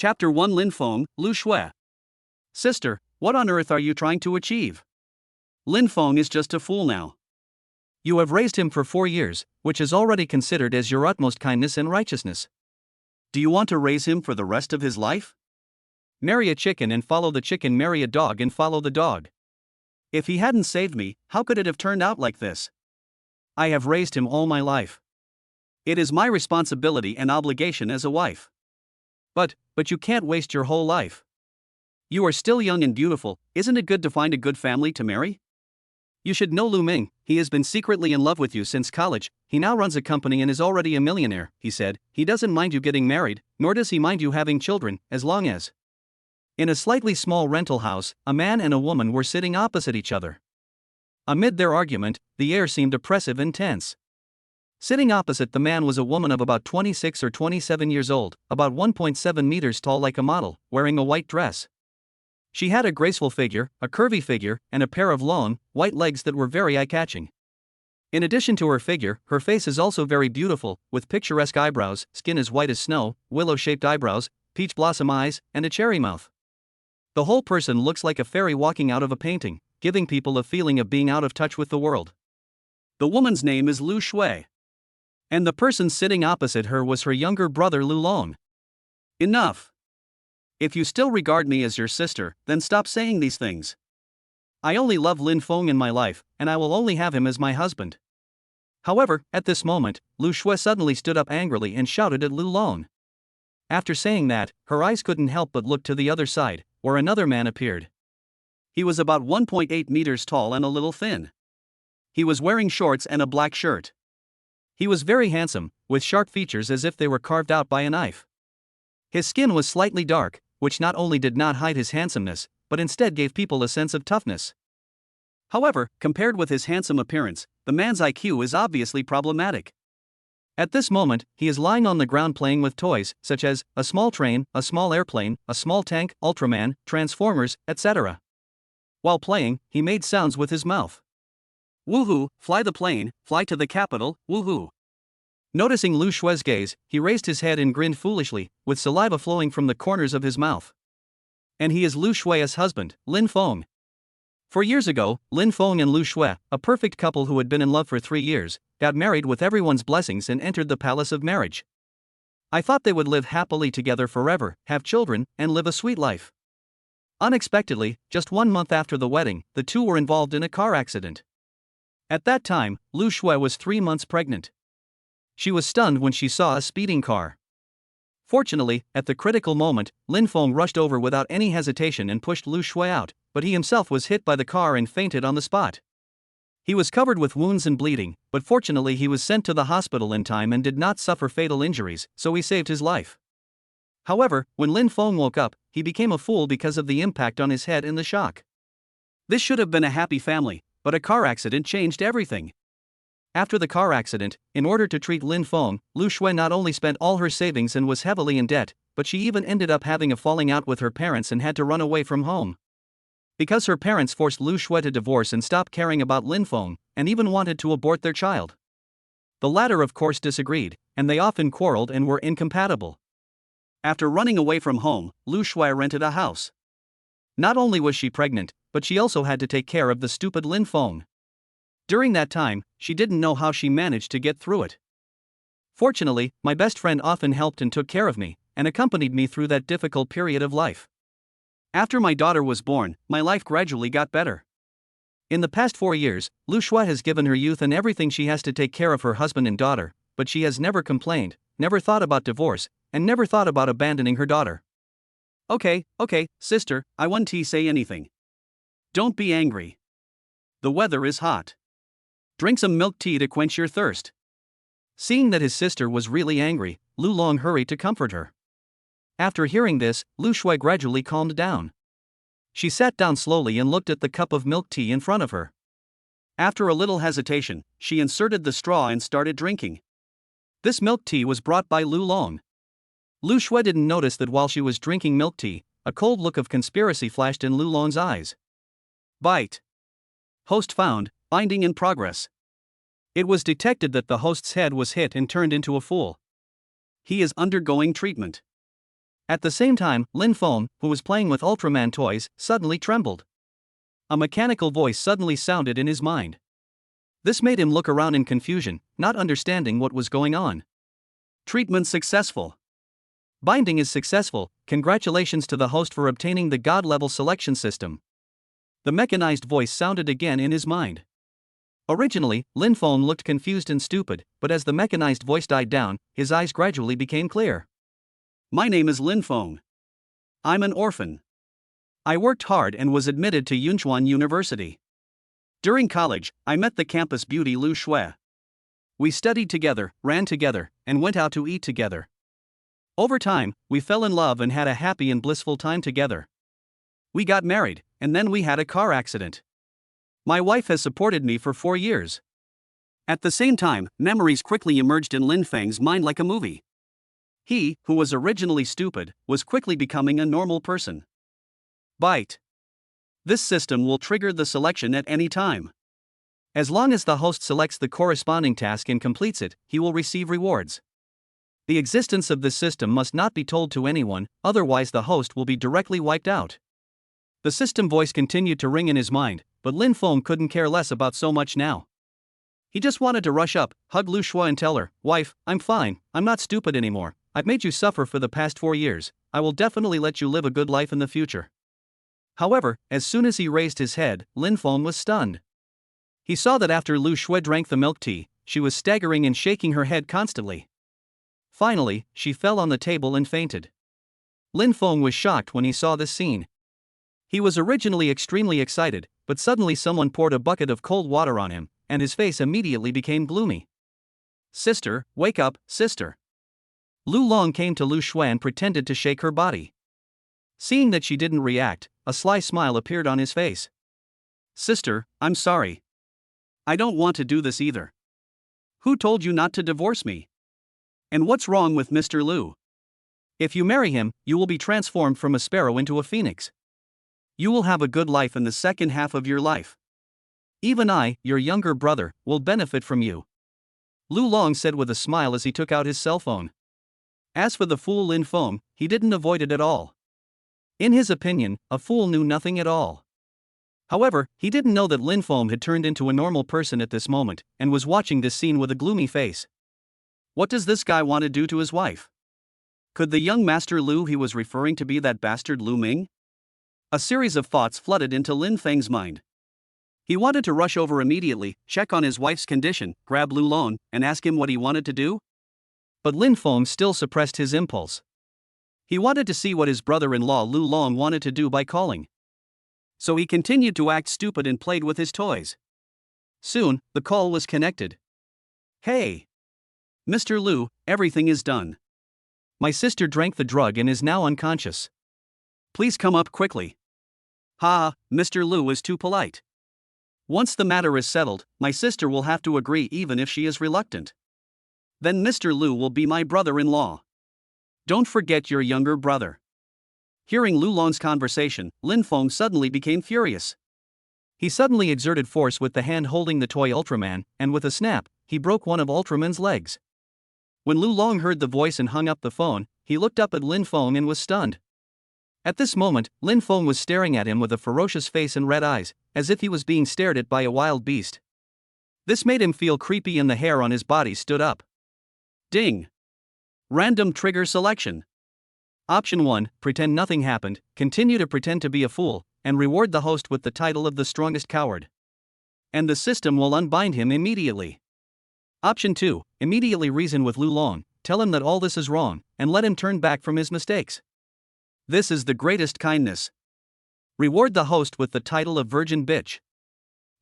Chapter 1 Lin Feng, Lu Shui. Sister, what on earth are you trying to achieve? Lin Feng is just a fool now. You have raised him for 4 years, which is already considered as your utmost kindness and righteousness. Do you want to raise him for the rest of his life? Marry a chicken and follow the chicken, marry a dog and follow the dog. If he hadn't saved me, how could it have turned out like this? I have raised him all my life. It is my responsibility and obligation as a wife. But you can't waste your whole life. You are still young and beautiful, isn't it good to find a good family to marry? You should know Lu Ming, he has been secretly in love with you since college, he now runs a company and is already a millionaire, he said. He doesn't mind you getting married, nor does he mind you having children, as long as. In a slightly small rental house, a man and a woman were sitting opposite each other. Amid their argument, the air seemed oppressive and tense. Sitting opposite the man was a woman of about 26 or 27 years old, about 1.7 meters tall like a model, wearing a white dress. She had a graceful figure, a curvy figure, and a pair of long, white legs that were very eye-catching. In addition to her figure, her face is also very beautiful, with picturesque eyebrows, skin as white as snow, willow-shaped eyebrows, peach blossom eyes, and a cherry mouth. The whole person looks like a fairy walking out of a painting, giving people a feeling of being out of touch with the world. The woman's name is Lu Shui. And the person sitting opposite her was her younger brother Lu Long. Enough. If you still regard me as your sister, then stop saying these things. I only love Lin Feng in my life, and I will only have him as my husband. However, at this moment, Lu Shui suddenly stood up angrily and shouted at Lu Long. After saying that, her eyes couldn't help but look to the other side, where another man appeared. He was about 1.8 meters tall and a little thin. He was wearing shorts and a black shirt. He was very handsome, with sharp features as if they were carved out by a knife. His skin was slightly dark, which not only did not hide his handsomeness, but instead gave people a sense of toughness. However, compared with his handsome appearance, the man's IQ is obviously problematic. At this moment, he is lying on the ground playing with toys, such as a small train, a small airplane, a small tank, Ultraman, Transformers, etc. While playing, he made sounds with his mouth. Woohoo, fly the plane, fly to the capital, woohoo. Noticing Lu Shui's gaze, he raised his head and grinned foolishly, with saliva flowing from the corners of his mouth. And he is Lu Shui's husband, Lin Feng. 4 years ago, Lin Feng and Lu Shui, a perfect couple who had been in love for 3 years, got married with everyone's blessings and entered the palace of marriage. I thought they would live happily together forever, have children, and live a sweet life. Unexpectedly, just 1 month after the wedding, the two were involved in a car accident. At that time, Lu Shui was 3 months pregnant. She was stunned when she saw a speeding car. Fortunately, at the critical moment, Lin Feng rushed over without any hesitation and pushed Lu Shui out, but he himself was hit by the car and fainted on the spot. He was covered with wounds and bleeding, but fortunately he was sent to the hospital in time and did not suffer fatal injuries, so he saved his life. However, when Lin Feng woke up, he became a fool because of the impact on his head and the shock. This should have been a happy family, but a car accident changed everything. After the car accident, in order to treat Lin Feng, Lu Shui not only spent all her savings and was heavily in debt, but she even ended up having a falling out with her parents and had to run away from home. Because her parents forced Lu Shui to divorce and stop caring about Lin Feng, and even wanted to abort their child. The latter of course disagreed, and they often quarreled and were incompatible. After running away from home, Lu Shui rented a house. Not only was she pregnant, but she also had to take care of the stupid Lin Feng. During that time, she didn't know how she managed to get through it. Fortunately, my best friend often helped and took care of me, and accompanied me through that difficult period of life. After my daughter was born, my life gradually got better. In the past 4 years, Lu Shui has given her youth and everything she has to take care of her husband and daughter, but she has never complained, never thought about divorce, and never thought about abandoning her daughter. Okay, sister, I won't say anything. Don't be angry. The weather is hot. Drink some milk tea to quench your thirst. Seeing that his sister was really angry, Lu Long hurried to comfort her. After hearing this, Lu Shui gradually calmed down. She sat down slowly and looked at the cup of milk tea in front of her. After a little hesitation, she inserted the straw and started drinking. This milk tea was brought by Lu Long. Lu Shui didn't notice that while she was drinking milk tea, a cold look of conspiracy flashed in Lu Long's eyes. Bite. Host found, binding in progress. It was detected that the host's head was hit and turned into a fool. He is undergoing treatment. At the same time, Lin Feng, who was playing with Ultraman toys, suddenly trembled. A mechanical voice suddenly sounded in his mind. This made him look around in confusion, not understanding what was going on. Treatment successful. Binding is successful. Congratulations to the host for obtaining the God-level selection system. The mechanized voice sounded again in his mind. Originally, Lin Feng looked confused and stupid, but as the mechanized voice died down, his eyes gradually became clear. My name is Lin Feng. I'm an orphan. I worked hard and was admitted to Yunchuan University. During college, I met the campus beauty Lu Shui. We studied together, ran together, and went out to eat together. Over time, we fell in love and had a happy and blissful time together. We got married, and then we had a car accident. My wife has supported me for 4 years. At the same time, memories quickly emerged in Lin Feng's mind like a movie. He, who was originally stupid, was quickly becoming a normal person. Bite. This system will trigger the selection at any time. As long as the host selects the corresponding task and completes it, he will receive rewards. The existence of this system must not be told to anyone, otherwise the host will be directly wiped out. The system voice continued to ring in his mind, but Lin Feng couldn't care less about so much now. He just wanted to rush up, hug Lu Shui and tell her, "Wife, I'm fine, I'm not stupid anymore, I've made you suffer for the past 4 years, I will definitely let you live a good life in the future." However, as soon as he raised his head, Lin Feng was stunned. He saw that after Lu Shui drank the milk tea, she was staggering and shaking her head constantly. Finally, she fell on the table and fainted. Lin Feng was shocked when he saw this scene. He was originally extremely excited, but suddenly someone poured a bucket of cold water on him, and his face immediately became gloomy. "Sister, wake up, sister." Lu Long came to Lu Shui and pretended to shake her body. Seeing that she didn't react, a sly smile appeared on his face. "Sister, I'm sorry. I don't want to do this either. Who told you not to divorce me? And what's wrong with Mr. Lu? If you marry him, you will be transformed from a sparrow into a phoenix. You will have a good life in the second half of your life. Even I, your younger brother, will benefit from you," Lu Long said with a smile as he took out his cell phone. As for the fool Lin Feng, he didn't avoid it at all. In his opinion, a fool knew nothing at all. However, he didn't know that Lin Feng had turned into a normal person at this moment, and was watching this scene with a gloomy face. What does this guy want to do to his wife? Could the young Master Lu he was referring to be that bastard Lu Ming? A series of thoughts flooded into Lin Feng's mind. He wanted to rush over immediately, check on his wife's condition, grab Lu Long, and ask him what he wanted to do. But Lin Feng still suppressed his impulse. He wanted to see what his brother-in-law Lu Long wanted to do by calling. So he continued to act stupid and played with his toys. Soon, the call was connected. "Hey! Mr. Lu, everything is done. My sister drank the drug and is now unconscious. Please come up quickly." "Ha, Mr. Lu is too polite. Once the matter is settled, my sister will have to agree even if she is reluctant. Then Mr. Lu will be my brother-in-law. Don't forget your younger brother." Hearing Lu Long's conversation, Lin Feng suddenly became furious. He suddenly exerted force with the hand holding the toy Ultraman, and with a snap, he broke one of Ultraman's legs. When Lu Long heard the voice and hung up the phone, he looked up at Lin Feng and was stunned. At this moment, Lin Feng was staring at him with a ferocious face and red eyes, as if he was being stared at by a wild beast. This made him feel creepy and the hair on his body stood up. Ding! Random trigger selection. Option 1, pretend nothing happened, continue to pretend to be a fool, and reward the host with the title of the strongest coward. And the system will unbind him immediately. Option 2, immediately reason with Lu Long, tell him that all this is wrong, and let him turn back from his mistakes. This is the greatest kindness. Reward the host with the title of virgin bitch.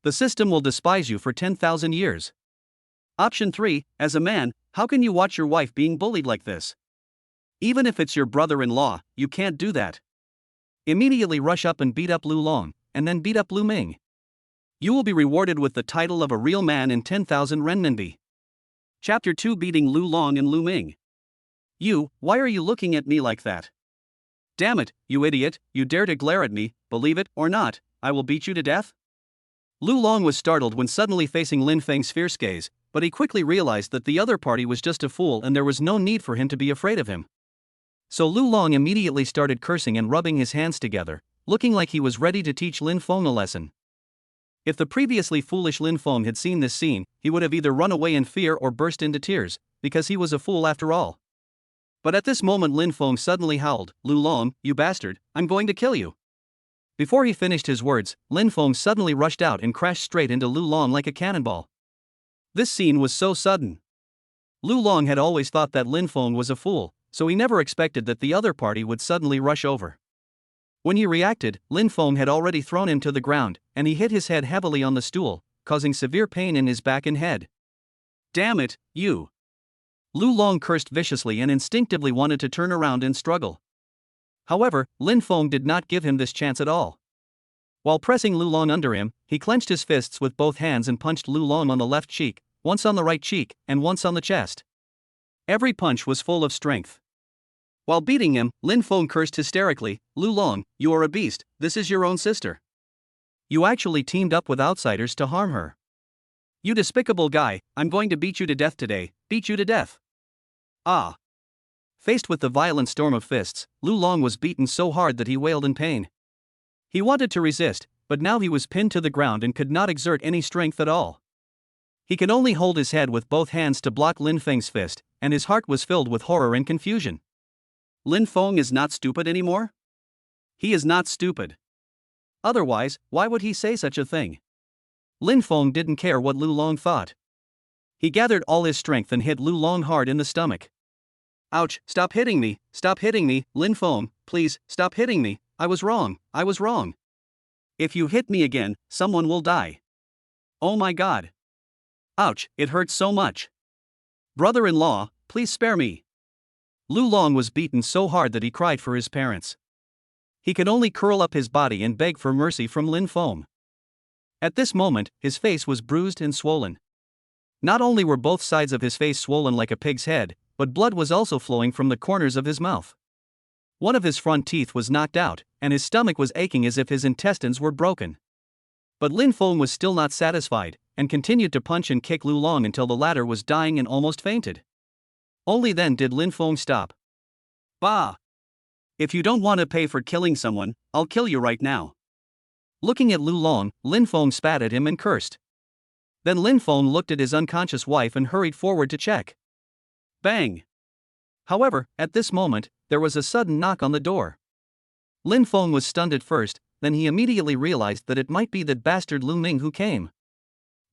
The system will despise you for 10,000 years. Option 3, as a man, how can you watch your wife being bullied like this? Even if it's your brother-in-law, you can't do that. Immediately rush up and beat up Lu Long, and then beat up Lu Ming. You will be rewarded with the title of a real man and 10,000 renminbi. Chapter 2, Beating Lu Long and Lu Ming. Why are you looking at me like that? Damn it, you idiot, you dare to glare at me, believe it or not, I will beat you to death? Lu Long was startled when suddenly facing Lin Feng's fierce gaze, but he quickly realized that the other party was just a fool and there was no need for him to be afraid of him. So Lu Long immediately started cursing and rubbing his hands together, looking like he was ready to teach Lin Feng a lesson. If the previously foolish Lin Feng had seen this scene, he would have either run away in fear or burst into tears, because he was a fool after all. But at this moment Lin Feng suddenly howled, "Lu Long, you bastard, I'm going to kill you." Before he finished his words, Lin Feng suddenly rushed out and crashed straight into Lu Long like a cannonball. This scene was so sudden. Lu Long had always thought that Lin Feng was a fool, so he never expected that the other party would suddenly rush over. When he reacted, Lin Feng had already thrown him to the ground, and he hit his head heavily on the stool, causing severe pain in his back and head. "Damn it, you!" Lu Long cursed viciously and instinctively wanted to turn around and struggle. However, Lin Feng did not give him this chance at all. While pressing Lu Long under him, he clenched his fists with both hands and punched Lu Long on the left cheek, once on the right cheek, and once on the chest. Every punch was full of strength. While beating him, Lin Feng cursed hysterically, "Lu Long, you are a beast, this is your own sister. You actually teamed up with outsiders to harm her. You despicable guy, I'm going to beat you to death today, beat you to death." Ah! Faced with the violent storm of fists, Lu Long was beaten so hard that he wailed in pain. He wanted to resist, but now he was pinned to the ground and could not exert any strength at all. He could only hold his head with both hands to block Lin Feng's fist, and his heart was filled with horror and confusion. Lin Feng is not stupid anymore? He is not stupid. Otherwise, why would he say such a thing? Lin Feng didn't care what Lu Long thought. He gathered all his strength and hit Lu Long hard in the stomach. "Ouch, stop hitting me, Lin Feng, please, stop hitting me, I was wrong. If you hit me again, someone will die. Oh my god. Ouch, it hurts so much. Brother-in-law, please spare me." Lu Long was beaten so hard that he cried for his parents. He could only curl up his body and beg for mercy from Lin Feng. At this moment, his face was bruised and swollen. Not only were both sides of his face swollen like a pig's head, but blood was also flowing from the corners of his mouth. One of his front teeth was knocked out, and his stomach was aching as if his intestines were broken. But Lin Feng was still not satisfied, and continued to punch and kick Lu Long until the latter was dying and almost fainted. Only then did Lin Feng stop. "Bah! If you don't want to pay for killing someone, I'll kill you right now." Looking at Lu Long, Lin Feng spat at him and cursed. Then Lin Feng looked at his unconscious wife and hurried forward to check. Bang! However, at this moment, there was a sudden knock on the door. Lin Feng was stunned at first, then he immediately realized that it might be that bastard Lu Ming who came.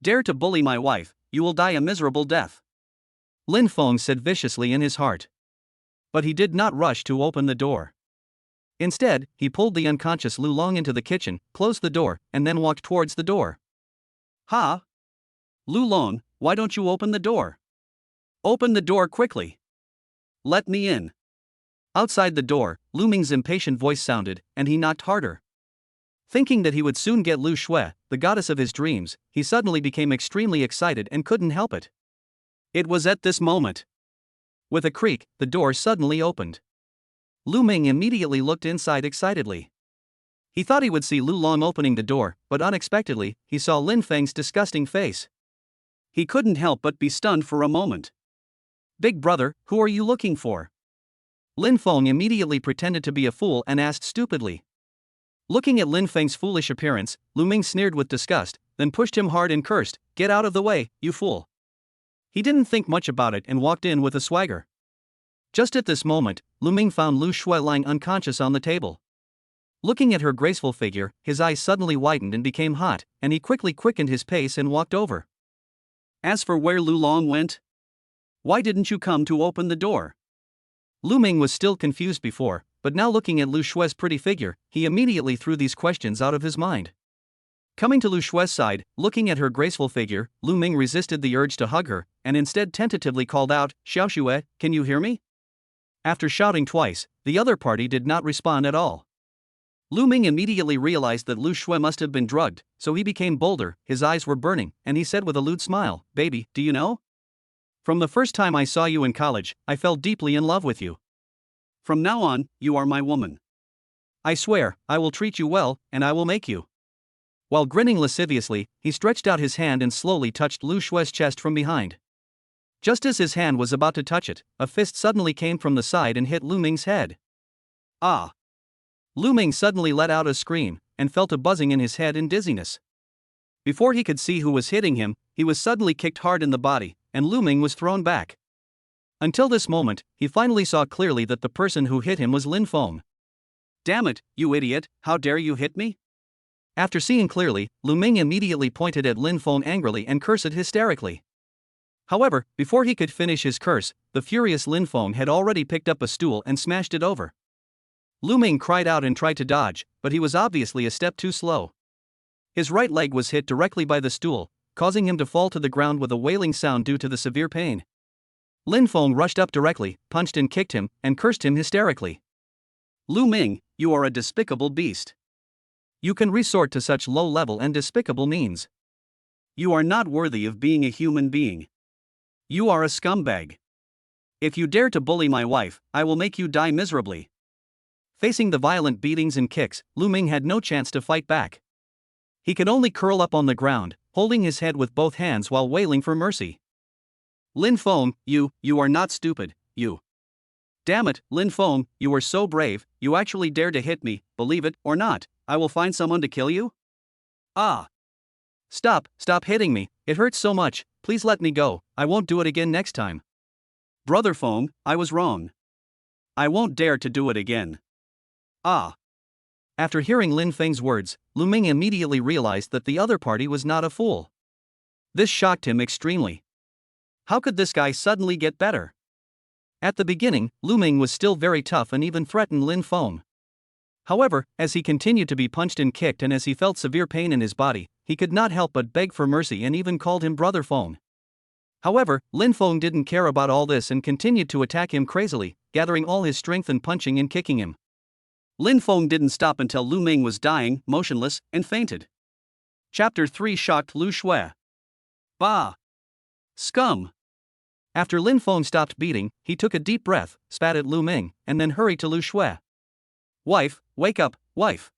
"Dare to bully my wife, you will die a miserable death," Lin Feng said viciously in his heart. But he did not rush to open the door. Instead, he pulled the unconscious Lu Long into the kitchen, closed the door, and then walked towards the door. "Ha! Lu Long, why don't you open the door? Open the door quickly. Let me in." Outside the door, Lu Ming's impatient voice sounded, and he knocked harder. Thinking that he would soon get Lu Shui, the goddess of his dreams, he suddenly became extremely excited and couldn't help it. It was at this moment. With a creak, the door suddenly opened. Lu Ming immediately looked inside excitedly. He thought he would see Lu Long opening the door, but unexpectedly, he saw Lin Feng's disgusting face. He couldn't help but be stunned for a moment. "Big brother, who are you looking for?" Lin Feng immediately pretended to be a fool and asked stupidly. Looking at Lin Feng's foolish appearance, Lu Ming sneered with disgust, then pushed him hard and cursed, "Get out of the way, you fool." He didn't think much about it and walked in with a swagger. Just at this moment, Lu Ming found Lu Shui lying unconscious on the table. Looking at her graceful figure, his eyes suddenly widened and became hot, and he quickly quickened his pace and walked over. "As for where Lu Long went? Why didn't you come to open the door?" Lu Ming was still confused before, but now looking at Lu Shui's pretty figure, he immediately threw these questions out of his mind. Coming to Lu Shui's side, looking at her graceful figure, Lu Ming resisted the urge to hug her, and instead tentatively called out, "Xiao Shui, can you hear me?" After shouting twice, the other party did not respond at all. Lu Ming immediately realized that Lu Shui must have been drugged, so he became bolder, his eyes were burning, and he said with a lewd smile, "Baby, do you know? From the first time I saw you in college, I fell deeply in love with you. From now on, you are my woman. I swear, I will treat you well, and I will make you." While grinning lasciviously, he stretched out his hand and slowly touched Lu Shui's chest from behind. Just as his hand was about to touch it, a fist suddenly came from the side and hit Lu Ming's head. Ah! Lu Ming suddenly let out a scream, and felt a buzzing in his head and dizziness. Before he could see who was hitting him, he was suddenly kicked hard in the body, and Lu Ming was thrown back. Until this moment, he finally saw clearly that the person who hit him was Lin Feng. Damn it, you idiot, how dare you hit me? After seeing clearly, Lu Ming immediately pointed at Lin Feng angrily and cursed hysterically. However, before he could finish his curse, the furious Lin Feng had already picked up a stool and smashed it over. Lu Ming cried out and tried to dodge, but he was obviously a step too slow. His right leg was hit directly by the stool, causing him to fall to the ground with a wailing sound due to the severe pain. Lin Feng rushed up directly, punched and kicked him, and cursed him hysterically. Lu Ming, you are a despicable beast. You can resort to such low-level and despicable means. You are not worthy of being a human being. You are a scumbag. If you dare to bully my wife, I will make you die miserably. Facing the violent beatings and kicks, Lu Ming had no chance to fight back. He could only curl up on the ground, holding his head with both hands while wailing for mercy. Lin Feng, you are not stupid, you. Damn it, Lin Feng, you were so brave, you actually dared to hit me, believe it or not, I will find someone to kill you? Ah! Stop hitting me, it hurts so much, please let me go, I won't do it again next time. Brother Feng, I was wrong. I won't dare to do it again. Ah! After hearing Lin Feng's words, Lu Ming immediately realized that the other party was not a fool. This shocked him extremely. How could this guy suddenly get better? At the beginning, Lu Ming was still very tough and even threatened Lin Feng. However, as he continued to be punched and kicked and as he felt severe pain in his body, he could not help but beg for mercy and even called him Brother Feng. However, Lin Feng didn't care about all this and continued to attack him crazily, gathering all his strength and punching and kicking him. Lin Feng didn't stop until Lu Ming was dying, motionless, and fainted. Chapter 3 shocked Lu Shui. Bah! Scum! After Lin Feng stopped beating, he took a deep breath, spat at Lu Ming, and then hurried to Lu Shui. Wife, wake up, wife.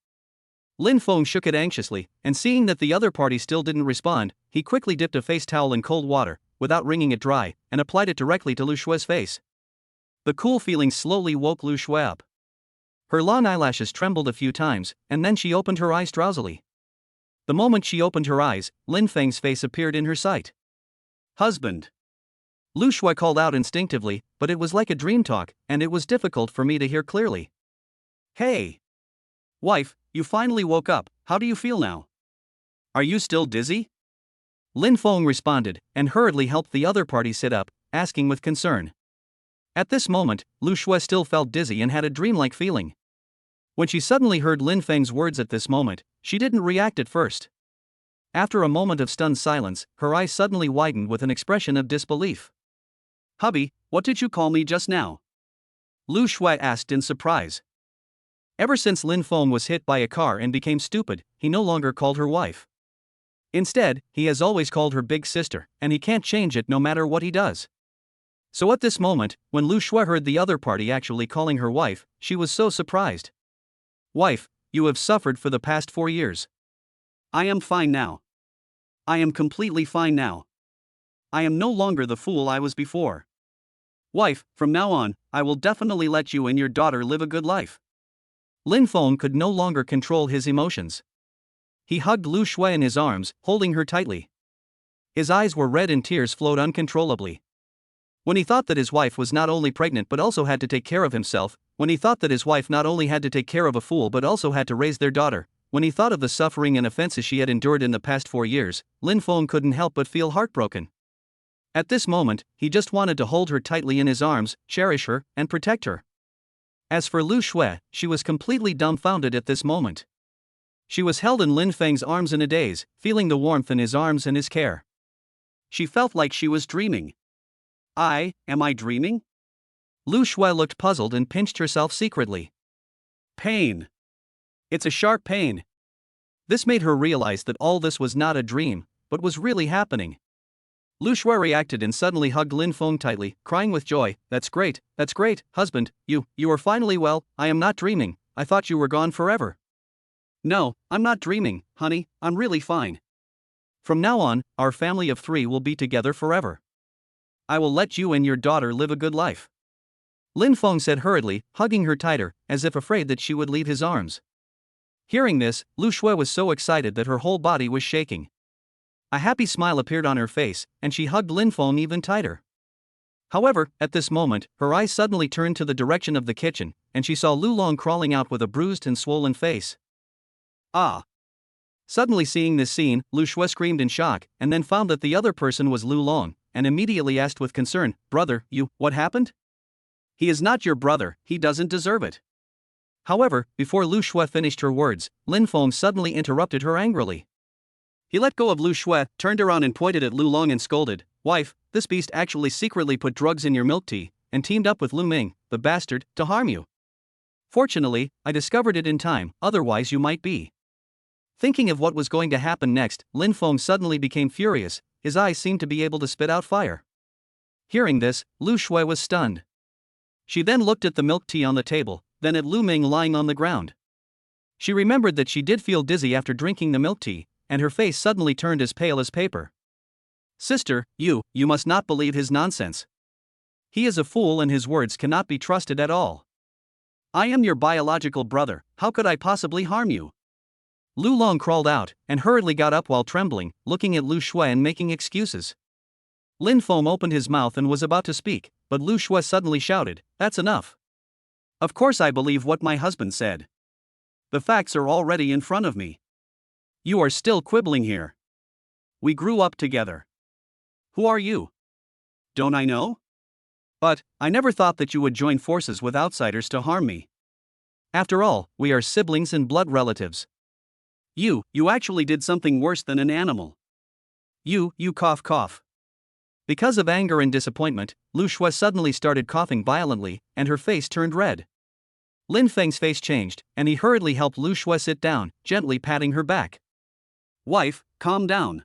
Lin Feng shook it anxiously, and seeing that the other party still didn't respond, he quickly dipped a face towel in cold water, without wringing it dry, and applied it directly to Lu Shui's face. The cool feeling slowly woke Lu Shui up. Her long eyelashes trembled a few times, and then she opened her eyes drowsily. The moment she opened her eyes, Lin Feng's face appeared in her sight. Husband. Lu Shui called out instinctively, but it was like a dream talk, and it was difficult for me to hear clearly. Hey! Wife, you finally woke up, how do you feel now? Are you still dizzy? Lin Feng responded, and hurriedly helped the other party sit up, asking with concern. At this moment, Lu Shui still felt dizzy and had a dreamlike feeling. When she suddenly heard Lin Feng's words at this moment, she didn't react at first. After a moment of stunned silence, her eyes suddenly widened with an expression of disbelief. Hubby, what did you call me just now? Lu Shui asked in surprise. Ever since Lin Feng was hit by a car and became stupid, he no longer called her wife. Instead, he has always called her big sister, and he can't change it no matter what he does. So at this moment, when Lu Shui heard the other party actually calling her wife, she was so surprised. Wife, you have suffered for the past 4 years. I am fine now. I am completely fine now. I am no longer the fool I was before. Wife, from now on, I will definitely let you and your daughter live a good life. Lin Feng could no longer control his emotions. He hugged Lu Shui in his arms, holding her tightly. His eyes were red and tears flowed uncontrollably. When he thought that his wife was not only pregnant but also had to take care of himself, when he thought that his wife not only had to take care of a fool but also had to raise their daughter, when he thought of the suffering and offenses she had endured in the past 4 years, Lin Feng couldn't help but feel heartbroken. At this moment, he just wanted to hold her tightly in his arms, cherish her, and protect her. As for Lu Shui, she was completely dumbfounded at this moment. She was held in Lin Feng's arms in a daze, feeling the warmth in his arms and his care. She felt like she was dreaming. Am I dreaming? Lu Shui looked puzzled and pinched herself secretly. Pain. It's a sharp pain. This made her realize that all this was not a dream, but was really happening. Lu Shui reacted and suddenly hugged Lin Feng tightly, crying with joy, that's great, husband, you are finally well, I am not dreaming, I thought you were gone forever. No, I'm not dreaming, honey, I'm really fine. From now on, our family of 3 will be together forever. I will let you and your daughter live a good life. Lin Feng said hurriedly, hugging her tighter, as if afraid that she would leave his arms. Hearing this, Lu Shui was so excited that her whole body was shaking. A happy smile appeared on her face, and she hugged Lin Feng even tighter. However, at this moment, her eyes suddenly turned to the direction of the kitchen, and she saw Lu Long crawling out with a bruised and swollen face. Ah! Suddenly seeing this scene, Lu Shui screamed in shock, and then found that the other person was Lu Long, and immediately asked with concern, "Brother, what happened?" "He is not your brother, he doesn't deserve it." However, before Lu Shui finished her words, Lin Feng suddenly interrupted her angrily. He let go of Lu Shui, turned around and pointed at Lu Long and scolded, "Wife, this beast actually secretly put drugs in your milk tea, and teamed up with Lu Ming, the bastard, to harm you. Fortunately, I discovered it in time, otherwise you might be." Thinking of what was going to happen next, Lin Feng suddenly became furious, his eyes seemed to be able to spit out fire. Hearing this, Lu Shui was stunned. She then looked at the milk tea on the table, then at Lu Ming lying on the ground. She remembered that she did feel dizzy after drinking the milk tea, and her face suddenly turned as pale as paper. "Sister, you must not believe his nonsense. He is a fool and his words cannot be trusted at all. I am your biological brother, how could I possibly harm you?" Lu Long crawled out, and hurriedly got up while trembling, looking at Lu Shui and making excuses. Lin Feng opened his mouth and was about to speak, but Lu Shui suddenly shouted, "That's enough. Of course I believe what my husband said. The facts are already in front of me. You are still quibbling here. We grew up together. Who are you? Don't I know? But, I never thought that you would join forces with outsiders to harm me. After all, we are siblings and blood relatives. You actually did something worse than an animal. You cough. Because of anger and disappointment, Lu Shui suddenly started coughing violently, and her face turned red. Lin Feng's face changed, and he hurriedly helped Lu Shui sit down, gently patting her back. "Wife, calm down.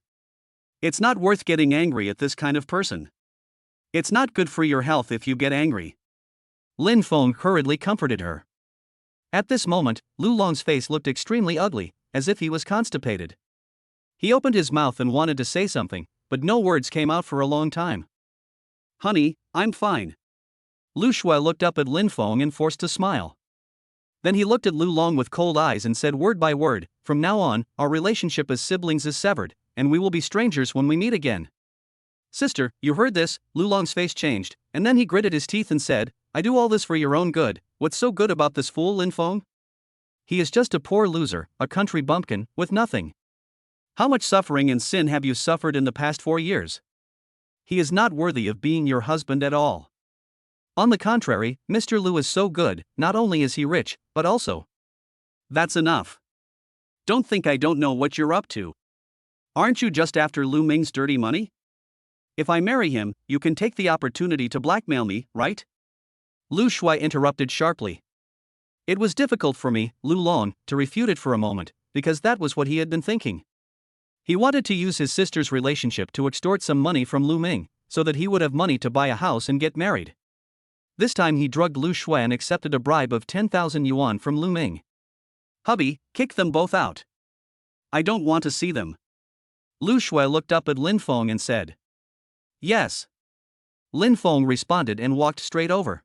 It's not worth getting angry at this kind of person. It's not good for your health if you get angry." Lin Feng hurriedly comforted her. At this moment, Lu Long's face looked extremely ugly, as if he was constipated. He opened his mouth and wanted to say something, but no words came out for a long time. "Honey, I'm fine." Lu Shui looked up at Lin Feng and forced a smile. Then he looked at Lu Long with cold eyes and said word by word, "From now on, our relationship as siblings is severed, and we will be strangers when we meet again." "Sister, you heard this?" Lu Long's face changed, and then he gritted his teeth and said, "I do all this for your own good. What's so good about this fool Lin Feng? He is just a poor loser, a country bumpkin, with nothing. How much suffering and sin have you suffered in the past 4 years? He is not worthy of being your husband at all. On the contrary, Mr. Lu is so good, not only is he rich, but also..." "That's enough. Don't think I don't know what you're up to. Aren't you just after Lu Ming's dirty money? If I marry him, you can take the opportunity to blackmail me, right?" Lu Shui interrupted sharply. It was difficult for me, Lu Long, to refute it for a moment, because that was what he had been thinking. He wanted to use his sister's relationship to extort some money from Lu Ming, so that he would have money to buy a house and get married. This time he drugged Lu Shui and accepted a bribe of 10,000 yuan from Lu Ming. "Hubby, kick them both out. I don't want to see them." Lu Shui looked up at Lin Feng and said, "Yes." Lin Feng responded and walked straight over.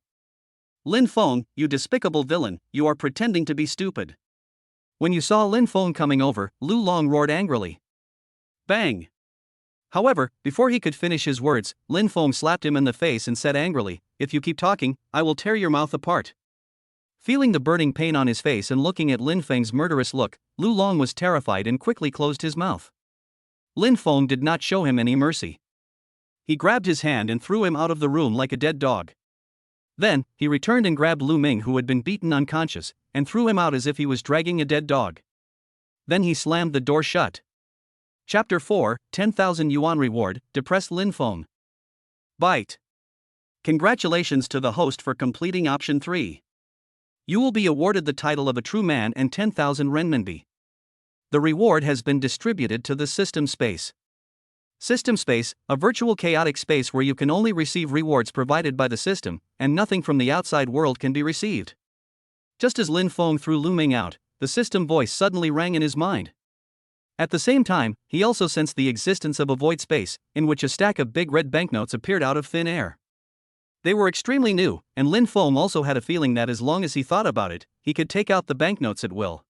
"Lin Feng, you despicable villain, you are pretending to be stupid." When you saw Lin Feng coming over, Lu Long roared angrily. Bang! However, before he could finish his words, Lin Feng slapped him in the face and said angrily, "If you keep talking, I will tear your mouth apart." Feeling the burning pain on his face and looking at Lin Feng's murderous look, Lu Long was terrified and quickly closed his mouth. Lin Feng did not show him any mercy. He grabbed his hand and threw him out of the room like a dead dog. Then, he returned and grabbed Lu Ming, who had been beaten unconscious, and threw him out as if he was dragging a dead dog. Then he slammed the door shut. Chapter 4, 10,000 Yuan Reward, depressed Lin Feng. Bite. Congratulations to the host for completing option 3. You will be awarded the title of a true man and 10,000 renminbi. The reward has been distributed to the system space. System space, a virtual chaotic space where you can only receive rewards provided by the system, and nothing from the outside world can be received. Just as Lin Feng threw Lu Ming out, the system voice suddenly rang in his mind. At the same time, he also sensed the existence of a void space, in which a stack of big red banknotes appeared out of thin air. They were extremely new, and Lin Feng also had a feeling that as long as he thought about it, he could take out the banknotes at will.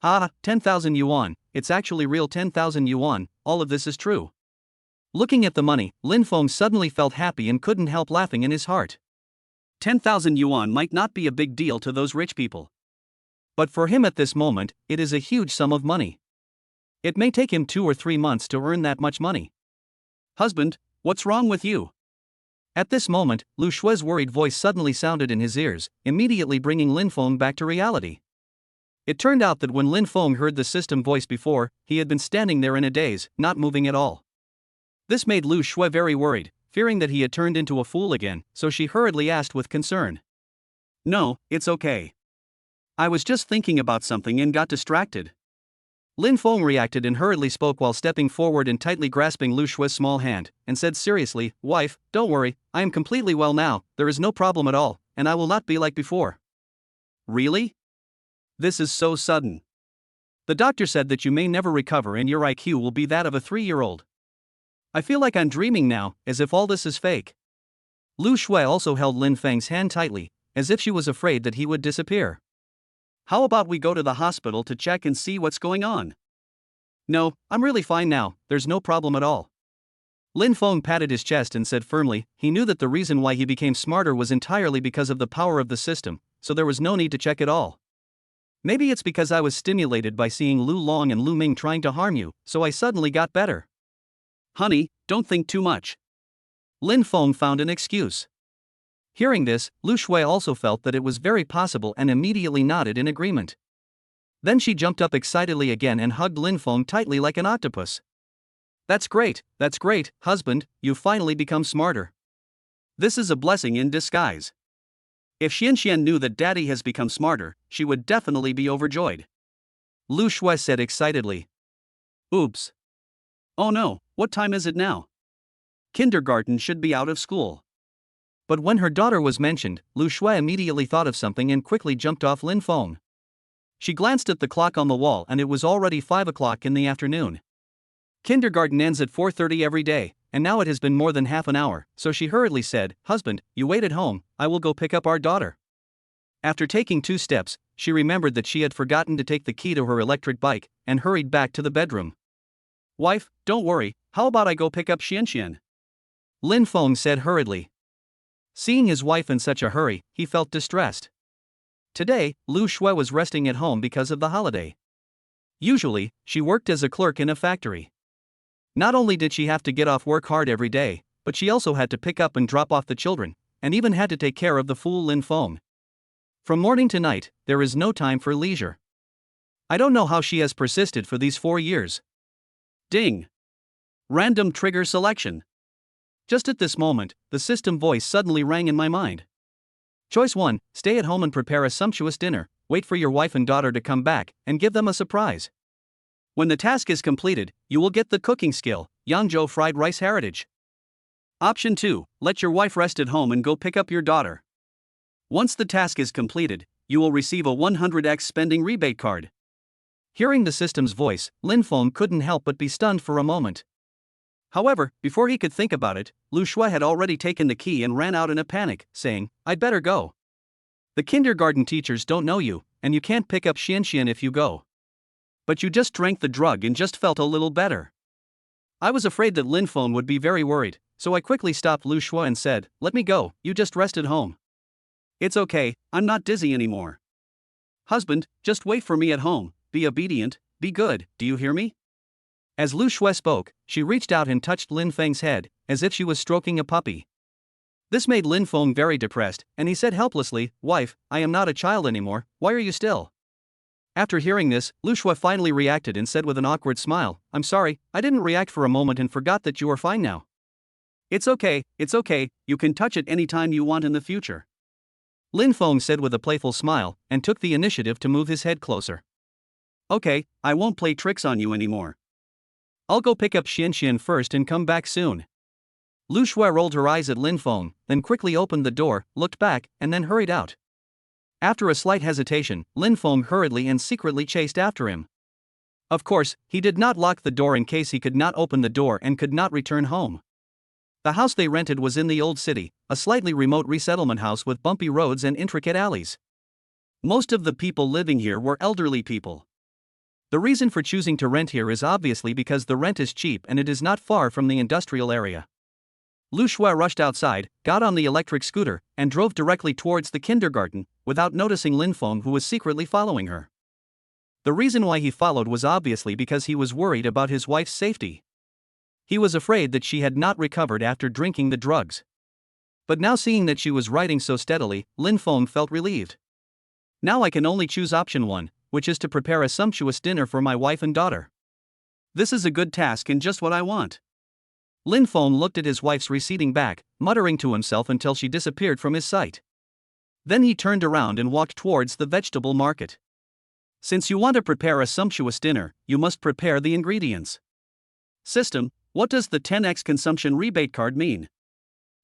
10,000 yuan, it's actually real 10,000 yuan, all of this is true. Looking at the money, Lin Feng suddenly felt happy and couldn't help laughing in his heart. 10,000 yuan might not be a big deal to those rich people. But for him at this moment, it is a huge sum of money. It may take him 2 or 3 months to earn that much money. Husband, what's wrong with you? At this moment, Lu Shui's worried voice suddenly sounded in his ears, immediately bringing Lin Feng back to reality. It turned out that when Lin Feng heard the system voice before, he had been standing there in a daze, not moving at all. This made Lu Shui very worried, fearing that he had turned into a fool again, so she hurriedly asked with concern. No, it's okay. I was just thinking about something and got distracted. Lin Feng reacted and hurriedly spoke while stepping forward and tightly grasping Lu Shui's small hand, and said seriously, Wife, don't worry, I am completely well now, there is no problem at all, and I will not be like before. Really? This is so sudden. The doctor said that you may never recover and your IQ will be that of a 3-year-old. I feel like I'm dreaming now, as if all this is fake. Lu Shui also held Lin Feng's hand tightly, as if she was afraid that he would disappear. How about we go to the hospital to check and see what's going on? No, I'm really fine now, there's no problem at all. Lin Feng patted his chest and said firmly, he knew that the reason why he became smarter was entirely because of the power of the system, so there was no need to check at all. Maybe it's because I was stimulated by seeing Lu Long and Lu Ming trying to harm you, so I suddenly got better. Honey, don't think too much. Lin Feng found an excuse. Hearing this, Lu Shui also felt that it was very possible and immediately nodded in agreement. Then she jumped up excitedly again and hugged Lin Feng tightly like an octopus. That's great, husband, you've finally become smarter. This is a blessing in disguise. If Xianxian knew that Daddy has become smarter, she would definitely be overjoyed. Lu Shui said excitedly. Oops. Oh no, what time is it now? Kindergarten should be out of school. But when her daughter was mentioned, Lu Shui immediately thought of something and quickly jumped off Lin Feng. She glanced at the clock on the wall and it was already 5 o'clock in the afternoon. Kindergarten ends at 4:30 every day, and now it has been more than half an hour, so she hurriedly said, Husband, you wait at home, I will go pick up our daughter. After taking 2 steps, she remembered that she had forgotten to take the key to her electric bike, and hurried back to the bedroom. Wife, don't worry, how about I go pick up Xianxian? Lin Feng said hurriedly. Seeing his wife in such a hurry, he felt distressed. Today, Lu Shui was resting at home because of the holiday. Usually, she worked as a clerk in a factory. Not only did she have to get off work hard every day, but she also had to pick up and drop off the children, and even had to take care of the fool Lin Feng. From morning to night, there is no time for leisure. I don't know how she has persisted for these 4 years. Ding! Random trigger selection. Just at this moment, the system voice suddenly rang in my mind. Choice 1, stay at home and prepare a sumptuous dinner, wait for your wife and daughter to come back, and give them a surprise. When the task is completed, you will get the cooking skill, Yangzhou fried rice heritage. Option 2, let your wife rest at home and go pick up your daughter. Once the task is completed, you will receive a 100x spending rebate card. Hearing the system's voice, Lin Feng couldn't help but be stunned for a moment. However, before he could think about it, Lu Shui had already taken the key and ran out in a panic, saying, I'd better go. The kindergarten teachers don't know you, and you can't pick up Xianxian if you go. But you just drank the drug and just felt a little better. I was afraid that Lin Feng would be very worried, so I quickly stopped Lu Shui and said, let me go, you just rest at home. It's okay, I'm not dizzy anymore. Husband, just wait for me at home, be obedient, be good, do you hear me? As Lu Shui spoke, she reached out and touched Lin Feng's head, as if she was stroking a puppy. This made Lin Feng very depressed, and he said helplessly, Wife, I am not a child anymore, why are you still? After hearing this, Lu Shui finally reacted and said with an awkward smile, I'm sorry, I didn't react for a moment and forgot that you are fine now. It's okay, you can touch it any time you want in the future. Lin Feng said with a playful smile, and took the initiative to move his head closer. Okay, I won't play tricks on you anymore. I'll go pick up Xianxian first and come back soon. Lu Shui rolled her eyes at Lin Feng, then quickly opened the door, looked back, and then hurried out. After a slight hesitation, Lin Feng hurriedly and secretly chased after him. Of course, he did not lock the door in case he could not open the door and could not return home. The house they rented was in the old city, a slightly remote resettlement house with bumpy roads and intricate alleys. Most of the people living here were elderly people. The reason for choosing to rent here is obviously because the rent is cheap and it is not far from the industrial area. Lu Shui rushed outside, got on the electric scooter, and drove directly towards the kindergarten, without noticing Lin Feng, who was secretly following her. The reason why he followed was obviously because he was worried about his wife's safety. He was afraid that she had not recovered after drinking the drugs. But now, seeing that she was riding so steadily, Lin Feng felt relieved. Now I can only choose option 1, which is to prepare a sumptuous dinner for my wife and daughter. This is a good task and just what I want. Lin Feng looked at his wife's receding back, muttering to himself until she disappeared from his sight. Then he turned around and walked towards the vegetable market. Since you want to prepare a sumptuous dinner, you must prepare the ingredients. System, what does the 10x consumption rebate card mean?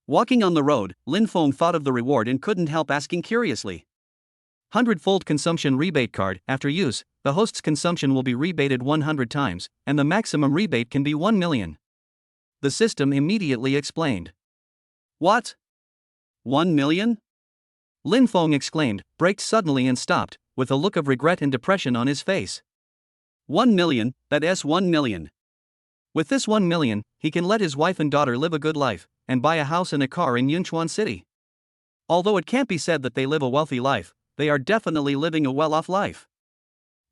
Walking on the road, Lin Feng thought of the reward and couldn't help asking curiously. 100-fold consumption rebate card. After use, the host's consumption will be rebated 100 times, and the maximum rebate can be 1 million. The system immediately explained. What? 1 million? Lin Feng exclaimed, braked suddenly and stopped, with a look of regret and depression on his face. 1 million, that is 1 million. With this 1 million, he can let his wife and daughter live a good life, and buy a house and a car in Yunchuan City. Although it can't be said that they live a wealthy life, they are definitely living a well-off life.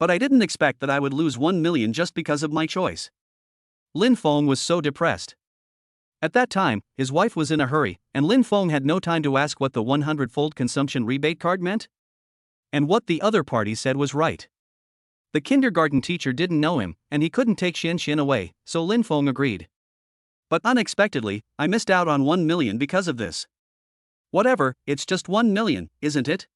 But I didn't expect that I would lose 1 million just because of my choice. Lin Feng was so depressed. At that time, his wife was in a hurry, and Lin Feng had no time to ask what the 100-fold consumption rebate card meant. And what the other party said was right. The kindergarten teacher didn't know him, and he couldn't take Xin away, so Lin Feng agreed. But unexpectedly, I missed out on 1 million because of this. Whatever, it's just 1 million, isn't it?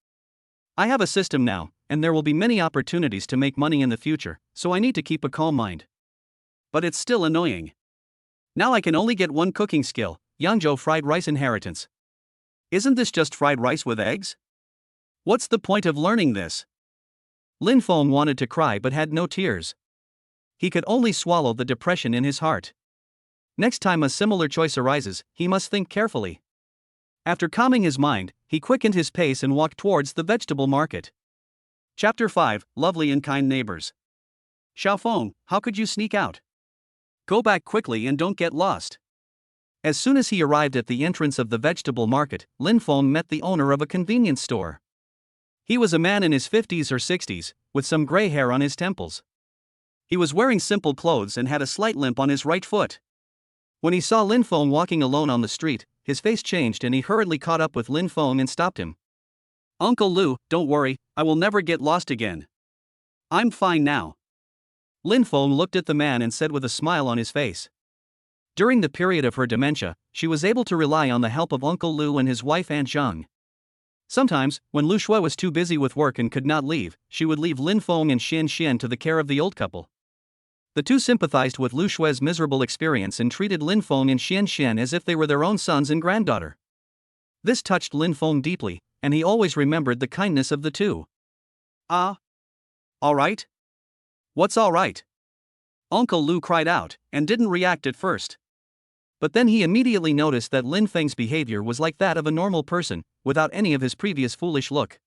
I have a system now, and there will be many opportunities to make money in the future, so I need to keep a calm mind. But it's still annoying. Now I can only get one cooking skill, Yangzhou fried rice inheritance. Isn't this just fried rice with eggs? What's the point of learning this? Lin Feng wanted to cry but had no tears. He could only swallow the depression in his heart. Next time a similar choice arises, he must think carefully. After calming his mind, he quickened his pace and walked towards the vegetable market. Chapter 5, Lovely and Kind Neighbors. Xiaofeng, how could you sneak out? Go back quickly and don't get lost. As soon as he arrived at the entrance of the vegetable market, Lin Feng met the owner of a convenience store. He was a man in his 50s or 60s, with some gray hair on his temples. He was wearing simple clothes and had a slight limp on his right foot. When he saw Lin Feng walking alone on the street, his face changed and he hurriedly caught up with Lin Feng and stopped him. Uncle Lu, don't worry, I will never get lost again. I'm fine now. Lin Feng looked at the man and said with a smile on his face. During the period of her dementia, she was able to rely on the help of Uncle Lu and his wife Aunt Zheng. Sometimes, when Lu Shui was too busy with work and could not leave, she would leave Lin Feng and Xian to the care of the old couple. The two sympathized with Lu Shui's miserable experience and treated Lin Feng and Xian as if they were their own sons and granddaughter. This touched Lin Feng deeply, and he always remembered the kindness of the two. Ah? All right? What's all right? Uncle Lu cried out, and didn't react at first. But then he immediately noticed that Lin Feng's behavior was like that of a normal person, without any of his previous foolish look.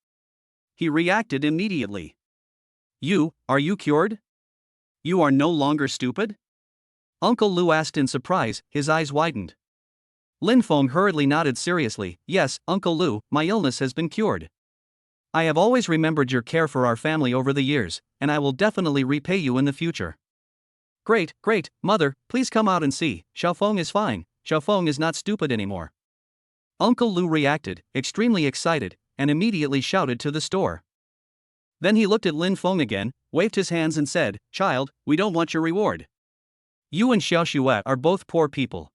He reacted immediately. Are you cured? You are no longer stupid? Uncle Lu asked in surprise, his eyes widened. Lin Feng hurriedly nodded seriously. Yes, Uncle Lu, my illness has been cured. I have always remembered your care for our family over the years, and I will definitely repay you in the future. Great, mother, please come out and see, Xiaofeng is fine, Xiaofeng is not stupid anymore. Uncle Lu reacted, extremely excited, and immediately shouted to the store. Then he looked at Lin Feng again, waved his hands and said, Child, we don't want your reward. You and Xiao Xue are both poor people.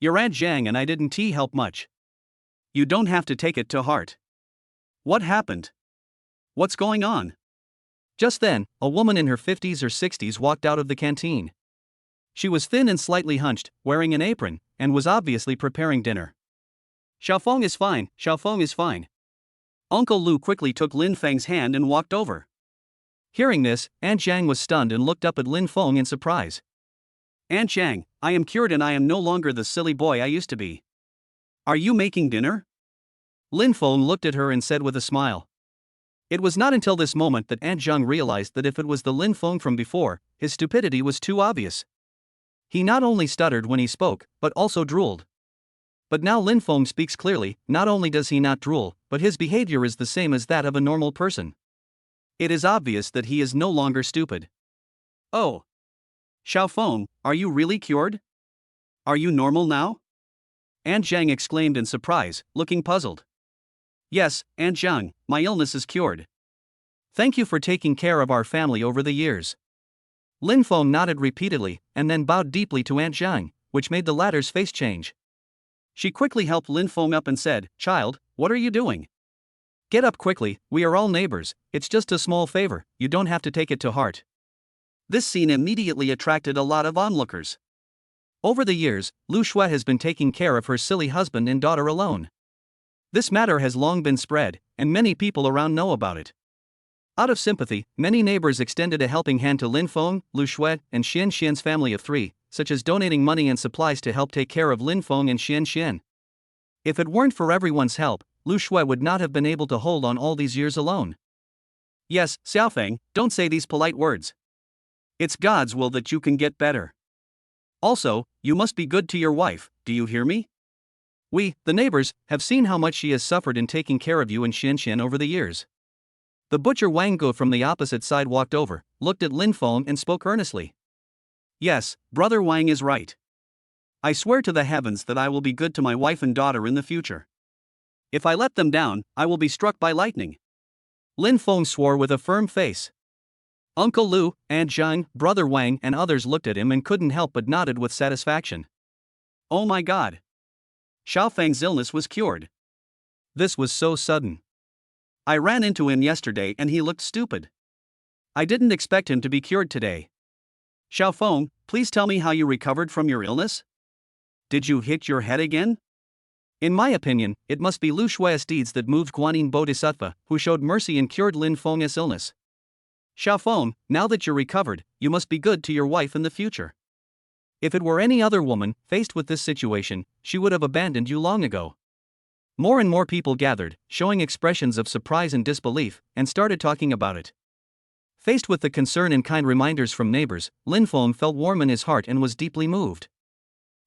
Your Aunt Zhang and I didn't help much. You don't have to take it to heart. What happened? What's going on? Just then, a woman in her 50s or 60s walked out of the canteen. She was thin and slightly hunched, wearing an apron, and was obviously preparing dinner. Xiaofeng is fine, Xiaofeng is fine. Uncle Lu quickly took Lin Feng's hand and walked over. Hearing this, Aunt Zhang was stunned and looked up at Lin Feng in surprise. Aunt Zhang, I am cured and I am no longer the silly boy I used to be. Are you making dinner? Lin Feng looked at her and said with a smile. It was not until this moment that Aunt Zhang realized that if it was the Lin Feng from before, his stupidity was too obvious. He not only stuttered when he spoke, but also drooled. But now Lin Feng speaks clearly. Not only does he not drool, but his behavior is the same as that of a normal person. It is obvious that he is no longer stupid. Oh. Xiaofeng, are you really cured? Are you normal now? Aunt Zhang exclaimed in surprise, looking puzzled. Yes, Aunt Zhang, my illness is cured. Thank you for taking care of our family over the years. Lin Feng nodded repeatedly, and then bowed deeply to Aunt Zhang, which made the latter's face change. She quickly helped Lin Feng up and said, Child, what are you doing? Get up quickly, we are all neighbors, it's just a small favor, you don't have to take it to heart. This scene immediately attracted a lot of onlookers. Over the years, Lu Shui has been taking care of her silly husband and daughter alone. This matter has long been spread, and many people around know about it. Out of sympathy, many neighbors extended a helping hand to Lin Feng, Lu Shui, and Xian Xian's family of three, such as donating money and supplies to help take care of Lin Feng and Xian Xian. If it weren't for everyone's help, Lu Shui would not have been able to hold on all these years alone. Yes, Xiaofeng, don't say these polite words. It's God's will that you can get better. Also, you must be good to your wife, do you hear me? We, the neighbors, have seen how much she has suffered in taking care of you and Xian Xian over the years. The butcher Wang Guo from the opposite side walked over, looked at Lin Feng and spoke earnestly. Yes, Brother Wang is right. I swear to the heavens that I will be good to my wife and daughter in the future. If I let them down, I will be struck by lightning. Lin Feng swore with a firm face. Uncle Lu, Aunt Zhang, Brother Wang and others looked at him and couldn't help but nodded with satisfaction. Oh my God! Xiaofeng's illness was cured. This was so sudden. I ran into him yesterday and he looked stupid. I didn't expect him to be cured today. Xiaofeng, please tell me how you recovered from your illness? Did you hit your head again? In my opinion, it must be Lu Shui's deeds that moved Guanyin Bodhisattva, who showed mercy and cured Lin Feng's illness. Xiaofeng, now that you're recovered, you must be good to your wife in the future. If it were any other woman, faced with this situation, she would have abandoned you long ago. More and more people gathered, showing expressions of surprise and disbelief, and started talking about it. Faced with the concern and kind reminders from neighbors, Lin Feng felt warm in his heart and was deeply moved.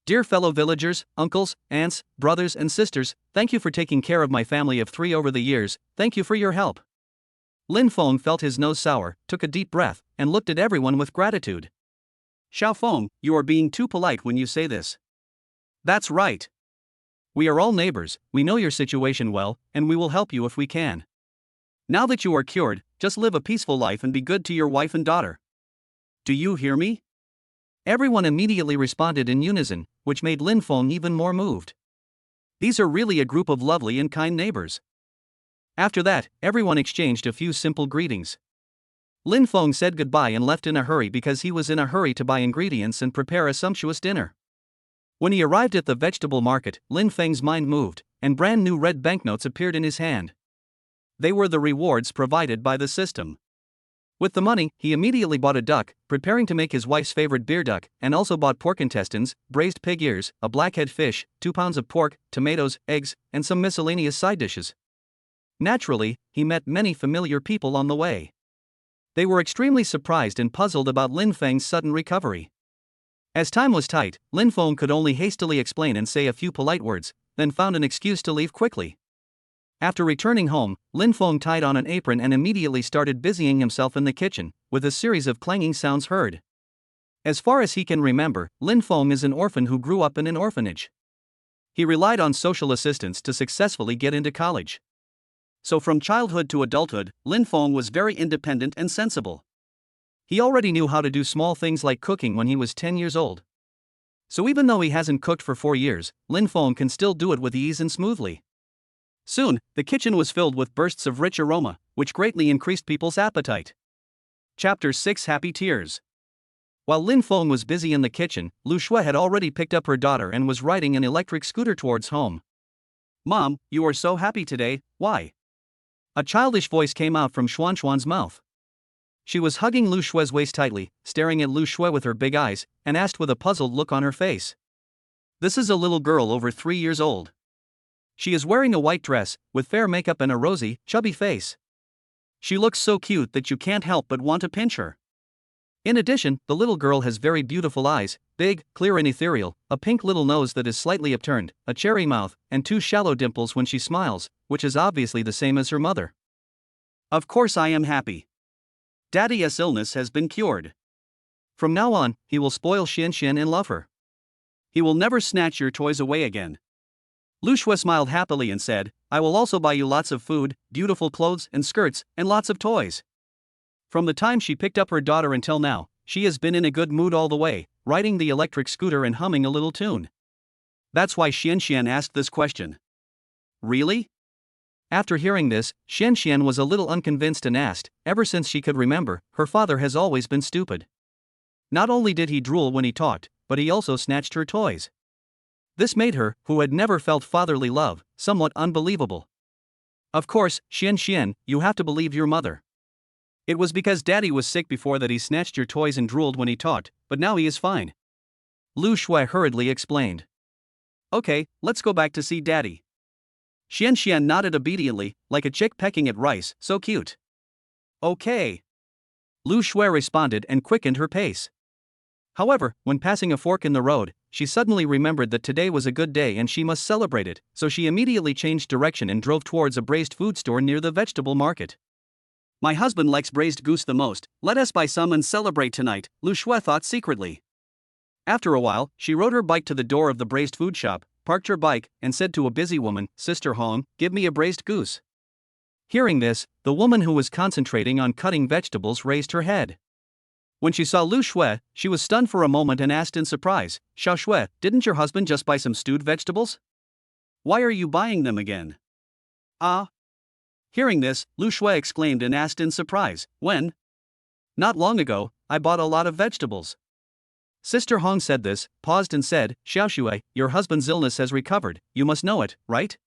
Dear fellow villagers, uncles, aunts, brothers and sisters, thank you for taking care of my family of three over the years, thank you for your help. Lin Feng felt his nose sour, took a deep breath, and looked at everyone with gratitude. Xiaofeng, you are being too polite when you say this. That's right. We are all neighbors, we know your situation well, and we will help you if we can. Now that you are cured, just live a peaceful life and be good to your wife and daughter. Do you hear me? Everyone immediately responded in unison, which made Lin Feng even more moved. These are really a group of lovely and kind neighbors. After that, everyone exchanged a few simple greetings. Lin Feng said goodbye and left in a hurry because he was in a hurry to buy ingredients and prepare a sumptuous dinner. When he arrived at the vegetable market, Lin Feng's mind moved, and brand new red banknotes appeared in his hand. They were the rewards provided by the system. With the money, he immediately bought a duck, preparing to make his wife's favorite beer duck, and also bought pork intestines, braised pig ears, a blackhead fish, 2 pounds of pork, tomatoes, eggs, and some miscellaneous side dishes. Naturally, he met many familiar people on the way. They were extremely surprised and puzzled about Lin Feng's sudden recovery. As time was tight, Lin Feng could only hastily explain and say a few polite words, then found an excuse to leave quickly. After returning home, Lin Feng tied on an apron and immediately started busying himself in the kitchen, with a series of clanging sounds heard. As far as he can remember, Lin Feng is an orphan who grew up in an orphanage. He relied on social assistance to successfully get into college. So from childhood to adulthood, Lin Feng was very independent and sensible. He already knew how to do small things like cooking when he was 10 years old. So even though he hasn't cooked for 4 years, Lin Feng can still do it with ease and smoothly. Soon, the kitchen was filled with bursts of rich aroma, which greatly increased people's appetite. Chapter 6 Happy Tears. While Lin Feng was busy in the kitchen, Lu Shui had already picked up her daughter and was riding an electric scooter towards home. Mom, you are so happy today, why? A childish voice came out from Xuanxuan's mouth. She was hugging Lu Shue's waist tightly, staring at Lu Shue with her big eyes, and asked with a puzzled look on her face. This is a little girl over 3 years old. She is wearing a white dress, with fair makeup and a rosy, chubby face. She looks so cute that you can't help but want to pinch her. In addition, the little girl has very beautiful eyes, big, clear and ethereal, a pink little nose that is slightly upturned, a cherry mouth, and 2 shallow dimples when she smiles, which is obviously the same as her mother. Of course I am happy. Daddy's illness has been cured. From now on, he will spoil Xian and love her. He will never snatch your toys away again. Lu Shue smiled happily and said, I will also buy you lots of food, beautiful clothes and skirts, and lots of toys. From the time she picked up her daughter until now, she has been in a good mood all the way, riding the electric scooter and humming a little tune. That's why Xian asked this question. Really? After hearing this, Xian was a little unconvinced and asked, ever since she could remember, her father has always been stupid. Not only did he drool when he talked, but he also snatched her toys. This made her, who had never felt fatherly love, somewhat unbelievable. Of course, Xian, you have to believe your mother. It was because Daddy was sick before that he snatched your toys and drooled when he talked, but now he is fine. Lu Shue hurriedly explained. Okay, let's go back to see Daddy. Xian nodded obediently, like a chick pecking at rice, so cute. Okay. Lu Shue responded and quickened her pace. However, when passing a fork in the road, she suddenly remembered that today was a good day and she must celebrate it, so she immediately changed direction and drove towards a braised food store near the vegetable market. My husband likes braised goose the most, let us buy some and celebrate tonight, Lu Shue thought secretly. After a while, she rode her bike to the door of the braised food shop, parked her bike, and said to a busy woman, Sister Hong, give me a braised goose. Hearing this, the woman who was concentrating on cutting vegetables raised her head. When she saw Lu Shue, she was stunned for a moment and asked in surprise, Xiao Shue, didn't your husband just buy some stewed vegetables? Why are you buying them again? Ah. Hearing this, Lu Shue exclaimed and asked in surprise, when? Not long ago, I bought a lot of vegetables. Sister Hong said this, paused and said, Xiao Shue, your husband's illness has recovered, you must know it, right?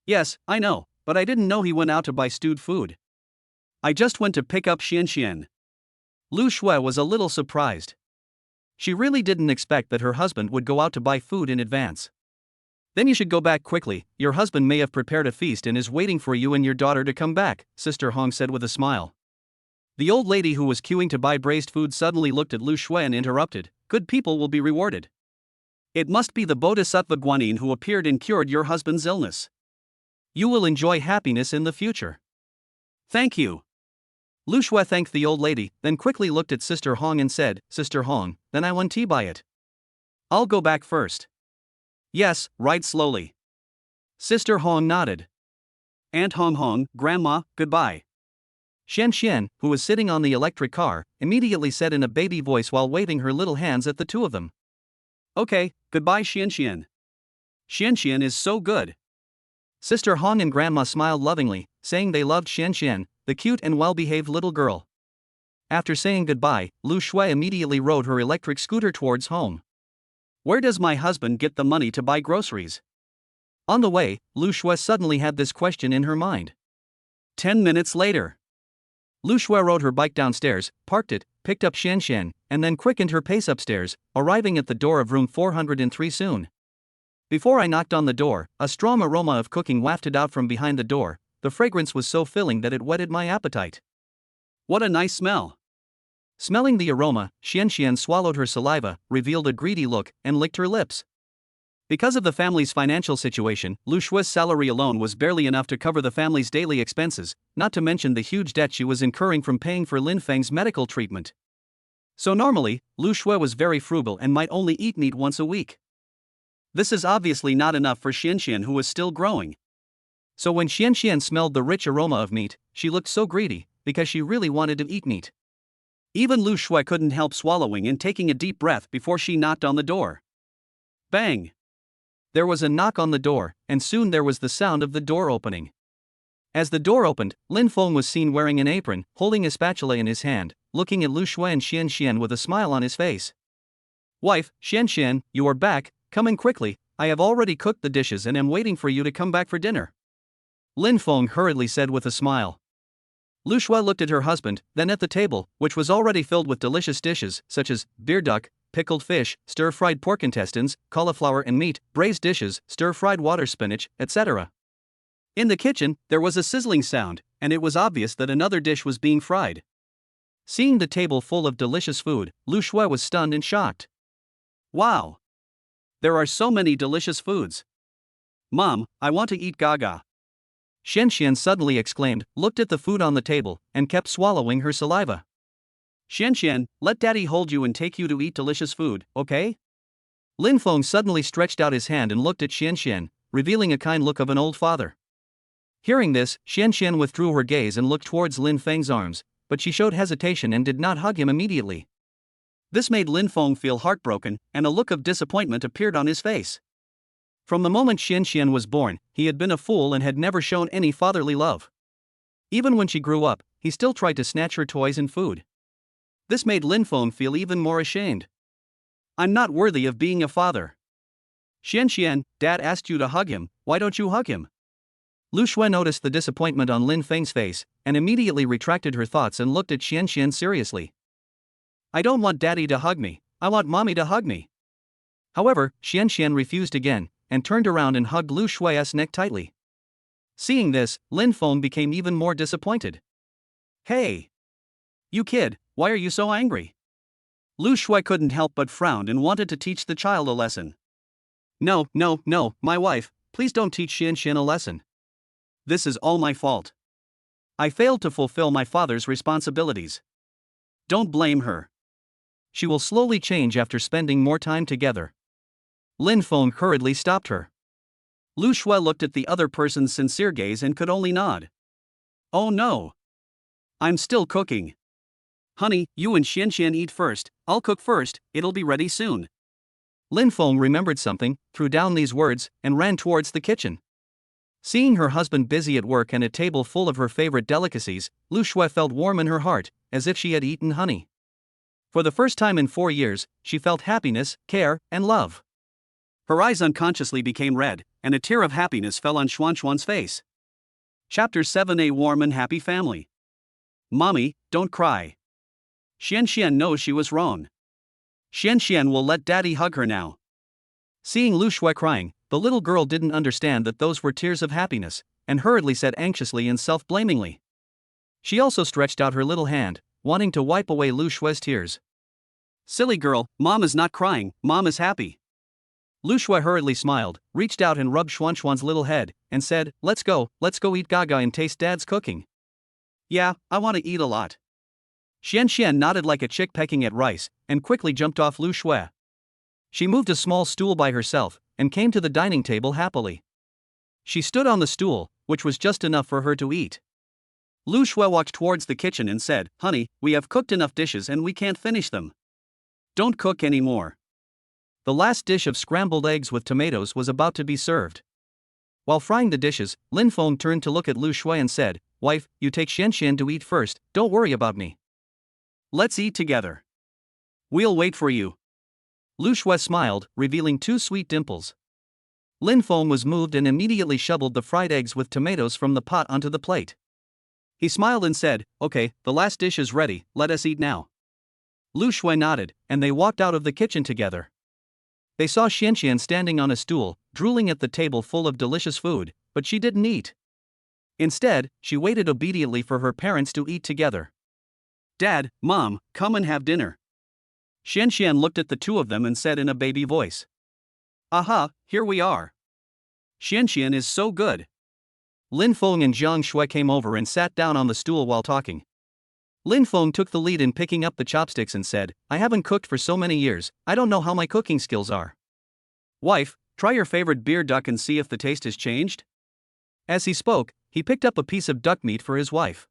Yes, I know, but I didn't know he went out to buy stewed food. I just went to pick up Xian. Lu Shue was a little surprised. She really didn't expect that her husband would go out to buy food in advance. Then you should go back quickly, your husband may have prepared a feast and is waiting for you and your daughter to come back, Sister Hong said with a smile. The old lady who was queuing to buy braised food suddenly looked at Lu Shue and interrupted, good people will be rewarded. It must be the Bodhisattva Guanyin who appeared and cured your husband's illness. You will enjoy happiness in the future. Thank you. Lu Shue thanked the old lady, then quickly looked at Sister Hong and said, Sister Hong, then I want tea by it. I'll go back first. Yes, ride slowly. Sister Hong nodded. Aunt Hong, Grandma, goodbye. Xian, who was sitting on the electric car, immediately said in a baby voice while waving her little hands at the two of them. Okay, goodbye Xian. Xian is so good. Sister Hong and Grandma smiled lovingly, saying they loved Xian, the cute and well-behaved little girl. After saying goodbye, Lu Shue immediately rode her electric scooter towards home. Where does my husband get the money to buy groceries? On the way, Lu Shue suddenly had this question in her mind. 10 minutes later. Lu Shue rode her bike downstairs, parked it, picked up Xian, and then quickened her pace upstairs, arriving at the door of room 403 soon. Before I knocked on the door, a strong aroma of cooking wafted out from behind the door. The fragrance was so filling that it whetted my appetite. What a nice smell! Smelling the aroma, Xian swallowed her saliva, revealed a greedy look, and licked her lips. Because of the family's financial situation, Lu Shue's salary alone was barely enough to cover the family's daily expenses, not to mention the huge debt she was incurring from paying for Lin Feng's medical treatment. So normally, Lu Shue was very frugal and might only eat meat once a week. This is obviously not enough for Xian, who was still growing. So when Xian smelled the rich aroma of meat, she looked so greedy, because she really wanted to eat meat. Even Lu Shue couldn't help swallowing and taking a deep breath before she knocked on the door. Bang! There was a knock on the door, and soon there was the sound of the door opening. As the door opened, Lin Feng was seen wearing an apron, holding a spatula in his hand, looking at Lu Shue and Xian with a smile on his face. Wife, Xian, you are back, come in quickly, I have already cooked the dishes and am waiting for you to come back for dinner. Lin Feng hurriedly said with a smile. Lu Shui looked at her husband, then at the table, which was already filled with delicious dishes such as beer duck, pickled fish, stir-fried pork intestines, cauliflower and meat, braised dishes, stir-fried water spinach, etc. In the kitchen, there was a sizzling sound, and it was obvious that another dish was being fried. Seeing the table full of delicious food, Lu Shui was stunned and shocked. Wow! There are so many delicious foods. Mom, I want to eat gaga. Xian suddenly exclaimed, looked at the food on the table, and kept swallowing her saliva. Xian, let daddy hold you and take you to eat delicious food, okay? Lin Feng suddenly stretched out his hand and looked at Xian, revealing a kind look of an old father. Hearing this, Xian withdrew her gaze and looked towards Lin Feng's arms, but she showed hesitation and did not hug him immediately. This made Lin Feng feel heartbroken, and a look of disappointment appeared on his face. From the moment Xian was born, he had been a fool and had never shown any fatherly love. Even when she grew up, he still tried to snatch her toys and food. This made Lin Feng feel even more ashamed. I'm not worthy of being a father. Xian, Dad asked you to hug him, why don't you hug him? Lu Shui noticed the disappointment on Lin Feng's face, and immediately retracted her thoughts and looked at Xian seriously. I don't want daddy to hug me, I want mommy to hug me. However, Xian refused again, and turned around and hugged Lu Shui's neck tightly. Seeing this, Lin Feng became even more disappointed. Hey! You kid, why are you so angry? Lu Shui couldn't help but frown and wanted to teach the child a lesson. No, my wife, please don't teach Xian a lesson. This is all my fault. I failed to fulfill my father's responsibilities. Don't blame her. She will slowly change after spending more time together. Lin Feng hurriedly stopped her. Lu Shui looked at the other person's sincere gaze and could only nod. Oh no! I'm still cooking. Honey, you and Xian eat first, I'll cook first, it'll be ready soon. Lin Feng remembered something, threw down these words, and ran towards the kitchen. Seeing her husband busy at work and a table full of her favorite delicacies, Lu Shui felt warm in her heart, as if she had eaten honey. For the first time in 4 years, she felt happiness, care, and love. Her eyes unconsciously became red, and a tear of happiness fell on Xuan's face. Chapter 7: A Warm and Happy Family. Mommy, don't cry. Xian knows she was wrong. Xian will let daddy hug her now. Seeing Lu Shui crying, the little girl didn't understand that those were tears of happiness, and hurriedly said anxiously and self-blamingly. She also stretched out her little hand, wanting to wipe away Lu Shui's tears. Silly girl, mom is not crying, mom is happy. Lu Shui hurriedly smiled, reached out and rubbed Xuan's little head, and said, let's go eat gaga and taste dad's cooking. Yeah, I want to eat a lot. Xian nodded like a chick pecking at rice, and quickly jumped off Lu Shui. She moved a small stool by herself, and came to the dining table happily. She stood on the stool, which was just enough for her to eat. Lu Shui walked towards the kitchen and said, honey, we have cooked enough dishes and we can't finish them. Don't cook anymore. The last dish of scrambled eggs with tomatoes was about to be served. While frying the dishes, Lin Feng turned to look at Lu Shui and said, wife, you take Xian to eat first, don't worry about me. Let's eat together. We'll wait for you. Lu Shui smiled, revealing 2 sweet dimples. Lin Feng was moved and immediately shoveled the fried eggs with tomatoes from the pot onto the plate. He smiled and said, okay, the last dish is ready, let us eat now. Lu Shui nodded, and they walked out of the kitchen together. They saw Xian standing on a stool, drooling at the table full of delicious food, but she didn't eat. Instead, she waited obediently for her parents to eat together. Dad, Mom, come and have dinner. Xian looked at the two of them and said in a baby voice. Aha, here we are. Xian is so good. Lin Feng and Jiang Shui came over and sat down on the stool while talking. Lin Feng took the lead in picking up the chopsticks and said, I haven't cooked for so many years, I don't know how my cooking skills are. Wife, try your favorite beer duck and see if the taste has changed. As he spoke, he picked up a piece of duck meat for his wife.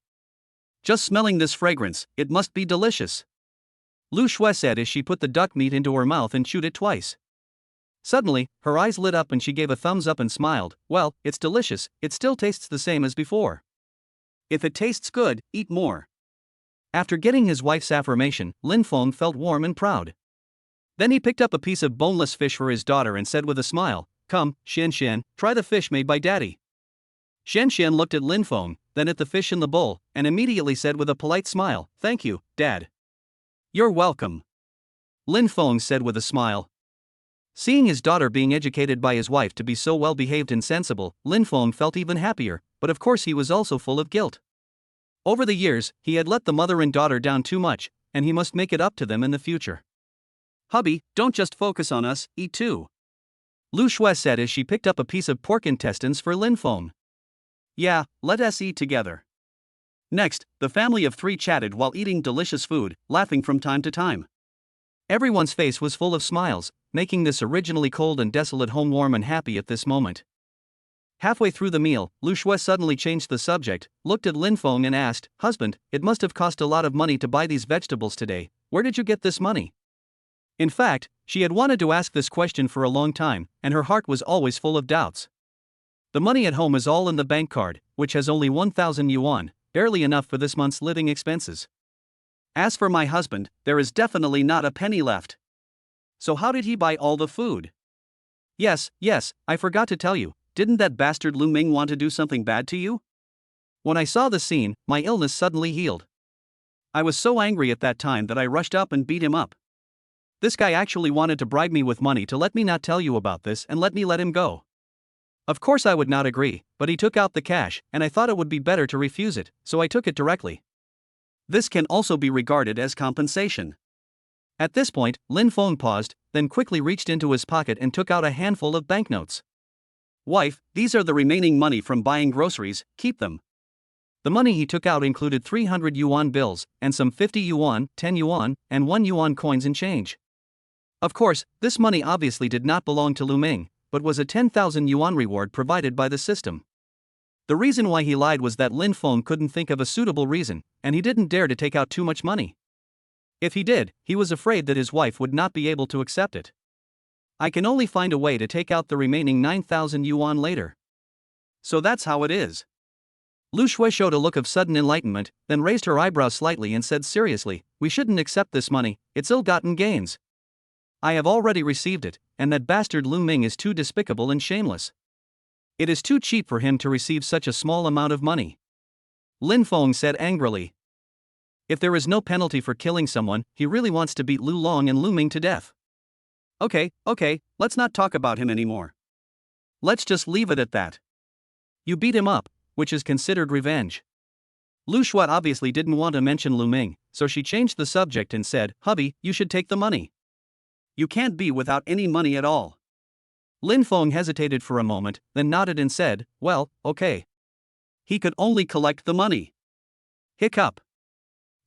Just smelling this fragrance, it must be delicious. Lu Shui said as she put the duck meat into her mouth and chewed it twice. Suddenly, her eyes lit up and she gave a thumbs up and smiled, well, it's delicious, it still tastes the same as before. If it tastes good, eat more. After getting his wife's affirmation, Lin Feng felt warm and proud. Then he picked up a piece of boneless fish for his daughter and said with a smile, come, Xian, try the fish made by daddy. Xian looked at Lin Feng, then at the fish in the bowl, and immediately said with a polite smile, "Thank you, Dad." "You're welcome," Lin Feng said with a smile. Seeing his daughter being educated by his wife to be so well behaved and sensible, Lin Feng felt even happier, but of course he was also full of guilt. Over the years, he had let the mother and daughter down too much, and he must make it up to them in the future. "Hubby, don't just focus on us, eat too," Lu Shui said as she picked up a piece of pork intestines for Lin Feng. "Yeah, let us eat together." Next, the family of three chatted while eating delicious food, laughing from time to time. Everyone's face was full of smiles, making this originally cold and desolate home warm and happy at this moment. Halfway through the meal, Lu Shui suddenly changed the subject, looked at Lin Feng and asked, "Husband, it must have cost a lot of money to buy these vegetables today. Where did you get this money?" In fact, she had wanted to ask this question for a long time, and her heart was always full of doubts. The money at home is all in the bank card, which has only 1,000 yuan, barely enough for this month's living expenses. As for my husband, there is definitely not a penny left. So how did he buy all the food? Yes, I forgot to tell you, didn't that bastard Lu Ming want to do something bad to you? When I saw the scene, my illness suddenly healed. I was so angry at that time that I rushed up and beat him up. This guy actually wanted to bribe me with money to let me not tell you about this and let me let him go. Of course I would not agree, but he took out the cash, and I thought it would be better to refuse it, so I took it directly. This can also be regarded as compensation. At this point, Lin Feng paused, then quickly reached into his pocket and took out a handful of banknotes. "Wife, these are the remaining money from buying groceries, keep them." The money he took out included 300 yuan bills, and some 50 yuan, 10 yuan, and 1 yuan coins and change. Of course, this money obviously did not belong to Lu Ming, but was a 10,000 yuan reward provided by the system. The reason why he lied was that Lin Feng couldn't think of a suitable reason, and he didn't dare to take out too much money. If he did, he was afraid that his wife would not be able to accept it. "I can only find a way to take out the remaining 9,000 yuan later." "So that's how it is." Lu Shui showed a look of sudden enlightenment, then raised her eyebrows slightly and said seriously, "We shouldn't accept this money, it's ill-gotten gains. I have already received it, and that bastard Lu Ming is too despicable and shameless. It is too cheap for him to receive such a small amount of money." Lin Feng said angrily. If there is no penalty for killing someone, he really wants to beat Lu Long and Lu Ming to death. Okay, let's not talk about him anymore. Let's just leave it at that. You beat him up, which is considered revenge. Lu Shui obviously didn't want to mention Lu Ming, so she changed the subject and said, "Hubby, you should take the money. You can't be without any money at all." Lin Feng hesitated for a moment, then nodded and said, "Well, okay." He could only collect the money. Hiccup.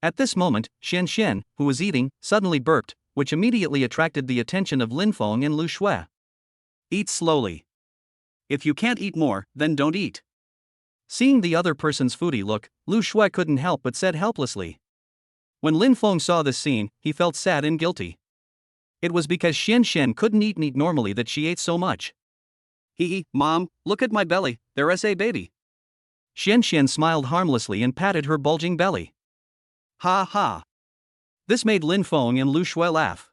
At this moment, Xian, who was eating, suddenly burped, which immediately attracted the attention of Lin Feng and Lu Shui. "Eat slowly. If you can't eat more, then don't eat." Seeing the other person's foodie look, Lu Shui couldn't help but said helplessly. When Lin Feng saw this scene, he felt sad and guilty. It was because Xian couldn't eat normally that she ate so much. "Hee, Mom, look at my belly, there's a baby." Xian smiled harmlessly and patted her bulging belly. Ha ha. This made Lin Feng and Lu Shui laugh.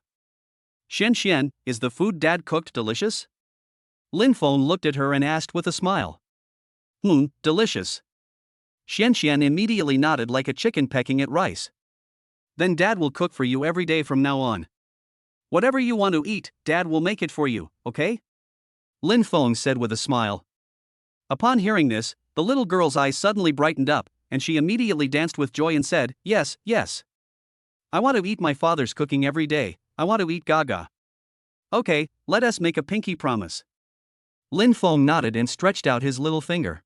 "Xian, is the food Dad cooked delicious?" Lin Feng looked at her and asked with a smile. Delicious." Xian immediately nodded like a chicken pecking at rice. "Then Dad will cook for you every day from now on. Whatever you want to eat, Dad will make it for you, okay?" Lin Feng said with a smile. Upon hearing this, the little girl's eyes suddenly brightened up, and she immediately danced with joy and said, Yes. I want to eat my father's cooking every day, I want to eat Gaga. Okay, let us make a pinky promise." Lin Feng nodded and stretched out his little finger.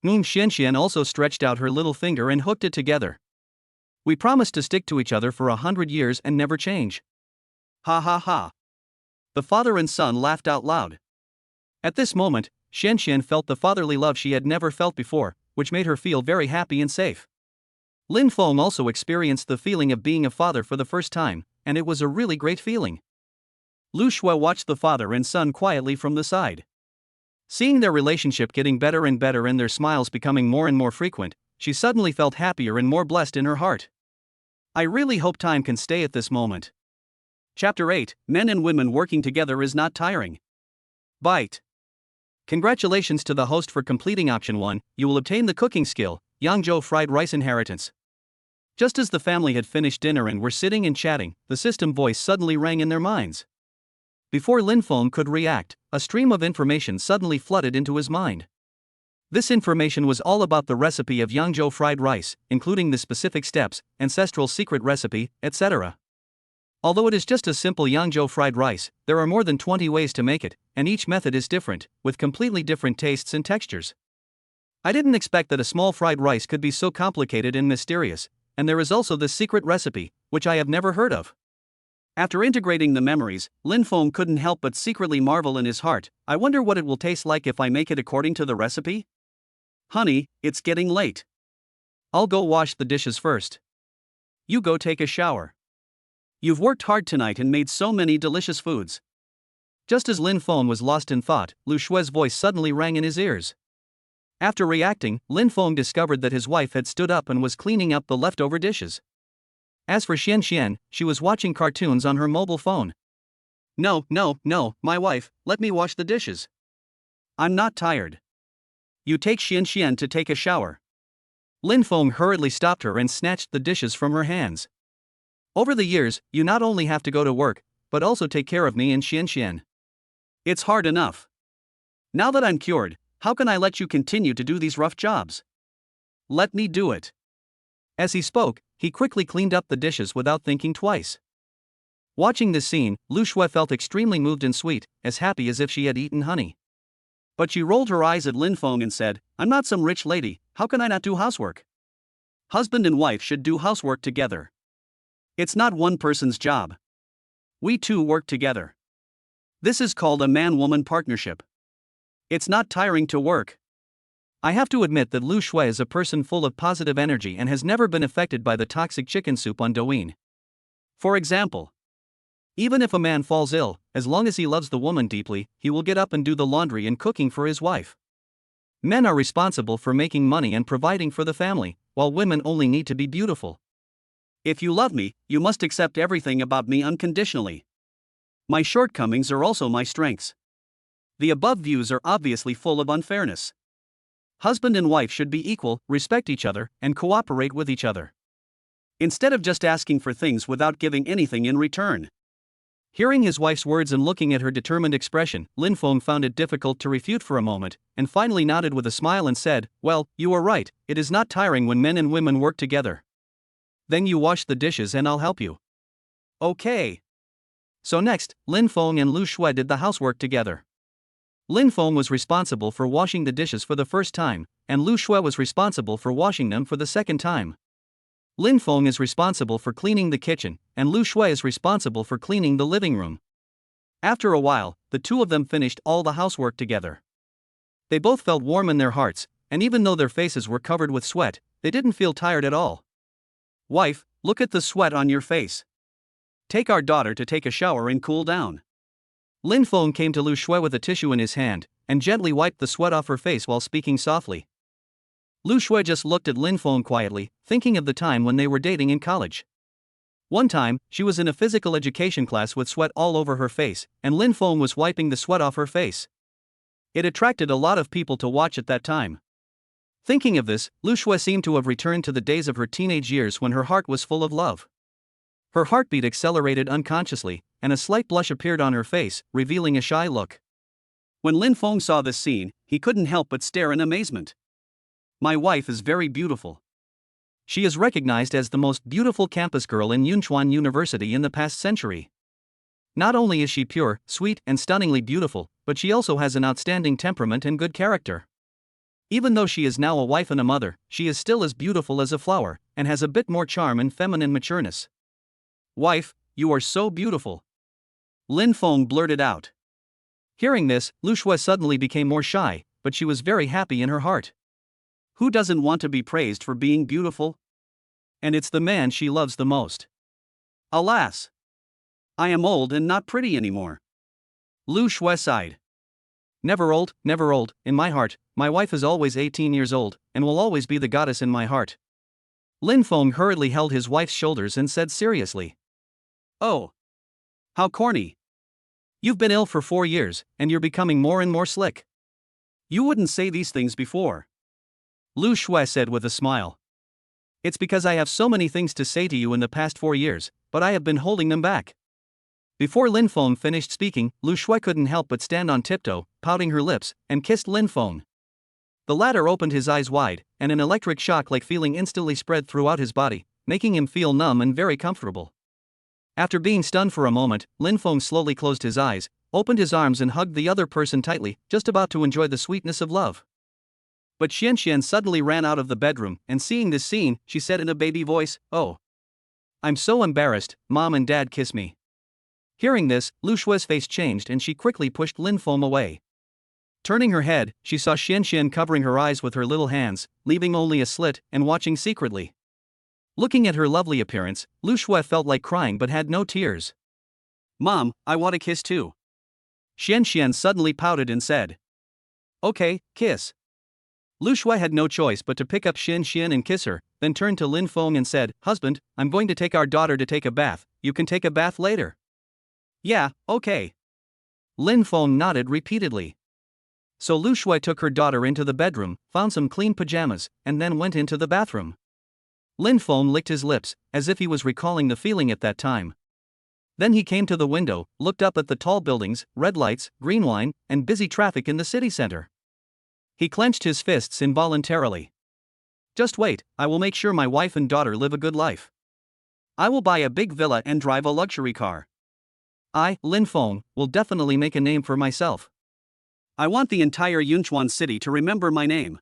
Xian also stretched out her little finger and hooked it together. "We promise to stick to each other for 100 years and never change." Ha ha ha. The father and son laughed out loud. At this moment, Xian felt the fatherly love she had never felt before, which made her feel very happy and safe. Lin Feng also experienced the feeling of being a father for the first time, and it was a really great feeling. Lu Shui watched the father and son quietly from the side. Seeing their relationship getting better and better and their smiles becoming more and more frequent, she suddenly felt happier and more blessed in her heart. I really hope time can stay at this moment. Chapter 8, Men and Women Working Together is Not Tiring. Bite. Congratulations to the host for completing option 1, you will obtain the cooking skill, Yangzhou fried rice inheritance. Just as the family had finished dinner and were sitting and chatting, the system voice suddenly rang in their minds. Before Lin Feng could react, a stream of information suddenly flooded into his mind. This information was all about the recipe of Yangzhou fried rice, including the specific steps, ancestral secret recipe, etc. Although it is just a simple Yangzhou fried rice, there are more than 20 ways to make it, and each method is different, with completely different tastes and textures. I didn't expect that a small fried rice could be so complicated and mysterious, and there is also this secret recipe, which I have never heard of. After integrating the memories, Lin Feng couldn't help but secretly marvel in his heart. I wonder what it will taste like if I make it according to the recipe? Honey, it's getting late. I'll go wash the dishes first. You go take a shower. You've worked hard tonight and made so many delicious foods. Just as Lin Feng was lost in thought, Lu Shue's voice suddenly rang in his ears. After reacting, Lin Feng discovered that his wife had stood up and was cleaning up the leftover dishes. As for Xian Xian, she was watching cartoons on her mobile phone. No, my wife, let me wash the dishes. I'm not tired. You take Xian Xian to take a shower. Lin Feng hurriedly stopped her and snatched the dishes from her hands. Over the years, you not only have to go to work, but also take care of me and Xian Xian. It's hard enough. Now that I'm cured, how can I let you continue to do these rough jobs? Let me do it. As he spoke, he quickly cleaned up the dishes without thinking twice. Watching this scene, Lu Shui felt extremely moved and sweet, as happy as if she had eaten honey. But she rolled her eyes at Lin Feng and said, I'm not some rich lady, how can I not do housework? Husband and wife should do housework together. It's not one person's job. We two work together. This is called a man-woman partnership. It's not tiring to work. I have to admit that Lu Shui is a person full of positive energy and has never been affected by the toxic chicken soup on Douyin. For example, even if a man falls ill, as long as he loves the woman deeply, he will get up and do the laundry and cooking for his wife. Men are responsible for making money and providing for the family, while women only need to be beautiful. If you love me, you must accept everything about me unconditionally. My shortcomings are also my strengths. The above views are obviously full of unfairness. Husband and wife should be equal, respect each other, and cooperate with each other. Instead of just asking for things without giving anything in return. Hearing his wife's words and looking at her determined expression, Lin Feng found it difficult to refute for a moment, and finally nodded with a smile and said, well, you are right, it is not tiring when men and women work together. Then you wash the dishes and I'll help you. Okay. So next, Lin Feng and Lu Shui did the housework together. Lin Feng was responsible for washing the dishes for the first time, and Lu Shui was responsible for washing them for the second time. Lin Feng is responsible for cleaning the kitchen, and Lu Shui is responsible for cleaning the living room. After a while, the two of them finished all the housework together. They both felt warm in their hearts, and even though their faces were covered with sweat, they didn't feel tired at all. Wife, look at the sweat on your face. Take our daughter to take a shower and cool down. Lin Feng came to Lu Shui with a tissue in his hand, and gently wiped the sweat off her face while speaking softly. Lu Shui just looked at Lin Feng quietly, thinking of the time when they were dating in college. One time, she was in a physical education class with sweat all over her face, and Lin Feng was wiping the sweat off her face. It attracted a lot of people to watch at that time. Thinking of this, Lu Shui seemed to have returned to the days of her teenage years when her heart was full of love. Her heartbeat accelerated unconsciously, and a slight blush appeared on her face, revealing a shy look. When Lin Feng saw this scene, he couldn't help but stare in amazement. My wife is very beautiful. She is recognized as the most beautiful campus girl in Yunchuan University in the past century. Not only is she pure, sweet, and stunningly beautiful, but she also has an outstanding temperament and good character. Even though she is now a wife and a mother, she is still as beautiful as a flower, and has a bit more charm and feminine matureness. Wife, you are so beautiful. Lin Feng blurted out. Hearing this, Lu Shui suddenly became more shy, but she was very happy in her heart. Who doesn't want to be praised for being beautiful? And it's the man she loves the most. Alas! I am old and not pretty anymore. Lu Shui sighed. Never old, in my heart, my wife is always 18 years old, and will always be the goddess in my heart. Lin Feng hurriedly held his wife's shoulders and said seriously. Oh! How corny! You've been ill for 4 years, and you're becoming more and more slick. You wouldn't say these things before. Lu Shui said with a smile. It's because I have so many things to say to you in the past 4 years, but I have been holding them back. Before Lin Feng finished speaking, Lu Shui couldn't help but stand on tiptoe, pouting her lips, and kissed Lin Feng. The latter opened his eyes wide, and an electric shock-like feeling instantly spread throughout his body, making him feel numb and very comfortable. After being stunned for a moment, Lin Feng slowly closed his eyes, opened his arms and hugged the other person tightly, just about to enjoy the sweetness of love. But Xian suddenly ran out of the bedroom, and seeing this scene, she said in a baby voice, "Oh. I'm so embarrassed, Mom and Dad kiss me." Hearing this, Lu Shui's face changed and she quickly pushed Lin Feng away. Turning her head, she saw Xian covering her eyes with her little hands, leaving only a slit, and watching secretly. Looking at her lovely appearance, Lu Shui felt like crying but had no tears. "Mom, I want a kiss too." Xian suddenly pouted and said, "Okay, kiss." Lu Shui had no choice but to pick up Xian and kiss her, then turned to Lin Feng and said, "Husband, I'm going to take our daughter to take a bath, you can take a bath later." "Yeah, okay." Lin Feng nodded repeatedly. So Lu Shui took her daughter into the bedroom, found some clean pajamas, and then went into the bathroom. Lin Feng licked his lips, as if he was recalling the feeling at that time. Then he came to the window, looked up at the tall buildings, red lights, green wine, and busy traffic in the city center. He clenched his fists involuntarily. "Just wait, I will make sure my wife and daughter live a good life. I will buy a big villa and drive a luxury car. I, Lin Feng, will definitely make a name for myself. I want the entire Yunchuan city to remember my name."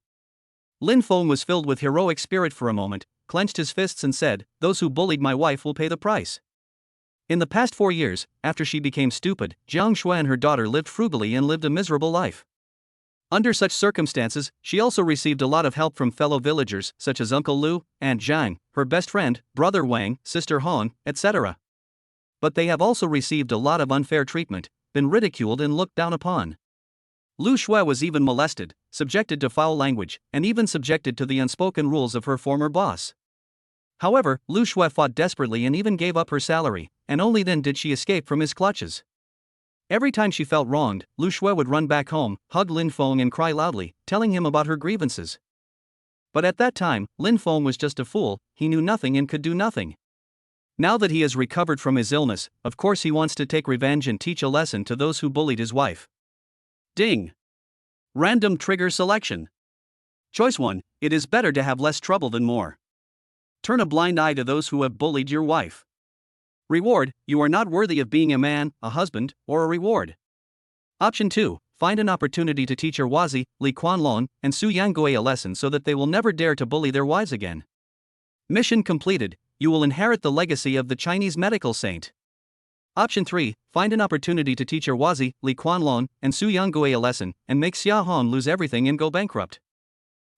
Lin Feng was filled with heroic spirit for a moment, clenched his fists and said, "Those who bullied my wife will pay the price." In the past 4 years, after she became stupid, Jiang Shui and her daughter lived frugally and lived a miserable life. Under such circumstances, she also received a lot of help from fellow villagers such as Uncle Lu, Aunt Zhang, her best friend, brother Wang, sister Han, etc. But they have also received a lot of unfair treatment, been ridiculed and looked down upon. Lu Shui was even molested, subjected to foul language, and even subjected to the unspoken rules of her former boss. However, Lu Shui fought desperately and even gave up her salary, and only then did she escape from his clutches. Every time she felt wronged, Lu Shui would run back home, hug Lin Feng and cry loudly, telling him about her grievances. But at that time, Lin Feng was just a fool, he knew nothing and could do nothing. Now that he has recovered from his illness, of course he wants to take revenge and teach a lesson to those who bullied his wife. Ding! Random trigger selection. Choice 1, it is better to have less trouble than more. Turn a blind eye to those who have bullied your wife. Reward, you are not worthy of being a man, a husband, or a reward. Option 2, find an opportunity to teach Erwazi, Li Quanlong, and Su Yanggui a lesson so that they will never dare to bully their wives again. Mission completed, you will inherit the legacy of the Chinese medical saint. Option 3, find an opportunity to teach Erwazi, Li Quanlong, and Su Yanggui a lesson, and make Xia Han lose everything and go bankrupt.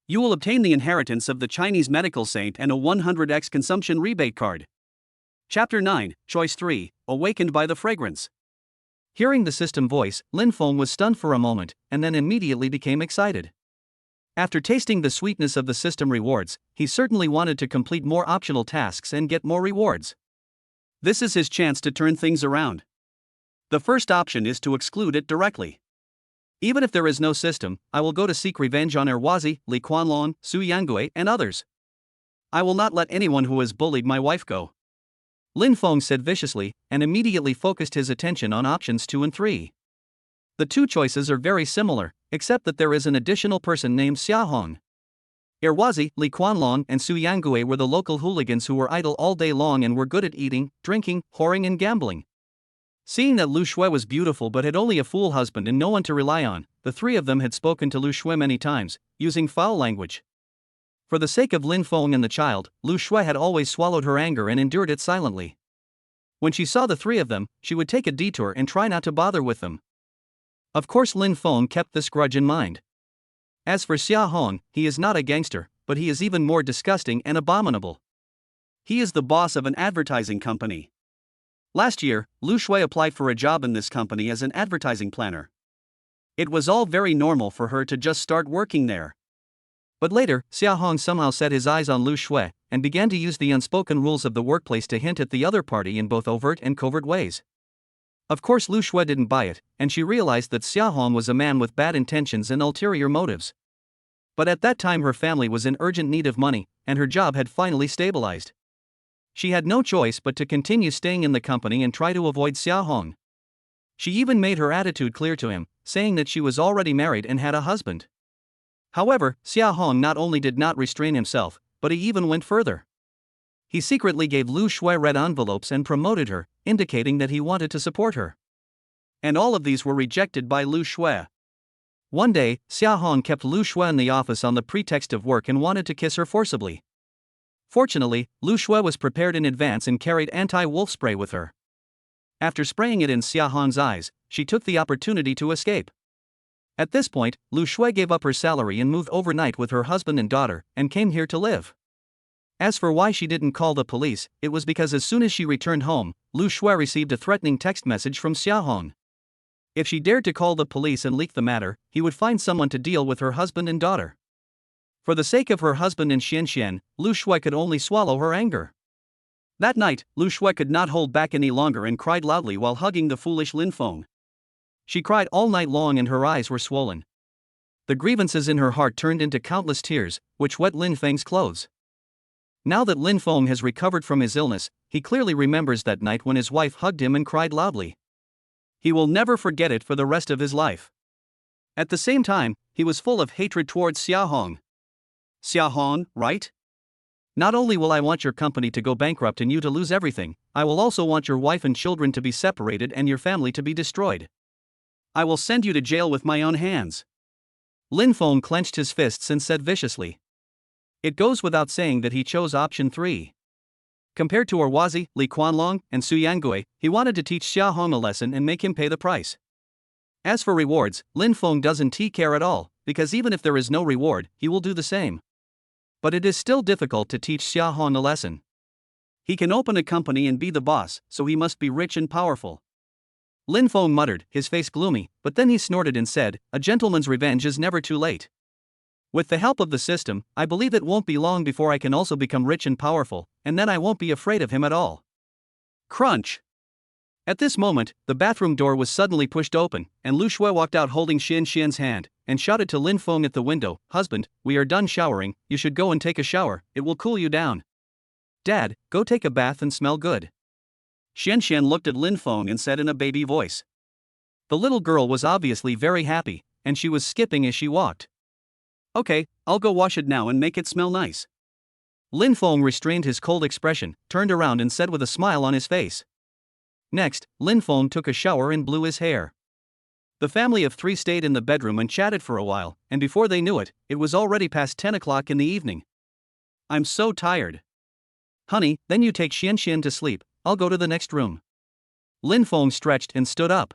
You will obtain the inheritance of the Chinese medical saint and a 100x consumption rebate card. Chapter 9, Choice 3, Awakened by the Fragrance. Hearing the system voice, Lin Feng was stunned for a moment, and then immediately became excited. After tasting the sweetness of the system rewards, he certainly wanted to complete more optional tasks and get more rewards. This is his chance to turn things around. The first option is to exclude it directly. Even if there is no system, I will go to seek revenge on Erwazi, Li Quanlong, Su Yanggui, and others. I will not let anyone who has bullied my wife go. Lin Feng said viciously, and immediately focused his attention on options 2 and 3. The two choices are very similar, except that there is an additional person named Xia Hong. Erwazi, Li Quanlong, and Su Yanggui were the local hooligans who were idle all day long and were good at eating, drinking, whoring and gambling. Seeing that Lu Shui was beautiful but had only a fool husband and no one to rely on, the three of them had spoken to Lu Shui many times, using foul language. For the sake of Lin Feng and the child, Lu Shui had always swallowed her anger and endured it silently. When she saw the three of them, she would take a detour and try not to bother with them. Of course Lin Feng kept this grudge in mind. As for Xia Hong, he is not a gangster, but he is even more disgusting and abominable. He is the boss of an advertising company. Last year, Lu Shui applied for a job in this company as an advertising planner. It was all very normal for her to just start working there. But later, Xia Hong somehow set his eyes on Lu Shui, and began to use the unspoken rules of the workplace to hint at the other party in both overt and covert ways. Of course Lu Shui didn't buy it, and she realized that Xia Hong was a man with bad intentions and ulterior motives. But at that time her family was in urgent need of money, and her job had finally stabilized. She had no choice but to continue staying in the company and try to avoid Xia Hong. She even made her attitude clear to him, saying that she was already married and had a husband. However, Xia Hong not only did not restrain himself, but he even went further. He secretly gave Lu Shui red envelopes and promoted her, indicating that he wanted to support her. And all of these were rejected by Lu Shui. One day, Xia Hong kept Lu Shui in the office on the pretext of work and wanted to kiss her forcibly. Fortunately, Lu Shui was prepared in advance and carried anti-wolf spray with her. After spraying it in Xia Hong's eyes, she took the opportunity to escape. At this point, Lu Shui gave up her salary and moved overnight with her husband and daughter, and came here to live. As for why she didn't call the police, it was because as soon as she returned home, Lu Shui received a threatening text message from Xia Hong. If she dared to call the police and leak the matter, he would find someone to deal with her husband and daughter. For the sake of her husband and Xian, Lu Shui could only swallow her anger. That night, Lu Shui could not hold back any longer and cried loudly while hugging the foolish Lin Feng. She cried all night long and her eyes were swollen. The grievances in her heart turned into countless tears, which wet Lin Feng's clothes. Now that Lin Feng has recovered from his illness, he clearly remembers that night when his wife hugged him and cried loudly. He will never forget it for the rest of his life. At the same time, he was full of hatred towards Xia Hong. Xia Hong, right? Not only will I want your company to go bankrupt and you to lose everything, I will also want your wife and children to be separated and your family to be destroyed. I will send you to jail with my own hands. Lin Feng clenched his fists and said viciously. It goes without saying that he chose option 3. Compared to Erwazi, Li Quanlong, and Su Yangui, he wanted to teach Xia Hong a lesson and make him pay the price. As for rewards, Lin Feng doesn't care at all, because even if there is no reward, he will do the same. But it is still difficult to teach Xia Hong a lesson. He can open a company and be the boss, so he must be rich and powerful. Lin Feng muttered, his face gloomy, but then he snorted and said, a gentleman's revenge is never too late. With the help of the system, I believe it won't be long before I can also become rich and powerful, and then I won't be afraid of him at all. Crunch! At this moment, the bathroom door was suddenly pushed open, and Lu Shui walked out holding Xian's hand, and shouted to Lin Feng at the window, Husband, we are done showering, you should go and take a shower, it will cool you down. Dad, go take a bath and smell good. Xian looked at Lin Feng and said in a baby voice. The little girl was obviously very happy, and she was skipping as she walked. Okay, I'll go wash it now and make it smell nice. Lin Feng restrained his cold expression, turned around and said with a smile on his face. Next, Lin Feng took a shower and blew his hair. The family of 3 stayed in the bedroom and chatted for a while, and before they knew it, it was already past 10 o'clock in the evening. I'm so tired. Honey, then you take Xian to sleep, I'll go to the next room. Lin Feng stretched and stood up.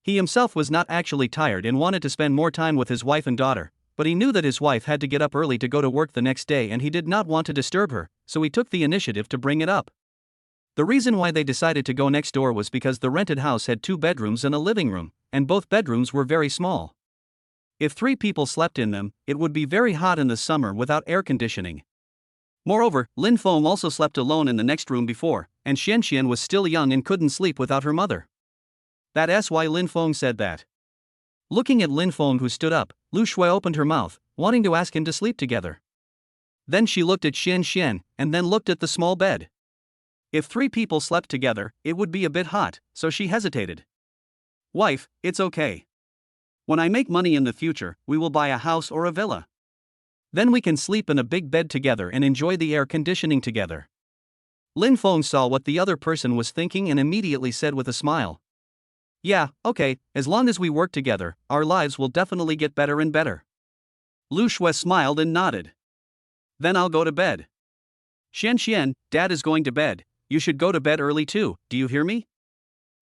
He himself was not actually tired and wanted to spend more time with his wife and daughter, but he knew that his wife had to get up early to go to work the next day and he did not want to disturb her, so he took the initiative to bring it up. The reason why they decided to go next door was because the rented house had 2 bedrooms and a living room, and both bedrooms were very small. If 3 people slept in them, it would be very hot in the summer without air conditioning. Moreover, Lin Feng also slept alone in the next room before, and Xian was still young and couldn't sleep without her mother. That's why Lin Feng said that. Looking at Lin Feng who stood up, Lu Shui opened her mouth, wanting to ask him to sleep together. Then she looked at Xian, and then looked at the small bed. If 3 people slept together, it would be a bit hot, so she hesitated. Wife, it's okay. When I make money in the future, we will buy a house or a villa. Then we can sleep in a big bed together and enjoy the air conditioning together. Lin Feng saw what the other person was thinking and immediately said with a smile. Yeah, okay, as long as we work together, our lives will definitely get better and better. Lu Shui smiled and nodded. Then I'll go to bed. Xian, Dad is going to bed, you should go to bed early too, do you hear me?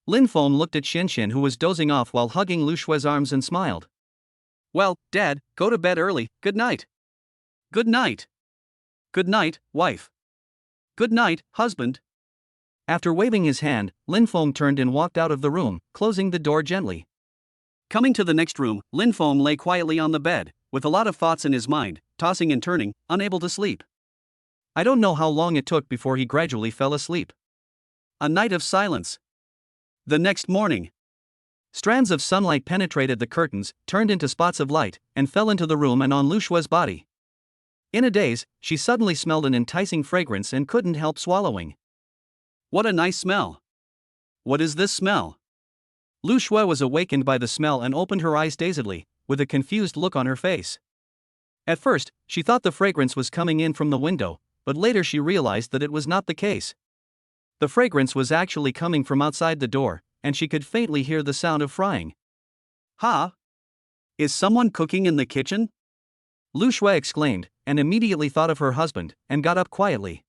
Lin Feng looked at Xian who was dozing off while hugging Lu Shui's arms and smiled. Well, Dad, go to bed early, good night. Good night. Good night, wife. Good night, husband. After waving his hand, Lin Feng turned and walked out of the room, closing the door gently. Coming to the next room, Lin Feng lay quietly on the bed, with a lot of thoughts in his mind, tossing and turning, unable to sleep. I don't know how long it took before he gradually fell asleep. A night of silence. The next morning, strands of sunlight penetrated the curtains, turned into spots of light, and fell into the room and on Lu Shue's body. In a daze, she suddenly smelled an enticing fragrance and couldn't help swallowing. What a nice smell! What is this smell? Lu Shue was awakened by the smell and opened her eyes dazedly, with a confused look on her face. At first, she thought the fragrance was coming in from the window, but later she realized that it was not the case. The fragrance was actually coming from outside the door, and she could faintly hear the sound of frying. Ha! Is someone cooking in the kitchen? Lu Shue exclaimed, and immediately thought of her husband, and got up quietly.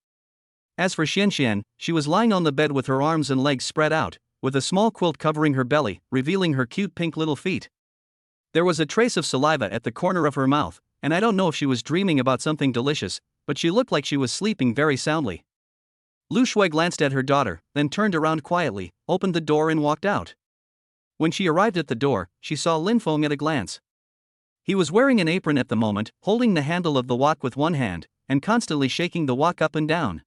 As for Xian, she was lying on the bed with her arms and legs spread out, with a small quilt covering her belly, revealing her cute pink little feet. There was a trace of saliva at the corner of her mouth, and I don't know if she was dreaming about something delicious, but she looked like she was sleeping very soundly. Lu Shue glanced at her daughter, then turned around quietly, opened the door and walked out. When she arrived at the door, she saw Lin Feng at a glance. He was wearing an apron at the moment, holding the handle of the wok with one hand, and constantly shaking the wok up and down.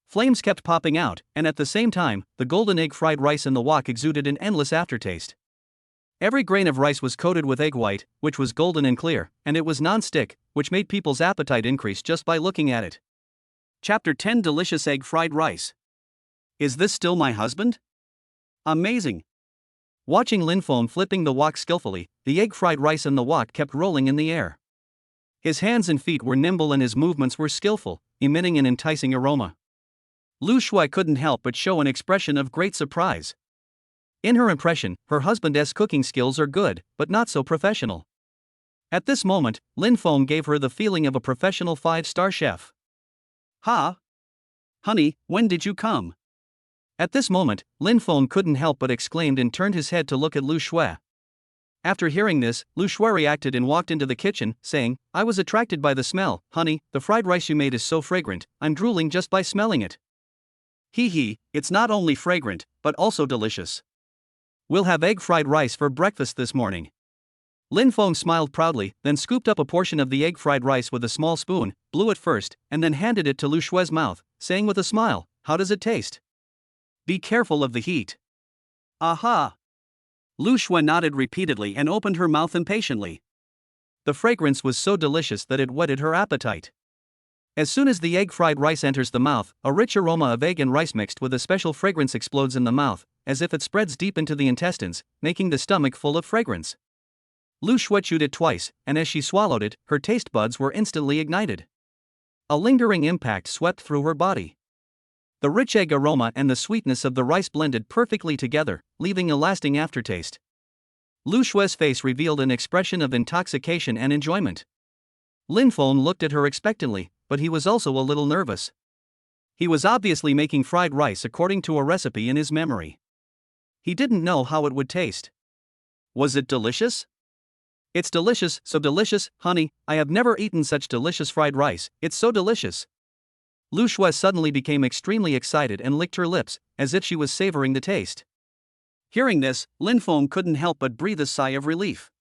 Flames kept popping out, and at the same time, the golden egg fried rice in the wok exuded an endless aftertaste. Every grain of rice was coated with egg white, which was golden and clear, and it was non-stick, which made people's appetite increase just by looking at it. Chapter 10: Delicious Egg Fried Rice. Is this still my husband? Amazing! Watching Lin Feng flipping the wok skillfully, the egg fried rice in the wok kept rolling in the air. His hands and feet were nimble and his movements were skillful, emitting an enticing aroma. Lu Shue couldn't help but show an expression of great surprise. In her impression, her husband's cooking skills are good, but not so professional. At this moment, Lin Feng gave her the feeling of a professional 5-star chef. Ha! Honey, when did you come? At this moment, Lin Feng couldn't help but exclaimed and turned his head to look at Lu Shue. After hearing this, Lu Shue reacted and walked into the kitchen, saying, I was attracted by the smell, honey, the fried rice you made is so fragrant, I'm drooling just by smelling it. Hee, it's not only fragrant, but also delicious. We'll have egg fried rice for breakfast this morning. Lin Feng smiled proudly, then scooped up a portion of the egg fried rice with a small spoon, blew it first, and then handed it to Lu Shue's mouth, saying with a smile, how does it taste? Be careful of the heat. Aha! Lu Shue nodded repeatedly and opened her mouth impatiently. The fragrance was so delicious that it whetted her appetite. As soon as the egg fried rice enters the mouth, a rich aroma of egg and rice mixed with a special fragrance explodes in the mouth, as if it spreads deep into the intestines, making the stomach full of fragrance. Lu Shue chewed it twice, and as she swallowed it, her taste buds were instantly ignited. A lingering impact swept through her body. The rich egg aroma and the sweetness of the rice blended perfectly together, leaving a lasting aftertaste. Lu Shue's face revealed an expression of intoxication and enjoyment. Lin Feng looked at her expectantly, but he was also a little nervous. He was obviously making fried rice according to a recipe in his memory. He didn't know how it would taste. Was it delicious? It's delicious, so delicious, honey, I have never eaten such delicious fried rice, it's so delicious. Lu Shue suddenly became extremely excited and licked her lips, as if she was savoring the taste. Hearing this, Lin Feng couldn't help but breathe a sigh of relief.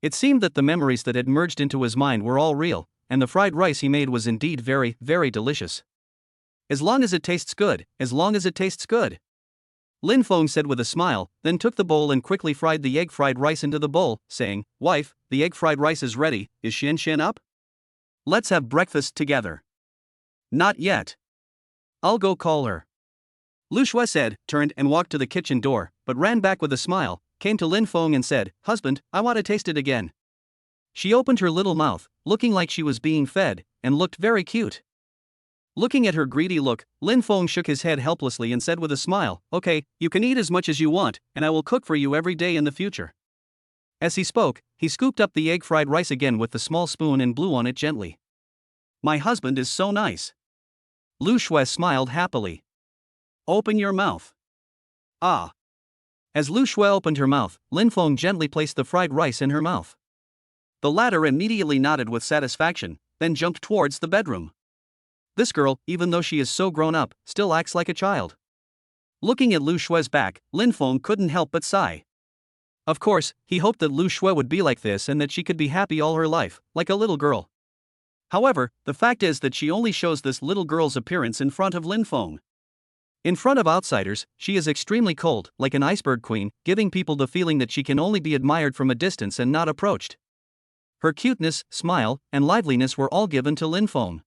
It seemed that the memories that had merged into his mind were all real, and the fried rice he made was indeed very, very delicious. As long as it tastes good, as long as it tastes good. Lin Feng said with a smile, then took the bowl and quickly fried the egg fried rice into the bowl, saying, Wife, the egg fried rice is ready, is Xian up? Let's have breakfast together. Not yet. I'll go call her. Lu Shue said, turned and walked to the kitchen door, but ran back with a smile, came to Lin Feng and said, Husband, I want to taste it again. She opened her little mouth, looking like she was being fed, and looked very cute. Looking at her greedy look, Lin Feng shook his head helplessly and said with a smile, Okay, you can eat as much as you want, and I will cook for you every day in the future. As he spoke, he scooped up the egg fried rice again with the small spoon and blew on it gently. My husband is so nice. Lu Shue smiled happily. Open your mouth. Ah. As Lu Shue opened her mouth, Lin Feng gently placed the fried rice in her mouth. The latter immediately nodded with satisfaction, then jumped towards the bedroom. This girl, even though she is so grown up, still acts like a child. Looking at Lu Shue's back, Lin Feng couldn't help but sigh. Of course, he hoped that Lu Shue would be like this and that she could be happy all her life, like a little girl. However, the fact is that she only shows this little girl's appearance in front of Lin Feng. In front of outsiders, she is extremely cold, like an iceberg queen, giving people the feeling that she can only be admired from a distance and not approached. Her cuteness, smile, and liveliness were all given to Lin Feng.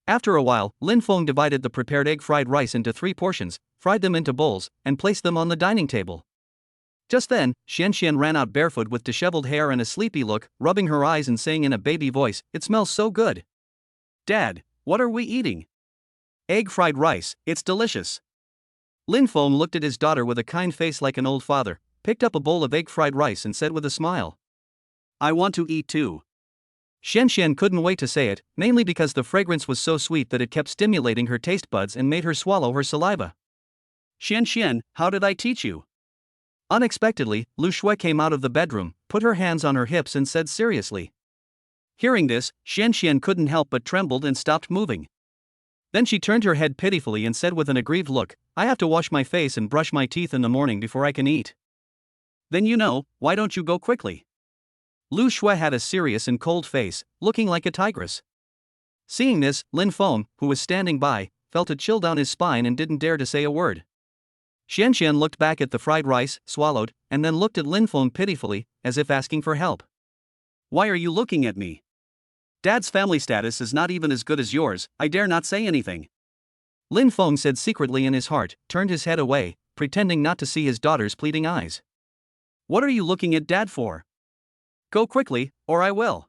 After a while, Lin Feng divided the prepared egg fried rice into 3 portions, fried them into bowls, and placed them on the dining table. Just then, Xian ran out barefoot with disheveled hair and a sleepy look, rubbing her eyes and saying in a baby voice, "It smells so good. Dad, what are we eating?" "Egg fried rice, it's delicious." Lin Feng looked at his daughter with a kind face like an old father, picked up a bowl of egg fried rice and said with a smile, "I want to eat too." Xian couldn't wait to say it, mainly because the fragrance was so sweet that it kept stimulating her taste buds and made her swallow her saliva. "Xian, how did I teach you?" Unexpectedly, Lu Shui came out of the bedroom, put her hands on her hips and said seriously. Hearing this, Xian couldn't help but trembled and stopped moving. Then she turned her head pitifully and said with an aggrieved look, "I have to wash my face and brush my teeth in the morning before I can eat." "Then why don't you go quickly?" Lu Shui had a serious and cold face, looking like a tigress. Seeing this, Lin Feng, who was standing by, felt a chill down his spine and didn't dare to say a word. Xian looked back at the fried rice, swallowed, and then looked at Lin Feng pitifully, as if asking for help. "Why are you looking at me? Dad's family status is not even as good as yours, I dare not say anything." Lin Feng said secretly in his heart, turned his head away, pretending not to see his daughter's pleading eyes. "What are you looking at Dad for? Go quickly, or I will."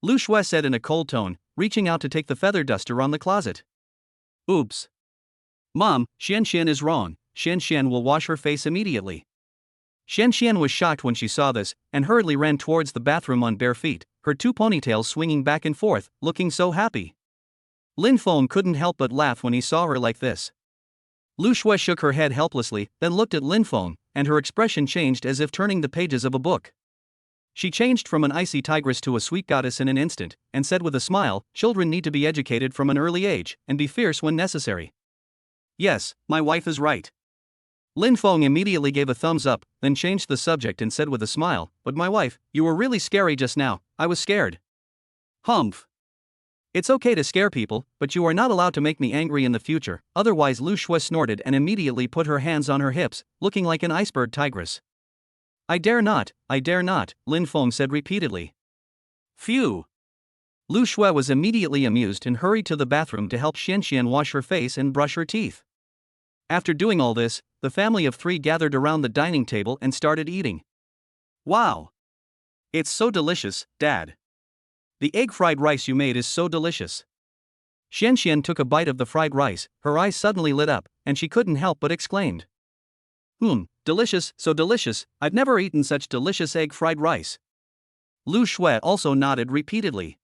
Lu Shui said in a cold tone, reaching out to take the feather duster on the closet. "Oops. Mom, Xian is wrong. Xian will wash her face immediately." Xian was shocked when she saw this, and hurriedly ran towards the bathroom on bare feet, her 2 ponytails swinging back and forth, looking so happy. Lin Feng couldn't help but laugh when he saw her like this. Lu Shui shook her head helplessly, then looked at Lin Feng, and her expression changed as if turning the pages of a book. She changed from an icy tigress to a sweet goddess in an instant, and said with a smile, "Children need to be educated from an early age, and be fierce when necessary." "Yes, my wife is right." Lin Feng immediately gave a thumbs up, then changed the subject and said with a smile, "But my wife, you were really scary just now, I was scared." "Humph. It's okay to scare people, but you are not allowed to make me angry in the future, otherwise." Lu Shui snorted and immediately put her hands on her hips, looking like an iceberg tigress. I dare not," Lin Feng said repeatedly. "Phew." Lu Shui was immediately amused and hurried to the bathroom to help Xian wash her face and brush her teeth. After doing all this, the family of 3 gathered around the dining table and started eating. "Wow! It's so delicious, Dad. The egg fried rice you made is so delicious." Xian took a bite of the fried rice, her eyes suddenly lit up, and she couldn't help but exclaimed, Delicious, so delicious, I've never eaten such delicious egg fried rice." Lu Shui also nodded repeatedly.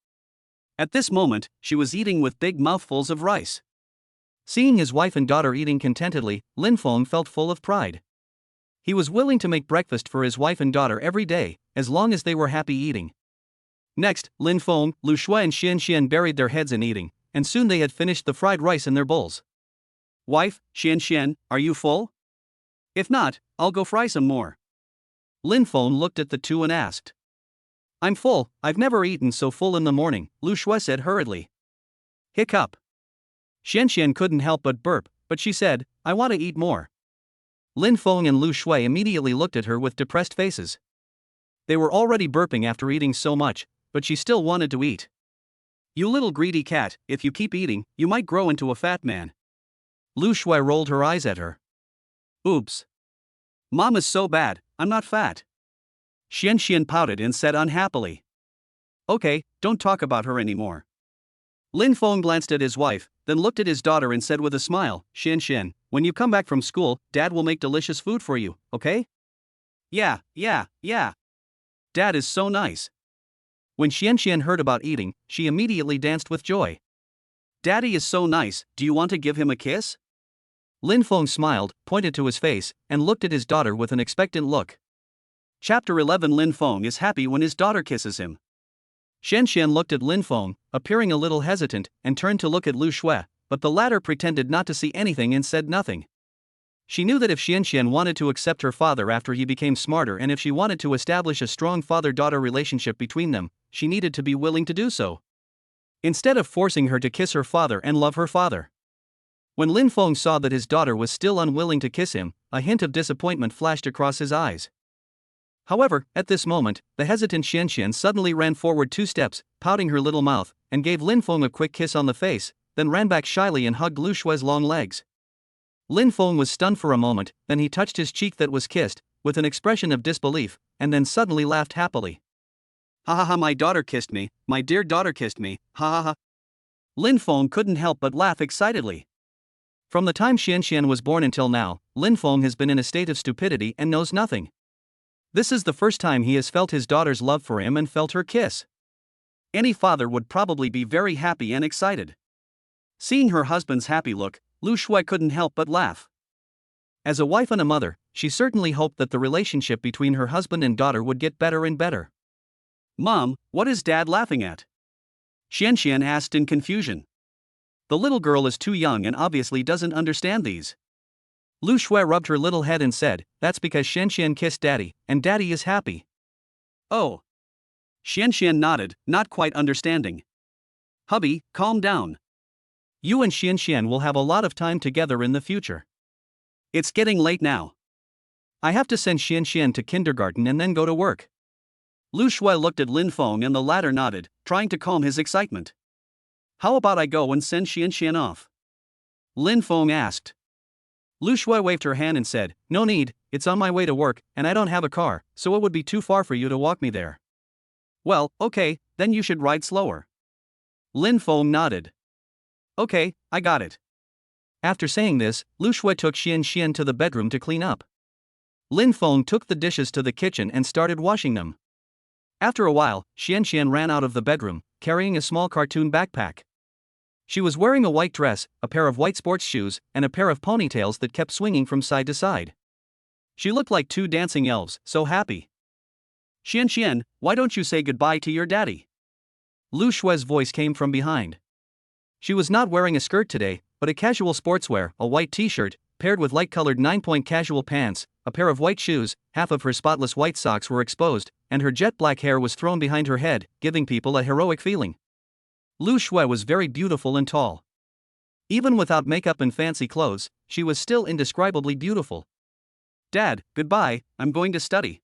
At this moment, she was eating with big mouthfuls of rice. Seeing his wife and daughter eating contentedly, Lin Feng felt full of pride. He was willing to make breakfast for his wife and daughter every day, as long as they were happy eating. Next, Lin Feng, Lu Shui and Xian buried their heads in eating, and soon they had finished the fried rice in their bowls. "Wife, Xian, are you full? If not, I'll go fry some more." Lin Feng looked at the 2 and asked. "I'm full, I've never eaten so full in the morning," Lu Shui said hurriedly. Hiccup. Xian couldn't help but burp, but she said, "I want to eat more." Lin Feng and Lu Shui immediately looked at her with depressed faces. They were already burping after eating so much, but she still wanted to eat. "You little greedy cat, if you keep eating, you might grow into a fat man." Lu Shui rolled her eyes at her. "Oops. Mom is so bad, I'm not fat." Xian pouted and said unhappily. "Okay, don't talk about her anymore." Lin Feng glanced at his wife, then looked at his daughter and said with a smile, "Xian, when you come back from school, Dad will make delicious food for you, okay?" Yeah. Dad is so nice." When Xian heard about eating, she immediately danced with joy. "Daddy is so nice, do you want to give him a kiss?" Lin Feng smiled, pointed to his face, and looked at his daughter with an expectant look. Chapter 11. Lin Feng is happy when his daughter kisses him. Xian looked at Lin Feng, appearing a little hesitant, and turned to look at Lu Shui, but the latter pretended not to see anything and said nothing. She knew that if Xian wanted to accept her father after he became smarter and if she wanted to establish a strong father-daughter relationship between them, she needed to be willing to do so, instead of forcing her to kiss her father and love her father. When Lin Feng saw that his daughter was still unwilling to kiss him, a hint of disappointment flashed across his eyes. However, at this moment, the hesitant Xianxian suddenly ran forward 2 steps, pouting her little mouth, and gave Lin Feng a quick kiss on the face, then ran back shyly and hugged Lu Shui's long legs. Lin Feng was stunned for a moment, then he touched his cheek that was kissed, with an expression of disbelief, and then suddenly laughed happily. Ha ha ha, my daughter kissed me, my dear daughter kissed me, ha ha ha. Lin Feng couldn't help but laugh excitedly. From the time Xianxian was born until now, Lin Feng has been in a state of stupidity and knows nothing. This is the first time he has felt his daughter's love for him and felt her kiss. Any father would probably be very happy and excited. Seeing her husband's happy look, Lu Shui couldn't help but laugh. As a wife and a mother, she certainly hoped that the relationship between her husband and daughter would get better and better. Mom, what is Dad laughing at? Xianxian asked in confusion. The little girl is too young and obviously doesn't understand these. Lu Shui rubbed her little head and said, that's because Xianxian kissed Daddy, and Daddy is happy. Oh. Xianxian nodded, not quite understanding. Hubby, calm down. You and Xianxian will have a lot of time together in the future. It's getting late now. I have to send Xianxian to kindergarten and then go to work. Lu Shui looked at Lin Feng and the latter nodded, trying to calm his excitement. How about I go and send Xianxian off? Lin Feng asked. Lu Shui waved her hand and said, no need, it's on my way to work, and I don't have a car, so it would be too far for you to walk me there. Well, okay, then you should ride slower. Lin Feng nodded. Okay, I got it. After saying this, Lu Shui took Xianxian to the bedroom to clean up. Lin Feng took the dishes to the kitchen and started washing them. After a while, Xianxian ran out of the bedroom, carrying a small cartoon backpack. She was wearing a white dress, a pair of white sports shoes, and a pair of ponytails that kept swinging from side to side. She looked like 2 dancing elves, so happy. Xianxian, why don't you say goodbye to your daddy? Lu Shui's voice came from behind. She was not wearing a skirt today, but a casual sportswear, a white t-shirt, paired with light-colored 9-point casual pants, a pair of white shoes, half of her spotless white socks were exposed, and her jet-black hair was thrown behind her head, giving people a heroic feeling. Lu Shui was very beautiful and tall. Even without makeup and fancy clothes, she was still indescribably beautiful. Dad, goodbye, I'm going to study.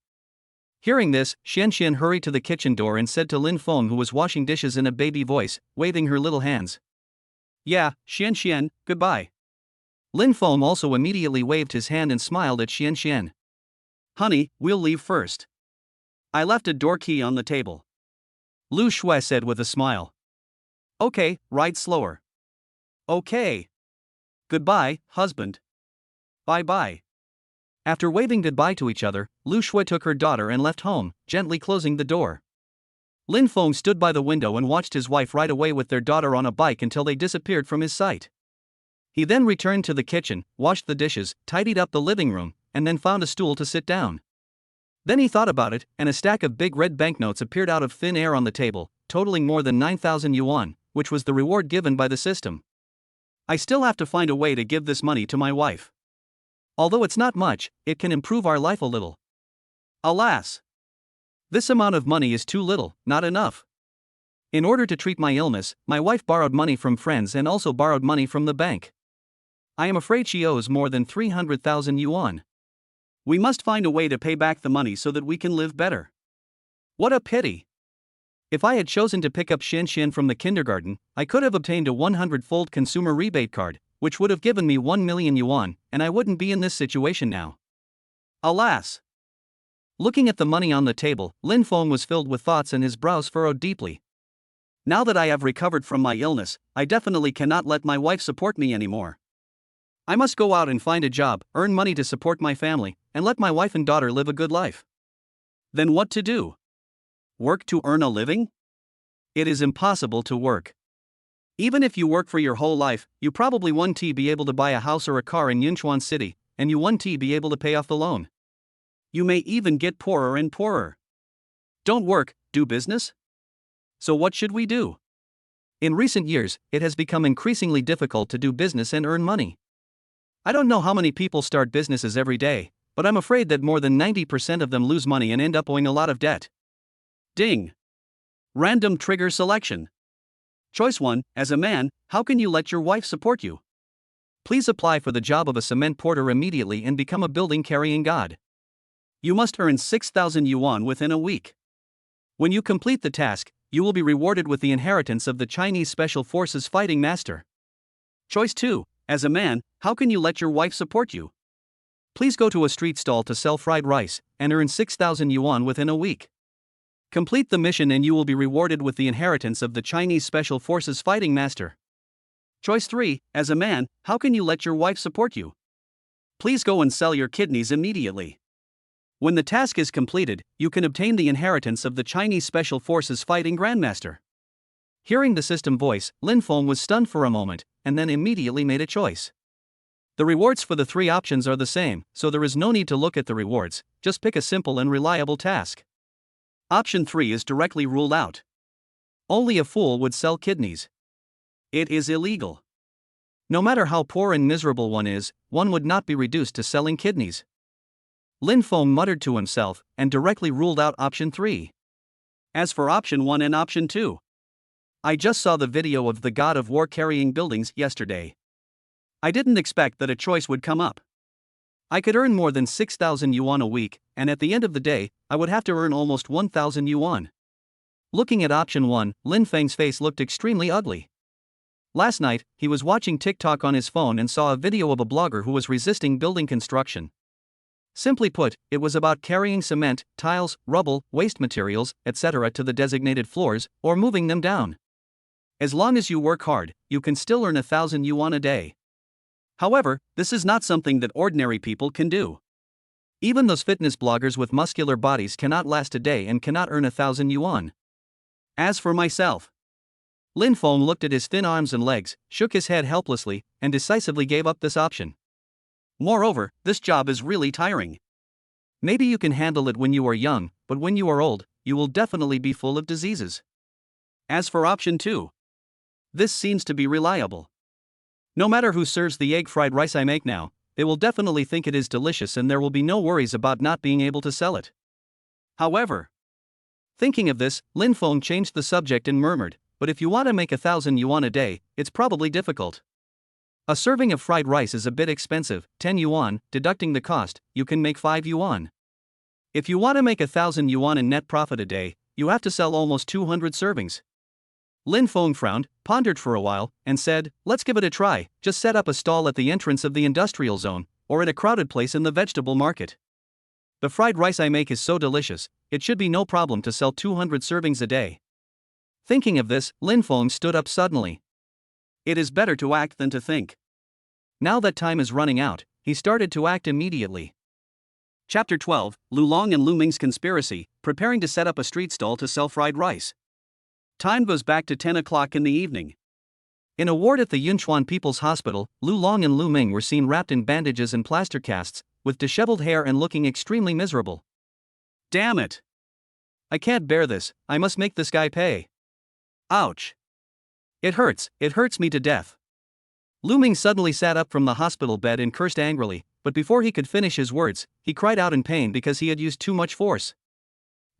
Hearing this, Xianxian hurried to the kitchen door and said to Lin Feng, who was washing dishes in a baby voice, waving her little hands. Yeah, Xianxian, goodbye. Lin Feng also immediately waved his hand and smiled at Xianxian. Honey, we'll leave first. I left a door key on the table. Lu Shui said with a smile. Okay, ride slower. Okay. Goodbye, husband. Bye-bye. After waving goodbye to each other, Lu Shui took her daughter and left home, gently closing the door. Lin Feng stood by the window and watched his wife ride away with their daughter on a bike until they disappeared from his sight. He then returned to the kitchen, washed the dishes, tidied up the living room, and then found a stool to sit down. Then he thought about it, and a stack of big red banknotes appeared out of thin air on the table, totaling more than 9,000 yuan, which was the reward given by the system. I still have to find a way to give this money to my wife. Although it's not much, it can improve our life a little. Alas! This amount of money is too little, not enough. In order to treat my illness, my wife borrowed money from friends and also borrowed money from the bank. I am afraid she owes more than 300,000 yuan. We must find a way to pay back the money so that we can live better. What a pity! If I had chosen to pick up Xianxian from the kindergarten, I could have obtained a 100-fold consumer rebate card, which would have given me 1 million yuan, and I wouldn't be in this situation now. Alas! Looking at the money on the table, Lin Feng was filled with thoughts and his brows furrowed deeply. Now that I have recovered from my illness, I definitely cannot let my wife support me anymore. I must go out and find a job, earn money to support my family, and let my wife and daughter live a good life. Then what to do? Work to earn a living? It is impossible to work. Even if you work for your whole life, you probably won't be able to buy a house or a car in Yunchuan City, and you won't be able to pay off the loan. You may even get poorer and poorer. Don't work, do business? So what should we do? In recent years, it has become increasingly difficult to do business and earn money. I don't know how many people start businesses every day, but I'm afraid that more than 90% of them lose money and end up owing a lot of debt. Ding! Random trigger selection. Choice 1, as a man, how can you let your wife support you? Please apply for the job of a cement porter immediately and become a building carrying god. You must earn 6,000 yuan within a week. When you complete the task, you will be rewarded with the inheritance of the Chinese Special Forces fighting master. Choice 2. As a man, how can you let your wife support you? Please go to a street stall to sell fried rice and earn 6,000 yuan within a week. Complete the mission and you will be rewarded with the inheritance of the Chinese Special Forces fighting master. Choice 3. As a man, how can you let your wife support you? Please go and sell your kidneys immediately. When the task is completed, you can obtain the inheritance of the Chinese Special Forces fighting grandmaster. Hearing the system voice, Lin Feng was stunned for a moment, and then immediately made a choice. The rewards for the 3 options are the same, so there is no need to look at the rewards, just pick a simple and reliable task. Option 3 is directly ruled out. Only a fool would sell kidneys. It is illegal. No matter how poor and miserable one would not be reduced to selling kidneys. Lin Feng muttered to himself and directly ruled out option 3. As for option 1 and option 2, I just saw the video of the god of war carrying buildings yesterday. I didn't expect that a choice would come up. I could earn more than 6,000 yuan a week, and at the end of the day, I would have to earn almost 1,000 yuan. Looking at option 1, Lin Feng's face looked extremely ugly. Last night, he was watching TikTok on his phone and saw a video of a blogger who was resisting building construction. Simply put, it was about carrying cement, tiles, rubble, waste materials, etc. to the designated floors, or moving them down. As long as you work hard, you can still earn 1,000 yuan a day. However, this is not something that ordinary people can do. Even those fitness bloggers with muscular bodies cannot last a day and cannot earn 1,000 yuan. As for myself, Lin Feng looked at his thin arms and legs, shook his head helplessly, and decisively gave up this option. Moreover, this job is really tiring. Maybe you can handle it when you are young, but when you are old, you will definitely be full of diseases. As for option 2, this seems to be reliable. No matter who serves the egg fried rice I make now, they will definitely think it is delicious and there will be no worries about not being able to sell it. However, thinking of this, Lin Feng changed the subject and murmured, but if you want to make 1,000 yuan a day, it's probably difficult. A serving of fried rice is a bit expensive, 10 yuan, deducting the cost, you can make 5 yuan. If you want to make 1,000 yuan in net profit a day, you have to sell almost 200 servings. Lin Feng frowned, pondered for a while, and said, let's give it a try, just set up a stall at the entrance of the industrial zone, or at a crowded place in the vegetable market. The fried rice I make is so delicious, it should be no problem to sell 200 servings a day. Thinking of this, Lin Feng stood up suddenly. It is better to act than to think. Now that time is running out, he started to act immediately. Chapter 12, Lu Long and Lu Ming's conspiracy, preparing to set up a street stall to sell fried rice. Time goes back to 10 o'clock in the evening. In a ward at the Yunchuan People's Hospital, Lu Long and Lu Ming were seen wrapped in bandages and plaster casts, with disheveled hair and looking extremely miserable. Damn it! I can't bear this, I must make this guy pay. Ouch! It hurts me to death. Lu Ming suddenly sat up from the hospital bed and cursed angrily, but before he could finish his words, he cried out in pain because he had used too much force.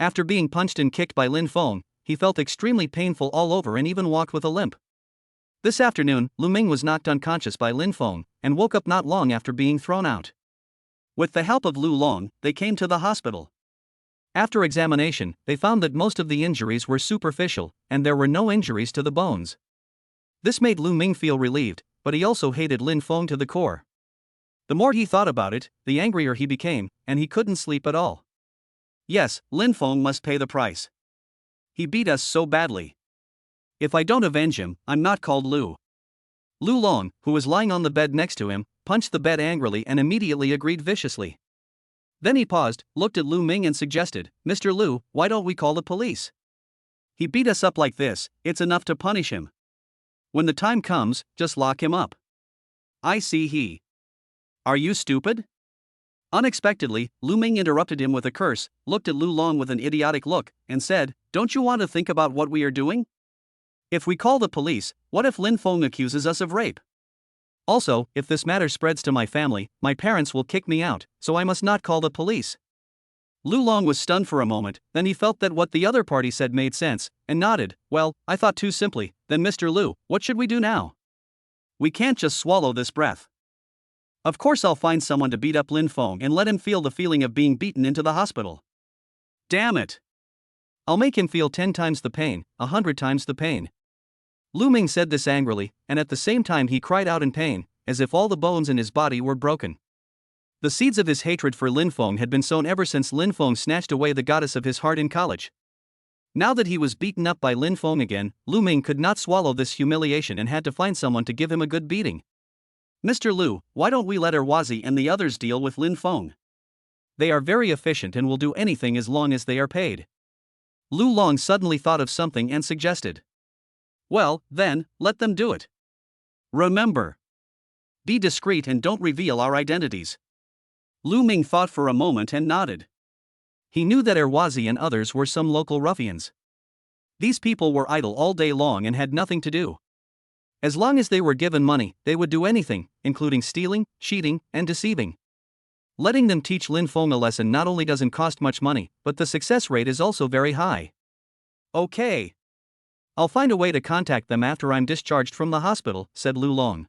After being punched and kicked by Lin Feng, he felt extremely painful all over and even walked with a limp. This afternoon, Lu Ming was knocked unconscious by Lin Feng, and woke up not long after being thrown out. With the help of Lu Long, they came to the hospital. After examination, they found that most of the injuries were superficial, and there were no injuries to the bones. This made Lu Ming feel relieved, but he also hated Lin Feng to the core. The more he thought about it, the angrier he became, and he couldn't sleep at all. Yes, Lin Feng must pay the price. He beat us so badly. If I don't avenge him, I'm not called Lu. Lu Long, who was lying on the bed next to him, punched the bed angrily and immediately agreed viciously. Then he paused, looked at Lu Ming and suggested, Mr. Lu, why don't we call the police? He beat us up like this, it's enough to punish him. When the time comes, just lock him up. I see he. Are you stupid? Unexpectedly, Lu Ming interrupted him with a curse, looked at Lu Long with an idiotic look, and said, don't you want to think about what we are doing? If we call the police, what if Lin Feng accuses us of rape? Also, if this matter spreads to my family, my parents will kick me out, so I must not call the police. Lu Long was stunned for a moment, then he felt that what the other party said made sense, and nodded, well, I thought too simply, then Mr. Lu, what should we do now? We can't just swallow this breath. Of course I'll find someone to beat up Lin Feng and let him feel the feeling of being beaten into the hospital. Damn it! I'll make him feel 10 times the pain, 100 times the pain. Lu Ming said this angrily, and at the same time he cried out in pain, as if all the bones in his body were broken. The seeds of his hatred for Lin Feng had been sown ever since Lin Feng snatched away the goddess of his heart in college. Now that he was beaten up by Lin Feng again, Lu Ming could not swallow this humiliation and had to find someone to give him a good beating. Mr. Lu, why don't we let Erwazi and the others deal with Lin Feng? They are very efficient and will do anything as long as they are paid. Lu Long suddenly thought of something and suggested. Well, then, let them do it. Remember. Be discreet and don't reveal our identities. Lu Ming thought for a moment and nodded. He knew that Erwazi and others were some local ruffians. These people were idle all day long and had nothing to do. As long as they were given money, they would do anything, including stealing, cheating, and deceiving. Letting them teach Lin Feng a lesson not only doesn't cost much money, but the success rate is also very high. Okay. I'll find a way to contact them after I'm discharged from the hospital, said Lu Long.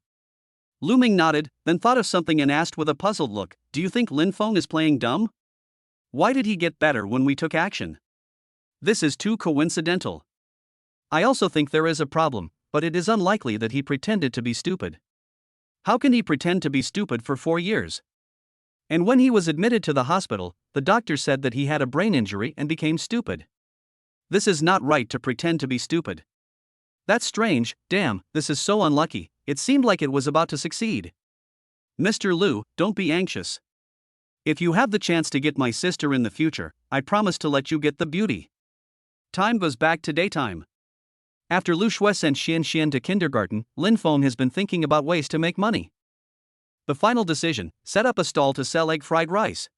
Lu Ming nodded, then thought of something and asked with a puzzled look, do you think Lin Feng is playing dumb? Why did he get better when we took action? This is too coincidental. I also think there is a problem, but it is unlikely that he pretended to be stupid. How can he pretend to be stupid for 4 years? And when he was admitted to the hospital, the doctor said that he had a brain injury and became stupid. This is not right to pretend to be stupid. That's strange, damn, this is so unlucky, it seemed like it was about to succeed. Mr. Lu, don't be anxious. If you have the chance to get my sister in the future, I promise to let you get the beauty. Time goes back to daytime. After Lu Shui sent Xian to kindergarten, Lin Feng has been thinking about ways to make money. The final decision, set up a stall to sell egg fried rice.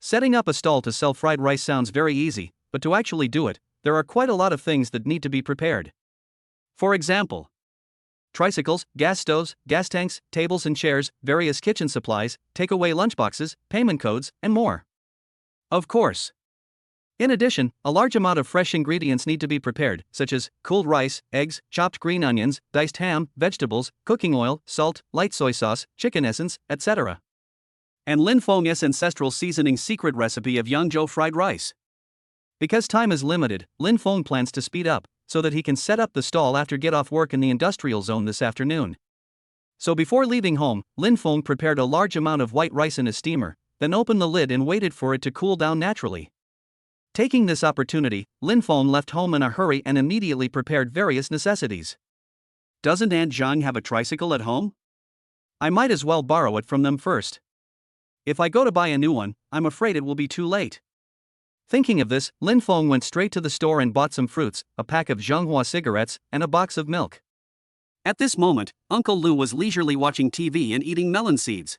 Setting up a stall to sell fried rice sounds very easy, but to actually do it, there are quite a lot of things that need to be prepared. For example, tricycles, gas stoves, gas tanks, tables and chairs, various kitchen supplies, takeaway lunchboxes, payment codes, and more. Of course. In addition, a large amount of fresh ingredients need to be prepared, such as cooled rice, eggs, chopped green onions, diced ham, vegetables, cooking oil, salt, light soy sauce, chicken essence, etc. And Lin Feng's ancestral seasoning secret recipe of Yangzhou fried rice. Because time is limited, Lin Feng plans to speed up, so that he can set up the stall after get off work in the industrial zone this afternoon. So before leaving home, Lin Feng prepared a large amount of white rice in a steamer, then opened the lid and waited for it to cool down naturally. Taking this opportunity, Lin Feng left home in a hurry and immediately prepared various necessities. Doesn't Aunt Zhang have a tricycle at home? I might as well borrow it from them first. If I go to buy a new one, I'm afraid it will be too late. Thinking of this, Lin Feng went straight to the store and bought some fruits, a pack of Zhonghua cigarettes, and a box of milk. At this moment, Uncle Lu was leisurely watching TV and eating melon seeds.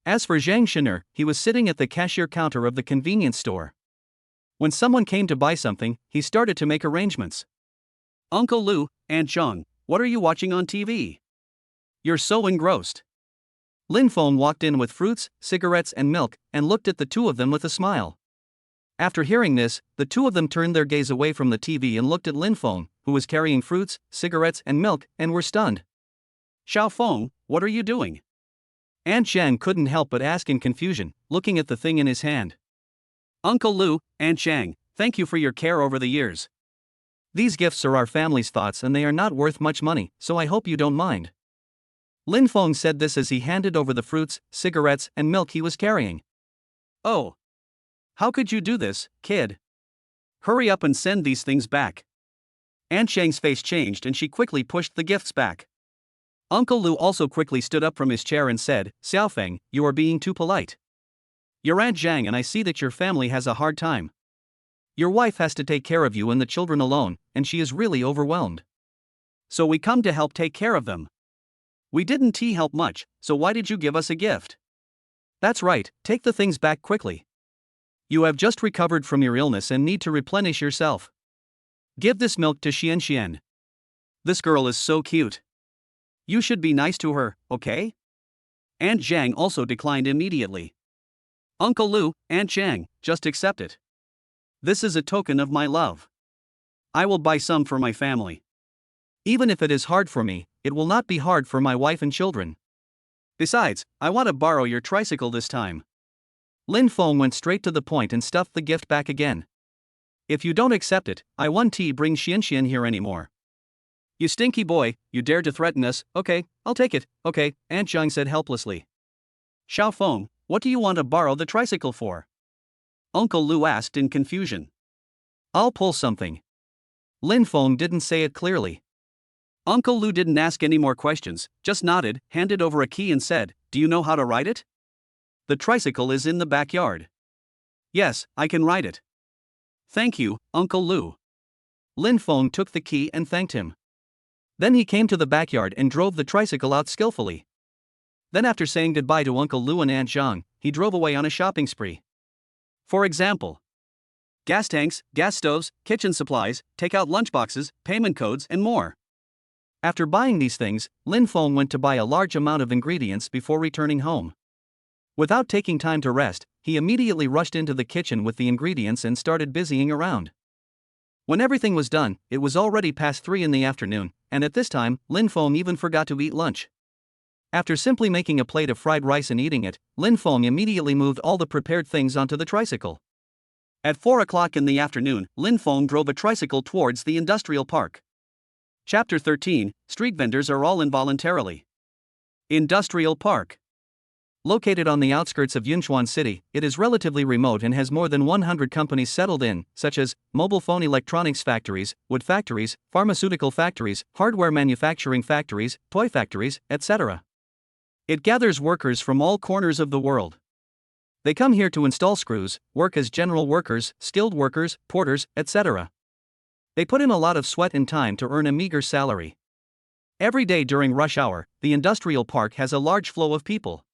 As for Zhang Shen'er, he was sitting at the cashier counter of the convenience store. When someone came to buy something, he started to make arrangements. Uncle Lu, Aunt Zhang, what are you watching on TV? You're so engrossed. Lin Feng walked in with fruits, cigarettes and milk, and looked at the two of them with a smile. After hearing this, the two of them turned their gaze away from the TV and looked at Lin Feng, who was carrying fruits, cigarettes and milk, and were stunned. Xiao Feng, what are you doing? Aunt Zhang couldn't help but ask in confusion, looking at the thing in his hand. Uncle Lu, Aunt Zhang, thank you for your care over the years. These gifts are our family's thoughts and they are not worth much money, so I hope you don't mind. Lin Feng said this as he handed over the fruits, cigarettes, and milk he was carrying. Oh. How could you do this, kid? Hurry up and send these things back. Aunt Zhang's face changed and she quickly pushed the gifts back. Uncle Lu also quickly stood up from his chair and said, Xiaofeng, you are being too polite. You're Aunt Zhang and I see that your family has a hard time. Your wife has to take care of you and the children alone, and she is really overwhelmed. So we come to help take care of them. We didn't help much, so why did you give us a gift? That's right, take the things back quickly. You have just recovered from your illness and need to replenish yourself. Give this milk to Xian. This girl is so cute. You should be nice to her, okay? Aunt Zhang also declined immediately. Uncle Lu, Aunt Zhang, just accept it. This is a token of my love. I will buy some for my family. Even if it is hard for me, it will not be hard for my wife and children. Besides, I want to borrow your tricycle this time. Lin Feng went straight to the point and stuffed the gift back again. If you don't accept it, I won't bring Xian here anymore. You stinky boy, you dare to threaten us? Okay, I'll take it, okay, Aunt Zhang said helplessly. Xiao Feng, what do you want to borrow the tricycle for? Uncle Lu asked in confusion. I'll pull something. Lin Feng didn't say it clearly. Uncle Lu didn't ask any more questions, just nodded, handed over a key and said, Do you know how to ride it? The tricycle is in the backyard. Yes, I can ride it. Thank you, Uncle Lu. Lin Feng took the key and thanked him. Then he came to the backyard and drove the tricycle out skillfully. Then after saying goodbye to Uncle Lu and Aunt Zhang, he drove away on a shopping spree. For example, gas tanks, gas stoves, kitchen supplies, take-out lunchboxes, payment codes, and more. After buying these things, Lin Feng went to buy a large amount of ingredients before returning home. Without taking time to rest, he immediately rushed into the kitchen with the ingredients and started busying around. When everything was done, it was already past 3 in the afternoon, and at this time, Lin Feng even forgot to eat lunch. After simply making a plate of fried rice and eating it, Lin Feng immediately moved all the prepared things onto the tricycle. At 4 o'clock in the afternoon, Lin Feng drove a tricycle towards the industrial park. Chapter 13, Street Vendors Are All Involuntarily. Industrial Park. Located on the outskirts of Yunchuan City, it is relatively remote and has more than 100 companies settled in, such as mobile phone electronics factories, wood factories, pharmaceutical factories, hardware manufacturing factories, toy factories, etc. It gathers workers from all corners of the world. They come here to install screws, work as general workers, skilled workers, porters, etc. They put in a lot of sweat and time to earn a meager salary. Every day during rush hour, the industrial park has a large flow of people.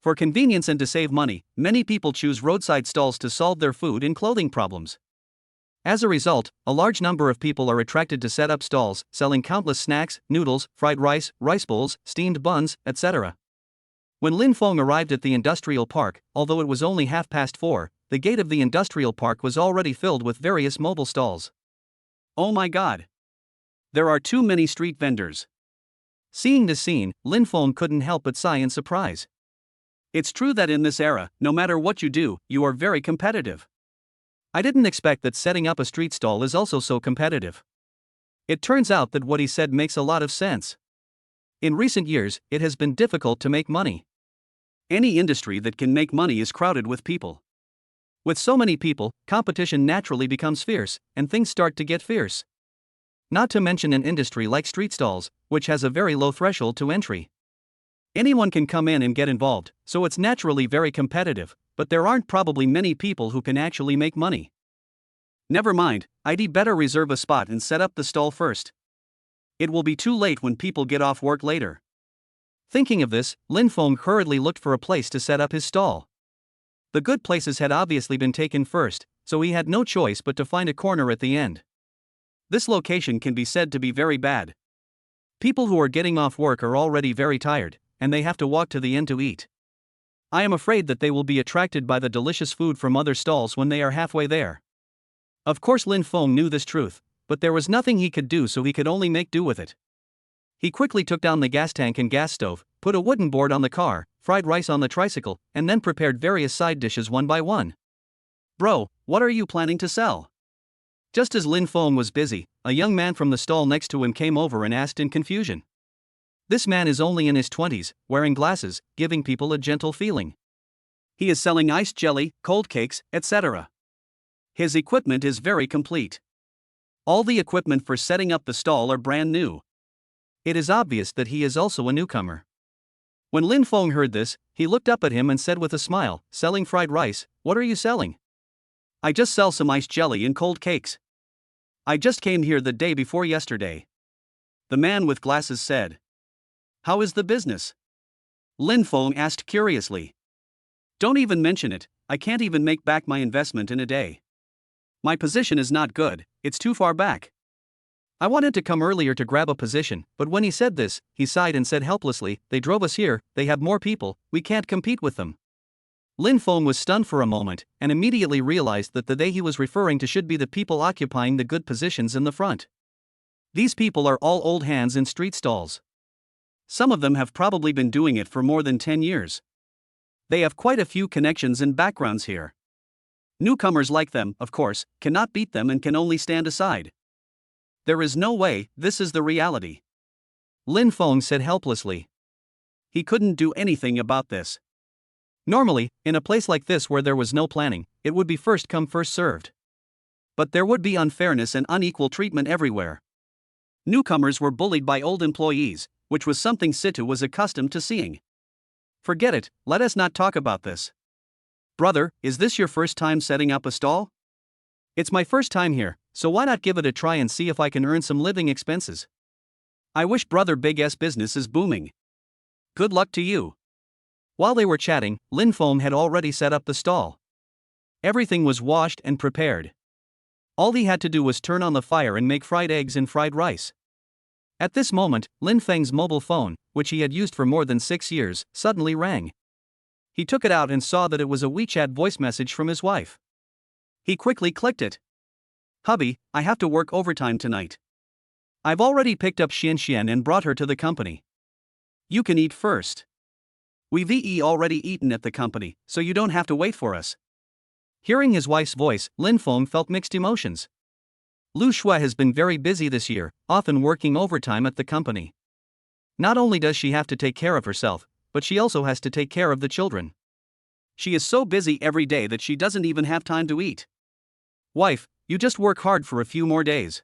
For convenience and to save money, many people choose roadside stalls to solve their food and clothing problems. As a result, a large number of people are attracted to set up stalls, selling countless snacks, noodles, fried rice, rice bowls, steamed buns, etc. When Lin Feng arrived at the industrial park, although it was only 4:30, the gate of the industrial park was already filled with various mobile stalls. Oh my god! There are too many street vendors. Seeing this scene, Lin Feng couldn't help but sigh in surprise. It's true that in this era, no matter what you do, you are very competitive. I didn't expect that setting up a street stall is also so competitive. It turns out that what he said makes a lot of sense. In recent years, it has been difficult to make money. Any industry that can make money is crowded with people. With so many people, competition naturally becomes fierce, and things start to get fierce. Not to mention an industry like street stalls, which has a very low threshold to entry. Anyone can come in and get involved, so it's naturally very competitive, but there aren't probably many people who can actually make money. Never mind, I'd better reserve a spot and set up the stall first. It will be too late when people get off work later. Thinking of this, Lin Feng hurriedly looked for a place to set up his stall. The good places had obviously been taken first, so he had no choice but to find a corner at the end. This location can be said to be very bad. People who are getting off work are already very tired, and they have to walk to the end to eat. I am afraid that they will be attracted by the delicious food from other stalls when they are halfway there. Of course Lin Feng knew this truth, but there was nothing he could do, so he could only make do with it. He quickly took down the gas tank and gas stove, put a wooden board on the car, fried rice on the tricycle, and then prepared various side dishes one by one. Bro, what are you planning to sell? Just as Lin Feng was busy, a young man from the stall next to him came over and asked in confusion. This man is only in his 20s, wearing glasses, giving people a gentle feeling. He is selling iced jelly, cold cakes, etc. His equipment is very complete. All the equipment for setting up the stall are brand new. It is obvious that he is also a newcomer. When Lin Feng heard this, he looked up at him and said with a smile, Selling fried rice, what are you selling? I just sell some iced jelly and cold cakes. I just came here the day before yesterday. The man with glasses said. How is the business? Lin Feng asked curiously. Don't even mention it, I can't even make back my investment in a day. My position is not good, it's too far back. I wanted to come earlier to grab a position, but when he said this, he sighed and said helplessly, They drove us here, they have more people, we can't compete with them. Lin Feng was stunned for a moment, and immediately realized that the they he was referring to should be the people occupying the good positions in the front. These people are all old hands in street stalls. Some of them have probably been doing it for more than 10 years. They have quite a few connections and backgrounds here. Newcomers like them, of course, cannot beat them and can only stand aside. There is no way, this is the reality. Lin Feng said helplessly. He couldn't do anything about this. Normally, in a place like this where there was no planning, it would be first come first served. But there would be unfairness and unequal treatment everywhere. Newcomers were bullied by old employees, which was something Situ was accustomed to seeing. Forget it, let us not talk about this. Brother, is this your first time setting up a stall? It's my first time here, so why not give it a try and see if I can earn some living expenses? I wish Brother Big S business is booming. Good luck to you. While they were chatting, Lin Feng had already set up the stall. Everything was washed and prepared. All he had to do was turn on the fire and make fried eggs and fried rice. At this moment, Lin Feng's mobile phone, which he had used for more than 6 years, suddenly rang. He took it out and saw that it was a WeChat voice message from his wife. He quickly clicked it. Hubby, I have to work overtime tonight. I've already picked up Xian and brought her to the company. You can eat first. We've already eaten at the company, so you don't have to wait for us. Hearing his wife's voice, Lin Feng felt mixed emotions. Lu Shui has been very busy this year, often working overtime at the company. Not only does she have to take care of herself, but she also has to take care of the children. She is so busy every day that she doesn't even have time to eat. Wife, you just work hard for a few more days.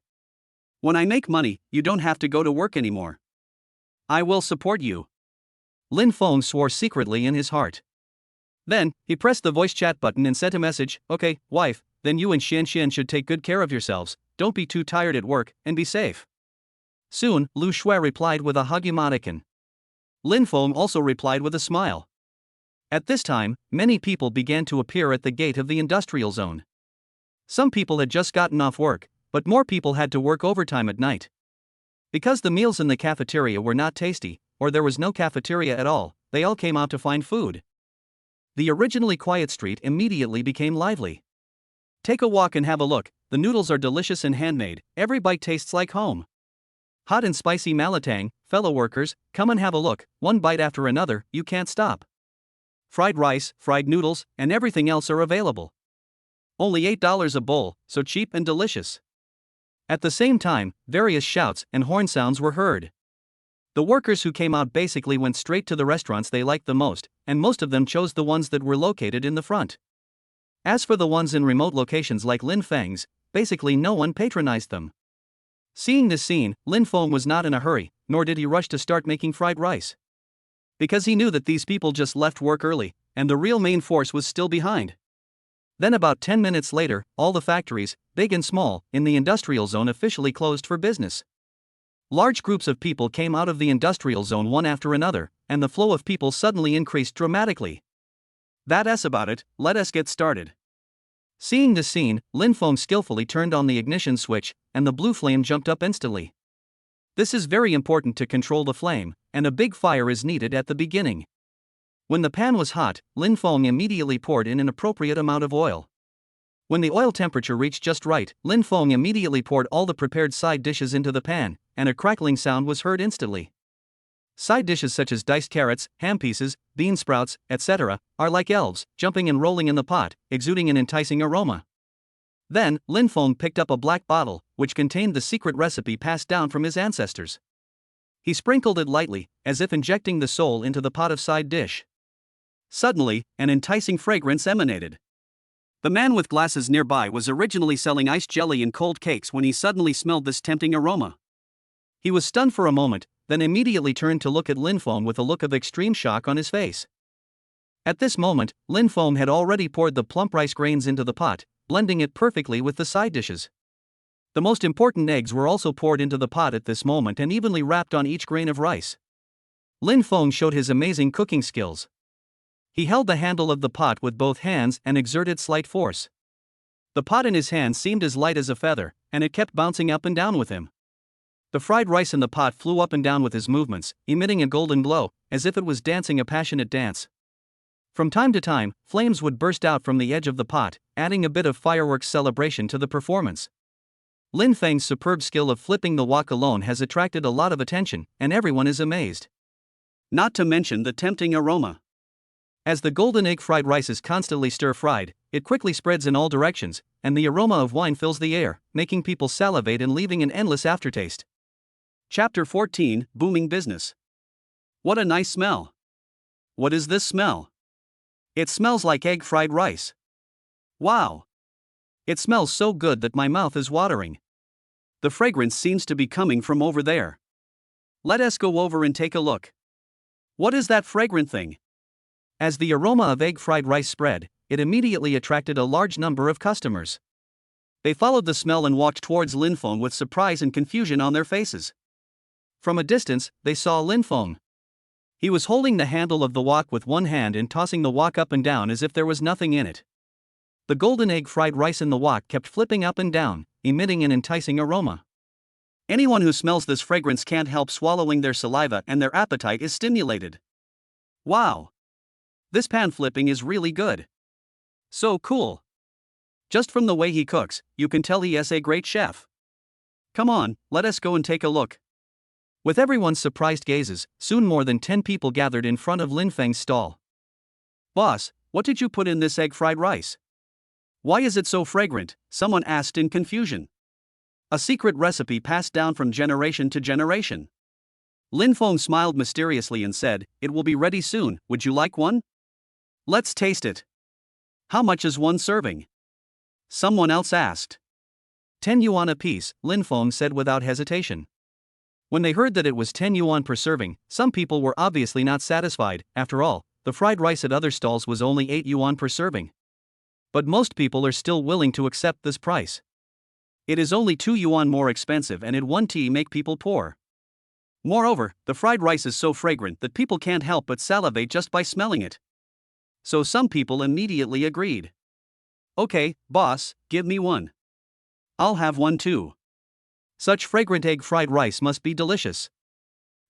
When I make money, you don't have to go to work anymore. I will support you. Lin Feng swore secretly in his heart. Then, he pressed the voice chat button and sent a message, okay, wife, then you and Xian should take good care of yourselves, don't be too tired at work, and be safe. Soon, Lu Shui replied with a hug emoticon. Lin Feng also replied with a smile. At this time, many people began to appear at the gate of the industrial zone. Some people had just gotten off work, but more people had to work overtime at night. Because the meals in the cafeteria were not tasty, or there was no cafeteria at all, they all came out to find food. The originally quiet street immediately became lively. Take a walk and have a look, the noodles are delicious and handmade, every bite tastes like home. Hot and spicy malatang, fellow workers, come and have a look, one bite after another, you can't stop. Fried rice, fried noodles, and everything else are available. Only $8 a bowl, so cheap and delicious. At the same time, various shouts and horn sounds were heard. The workers who came out basically went straight to the restaurants they liked the most, and most of them chose the ones that were located in the front. As for the ones in remote locations like Lin Feng's, basically no one patronized them. Seeing this scene, Lin Feng was not in a hurry, nor did he rush to start making fried rice. Because he knew that these people just left work early, and the real main force was still behind. Then about 10 minutes later, all the factories, big and small, in the industrial zone officially closed for business. Large groups of people came out of the industrial zone one after another, and the flow of people suddenly increased dramatically. That's about it, let us get started. Seeing this scene, Lin Feng skillfully turned on the ignition switch, and the blue flame jumped up instantly. This is very important to control the flame, and a big fire is needed at the beginning. When the pan was hot, Lin Feng immediately poured in an appropriate amount of oil. When the oil temperature reached just right, Lin Feng immediately poured all the prepared side dishes into the pan, and a crackling sound was heard instantly. Side dishes such as diced carrots, ham pieces, bean sprouts, etc., are like elves, jumping and rolling in the pot, exuding an enticing aroma. Then, Lin Feng picked up a black bottle, which contained the secret recipe passed down from his ancestors. He sprinkled it lightly, as if injecting the soul into the pot of side dish. Suddenly, an enticing fragrance emanated. The man with glasses nearby was originally selling iced jelly and cold cakes when he suddenly smelled this tempting aroma. He was stunned for a moment, then immediately turned to look at Lin Feng with a look of extreme shock on his face. At this moment, Lin Feng had already poured the plump rice grains into the pot, blending it perfectly with the side dishes. The most important eggs were also poured into the pot at this moment and evenly wrapped on each grain of rice. Lin Feng showed his amazing cooking skills. He held the handle of the pot with both hands and exerted slight force. The pot in his hand seemed as light as a feather, and it kept bouncing up and down with him. The fried rice in the pot flew up and down with his movements, emitting a golden glow, as if it was dancing a passionate dance. From time to time, flames would burst out from the edge of the pot, adding a bit of fireworks celebration to the performance. Lin Feng's superb skill of flipping the wok alone has attracted a lot of attention, and everyone is amazed. Not to mention the tempting aroma. As the golden egg fried rice is constantly stir-fried, it quickly spreads in all directions, and the aroma of wine fills the air, making people salivate and leaving an endless aftertaste. Chapter 14: Booming Business. What a nice smell! What is this smell? It smells like egg fried rice. Wow! It smells so good that my mouth is watering. The fragrance seems to be coming from over there. Let us go over and take a look. What is that fragrant thing? As the aroma of egg fried rice spread, it immediately attracted a large number of customers. They followed the smell and walked towards Linfeng with surprise and confusion on their faces. From a distance, they saw Linfeng. He was holding the handle of the wok with one hand and tossing the wok up and down as if there was nothing in it. The golden egg fried rice in the wok kept flipping up and down, emitting an enticing aroma. Anyone who smells this fragrance can't help swallowing their saliva and their appetite is stimulated. Wow! This pan flipping is really good. So cool. Just from the way he cooks, you can tell he is a great chef. Come on, let us go and take a look. With everyone's surprised gazes, soon more than 10 people gathered in front of Linfeng's stall. Boss, what did you put in this egg fried rice? Why is it so fragrant? Someone asked in confusion. A secret recipe passed down from generation to generation. Linfeng smiled mysteriously and said, "It will be ready soon, would you like one? Let's taste it." How much is one serving? Someone else asked. 10 yuan apiece, Linfeng said without hesitation. When they heard that it was 10 yuan per serving, some people were obviously not satisfied. After all, the fried rice at other stalls was only 8 yuan per serving. But most people are still willing to accept this price. It is only 2 yuan more expensive and it won't make people poor. Moreover, the fried rice is so fragrant that people can't help but salivate just by smelling it. So some people immediately agreed. Okay, boss, give me one. I'll have one too. Such fragrant egg fried rice must be delicious.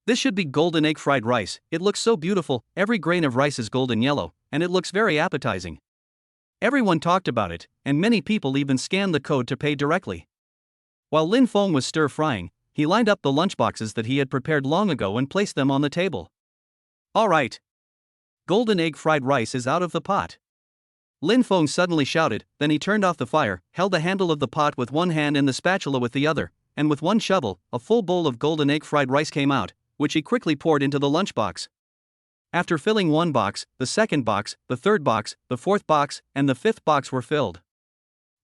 This should be golden egg fried rice. It looks so beautiful, every grain of rice is golden yellow, and it looks very appetizing. Everyone talked about it, and many people even scanned the code to pay directly. While Linfeng was stir-frying, he lined up the lunchboxes that he had prepared long ago and placed them on the table. All right. Golden egg fried rice is out of the pot. Linfeng suddenly shouted, then he turned off the fire, held the handle of the pot with one hand and the spatula with the other, and with one shovel, a full bowl of golden egg fried rice came out, which he quickly poured into the lunchbox. After filling one box, the second box, the third box, the fourth box, and the fifth box were filled.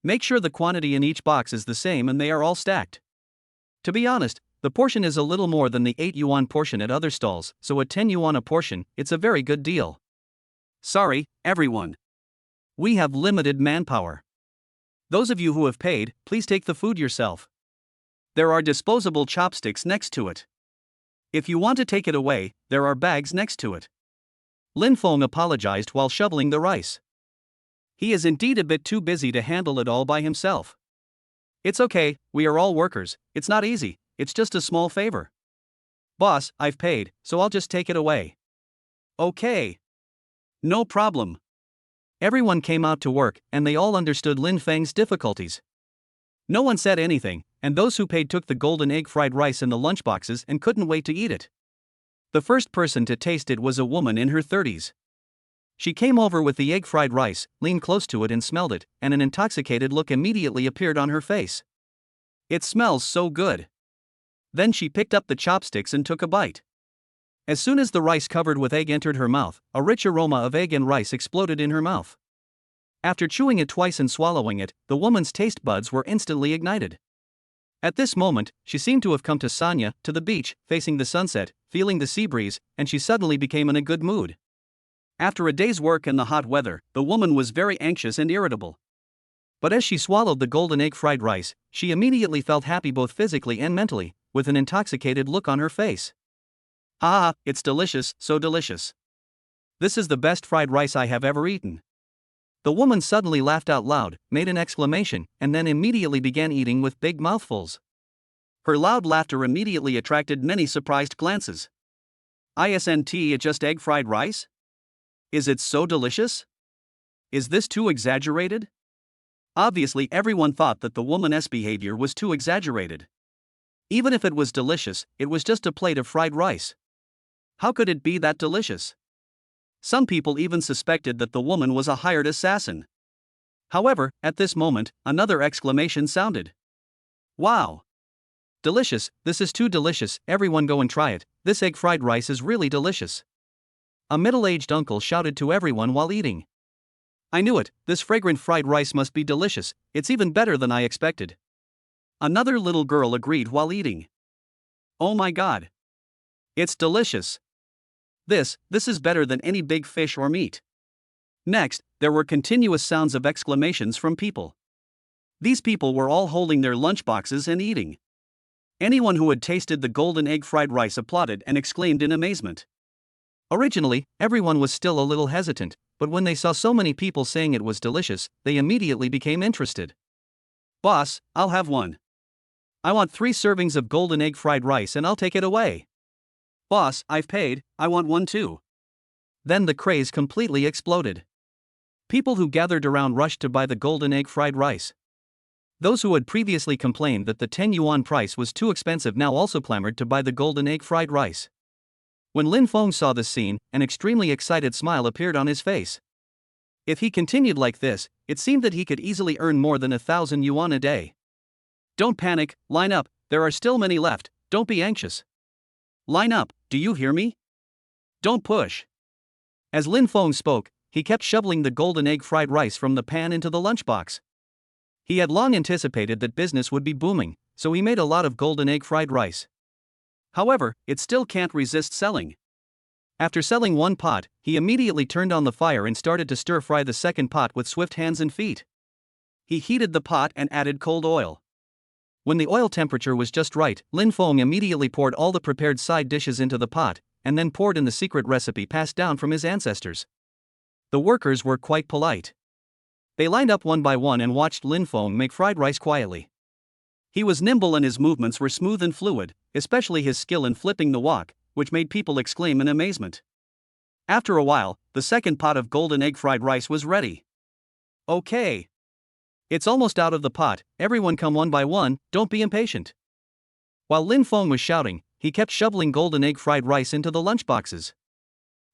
Make sure the quantity in each box is the same and they are all stacked. To be honest, the portion is a little more than the 8 yuan portion at other stalls, so at 10 yuan a portion, it's a very good deal. Sorry, everyone. We have limited manpower. Those of you who have paid, please take the food yourself. There are disposable chopsticks next to it. If you want to take it away, there are bags next to it. Linfeng apologized while shoveling the rice. He is indeed a bit too busy to handle it all by himself. It's okay, we are all workers, it's not easy, it's just a small favor. Boss, I've paid, so I'll just take it away. Okay. No problem. Everyone came out to work, and they all understood Linfeng's difficulties. No one said anything, and those who paid took the golden egg fried rice in the lunchboxes and couldn't wait to eat it. The first person to taste it was a woman in her 30s. She came over with the egg fried rice, leaned close to it and smelled it, and an intoxicated look immediately appeared on her face. It smells so good. Then she picked up the chopsticks and took a bite. As soon as the rice covered with egg entered her mouth, a rich aroma of egg and rice exploded in her mouth. After chewing it twice and swallowing it, the woman's taste buds were instantly ignited. At this moment, she seemed to have come to Sanya, to the beach, facing the sunset, feeling the sea breeze, and she suddenly became in a good mood. After a day's work in the hot weather, the woman was very anxious and irritable. But as she swallowed the golden egg fried rice, she immediately felt happy both physically and mentally, with an intoxicated look on her face. Ah, it's delicious, so delicious. This is the best fried rice I have ever eaten. The woman suddenly laughed out loud, made an exclamation, and then immediately began eating with big mouthfuls. Her loud laughter immediately attracted many surprised glances. Isn't it just egg fried rice? Is it so delicious? Is this too exaggerated? Obviously, everyone thought that the woman's behavior was too exaggerated. Even if it was delicious, it was just a plate of fried rice. How could it be that delicious? Some people even suspected that the woman was a hired assassin. However, at this moment, another exclamation sounded. Wow! Delicious, this is too delicious, everyone go and try it, this egg fried rice is really delicious. A middle-aged uncle shouted to everyone while eating. I knew it, this fragrant fried rice must be delicious, it's even better than I expected. Another little girl agreed while eating. Oh my god! It's delicious! This is better than any big fish or meat. Next, there were continuous sounds of exclamations from people. These people were all holding their lunchboxes and eating. Anyone who had tasted the golden egg fried rice applauded and exclaimed in amazement. Originally, everyone was still a little hesitant, but when they saw so many people saying it was delicious, they immediately became interested. Boss, I'll have one. I want 3 servings of golden egg fried rice and I'll take it away. Boss, I've paid, I want one too. Then the craze completely exploded. People who gathered around rushed to buy the golden egg fried rice. Those who had previously complained that the 10 yuan price was too expensive now also clamored to buy the golden egg fried rice. When Lin Feng saw this scene, an extremely excited smile appeared on his face. If he continued like this, it seemed that he could easily earn more than 1,000 yuan a day. Don't panic, line up, there are still many left, don't be anxious. Line up, do you hear me? Don't push. As Lin Feng spoke, he kept shoveling the golden egg fried rice from the pan into the lunchbox. He had long anticipated that business would be booming, so he made a lot of golden egg fried rice. However, it still can't resist selling. After selling one pot, he immediately turned on the fire and started to stir-fry the second pot with swift hands and feet. He heated the pot and added cold oil. When the oil temperature was just right, Lin Feng immediately poured all the prepared side dishes into the pot, and then poured in the secret recipe passed down from his ancestors. The workers were quite polite. They lined up one by one and watched Lin Feng make fried rice quietly. He was nimble and his movements were smooth and fluid, especially his skill in flipping the wok, which made people exclaim in amazement. After a while, the second pot of golden egg fried rice was ready. Okay. It's almost out of the pot, everyone come one by one, don't be impatient. While Lin Feng was shouting, he kept shoveling golden egg fried rice into the lunchboxes.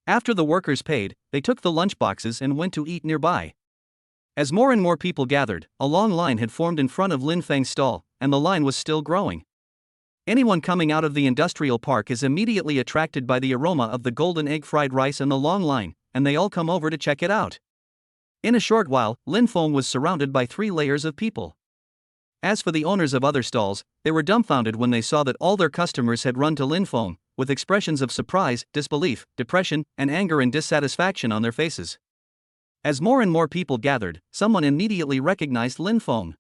After the workers paid, they took the lunchboxes and went to eat nearby. As more and more people gathered, a long line had formed in front of Lin Feng's stall, and the line was still growing. Anyone coming out of the industrial park is immediately attracted by the aroma of the golden egg fried rice and the long line, and they all come over to check it out. In a short while, Lin Feng was surrounded by 3 layers of people. As for the owners of other stalls, they were dumbfounded when they saw that all their customers had run to Lin Feng, with expressions of surprise, disbelief, depression, and anger and dissatisfaction on their faces. As more and more people gathered, someone immediately recognized Lin Feng.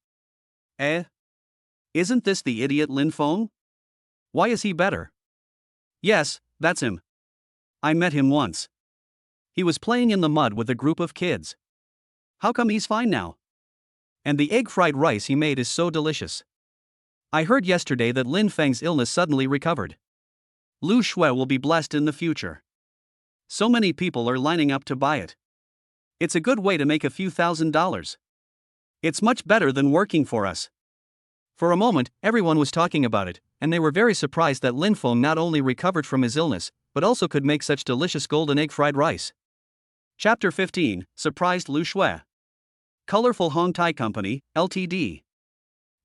Isn't this the idiot Lin Feng? Why is he better? Yes, that's him. I met him once. He was playing in the mud with a group of kids. How come he's fine now? And the egg fried rice he made is so delicious. I heard yesterday that Lin Feng's illness suddenly recovered. Lu Shui will be blessed in the future. So many people are lining up to buy it. It's a good way to make a few $1,000s. It's much better than working for us. For a moment, everyone was talking about it, and they were very surprised that Lin Feng not only recovered from his illness, but also could make such delicious golden egg fried rice. Chapter 15, Surprised Lu Shui. Colorful Hong Tai Company, Ltd.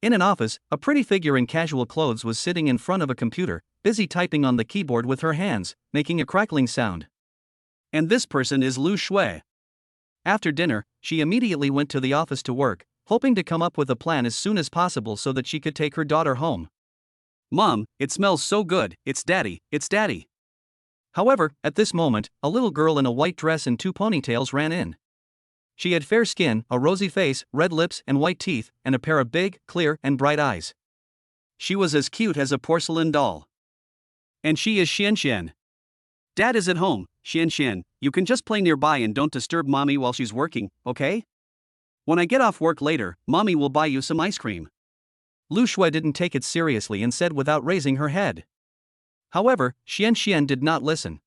In an office, a pretty figure in casual clothes was sitting in front of a computer, busy typing on the keyboard with her hands, making a crackling sound. And this person is Lu Shui. After dinner, she immediately went to the office to work, hoping to come up with a plan as soon as possible so that she could take her daughter home. Mom, it smells so good, it's Daddy, it's Daddy. However, at this moment, a little girl in a white dress and 2 ponytails ran in. She had fair skin, a rosy face, red lips and white teeth, and a pair of big, clear, and bright eyes. She was as cute as a porcelain doll. And she is Xian Xian. Dad is at home, Xian Xian, you can just play nearby and don't disturb Mommy while she's working, okay? When I get off work later, Mommy will buy you some ice cream. Lu Shui didn't take it seriously and said without raising her head. However, Xian Xian did not listen.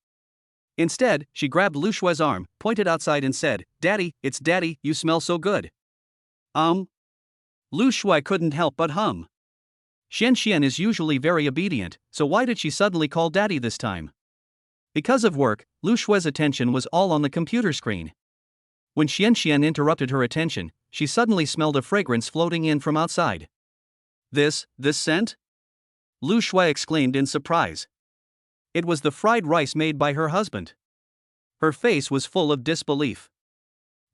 Instead, she grabbed Lu Shui's arm, pointed outside and said, Daddy, it's Daddy, you smell so good. Lu Shui couldn't help but hum. Xian Xian is usually very obedient, so why did she suddenly call Daddy this time? Because of work, Lu Shue's attention was all on the computer screen. When Xian interrupted her attention, she suddenly smelled a fragrance floating in from outside. This scent? Lu Shui exclaimed in surprise. It was the fried rice made by her husband. Her face was full of disbelief.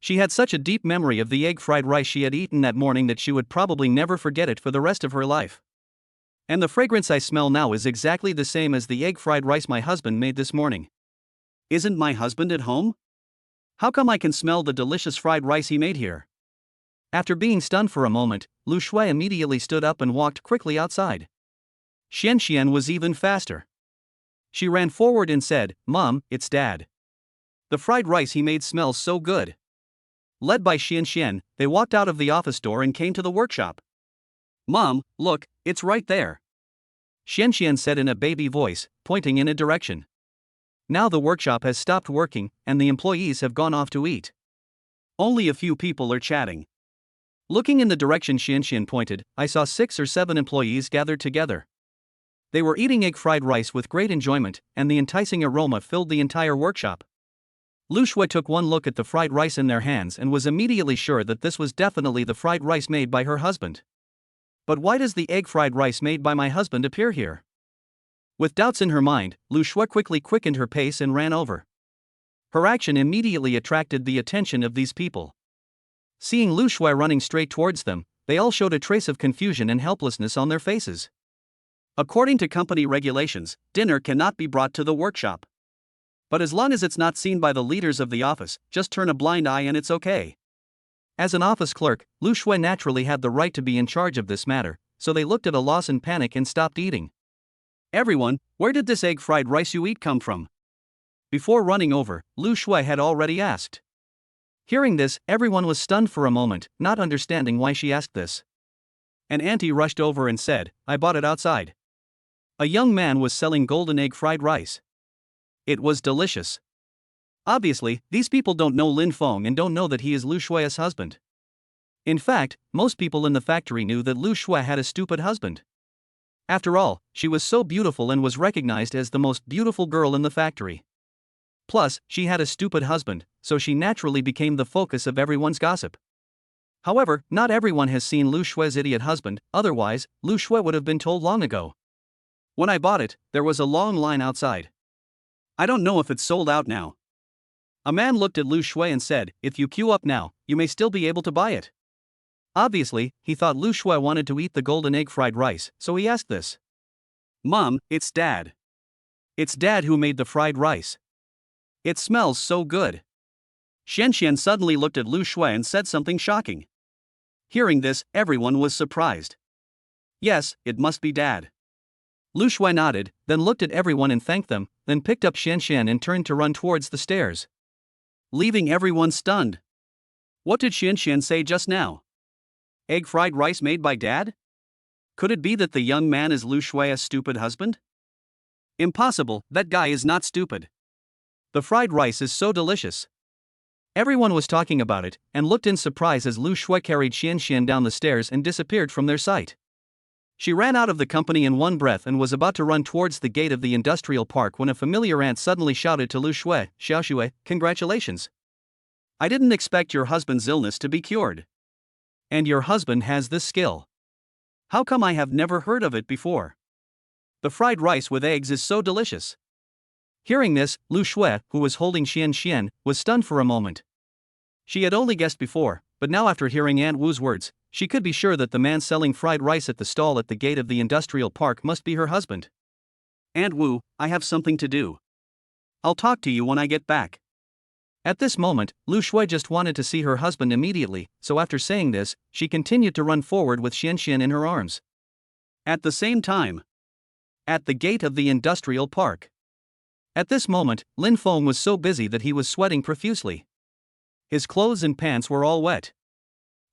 She had such a deep memory of the egg fried rice she had eaten that morning that she would probably never forget it for the rest of her life. And the fragrance I smell now is exactly the same as the egg fried rice my husband made this morning. Isn't my husband at home? How come I can smell the delicious fried rice he made here? After being stunned for a moment, Lu Shui immediately stood up and walked quickly outside. Xian was even faster. She ran forward and said, "Mom, it's Dad. The fried rice he made smells so good." Led by Xian, they walked out of the office door and came to the workshop. "Mom, look, it's right there," Xian said in a baby voice, pointing in a direction. Now the workshop has stopped working, and the employees have gone off to eat. Only a few people are chatting. Looking in the direction Xian pointed, I saw 6 or 7 employees gathered together. They were eating egg fried rice with great enjoyment, and the enticing aroma filled the entire workshop. Lu Shui took one look at the fried rice in their hands and was immediately sure that this was definitely the fried rice made by her husband. But why does the egg fried rice made by my husband appear here? With doubts in her mind, Lu Shui quickly quickened her pace and ran over. Her action immediately attracted the attention of these people. Seeing Lu Shui running straight towards them, they all showed a trace of confusion and helplessness on their faces. According to company regulations, dinner cannot be brought to the workshop. But as long as it's not seen by the leaders of the office, just turn a blind eye and it's okay. As an office clerk, Lu Shui naturally had the right to be in charge of this matter, so they looked at a loss in panic and stopped eating. "Everyone, where did this egg fried rice you eat come from?" Before running over, Lu Shui had already asked. Hearing this, everyone was stunned for a moment, not understanding why she asked this. An auntie rushed over and said, "I bought it outside." A young man was selling golden egg fried rice. It was delicious. Obviously, these people don't know Lin Feng and don't know that he is Lu Shui's husband. In fact, most people in the factory knew that Lu Shui had a stupid husband. After all, she was so beautiful and was recognized as the most beautiful girl in the factory. Plus, she had a stupid husband, so she naturally became the focus of everyone's gossip. However, not everyone has seen Lu Shui's idiot husband, otherwise, Lu Shui would have been told long ago. When I bought it, there was a long line outside. I don't know if it's sold out now. A man looked at Lu Shui and said, "If you queue up now, you may still be able to buy it." Obviously, he thought Lu Shui wanted to eat the golden egg fried rice, so he asked this. "Mom, it's Dad. It's Dad who made the fried rice. It smells so good." Xian suddenly looked at Lu Shui and said something shocking. Hearing this, everyone was surprised. "Yes, it must be Dad." Lu Shui nodded, then looked at everyone and thanked them, then picked up Xian and turned to run towards the stairs, leaving everyone stunned. What did Xian say just now? Egg fried rice made by Dad? Could it be that the young man is Lu Shui's stupid husband? Impossible, that guy is not stupid. The fried rice is so delicious. Everyone was talking about it, and looked in surprise as Lu Shui carried Xian down the stairs and disappeared from their sight. She ran out of the company in one breath and was about to run towards the gate of the industrial park when a familiar aunt suddenly shouted to Lu Shui, "Xiao Shui, congratulations. I didn't expect your husband's illness to be cured. And your husband has this skill. How come I have never heard of it before? The fried rice with eggs is so delicious." Hearing this, Lu Shui, who was holding Xian, was stunned for a moment. She had only guessed before, but now after hearing Aunt Wu's words, she could be sure that the man selling fried rice at the stall at the gate of the industrial park must be her husband. "Aunt Wu, I have something to do. I'll talk to you when I get back." At this moment, Lu Shui just wanted to see her husband immediately, so after saying this, she continued to run forward with Xian in her arms. At the same time, at the gate of the industrial park. At this moment, Lin Feng was so busy that he was sweating profusely. His clothes and pants were all wet.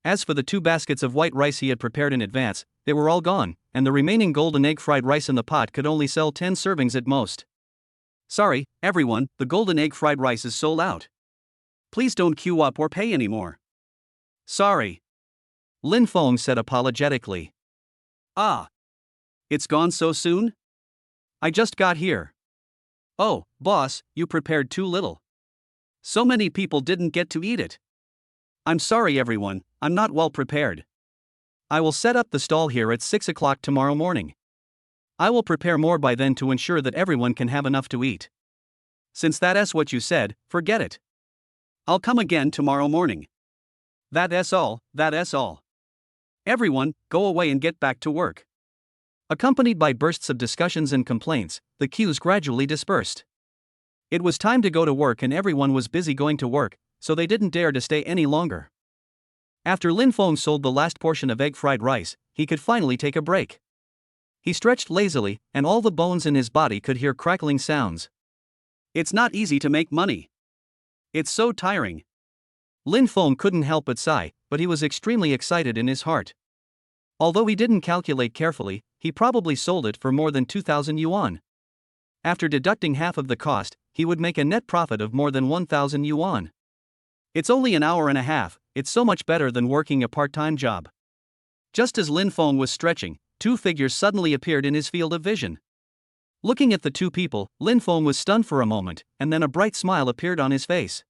As for the 2 baskets of white rice he had prepared in advance, they were all gone, and the remaining golden egg fried rice in the pot could only sell 10 servings at most. "Sorry, everyone, the golden egg fried rice is sold out. Please don't queue up or pay anymore." "Sorry," Lin Feng said apologetically. "Ah. It's gone so soon? I just got here." Oh, boss, you prepared too little. So many people didn't get to eat it. I'm sorry everyone, I'm not well prepared. I will set up the stall here at 6 o'clock tomorrow morning. I will prepare more by then to ensure that everyone can have enough to eat. Since that's what you said, forget it. I'll come again tomorrow morning. That's all. Everyone, go away and get back to work. Accompanied by bursts of discussions and complaints, the queues gradually dispersed. It was time to go to work and everyone was busy going to work, so they didn't dare to stay any longer. After Lin Feng sold the last portion of egg fried rice, he could finally take a break. He stretched lazily, and all the bones in his body could hear crackling sounds. It's not easy to make money. It's so tiring. Lin Feng couldn't help but sigh, but he was extremely excited in his heart. Although he didn't calculate carefully, he probably sold it for more than 2,000 yuan. After deducting half of the cost, he would make a net profit of more than 1,000 yuan. It's only an hour and a half, it's so much better than working a part-time job. Just as Lin Feng was stretching, two figures suddenly appeared in his field of vision. Looking at the two people, Lin Feng was stunned for a moment, and then a bright smile appeared on his face.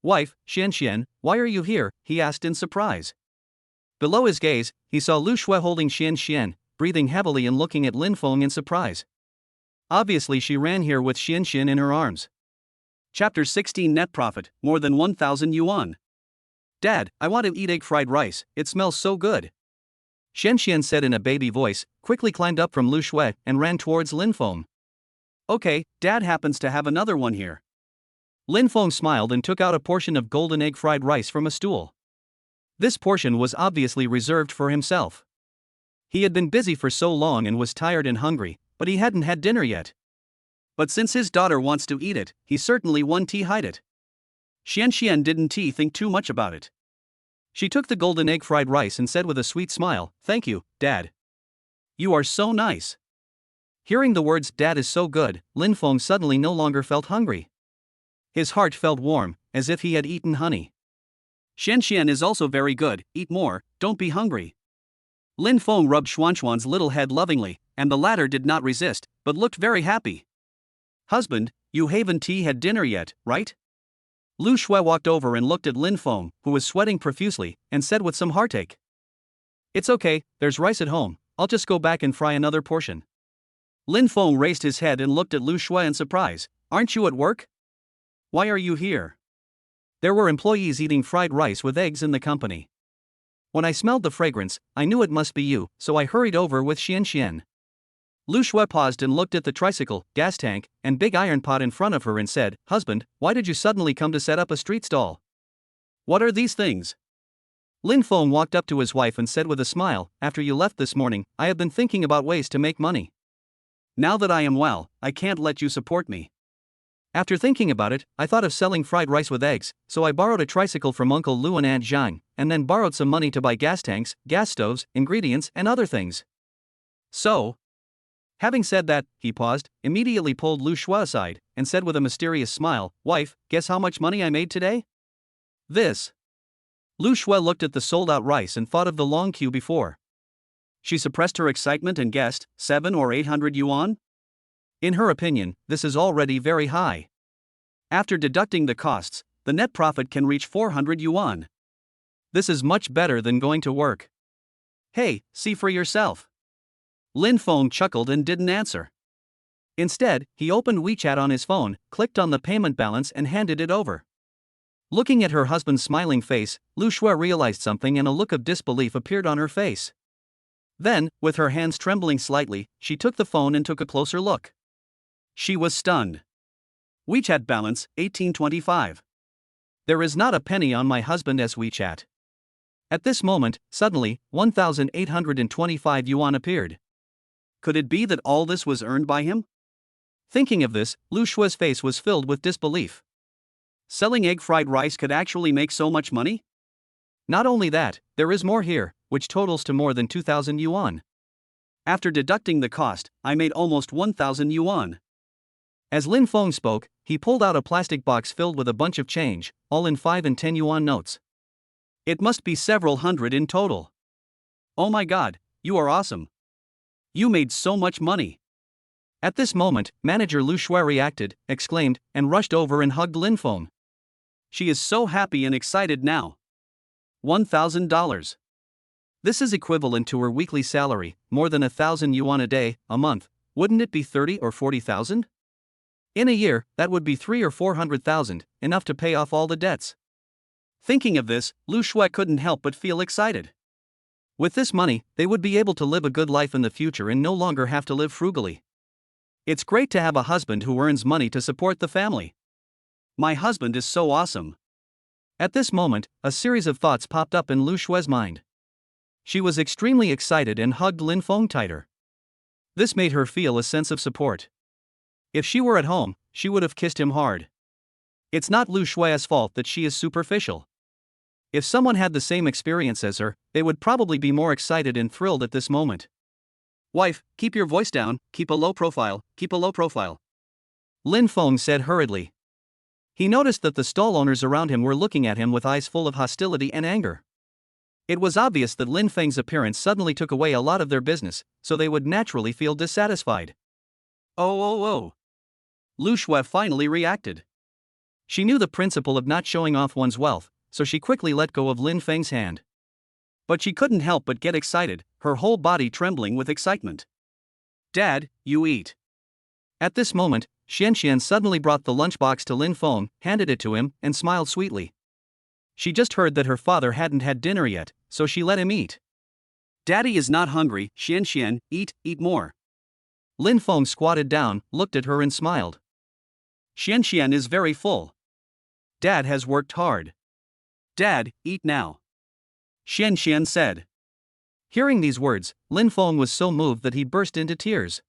Wife, Xian, why are you here? He asked in surprise. Below his gaze, he saw Lu Shui holding Xian, breathing heavily and looking at Lin Feng in surprise. Obviously she ran here with Xian in her arms. Chapter 16 Net Profit, more than 1,000 yuan. Dad, I want to eat egg fried rice, it smells so good. Xian said in a baby voice, quickly climbed up from Lu Shui and ran towards Lin Feng. Okay, Dad happens to have another one here. Lin Feng smiled and took out a portion of golden egg fried rice from a stool. This portion was obviously reserved for himself. He had been busy for so long and was tired and hungry, but he hadn't had dinner yet. But since his daughter wants to eat it, he certainly won't hide it. Xian didn't think too much about it. She took the golden egg fried rice and said with a sweet smile, "Thank you, Dad. You are so nice." Hearing the words "Dad is so good," Lin Feng suddenly no longer felt hungry. His heart felt warm, as if he had eaten honey. Xian is also very good, eat more, don't be hungry. Lin Feng rubbed Xuan's little head lovingly, and the latter did not resist, but looked very happy. Husband, you haven't had dinner yet, right? Lu Shui walked over and looked at Lin Feng, who was sweating profusely, and said with some heartache. It's okay, there's rice at home, I'll just go back and fry another portion. Lin Feng raised his head and looked at Lu Shui in surprise. Aren't you at work? Why are you here? There were employees eating fried rice with eggs in the company. When I smelled the fragrance, I knew it must be you, so I hurried over with Xian. Lu Shui paused and looked at the tricycle, gas tank, and big iron pot in front of her and said, Husband, why did you suddenly come to set up a street stall? What are these things? Lin Feng walked up to his wife and said with a smile, After you left this morning, I have been thinking about ways to make money. Now that I am well, I can't let you support me. After thinking about it, I thought of selling fried rice with eggs, so I borrowed a tricycle from Uncle Lu and Aunt Zhang, and then borrowed some money to buy gas tanks, gas stoves, ingredients, and other things. So, having said that, he paused, immediately pulled Lu Shui aside, and said with a mysterious smile, Wife, guess how much money I made today? This. Lu Shui looked at the sold-out rice and thought of the long queue before. She suppressed her excitement and guessed, 700 or 800 yuan? In her opinion, this is already very high. After deducting the costs, the net profit can reach 400 yuan. This is much better than going to work. Hey, see for yourself. Lin Feng chuckled and didn't answer. Instead, he opened WeChat on his phone, clicked on the payment balance and handed it over. Looking at her husband's smiling face, Lu Shui realized something and a look of disbelief appeared on her face. Then, with her hands trembling slightly, she took the phone and took a closer look. She was stunned. WeChat balance, 1825. There is not a penny on my husband's WeChat. At this moment, suddenly, 1,825 yuan appeared. Could it be that all this was earned by him? Thinking of this, Lu Shui's face was filled with disbelief. Selling egg fried rice could actually make so much money? Not only that, there is more here, which totals to more than 2,000 yuan. After deducting the cost, I made almost 1,000 yuan. As Lin Feng spoke, he pulled out a plastic box filled with a bunch of change, all in 5 and 10 yuan notes. It must be several hundred in total. Oh my god, you are awesome. You made so much money. At this moment, manager Lu Shui reacted, exclaimed, and rushed over and hugged Lin Feng. She is so happy and excited now. $1,000. This is equivalent to her weekly salary, more than 1,000 yuan a day, a month. Wouldn't it be 30 or 40,000? In a year, that would be 3 or 400,000, enough to pay off all the debts. Thinking of this, Lu Shui couldn't help but feel excited. With this money, they would be able to live a good life in the future and no longer have to live frugally. It's great to have a husband who earns money to support the family. My husband is so awesome. At this moment, a series of thoughts popped up in Lu Shui's mind. She was extremely excited and hugged Lin Feng tighter. This made her feel a sense of support. If she were at home, she would have kissed him hard. It's not Lu Shui's fault that she is superficial. If someone had the same experience as her, they would probably be more excited and thrilled at this moment. Wife, keep your voice down, keep a low profile, keep a low profile. Lin Feng said hurriedly. He noticed that the stall owners around him were looking at him with eyes full of hostility and anger. It was obvious that Lin Feng's appearance suddenly took away a lot of their business, so they would naturally feel dissatisfied. Oh. Lu Shui finally reacted. She knew the principle of not showing off one's wealth, so she quickly let go of Lin Feng's hand. But she couldn't help but get excited, her whole body trembling with excitement. Dad, you eat. At this moment, Xian suddenly brought the lunchbox to Lin Feng, handed it to him, and smiled sweetly. She just heard that her father hadn't had dinner yet, so she let him eat. Daddy is not hungry, Xian, eat more. Lin Feng squatted down, looked at her and smiled. Xian is very full. Dad has worked hard. Dad, eat now. Xian said. Hearing these words, Lin Feng was so moved that he burst into tears.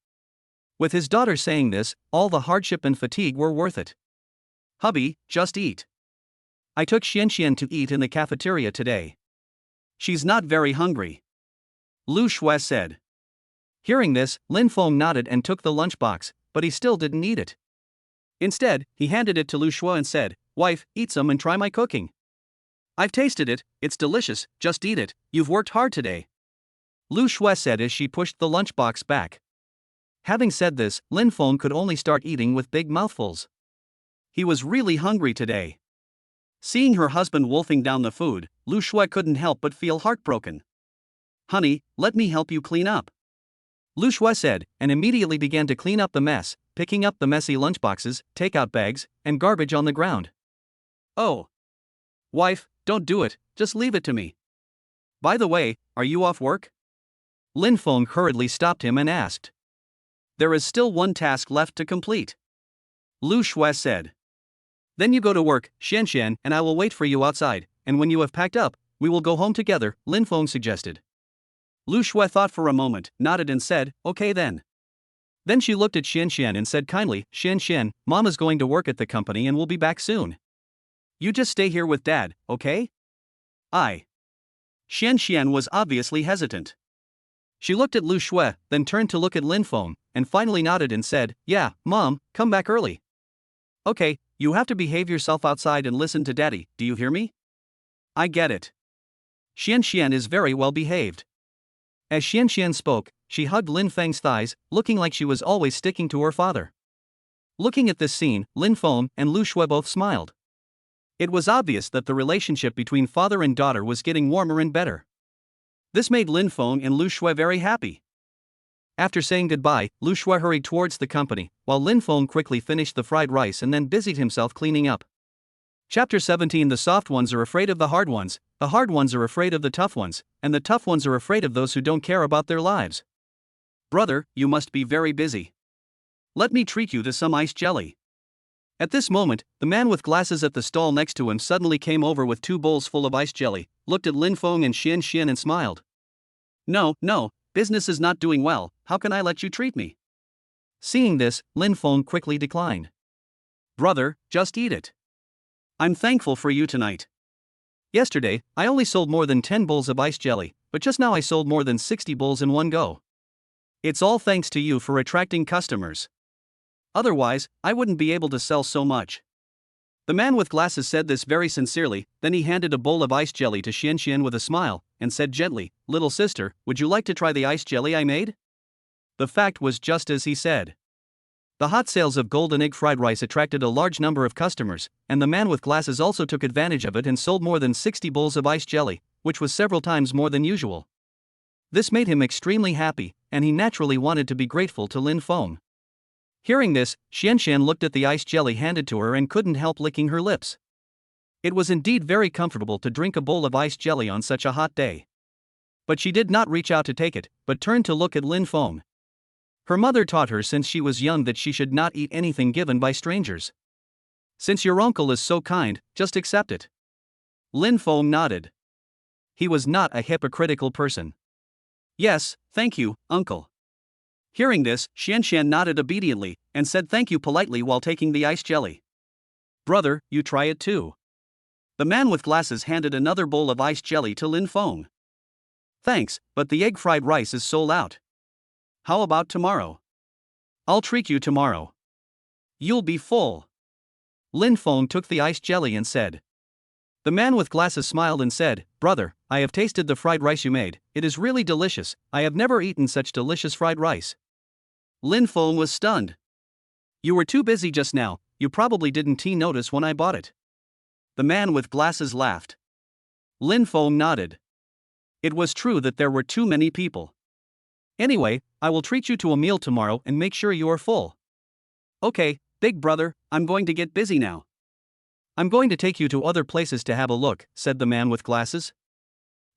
With his daughter saying this, all the hardship and fatigue were worth it. Hubby, just eat. I took Xian to eat in the cafeteria today. She's not very hungry. Lu Shui said. Hearing this, Lin Feng nodded and took the lunchbox, but he still didn't eat it. Instead, he handed it to Lu Shui and said, Wife, eat some and try my cooking. I've tasted it, it's delicious, just eat it, you've worked hard today. Lu Shui said as she pushed the lunchbox back. Having said this, Lin Feng could only start eating with big mouthfuls. He was really hungry today. Seeing her husband wolfing down the food, Lu Shui couldn't help but feel heartbroken. Honey, let me help you clean up. Lu Shui said, and immediately began to clean up the mess, picking up the messy lunchboxes, takeout bags, and garbage on the ground. Oh. Wife, don't do it, just leave it to me. By the way, are you off work? Lin Feng hurriedly stopped him and asked. There is still one task left to complete. Lu Shui said. Then you go to work, Xian, and I will wait for you outside, and when you have packed up, we will go home together, Lin Feng suggested. Lu Shui thought for a moment, nodded and said, okay then. Then she looked at Xian and said kindly, Xian, Mom is going to work at the company and will be back soon. You just stay here with Dad, okay? Xian was obviously hesitant. She looked at Lu Shui, then turned to look at Lin Feng, and finally nodded and said, yeah, Mom, come back early. Okay, you have to behave yourself outside and listen to Daddy, do you hear me? I get it. Xian is very well behaved. As Xian spoke, she hugged Lin Feng's thighs, looking like she was always sticking to her father. Looking at this scene, Lin Feng and Lu Shui both smiled. It was obvious that the relationship between father and daughter was getting warmer and better. This made Lin Feng and Lu Shui very happy. After saying goodbye, Lu Shui hurried towards the company, while Lin Feng quickly finished the fried rice and then busied himself cleaning up. Chapter 17. The soft ones are afraid of the hard ones are afraid of the tough ones, and the tough ones are afraid of those who don't care about their lives. Brother, you must be very busy. Let me treat you to some ice jelly. At this moment, the man with glasses at the stall next to him suddenly came over with 2 bowls full of ice jelly, looked at Lin Feng and Xian and smiled. No, business is not doing well, how can I let you treat me? Seeing this, Lin Feng quickly declined. Brother, just eat it. I'm thankful for you tonight. Yesterday, I only sold more than 10 bowls of ice jelly, but just now I sold more than 60 bowls in one go. It's all thanks to you for attracting customers. Otherwise, I wouldn't be able to sell so much. The man with glasses said this very sincerely, then he handed a bowl of ice jelly to Xian with a smile, and said gently, Little sister, would you like to try the ice jelly I made? The fact was just as he said. The hot sales of golden egg fried rice attracted a large number of customers, and the man with glasses also took advantage of it and sold more than 60 bowls of ice jelly, which was several times more than usual. This made him extremely happy, and he naturally wanted to be grateful to Lin Feng. Hearing this, Xian looked at the ice jelly handed to her and couldn't help licking her lips. It was indeed very comfortable to drink a bowl of ice jelly on such a hot day. But she did not reach out to take it, but turned to look at Lin Feng. Her mother taught her since she was young that she should not eat anything given by strangers. Since your uncle is so kind, just accept it. Lin Feng nodded. He was not a hypocritical person. Yes, thank you, uncle. Hearing this, Xian nodded obediently, and said thank you politely while taking the ice jelly. Brother, you try it too. The man with glasses handed another bowl of ice jelly to Lin Feng. Thanks, but the egg fried rice is sold out. How about tomorrow? I'll treat you tomorrow. You'll be full. Lin Feng took the ice jelly and said. The man with glasses smiled and said, Brother, I have tasted the fried rice you made, it is really delicious, I have never eaten such delicious fried rice. Lin Feng was stunned. You were too busy just now, you probably didn't notice when I bought it. The man with glasses laughed. Lin Feng nodded. It was true that there were too many people. Anyway, I will treat you to a meal tomorrow and make sure you are full. Okay, big brother, I'm going to get busy now. I'm going to take you to other places to have a look, said the man with glasses.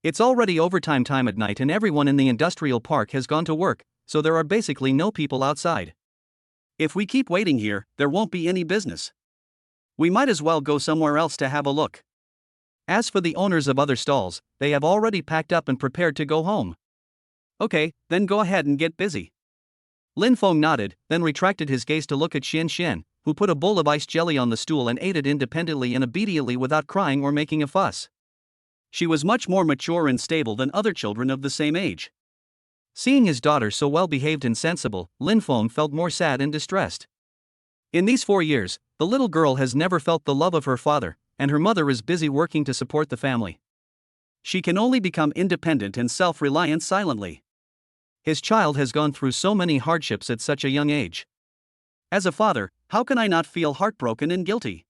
It's already overtime time at night and everyone in the industrial park has gone to work, so there are basically no people outside. If we keep waiting here, there won't be any business. We might as well go somewhere else to have a look. As for the owners of other stalls, they have already packed up and prepared to go home. Okay, then go ahead and get busy. Lin Feng nodded, then retracted his gaze to look at Xian, who put a bowl of ice jelly on the stool and ate it independently and obediently without crying or making a fuss. She was much more mature and stable than other children of the same age. Seeing his daughter so well behaved and sensible, Lin Feng felt more sad and distressed. In these 4 years, the little girl has never felt the love of her father, and her mother is busy working to support the family. She can only become independent and self-reliant silently. His child has gone through so many hardships at such a young age. As a father, how can I not feel heartbroken and guilty?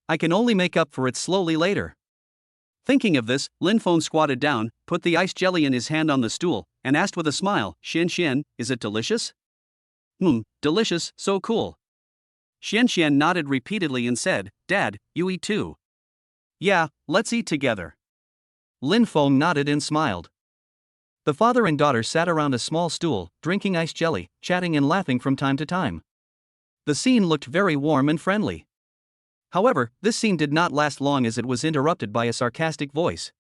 I can only make up for it slowly later. Thinking of this, Lin Feng squatted down, put the ice jelly in his hand on the stool, and asked with a smile, Xian, is it delicious? Delicious, so cool. Xian nodded repeatedly and said, Dad, you eat too. Yeah, let's eat together. Lin Feng nodded and smiled. The father and daughter sat around a small stool, drinking ice jelly, chatting and laughing from time to time. The scene looked very warm and friendly. However, this scene did not last long as it was interrupted by a sarcastic voice.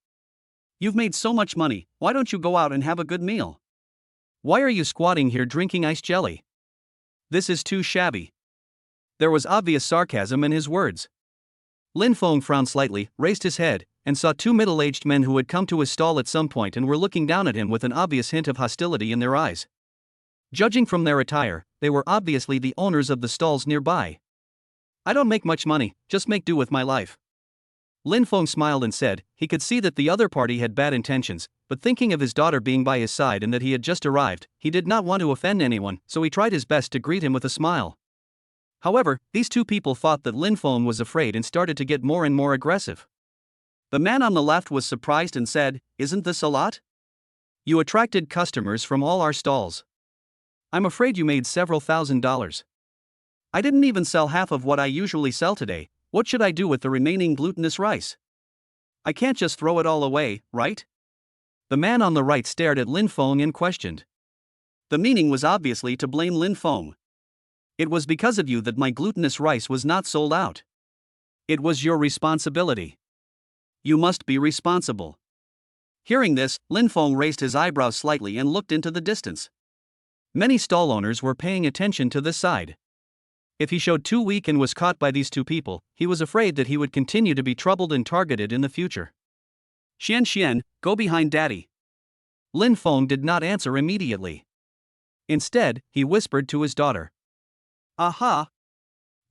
You've made so much money, why don't you go out and have a good meal? Why are you squatting here drinking ice jelly? This is too shabby. There was obvious sarcasm in his words. Lin Feng frowned slightly, raised his head, and saw 2 middle-aged men who had come to his stall at some point and were looking down at him with an obvious hint of hostility in their eyes. Judging from their attire, they were obviously the owners of the stalls nearby. I don't make much money, just make do with my life. Lin Feng smiled and said, he could see that the other party had bad intentions, but thinking of his daughter being by his side and that he had just arrived, he did not want to offend anyone, so he tried his best to greet him with a smile. However, these 2 people thought that Lin Feng was afraid and started to get more and more aggressive. The man on the left was surprised and said, Isn't this a lot? You attracted customers from all our stalls. I'm afraid you made several $1,000s. I didn't even sell half of what I usually sell today, what should I do with the remaining glutinous rice? I can't just throw it all away, right? The man on the right stared at Lin Feng and questioned. The meaning was obviously to blame Lin Feng. It was because of you that my glutinous rice was not sold out. It was your responsibility. You must be responsible. Hearing this, Lin Feng raised his eyebrows slightly and looked into the distance. Many stall owners were paying attention to this side. If he showed too weak and was caught by these 2 people, he was afraid that he would continue to be troubled and targeted in the future. Xian, go behind daddy. Lin Feng did not answer immediately. Instead, he whispered to his daughter. Aha!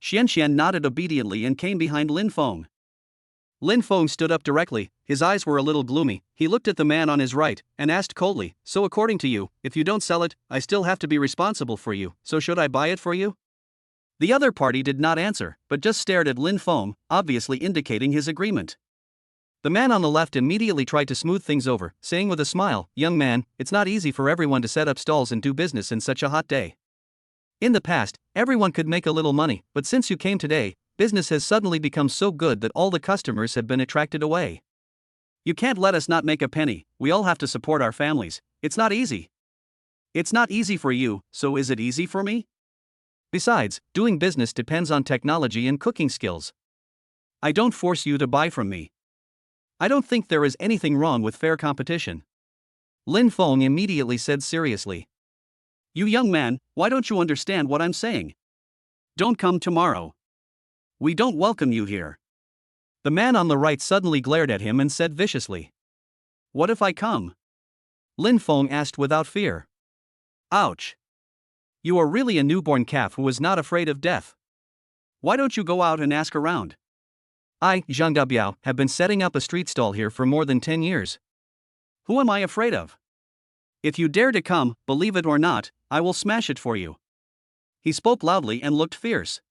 Xian nodded obediently and came behind Lin Feng. Lin Feng stood up directly, his eyes were a little gloomy, he looked at the man on his right, and asked coldly, So according to you, if you don't sell it, I still have to be responsible for you, so should I buy it for you? The other party did not answer, but just stared at Lin Feng, obviously indicating his agreement. The man on the left immediately tried to smooth things over, saying with a smile, "Young man, it's not easy for everyone to set up stalls and do business in such a hot day. In the past, everyone could make a little money, but since you came today, business has suddenly become so good that all the customers have been attracted away. You can't let us not make a penny, we all have to support our families, it's not easy. It's not easy for you, so is it easy for me? Besides, doing business depends on technology and cooking skills. I don't force you to buy from me. I don't think there is anything wrong with fair competition." Lin Feng immediately said seriously. "You young man, why don't you understand what I'm saying? Don't come tomorrow. We don't welcome you here." The man on the right suddenly glared at him and said viciously. "What if I come?" Lin Feng asked without fear. "Ouch. You are really a newborn calf who is not afraid of death. Why don't you go out and ask around? I, Zhang Dabiao, have been setting up a street stall here for more than 10 years. Who am I afraid of? If you dare to come, believe it or not, I will smash it for you." He spoke loudly and looked fierce.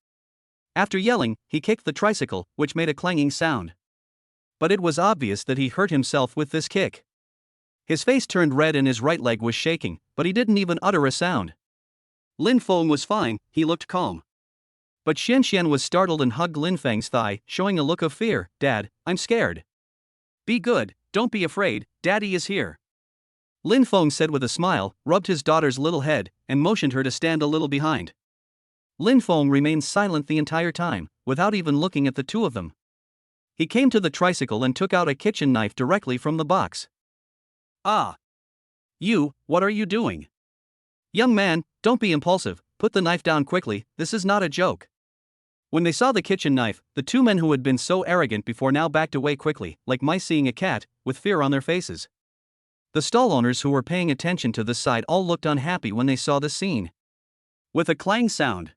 After yelling, he kicked the tricycle, which made a clanging sound. But it was obvious that he hurt himself with this kick. His face turned red and his right leg was shaking, but he didn't even utter a sound. Lin Feng was fine, he looked calm. But Xian was startled and hugged Lin Feng's thigh, showing a look of fear. "Dad, I'm scared." "Be good, don't be afraid, Daddy is here." Lin Feng said with a smile, rubbed his daughter's little head, and motioned her to stand a little behind. Lin Feng remained silent the entire time, without even looking at the two of them. He came to the tricycle and took out a kitchen knife directly from the box. "Ah! You, what are you doing? Young man, don't be impulsive, put the knife down quickly, this is not a joke." When they saw the kitchen knife, the two men who had been so arrogant before now backed away quickly, like mice seeing a cat, with fear on their faces. The stall owners who were paying attention to this side all looked unhappy when they saw the scene. With a clang sound,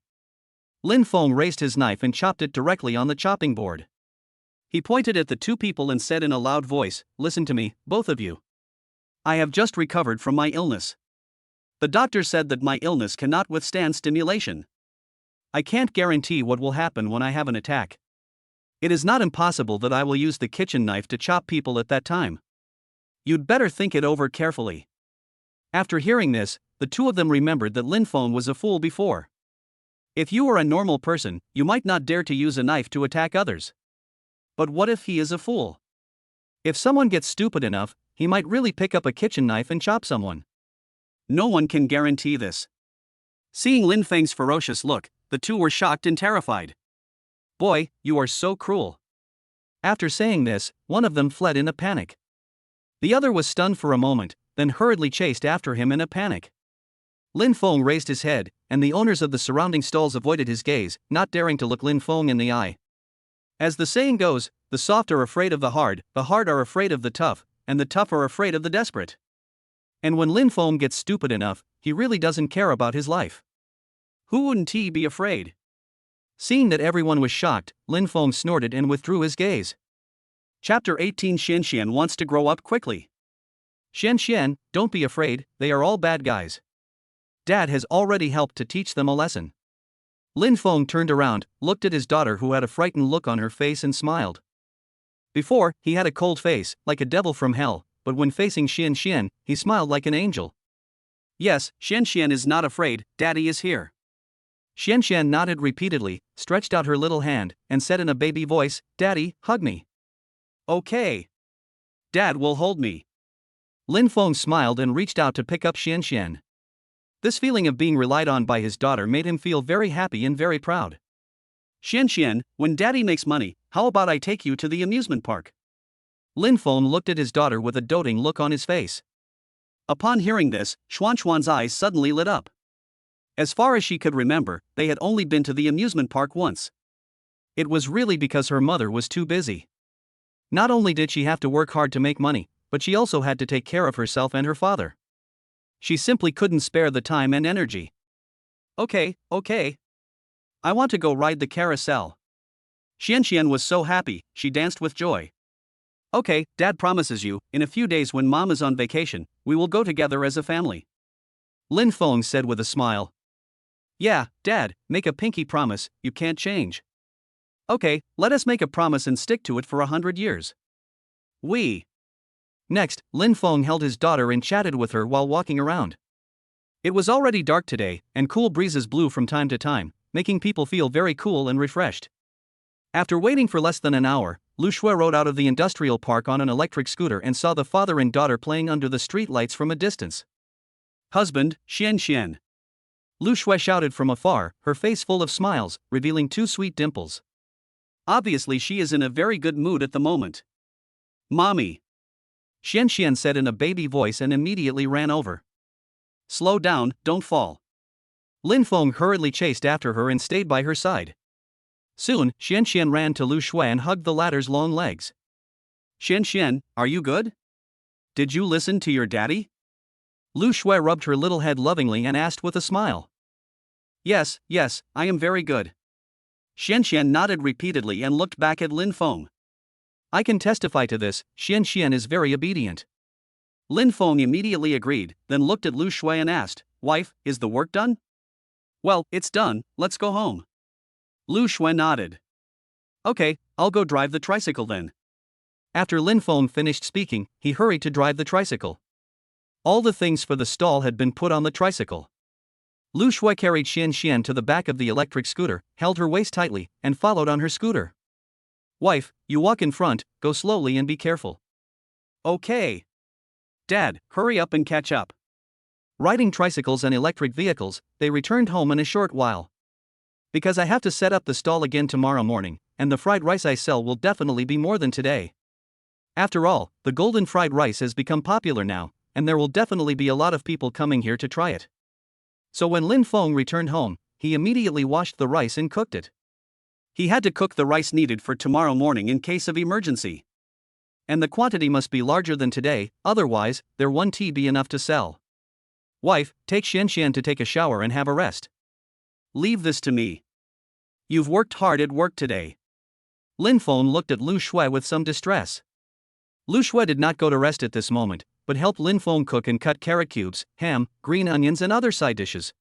Lin Feng raised his knife and chopped it directly on the chopping board. He pointed at the two people and said in a loud voice, "Listen to me, both of you. I have just recovered from my illness. The doctor said that my illness cannot withstand stimulation. I can't guarantee what will happen when I have an attack. It is not impossible that I will use the kitchen knife to chop people at that time. You'd better think it over carefully." After hearing this, the two of them remembered that Lin Feng was a fool before. If you are a normal person, you might not dare to use a knife to attack others. But what if he is a fool? If someone gets stupid enough, he might really pick up a kitchen knife and chop someone. No one can guarantee this. Seeing Lin Feng's ferocious look, the two were shocked and terrified. "Boy, you are so cruel." After saying this, one of them fled in a panic. The other was stunned for a moment, then hurriedly chased after him in a panic. Lin Feng raised his head, and the owners of the surrounding stalls avoided his gaze, not daring to look Lin Feng in the eye. As the saying goes, the soft are afraid of the hard are afraid of the tough, and the tough are afraid of the desperate. And when Lin Feng gets stupid enough, he really doesn't care about his life. Who wouldn't he be afraid? Seeing that everyone was shocked, Lin Feng snorted and withdrew his gaze. Chapter 18. Xian wants to grow up quickly. Xian, don't be afraid, they are all bad guys. Dad has already helped to teach them a lesson." Lin Feng turned around, looked at his daughter who had a frightened look on her face and smiled. Before, he had a cold face, like a devil from hell, but when facing Xian, he smiled like an angel. "Yes, Xian is not afraid, Daddy is here." Xian nodded repeatedly, stretched out her little hand, and said in a baby voice, "Daddy, hug me." "Okay. Dad will hold me." Lin Feng smiled and reached out to pick up Xian. This feeling of being relied on by his daughter made him feel very happy and very proud. "Xian, when Daddy makes money, how about I take you to the amusement park?" Lin Feng looked at his daughter with a doting look on his face. Upon hearing this, Xuan's eyes suddenly lit up. As far as she could remember, they had only been to the amusement park once. It was really because her mother was too busy. Not only did she have to work hard to make money, but she also had to take care of herself and her father. She simply couldn't spare the time and energy. Okay. I want to go ride the carousel." Xian was so happy, she danced with joy. "Okay, Dad promises you, in a few days when Mom is on vacation, we will go together as a family," Lin Feng said with a smile. Yeah, Dad, make a pinky promise, you can't change. Okay, let us make a promise and stick to it for 100 years. We. Next, Lin Feng held his daughter and chatted with her while walking around. It was already dark today, and cool breezes blew from time to time, making people feel very cool and refreshed. After waiting for less than an hour, Lu Shui rode out of the industrial park on an electric scooter and saw the father and daughter playing under the street lights from a distance. Husband, Xian Xian. Lu Shui shouted from afar, her face full of smiles, revealing two sweet dimples. Obviously she is in a very good mood at the moment. Mommy. Xian Xian said in a baby voice and immediately ran over. Slow down, don't fall. Lin Feng hurriedly chased after her and stayed by her side. Soon, Xian Xian ran to Lu Shui and hugged the latter's long legs. Xian Xian, are you good? Did you listen to your daddy? Lu Shui rubbed her little head lovingly and asked with a smile. Yes, I am very good. Xian Xian nodded repeatedly and looked back at Lin Feng. I can testify to this, Xian Xian is very obedient. Lin Feng immediately agreed, then looked at Lu Shui and asked, Wife, is the work done? Well, it's done, let's go home. Lu Shui nodded. Okay, I'll go drive the tricycle then. After Lin Feng finished speaking, he hurried to drive the tricycle. All the things for the stall had been put on the tricycle. Lu Shui carried Xian Xian to the back of the electric scooter, held her waist tightly, and followed on her scooter. Wife, you walk in front, go slowly and be careful. Okay. Dad, hurry up and catch up. Riding tricycles and electric vehicles, they returned home in a short while. Because I have to set up the stall again tomorrow morning, and the fried rice I sell will definitely be more than today. After all, the golden fried rice has become popular now, and there will definitely be a lot of people coming here to try it. So when Lin Feng returned home, he immediately washed the rice and cooked it. He had to cook the rice needed for tomorrow morning in case of emergency. And the quantity must be larger than today, otherwise, there won't be enough to sell. Wife, take Xian Xian to take a shower and have a rest. Leave this to me. You've worked hard at work today. Lin Feng looked at Lu Shui with some distress. Lu Shui did not go to rest at this moment, but helped Lin Feng cook and cut carrot cubes, ham, green onions and other side dishes.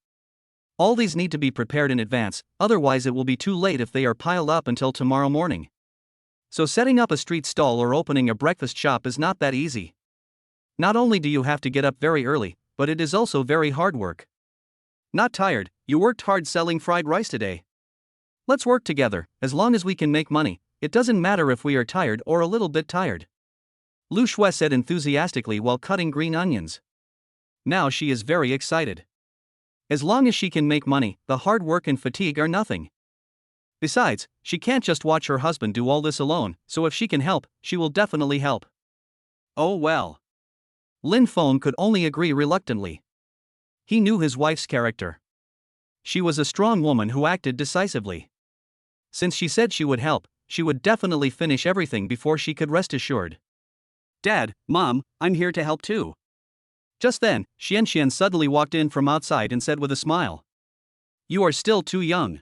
All these need to be prepared in advance, otherwise it will be too late if they are piled up until tomorrow morning. So setting up a street stall or opening a breakfast shop is not that easy. Not only do you have to get up very early, but it is also very hard work. Not tired, you worked hard selling fried rice today. Let's work together, as long as we can make money, it doesn't matter if we are tired or a little bit tired. Lu Shui said enthusiastically while cutting green onions. Now she is very excited. As long as she can make money, the hard work and fatigue are nothing. Besides, she can't just watch her husband do all this alone, so if she can help, she will definitely help. Oh well. Lin Feng could only agree reluctantly. He knew his wife's character. She was a strong woman who acted decisively. Since she said she would help, she would definitely finish everything before she could rest assured. Dad, Mom, I'm here to help too. Just then, Xian Xian suddenly walked in from outside and said with a smile. You are still too young.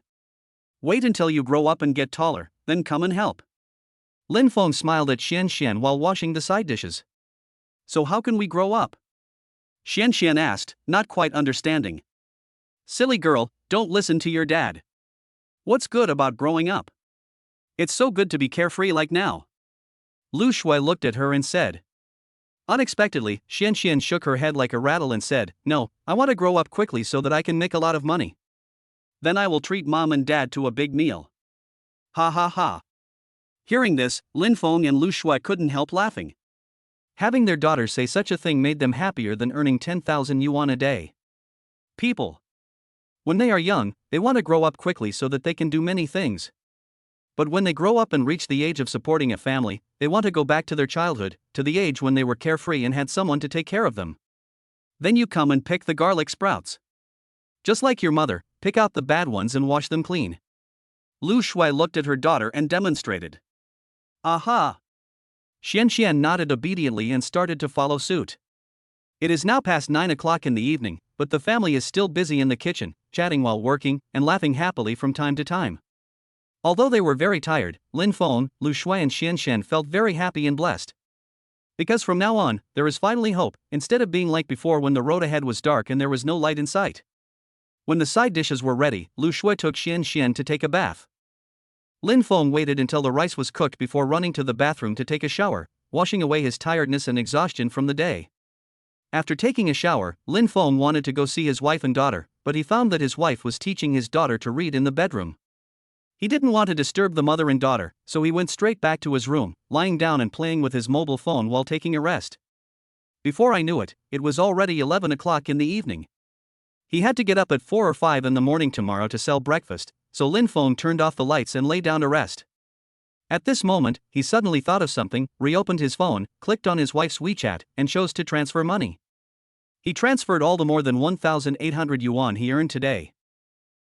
Wait until you grow up and get taller, then come and help. Lin Feng smiled at Xian Xian while washing the side dishes. So how can we grow up? Xian Xian asked, not quite understanding. Silly girl, don't listen to your dad. What's good about growing up? It's so good to be carefree like now. Lu Shui looked at her and said. Unexpectedly, Xian Xian shook her head like a rattle and said, No, I want to grow up quickly so that I can make a lot of money. Then I will treat Mom and Dad to a big meal. Ha ha ha. Hearing this, Lin Feng and Lu Shui couldn't help laughing. Having their daughter say such a thing made them happier than earning 10,000 yuan a day. People. When they are young, they want to grow up quickly so that they can do many things. But when they grow up and reach the age of supporting a family, they want to go back to their childhood, to the age when they were carefree and had someone to take care of them. Then you come and pick the garlic sprouts. Just like your mother, pick out the bad ones and wash them clean. Lu Shui looked at her daughter and demonstrated. Aha! Xian Xian nodded obediently and started to follow suit. It is now past 9 o'clock in the evening, but the family is still busy in the kitchen, chatting while working, and laughing happily from time to time. Although they were very tired, Lin Feng, Lu Shui and Xian Xian felt very happy and blessed. Because from now on, there is finally hope, instead of being like before when the road ahead was dark and there was no light in sight. When the side dishes were ready, Lu Shui took Xian Xian to take a bath. Lin Feng waited until the rice was cooked before running to the bathroom to take a shower, washing away his tiredness and exhaustion from the day. After taking a shower, Lin Feng wanted to go see his wife and daughter, but he found that his wife was teaching his daughter to read in the bedroom. He didn't want to disturb the mother and daughter, so he went straight back to his room, lying down and playing with his mobile phone while taking a rest. Before I knew it, it was already 11 o'clock in the evening. He had to get up at 4 or 5 in the morning tomorrow to sell breakfast, so Lin Feng turned off the lights and lay down to rest. At this moment, he suddenly thought of something, reopened his phone, clicked on his wife's WeChat, and chose to transfer money. He transferred all the more than 1,800 yuan he earned today.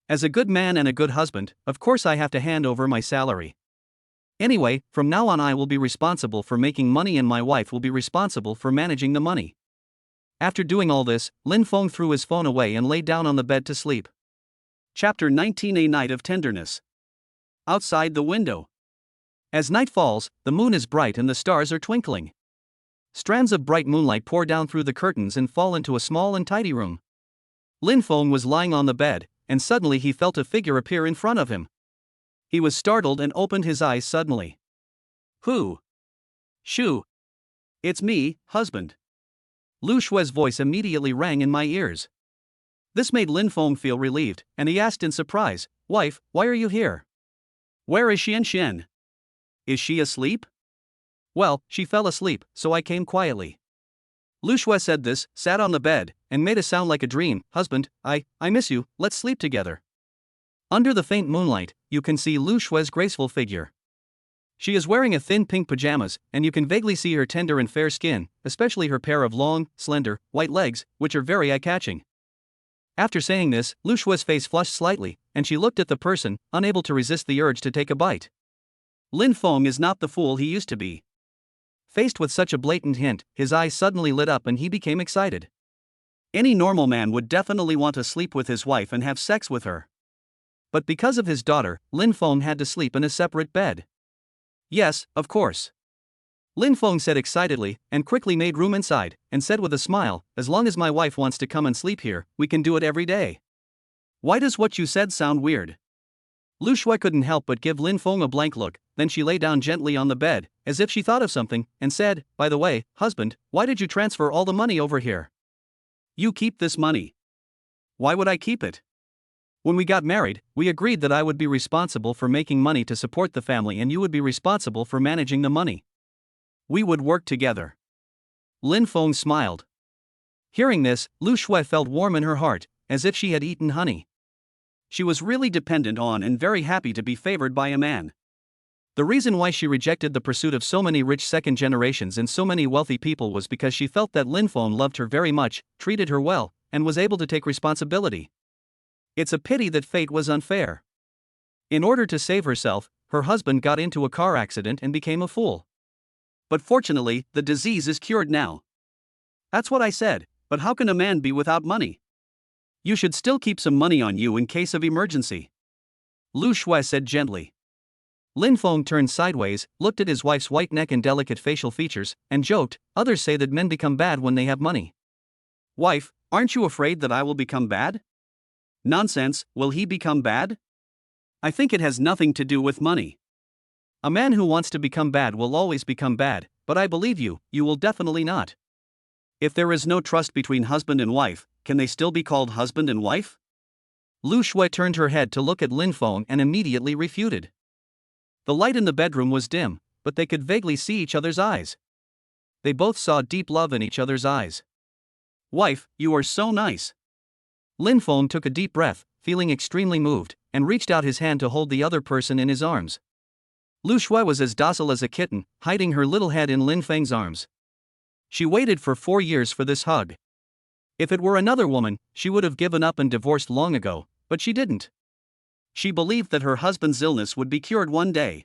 As a good man and a good husband, of course I have to hand over my salary. Anyway, from now on I will be responsible for making money and my wife will be responsible for managing the money. After doing all this, Lin Feng threw his phone away and lay down on the bed to sleep. Chapter 19: A Night of Tenderness. Outside the window. As night falls, the moon is bright and the stars are twinkling. Strands of bright moonlight pour down through the curtains and fall into a small and tidy room. Lin Feng was lying on the bed, and suddenly he felt a figure appear in front of him. He was startled and opened his eyes suddenly. Who? Shoo. It's me, husband. Lu Shui's voice immediately rang in my ears. This made Lin Feng feel relieved, and he asked in surprise, Wife, why are you here? Where is Xian Xian? Is she asleep? Well, she fell asleep, so I came quietly. Lu Shui said this, sat on the bed, and made a sound like a dream. Husband, I miss you, let's sleep together. Under the faint moonlight, you can see Lu Shui's graceful figure. She is wearing a thin pink pajamas, and you can vaguely see her tender and fair skin, especially her pair of long, slender, white legs, which are very eye-catching. After saying this, Lu Shui's face flushed slightly, and she looked at the person, unable to resist the urge to take a bite. Lin Feng is not the fool he used to be. Faced with such a blatant hint, his eyes suddenly lit up and he became excited. Any normal man would definitely want to sleep with his wife and have sex with her. But because of his daughter, Lin Feng had to sleep in a separate bed. Yes, of course. Lin Feng said excitedly, and quickly made room inside, and said with a smile, as long as my wife wants to come and sleep here, we can do it every day. Why does what you said sound weird? Lu Shui couldn't help but give Lin Feng a blank look, then she lay down gently on the bed, as if she thought of something, and said, By the way, husband, why did you transfer all the money over here? You keep this money. Why would I keep it? When we got married, we agreed that I would be responsible for making money to support the family and you would be responsible for managing the money. We would work together. Lin Feng smiled. Hearing this, Lu Shui felt warm in her heart, as if she had eaten honey. She was really dependent on and very happy to be favored by a man. The reason why she rejected the pursuit of so many rich second generations and so many wealthy people was because she felt that Lin Feng loved her very much, treated her well, and was able to take responsibility. It's a pity that fate was unfair. In order to save herself, her husband got into a car accident and became a fool. But fortunately, the disease is cured now. That's what I said, but how can a man be without money? You should still keep some money on you in case of emergency. Lu Shui said gently. Lin Feng turned sideways, looked at his wife's white neck and delicate facial features, and joked, Others say that men become bad when they have money. Wife, aren't you afraid that I will become bad? Nonsense, will he become bad? I think it has nothing to do with money. A man who wants to become bad will always become bad, but I believe you will definitely not. If there is no trust between husband and wife, can they still be called husband and wife? Lu Shui turned her head to look at Lin Feng and immediately refuted. The light in the bedroom was dim, but they could vaguely see each other's eyes. They both saw deep love in each other's eyes. Wife, you are so nice. Lin Feng took a deep breath, feeling extremely moved, and reached out his hand to hold the other person in his arms. Lu Shui was as docile as a kitten, hiding her little head in Lin Feng's arms. She waited for 4 years for this hug. If it were another woman, she would have given up and divorced long ago, but she didn't. She believed that her husband's illness would be cured one day.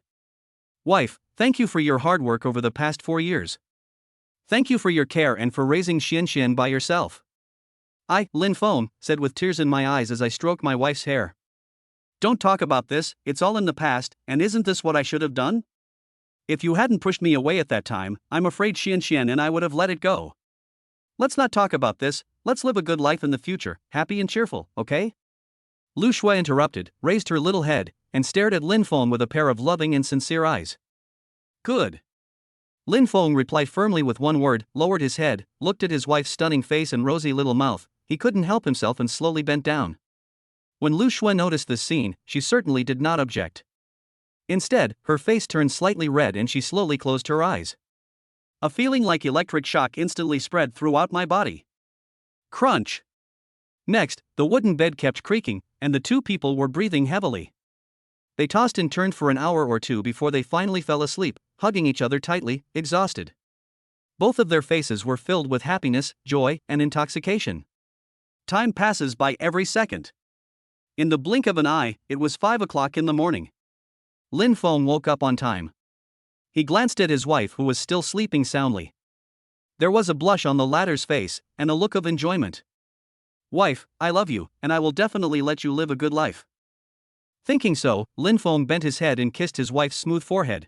Wife, thank you for your hard work over the past 4 years. Thank you for your care and for raising Xian Xian by yourself. Lin Feng, said with tears in my eyes as I stroked my wife's hair. Don't talk about this, it's all in the past, and isn't this what I should have done? If you hadn't pushed me away at that time, I'm afraid Xian Xian and I would have let it go. Let's not talk about this, let's live a good life in the future, happy and cheerful, okay? Lu Shui interrupted, raised her little head, and stared at Lin Feng with a pair of loving and sincere eyes. Good. Lin Feng replied firmly with one word, lowered his head, looked at his wife's stunning face and rosy little mouth. He couldn't help himself and slowly bent down. When Lu Shui noticed this scene, she certainly did not object. Instead, her face turned slightly red and she slowly closed her eyes. A feeling like electric shock instantly spread throughout my body. Crunch! Next, the wooden bed kept creaking, and the two people were breathing heavily. They tossed and turned for an hour or two before they finally fell asleep, hugging each other tightly, exhausted. Both of their faces were filled with happiness, joy, and intoxication. Time passes by every second. In the blink of an eye, it was 5 o'clock in the morning. Lin Feng woke up on time. He glanced at his wife who was still sleeping soundly. There was a blush on the latter's face, and a look of enjoyment. Wife, I love you, and I will definitely let you live a good life. Thinking so, Lin Feng bent his head and kissed his wife's smooth forehead.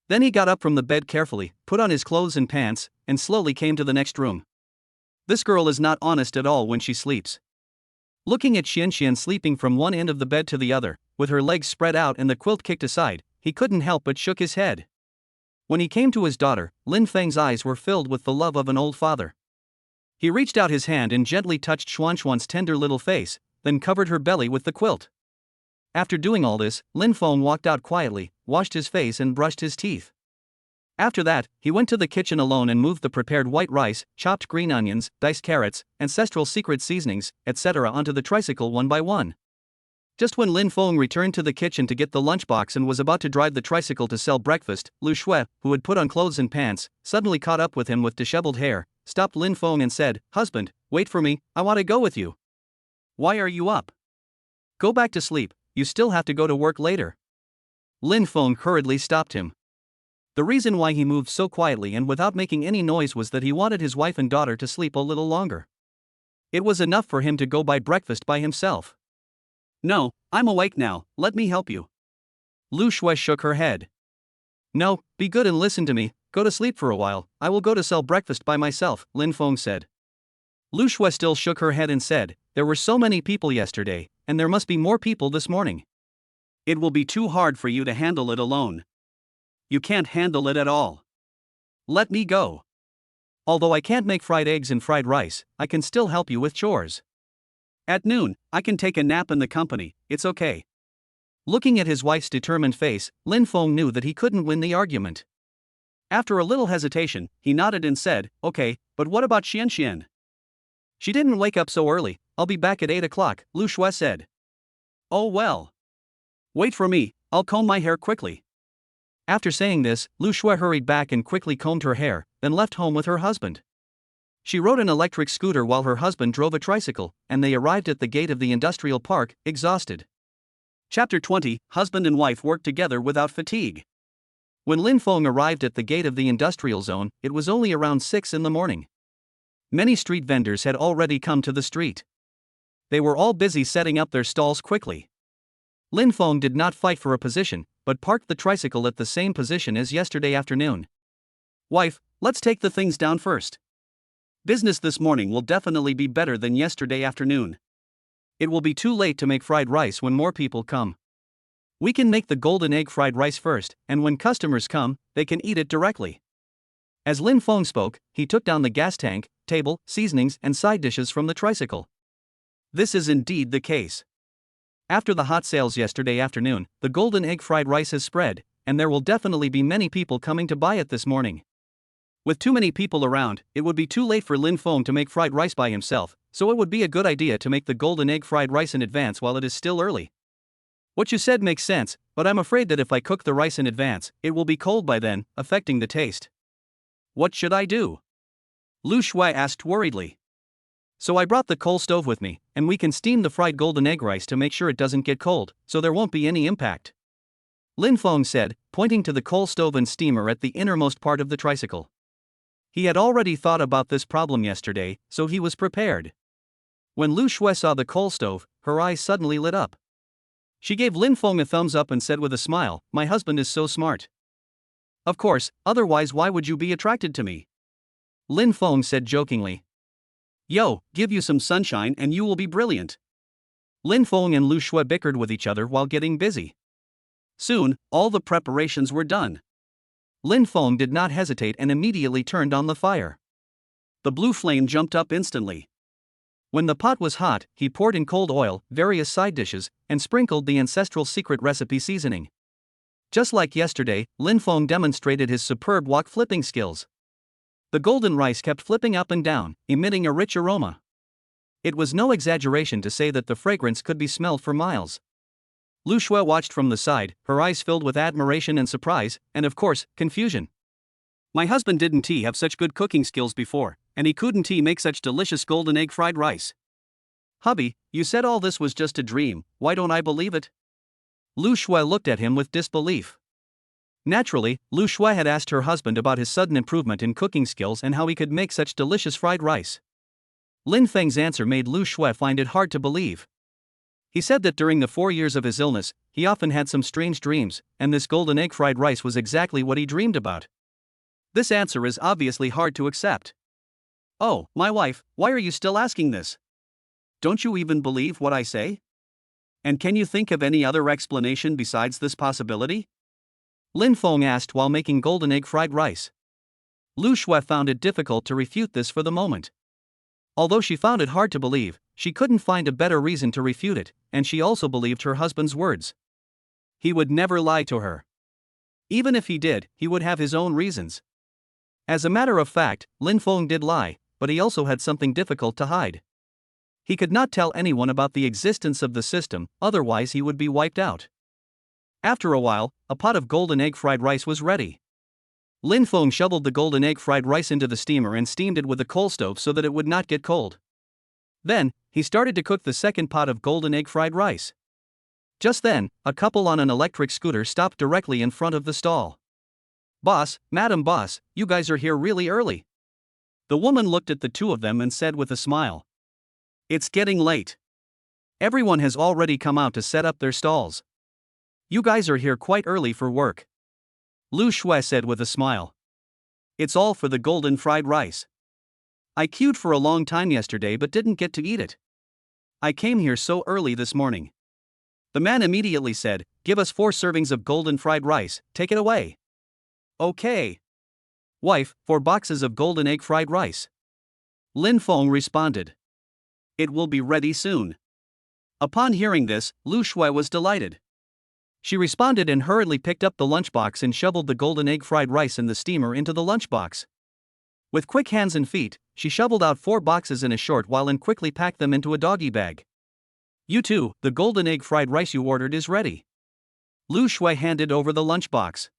Then he got up from the bed carefully, put on his clothes and pants, and slowly came to the next room. This girl is not honest at all when she sleeps. Looking at Xian sleeping from one end of the bed to the other, with her legs spread out and the quilt kicked aside, he couldn't help but shook his head. When he came to his daughter, Lin Feng's eyes were filled with the love of an old father. He reached out his hand and gently touched Xuan's tender little face, then covered her belly with the quilt. After doing all this, Lin Feng walked out quietly, washed his face and brushed his teeth. After that, he went to the kitchen alone and moved the prepared white rice, chopped green onions, diced carrots, ancestral secret seasonings, etc. onto the tricycle one by one. Just when Lin Feng returned to the kitchen to get the lunchbox and was about to drive the tricycle to sell breakfast, Lu Shui, who had put on clothes and pants, suddenly caught up with him with disheveled hair, stopped Lin Feng and said, "Husband, wait for me, I want to go with you." "Why are you up? Go back to sleep, you still have to go to work later." Lin Feng hurriedly stopped him. The reason why he moved so quietly and without making any noise was that he wanted his wife and daughter to sleep a little longer. It was enough for him to go buy breakfast by himself. "No, I'm awake now, let me help you." Lu Shui shook her head. "No, be good and listen to me, go to sleep for a while, I will go to sell breakfast by myself," Lin Feng said. Lu Shui still shook her head and said, "There were so many people yesterday, and there must be more people this morning. It will be too hard for you to handle it alone. You can't handle it at all. Let me go. Although I can't make fried eggs and fried rice, I can still help you with chores. At noon, I can take a nap in the company, it's okay." Looking at his wife's determined face, Lin Feng knew that he couldn't win the argument. After a little hesitation, he nodded and said, "Okay, but what about Xian? She didn't wake up so early, I'll be back at 8 o'clock, Lu Shui said. "Oh well. Wait for me, I'll comb my hair quickly." After saying this, Lu Shui hurried back and quickly combed her hair, then left home with her husband. She rode an electric scooter while her husband drove a tricycle, and they arrived at the gate of the industrial park, exhausted. Chapter 20, Husband and wife work together without fatigue. When Lin Feng arrived at the gate of the industrial zone, it was only around 6 in the morning. Many street vendors had already come to the street. They were all busy setting up their stalls quickly. Lin Feng did not fight for a position, but parked the tricycle at the same position as yesterday afternoon. "Wife, let's take the things down first. Business this morning will definitely be better than yesterday afternoon. It will be too late to make fried rice when more people come. We can make the golden egg fried rice first, and when customers come, they can eat it directly." As Lin Feng spoke, he took down the gas tank, table, seasonings, and side dishes from the tricycle. This is indeed the case. After the hot sales yesterday afternoon, the golden egg fried rice has spread, and there will definitely be many people coming to buy it this morning. With too many people around, it would be too late for Lin Feng to make fried rice by himself, so it would be a good idea to make the golden egg fried rice in advance while it is still early. "What you said makes sense, but I'm afraid that if I cook the rice in advance, it will be cold by then, affecting the taste. What should I do?" Lu Shui asked worriedly. "So I brought the coal stove with me, and we can steam the fried golden egg rice to make sure it doesn't get cold, so there won't be any impact," Lin Feng said, pointing to the coal stove and steamer at the innermost part of the tricycle. He had already thought about this problem yesterday, so he was prepared. When Lu Shui saw the coal stove, her eyes suddenly lit up. She gave Lin Feng a thumbs up and said with a smile, "My husband is so smart." "Of course, otherwise why would you be attracted to me?" Lin Feng said jokingly. "Yo, give you some sunshine and you will be brilliant." Lin Feng and Lu Shui bickered with each other while getting busy. Soon, all the preparations were done. Lin Feng did not hesitate and immediately turned on the fire. The blue flame jumped up instantly. When the pot was hot, he poured in cold oil, various side dishes, and sprinkled the ancestral secret recipe seasoning. Just like yesterday, Lin Feng demonstrated his superb wok flipping skills. The golden rice kept flipping up and down, emitting a rich aroma. It was no exaggeration to say that the fragrance could be smelled for miles. Lu Shui watched from the side, her eyes filled with admiration and surprise, and of course, confusion. My husband didn't have such good cooking skills before, and he couldn't make such delicious golden egg fried rice. Hubby, you said all this was just a dream, why don't I believe it? Lu Shui looked at him with disbelief. Naturally, Lu Shui had asked her husband about his sudden improvement in cooking skills and how he could make such delicious fried rice. Lin Feng's answer made Lu Shui find it hard to believe. He said that during the 4 years of his illness, he often had some strange dreams, and this golden egg fried rice was exactly what he dreamed about. This answer is obviously hard to accept. Oh, my wife, why are you still asking this? Don't you even believe what I say? And can you think of any other explanation besides this possibility? Lin Feng asked while making golden egg fried rice. Lu Shui found it difficult to refute this for the moment. Although she found it hard to believe, she couldn't find a better reason to refute it, and she also believed her husband's words. He would never lie to her. Even if he did, he would have his own reasons. As a matter of fact, Lin Feng did lie, but he also had something difficult to hide. He could not tell anyone about the existence of the system, otherwise he would be wiped out. After a while, a pot of golden egg fried rice was ready. Lin Feng shoveled the golden egg fried rice into the steamer and steamed it with the coal stove so that it would not get cold. Then, he started to cook the second pot of golden egg fried rice. Just then, a couple on an electric scooter stopped directly in front of the stall. Boss, Madam Boss, you guys are here really early. The woman looked at the two of them and said with a smile. It's getting late. Everyone has already come out to set up their stalls. You guys are here quite early for work. Lu Shui said with a smile. It's all for the golden fried rice. I queued for a long time yesterday but didn't get to eat it. I came here so early this morning. The man immediately said, give us 4 servings of golden fried rice, take it away. Okay. Wife, 4 boxes of golden egg fried rice. Lin Feng responded. It will be ready soon. Upon hearing this, Lu Shui was delighted. She responded and hurriedly picked up the lunchbox and shoveled the golden egg fried rice in the steamer into the lunchbox. With quick hands and feet, she shoveled out 4 boxes in a short while and quickly packed them into a doggy bag. You too, the golden egg fried rice you ordered is ready. Lu Shui handed over the lunchbox.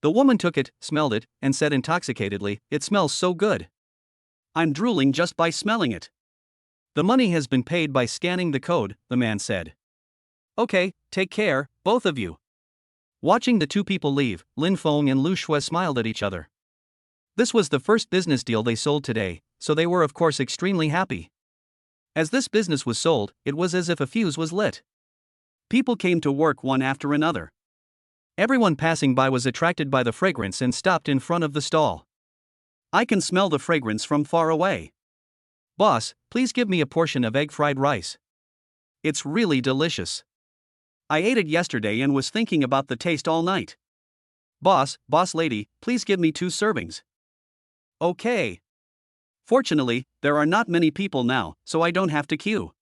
The woman took it, smelled it, and said intoxicatedly, it smells so good. I'm drooling just by smelling it. The money has been paid by scanning the code, the man said. Okay, take care, both of you. Watching the two people leave, Lin Feng and Lu Shui smiled at each other. This was the first business deal they sold today, so they were of course extremely happy. As this business was sold, it was as if a fuse was lit. People came to work one after another. Everyone passing by was attracted by the fragrance and stopped in front of the stall. I can smell the fragrance from far away. Boss, please give me a portion of egg fried rice. It's really delicious. I ate it yesterday and was thinking about the taste all night. Boss lady, please give me 2 servings. Okay. Fortunately, there are not many people now, so I don't have to queue.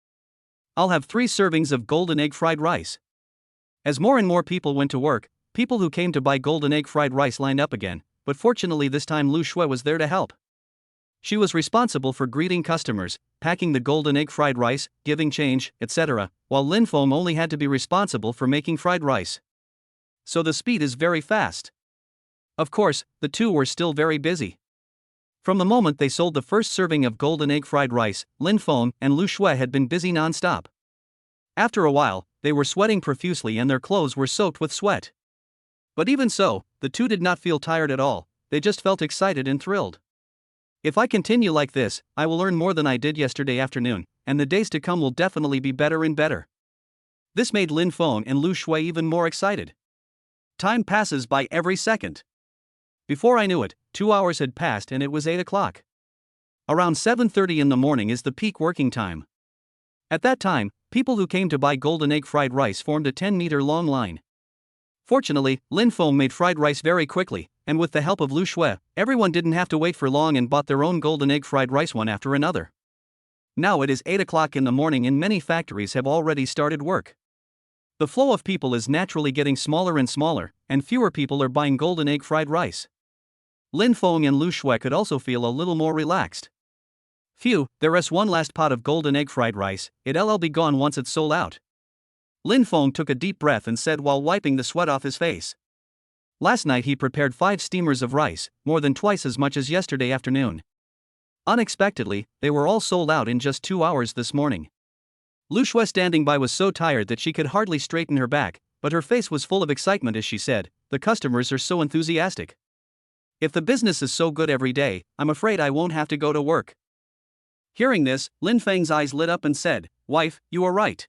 I'll have 3 servings of golden egg fried rice. As more and more people went to work, people who came to buy golden egg fried rice lined up again, but fortunately this time Lu Shui was there to help. She was responsible for greeting customers, packing the golden egg fried rice, giving change, etc., while Lin Feng only had to be responsible for making fried rice. So the speed is very fast. Of course, the two were still very busy. From the moment they sold the first serving of golden egg fried rice, Lin Feng and Lu Shui had been busy non-stop. After a while, they were sweating profusely and their clothes were soaked with sweat. But even so, the two did not feel tired at all, they just felt excited and thrilled. If I continue like this, I will earn more than I did yesterday afternoon, and the days to come will definitely be better and better. This made Lin Feng and Lu Shui even more excited. Time passes by every second. Before I knew it, 2 hours had passed and it was 8 o'clock. Around 7:30 in the morning is the peak working time. At that time, people who came to buy golden egg fried rice formed a 10-meter-long line. Fortunately, Lin Feng made fried rice very quickly, and with the help of Lu Shui, everyone didn't have to wait for long and bought their own golden egg fried rice one after another. Now it is 8 o'clock in the morning and many factories have already started work. The flow of people is naturally getting smaller and smaller, and fewer people are buying golden egg fried rice. Lin Feng and Lu Shui could also feel a little more relaxed. Phew, there is one last pot of golden egg fried rice, it'll be gone once it's sold out. Lin Feng took a deep breath and said while wiping the sweat off his face. Last night he prepared 5 steamers of rice, more than twice as much as yesterday afternoon. Unexpectedly, they were all sold out in just 2 hours this morning. Lu Shui standing by was so tired that she could hardly straighten her back, but her face was full of excitement as she said, "The customers are so enthusiastic. If the business is so good every day, I'm afraid I won't have to go to work." Hearing this, Lin Feng's eyes lit up and said, "Wife, you are right.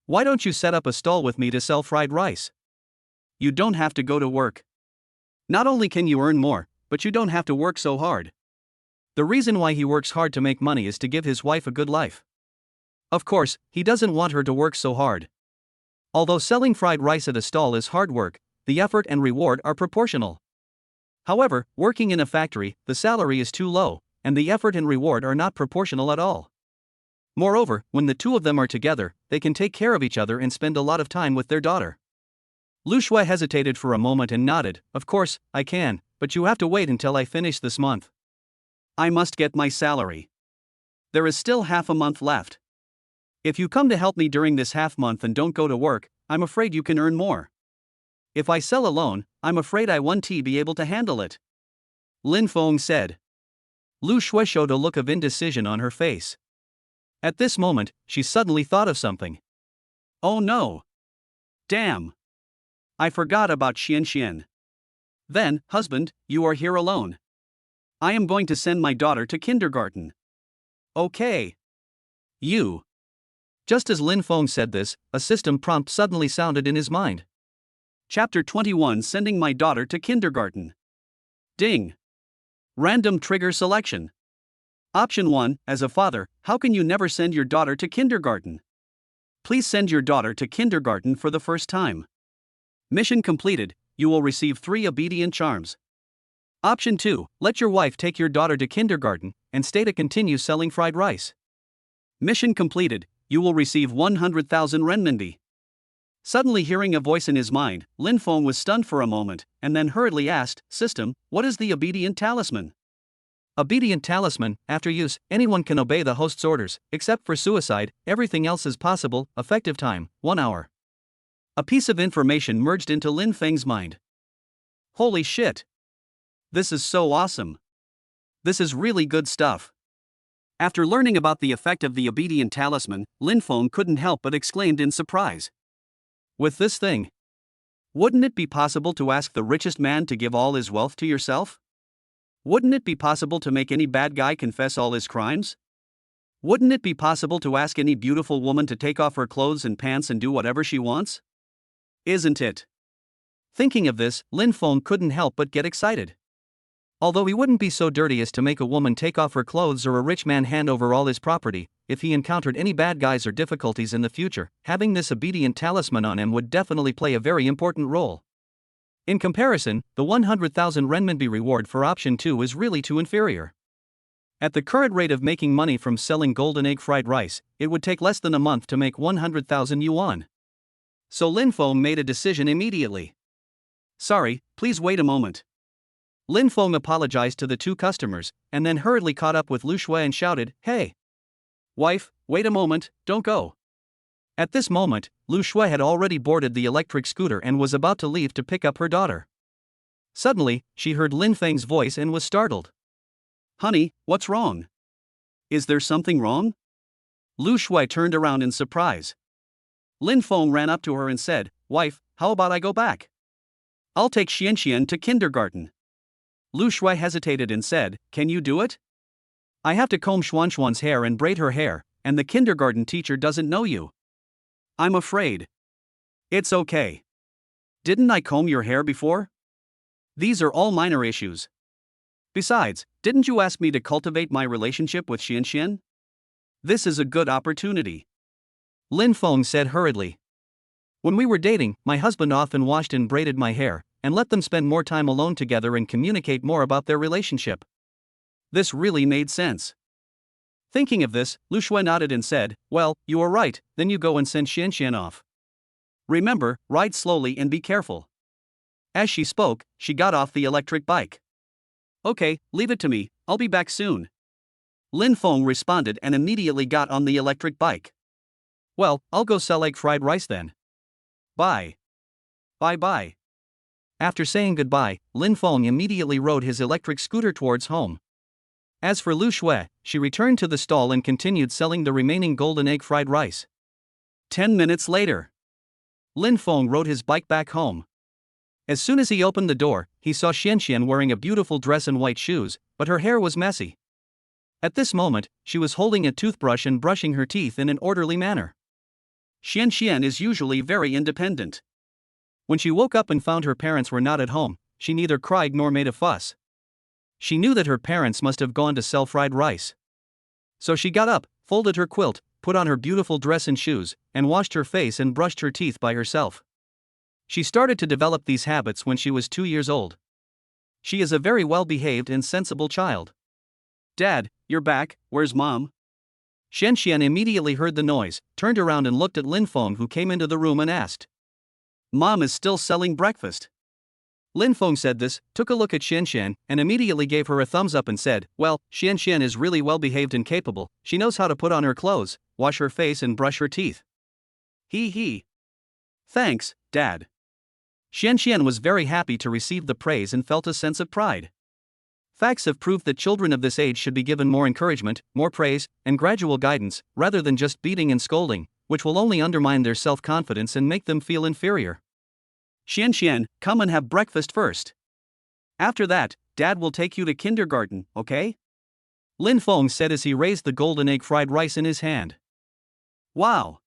Why don't you set up a stall with me to sell fried rice? You don't have to go to work. Not only can you earn more, but you don't have to work so hard." The reason why he works hard to make money is to give his wife a good life. Of course, he doesn't want her to work so hard. Although selling fried rice at a stall is hard work, the effort and reward are proportional. However, working in a factory, the salary is too low, and the effort and reward are not proportional at all. Moreover, when the two of them are together, they can take care of each other and spend a lot of time with their daughter. Lu Shui hesitated for a moment and nodded, "Of course, I can, but you have to wait until I finish this month. I must get my salary. There is still half a month left. If you come to help me during this half month and don't go to work, I'm afraid you can earn more. If I sell alone, I'm afraid I won't be able to handle it," Lin Feng said. Lu Shui showed a look of indecision on her face. At this moment, she suddenly thought of something. "Oh no! Damn! I forgot about Xian. Then, husband, you are here alone. I am going to send my daughter to kindergarten." "Okay. You." Just as Lin Feng said this, a system prompt suddenly sounded in his mind. Chapter 21: Sending my daughter to kindergarten. Ding! Random trigger selection. Option 1, as a father, how can you never send your daughter to kindergarten? Please send your daughter to kindergarten for the first time. Mission completed, you will receive 3 obedient charms. Option 2, let your wife take your daughter to kindergarten and stay to continue selling fried rice. Mission completed, you will receive 100,000 renminbi. Suddenly hearing a voice in his mind, Lin Feng was stunned for a moment, and then hurriedly asked, "System, what is the obedient talisman?" Obedient talisman: after use, anyone can obey the host's orders, except for suicide, everything else is possible. Effective time, 1 hour. A piece of information merged into Lin Feng's mind. Holy shit! This is so awesome! This is really good stuff. After learning about the effect of the obedient talisman, Lin Feng couldn't help but exclaimed in surprise. With this thing, wouldn't it be possible to ask the richest man to give all his wealth to yourself? Wouldn't it be possible to make any bad guy confess all his crimes? Wouldn't it be possible to ask any beautiful woman to take off her clothes and pants and do whatever she wants? Isn't it? Thinking of this, Lin Feng couldn't help but get excited. Although he wouldn't be so dirty as to make a woman take off her clothes or a rich man hand over all his property, if he encountered any bad guys or difficulties in the future, having this obedient talisman on him would definitely play a very important role. In comparison, the 100,000 renminbi reward for option 2 is really too inferior. At the current rate of making money from selling golden egg fried rice, it would take less than a month to make 100,000 yuan. So Lin Feng made a decision immediately. "Sorry, please wait a moment." Lin Feng apologized to the 2 customers, and then hurriedly caught up with Lu Shui and shouted, "Hey! Wife, wait a moment, don't go." At this moment, Lu Shui had already boarded the electric scooter and was about to leave to pick up her daughter. Suddenly, she heard Lin Feng's voice and was startled. "Honey, what's wrong? Is there something wrong?" Lu Shui turned around in surprise. Lin Feng ran up to her and said, "Wife, how about I go back? I'll take Xian to kindergarten." Lu Shui hesitated and said, "Can you do it? I have to comb Xuan's hair and braid her hair, and the kindergarten teacher doesn't know you. I'm afraid." "It's okay. Didn't I comb your hair before? These are all minor issues. Besides, didn't you ask me to cultivate my relationship with Xian? This is a good opportunity." Lin Feng said hurriedly. When we were dating, my husband often washed and braided my hair, and let them spend more time alone together and communicate more about their relationship. This really made sense. Thinking of this, Lu Shui nodded and said, well, you are right, then you go and send Xianxian off. Remember, ride slowly and be careful. As she spoke, she got off the electric bike. Okay, leave it to me, I'll be back soon. Lin Feng responded and immediately got on the electric bike. Well, I'll go sell egg fried rice then. Bye. Bye-bye. After saying goodbye, Lin Feng immediately rode his electric scooter towards home. As for Lu Shui, she returned to the stall and continued selling the remaining golden egg fried rice. 10 minutes later, Lin Feng rode his bike back home. As soon as he opened the door, he saw Xianxian wearing a beautiful dress and white shoes, but her hair was messy. At this moment, she was holding a toothbrush and brushing her teeth in an orderly manner. Xianxian is usually very independent. When she woke up and found her parents were not at home, she neither cried nor made a fuss. She knew that her parents must have gone to sell fried rice. So she got up, folded her quilt, put on her beautiful dress and shoes, and washed her face and brushed her teeth by herself. She started to develop these habits when she was 2 years old. She is a very well-behaved and sensible child. Dad, you're back, where's Mom? Xianxian immediately heard the noise, turned around and looked at Lin Feng, who came into the room and asked. Mom is still selling breakfast. Lin Feng said this, took a look at Xianxian, and immediately gave her a thumbs up and said, well, Xianxian is really well-behaved and capable, she knows how to put on her clothes, wash her face and brush her teeth. He. Thanks, Dad. Xianxian was very happy to receive the praise and felt a sense of pride. Facts have proved that children of this age should be given more encouragement, more praise, and gradual guidance, rather than just beating and scolding, which will only undermine their self-confidence and make them feel inferior. Xianxian, come and have breakfast first. After that, Dad will take you to kindergarten, okay? Lin Feng said as he raised the golden egg fried rice in his hand. Wow!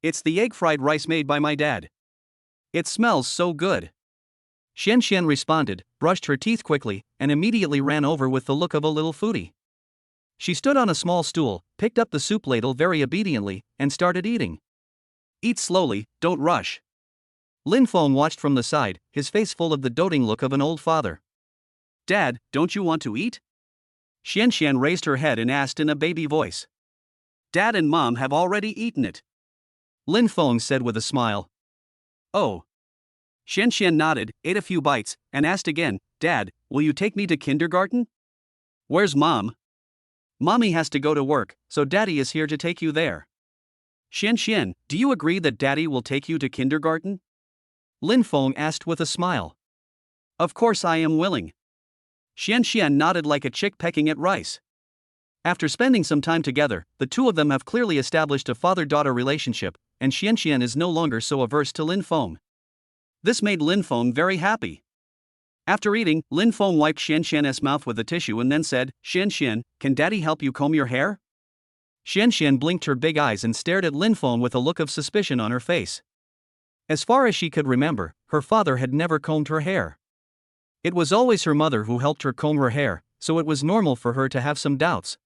It's the egg fried rice made by my dad. It smells so good. Xianxian responded, brushed her teeth quickly, and immediately ran over with the look of a little foodie. She stood on a small stool, picked up the soup ladle very obediently, and started eating. Eat slowly, don't rush. Lin Feng watched from the side, his face full of the doting look of an old father. Dad, don't you want to eat? Xianxian raised her head and asked in a baby voice. Dad and Mom have already eaten it. Lin Feng said with a smile. Oh. Xianxian nodded, ate a few bites, and asked again, Dad, will you take me to kindergarten? Where's Mom? Mommy has to go to work, so Daddy is here to take you there. Xianxian, do you agree that Daddy will take you to kindergarten? Lin Feng asked with a smile. Of course I am willing. Xianxian nodded like a chick pecking at rice. After spending some time together, the two of them have clearly established a father-daughter relationship, and Xianxian is no longer so averse to Lin Feng. This made Lin Feng very happy. After eating, Lin Feng wiped Xianxian's mouth with a tissue and then said, Xianxian, can Daddy help you comb your hair? Xianxian blinked her big eyes and stared at Lin Feng with a look of suspicion on her face. As far as she could remember, her father had never combed her hair. It was always her mother who helped her comb her hair, so it was normal for her to have some doubts.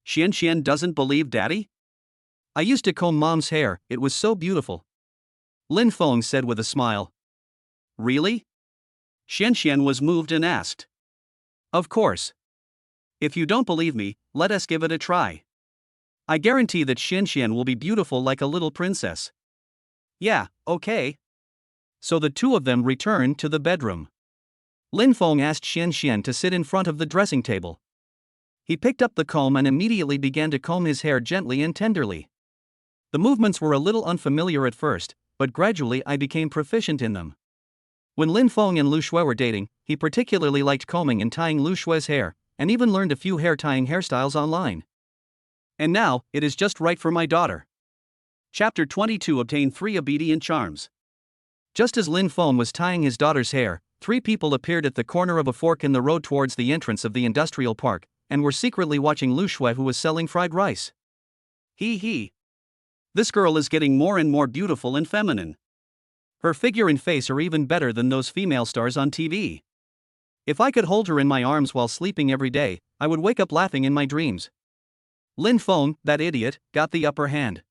Xianxian doesn't believe Daddy? I used to comb Mom's hair, it was so beautiful. Lin Feng said with a smile. Really? Xianxian was moved and asked. Of course. If you don't believe me, let us give it a try. I guarantee that Xianxian will be beautiful like a little princess. Yeah, okay. So the two of them returned to the bedroom. Lin Feng asked Xianxian to sit in front of the dressing table. He picked up the comb and immediately began to comb his hair gently and tenderly. The movements were a little unfamiliar at first, but gradually I became proficient in them. When Lin Feng and Lu Shui were dating, he particularly liked combing and tying Lu Shui's hair, and even learned a few hair-tying hairstyles online. And now, it is just right for my daughter. Chapter 22 Obtain 3 Obedient Charms. Just as Lin Feng was tying his daughter's hair, 3 people appeared at the corner of a fork in the road towards the entrance of the industrial park, and were secretly watching Lu Shui, who was selling fried rice. He. This girl is getting more and more beautiful and feminine. Her figure and face are even better than those female stars on TV. If I could hold her in my arms while sleeping every day, I would wake up laughing in my dreams. Lin Feng, that idiot, got the upper hand.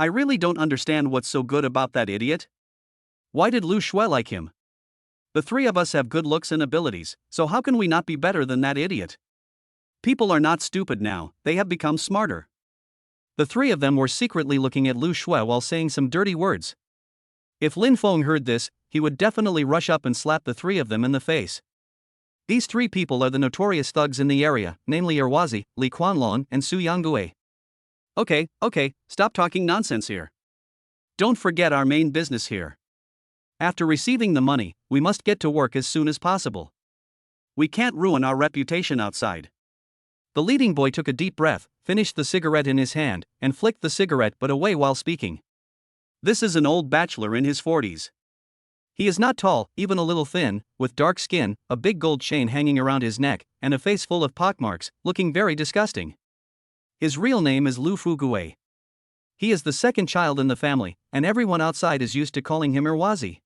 I really don't understand what's so good about that idiot. Why did Lu Shui like him? The three of us have good looks and abilities, so how can we not be better than that idiot? People are not stupid now, they have become smarter. The three of them were secretly looking at Lu Shui while saying some dirty words. If Lin Feng heard this, he would definitely rush up and slap the three of them in the face. These three people are the notorious thugs in the area, namely Erwazi, Li Quanlong, and Su Yangue. Okay, stop talking nonsense here. Don't forget our main business here. After receiving the money, we must get to work as soon as possible. We can't ruin our reputation outside. The leading boy took a deep breath, finished the cigarette in his hand, and flicked the cigarette but away while speaking. This is an old bachelor in his 40s. He is not tall, even a little thin, with dark skin, a big gold chain hanging around his neck, and a face full of pockmarks, looking very disgusting. His real name is Lu Fugue. He is the second child in the family, and everyone outside is used to calling him Erwazi.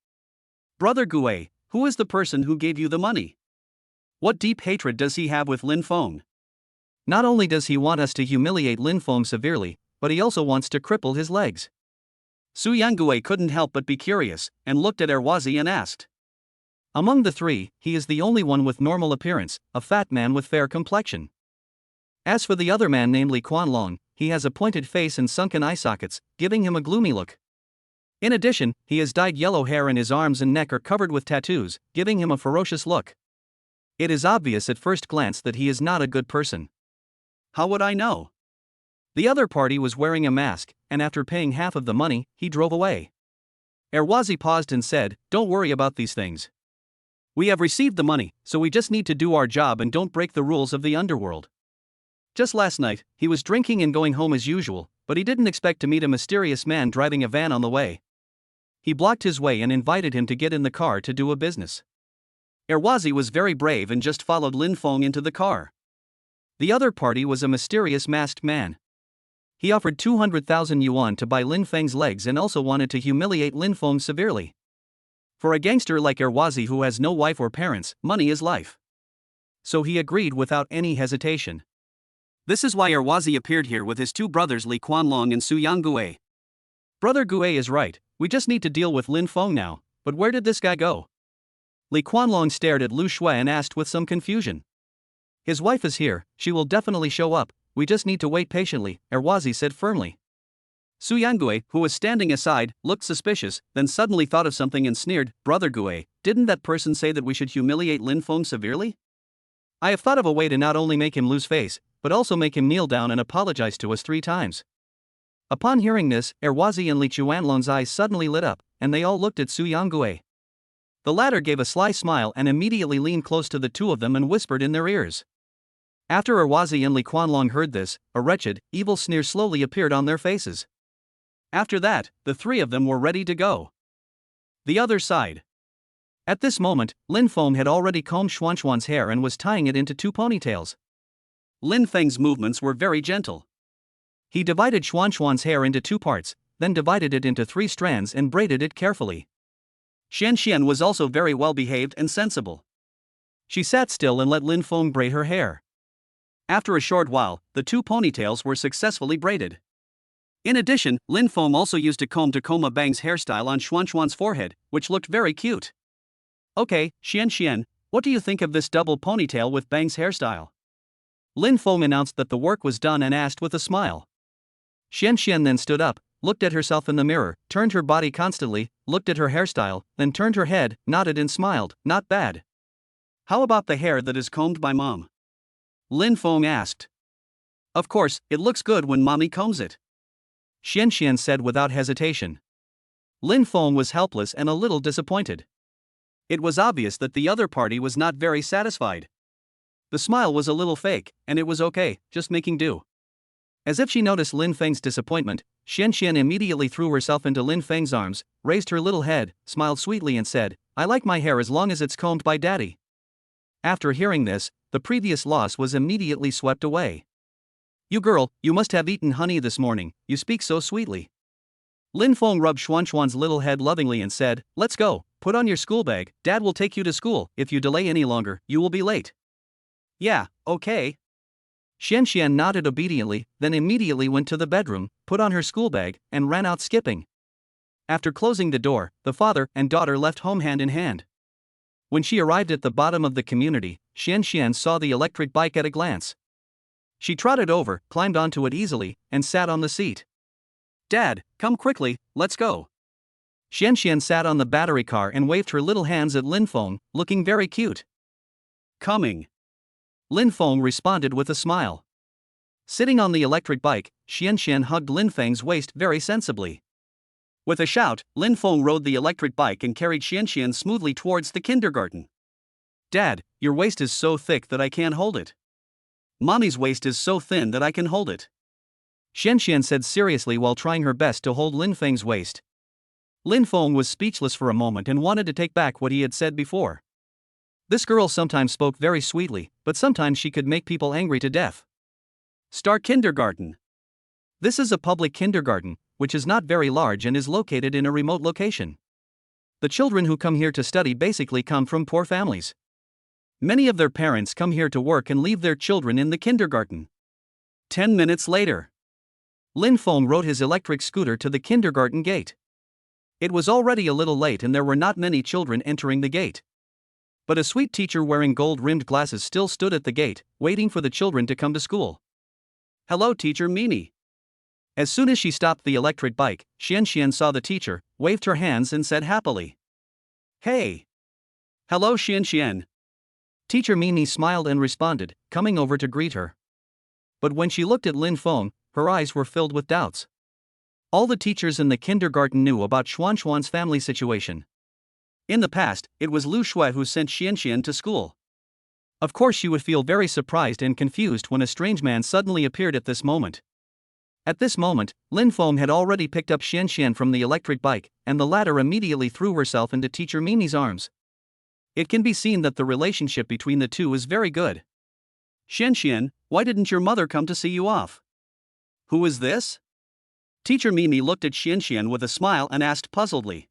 Brother Gue, who is the person who gave you the money? What deep hatred does he have with Lin Feng? Not only does he want us to humiliate Lin Feng severely, but he also wants to cripple his legs. Su Yangue couldn't help but be curious, and looked at Erwazi and asked. Among the three, he is the only one with normal appearance, a fat man with fair complexion. As for the other man named Li Quanlong, he has a pointed face and sunken eye sockets, giving him a gloomy look. In addition, he has dyed yellow hair and his arms and neck are covered with tattoos, giving him a ferocious look. It is obvious at first glance that he is not a good person. How would I know? The other party was wearing a mask, and after paying half of the money, he drove away. Erwazi paused and said, "Don't worry about these things. We have received the money, so we just need to do our job and don't break the rules of the underworld." Just last night, he was drinking and going home as usual, but he didn't expect to meet a mysterious man driving a van on the way. He blocked his way and invited him to get in the car to do a business. Erwazi was very brave and just followed Lin Feng into the car. The other party was a mysterious masked man. He offered 200,000 yuan to buy Lin Feng's legs and also wanted to humiliate Lin Feng severely. For a gangster like Erwazi who has no wife or parents, money is life. So he agreed without any hesitation. This is why Erwazi appeared here with his two brothers Li Quanlong and Su Yangue. Brother Gue is right, we just need to deal with Lin Feng now, but where did this guy go? Li Quanlong stared at Lu Shui and asked with some confusion. His wife is here, she will definitely show up, we just need to wait patiently, Erwazi said firmly. Su Yangue, who was standing aside, looked suspicious, then suddenly thought of something and sneered, "Brother Gue, didn't that person say that we should humiliate Lin Feng severely? I have thought of a way to not only make him lose face, but also make him kneel down and apologize to us 3 times. Upon hearing this, Erwazi and Li Chuanlong's eyes suddenly lit up, and they all looked at Su Yangue. The latter gave a sly smile and immediately leaned close to the two of them and whispered in their ears. After Erwazi and Li Quanlong heard this, a wretched, evil sneer slowly appeared on their faces. After that, the three of them were ready to go. The other side. At this moment, Lin Feng had already combed Xuanxuan's hair and was tying it into 2 ponytails. Lin Feng's movements were very gentle. He divided Xuanxuan's hair into 2 parts, then divided it into 3 strands and braided it carefully. Xian was also very well behaved and sensible. She sat still and let Lin Feng braid her hair. After a short while, the 2 ponytails were successfully braided. In addition, Lin Feng also used a comb to comb a Bang's hairstyle on Xuanxuan's forehead, which looked very cute. Okay, Xian, what do you think of this double ponytail with Bang's hairstyle? Lin Feng announced that the work was done and asked with a smile. Xian then stood up, looked at herself in the mirror, turned her body constantly, looked at her hairstyle, then turned her head, nodded and smiled, "Not bad. How about the hair that is combed by mom?" Lin Feng asked. "Of course, it looks good when mommy combs it," Xian said without hesitation. Lin Feng was helpless and a little disappointed. It was obvious that the other party was not very satisfied. The smile was a little fake, and it was okay, just making do. As if she noticed Lin Feng's disappointment, Xian immediately threw herself into Lin Feng's arms, raised her little head, smiled sweetly and said, "I like my hair as long as it's combed by daddy." After hearing this, the previous loss was immediately swept away. "You girl, you must have eaten honey this morning, you speak so sweetly." Lin Feng rubbed Xuanxuan's little head lovingly and said, "Let's go, put on your school bag, dad will take you to school, if you delay any longer, you will be late." "Yeah, okay." Xianxian nodded obediently, then immediately went to the bedroom, put on her school bag, and ran out skipping. After closing the door, the father and daughter left home hand in hand. When she arrived at the bottom of the community, Xianxian saw the electric bike at a glance. She trotted over, climbed onto it easily, and sat on the seat. "Dad, come quickly, let's go." Xianxian sat on the battery car and waved her little hands at Lin Feng, looking very cute. "Coming." Lin Feng responded with a smile. Sitting on the electric bike, Xianxian hugged Lin Feng's waist very sensibly. With a shout, Lin Feng rode the electric bike and carried Xianxian smoothly towards the kindergarten. "Dad, your waist is so thick that I can't hold it." "Mommy's waist is so thin that I can hold it," Xianxian said seriously while trying her best to hold Lin Feng's waist. Lin Feng was speechless for a moment and wanted to take back what he had said before. This girl sometimes spoke very sweetly, but sometimes she could make people angry to death. Start kindergarten. This is a public kindergarten, which is not very large and is located in a remote location. The children who come here to study basically come from poor families. Many of their parents come here to work and leave their children in the kindergarten. 10 minutes later, Lin Feng rode his electric scooter to the kindergarten gate. It was already a little late and there were not many children entering the gate. But a sweet teacher wearing gold-rimmed glasses still stood at the gate, waiting for the children to come to school. "Hello, Teacher Mimi." As soon as she stopped the electric bike, Xianxian saw the teacher, waved her hands and said happily, "Hey." "Hello, Xianxian." Teacher Mimi smiled and responded, coming over to greet her. But when she looked at Lin Feng, her eyes were filled with doubts. All the teachers in the kindergarten knew about Xuanxuan's family situation. In the past, it was Lu Shui who sent Xianxian to school. Of course she would feel very surprised and confused when a strange man suddenly appeared at this moment. At this moment, Lin Feng had already picked up Xianxian from the electric bike, and the latter immediately threw herself into Teacher Mimi's arms. It can be seen that the relationship between the two is very good. "Xianxian, why didn't your mother come to see you off?" "Who is this?" Teacher Mimi looked at Xianxian with a smile and asked puzzledly.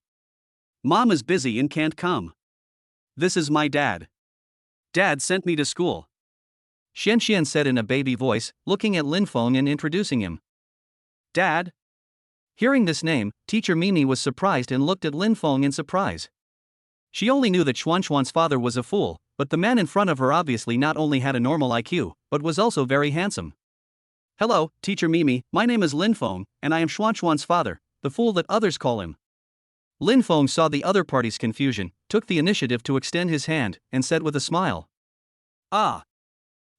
"Mom is busy and can't come. This is my dad. Dad sent me to school," Xianxian said in a baby voice, looking at Lin Feng and introducing him. "Dad?" Hearing this name, Teacher Mimi was surprised and looked at Lin Feng in surprise. She only knew that Xuanxuan's father was a fool, but the man in front of her obviously not only had a normal IQ, but was also very handsome. "Hello, Teacher Mimi, my name is Lin Feng, and I am Xuanxuan's father, the fool that others call him." Lin Feng saw the other party's confusion, took the initiative to extend his hand, and said with a smile, "Ah."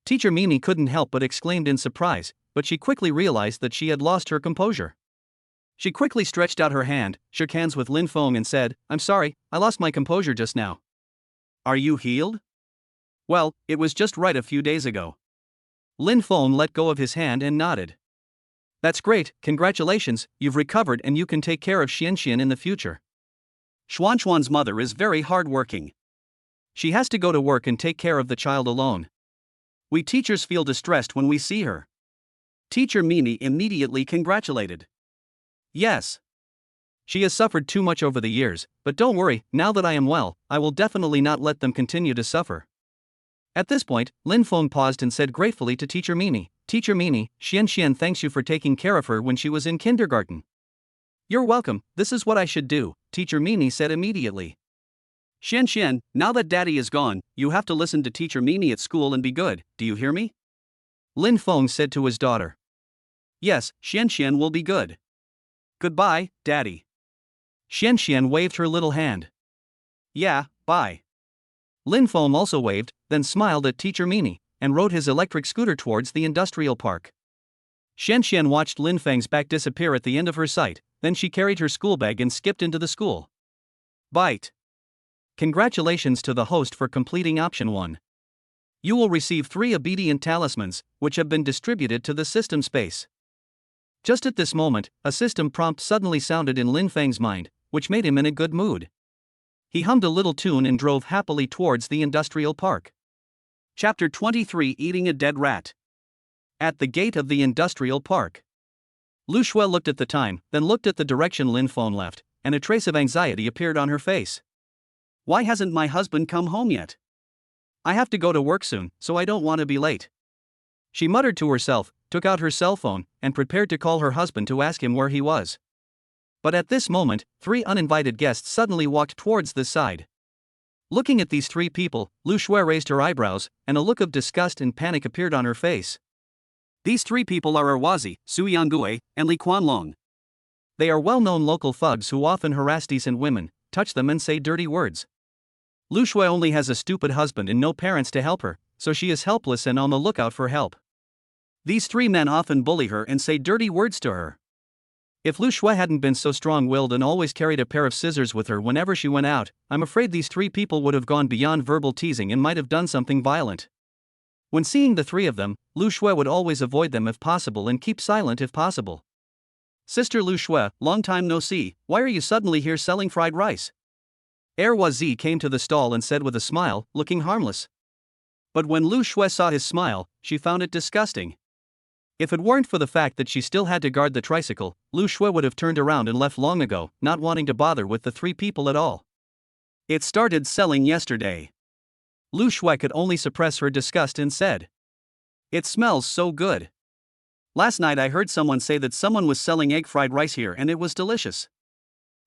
Teacher Mimi couldn't help but exclaimed in surprise, but she quickly realized that she had lost her composure. She quickly stretched out her hand, shook hands with Lin Feng and said, "I'm sorry, I lost my composure just now." "Are you healed?" "Well, it was just right a few days ago." Lin Feng let go of his hand and nodded. "That's great, congratulations, you've recovered and you can take care of Xianxian in the future. Xuanxuan's mother is very hard-working. She has to go to work and take care of the child alone. We teachers feel distressed when we see her." Teacher Mimi immediately congratulated. "Yes. She has suffered too much over the years, but don't worry, now that I am well, I will definitely not let them continue to suffer." At this point, Lin Feng paused and said gratefully to Teacher Mimi, "Teacher Mimi, Xianxian thanks you for taking care of her when she was in kindergarten." "You're welcome, this is what I should do," Teacher Mimi said immediately. "Xianxian, now that Daddy is gone, you have to listen to Teacher Mimi at school and be good, do you hear me?" Lin Feng said to his daughter. "Yes, Xianxian will be good. Goodbye, Daddy." Xianxian waved her little hand. "Yeah, bye." Lin Feng also waved, then smiled at Teacher Mimi, and rode his electric scooter towards the industrial park. Xianxian watched Lin Feng's back disappear at the end of her sight, then she carried her school bag and skipped into the school. Bite. Congratulations to the host for completing option 1. You will receive 3 obedient talismans, which have been distributed to the system space. Just at this moment, a system prompt suddenly sounded in Lin Feng's mind, which made him in a good mood. He hummed a little tune and drove happily towards the industrial park. Chapter 23: Eating a Dead Rat. At the gate of the industrial park, Lu Shui looked at the time, then looked at the direction Lin Feng left, and a trace of anxiety appeared on her face. "Why hasn't my husband come home yet? I have to go to work soon, so I don't want to be late." She muttered to herself, took out her cell phone, and prepared to call her husband to ask him where he was. But at this moment, 3 uninvited guests suddenly walked towards the side. Looking at these 3 people, Lu Shui raised her eyebrows, and a look of disgust and panic appeared on her face. These 3 people are Erwazi, Su Yangue, and Li Quanlong. They are well-known local thugs who often harass decent women, touch them and say dirty words. Lu Shui only has a stupid husband and no parents to help her, so she is helpless and on the lookout for help. These 3 men often bully her and say dirty words to her. If Lu Shui hadn't been so strong-willed and always carried a pair of scissors with her whenever she went out, I'm afraid these 3 people would have gone beyond verbal teasing and might have done something violent. When seeing the 3 of them, Lu Shui would always avoid them if possible and keep silent if possible. Sister Lu Shui, long time no see, why are you suddenly here selling fried rice? Erwazi came to the stall and said with a smile, looking harmless. But when Lu Shui saw his smile, she found it disgusting. If it weren't for the fact that she still had to guard the tricycle, Lu Shui would have turned around and left long ago, not wanting to bother with the 3 people at all. It started selling yesterday. Lu Shui could only suppress her disgust and said, "It smells so good. Last night I heard someone say that someone was selling egg fried rice here and it was delicious.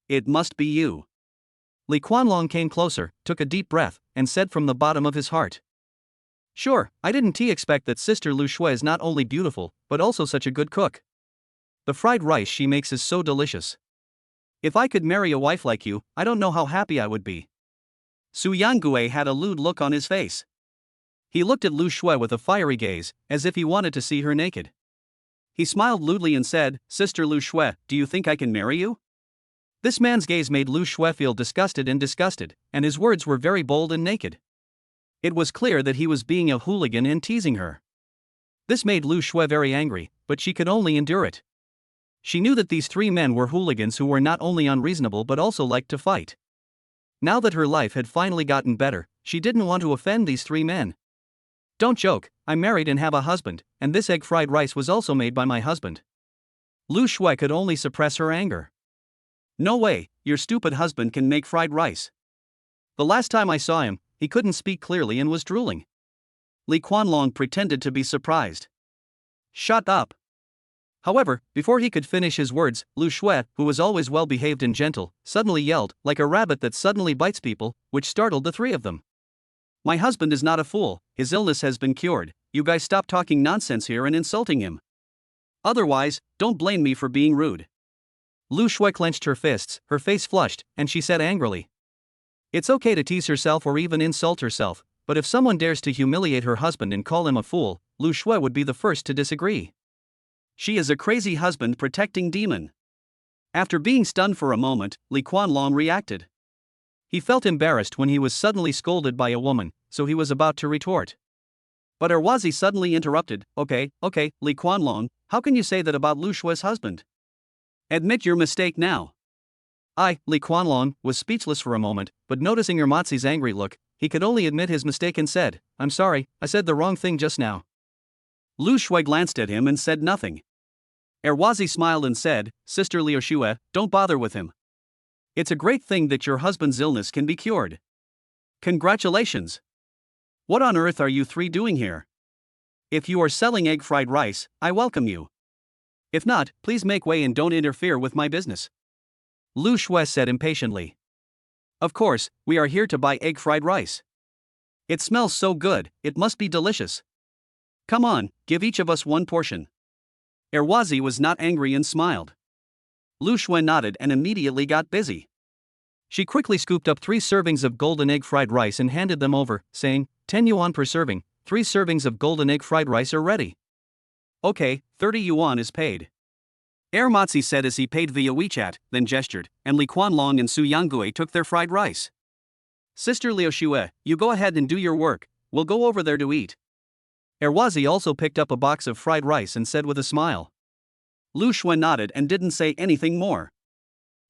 It must be you." Li Quanlong came closer, took a deep breath, and said from the bottom of his heart, "Sure, I didn't expect that Sister Lu Shui is not only beautiful, but also such a good cook. The fried rice she makes is so delicious. If I could marry a wife like you, I don't know how happy I would be." Su Yangue had a lewd look on his face. He looked at Lu Shui with a fiery gaze, as if he wanted to see her naked. He smiled lewdly and said, "Sister Lu Shui, do you think I can marry you?" This man's gaze made Lu Shui feel disgusted, and his words were very bold and naked. It was clear that he was being a hooligan and teasing her. This made Lu Shui very angry, but she could only endure it. She knew that these 3 men were hooligans who were not only unreasonable but also liked to fight. Now that her life had finally gotten better, she didn't want to offend these 3 men. "Don't joke, I'm married and have a husband, and this egg fried rice was also made by my husband." Lu Shui could only suppress her anger. "No way, your stupid husband can make fried rice. The last time I saw him, he couldn't speak clearly and was drooling." Li Quanlong pretended to be surprised. "Shut up." However, before he could finish his words, Lu Shui, who was always well-behaved and gentle, suddenly yelled, like a rabbit that suddenly bites people, which startled the 3 of them. "My husband is not a fool, his illness has been cured, you guys stop talking nonsense here and insulting him. Otherwise, don't blame me for being rude." Lu Shui clenched her fists, her face flushed, and she said angrily, "It's okay to tease herself or even insult herself, but if someone dares to humiliate her husband and call him a fool, Lu Shui would be the first to disagree. She is a crazy husband protecting demon." After being stunned for a moment, Li Quanlong reacted. He felt embarrassed when he was suddenly scolded by a woman, so he was about to retort. But Erwazi suddenly interrupted, Okay, Li Quanlong, how can you say that about Lu Shui's husband? Admit your mistake now." Li Quanlong, was speechless for a moment, but noticing Erwazi's angry look, he could only admit his mistake and said, "I'm sorry, I said the wrong thing just now." Lu Shui glanced at him and said nothing. Erwazi smiled and said, "Sister Liu Shui, don't bother with him. It's a great thing that your husband's illness can be cured. Congratulations. What on earth are you 3 doing here? If you are selling egg fried rice, I welcome you. If not, please make way and don't interfere with my business." Lu Shui said impatiently. "Of course, we are here to buy egg fried rice. It smells so good, it must be delicious. Come on, give each of us 1 portion." Erwazi was not angry and smiled. Lu Shui nodded and immediately got busy. She quickly scooped up 3 servings of golden egg fried rice and handed them over, saying, 10 yuan per serving, 3 servings of golden egg fried rice are ready. "Okay, 30 yuan is paid." Ermatzi said as he paid via WeChat, then gestured, and Li Quanlong and Su Yangue took their fried rice. "Sister Liu Shui, you go ahead and do your work, we'll go over there to eat." Erwazi also picked up a box of fried rice and said with a smile. Lu Shui nodded and didn't say anything more.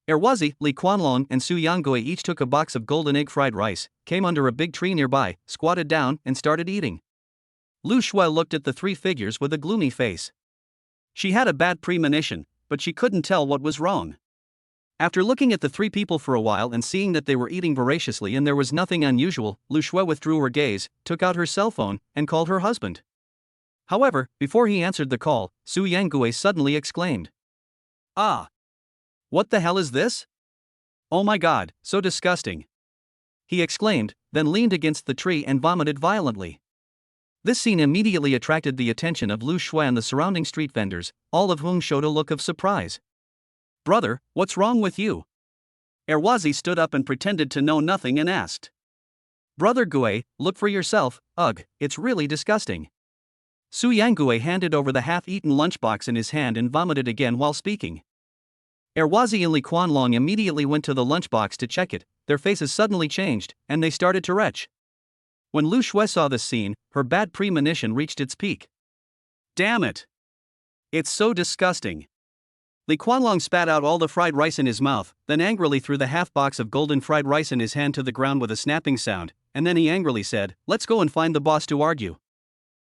Erwazi, Li Quanlong, and Su Yangue each took a box of golden egg fried rice, came under a big tree nearby, squatted down, and started eating. Lu Shui looked at the 3 figures with a gloomy face. She had a bad premonition, but she couldn't tell what was wrong. After looking at the 3 people for a while and seeing that they were eating voraciously and there was nothing unusual, Lu Shui withdrew her gaze, took out her cell phone, and called her husband. However, before he answered the call, Su Yangue suddenly exclaimed, "Ah! What the hell is this? Oh my god, so disgusting!" he exclaimed, then leaned against the tree and vomited violently. This scene immediately attracted the attention of Lu Shui and the surrounding street vendors, all of whom showed a look of surprise. "Brother, what's wrong with you?" Erwazi stood up and pretended to know nothing and asked. "Brother Gue, look for yourself, ugh, it's really disgusting." Su Yangue handed over the half-eaten lunchbox in his hand and vomited again while speaking. Erwazi and Li Quanlong immediately went to the lunchbox to check it. Their faces suddenly changed, and they started to retch. When Lu Shui saw this scene, her bad premonition reached its peak. "Damn it! It's so disgusting." Li Quanlong spat out all the fried rice in his mouth, then angrily threw the half-box of golden fried rice in his hand to the ground with a snapping sound, and then he angrily said, "Let's go and find the boss to argue."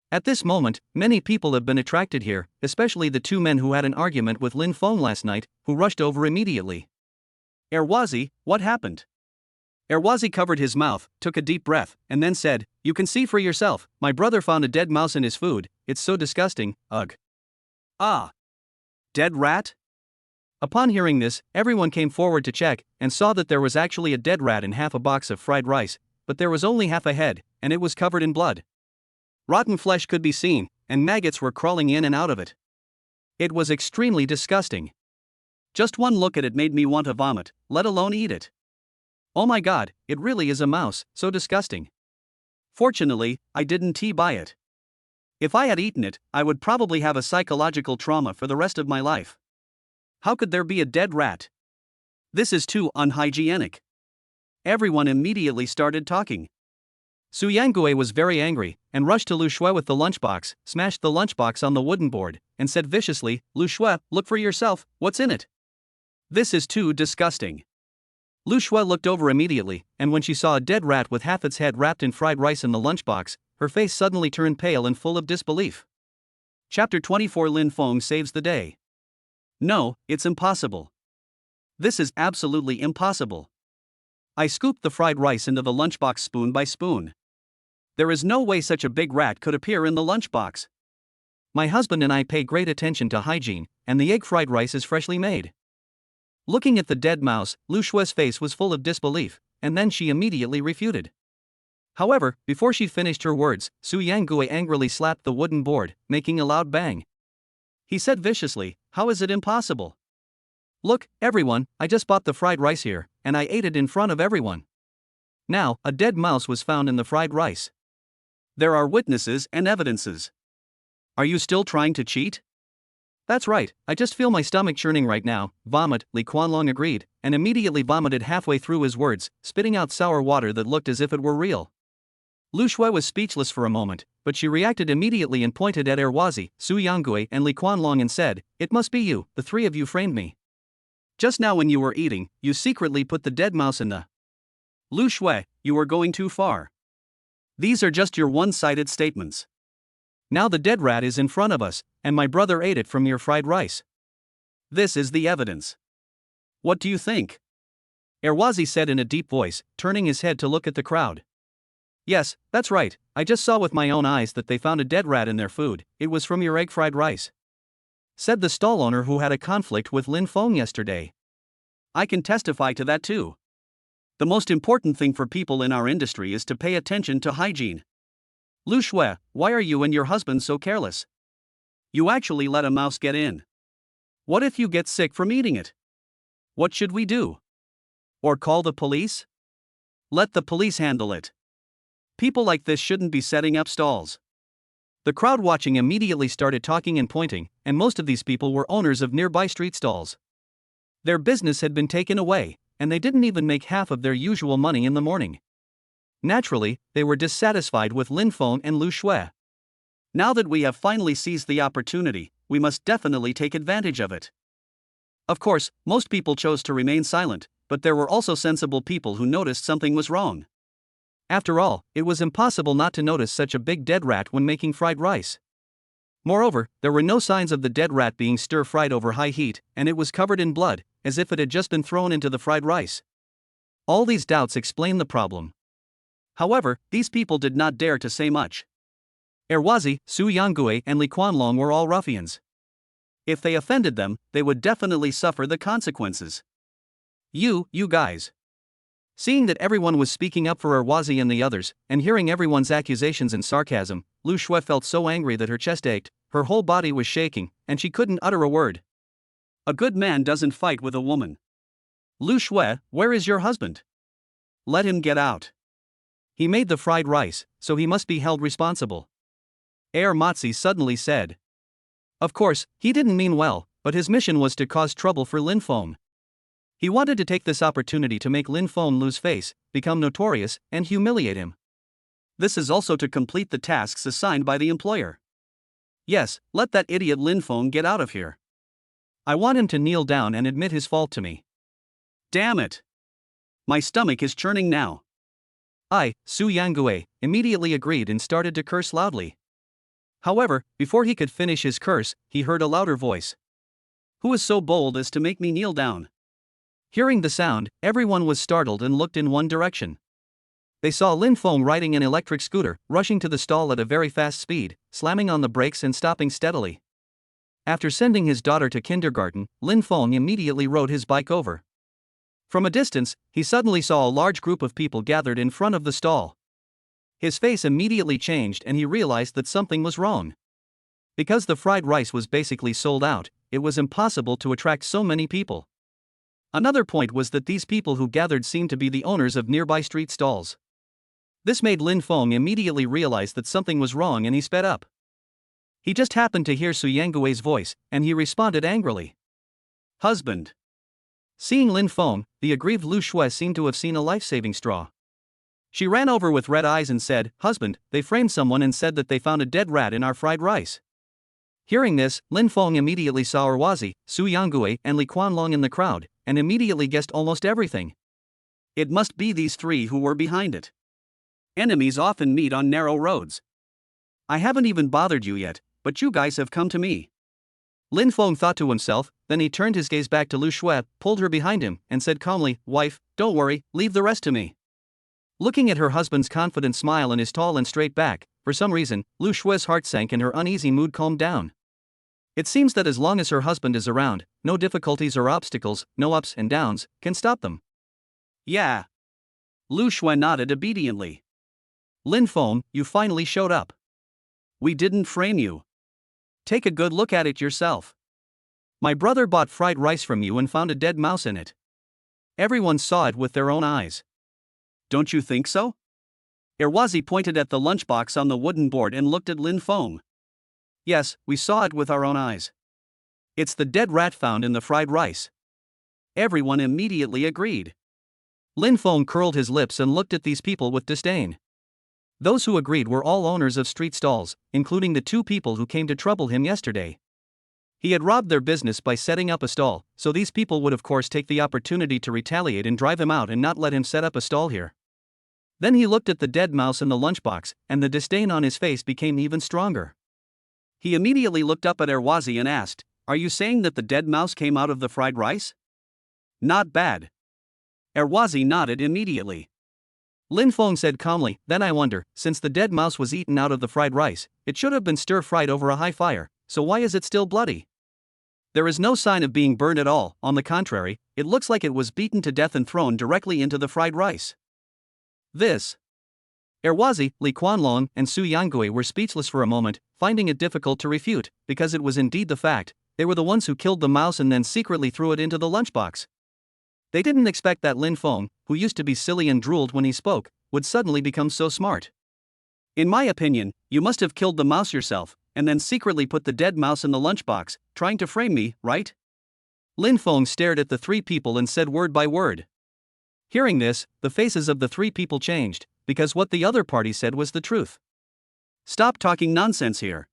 At this moment, many people have been attracted here, especially the two men who had an argument with Lin Feng last night, who rushed over immediately. "Erwazi, what happened?" Erwazi covered his mouth, took a deep breath, and then said, "You can see for yourself, my brother found a dead mouse in his food, it's so disgusting, ugh." "Ah! Dead rat?" Upon hearing this, everyone came forward to check, and saw that there was actually a dead rat in half a box of fried rice, but there was only half a head, and it was covered in blood. Rotten flesh could be seen, and maggots were crawling in and out of it. It was extremely disgusting. Just one look at it made me want to vomit, let alone eat it. Oh my god, it really is a mouse, so disgusting. Fortunately, I didn't buy it. If I had eaten it, I would probably have a psychological trauma for the rest of my life. How could there be a dead rat? This is too unhygienic. Everyone immediately started talking. Su Yangue was very angry, and rushed to Lu Shui with the lunchbox, smashed the lunchbox on the wooden board, and said viciously, "Lu Shui, look for yourself, what's in it? This is too disgusting." Lu Shui looked over immediately, and when she saw a dead rat with half its head wrapped in fried rice in the lunchbox, her face suddenly turned pale and full of disbelief. Chapter 24 Lin Feng saves the day. "No, it's impossible. This is absolutely impossible. I scooped the fried rice into the lunchbox spoon by spoon. There is no way such a big rat could appear in the lunchbox. My husband and I pay great attention to hygiene, and the egg fried rice is freshly made." Looking at the dead mouse, Lu Shui's face was full of disbelief, and then she immediately refuted. However, before she finished her words, Su Yangue angrily slapped the wooden board, making a loud bang. He said viciously, "How is it impossible? Look, everyone, I just bought the fried rice here, and I ate it in front of everyone. Now, a dead mouse was found in the fried rice. There are witnesses and evidences. Are you still trying to cheat?" "That's right, I just feel my stomach churning right now, vomit," Li Quanlong agreed, and immediately vomited halfway through his words, spitting out sour water that looked as if it were real. Lu Shui was speechless for a moment, but she reacted immediately and pointed at Erwazi, Su Yangue and Li Quanlong and said, "It must be you, the three of you framed me. Just now when you were eating, you secretly put the dead mouse in the..." "Lu Shui, you are going too far. These are just your one-sided statements. Now the dead rat is in front of us, and my brother ate it from your fried rice. This is the evidence. What do you think?" Erwazi said in a deep voice, turning his head to look at the crowd. "Yes, that's right, I just saw with my own eyes that they found a dead rat in their food, it was from your egg fried rice," said the stall owner who had a conflict with Lin Feng yesterday. "I can testify to that too. The most important thing for people in our industry is to pay attention to hygiene. Lu Shui, why are you and your husband so careless? You actually let a mouse get in. What if you get sick from eating it? What should we do? Or call the police? Let the police handle it. People like this shouldn't be setting up stalls." The crowd watching immediately started talking and pointing, and most of these people were owners of nearby street stalls. Their business had been taken away, and they didn't even make half of their usual money in the morning. Naturally, they were dissatisfied with Lin Feng and Lu Shui. Now that we have finally seized the opportunity, we must definitely take advantage of it. Of course, most people chose to remain silent, but there were also sensible people who noticed something was wrong. After all, it was impossible not to notice such a big dead rat when making fried rice. Moreover, there were no signs of the dead rat being stir-fried over high heat, and it was covered in blood, as if it had just been thrown into the fried rice. All these doubts explain the problem. However, these people did not dare to say much. Erwazi, Su Yangue, and Li Quanlong were all ruffians. If they offended them, they would definitely suffer the consequences. You guys. Seeing that everyone was speaking up for Erwazi and the others, and hearing everyone's accusations and sarcasm, Lu Shui felt so angry that her chest ached, her whole body was shaking, and she couldn't utter a word. A good man doesn't fight with a woman. Lu Shui, where is your husband? Let him get out. He made the fried rice, so he must be held responsible. Matzi suddenly said. Of course, he didn't mean well, but his mission was to cause trouble for Lin Feng. He wanted to take this opportunity to make Lin Feng lose face, become notorious, and humiliate him. This is also to complete the tasks assigned by the employer. Yes, let that idiot Lin Feng get out of here. I want him to kneel down and admit his fault to me. Damn it! My stomach is churning now. Su Yangue, immediately agreed and started to curse loudly. However, before he could finish his curse, he heard a louder voice. Who is so bold as to make me kneel down? Hearing the sound, everyone was startled and looked in one direction. They saw Lin Feng riding an electric scooter, rushing to the stall at a very fast speed, slamming on the brakes and stopping steadily. After sending his daughter to kindergarten, Lin Feng immediately rode his bike over. From a distance, he suddenly saw a large group of people gathered in front of the stall. His face immediately changed and he realized that something was wrong. Because the fried rice was basically sold out, it was impossible to attract so many people. Another point was that these people who gathered seemed to be the owners of nearby street stalls. This made Lin Feng immediately realize that something was wrong and he sped up. He just happened to hear Su Yangue's voice, and he responded angrily. Husband. Seeing Lin Feng, the aggrieved Lu Shui seemed to have seen a life-saving straw. She ran over with red eyes and said, Husband, they framed someone and said that they found a dead rat in our fried rice. Hearing this, Lin Feng immediately saw Erwazi, Su Yangue, and Li Quanlong in the crowd, and immediately guessed almost everything. It must be these three who were behind it. Enemies often meet on narrow roads. I haven't even bothered you yet, but you guys have come to me. Lin Feng thought to himself, then he turned his gaze back to Lu Shui, pulled her behind him, and said calmly, Wife, don't worry, leave the rest to me. Looking at her husband's confident smile and his tall and straight back, for some reason, Lu Shui's heart sank and her uneasy mood calmed down. It seems that as long as her husband is around, no difficulties or obstacles, no ups and downs, can stop them. Yeah. Lu Shui nodded obediently. Lin Feng, you finally showed up. We didn't frame you. Take a good look at it yourself. My brother bought fried rice from you and found a dead mouse in it. Everyone saw it with their own eyes. Don't you think so? Erwazi pointed at the lunchbox on the wooden board and looked at Lin Feng. Yes, we saw it with our own eyes. It's the dead rat found in the fried rice. Everyone immediately agreed. Lin Feng curled his lips and looked at these people with disdain. Those who agreed were all owners of street stalls, including the two people who came to trouble him yesterday. He had robbed their business by setting up a stall, so these people would of course take the opportunity to retaliate and drive him out and not let him set up a stall here. Then he looked at the dead mouse in the lunchbox, and the disdain on his face became even stronger. He immediately looked up at Erwazi and asked, Are you saying that the dead mouse came out of the fried rice? Not bad. Erwazi nodded immediately. Lin Feng said calmly, Then I wonder, since the dead mouse was eaten out of the fried rice, it should have been stir-fried over a high fire, so why is it still bloody? There is no sign of being burned at all, on the contrary, it looks like it was beaten to death and thrown directly into the fried rice. This. Erwazi, Li Quanlong, and Su Yangue were speechless for a moment, finding it difficult to refute, because it was indeed the fact, they were the ones who killed the mouse and then secretly threw it into the lunchbox. They didn't expect that Lin Feng, who used to be silly and drooled when he spoke, would suddenly become so smart. In my opinion, you must have killed the mouse yourself, and then secretly put the dead mouse in the lunchbox, trying to frame me, right? Lin Feng stared at the three people and said word by word. Hearing this, the faces of the three people changed, because what the other party said was the truth. Stop talking nonsense here.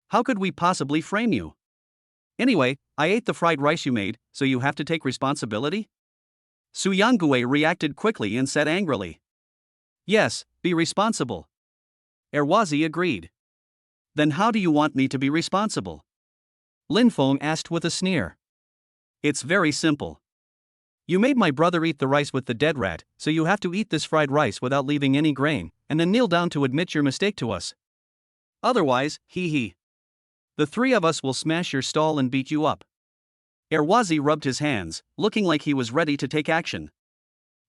How could we possibly frame you? Anyway, I ate the fried rice you made, so you have to take responsibility? Su Yangue reacted quickly and said angrily. Yes, be responsible. Erwazi agreed. Then how do you want me to be responsible? Lin Feng asked with a sneer. It's very simple. You made my brother eat the rice with the dead rat, so you have to eat this fried rice without leaving any grain, and then kneel down to admit your mistake to us. Otherwise, hee hee. The three of us will smash your stall and beat you up. Erwazi rubbed his hands, looking like he was ready to take action.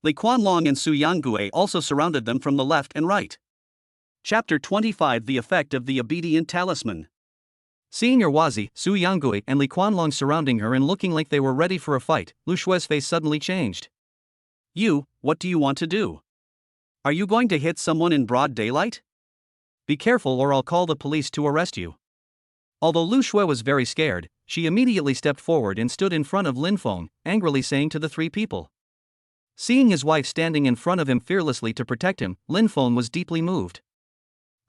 Li Quanlong and Su Yangue also surrounded them from the left and right. Chapter 25: The Effect of the Obedient Talisman. Seeing Erwazi, Su Yangue, and Li Quanlong surrounding her and looking like they were ready for a fight, Lu Shue's face suddenly changed. You, what do you want to do? Are you going to hit someone in broad daylight? Be careful or I'll call the police to arrest you. Although Lu Shue was very scared, she immediately stepped forward and stood in front of Lin Feng, angrily saying to the three people. Seeing his wife standing in front of him fearlessly to protect him, Lin Feng was deeply moved.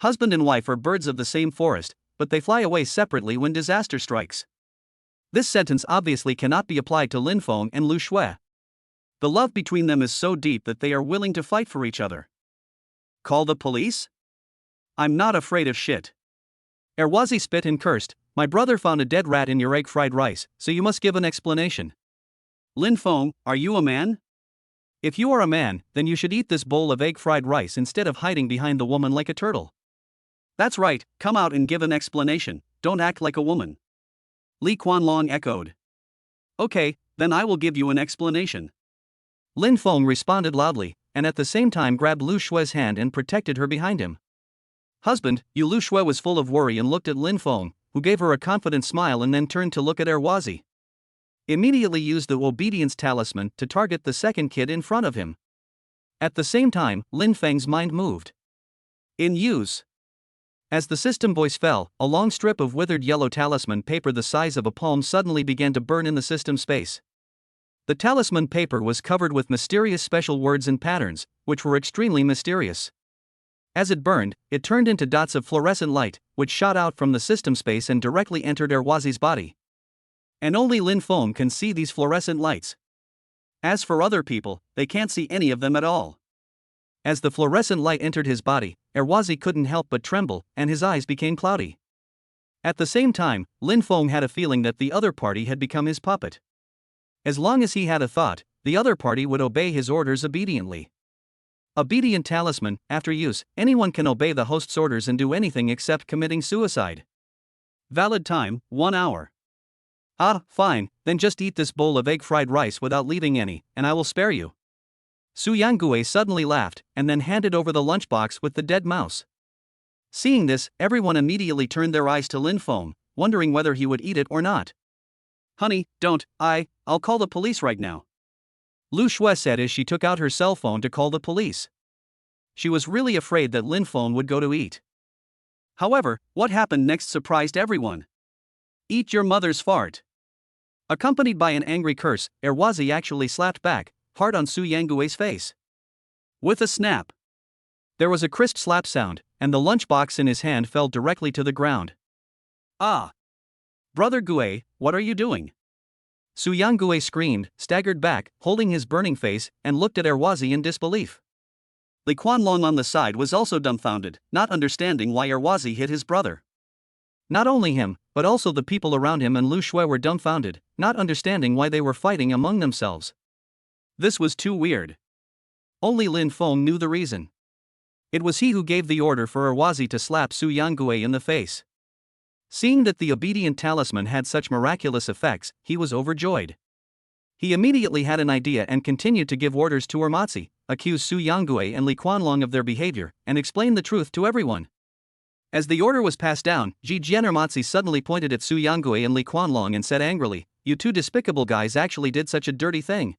Husband and wife are birds of the same forest, but they fly away separately when disaster strikes. This sentence obviously cannot be applied to Lin Feng and Lu Shue. The love between them is so deep that they are willing to fight for each other. Call the police? I'm not afraid of shit. Erwazi spit and cursed. My brother found a dead rat in your egg fried rice, so you must give an explanation. Lin Feng, are you a man? If you are a man, then you should eat this bowl of egg fried rice instead of hiding behind the woman like a turtle. That's right, come out and give an explanation, don't act like a woman. Li Quanlong echoed. Okay, then I will give you an explanation. Lin Feng responded loudly, and at the same time grabbed Lu Shue's hand and protected her behind him. Husband, you. Lu Shue was full of worry and looked at Lin Feng, who gave her a confident smile and then turned to look at Erwazi. Immediately used the obedience talisman to target the second kid in front of him. At the same time, Lin Feng's mind moved. In use. As the system voice fell, a long strip of withered yellow talisman paper the size of a palm suddenly began to burn in the system space. The talisman paper was covered with mysterious special words and patterns, which were extremely mysterious. As it burned, it turned into dots of fluorescent light, which shot out from the system space and directly entered Erwazi's body. And only Lin Feng can see these fluorescent lights. As for other people, they can't see any of them at all. As the fluorescent light entered his body, Erwazi couldn't help but tremble, and his eyes became cloudy. At the same time, Lin Feng had a feeling that the other party had become his puppet. As long as he had a thought, the other party would obey his orders obediently. Obedient talisman. After use, anyone can obey the host's orders and do anything except committing suicide. Valid time, 1 hour. Ah, fine, then just eat this bowl of egg fried rice without leaving any, and I will spare you. Su Yangue suddenly laughed, and then handed over the lunchbox with the dead mouse. Seeing this, everyone immediately turned their eyes to Lin Feng, wondering whether he would eat it or not. Honey, don't, I'll call the police right now. Lu Shue said as she took out her cell phone to call the police. She was really afraid that Lin Feng would go to eat. However, what happened next surprised everyone. Eat your mother's fart. Accompanied by an angry curse, Erwazi actually slapped back, hard on Su Yangue's face. With a snap. There was a crisp slap sound, and the lunchbox in his hand fell directly to the ground. Ah! Brother Gue, what are you doing? Su Yangue screamed, staggered back, holding his burning face, and looked at Erwazi in disbelief. Li Quanlong on the side was also dumbfounded, not understanding why Erwazi hit his brother. Not only him, but also the people around him and Lu Shue were dumbfounded, not understanding why they were fighting among themselves. This was too weird. Only Lin Feng knew the reason. It was he who gave the order for Erwazi to slap Su Yangue in the face. Seeing that the obedient talisman had such miraculous effects, he was overjoyed. He immediately had an idea and continued to give orders to Ermatzi, accuse Su Yangue and Li Quanlong of their behavior, and explain the truth to everyone. As the order was passed down, Ji Jianermatzi suddenly pointed at Su Yangue and Li Quanlong and said angrily, "You two despicable guys actually did such a dirty thing."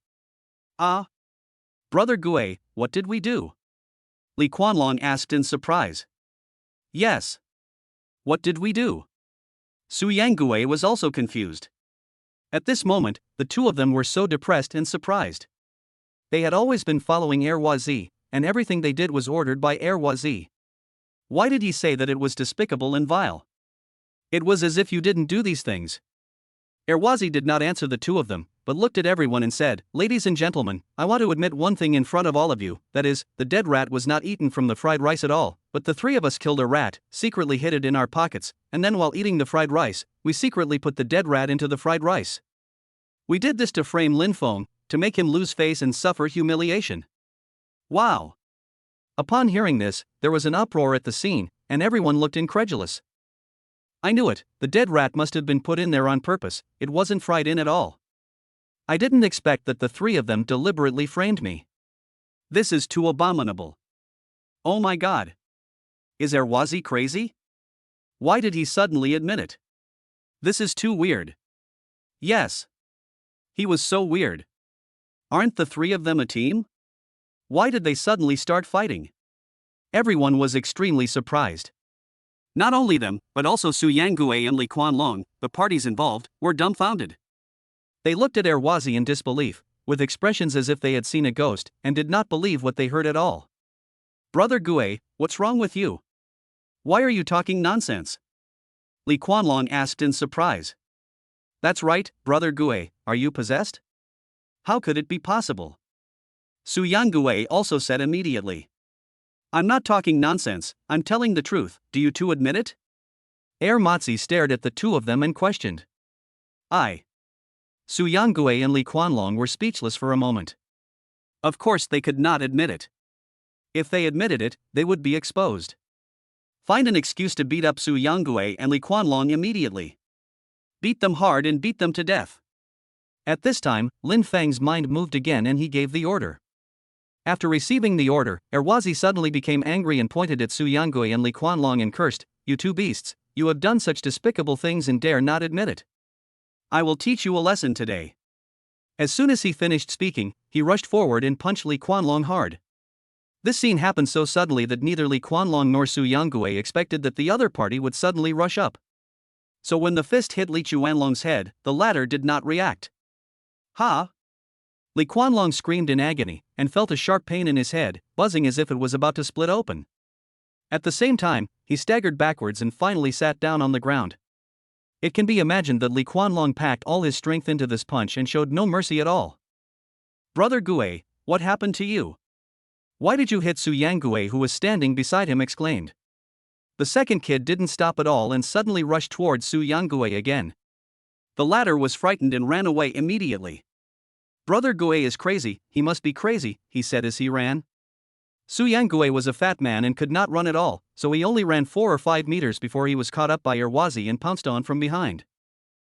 Ah? Brother Gue, what did we do? Li Quanlong asked in surprise. Yes. What did we do? Su Yangue was also confused. At this moment, the two of them were so depressed and surprised. They had always been following Erwazi, and everything they did was ordered by Erwazi. Why did he say that it was despicable and vile? It was as if you didn't do these things. Erwazi did not answer the two of them, but looked at everyone and said, "Ladies and gentlemen, I want to admit one thing in front of all of you, that is, the dead rat was not eaten from the fried rice at all, but the three of us killed a rat, secretly hid it in our pockets, and then while eating the fried rice, we secretly put the dead rat into the fried rice. We did this to frame Lin Feng, to make him lose face and suffer humiliation." Wow! Upon hearing this, there was an uproar at the scene, and everyone looked incredulous. I knew it, the dead rat must have been put in there on purpose, it wasn't fried in at all. I didn't expect that the three of them deliberately framed me. This is too abominable. Oh my god. Is Erwazi crazy? Why did he suddenly admit it? This is too weird. Yes. He was so weird. Aren't the three of them a team? Why did they suddenly start fighting? Everyone was extremely surprised. Not only them, but also Su Yangue and Li Quanlong, the parties involved, were dumbfounded. They looked at Erwazi in disbelief, with expressions as if they had seen a ghost, and did not believe what they heard at all. Brother Gue, what's wrong with you? Why are you talking nonsense? Li Quanlong asked in surprise. That's right, Brother Gue, are you possessed? How could it be possible? Su Yangue also said immediately. I'm not talking nonsense, I'm telling the truth, do you two admit it? Matzi stared at the two of them and questioned. Su Yangue and Li Quanlong were speechless for a moment. Of course they could not admit it. If they admitted it, they would be exposed. Find an excuse to beat up Su Yangue and Li Quanlong immediately. Beat them hard and beat them to death. At this time, Lin Feng's mind moved again and he gave the order. After receiving the order, Erwazi suddenly became angry and pointed at Su Yangue and Li Quanlong and cursed, "You two beasts, you have done such despicable things and dare not admit it. I will teach you a lesson today." As soon as he finished speaking, he rushed forward and punched Li Quanlong hard. This scene happened so suddenly that neither Li Quanlong nor Su Yangue expected that the other party would suddenly rush up. So when the fist hit Li Quanlong's head, the latter did not react. Ha! Li Quanlong screamed in agony, and felt a sharp pain in his head, buzzing as if it was about to split open. At the same time, he staggered backwards and finally sat down on the ground. It can be imagined that Li Quanlong packed all his strength into this punch and showed no mercy at all. Brother Gue, what happened to you? Why did you hit Su Yangue, who was standing beside him, exclaimed. The second kid didn't stop at all and suddenly rushed towards Su Yangue again. The latter was frightened and ran away immediately. Brother Gue is crazy, he must be crazy, he said as he ran. Su Yangue was a fat man and could not run at all, so he only ran 4 or 5 meters before he was caught up by Erwazi and pounced on from behind.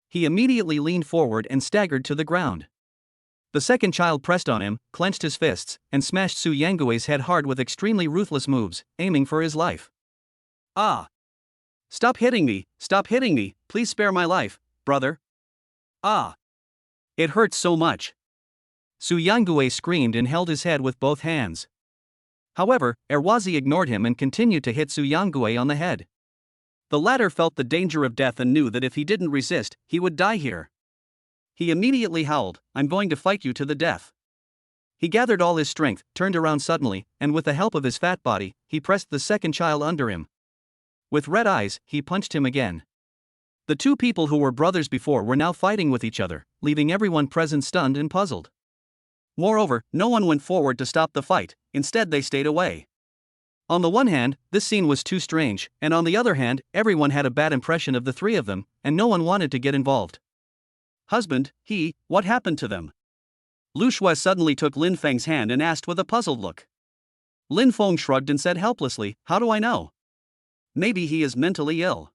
He immediately leaned forward and staggered to the ground. The second child pressed on him, clenched his fists, and smashed Su Yangue's head hard with extremely ruthless moves, aiming for his life. Ah! Stop hitting me, please spare my life, brother. Ah! It hurts so much. Su Yangue screamed and held his head with both hands. However, Erwazi ignored him and continued to hit Su Yangue on the head. The latter felt the danger of death and knew that if he didn't resist, he would die here. He immediately howled, "I'm going to fight you to the death." He gathered all his strength, turned around suddenly, and with the help of his fat body, he pressed the second child under him. With red eyes, he punched him again. The two people who were brothers before were now fighting with each other, leaving everyone present stunned and puzzled. Moreover, no one went forward to stop the fight, instead they stayed away. On the one hand, this scene was too strange, and on the other hand, everyone had a bad impression of the three of them, and no one wanted to get involved. Husband, what happened to them? Lu Shui suddenly took Lin Feng's hand and asked with a puzzled look. Lin Feng shrugged and said helplessly, "How do I know? Maybe he is mentally ill."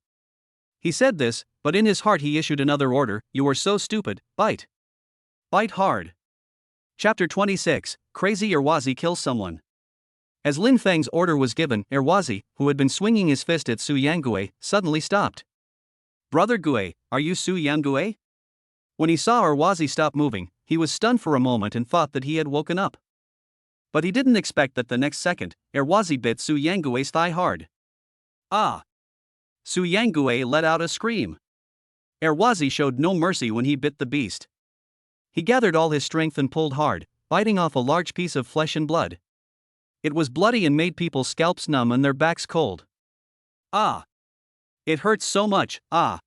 He said this, but in his heart he issued another order, "You are so stupid, bite. Bite hard." Chapter 26, Crazy Erwazi Kills Someone. As Lin Feng's order was given, Erwazi, who had been swinging his fist at Su Yangue, suddenly stopped. "Brother Gue, are you Su Yangue?" When he saw Erwazi stop moving, he was stunned for a moment and thought that he had woken up. But he didn't expect that the next second, Erwazi bit Su Yangue's thigh hard. Ah! Su Yangue let out a scream. Erwazi showed no mercy when he bit the beast. He gathered all his strength and pulled hard, biting off a large piece of flesh and blood. It was bloody and made people's scalps numb and their backs cold. Ah! It hurts so much, ah!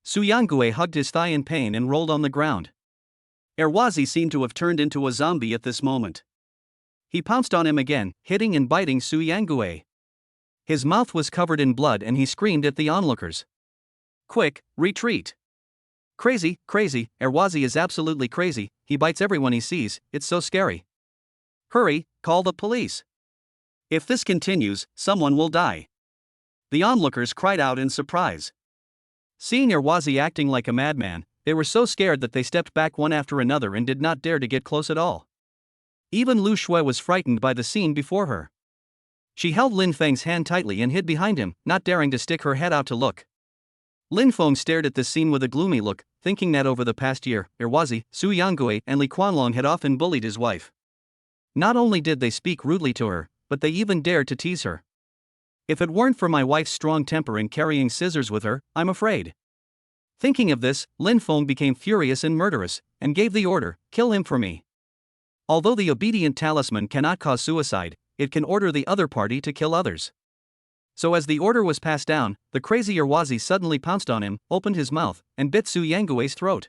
Su Yangue hugged his thigh in pain and rolled on the ground. Erwazi seemed to have turned into a zombie at this moment. He pounced on him again, hitting and biting Su Yangue. His mouth was covered in blood and he screamed at the onlookers. "Quick, retreat! Crazy, Erwazi is absolutely crazy, he bites everyone he sees, it's so scary. Hurry, call the police. If this continues, someone will die." The onlookers cried out in surprise. Seeing Erwazi acting like a madman, they were so scared that they stepped back one after another and did not dare to get close at all. Even Lu Shui was frightened by the scene before her. She held Lin Feng's hand tightly and hid behind him, not daring to stick her head out to look. Lin Feng stared at this scene with a gloomy look, thinking that over the past year, Erwazi, Su Yanggui, and Li Quanlong had often bullied his wife. Not only did they speak rudely to her, but they even dared to tease her. If it weren't for my wife's strong temper and carrying scissors with her, I'm afraid. Thinking of this, Lin Feng became furious and murderous, and gave the order, "Kill him for me." Although the obedient talisman cannot cause suicide, it can order the other party to kill others. So as the order was passed down, the crazy Erwazi suddenly pounced on him, opened his mouth, and bit Su Yanggui's throat.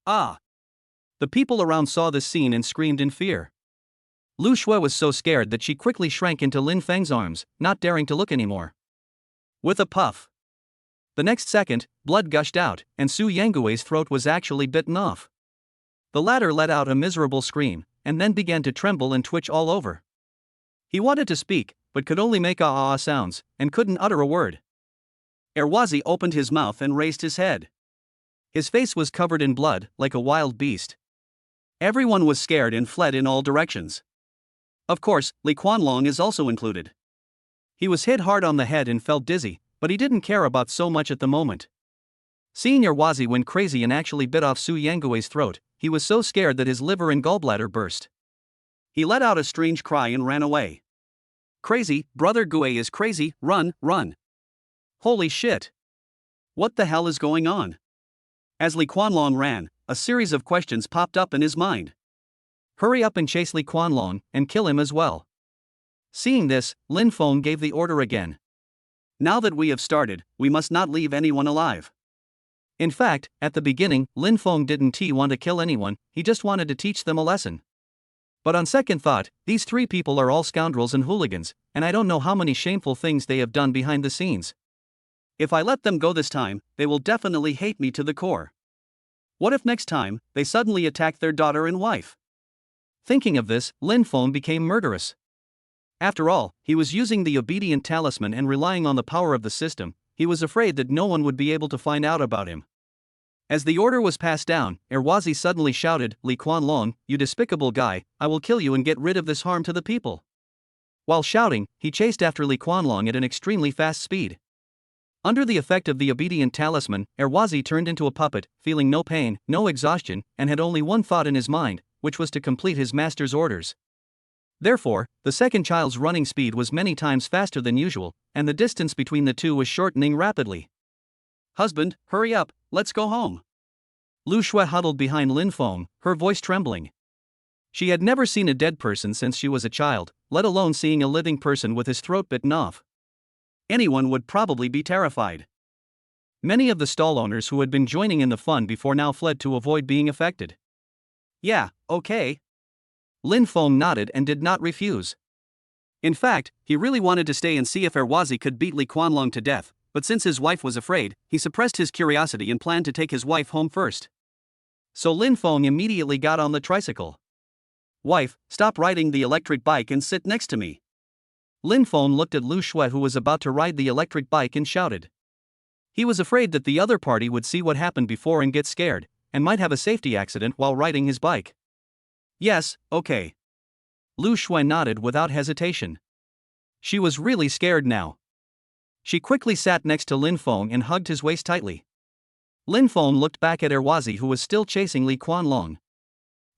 Ah! The people around saw this scene and screamed in fear. Lu Shui was so scared that she quickly shrank into Lin Feng's arms, not daring to look anymore. With a puff. The next second, blood gushed out, and Su Yanggui's throat was actually bitten off. The latter let out a miserable scream, and then began to tremble and twitch all over. He wanted to speak, but could only make ah-ah sounds, and couldn't utter a word. Erwazi opened his mouth and raised his head. His face was covered in blood, like a wild beast. Everyone was scared and fled in all directions. Of course, Li Quanlong is also included. He was hit hard on the head and felt dizzy, but he didn't care about so much at the moment. Seeing Erwazi went crazy and actually bit off Su Yanggui's throat, he was so scared that his liver and gallbladder burst. He let out a strange cry and ran away. Crazy, brother Gui is crazy, run, run. Holy shit. What the hell is going on? As Li Quanlong ran, a series of questions popped up in his mind. Hurry up and chase Li Quanlong, and kill him as well. Seeing this, Lin Feng gave the order again. Now that we have started, we must not leave anyone alive. In fact, at the beginning, Lin Feng didn't want to kill anyone, he just wanted to teach them a lesson. But on second thought, these three people are all scoundrels and hooligans, and I don't know how many shameful things they have done behind the scenes. If I let them go this time, they will definitely hate me to the core. What if next time, they suddenly attack their daughter and wife? Thinking of this, Lin Feng became murderous. After all, he was using the obedient talisman and relying on the power of the system. He was afraid that no one would be able to find out about him. As the order was passed down, Erwazi suddenly shouted, "Li Quanlong, you despicable guy, I will kill you and get rid of this harm to the people." While shouting, he chased after Li Quanlong at an extremely fast speed. Under the effect of the obedient talisman, Erwazi turned into a puppet, feeling no pain, no exhaustion, and had only one thought in his mind, which was to complete his master's orders. Therefore, the second child's running speed was many times faster than usual, and the distance between the two was shortening rapidly. "Husband, hurry up, let's go home." Lu Shui huddled behind Lin Feng, her voice trembling. She had never seen a dead person since she was a child, let alone seeing a living person with his throat bitten off. Anyone would probably be terrified. Many of the stall owners who had been joining in the fun before now fled to avoid being affected. "Yeah, okay." Lin Feng nodded and did not refuse. In fact, he really wanted to stay and see if Erwazi could beat Li Quanlong to death, but since his wife was afraid, he suppressed his curiosity and planned to take his wife home first. So Lin Feng immediately got on the tricycle. "Wife, stop riding the electric bike and sit next to me." Lin Feng looked at Lu Shui, who was about to ride the electric bike, and shouted. He was afraid that the other party would see what happened before and get scared, and might have a safety accident while riding his bike. "Yes, okay." Lu Shui nodded without hesitation. She was really scared now. She quickly sat next to Lin Feng and hugged his waist tightly. Lin Feng looked back at Erwazi, who was still chasing Li Quanlong.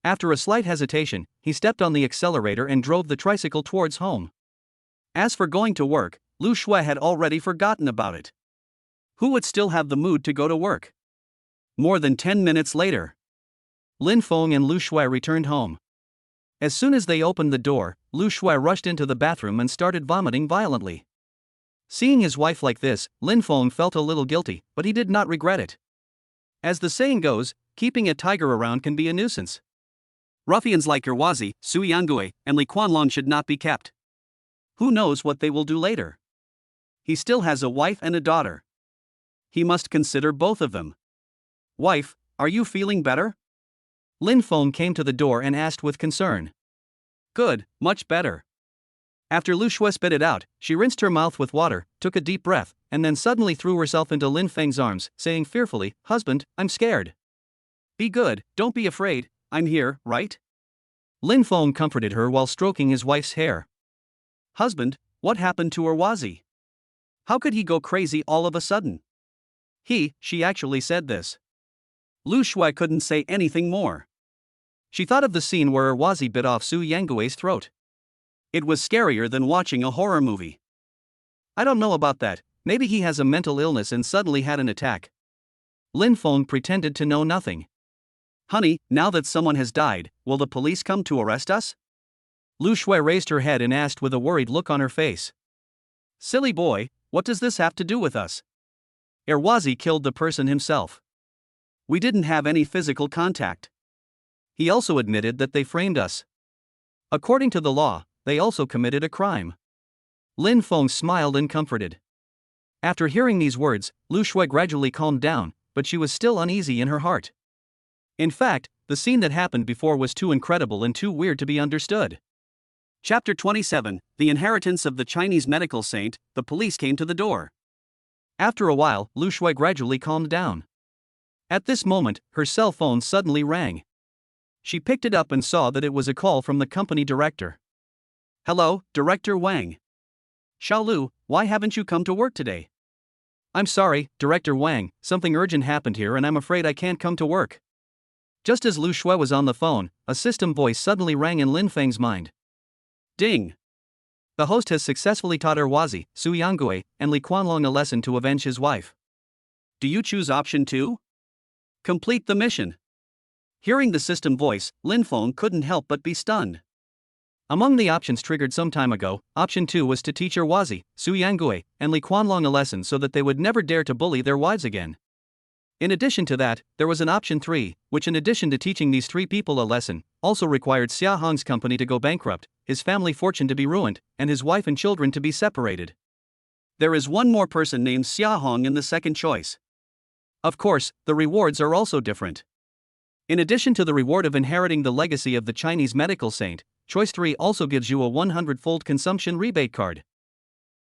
After a slight hesitation, he stepped on the accelerator and drove the tricycle towards home. As for going to work, Lu Shui had already forgotten about it. Who would still have the mood to go to work? More than 10 minutes later, Lin Feng and Lu Shui returned home. As soon as they opened the door, Lu Shui rushed into the bathroom and started vomiting violently. Seeing his wife like this, Lin Feng felt a little guilty, but he did not regret it. As the saying goes, keeping a tiger around can be a nuisance. Ruffians like Erwazi, Su Yanggui, and Li Quanlong should not be kept. Who knows what they will do later? He still has a wife and a daughter. He must consider both of them. "Wife, are you feeling better?" Lin Feng came to the door and asked with concern. "Good, much better." After Lu Shui spit it out, she rinsed her mouth with water, took a deep breath, and then suddenly threw herself into Lin Feng's arms, saying fearfully, "Husband, I'm scared." "Be good, don't be afraid, I'm here, right?" Lin Feng comforted her while stroking his wife's hair. "Husband, what happened to Erwazi? How could he go crazy all of a sudden?" She actually said this. Lu Shui couldn't say anything more. She thought of the scene where Erwazi bit off Su Yangui's throat. It was scarier than watching a horror movie. "I don't know about that, maybe he has a mental illness and suddenly had an attack." Lin Feng pretended to know nothing. "Honey, now that someone has died, will the police come to arrest us?" Lu Shui raised her head and asked with a worried look on her face. "Silly boy, what does this have to do with us? Erwazi killed the person himself. We didn't have any physical contact. He also admitted that they framed us. According to the law, they also committed a crime." Lin Feng smiled and comforted. After hearing these words, Lu Shui gradually calmed down, but she was still uneasy in her heart. In fact, the scene that happened before was too incredible and too weird to be understood. Chapter 27, The Inheritance of the Chinese Medical Saint. The police came to the door. After a while, Lu Shui gradually calmed down. At this moment, her cell phone suddenly rang. She picked it up and saw that it was a call from the company director. "Hello, Director Wang. Xiaolu, why haven't you come to work today?" "I'm sorry, Director Wang, something urgent happened here and I'm afraid I can't come to work." Just as Lu Shui was on the phone, a system voice suddenly rang in Lin Feng's mind. Ding! The host has successfully taught Erwazi, Su Yanggui, and Li Quanlong a lesson to avenge his wife. Do you choose option 2? Complete the mission. Hearing the system voice, Lin Feng couldn't help but be stunned. Among the options triggered some time ago, option 2 was to teach Erwazi, Su Yanggui, and Li Quanlong a lesson so that they would never dare to bully their wives again. In addition to that, there was an option 3, which in addition to teaching these 3 people a lesson, also required Xia Hong's company to go bankrupt, his family fortune to be ruined, and his wife and children to be separated. There is one more person named Xia Hong in the second choice. Of course, the rewards are also different. In addition to the reward of inheriting the legacy of the Chinese medical saint, choice 3 also gives you a 100-fold consumption rebate card.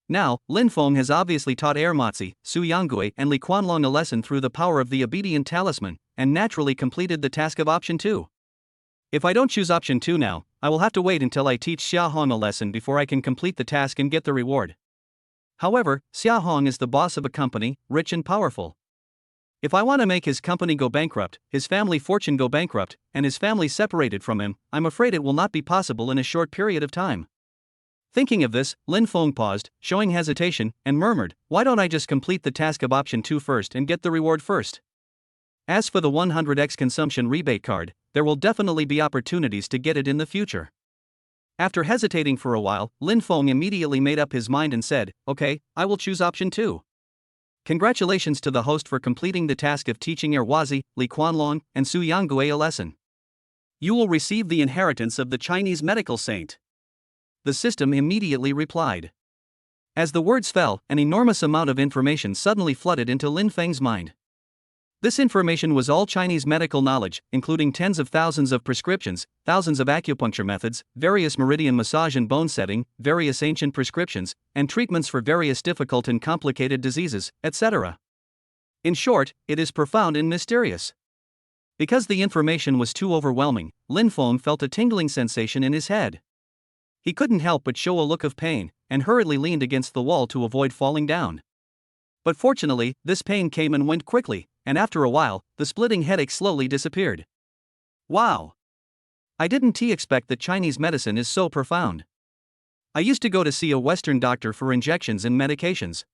Now, Lin Feng has obviously taught Erwazi, Su Yanggui, and Li Quanlong a lesson through the power of the obedient talisman, and naturally completed the task of option 2. If I don't choose option 2 now, I will have to wait until I teach Xia Hong a lesson before I can complete the task and get the reward. However, Xia Hong is the boss of a company, rich and powerful. If I want to make his company go bankrupt, his family fortune go bankrupt, and his family separated from him, I'm afraid it will not be possible in a short period of time. Thinking of this, Lin Feng paused, showing hesitation, and murmured, "Why don't I just complete the task of option 2 first and get the reward first? As for the 100x consumption rebate card, there will definitely be opportunities to get it in the future." After hesitating for a while, Lin Feng immediately made up his mind and said, "Okay, I will choose option 2. Congratulations to the host for completing the task of teaching Erwazi, Li Quanlong, and Su Yanggui a lesson. You will receive the inheritance of the Chinese medical saint." The system immediately replied. As the words fell, an enormous amount of information suddenly flooded into Lin Feng's mind. This information was all Chinese medical knowledge, including tens of thousands of prescriptions, thousands of acupuncture methods, various meridian massage and bone setting, various ancient prescriptions, and treatments for various difficult and complicated diseases, etc. In short, it is profound and mysterious. Because the information was too overwhelming, Lin Feng felt a tingling sensation in his head. He couldn't help but show a look of pain, and hurriedly leaned against the wall to avoid falling down. But fortunately, this pain came and went quickly, and after a while, the splitting headache slowly disappeared. Wow! I didn't expect that Chinese medicine is so profound. I used to go to see a Western doctor for injections and medications.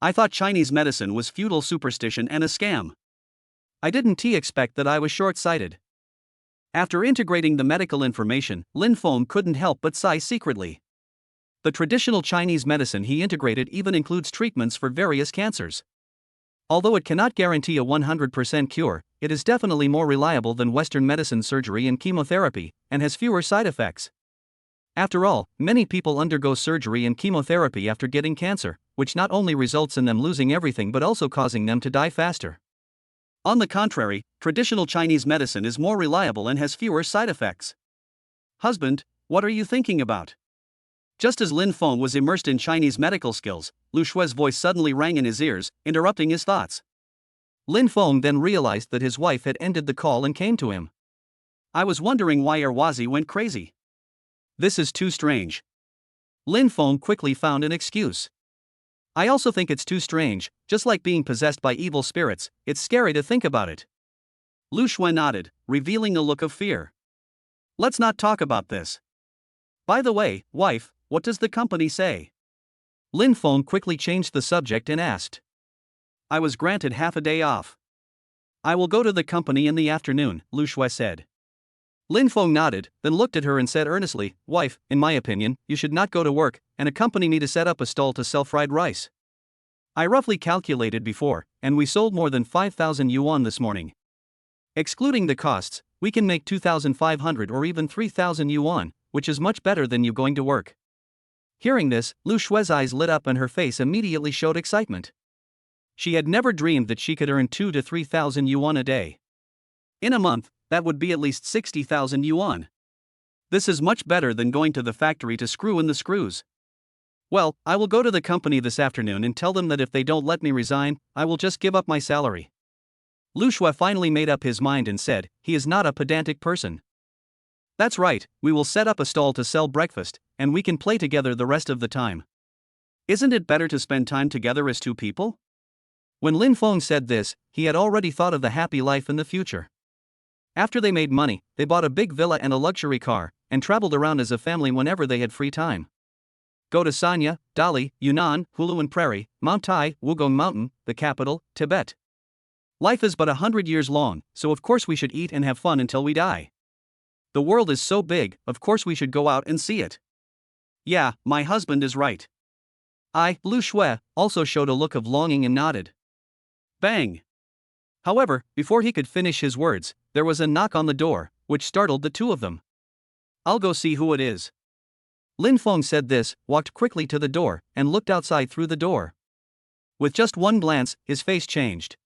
I thought Chinese medicine was feudal superstition and a scam. I didn't expect that I was short-sighted. After integrating the medical information, Lin Feng couldn't help but sigh secretly. The traditional Chinese medicine he integrated even includes treatments for various cancers. Although it cannot guarantee a 100% cure, it is definitely more reliable than Western medicine, surgery and chemotherapy, and has fewer side effects. After all, many people undergo surgery and chemotherapy after getting cancer, which not only results in them losing everything but also causing them to die faster. On the contrary, traditional Chinese medicine is more reliable and has fewer side effects. Husband, what are you thinking about? Just as Lin Feng was immersed in Chinese medical skills, Lu Shue's voice suddenly rang in his ears, interrupting his thoughts. Lin Feng then realized that his wife had ended the call and came to him. I was wondering why Erwazi went crazy. This is too strange. Lin Feng quickly found an excuse. I also think it's too strange, just like being possessed by evil spirits, it's scary to think about it. Lu Shue nodded, revealing a look of fear. Let's not talk about this. By the way, wife, what does the company say? Lin Feng quickly changed the subject and asked. I was granted half a day off. I will go to the company in the afternoon, Lu Shue said. Lin Feng nodded, then looked at her and said earnestly, Wife, in my opinion, you should not go to work and accompany me to set up a stall to sell fried rice. I roughly calculated before, and we sold more than 5,000 yuan this morning. Excluding the costs, we can make 2,500 or even 3,000 yuan, which is much better than you going to work. Hearing this, Lu Shue's eyes lit up and her face immediately showed excitement. She had never dreamed that she could earn 2,000 to 3,000 yuan a day. In a month, that would be at least 60,000 yuan. This is much better than going to the factory to screw in the screws. Well, I will go to the company this afternoon and tell them that if they don't let me resign, I will just give up my salary. Lu Shue finally made up his mind and said, he is not a pedantic person. That's right, we will set up a stall to sell breakfast, and we can play together the rest of the time. Isn't it better to spend time together as two people? When Lin Feng said this, he had already thought of the happy life in the future. After they made money, they bought a big villa and a luxury car, and traveled around as a family whenever they had free time. Go to Sanya, Dali, Yunnan, Hulun Prairie, Mount Tai, Wugong Mountain, the capital, Tibet. Life is but 100 years long, so of course we should eat and have fun until we die. The world is so big, of course we should go out and see it. Yeah, my husband is right. Lu Shue, also showed a look of longing and nodded. Bang! However, before he could finish his words, there was a knock on the door, which startled the two of them. I'll go see who it is. Lin Feng said this, walked quickly to the door, and looked outside through the door. With just one glance, his face changed.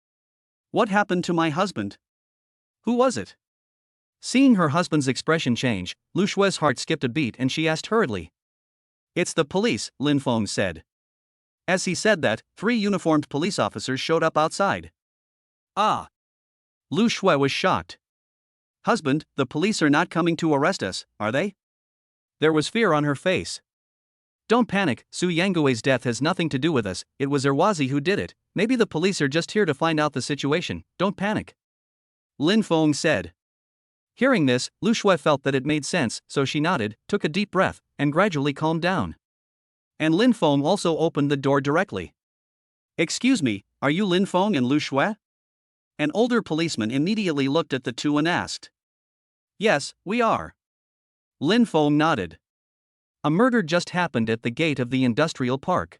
What happened to my husband? Who was it? Seeing her husband's expression change, Lu Shue's heart skipped a beat and she asked hurriedly. It's the police, Lin Feng said. As he said that, 3 uniformed police officers showed up outside. Ah! Lu Shue was shocked. Husband, the police are not coming to arrest us, are they? There was fear on her face. Don't panic, Su Yangui's death has nothing to do with us, it was Erwazi who did it, maybe the police are just here to find out the situation, don't panic. Lin Feng said. Hearing this, Lu Shue felt that it made sense, so she nodded, took a deep breath, and gradually calmed down. And Lin Feng also opened the door directly. Excuse me, are you Lin Feng and Lu Shue? An older policeman immediately looked at the two and asked. Yes, we are. Lin Feng nodded. A murder just happened at the gate of the industrial park.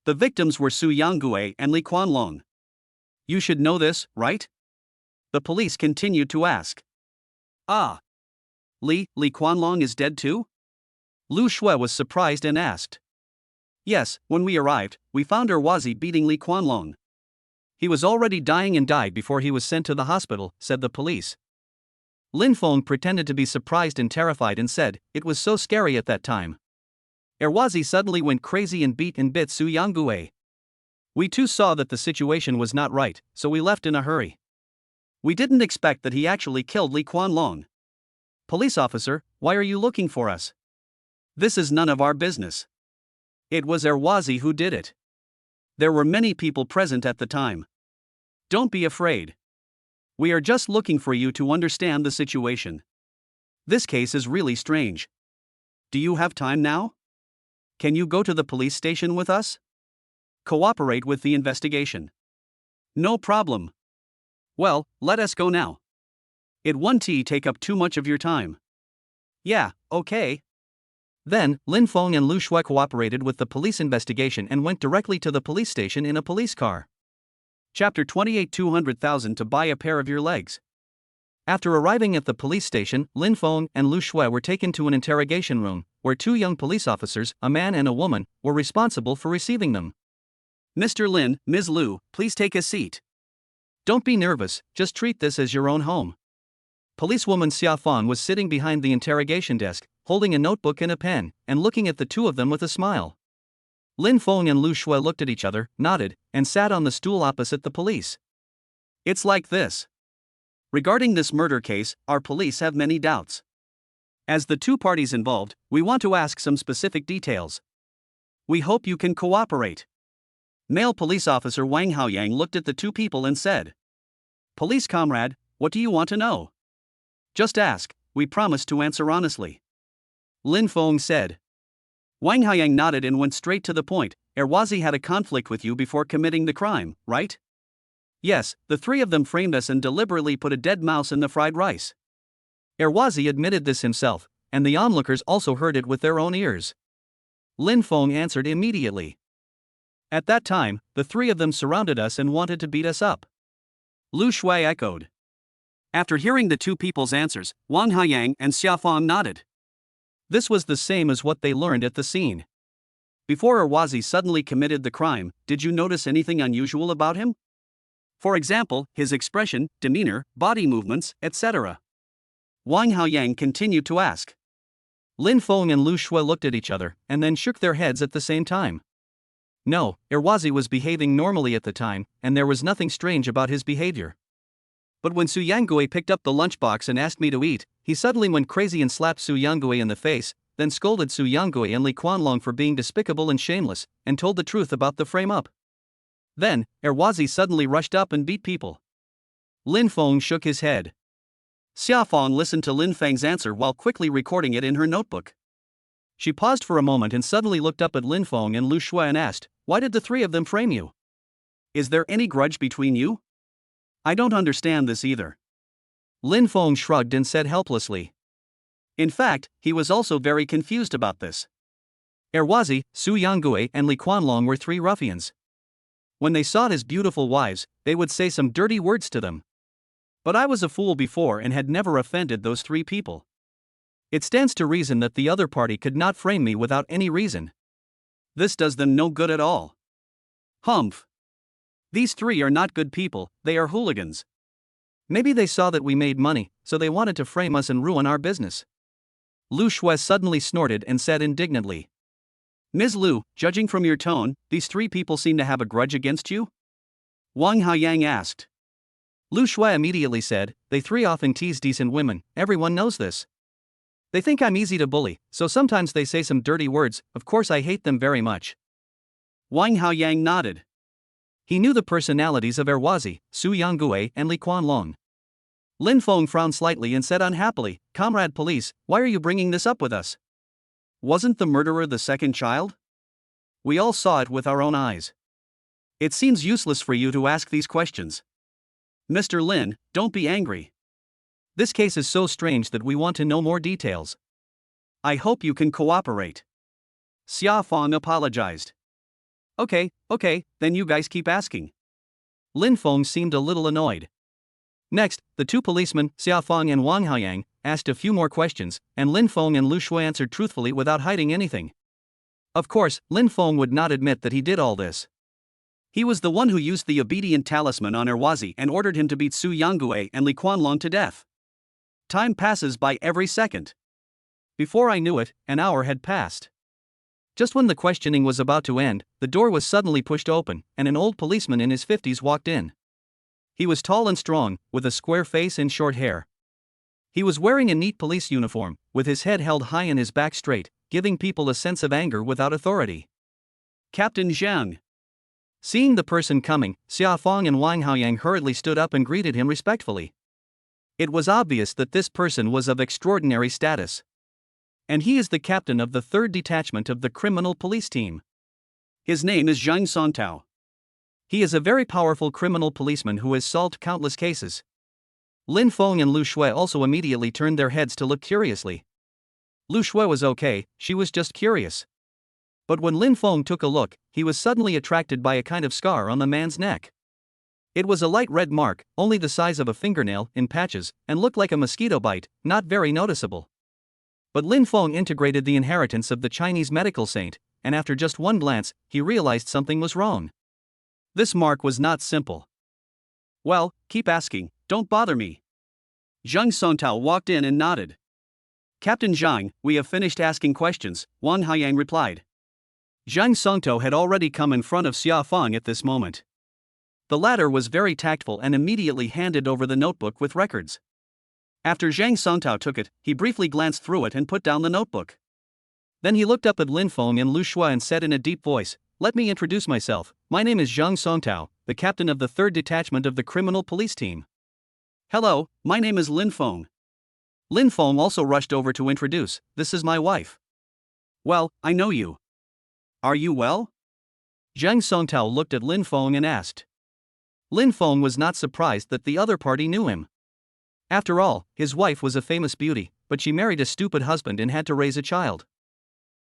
The victims were Su Yangue and Li Quanlong. You should know this, right? The police continued to ask. Ah. Li Quanlong is dead too? Lu Shue was surprised and asked. Yes, when we arrived, we found Erwazi beating Li Quanlong. He was already dying and died before he was sent to the hospital, said the police. Lin Feng pretended to be surprised and terrified and said, it was so scary at that time. Erwazi suddenly went crazy and beat and bit Su Yangue. We too saw that the situation was not right, so we left in a hurry. We didn't expect that he actually killed Li Quanlong. Police officer, why are you looking for us? This is none of our business. It was Erwazi who did it. There were many people present at the time. Don't be afraid. We are just looking for you to understand the situation. This case is really strange. Do you have time now? Can you go to the police station with us? Cooperate with the investigation. No problem. Well, let us go now. It won't take up too much of your time. Yeah, okay. Then, Lin Feng and Lu Shue cooperated with the police investigation and went directly to the police station in a police car. Chapter 28 200,000 to buy a pair of your legs. After arriving at the police station, Lin Feng and Lu Shue were taken to an interrogation room, where 2 young police officers, a man and a woman, were responsible for receiving them. Mr. Lin, Ms. Lu, please take a seat. Don't be nervous, just treat this as your own home. Policewoman Xia Fan was sitting behind the interrogation desk, holding a notebook and a pen, and looking at the two of them with a smile. Lin Feng and Lu Shui looked at each other, nodded, and sat on the stool opposite the police. It's like this. Regarding this murder case, our police have many doubts. As the two parties involved, we want to ask some specific details. We hope you can cooperate. Male police officer Wang Haoyang looked at the two people and said, "Police comrade, what do you want to know? Just ask, we promise to answer honestly." Lin Feng said. Wang Haoyang nodded and went straight to the point. Erwazi had a conflict with you before committing the crime, right? Yes, the three of them framed us and deliberately put a dead mouse in the fried rice. Erwazi admitted this himself, and the onlookers also heard it with their own ears. Lin Feng answered immediately. At that time, the three of them surrounded us and wanted to beat us up. Lu Shui echoed. After hearing the two people's answers, Wang Haoyang and Xiafang nodded. This was the same as what they learned at the scene. Before Erwazi suddenly committed the crime, did you notice anything unusual about him? For example, his expression, demeanor, body movements, etc. Wang Haoyang continued to ask. Lin Feng and Lu Shui looked at each other, and then shook their heads at the same time. No, Erwazi was behaving normally at the time, and there was nothing strange about his behavior. But when Su Yanggui picked up the lunchbox and asked me to eat, he suddenly went crazy and slapped Su Yanggui in the face, then scolded Su Yanggui and Li Quanlong for being despicable and shameless, and told the truth about the frame-up. Then, Erwazi suddenly rushed up and beat people. Lin Feng shook his head. Xiafang listened to Lin Feng's answer while quickly recording it in her notebook. She paused for a moment and suddenly looked up at Lin Feng and Lu Shui and asked, "Why did the three of them frame you? Is there any grudge between you? I don't understand this either." Lin Feng shrugged and said helplessly. In fact, he was also very confused about this. Erwazi, Su Yanggui and Li Quanlong were three ruffians. When they saw his beautiful wives, they would say some dirty words to them. But I was a fool before and had never offended those three people. It stands to reason that the other party could not frame me without any reason. This does them no good at all. Humph. These three are not good people, they are hooligans. Maybe they saw that we made money, so they wanted to frame us and ruin our business. Lu Shui suddenly snorted and said indignantly. Ms. Lu, judging from your tone, these three people seem to have a grudge against you? Wang Haoyang asked. Lu Shui immediately said, they three often tease decent women, everyone knows this. They think I'm easy to bully, so sometimes they say some dirty words, of course I hate them very much. Wang Haoyang nodded. He knew the personalities of Erwazi, Su Yanggui and Li Quanlong. Lin Feng frowned slightly and said unhappily, Comrade Police, why are you bringing this up with us? Wasn't the murderer the second child? We all saw it with our own eyes. It seems useless for you to ask these questions. Mr. Lin, don't be angry. This case is so strange that we want to know more details. I hope you can cooperate. Xiafang apologized. Okay, then you guys keep asking. Lin Feng seemed a little annoyed. Next, the two policemen, Xiafang and Wang Haoyang, asked a few more questions, and Lin Feng and Lu Shui answered truthfully without hiding anything. Of course, Lin Feng would not admit that he did all this. He was the one who used the obedient talisman on Erwazi and ordered him to beat Su Yanggui and Li Quanlong to death. Time passes by every second. Before I knew it, an hour had passed. Just when the questioning was about to end, the door was suddenly pushed open, and an old policeman in his 50s walked in. He was tall and strong, with a square face and short hair. He was wearing a neat police uniform, with his head held high and his back straight, giving people a sense of anger without authority. Captain Zhang. Seeing the person coming, Xiafang and Wang Haoyang hurriedly stood up and greeted him respectfully. It was obvious that this person was of extraordinary status. And he is the captain of the 3rd detachment of the criminal police team. His name is Zhang Songtao. He is a very powerful criminal policeman who has solved countless cases. Lin Feng and Lu Shui also immediately turned their heads to look curiously. Lu Shui was okay, she was just curious. But when Lin Feng took a look, he was suddenly attracted by a kind of scar on the man's neck. It was a light red mark, only the size of a fingernail, in patches, and looked like a mosquito bite, not very noticeable. But Lin Feng integrated the inheritance of the Chinese medical saint, and after just one glance, he realized something was wrong. This mark was not simple. Well, keep asking, don't bother me. Zhang Songtao walked in and nodded. Captain Zhang, we have finished asking questions, Wang Haiyang replied. Zhang Songtou had already come in front of Xia Feng at this moment. The latter was very tactful and immediately handed over the notebook with records. After Zhang Songtou took it, he briefly glanced through it and put down the notebook. Then he looked up at Lin Feng and Lu Shuai and said in a deep voice, "Let me introduce myself. My name is Zhang Songtao, the captain of the 3rd Detachment of the Criminal Police Team." "Hello, my name is Lin Feng." Lin Feng also rushed over to introduce, "This is my wife." "Well, I know you. Are you well?" Zhang Songtao looked at Lin Feng and asked. Lin Feng was not surprised that the other party knew him. After all, his wife was a famous beauty, but she married a stupid husband and had to raise a child.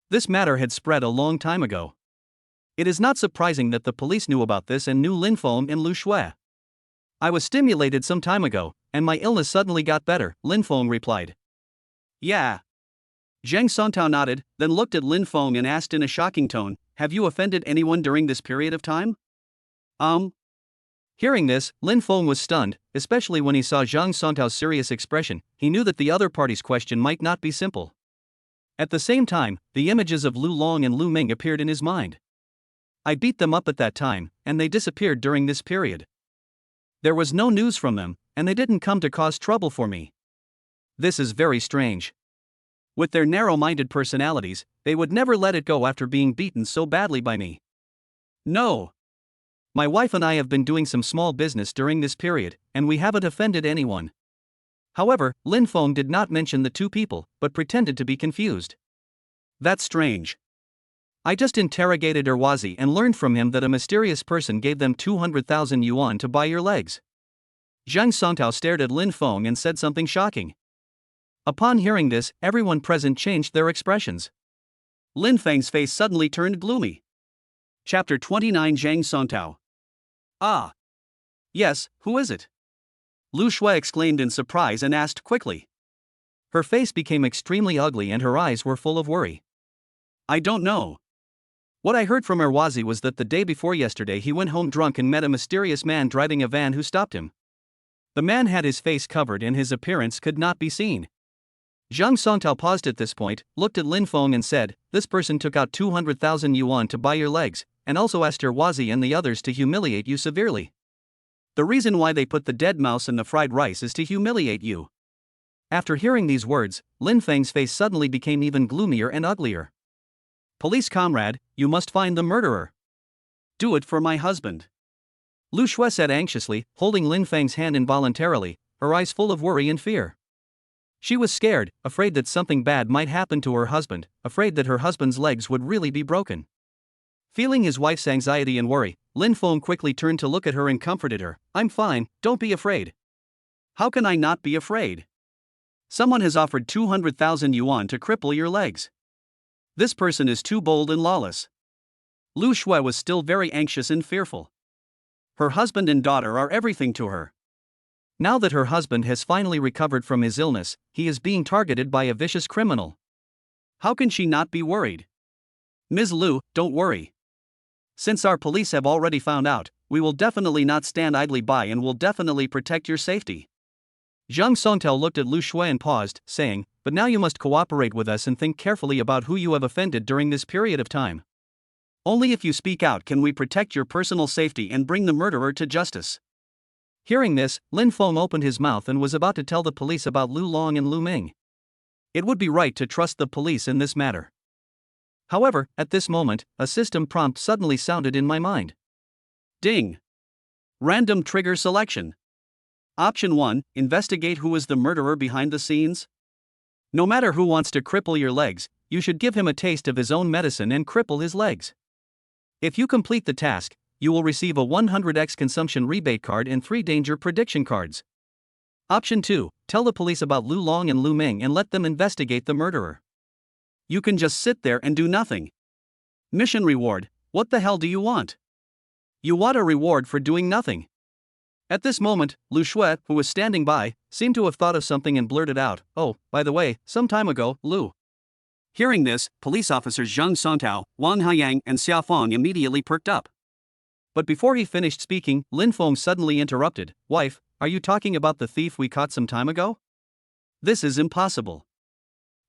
This matter had spread a long time ago. It is not surprising that the police knew about this and knew Lin Feng and Lu Shui. "I was stimulated some time ago, and my illness suddenly got better," Lin Feng replied. "Yeah." Zhang Songtao nodded, then looked at Lin Feng and asked in a shocking tone, "Have you offended anyone during this period of time?" Hearing this, Lin Feng was stunned, especially when he saw Zhang Songtao's serious expression. He knew that the other party's question might not be simple. At the same time, the images of Lu Long and Lu Ming appeared in his mind. "I beat them up at that time, and they disappeared during this period. There was no news from them, and they didn't come to cause trouble for me. This is very strange. With their narrow-minded personalities, they would never let it go after being beaten so badly by me. No. My wife and I have been doing some small business during this period, and we haven't offended anyone." However, Lin Feng did not mention the two people, but pretended to be confused. "That's strange. I just interrogated Erwazi and learned from him that a mysterious person gave them 200,000 yuan to buy your legs." Zhang Songtao stared at Lin Feng and said something shocking. Upon hearing this, everyone present changed their expressions. Lin Feng's face suddenly turned gloomy. Chapter 29 Zhang Songtao. "Ah. Yes, who is it?" Lu Shui exclaimed in surprise and asked quickly. Her face became extremely ugly and her eyes were full of worry. "I don't know. What I heard from Erwazi was that the day before yesterday he went home drunk and met a mysterious man driving a van who stopped him. The man had his face covered and his appearance could not be seen." Zhang Songtao paused at this point, looked at Lin Feng and said, "This person took out 200,000 yuan to buy your legs, and also asked Erwazi and the others to humiliate you severely. The reason why they put the dead mouse in the fried rice is to humiliate you." After hearing these words, Lin Feng's face suddenly became even gloomier and uglier. "Police comrade, you must find the murderer. Do it for my husband," Lu Shui said anxiously, holding Lin Feng's hand involuntarily, her eyes full of worry and fear. She was scared, afraid that something bad might happen to her husband, afraid that her husband's legs would really be broken. Feeling his wife's anxiety and worry, Lin Feng quickly turned to look at her and comforted her. "I'm fine, don't be afraid." "How can I not be afraid? Someone has offered 200,000 yuan to cripple your legs. This person is too bold and lawless." Lu Shui was still very anxious and fearful. Her husband and daughter are everything to her. Now that her husband has finally recovered from his illness, he is being targeted by a vicious criminal. How can she not be worried? "Ms. Lu, don't worry. Since our police have already found out, we will definitely not stand idly by and will definitely protect your safety." Zhang Songtao looked at Lu Shui and paused, saying, "But now you must cooperate with us and think carefully about who you have offended during this period of time. Only if you speak out can we protect your personal safety and bring the murderer to justice." Hearing this, Lin Feng opened his mouth and was about to tell the police about Lu Long and Lu Ming. It would be right to trust the police in this matter. However, at this moment, a system prompt suddenly sounded in my mind. Ding! Random trigger selection. Option 1, investigate who is the murderer behind the scenes. No matter who wants to cripple your legs, you should give him a taste of his own medicine and cripple his legs. If you complete the task, you will receive a 100x consumption rebate card and 3 danger prediction cards. Option 2, tell the police about Lu Long and Lu Ming and let them investigate the murderer. You can just sit there and do nothing. Mission reward, what the hell do you want? You want a reward for doing nothing. At this moment, Lu Shui, who was standing by, seemed to have thought of something and blurted out, "Oh, by the way, some time ago, Lu." Hearing this, police officers Zhang Songtao, Wang Haiyang and Xia Feng immediately perked up. But before he finished speaking, Lin Feng suddenly interrupted, "Wife, are you talking about the thief we caught some time ago? This is impossible.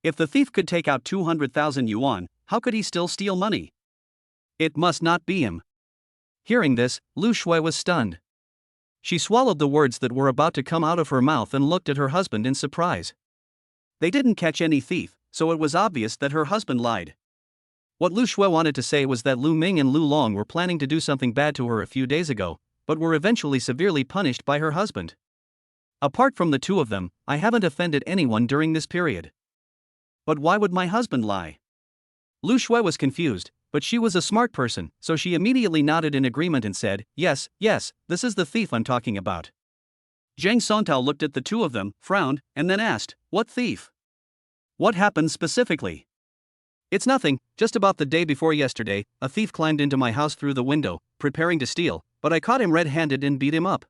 If the thief could take out 200,000 yuan, how could he still steal money? It must not be him. Hearing this, Lu Shui was stunned. She swallowed the words that were about to come out of her mouth and looked at her husband in surprise. They didn't catch any thief, so it was obvious that her husband lied. What Lu Shui wanted to say was that Lu Ming and Lu Long were planning to do something bad to her a few days ago, but were eventually severely punished by her husband. Apart from the two of them, I haven't offended anyone during this period. But why would my husband lie? Lu Shui was confused, but she was a smart person, so she immediately nodded in agreement and said, yes, this is the thief I'm talking about. Zhang Songtao looked at the two of them, frowned, and then asked, what thief? What happened specifically? It's nothing, just about the day before yesterday, a thief climbed into my house through the window, preparing to steal, but I caught him red-handed and beat him up.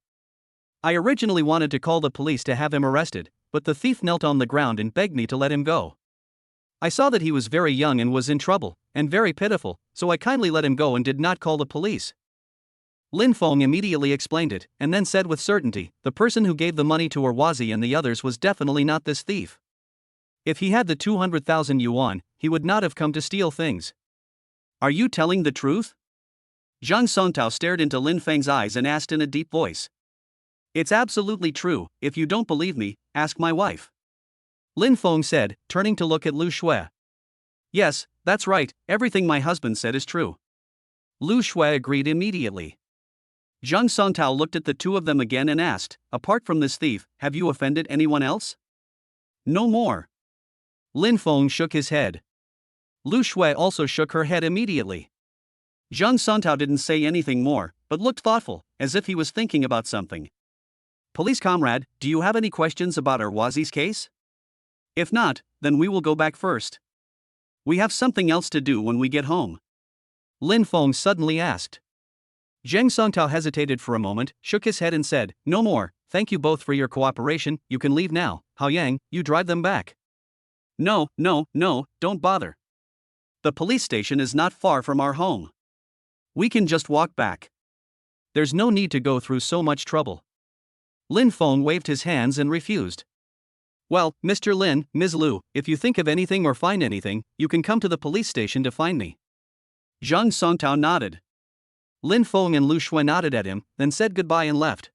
I originally wanted to call the police to have him arrested, but the thief knelt on the ground and begged me to let him go. I saw that he was very young and was in trouble, and very pitiful, so I kindly let him go and did not call the police. Lin Feng immediately explained it, and then said with certainty, the person who gave the money to Erwazi and the others was definitely not this thief. If he had the 200,000 yuan, he would not have come to steal things. Are you telling the truth? Zhang Songtao stared into Lin Feng's eyes and asked in a deep voice. It's absolutely true. If you don't believe me, ask my wife. Lin Feng said, turning to look at Lu Shui. Yes, that's right, everything my husband said is true. Lu Shui agreed immediately. Zhang Songtao looked at the two of them again and asked, apart from this thief, have you offended anyone else? No more. Lin Feng shook his head. Lu Shui also shook her head immediately. Zhang Songtao didn't say anything more, but looked thoughtful, as if he was thinking about something. Police comrade, do you have any questions about Erwazi's case? If not, then we will go back first. We have something else to do when we get home. Lin Feng suddenly asked. Zhang Songtao hesitated for a moment, shook his head and said, no more, thank you both for your cooperation, you can leave now. Hao Yang, you drive them back. No, don't bother. The police station is not far from our home. We can just walk back. There's no need to go through so much trouble. Lin Feng waved his hands and refused. Well, Mr. Lin, Ms. Lu, if you think of anything or find anything, you can come to the police station to find me. Zhang Songtao nodded. Lin Feng and Lu Shui nodded at him, then said goodbye and left.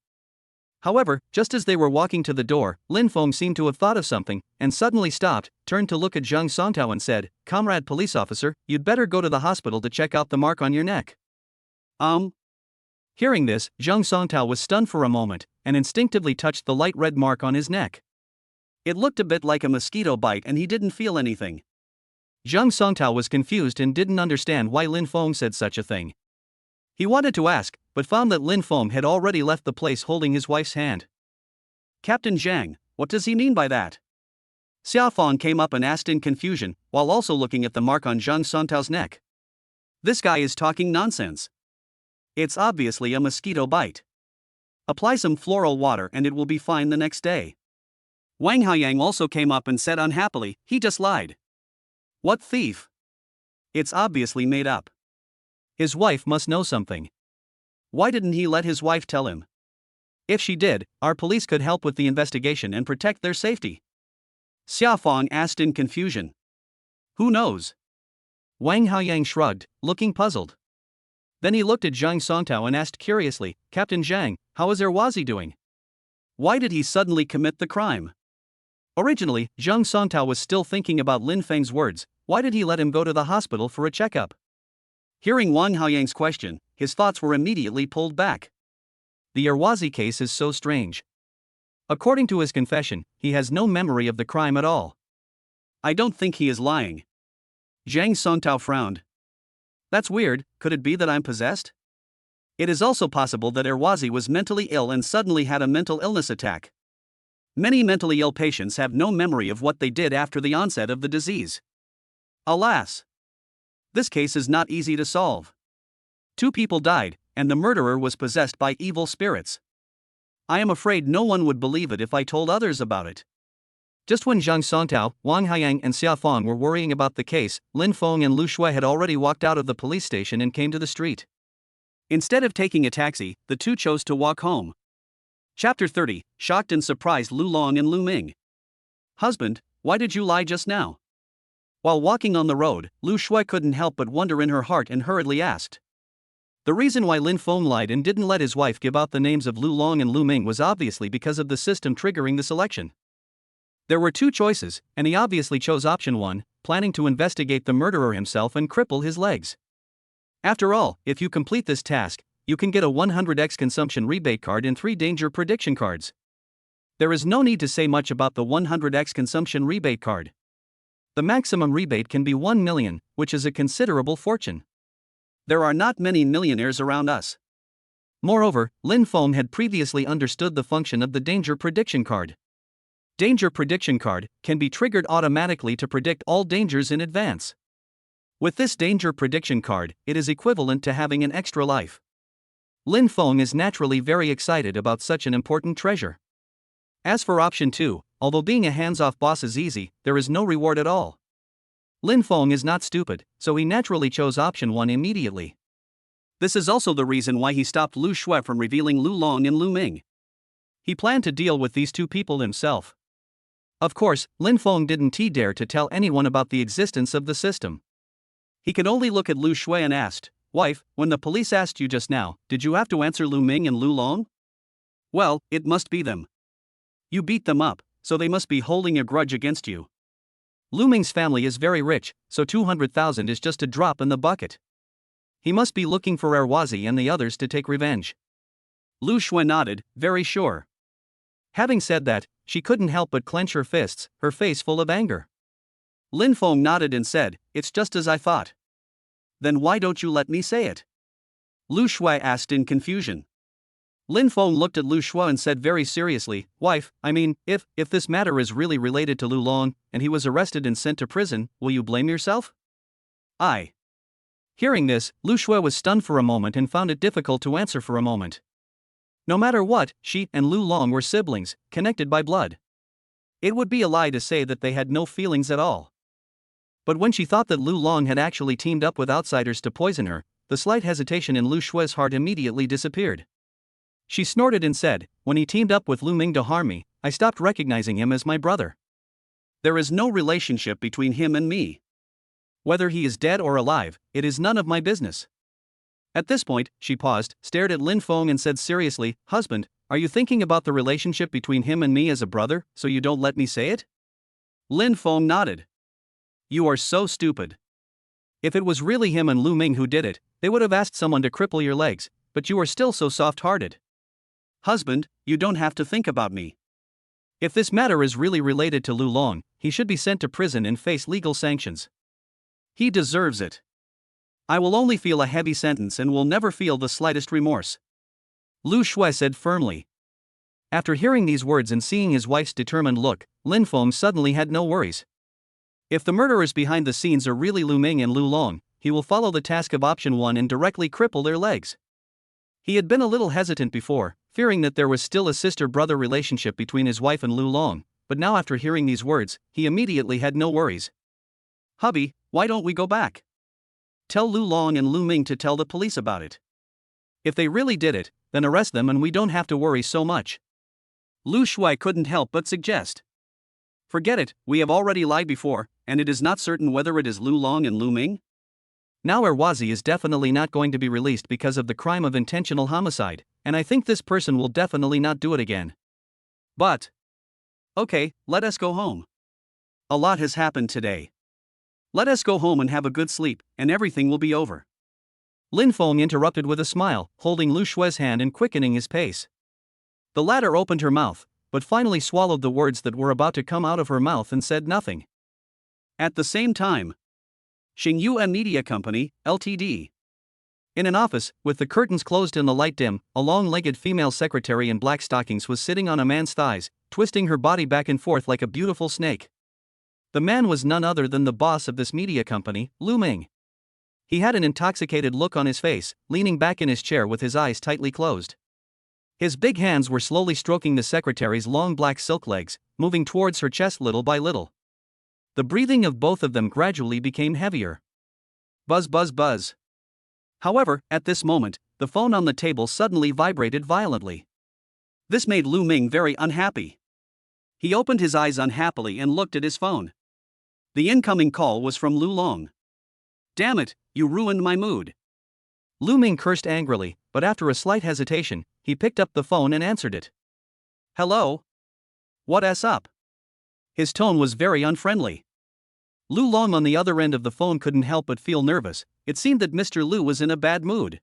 However, just as they were walking to the door, Lin Feng seemed to have thought of something, and suddenly stopped, turned to look at Zhang Songtao and said, Comrade police officer, you'd better go to the hospital to check out the mark on your neck. Hearing this, Zhang Songtao was stunned for a moment, and instinctively touched the light red mark on his neck. It looked a bit like a mosquito bite and he didn't feel anything. Zhang Songtao was confused and didn't understand why Lin Feng said such a thing. He wanted to ask, but found that Lin Feng had already left the place holding his wife's hand. Captain Zhang, what does he mean by that? Xia Fang came up and asked in confusion, while also looking at the mark on Zhang Songtao's neck. This guy is talking nonsense. It's obviously a mosquito bite. Apply some floral water and it will be fine the next day. Wang Haoyang also came up and said unhappily, he just lied. What thief? It's obviously made up. His wife must know something. Why didn't he let his wife tell him? If she did, our police could help with the investigation and protect their safety. Xia Fang asked in confusion. Who knows? Wang Haoyang shrugged, looking puzzled. Then he looked at Zhang Songtao and asked curiously, Captain Zhang, how is Erwazi doing? Why did he suddenly commit the crime? Originally, Zhang Songtao was still thinking about Lin Feng's words, why did he let him go to the hospital for a checkup? Hearing Wang Haoyang's question, his thoughts were immediately pulled back. The Erwazi case is so strange. According to his confession, he has no memory of the crime at all. I don't think he is lying. Zhang Songtao frowned. That's weird, could it be that I'm possessed? It is also possible that Erwazi was mentally ill and suddenly had a mental illness attack. Many mentally ill patients have no memory of what they did after the onset of the disease. Alas! This case is not easy to solve. 2 people died, and the murderer was possessed by evil spirits. I am afraid no one would believe it if I told others about it. Just when Zhang Songtao, Wang Haoyang and Xia Fang were worrying about the case, Lin Feng and Lu Shui had already walked out of the police station and came to the street. Instead of taking a taxi, the two chose to walk home. Chapter 30, Shocked and Surprised Lu Long and Lu Ming. Husband, why did you lie just now? While walking on the road, Lu Shui couldn't help but wonder in her heart and hurriedly asked. The reason why Lin Feng lied and didn't let his wife give out the names of Lu Long and Lu Ming was obviously because of the system triggering the selection. There were two choices, and he obviously chose option 1, planning to investigate the murderer himself and cripple his legs. After all, if you complete this task, you can get a 100x consumption rebate card and 3 danger prediction cards. There is no need to say much about the 100x consumption rebate card. The maximum rebate can be 1 million, which is a considerable fortune. There are not many millionaires around us. Moreover, Lin Feng had previously understood the function of the danger prediction card. Danger prediction card can be triggered automatically to predict all dangers in advance. With this danger prediction card, it is equivalent to having an extra life. Lin Feng is naturally very excited about such an important treasure. As for option 2, although being a hands-off boss is easy, there is no reward at all. Lin Feng is not stupid, so he naturally chose option 1 immediately. This is also the reason why he stopped Lu Shui from revealing Lu Long and Lu Ming. He planned to deal with these two people himself. Of course, Lin Feng didn't dare to tell anyone about the existence of the system. He could only look at Lu Shui and asked, "Wife, when the police asked you just now, did you have to answer Lu Ming and Lu Long?" "Well, it must be them. You beat them up, so they must be holding a grudge against you. Lu Ming's family is very rich, so 200,000 is just a drop in the bucket. He must be looking for Erwazi and the others to take revenge." Lu Shui nodded, very sure. Having said that, she couldn't help but clench her fists, her face full of anger. Lin Feng nodded and said, "It's just as I thought." "Then why don't you let me say it?" Lu Shui asked in confusion. Lin Feng looked at Lu Shui and said very seriously, "Wife, I mean, if this matter is really related to Lu Long, and he was arrested and sent to prison, will you blame yourself?" "I." Hearing this, Lu Shui was stunned for a moment and found it difficult to answer for a moment. No matter what, she and Lu Long were siblings, connected by blood. It would be a lie to say that they had no feelings at all. But when she thought that Lu Long had actually teamed up with outsiders to poison her, the slight hesitation in Lu Shui's heart immediately disappeared. She snorted and said, "When he teamed up with Lu Ming to harm me, I stopped recognizing him as my brother. There is no relationship between him and me. Whether he is dead or alive, it is none of my business." At this point, she paused, stared at Lin Feng and said seriously, "Husband, are you thinking about the relationship between him and me as a brother, so you don't let me say it?" Lin Feng nodded. "You are so stupid. If it was really him and Lu Ming who did it, they would have asked someone to cripple your legs, but you are still so soft-hearted. Husband, you don't have to think about me. If this matter is really related to Lu Long, he should be sent to prison and face legal sanctions. He deserves it. I will only feel a heavy sentence and will never feel the slightest remorse," Lu Shui said firmly. After hearing these words and seeing his wife's determined look, Lin Feng suddenly had no worries. If the murderers behind the scenes are really Lu Ming and Lu Long, he will follow the task of option 1 and directly cripple their legs. He had been a little hesitant before, fearing that there was still a sister-brother relationship between his wife and Lu Long, but now after hearing these words, he immediately had no worries. "Hubby, why don't we go back? Tell Lu Long and Lu Ming to tell the police about it. If they really did it, then arrest them and we don't have to worry so much," Lu Shui couldn't help but suggest. "Forget it, we have already lied before, and it is not certain whether it is Lu Long and Lu Ming. Now Erwazi is definitely not going to be released because of the crime of intentional homicide, and I think this person will definitely not do it again. But okay, let us go home. A lot has happened today. Let us go home and have a good sleep, and everything will be over." Lin Feng interrupted with a smile, holding Lu Shui's hand and quickening his pace. The latter opened her mouth, but finally swallowed the words that were about to come out of her mouth and said nothing. At the same time, Xingyu Media Company, Ltd. In an office, with the curtains closed and the light dim, a long-legged female secretary in black stockings was sitting on a man's thighs, twisting her body back and forth like a beautiful snake. The man was none other than the boss of this media company, Lu Ming. He had an intoxicated look on his face, leaning back in his chair with his eyes tightly closed. His big hands were slowly stroking the secretary's long black silk legs, moving towards her chest little by little. The breathing of both of them gradually became heavier. Buzz buzz buzz. However, at this moment, the phone on the table suddenly vibrated violently. This made Lu Ming very unhappy. He opened his eyes unhappily and looked at his phone. The incoming call was from Lu Long. Damn it, you ruined my mood. Lu Ming cursed angrily, but after a slight hesitation, he picked up the phone and answered it. Hello? What's up? His tone was very unfriendly. Lu Long on the other end of the phone couldn't help but feel nervous. It seemed that Mr. Lu was in a bad mood.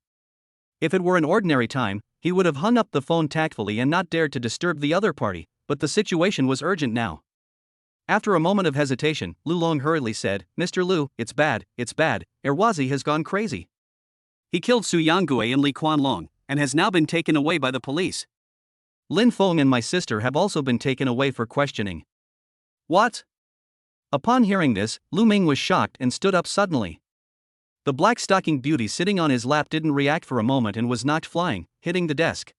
If it were an ordinary time, he would have hung up the phone tactfully and not dared to disturb the other party, but the situation was urgent now. After a moment of hesitation, Lu Long hurriedly said, Mr. Lu, it's bad. Erwazi has gone crazy. He killed Su Yangue and Li Quanlong, and has now been taken away by the police. Lin Feng and my sister have also been taken away for questioning. What? Upon hearing this, Lu Ming was shocked and stood up suddenly. The black-stockinged beauty sitting on his lap didn't react for a moment and was knocked flying, hitting the desk.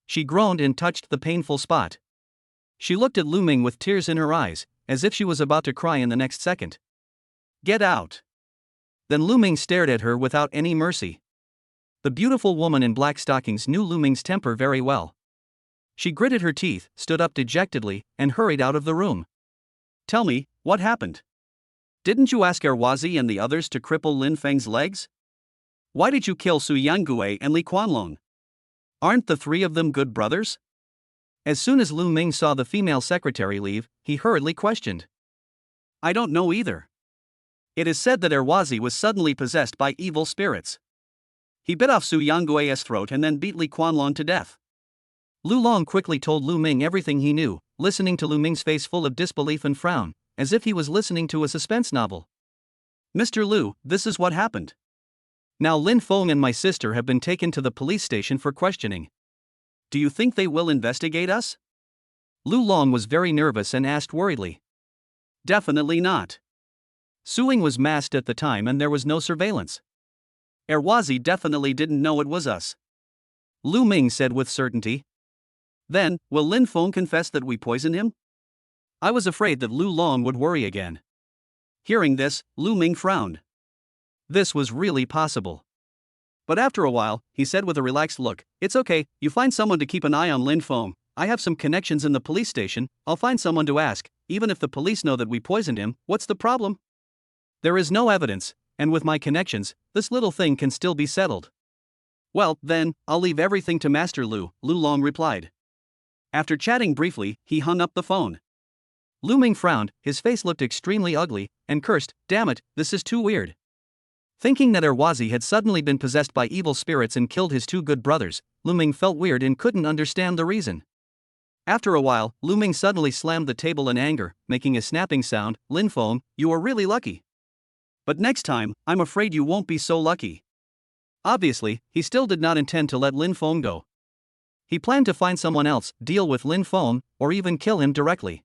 She groaned and touched the painful spot. She looked at Lu Ming with tears in her eyes, as if she was about to cry in the next second. Get out! Then Lu Ming stared at her without any mercy. The beautiful woman in black stockings knew Lu Ming's temper very well. She gritted her teeth, stood up dejectedly, and hurried out of the room. Tell me, what happened? Didn't you ask Erwazi and the others to cripple Lin Feng's legs? Why did you kill Su Yangue and Li Quanlong? Aren't the three of them good brothers? As soon as Lu Ming saw the female secretary leave, he hurriedly questioned. I don't know either. It is said that Erwazi was suddenly possessed by evil spirits. He bit off Su Yangue's throat and then beat Li Quanlong to death. Lu Long quickly told Lu Ming everything he knew, listening to Lu Ming's face full of disbelief and frown, as if he was listening to a suspense novel. Mr. Lu, this is what happened. Now Lin Feng and my sister have been taken to the police station for questioning. Do you think they will investigate us? Lu Long was very nervous and asked worriedly. Definitely not. Suing was masked at the time and there was no surveillance. Erwazi definitely didn't know it was us. Lu Ming said with certainty. Then, will Lin Feng confess that we poisoned him? I was afraid that Lu Long would worry again. Hearing this, Lu Ming frowned. This was really possible. But after a while, he said with a relaxed look, it's okay, you find someone to keep an eye on Lin Feng. I have some connections in the police station, I'll find someone to ask. Even if the police know that we poisoned him, what's the problem? There is no evidence, and with my connections, this little thing can still be settled. Well, then, I'll leave everything to Master Lu, Lu Long replied. After chatting briefly, he hung up the phone. Lu Ming frowned, his face looked extremely ugly, and cursed, damn it, this is too weird. Thinking that Erwazi had suddenly been possessed by evil spirits and killed his two good brothers, Lu Ming felt weird and couldn't understand the reason. After a while, Lu Ming suddenly slammed the table in anger, making a snapping sound. Lin Feng, you are really lucky. But next time, I'm afraid you won't be so lucky. Obviously, he still did not intend to let Lin Feng go. He planned to find someone else, deal with Lin Feng, or even kill him directly.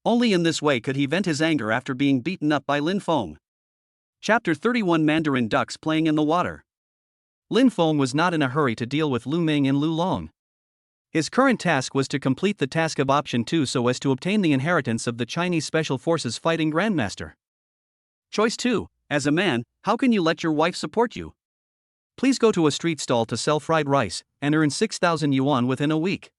Only in this way could he vent his anger after being beaten up by Lin Feng. Chapter 31 Mandarin Ducks Playing in the Water. Lin Feng was not in a hurry to deal with Lu Ming and Lu Long. His current task was to complete the task of Option 2 so as to obtain the inheritance of the Chinese Special Forces Fighting Grandmaster. Choice 2. As a man, how can you let your wife support you? Please go to a street stall to sell fried rice, and earn 6,000 yuan within a week.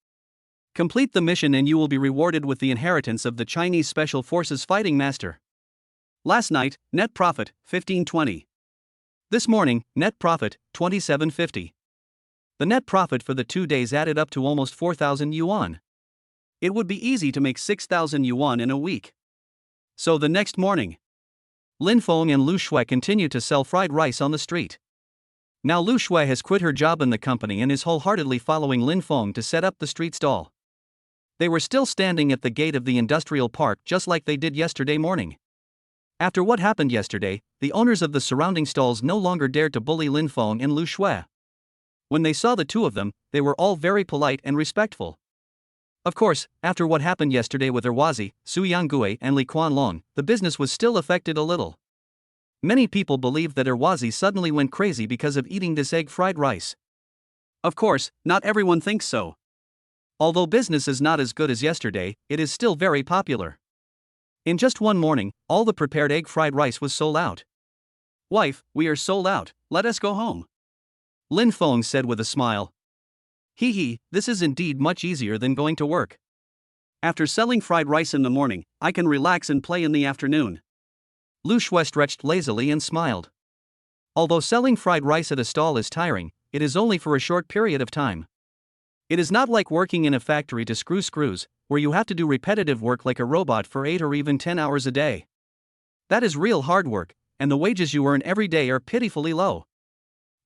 Complete the mission and you will be rewarded with the inheritance of the Chinese Special Forces Fighting Master. Last night, net profit, 1520. This morning, net profit, 2750. The net profit for the 2 days added up to almost 4,000 yuan. It would be easy to make 6,000 yuan in a week. So the next morning, Lin Feng and Lu Shui continued to sell fried rice on the street. Now Lu Shui has quit her job in the company and is wholeheartedly following Lin Feng to set up the street stall. They were still standing at the gate of the industrial park just like they did yesterday morning. After what happened yesterday, the owners of the surrounding stalls no longer dared to bully Lin Feng and Lu Shui. When they saw the two of them, they were all very polite and respectful. Of course, after what happened yesterday with Erwazi, Su Yangue and Li Quanlong, the business was still affected a little. Many people believed that Erwazi suddenly went crazy because of eating this egg fried rice. Of course, not everyone thinks so. Although business is not as good as yesterday, it is still very popular. In just one morning, all the prepared egg fried rice was sold out. Wife, we are sold out, let us go home. Lin Feng said with a smile. Hee hee, this is indeed much easier than going to work. After selling fried rice in the morning, I can relax and play in the afternoon. Lu Shui stretched lazily and smiled. Although selling fried rice at a stall is tiring, it is only for a short period of time. It is not like working in a factory to screw screws, where you have to do repetitive work like a robot for 8 or even 10 hours a day. That is real hard work, and the wages you earn every day are pitifully low.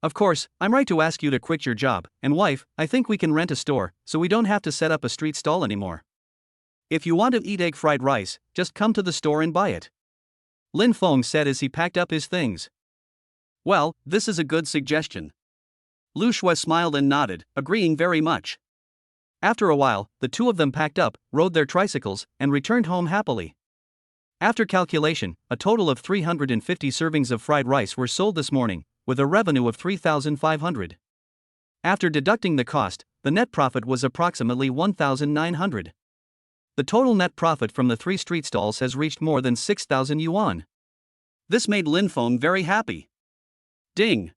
Of course, I'm right to ask you to quit your job, and wife, I think we can rent a store, so we don't have to set up a street stall anymore. If you want to eat egg fried rice, just come to the store and buy it. Lin Feng said as he packed up his things. Well, this is a good suggestion. Lu Shui smiled and nodded, agreeing very much. After a while, the two of them packed up, rode their tricycles, and returned home happily. After calculation, a total of 350 servings of fried rice were sold this morning, with a revenue of 3,500. After deducting the cost, the net profit was approximately 1,900. The total net profit from the 3 street stalls has reached more than 6,000 yuan. This made Lin Feng very happy. Ding!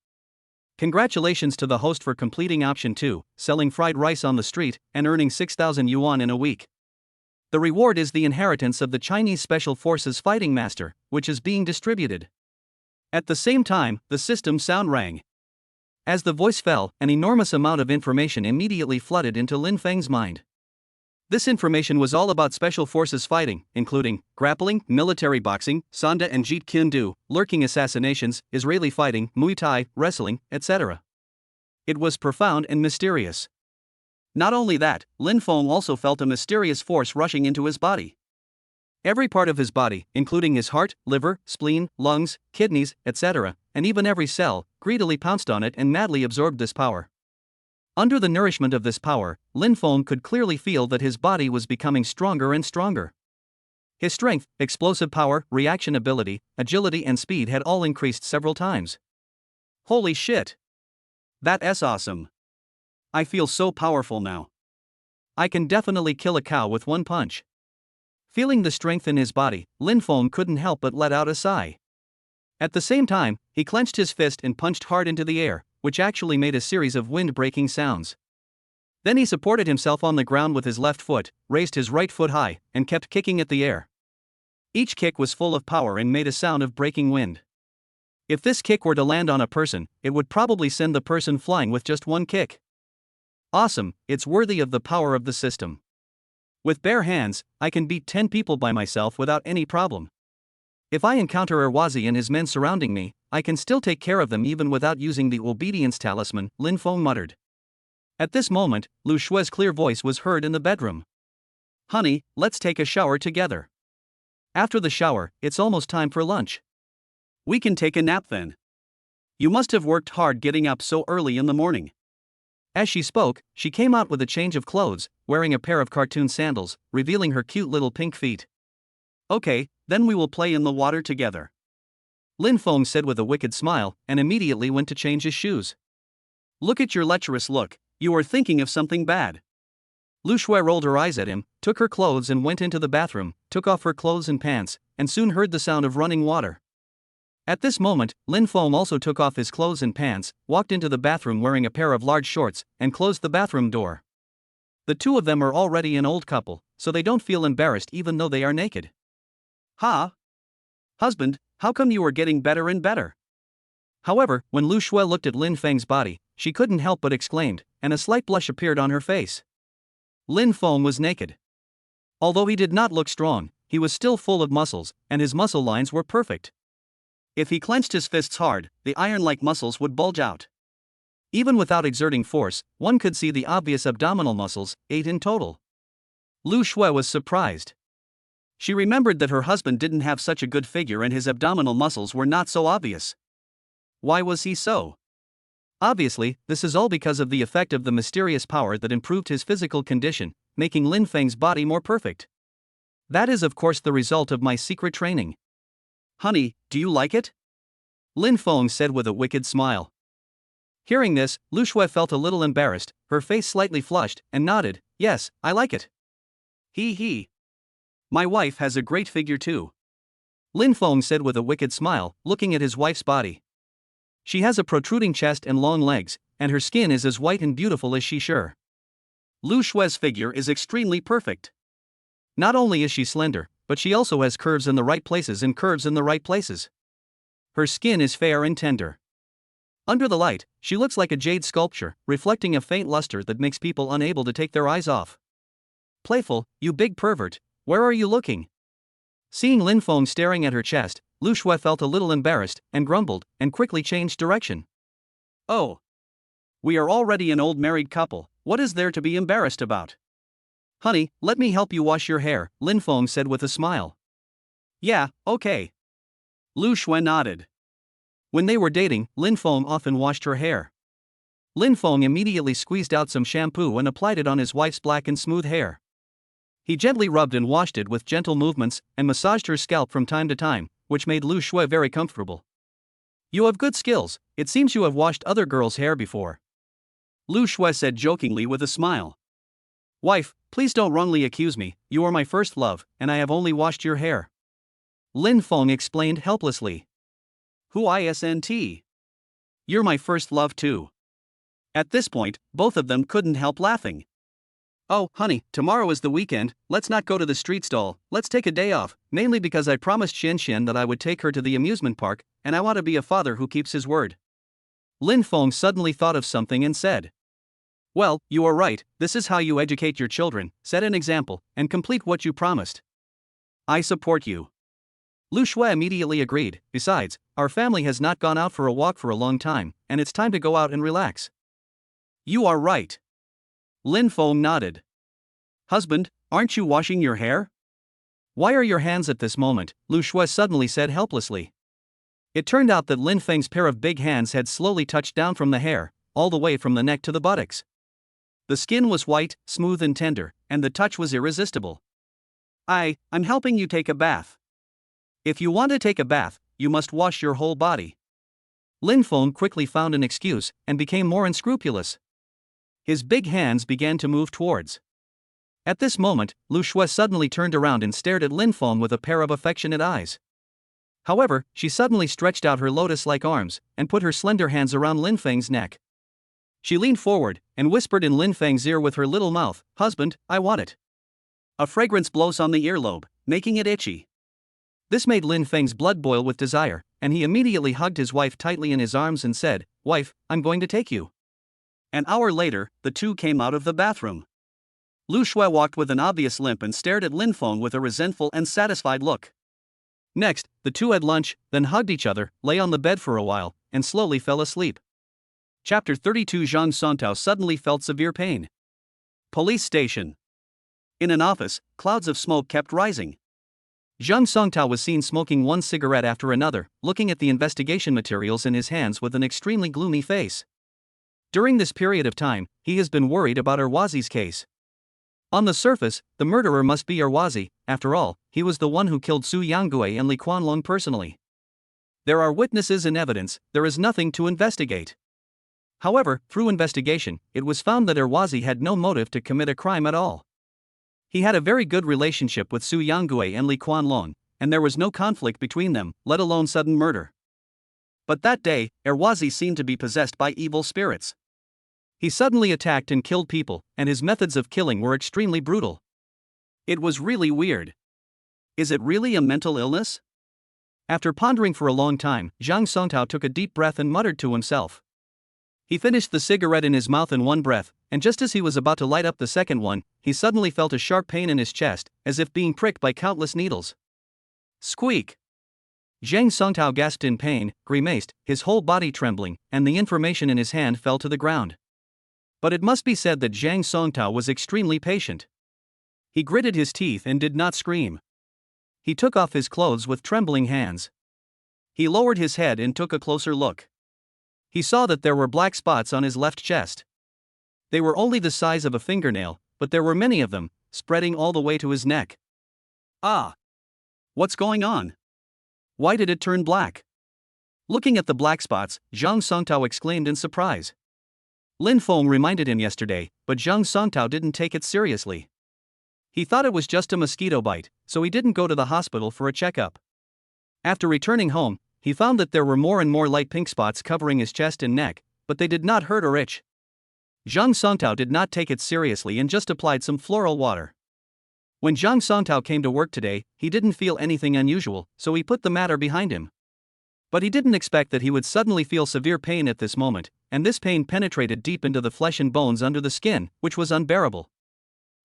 Congratulations to the host for completing option 2, selling fried rice on the street, and earning 6,000 yuan in a week. The reward is the inheritance of the Chinese Special Forces Fighting Master, which is being distributed. At the same time, the system sound rang. As the voice fell, an enormous amount of information immediately flooded into Lin Feng's mind. This information was all about special forces fighting, including grappling, military boxing, Sanda and Jeet Kune Do, lurking assassinations, Israeli fighting, Muay Thai, wrestling, etc. It was profound and mysterious. Not only that, Lin Feng also felt a mysterious force rushing into his body. Every part of his body, including his heart, liver, spleen, lungs, kidneys, etc., and even every cell, greedily pounced on it and madly absorbed this power. Under the nourishment of this power, Lin Feng could clearly feel that his body was becoming stronger and stronger. His strength, explosive power, reaction ability, agility and speed had all increased several times. Holy shit! That's awesome. I feel so powerful now. I can definitely kill a cow with one punch. Feeling the strength in his body, Lin Feng couldn't help but let out a sigh. At the same time, he clenched his fist and punched hard into the air, which actually made a series of wind-breaking sounds. Then he supported himself on the ground with his left foot, raised his right foot high, and kept kicking at the air. Each kick was full of power and made a sound of breaking wind. If this kick were to land on a person, it would probably send the person flying with just one kick. Awesome, it's worthy of the power of the system. With bare hands, I can beat 10 people by myself without any problem. If I encounter Erwazi and his men surrounding me, I can still take care of them even without using the obedience talisman, Lin Feng muttered. At this moment, Lu Shui's clear voice was heard in the bedroom. Honey, let's take a shower together. After the shower, it's almost time for lunch. We can take a nap then. You must have worked hard getting up so early in the morning. As she spoke, she came out with a change of clothes, wearing a pair of cartoon sandals, revealing her cute little pink feet. Okay, then we will play in the water together. Lin Feng said with a wicked smile, and immediately went to change his shoes. Look at your lecherous look, you are thinking of something bad. Lu Shui rolled her eyes at him, took her clothes and went into the bathroom, took off her clothes and pants, and soon heard the sound of running water. At this moment, Lin Feng also took off his clothes and pants, walked into the bathroom wearing a pair of large shorts, and closed the bathroom door. The two of them are already an old couple, so they don't feel embarrassed even though they are naked. Ha! Husband, how come you are getting better and better? However, when Lu Shui looked at Lin Feng's body, she couldn't help but exclaimed, and a slight blush appeared on her face. Lin Feng was naked. Although he did not look strong, he was still full of muscles, and his muscle lines were perfect. If he clenched his fists hard, the iron-like muscles would bulge out. Even without exerting force, one could see the obvious abdominal muscles, 8 in total. Lu Shui was surprised. She remembered that her husband didn't have such a good figure and his abdominal muscles were not so obvious. Why was he so? Obviously, this is all because of the effect of the mysterious power that improved his physical condition, making Lin Feng's body more perfect. That is of course the result of my secret training. Honey, do you like it? Lin Feng said with a wicked smile. Hearing this, Lu Shui felt a little embarrassed, her face slightly flushed, and nodded, yes, I like it. He. My wife has a great figure too. Lin Feng said with a wicked smile, looking at his wife's body. She has a protruding chest and long legs, and her skin is as white and beautiful as she sure. Lu Shui's figure is extremely perfect. Not only is she slender, but she also has curves in the right places and curves in the right places. Her skin is fair and tender. Under the light, she looks like a jade sculpture, reflecting a faint luster that makes people unable to take their eyes off. Playful, you big pervert, where are you looking? Seeing Lin Feng staring at her chest, Lu Shui felt a little embarrassed and grumbled and quickly changed direction. Oh. We are already an old married couple, what is there to be embarrassed about? Honey, let me help you wash your hair, Lin Feng said with a smile. Yeah, okay. Lu Shui nodded. When they were dating, Lin Feng often washed her hair. Lin Feng immediately squeezed out some shampoo and applied it on his wife's black and smooth hair. He gently rubbed and washed it with gentle movements and massaged her scalp from time to time, which made Lu Shui very comfortable. You have good skills, it seems you have washed other girls' hair before. Lu Shui said jokingly with a smile. Wife, please don't wrongly accuse me, you are my first love, and I have only washed your hair. Lin Feng explained helplessly. Who isn't? You're my first love too. At this point, both of them couldn't help laughing. Oh, honey, tomorrow is the weekend, let's not go to the street stall, let's take a day off, mainly because I promised Xian Xian that I would take her to the amusement park, and I want to be a father who keeps his word. Lin Feng suddenly thought of something and said. Well, you are right, this is how you educate your children, set an example, and complete what you promised. I support you. Lu Shui immediately agreed, besides, our family has not gone out for a walk for a long time, and it's time to go out and relax. You are right. Lin Feng nodded. Husband, aren't you washing your hair? Why are your hands at this moment? Lu Shui suddenly said helplessly. It turned out that Lin Feng's pair of big hands had slowly touched down from the hair, all the way from the neck to the buttocks. The skin was white, smooth and tender, and the touch was irresistible. I'm helping you take a bath. If you want to take a bath, you must wash your whole body. Lin Feng quickly found an excuse and became more unscrupulous. His big hands began to move towards. At this moment, Lu Shui suddenly turned around and stared at Lin Feng with a pair of affectionate eyes. However, she suddenly stretched out her lotus-like arms and put her slender hands around Lin Feng's neck. She leaned forward and whispered in Lin Feng's ear with her little mouth, Husband, I want it. A fragrance blows on the earlobe, making it itchy. This made Lin Feng's blood boil with desire, and he immediately hugged his wife tightly in his arms and said, Wife, I'm going to take you. An hour later, the two came out of the bathroom. Lu Shui walked with an obvious limp and stared at Lin Feng with a resentful and satisfied look. Next, the two had lunch, then hugged each other, lay on the bed for a while, and slowly fell asleep. Chapter 32 Zhang Songtao suddenly felt severe pain. Police station. In an office, clouds of smoke kept rising. Zhang Songtao was seen smoking one cigarette after another, looking at the investigation materials in his hands with an extremely gloomy face. During this period of time, he has been worried about Erwazi's case. On the surface, the murderer must be Erwazi, after all, he was the one who killed Su Yanggui and Li Quanlong personally. There are witnesses and evidence, there is nothing to investigate. However, through investigation, it was found that Erwazi had no motive to commit a crime at all. He had a very good relationship with Su Yanggui and Li Quanlong, and there was no conflict between them, let alone sudden murder. But that day, Erwazi seemed to be possessed by evil spirits. He suddenly attacked and killed people, and his methods of killing were extremely brutal. It was really weird. Is it really a mental illness? After pondering for a long time, Zhang Songtao took a deep breath and muttered to himself. He finished the cigarette in his mouth in one breath, and just as he was about to light up the second one, he suddenly felt a sharp pain in his chest, as if being pricked by countless needles. Squeak! Zhang Songtao gasped in pain, grimaced, his whole body trembling, and the information in his hand fell to the ground. But it must be said that Zhang Songtao was extremely patient. He gritted his teeth and did not scream. He took off his clothes with trembling hands. He lowered his head and took a closer look. He saw that there were black spots on his left chest. They were only the size of a fingernail, but there were many of them, spreading all the way to his neck. Ah! What's going on? Why did it turn black? Looking at the black spots, Zhang Songtao exclaimed in surprise. Lin Feng reminded him yesterday, but Zhang Songtao didn't take it seriously. He thought it was just a mosquito bite, so he didn't go to the hospital for a checkup. After returning home, he found that there were more and more light pink spots covering his chest and neck, but they did not hurt or itch. Zhang Songtao did not take it seriously and just applied some floral water. When Zhang Songtao came to work today, he didn't feel anything unusual, so he put the matter behind him. But he didn't expect that he would suddenly feel severe pain at this moment, and this pain penetrated deep into the flesh and bones under the skin, which was unbearable.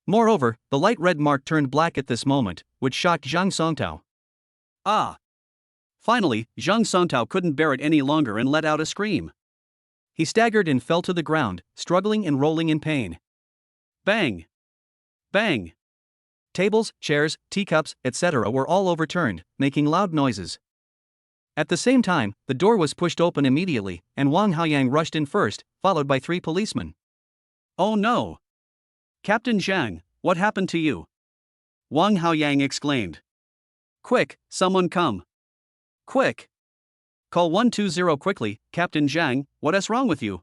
Moreover, the light red mark turned black at this moment, which shocked Zhang Songtao. Ah! Finally, Zhang Songtao couldn't bear it any longer and let out a scream. He staggered and fell to the ground, struggling and rolling in pain. Bang! Bang! Tables, chairs, teacups, etc. were all overturned, making loud noises. At the same time, the door was pushed open immediately, and Wang Haoyang rushed in first, followed by 3 policemen. Oh no! Captain Zhang, what happened to you? Wang Haoyang exclaimed. Quick, someone come. Quick! Call 120 quickly, Captain Zhang, what is wrong with you?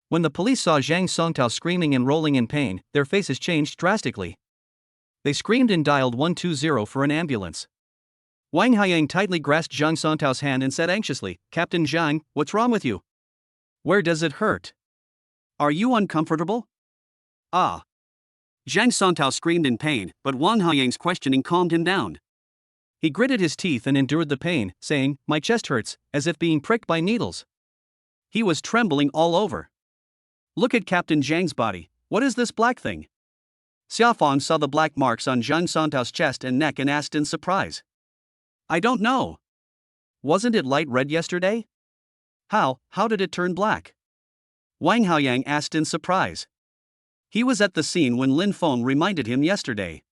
When the police saw Zhang Songtao screaming and rolling in pain, their faces changed drastically. They screamed and dialed 120 for an ambulance. Wang Haoyang tightly grasped Zhang Songtao's hand and said anxiously, Captain Zhang, what's wrong with you? Where does it hurt? Are you uncomfortable? Ah. Zhang Songtao screamed in pain, but Wang Haoyang's questioning calmed him down. He gritted his teeth and endured the pain, saying, my chest hurts, as if being pricked by needles. He was trembling all over. Look at Captain Zhang's body, what is this black thing? Xiaofang saw the black marks on Zhang Songtao's chest and neck and asked in surprise. I don't know. Wasn't it light red yesterday? How did it turn black? Wang Haoyang asked in surprise. He was at the scene when Lin Feng reminded him yesterday.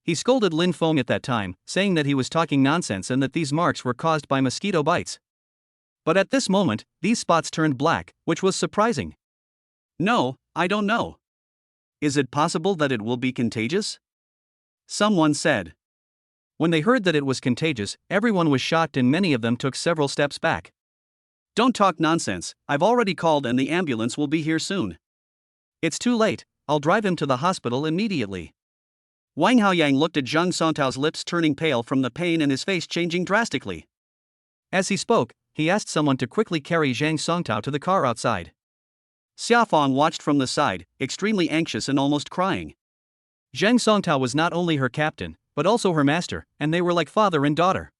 He scolded Lin Feng at that time, saying that he was talking nonsense and that these marks were caused by mosquito bites. But at this moment, these spots turned black, which was surprising. No, I don't know. Is it possible that it will be contagious? Someone said. When they heard that it was contagious, everyone was shocked and many of them took several steps back. Don't talk nonsense, I've already called and the ambulance will be here soon. It's too late, I'll drive him to the hospital immediately. Wang Haoyang looked at Zhang Songtao's lips turning pale from the pain and his face changing drastically. As he spoke, he asked someone to quickly carry Zhang Songtao to the car outside. Xiaofang watched from the side, extremely anxious and almost crying. Zhang Songtao was not only her captain, but also her master, and they were like father and daughter.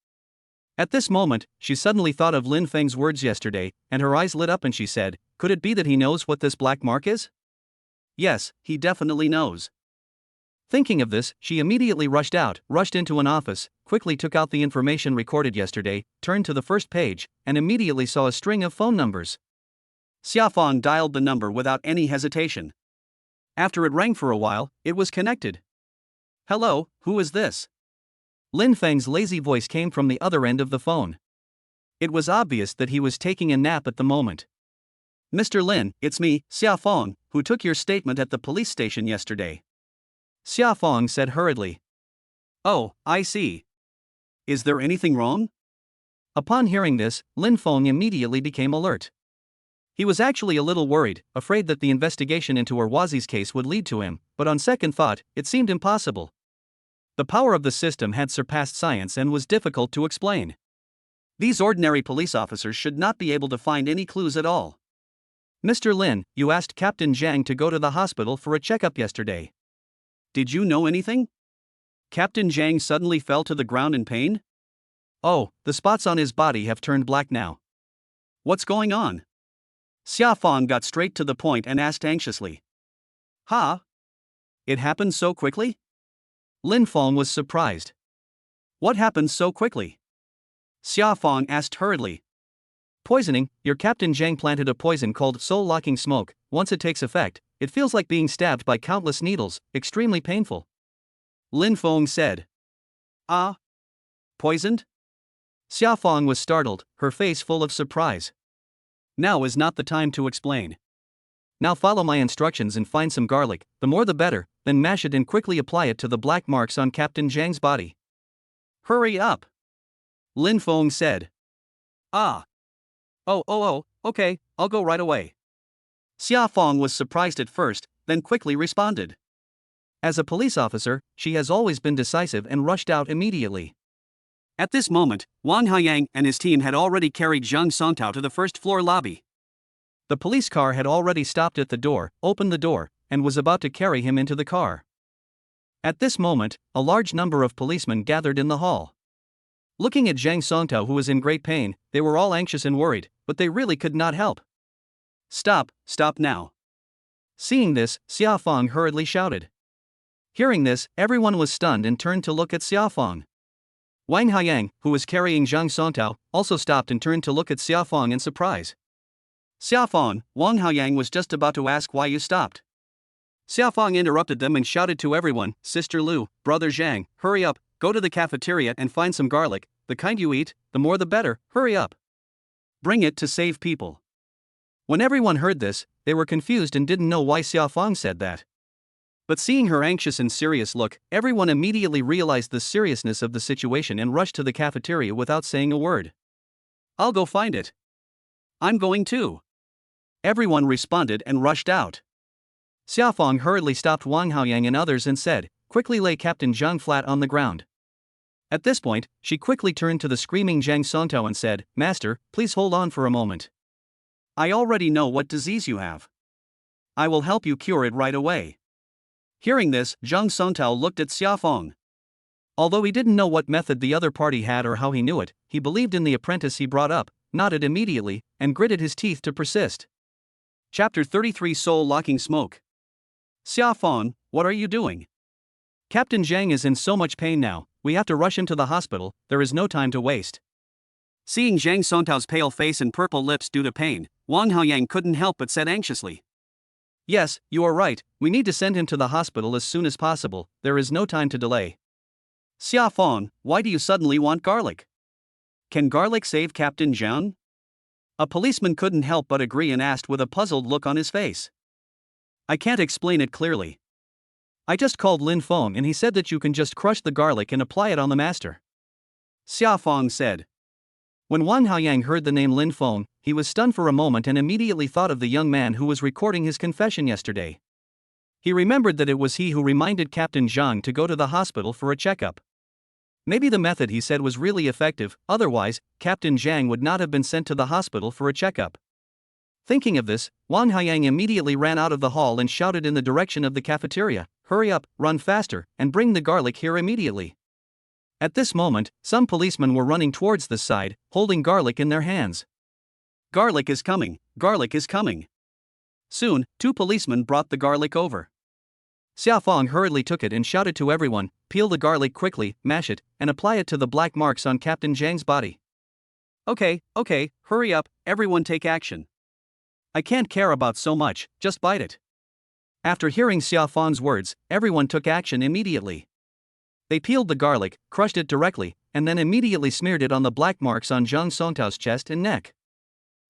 At this moment, she suddenly thought of Lin Feng's words yesterday, and her eyes lit up and she said, could it be that he knows what this black mark is? Yes, he definitely knows. Thinking of this, she immediately rushed into an office, quickly took out the information recorded yesterday, turned to the first page, and immediately saw a string of phone numbers. Xiaofang dialed the number without any hesitation. After it rang for a while, it was connected. Hello, who is this? Lin Feng's lazy voice came from the other end of the phone. It was obvious that he was taking a nap at the moment. Mr. Lin, it's me, Xiaofang, who took your statement at the police station yesterday. Xiaofang said hurriedly. Oh, I see. Is there anything wrong? Upon hearing this, Lin Feng immediately became alert. He was actually a little worried, afraid that the investigation into Erwazi's case would lead to him, but on second thought, it seemed impossible. The power of the system had surpassed science and was difficult to explain. These ordinary police officers should not be able to find any clues at all. Mr. Lin, you asked Captain Zhang to go to the hospital for a checkup yesterday. Did you know anything? Captain Zhang suddenly fell to the ground in pain? Oh, the spots on his body have turned black now. What's going on? Xiaofang got straight to the point and asked anxiously. It happened so quickly? Lin Feng was surprised. What happened so quickly? Xiaofang asked hurriedly. Poisoning, your Captain Zhang planted a poison called soul-locking smoke. Once it takes effect, it feels like being stabbed by countless needles, extremely painful. Lin Feng said. Poisoned? Xiaofang was startled, her face full of surprise. Now is not the time to explain. Now follow my instructions and find some garlic, the more the better, then mash it and quickly apply it to the black marks on Captain Zhang's body. Hurry up! Lin Feng said. Okay, I'll go right away. Xiaofang was surprised at first, then quickly responded. As a police officer, she has always been decisive and rushed out immediately. At this moment, Wang Haoyang and his team had already carried Zhang Songtao to the first-floor lobby. The police car had already stopped at the door, opened the door, and was about to carry him into the car. At this moment, a large number of policemen gathered in the hall. Looking at Zhang Songtao, who was in great pain, they were all anxious and worried, but they really could not help. Stop now. Seeing this, Xiaofang hurriedly shouted. Hearing this, everyone was stunned and turned to look at Xiaofang. Wang Haiyang, who was carrying Zhang Songtao, also stopped and turned to look at Xiaofang in surprise. Xiaofang, Wang Haiyang was just about to ask why you stopped. Xiaofang interrupted them and shouted to everyone, Sister Lu, Brother Zhang, hurry up, go to the cafeteria and find some garlic, the kind you eat, the more the better, hurry up. Bring it to save people. When everyone heard this, they were confused and didn't know why Xiaofang said that. But seeing her anxious and serious look, everyone immediately realized the seriousness of the situation and rushed to the cafeteria without saying a word. I'll go find it. I'm going too. Everyone responded and rushed out. Xiaofang hurriedly stopped Wang Haoyang and others and said, quickly lay Captain Zhang flat on the ground. At this point, she quickly turned to the screaming Zhang Songtao and said, Master, please hold on for a moment. I already know what disease you have. I will help you cure it right away. Hearing this, Zhang Songtao looked at Xiaofang. Although he didn't know what method the other party had or how he knew it, he believed in the apprentice he brought up, nodded immediately, and gritted his teeth to persist. Chapter 33 Soul Locking Smoke. Xiaofang, what are you doing? Captain Zhang is in so much pain now, we have to rush him to the hospital, there is no time to waste. Seeing Zhang Songtao's pale face and purple lips due to pain, Wang Haoyang couldn't help but said anxiously. Yes, you are right, we need to send him to the hospital as soon as possible, there is no time to delay. Xiaofang, why do you suddenly want garlic? Can garlic save Captain Zhang? A policeman couldn't help but agree and asked with a puzzled look on his face. I can't explain it clearly. I just called Lin Feng and he said that you can just crush the garlic and apply it on the master. Xiaofang said. When Wang Haoyang heard the name Lin Feng, he was stunned for a moment and immediately thought of the young man who was recording his confession yesterday. He remembered that it was he who reminded Captain Zhang to go to the hospital for a checkup. Maybe the method he said was really effective, otherwise, Captain Zhang would not have been sent to the hospital for a checkup. Thinking of this, Wang Haoyang immediately ran out of the hall and shouted in the direction of the cafeteria, hurry up, run faster, and bring the garlic here immediately. At this moment, some policemen were running towards the side, holding garlic in their hands. Garlic is coming, garlic is coming. Soon, 2 policemen brought the garlic over. Xiaofang hurriedly took it and shouted to everyone, peel the garlic quickly, mash it, and apply it to the black marks on Captain Zhang's body. Okay, hurry up, everyone take action. I can't care about so much, just bite it. After hearing Xiaofang's words, everyone took action immediately. They peeled the garlic, crushed it directly, and then immediately smeared it on the black marks on Zhang Songtao's chest and neck.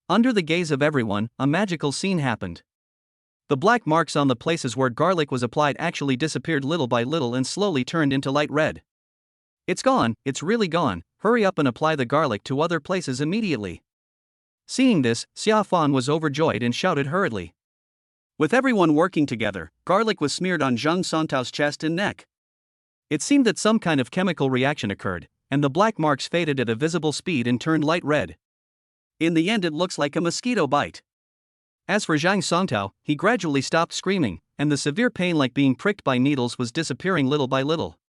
Under the gaze of everyone, a magical scene happened. The black marks on the places where garlic was applied actually disappeared little by little and slowly turned into light red. It's gone, it's really gone, hurry up and apply the garlic to other places immediately. Seeing this, Xiaofang was overjoyed and shouted hurriedly. With everyone working together, garlic was smeared on Zhang Songtao's chest and neck. It seemed that some kind of chemical reaction occurred, and the black marks faded at a visible speed and turned light red. In the end, it looks like a mosquito bite. As for Zhang Songtao, he gradually stopped screaming, and the severe pain like being pricked by needles was disappearing little by little.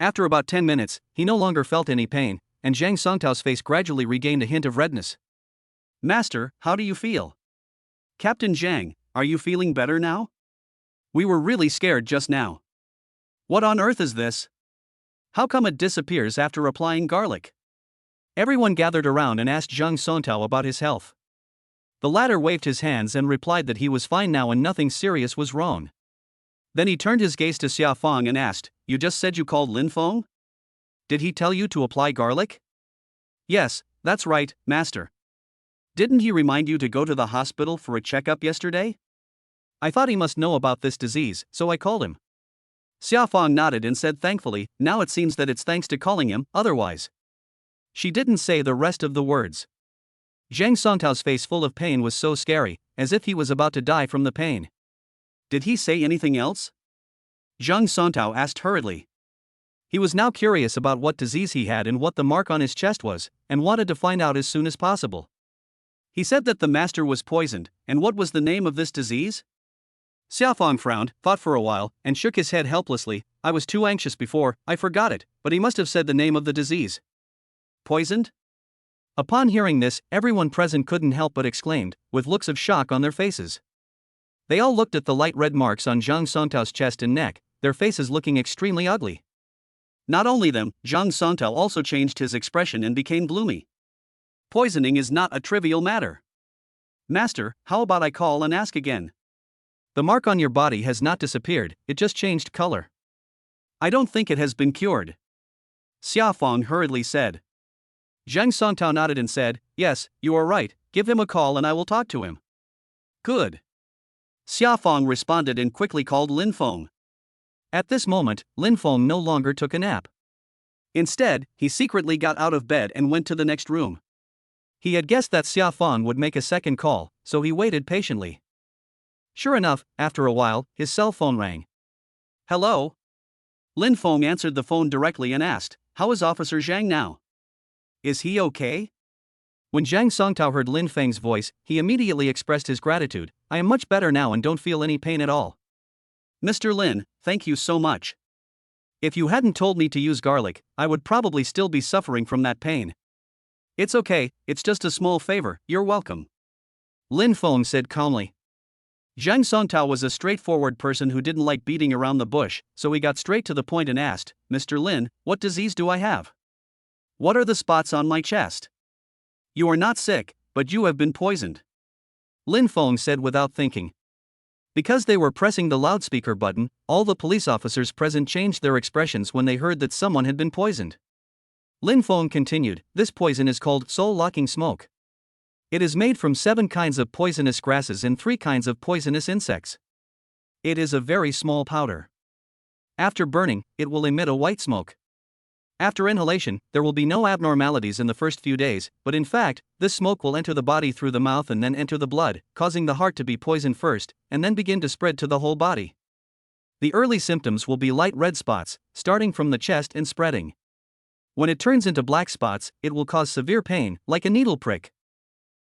After about 10 minutes, he no longer felt any pain, and Zhang Songtao's face gradually regained a hint of redness. Master, how do you feel? Captain Zhang, are you feeling better now? We were really scared just now. What on earth is this? How come it disappears after applying garlic? Everyone gathered around and asked Zhang Songtao about his health. The latter waved his hands and replied that he was fine now and nothing serious was wrong. Then he turned his gaze to Xiaofang and asked, you just said you called Lin Feng? Did he tell you to apply garlic? Yes, that's right, master. Didn't he remind you to go to the hospital for a checkup yesterday? I thought he must know about this disease, so I called him. Xiaofang nodded and said thankfully, now it seems that it's thanks to calling him, otherwise. She didn't say the rest of the words. Zhang Songtao's face full of pain was so scary, as if he was about to die from the pain. Did he say anything else? Zhang Songtao asked hurriedly. He was now curious about what disease he had and what the mark on his chest was, and wanted to find out as soon as possible. He said that the master was poisoned, and what was the name of this disease? Xiaofang frowned, thought for a while, and shook his head helplessly. I was too anxious before, I forgot it, but he must have said the name of the disease. Poisoned? Upon hearing this, everyone present couldn't help but exclaimed, with looks of shock on their faces. They all looked at the light red marks on Zhang Songtao's chest and neck, their faces looking extremely ugly. Not only them, Zhang Songtao also changed his expression and became gloomy. Poisoning is not a trivial matter. Master, how about I call and ask again? The mark on your body has not disappeared, it just changed color. I don't think it has been cured. Xiaofang hurriedly said. Zhang Songtao nodded and said, yes, you are right, give him a call and I will talk to him. Good. Xiaofang responded and quickly called Lin Feng. At this moment, Lin Feng no longer took a nap. Instead, he secretly got out of bed and went to the next room. He had guessed that Xiaofang would make a second call, so he waited patiently. Sure enough, after a while, his cell phone rang. Hello? Lin Feng answered the phone directly and asked, how is Officer Zhang now? Is he okay? When Zhang Songtao heard Lin Feng's voice, he immediately expressed his gratitude. I am much better now and don't feel any pain at all. Mr. Lin, thank you so much. If you hadn't told me to use garlic, I would probably still be suffering from that pain. It's okay, it's just a small favor, you're welcome. Lin Feng said calmly. Zhang Songtao was a straightforward person who didn't like beating around the bush, so he got straight to the point and asked, Mr. Lin, what disease do I have? What are the spots on my chest? You are not sick, but you have been poisoned. Lin Feng said without thinking. Because they were pressing the loudspeaker button, all the police officers present changed their expressions when they heard that someone had been poisoned. Lin Feng continued, this poison is called soul-locking smoke. It is made from 7 kinds of poisonous grasses and 3 kinds of poisonous insects. It is a very small powder. After burning, it will emit a white smoke. After inhalation, there will be no abnormalities in the first few days, but in fact, this smoke will enter the body through the mouth and then enter the blood, causing the heart to be poisoned first, and then begin to spread to the whole body. The early symptoms will be light red spots, starting from the chest and spreading. When it turns into black spots, it will cause severe pain, like a needle prick.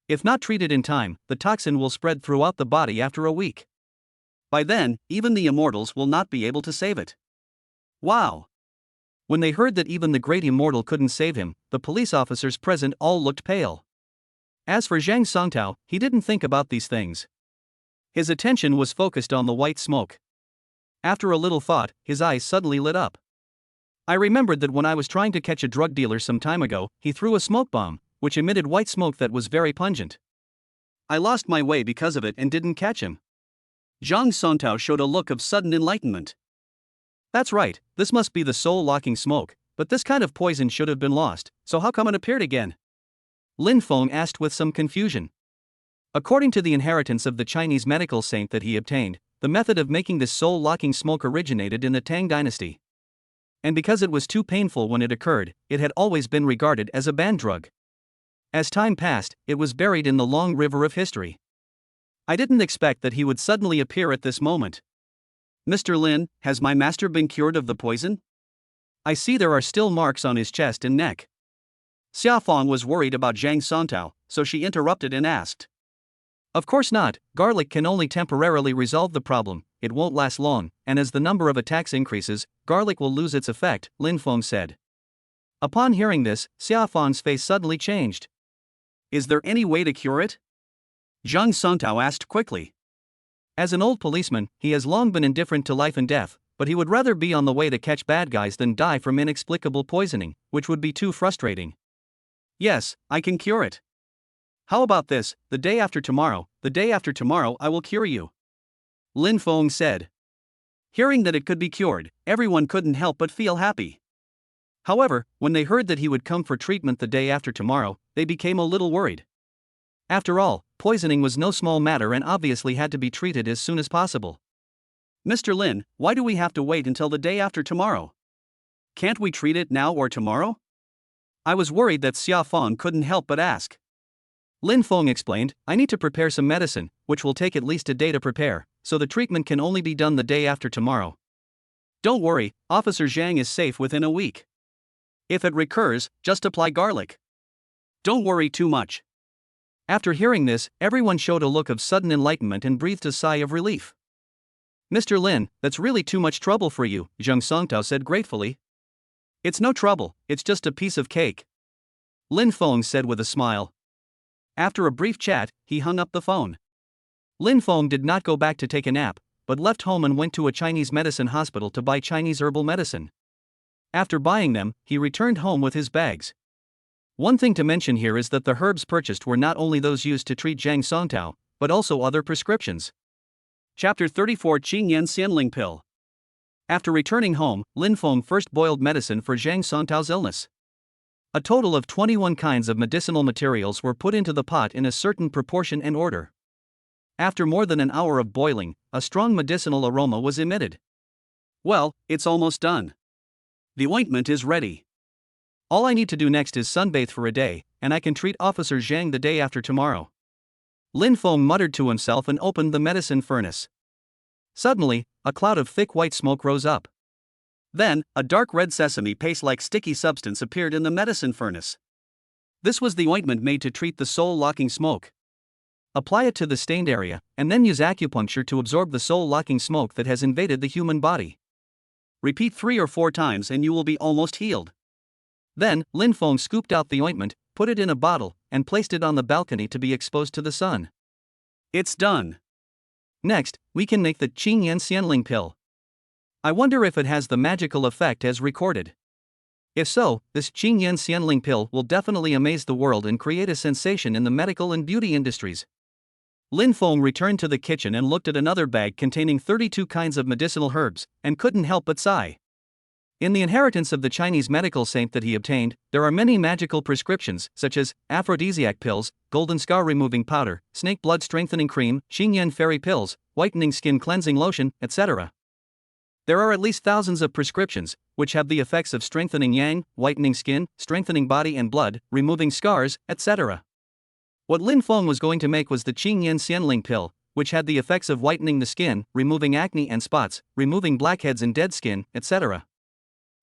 If not treated in time, the toxin will spread throughout the body after a week. By then, even the immortals will not be able to save it. Wow! When they heard that even the great immortal couldn't save him, the police officers present all looked pale. As for Zhang Songtao, he didn't think about these things. His attention was focused on the white smoke. After a little thought, his eyes suddenly lit up. I remembered that when I was trying to catch a drug dealer some time ago, he threw a smoke bomb, which emitted white smoke that was very pungent. I lost my way because of it and didn't catch him. Zhang Songtao showed a look of sudden enlightenment. That's right, this must be the soul-locking smoke, but this kind of poison should have been lost, so how come it appeared again? Lin Feng asked with some confusion. According to the inheritance of the Chinese medical saint that he obtained, the method of making this soul-locking smoke originated in the Tang dynasty. And because it was too painful when it occurred, it had always been regarded as a banned drug. As time passed, it was buried in the long river of history. I didn't expect that he would suddenly appear at this moment. Mr. Lin, has my master been cured of the poison? I see there are still marks on his chest and neck. Xiaofang was worried about Zhang Songtao, so she interrupted and asked. Of course not, garlic can only temporarily resolve the problem, it won't last long, and as the number of attacks increases, garlic will lose its effect, Lin Feng said. Upon hearing this, Xiaofang's face suddenly changed. Is there any way to cure it? Zhang Songtao asked quickly. As an old policeman, he has long been indifferent to life and death, but he would rather be on the way to catch bad guys than die from inexplicable poisoning, which would be too frustrating. Yes, I can cure it. How about this, the day after tomorrow I will cure you. Lin Feng said. Hearing that it could be cured, everyone couldn't help but feel happy. However, when they heard that he would come for treatment the day after tomorrow, they became a little worried. After all, poisoning was no small matter and obviously had to be treated as soon as possible. Mr. Lin, why do we have to wait until the day after tomorrow? Can't we treat it now or tomorrow? I was worried that Xiaofang couldn't help but ask. Lin Feng explained, I need to prepare some medicine, which will take at least a day to prepare, so the treatment can only be done the day after tomorrow. Don't worry, Officer Zhang is safe within a week. If it recurs, just apply garlic. Don't worry too much. After hearing this, everyone showed a look of sudden enlightenment and breathed a sigh of relief. Mr. Lin, that's really too much trouble for you, Zheng Songtao said gratefully. It's no trouble, it's just a piece of cake, Lin Feng said with a smile. After a brief chat, he hung up the phone. Lin Feng did not go back to take a nap, but left home and went to a Chinese medicine hospital to buy Chinese herbal medicine. After buying them, he returned home with his bags. One thing to mention here is that the herbs purchased were not only those used to treat Zhang Songtao, but also other prescriptions. Chapter 34 Qingyan Xianling Pill. After returning home, Lin Feng first boiled medicine for Zhang Songtao's illness. A total of 21 kinds of medicinal materials were put into the pot in a certain proportion and order. After more than an hour of boiling, a strong medicinal aroma was emitted. Well, it's almost done. The ointment is ready. All I need to do next is sunbathe for a day, and I can treat Officer Zhang the day after tomorrow. Lin Feng muttered to himself and opened the medicine furnace. Suddenly, a cloud of thick white smoke rose up. Then, a dark red sesame paste-like sticky substance appeared in the medicine furnace. This was the ointment made to treat the soul-locking smoke. Apply it to the stained area, and then use acupuncture to absorb the soul-locking smoke that has invaded the human body. Repeat 3 or 4 times and you will be almost healed. Then, Lin Feng scooped out the ointment, put it in a bottle, and placed it on the balcony to be exposed to the sun. It's done. Next, we can make the Qingyan Xianling pill. I wonder if it has the magical effect as recorded. If so, this Qingyan Xianling pill will definitely amaze the world and create a sensation in the medical and beauty industries. Lin Feng returned to the kitchen and looked at another bag containing 32 kinds of medicinal herbs, and couldn't help but sigh. In the inheritance of the Chinese medical saint that he obtained, there are many magical prescriptions, such as aphrodisiac pills, golden scar removing powder, snake blood strengthening cream, Qingyan fairy pills, whitening skin cleansing lotion, etc. There are at least thousands of prescriptions, which have the effects of strengthening yang, whitening skin, strengthening body and blood, removing scars, etc. What Lin Feng was going to make was the Qingyan Xianling pill, which had the effects of whitening the skin, removing acne and spots, removing blackheads and dead skin, etc.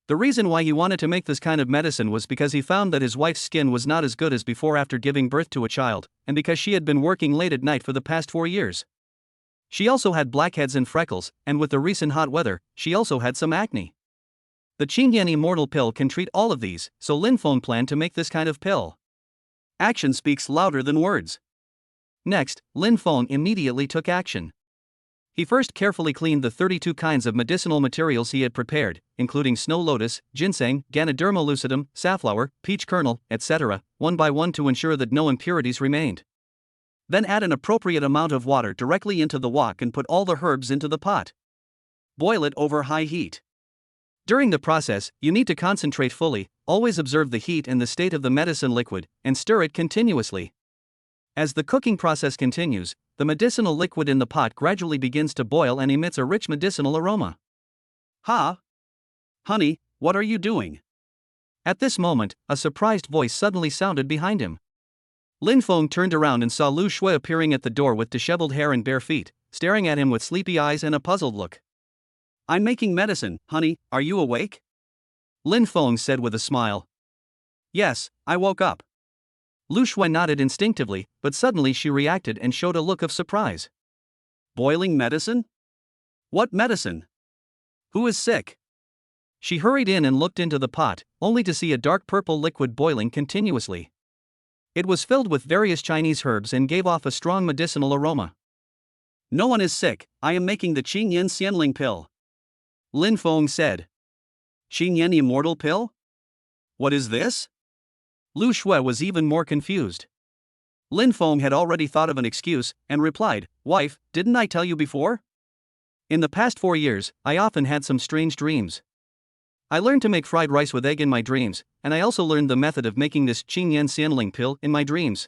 The reason why he wanted to make this kind of medicine was because he found that his wife's skin was not as good as before after giving birth to a child, and because she had been working late at night for the past 4 years. She also had blackheads and freckles, and with the recent hot weather, she also had some acne. The Qingyan Immortal pill can treat all of these, so Lin Feng planned to make this kind of pill. Action speaks louder than words. Next, Lin Feng immediately took action. He first carefully cleaned the 32 kinds of medicinal materials he had prepared, including snow lotus, ginseng, Ganoderma lucidum, safflower, peach kernel, etc., one by one to ensure that no impurities remained. Then add an appropriate amount of water directly into the wok and put all the herbs into the pot. Boil it over high heat. During the process, you need to concentrate fully, always observe the heat and the state of the medicine liquid, and stir it continuously. As the cooking process continues, the medicinal liquid in the pot gradually begins to boil and emits a rich medicinal aroma. Ha! Honey, what are you doing? At this moment, a surprised voice suddenly sounded behind him. Lin Feng turned around and saw Lu Shui appearing at the door with disheveled hair and bare feet, staring at him with sleepy eyes and a puzzled look. I'm making medicine, honey, are you awake? Lin Feng said with a smile. Yes, I woke up. Lu Shui nodded instinctively, but suddenly she reacted and showed a look of surprise. Boiling medicine? What medicine? Who is sick? She hurried in and looked into the pot, only to see a dark purple liquid boiling continuously. It was filled with various Chinese herbs and gave off a strong medicinal aroma. No one is sick, I am making the Qingyan Xianling pill. Lin Feng said. Qingyan Immortal pill? What is this? Lu Shui was even more confused. Lin Feng had already thought of an excuse, and replied, Wife, didn't I tell you before? In the past 4 years, I often had some strange dreams. I learned to make fried rice with egg in my dreams, and I also learned the method of making this Qingyan Xianling pill in my dreams.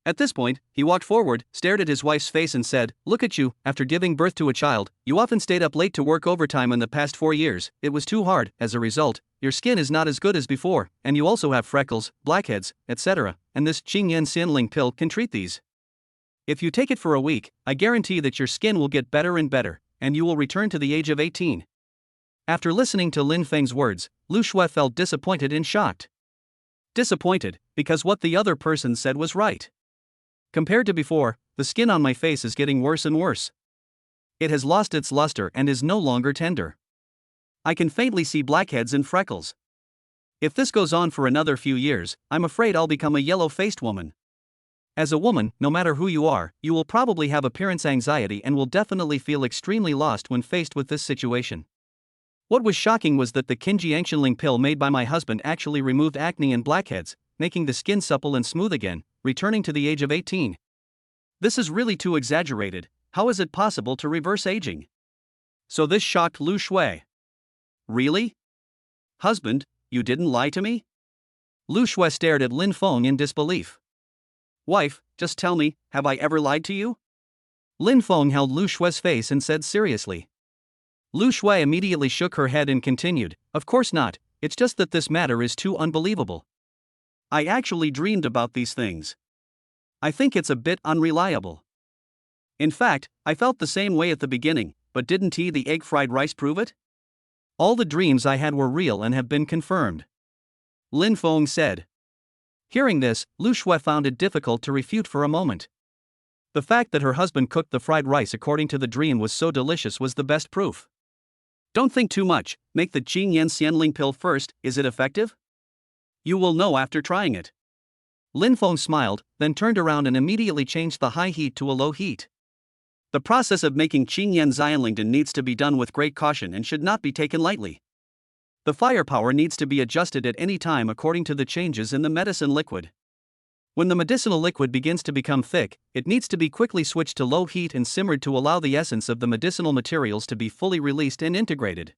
At this point, he walked forward, stared at his wife's face and said, Look at you, after giving birth to a child, you often stayed up late to work overtime in the past 4 years, it was too hard, as a result, your skin is not as good as before, and you also have freckles, blackheads, etc., and this Qingyan Xianling pill can treat these. If you take it for a week, I guarantee that your skin will get better and better, and you will return to the age of 18. After listening to Lin Feng's words, Lu Shui felt disappointed and shocked. Disappointed, because what the other person said was right. Compared to before, the skin on my face is getting worse and worse. It has lost its luster and is no longer tender. I can faintly see blackheads and freckles. If this goes on for another few years, I'm afraid I'll become a yellow-faced woman. As a woman, no matter who you are, you will probably have appearance anxiety and will definitely feel extremely lost when faced with this situation. What was shocking was that the Kinjiangshanling pill made by my husband actually removed acne and blackheads, making the skin supple and smooth again, returning to the age of 18. This is really too exaggerated. How is it possible to reverse aging? So this shocked Lu Shui. Really? Husband, you didn't lie to me? Lu Shui stared at Lin Feng in disbelief. Wife, just tell me, have I ever lied to you? Lin Feng held Lu Shui's face and said seriously. Lu Shui immediately shook her head and continued, of course not, it's just that this matter is too unbelievable. I actually dreamed about these things. I think it's a bit unreliable. In fact, I felt the same way at the beginning, but didn't the egg fried rice prove it? All the dreams I had were real and have been confirmed. Lin Feng said. Hearing this, Lu Shui found it difficult to refute for a moment. The fact that her husband cooked the fried rice according to the dream was so delicious was the best proof. Don't think too much, make the Qingyan Xianling pill first, is it effective? You will know after trying it. Lin Feng smiled, then turned around and immediately changed the high heat to a low heat. The process of making Qingyan Xianlingdan needs to be done with great caution and should not be taken lightly. The firepower needs to be adjusted at any time according to the changes in the medicine liquid. When the medicinal liquid begins to become thick, it needs to be quickly switched to low heat and simmered to allow the essence of the medicinal materials to be fully released and integrated.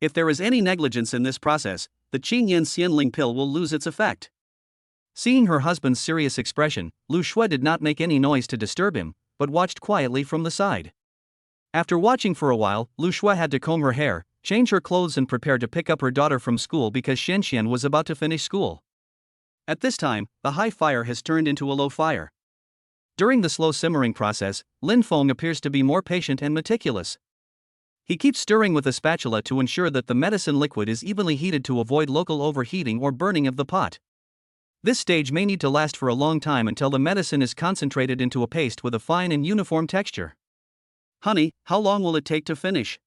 If there is any negligence in this process, the Qingyan Xianling pill will lose its effect. Seeing her husband's serious expression, Lu Shui did not make any noise to disturb him, but watched quietly from the side. After watching for a while, Lu Shui had to comb her hair, change her clothes and prepare to pick up her daughter from school because Xianxian was about to finish school. At this time, the high fire has turned into a low fire. During the slow simmering process, Lin Feng appears to be more patient and meticulous. He keeps stirring with a spatula to ensure that the medicine liquid is evenly heated to avoid local overheating or burning of the pot. This stage may need to last for a long time until the medicine is concentrated into a paste with a fine and uniform texture. Honey, how long will it take to finish?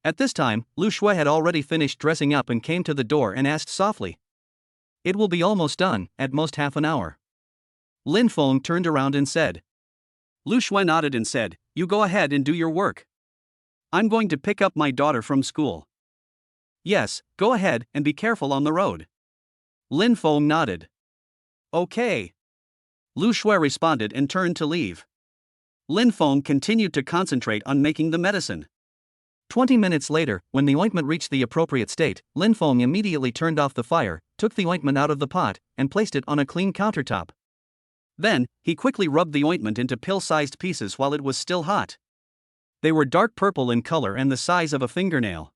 At this time, Lu Shui had already finished dressing up and came to the door and asked softly. It will be almost done, at most half an hour. Lin Feng turned around and said. Lu Shui nodded and said, you go ahead and do your work. I'm going to pick up my daughter from school. Yes, go ahead and be careful on the road. Lin Feng nodded. Okay. Lu Shui responded and turned to leave. Lin Feng continued to concentrate on making the medicine. 20 minutes later, when the ointment reached the appropriate state, Lin Feng immediately turned off the fire, took the ointment out of the pot, and placed it on a clean countertop. Then, he quickly rubbed the ointment into pill-sized pieces while it was still hot. They were dark purple in color and the size of a fingernail.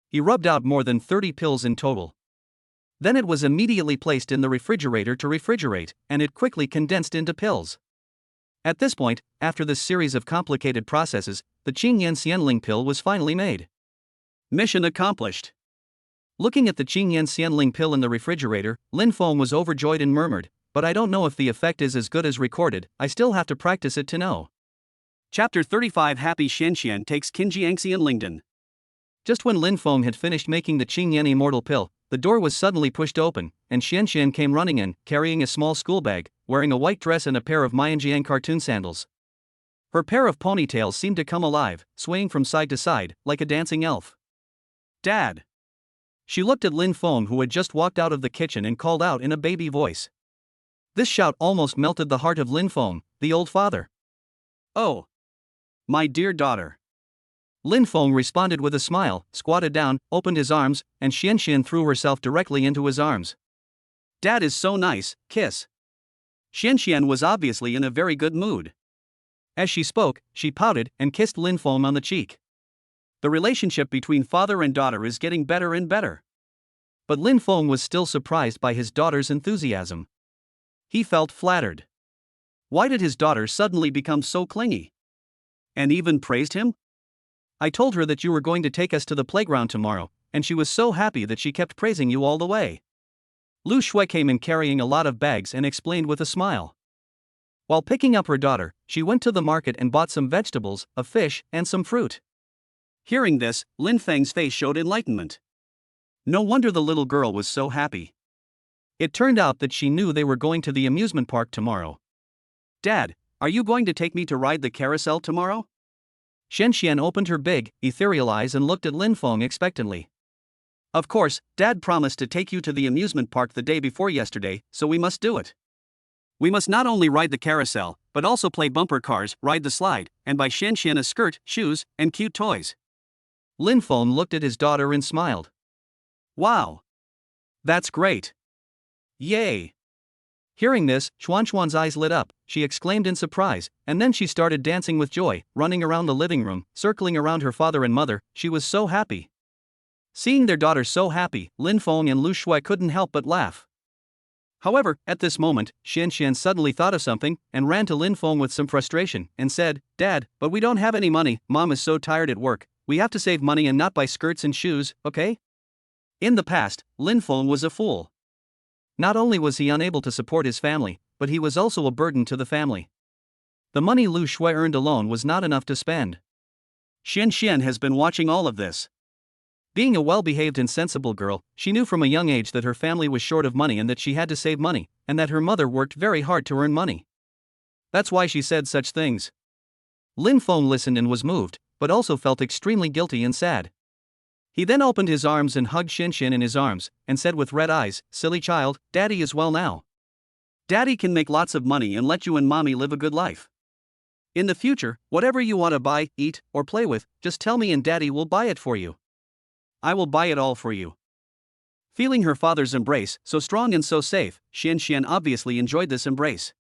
He rubbed out more than 30 pills in total. Then it was immediately placed in the refrigerator to refrigerate, and it quickly condensed into pills. At this point, after this series of complicated processes, the Qingyan Xianling pill was finally made. Mission accomplished. Looking at the Qingyan Xianling pill in the refrigerator, Lin Feng was overjoyed and murmured, but I don't know if the effect is as good as recorded, I still have to practice it to know. Chapter 35 Happy Xianxian takes Qingyan Xianlingdan. Just when Lin Feng had finished making the Qingyan Immortal pill, the door was suddenly pushed open, and Xianxian came running in, carrying a small school bag, wearing a white dress and a pair of Mianjiang cartoon sandals. Her pair of ponytails seemed to come alive, swaying from side to side, like a dancing elf. Dad! She looked at Lin Feng, who had just walked out of the kitchen, and called out in a baby voice. This shout almost melted the heart of Lin Feng, the old father. Oh! My dear daughter! Lin Feng responded with a smile, squatted down, opened his arms, and Xianxian threw herself directly into his arms. Dad is so nice, kiss. Xianxian was obviously in a very good mood. As she spoke, she pouted and kissed Lin Feng on the cheek. The relationship between father and daughter is getting better and better. But Lin Feng was still surprised by his daughter's enthusiasm. He felt flattered. Why did his daughter suddenly become so clingy? And even praised him? I told her that you were going to take us to the playground tomorrow, and she was so happy that she kept praising you all the way. Lu Shui came in carrying a lot of bags and explained with a smile. While picking up her daughter, she went to the market and bought some vegetables, a fish, and some fruit. Hearing this, Lin Feng's face showed enlightenment. No wonder the little girl was so happy. It turned out that she knew they were going to the amusement park tomorrow. Dad, are you going to take me to ride the carousel tomorrow? Xian opened her big, ethereal eyes and looked at Lin Feng expectantly. Of course, Dad promised to take you to the amusement park the day before yesterday, so we must do it. We must not only ride the carousel, but also play bumper cars, ride the slide, and buy Xian a skirt, shoes, and cute toys. Lin Feng looked at his daughter and smiled. Wow! That's great! Yay! Hearing this, Xuan's eyes lit up, she exclaimed in surprise, and then she started dancing with joy, running around the living room, circling around her father and mother. She was so happy. Seeing their daughter so happy, Lin Feng and Lu Shui couldn't help but laugh. However, at this moment, Xian suddenly thought of something, and ran to Lin Feng with some frustration, and said, Dad, but we don't have any money, Mom is so tired at work, we have to save money and not buy skirts and shoes, okay? In the past, Lin Feng was a fool. Not only was he unable to support his family, but he was also a burden to the family. The money Lu Shui earned alone was not enough to spend. Xian has been watching all of this. Being a well-behaved and sensible girl, she knew from a young age that her family was short of money and that she had to save money, and that her mother worked very hard to earn money. That's why she said such things. Lin Feng listened and was moved, but also felt extremely guilty and sad. He then opened his arms and hugged Xian in his arms, and said with red eyes, Silly child, Daddy is well now. Daddy can make lots of money and let you and Mommy live a good life. In the future, whatever you want to buy, eat, or play with, just tell me and Daddy will buy it for you. I will buy it all for you. Feeling her father's embrace, so strong and so safe, Xian obviously enjoyed this embrace.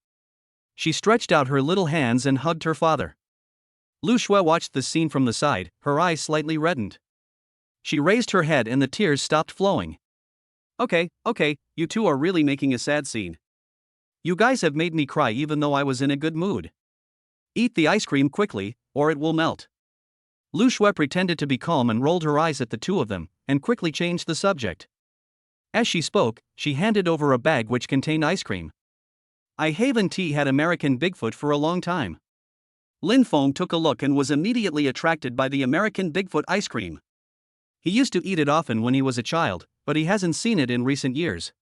She stretched out her little hands and hugged her father. Lu Shui watched the scene from the side, her eyes slightly reddened. She raised her head and the tears stopped flowing. Okay, you two are really making a sad scene. You guys have made me cry even though I was in a good mood. Eat the ice cream quickly, or it will melt. Lu Shui pretended to be calm and rolled her eyes at the two of them, and quickly changed the subject. As she spoke, she handed over a bag which contained ice cream. I haven't had American Bigfoot for a long time. Lin Feng took a look and was immediately attracted by the American Bigfoot ice cream. He used to eat it often when he was a child, but he hasn't seen it in recent years.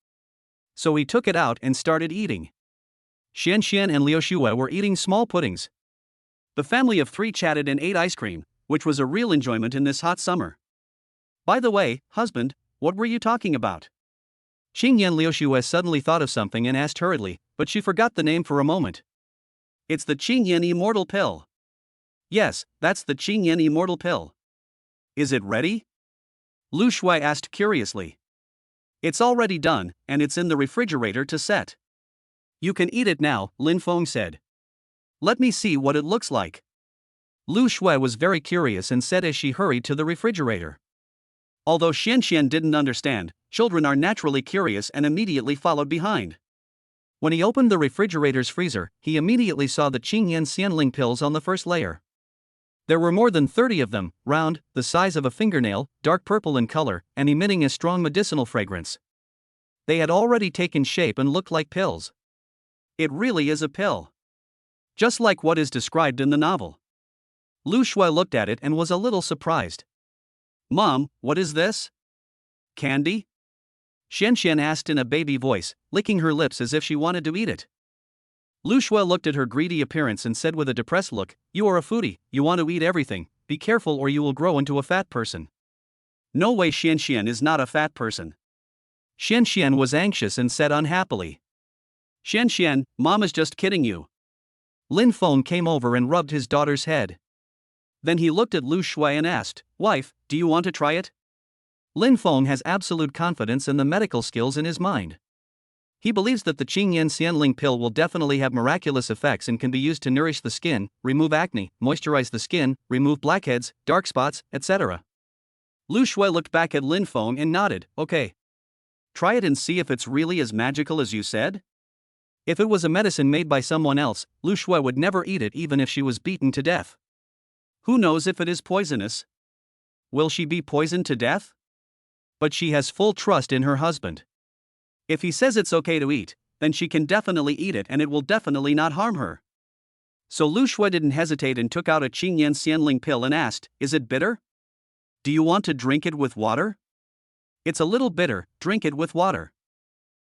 So he took it out and started eating. Xian and Liu Shui were eating small puddings. The family of three chatted and ate ice cream, which was a real enjoyment in this hot summer. By the way, husband, what were you talking about? Qingyan Liu Shui suddenly thought of something and asked hurriedly, but she forgot the name for a moment. It's the Qingyan Immortal Pill. Yes, that's the Qingyan Immortal Pill. Is it ready? Lu Shui asked curiously. It's already done, and it's in the refrigerator to set. You can eat it now, Lin Feng said. Let me see what it looks like. Lu Shui was very curious and said as she hurried to the refrigerator. Although Xian didn't understand, children are naturally curious and immediately followed behind. When he opened the refrigerator's freezer, he immediately saw the Qingyan Xianling pills on the first layer. There were more than 30 of them, round, the size of a fingernail, dark purple in color, and emitting a strong medicinal fragrance. They had already taken shape and looked like pills. It really is a pill. Just like what is described in the novel. Lu Shui looked at it and was a little surprised. Mom, what is this? Candy? Xian asked in a baby voice, licking her lips as if she wanted to eat it. Lu Shui looked at her greedy appearance and said with a depressed look, You are a foodie, you want to eat everything, be careful or you will grow into a fat person. No way, Xian is not a fat person. Xian was anxious and said unhappily. Xian, Mom is just kidding you. Lin Feng came over and rubbed his daughter's head. Then he looked at Lu Shui and asked, Wife, do you want to try it? Lin Feng has absolute confidence in the medical skills in his mind. He believes that the Qingyan Xianling pill will definitely have miraculous effects and can be used to nourish the skin, remove acne, moisturize the skin, remove blackheads, dark spots, etc. Lu Shui looked back at Lin Feng and nodded, Okay. Try it and see if it's really as magical as you said? If it was a medicine made by someone else, Lu Shui would never eat it even if she was beaten to death. Who knows if it is poisonous? Will she be poisoned to death? But she has full trust in her husband. If he says it's okay to eat, then she can definitely eat it and it will definitely not harm her. So Lu Shui didn't hesitate and took out a Qingyan Xianling pill and asked, "Is it bitter? Do you want to drink it with water?" "It's a little bitter, drink it with water."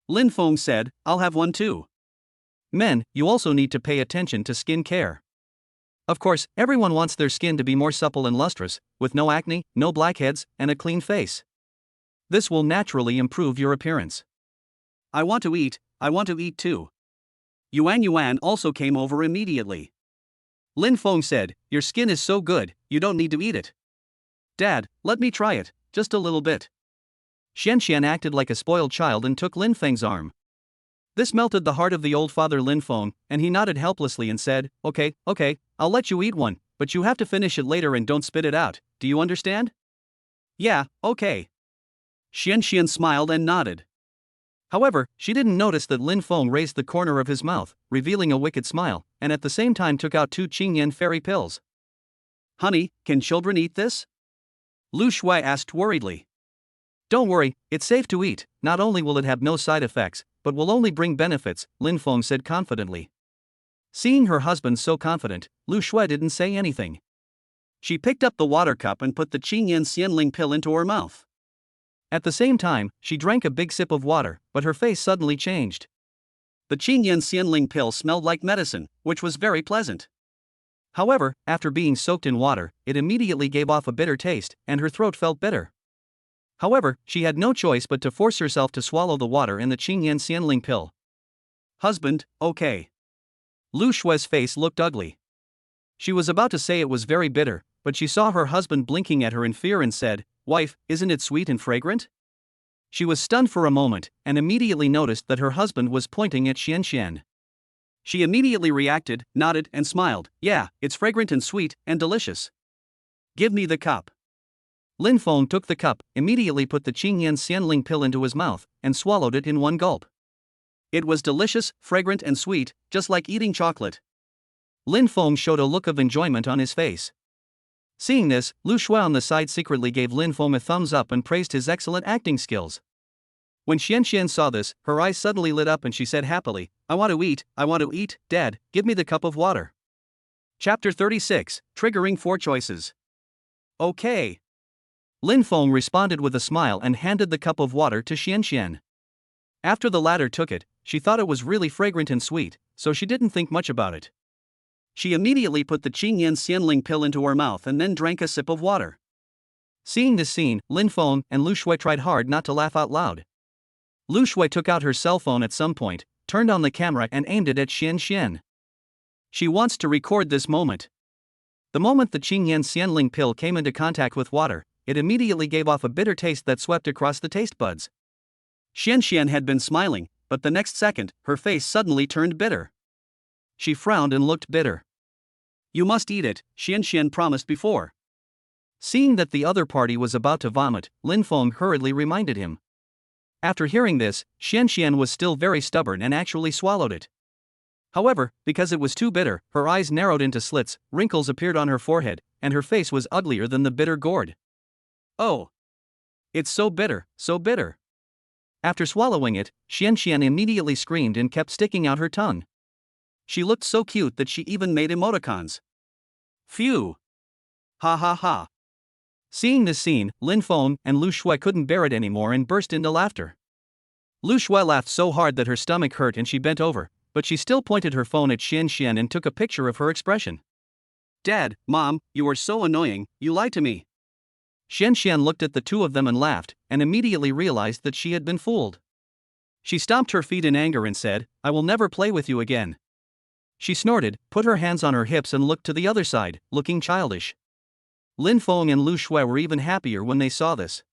Lin Feng said, "I'll have one too." Men, you also need to pay attention to skin care. Of course, everyone wants their skin to be more supple and lustrous, with no acne, no blackheads, and a clean face. This will naturally improve your appearance. I want to eat too. Yuan also came over immediately. Lin Feng said, "Your skin is so good, you don't need to eat it." "Dad, let me try it, just a little bit." Xian acted like a spoiled child and took Lin Feng's arm. This melted the heart of the old father Lin Feng, and he nodded helplessly and said, Okay, I'll let you eat one, but you have to finish it later and don't spit it out, do you understand?" "Yeah, okay." Xian smiled and nodded. However, she didn't notice that Lin Feng raised the corner of his mouth, revealing a wicked smile, and at the same time took out 2 Qingyan fairy pills. "Honey, can children eat this?" Lu Shui asked worriedly. "Don't worry, it's safe to eat, not only will it have no side effects, but will only bring benefits," Lin Feng said confidently. Seeing her husband so confident, Lu Shui didn't say anything. She picked up the water cup and put the Qingyan Xianling pill into her mouth. At the same time, she drank a big sip of water, but her face suddenly changed. The Qingyan Xianling pill smelled like medicine, which was very pleasant. However, after being soaked in water, it immediately gave off a bitter taste, and her throat felt bitter. However, she had no choice but to force herself to swallow the water in the Qingyan Xianling pill. "Husband, okay." Lu Shui's face looked ugly. She was about to say it was very bitter, but she saw her husband blinking at her in fear and said, "Wife, isn't it sweet and fragrant?" She was stunned for a moment, and immediately noticed that her husband was pointing at Xian. She immediately reacted, nodded and smiled, "Yeah, it's fragrant and sweet, and delicious. Give me the cup." Lin Feng took the cup, immediately put the Qingyan Xianling pill into his mouth, and swallowed it in one gulp. It was delicious, fragrant and sweet, just like eating chocolate. Lin Feng showed a look of enjoyment on his face. Seeing this, Lu Shui on the side secretly gave Lin Feng a thumbs up and praised his excellent acting skills. When Xian saw this, her eyes suddenly lit up and she said happily, I want to eat, Dad, give me the cup of water." Chapter 36, Triggering 4 Choices. "Okay." Lin Feng responded with a smile and handed the cup of water to Xian. After the latter took it, she thought it was really fragrant and sweet, so she didn't think much about it. She immediately put the Qingyan Xianling pill into her mouth and then drank a sip of water. Seeing this scene, Lin Feng and Lu Shui tried hard not to laugh out loud. Lu Shui took out her cell phone at some point, turned on the camera and aimed it at Xian. She wants to record this moment. The moment the Qingyan Xianling pill came into contact with water, it immediately gave off a bitter taste that swept across the taste buds. Xian had been smiling, but the next second, her face suddenly turned bitter. She frowned and looked bitter. "You must eat it," Xian promised before. Seeing that the other party was about to vomit, Lin Feng hurriedly reminded him. After hearing this, Xian was still very stubborn and actually swallowed it. However, because it was too bitter, her eyes narrowed into slits, wrinkles appeared on her forehead, and her face was uglier than the bitter gourd. "Oh! It's so bitter, so bitter." After swallowing it, Xian immediately screamed and kept sticking out her tongue. She looked so cute that she even made emoticons. Phew! Ha ha ha! Seeing this scene, Lin Feng and Lu Shui couldn't bear it anymore and burst into laughter. Lu Shui laughed so hard that her stomach hurt and she bent over, but she still pointed her phone at Xian and took a picture of her expression. "Dad, Mom, you are so annoying, you lied to me." Xian looked at the two of them and laughed, and immediately realized that she had been fooled. She stomped her feet in anger and said, "I will never play with you again." She snorted, put her hands on her hips and looked to the other side, looking childish. Lin Feng and Lu Shui were even happier when they saw this.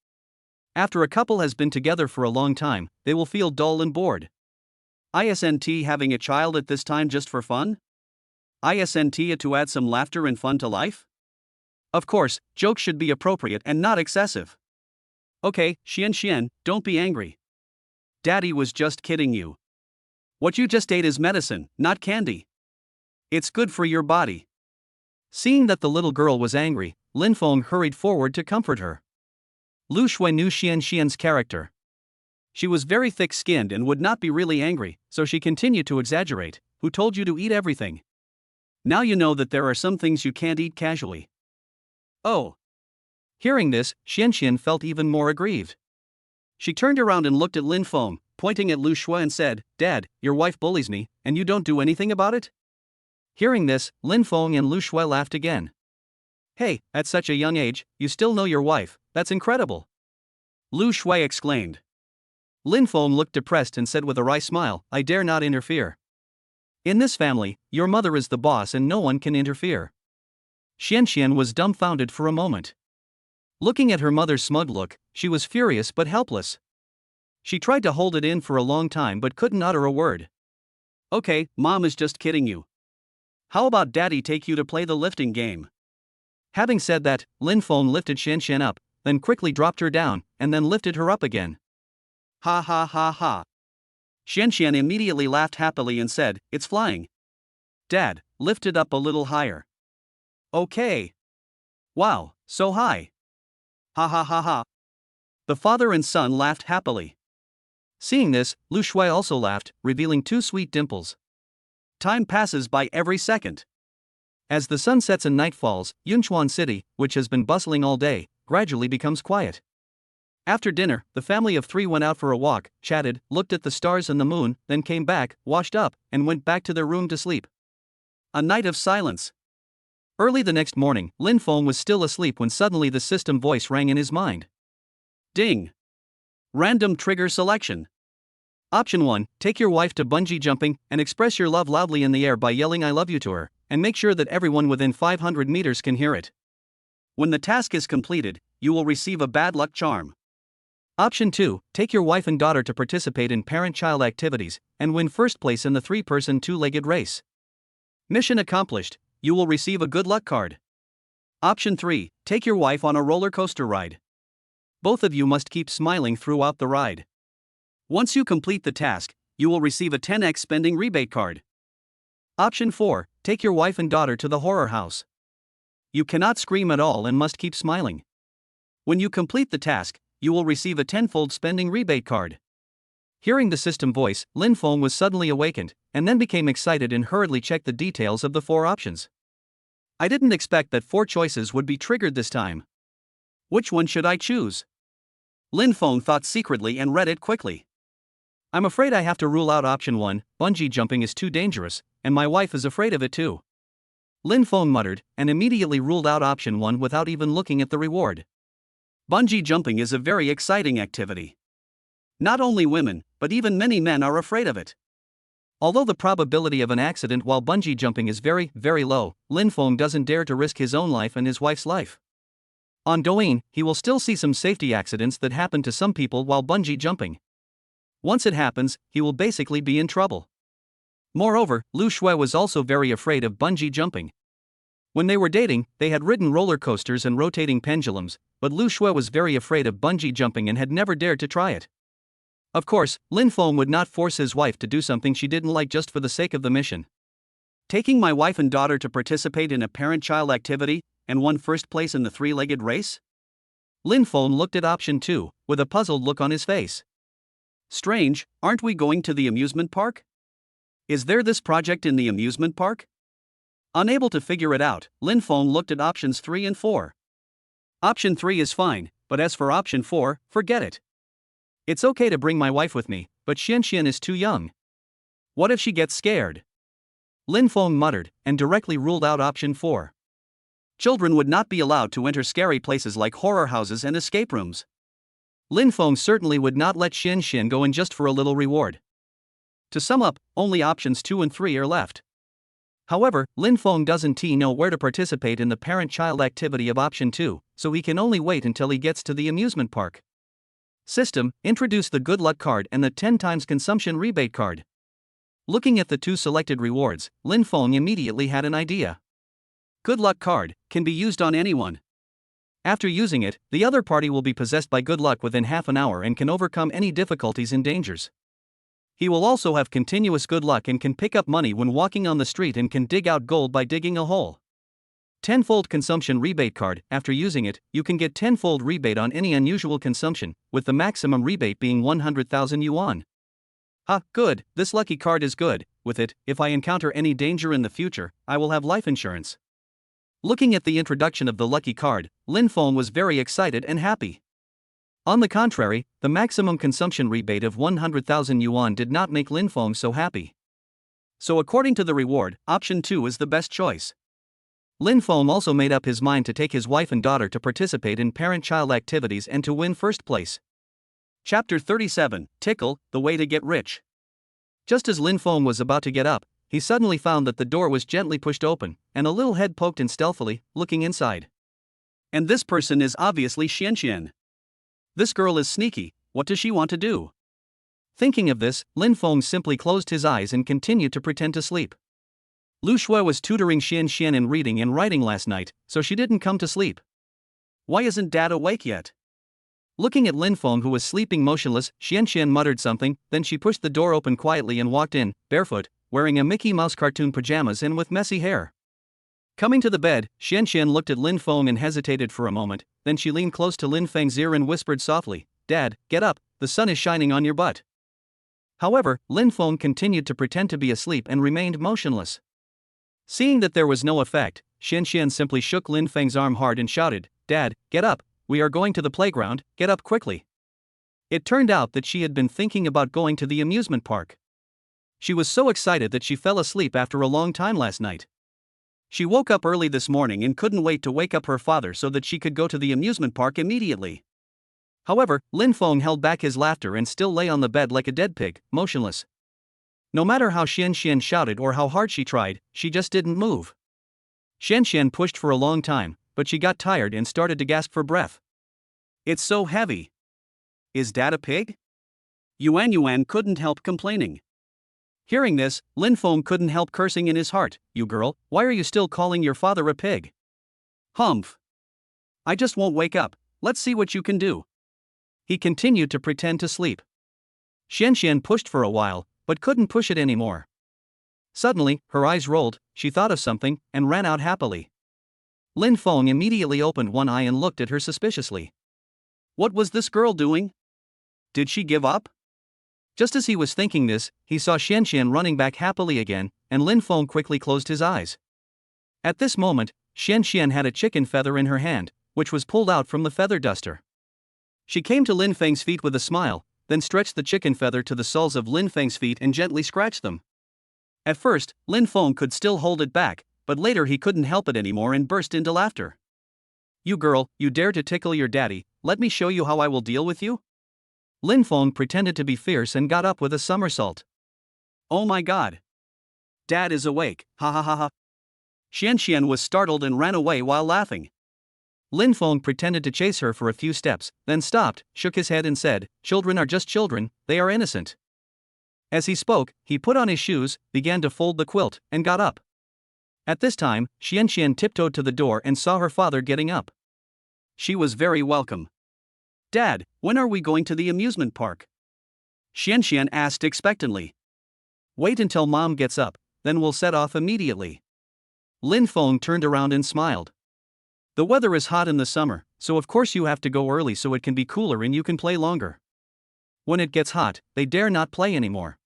After a couple has been together for a long time, they will feel dull and bored. Isn't having a child at this time just for fun? Isn't to add some laughter and fun to life? Of course, jokes should be appropriate and not excessive. Okay, Xian, don't be angry. Daddy was just kidding you. What you just ate is medicine, not candy. It's good for your body. Seeing that the little girl was angry, Lin Feng hurried forward to comfort her. Lu Shui knew Xian's character. She was very thick-skinned and would not be really angry, so she continued to exaggerate. Who told you to eat everything? Now you know that there are some things you can't eat casually. Oh. Hearing this, Xianxian felt even more aggrieved. She turned around and looked at Lin Feng, pointing at Lu Shui and said, "Dad, your wife bullies me, and you don't do anything about it?" Hearing this, Lin Feng and Lu Shui laughed again. "Hey, at such a young age, you still know your wife, that's incredible!" Lu Shui exclaimed. Lin Feng looked depressed and said with a wry smile, "I dare not interfere. In this family, your mother is the boss and no one can interfere." Xianxian was dumbfounded for a moment. Looking at her mother's smug look, she was furious but helpless. She tried to hold it in for a long time but couldn't utter a word. "Okay, Mom is just kidding you. How about Daddy take you to play the lifting game?" Having said that, Lin Feng lifted Xianxian up, then quickly dropped her down, and then lifted her up again. Ha ha ha ha. Xianxian immediately laughed happily and said, "It's flying. Dad, lift it up a little higher." "Okay. Wow, so high. Ha ha ha ha." The father and son laughed happily. Seeing this, Lu Shui also laughed, revealing two sweet dimples. Time passes by every second. As the sun sets and night falls, Yunchuan City, which has been bustling all day, gradually becomes quiet. After dinner, the family of three went out for a walk, chatted, looked at the stars and the moon, then came back, washed up, and went back to their room to sleep. A night of silence. Early the next morning, Lin Feng was still asleep when suddenly the system voice rang in his mind. Ding! Random trigger selection. Option 1, take your wife to bungee jumping and express your love loudly in the air by yelling "I love you" to her, and make sure that everyone within 500 meters can hear it. When the task is completed, you will receive a bad luck charm. Option 2, take your wife and daughter to participate in parent-child activities and win first place in the three-person two-legged race. Mission accomplished, you will receive a good luck card. Option 3, take your wife on a roller coaster ride. Both of you must keep smiling throughout the ride. Once you complete the task, you will receive a 10x spending rebate card. Option 4, take your wife and daughter to the horror house. You cannot scream at all and must keep smiling. When you complete the task, you will receive a 10-fold spending rebate card. Hearing the system voice, Lin Feng was suddenly awakened, and then became excited and hurriedly checked the details of the 4 options. I didn't expect that 4 choices would be triggered this time. Which one should I choose? Lin Feng thought secretly and read it quickly. I'm afraid I have to rule out option 1, bungee jumping is too dangerous, and my wife is afraid of it too. Lin Feng muttered, and immediately ruled out option 1 without even looking at the reward. Bungee jumping is a very exciting activity. Not only women, but even many men are afraid of it. Although the probability of an accident while bungee jumping is very, very low, Lin Feng doesn't dare to risk his own life and his wife's life. On Douyin, he will still see some safety accidents that happen to some people while bungee jumping. Once it happens, he will basically be in trouble. Moreover, Lu Shui was also very afraid of bungee jumping. When they were dating, they had ridden roller coasters and rotating pendulums, but Lu Shui was very afraid of bungee jumping and had never dared to try it. Of course, Lin Feng would not force his wife to do something she didn't like just for the sake of the mission. Taking my wife and daughter to participate in a parent-child activity and won first place in the three-legged race? Lin Feng looked at option 2, with a puzzled look on his face. Strange, aren't we going to the amusement park? Is there this project in the amusement park? Unable to figure it out, Lin Feng looked at options 3 and 4. Option 3 is fine, but as for option 4, forget it. It's okay to bring my wife with me, but Xianxian is too young. What if she gets scared? Lin Feng muttered, and directly ruled out option 4. Children would not be allowed to enter scary places like horror houses and escape rooms. Lin Feng certainly would not let Xianxian go in just for a little reward. To sum up, only options 2 and 3 are left. However, Lin Feng doesn't know where to participate in the parent-child activity of option 2, so he can only wait until he gets to the amusement park. System, introduce the good luck card and the 10 times consumption rebate card. Looking at the 2 selected rewards, Lin Feng immediately had an idea. Good luck card can be used on anyone. After using it, the other party will be possessed by good luck within half an hour and can overcome any difficulties and dangers. He will also have continuous good luck and can pick up money when walking on the street and can dig out gold by digging a hole. 10-fold consumption rebate card. After using it, you can get 10-fold rebate on any unusual consumption, with the maximum rebate being 100,000 yuan. Good, this lucky card is good. With it, if I encounter any danger in the future, I will have life insurance. Looking at the introduction of the lucky card, Lin Feng was very excited and happy. On the contrary, the maximum consumption rebate of 100,000 yuan did not make Lin Feng so happy. So according to the reward, option 2 is the best choice. Lin Feng also made up his mind to take his wife and daughter to participate in parent-child activities and to win first place. Chapter 37, Tickle, the Way to Get Rich. Just as Lin Feng was about to get up, he suddenly found that the door was gently pushed open, and a little head poked in stealthily, looking inside. And this person is obviously Xianxian. This girl is sneaky, what does she want to do? Thinking of this, Lin Feng simply closed his eyes and continued to pretend to sleep. Lu Shui was tutoring Xianxian in reading and writing last night, so she didn't come to sleep. Why isn't Dad awake yet? Looking at Lin Feng, who was sleeping motionless, Xianxian muttered something, then she pushed the door open quietly and walked in, barefoot, wearing a Mickey Mouse cartoon pajamas and with messy hair. Coming to the bed, Xianxian looked at Lin Feng and hesitated for a moment, then she leaned close to Lin Feng's ear and whispered softly, "Dad, get up, the sun is shining on your butt." However, Lin Feng continued to pretend to be asleep and remained motionless. Seeing that there was no effect, Xianxian simply shook Lin Feng's arm hard and shouted, "Dad, get up, we are going to the playground, get up quickly." It turned out that she had been thinking about going to the amusement park. She was so excited that she fell asleep after a long time last night. She woke up early this morning and couldn't wait to wake up her father so that she could go to the amusement park immediately. However, Lin Feng held back his laughter and still lay on the bed like a dead pig, motionless. No matter how Xianxian shouted or how hard she tried, she just didn't move. Xianxian pushed for a long time, but she got tired and started to gasp for breath. "It's so heavy. Is Dad a pig?" Yuan couldn't help complaining. Hearing this, Lin Feng couldn't help cursing in his heart, "You girl, why are you still calling your father a pig?" "Humph. I just won't wake up, let's see what you can do." He continued to pretend to sleep. Xianxian pushed for a while, but couldn't push it anymore. Suddenly, her eyes rolled, she thought of something, and ran out happily. Lin Feng immediately opened one eye and looked at her suspiciously. What was this girl doing? Did she give up? Just as he was thinking this, he saw Xianxian running back happily again, and Lin Feng quickly closed his eyes. At this moment, Xianxian had a chicken feather in her hand, which was pulled out from the feather duster. She came to Lin Feng's feet with a smile, then stretched the chicken feather to the soles of Lin Feng's feet and gently scratched them. At first, Lin Feng could still hold it back, but later he couldn't help it anymore and burst into laughter. "You girl, you dare to tickle your daddy, let me show you how I will deal with you?" Lin Feng pretended to be fierce and got up with a somersault. "Oh my god! Dad is awake, ha ha ha ha." Xianxian was startled and ran away while laughing. Lin Feng pretended to chase her for a few steps, then stopped, shook his head and said, "Children are just children, they are innocent." As he spoke, he put on his shoes, began to fold the quilt, and got up. At this time, Xianxian tiptoed to the door and saw her father getting up. She was very welcome. "Dad, when are we going to the amusement park?" Xianxian asked expectantly. "Wait until Mom gets up, then we'll set off immediately." Lin Feng turned around and smiled. "The weather is hot in the summer, so of course you have to go early so it can be cooler and you can play longer. When it gets hot, they dare not play anymore.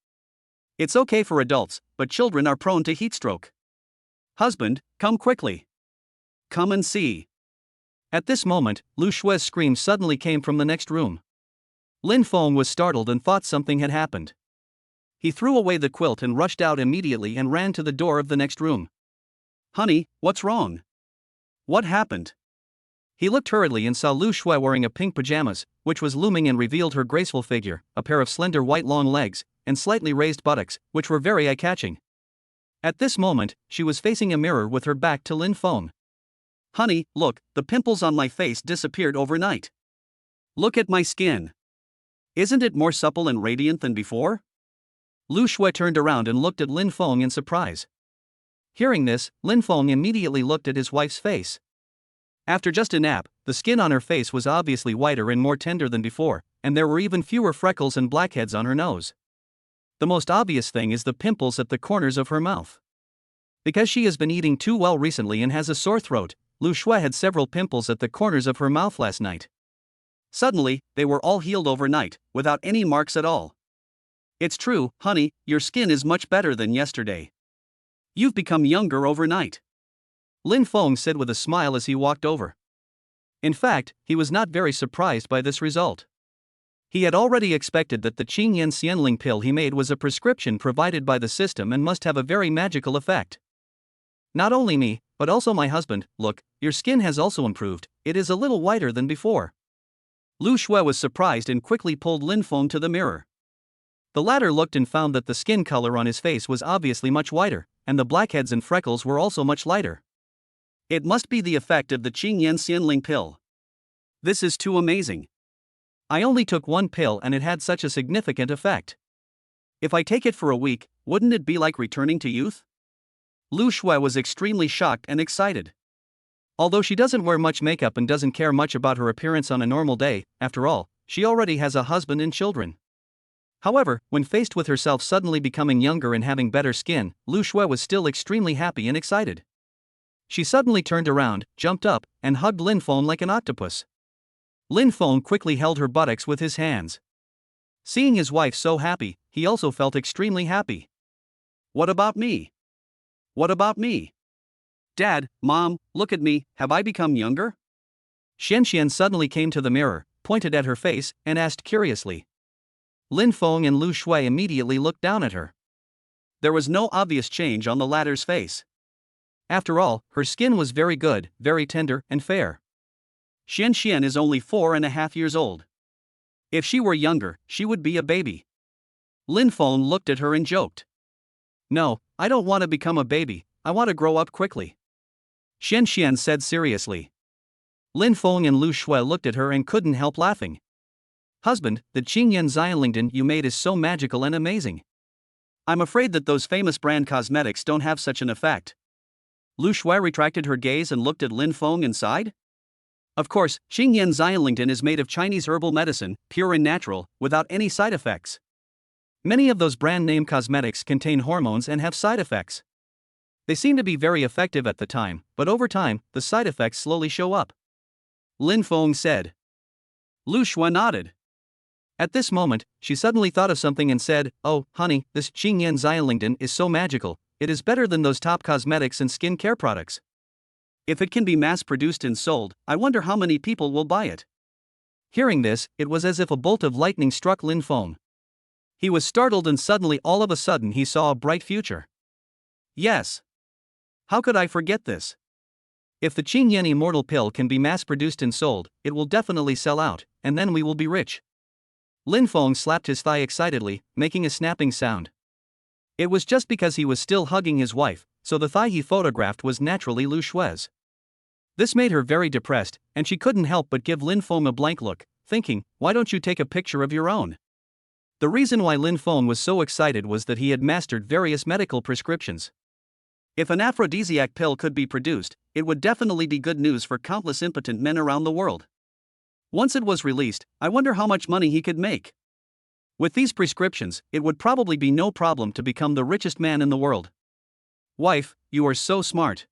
It's okay for adults, but children are prone to heat stroke. Husband, come quickly. Come and see." At this moment, Lu Shui's scream suddenly came from the next room. Lin Feng was startled and thought something had happened. He threw away the quilt and rushed out immediately and ran to the door of the next room. "Honey, what's wrong? What happened?" He looked hurriedly and saw Lu Shui wearing a pink pajamas, which was looming and revealed her graceful figure, a pair of slender white long legs, and slightly raised buttocks, which were very eye-catching. At this moment, she was facing a mirror with her back to Lin Feng. "Honey, look, the pimples on my face disappeared overnight. Look at my skin. Isn't it more supple and radiant than before?" Lu Shui turned around and looked at Lin Feng in surprise. Hearing this, Lin Feng immediately looked at his wife's face. After just a nap, the skin on her face was obviously whiter and more tender than before, and there were even fewer freckles and blackheads on her nose. The most obvious thing is the pimples at the corners of her mouth. Because she has been eating too well recently and has a sore throat, Lu Shui had several pimples at the corners of her mouth last night. Suddenly, they were all healed overnight, without any marks at all. It's true, honey, your skin is much better than yesterday. You've become younger overnight. Lin Feng said with a smile as he walked over. In fact, he was not very surprised by this result. He had already expected that the Qingyan Xianling pill he made was a prescription provided by the system and must have a very magical effect. Not only me, but also my husband. Look, your skin has also improved, it is a little whiter than before. Lu Shui was surprised and quickly pulled Lin Feng to the mirror. The latter looked and found that the skin color on his face was obviously much whiter, and the blackheads and freckles were also much lighter. It must be the effect of the Qingyan Xianling pill. This is too amazing. I only took one pill and it had such a significant effect. If I take it for a week, wouldn't it be like returning to youth? Lu Shui was extremely shocked and excited. Although she doesn't wear much makeup and doesn't care much about her appearance on a normal day, after all, she already has a husband and children. However, when faced with herself suddenly becoming younger and having better skin, Lu Shui was still extremely happy and excited. She suddenly turned around, jumped up, and hugged Lin Feng like an octopus. Lin Feng quickly held her buttocks with his hands. Seeing his wife so happy, he also felt extremely happy. What about me? What about me? Dad, Mom, look at me, have I become younger? Xian suddenly came to the mirror, pointed at her face, and asked curiously. Lin Feng and Lu Shui immediately looked down at her. There was no obvious change on the latter's face. After all, her skin was very good, very tender, and fair. Xian is only 4.5 years old. If she were younger, she would be a baby. Lin Feng looked at her and joked. No, I don't want to become a baby, I want to grow up quickly. Xian said seriously. Lin Feng and Lu Shui looked at her and couldn't help laughing. Husband, the Qingyan Xianlingdan you made is so magical and amazing. I'm afraid that those famous brand cosmetics don't have such an effect. Lu Shui retracted her gaze and looked at Lin Feng and sighed. Of course, Qingyan Xianlingdan is made of Chinese herbal medicine, pure and natural, without any side effects. Many of those brand name cosmetics contain hormones and have side effects. They seem to be very effective at the time, but over time, the side effects slowly show up. Lin Feng said. Lu Shui nodded. At this moment, she suddenly thought of something and said, Oh, honey, this Qingyan Xianlingdan is so magical, it is better than those top cosmetics and skin care products. If it can be mass-produced and sold, I wonder how many people will buy it. Hearing this, it was as if a bolt of lightning struck Lin Feng. He was startled and suddenly all of a sudden he saw a bright future. Yes. How could I forget this? If the Qingyan Immortal Pill can be mass-produced and sold, it will definitely sell out, and then we will be rich. Lin Feng slapped his thigh excitedly, making a snapping sound. It was just because he was still hugging his wife, so the thigh he photographed was naturally Lu Shui's. This made her very depressed, and she couldn't help but give Lin Feng a blank look, thinking, why don't you take a picture of your own? The reason why Lin Feng was so excited was that he had mastered various medical prescriptions. If an aphrodisiac pill could be produced, it would definitely be good news for countless impotent men around the world. Once it was released, I wonder how much money he could make. With these prescriptions, it would probably be no problem to become the richest man in the world. Wife, you are so smart.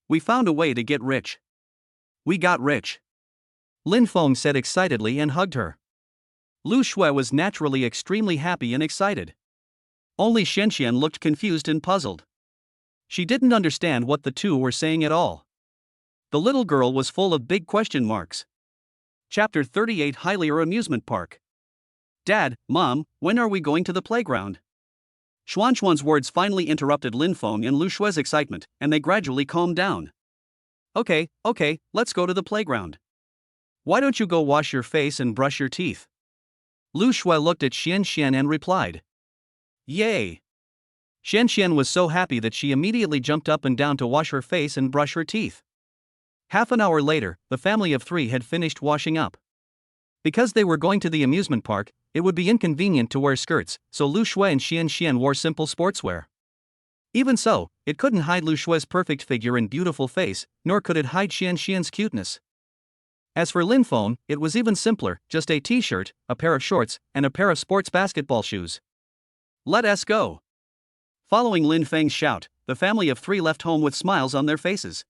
We found a way to get rich. We got rich. Lin Feng said excitedly and hugged her. Lu Shui was naturally extremely happy and excited. Only Xian looked confused and puzzled. She didn't understand what the two were saying at all. The little girl was full of big question marks. Chapter 38 Higher Amusement Park. Dad, Mom, when are we going to the playground? Xuan's words finally interrupted Lin Feng and Lu Shui's excitement, and they gradually calmed down. Okay, let's go to the playground. Why don't you go wash your face and brush your teeth? Lu Shui looked at Xian and replied. Yay! Xian was so happy that she immediately jumped up and down to wash her face and brush her teeth. Half an hour later, the family of three had finished washing up. Because they were going to the amusement park, it would be inconvenient to wear skirts, so Lu Shui and Xian wore simple sportswear. Even so, it couldn't hide Lu Shui's perfect figure and beautiful face, nor could it hide Xian's cuteness. As for Lin Feng, it was even simpler, just a t-shirt, a pair of shorts, and a pair of sports basketball shoes. Let us go. Following Lin Feng's shout, the family of three left home with smiles on their faces.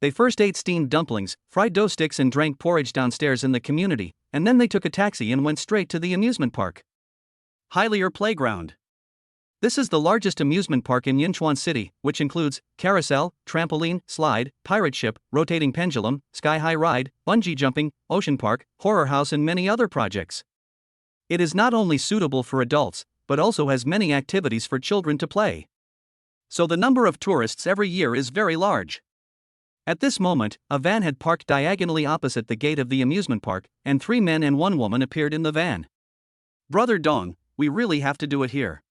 They first ate steamed dumplings, fried dough sticks, and drank porridge downstairs in the community, and then they took a taxi and went straight to the amusement park. Higher Playground. This is the largest amusement park in Yinchuan City, which includes carousel, trampoline, slide, pirate ship, rotating pendulum, sky-high ride, bungee jumping, ocean park, horror house, and many other projects. It is not only suitable for adults, but also has many activities for children to play. So the number of tourists every year is very large. At this moment, a van had parked diagonally opposite the gate of the amusement park, and 3 men and 1 woman appeared in the van. "Brother Dong, we really have to do it here.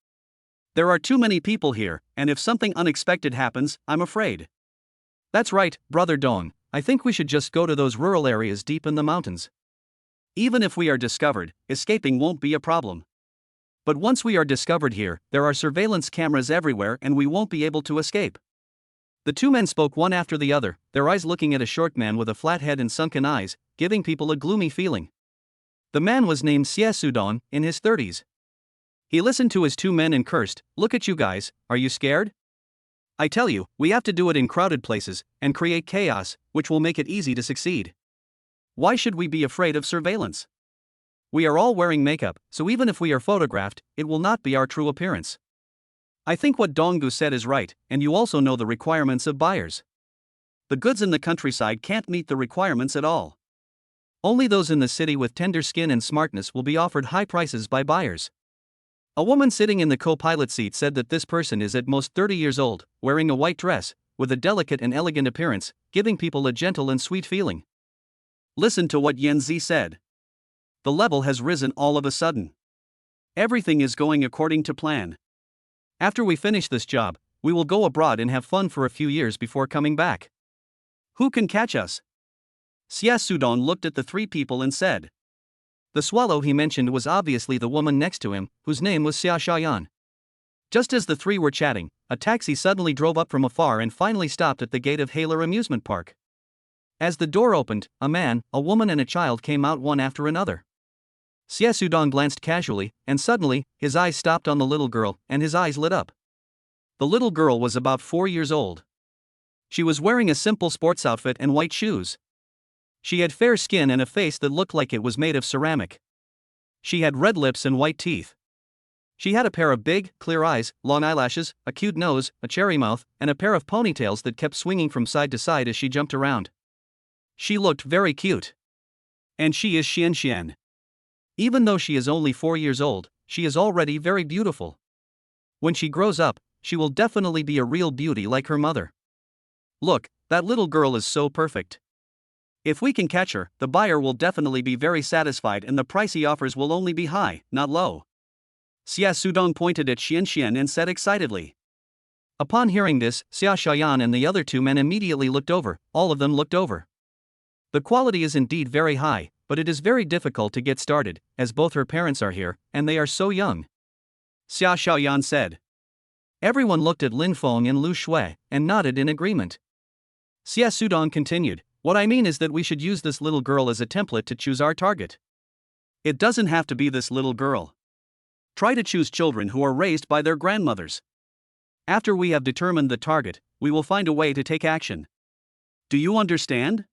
There are too many people here, and if something unexpected happens, I'm afraid." "That's right, Brother Dong, I think we should just go to those rural areas deep in the mountains. Even if we are discovered, escaping won't be a problem. But once we are discovered here, there are surveillance cameras everywhere and we won't be able to escape." The 2 men spoke one after the other, their eyes looking at a short man with a flat head and sunken eyes, giving people a gloomy feeling. The man was named Xie Sudong, in his 30s. He listened to his 2 men and cursed, "Look at you guys, are you scared? I tell you, we have to do it in crowded places, and create chaos, which will make it easy to succeed. Why should we be afraid of surveillance? We are all wearing makeup, so even if we are photographed, it will not be our true appearance. I think what Donggu said is right, and you also know the requirements of buyers. The goods in the countryside can't meet the requirements at all. Only those in the city with tender skin and smartness will be offered high prices by buyers." A woman sitting in the co-pilot seat said that this person is at most 30 years old, wearing a white dress, with a delicate and elegant appearance, giving people a gentle and sweet feeling. Listen to what Yanzi said. "The level has risen all of a sudden. Everything is going according to plan. After we finish this job, we will go abroad and have fun for a few years before coming back. Who can catch us?" Xie Sudong looked at the 3 people and said. The swallow he mentioned was obviously the woman next to him, whose name was Xia Shaoyan. Just as the 3 were chatting, a taxi suddenly drove up from afar and finally stopped at the gate of Haler Amusement Park. As the door opened, a man, a woman, and a child came out one after another. Xie Sudong glanced casually, and suddenly, his eyes stopped on the little girl, and his eyes lit up. The little girl was about 4 years old. She was wearing a simple sports outfit and white shoes. She had fair skin and a face that looked like it was made of ceramic. She had red lips and white teeth. She had a pair of big, clear eyes, long eyelashes, a cute nose, a cherry mouth, and a pair of ponytails that kept swinging from side to side as she jumped around. She looked very cute. And she is Xian Xian. Even though she is only 4 years old, she is already very beautiful. When she grows up, she will definitely be a real beauty like her mother. Look, that little girl is so perfect. If we can catch her, the buyer will definitely be very satisfied and the price he offers will only be high, not low." Xia Sudong pointed at Xian Xian and said excitedly. Upon hearing this, Xia Shaoyan and the other 2 men immediately looked over, all of them looked over. The quality is indeed very high, but it is very difficult to get started, as both her parents are here, and they are so young. Xia Shaoyan said. Everyone looked at Lin Feng and Lu Shui, and nodded in agreement. Xia Sudong continued, "What I mean is that we should use this little girl as a template to choose our target. It doesn't have to be this little girl. Try to choose children who are raised by their grandmothers. After we have determined the target, we will find a way to take action. Do you understand?"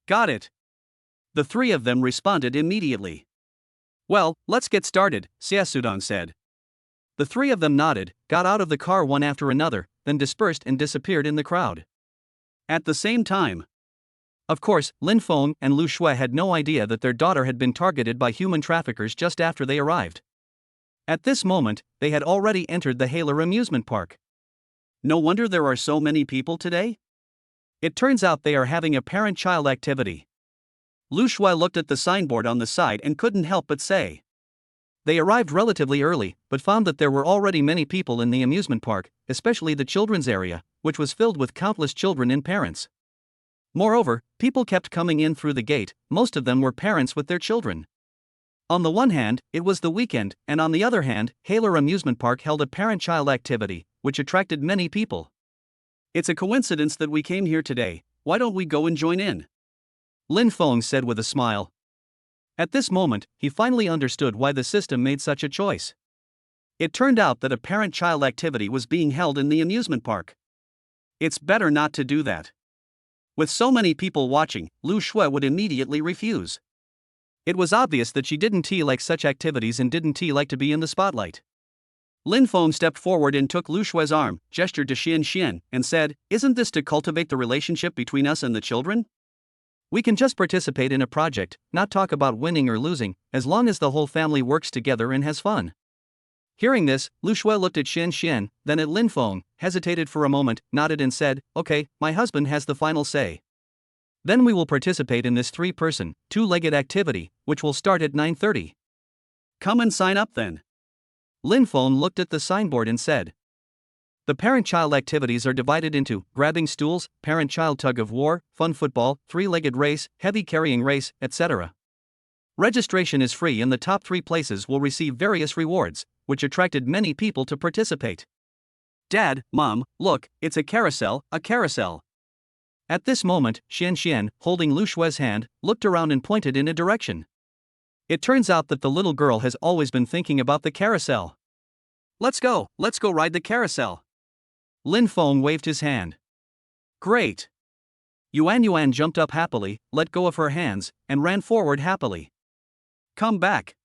"Got it." The 3 of them responded immediately. "Well, let's get started," Xia Sudong said. The 3 of them nodded, got out of the car one after another, then dispersed and disappeared in the crowd. At the same time, of course, Lin Feng and Lu Shui had no idea that their daughter had been targeted by human traffickers just after they arrived. At this moment, they had already entered the Haler Amusement Park. No wonder there are so many people today. It turns out they are having a parent-child activity. Lu Shui looked at the signboard on the side and couldn't help but say. They arrived relatively early, but found that there were already many people in the amusement park, especially the children's area, which was filled with countless children and parents. Moreover, people kept coming in through the gate, most of them were parents with their children. On the one hand, it was the weekend, and on the other hand, Haler Amusement Park held a parent-child activity, which attracted many people. "It's a coincidence that we came here today, why don't we go and join in?" Lin Feng said with a smile. At this moment, he finally understood why the system made such a choice. It turned out that a parent-child activity was being held in the amusement park. It's better not to do that. With so many people watching, Lu Shui would immediately refuse. It was obvious that she didn't like such activities and didn't like to be in the spotlight. Lin Feng stepped forward and took Lu Shui's arm, gestured to Xian Xian, and said, "Isn't this to cultivate the relationship between us and the children? We can just participate in a project, not talk about winning or losing, as long as the whole family works together and has fun." Hearing this, Lu Shui looked at Xian Xian, then at Lin Feng, hesitated for a moment, nodded and said, "Okay, my husband has the final say. Then we will participate in this 3-person, 2-legged activity, which will start at 9:30. Come and sign up then." Lin Feng looked at the signboard and said, "The parent-child activities are divided into grabbing stools, parent-child tug-of-war, fun football, 3-legged race, heavy carrying race, etc. Registration is free and the top 3 places will receive various rewards, which attracted many people to participate." "Dad, Mom, look, it's a carousel, a carousel." At this moment, Xian Xian, holding Lu Shui's hand, looked around and pointed in a direction. It turns out that the little girl has always been thinking about the carousel. Let's go ride the carousel." Lin Feng waved his hand. "Great." Yuan jumped up happily, let go of her hands, and ran forward happily. "Come back."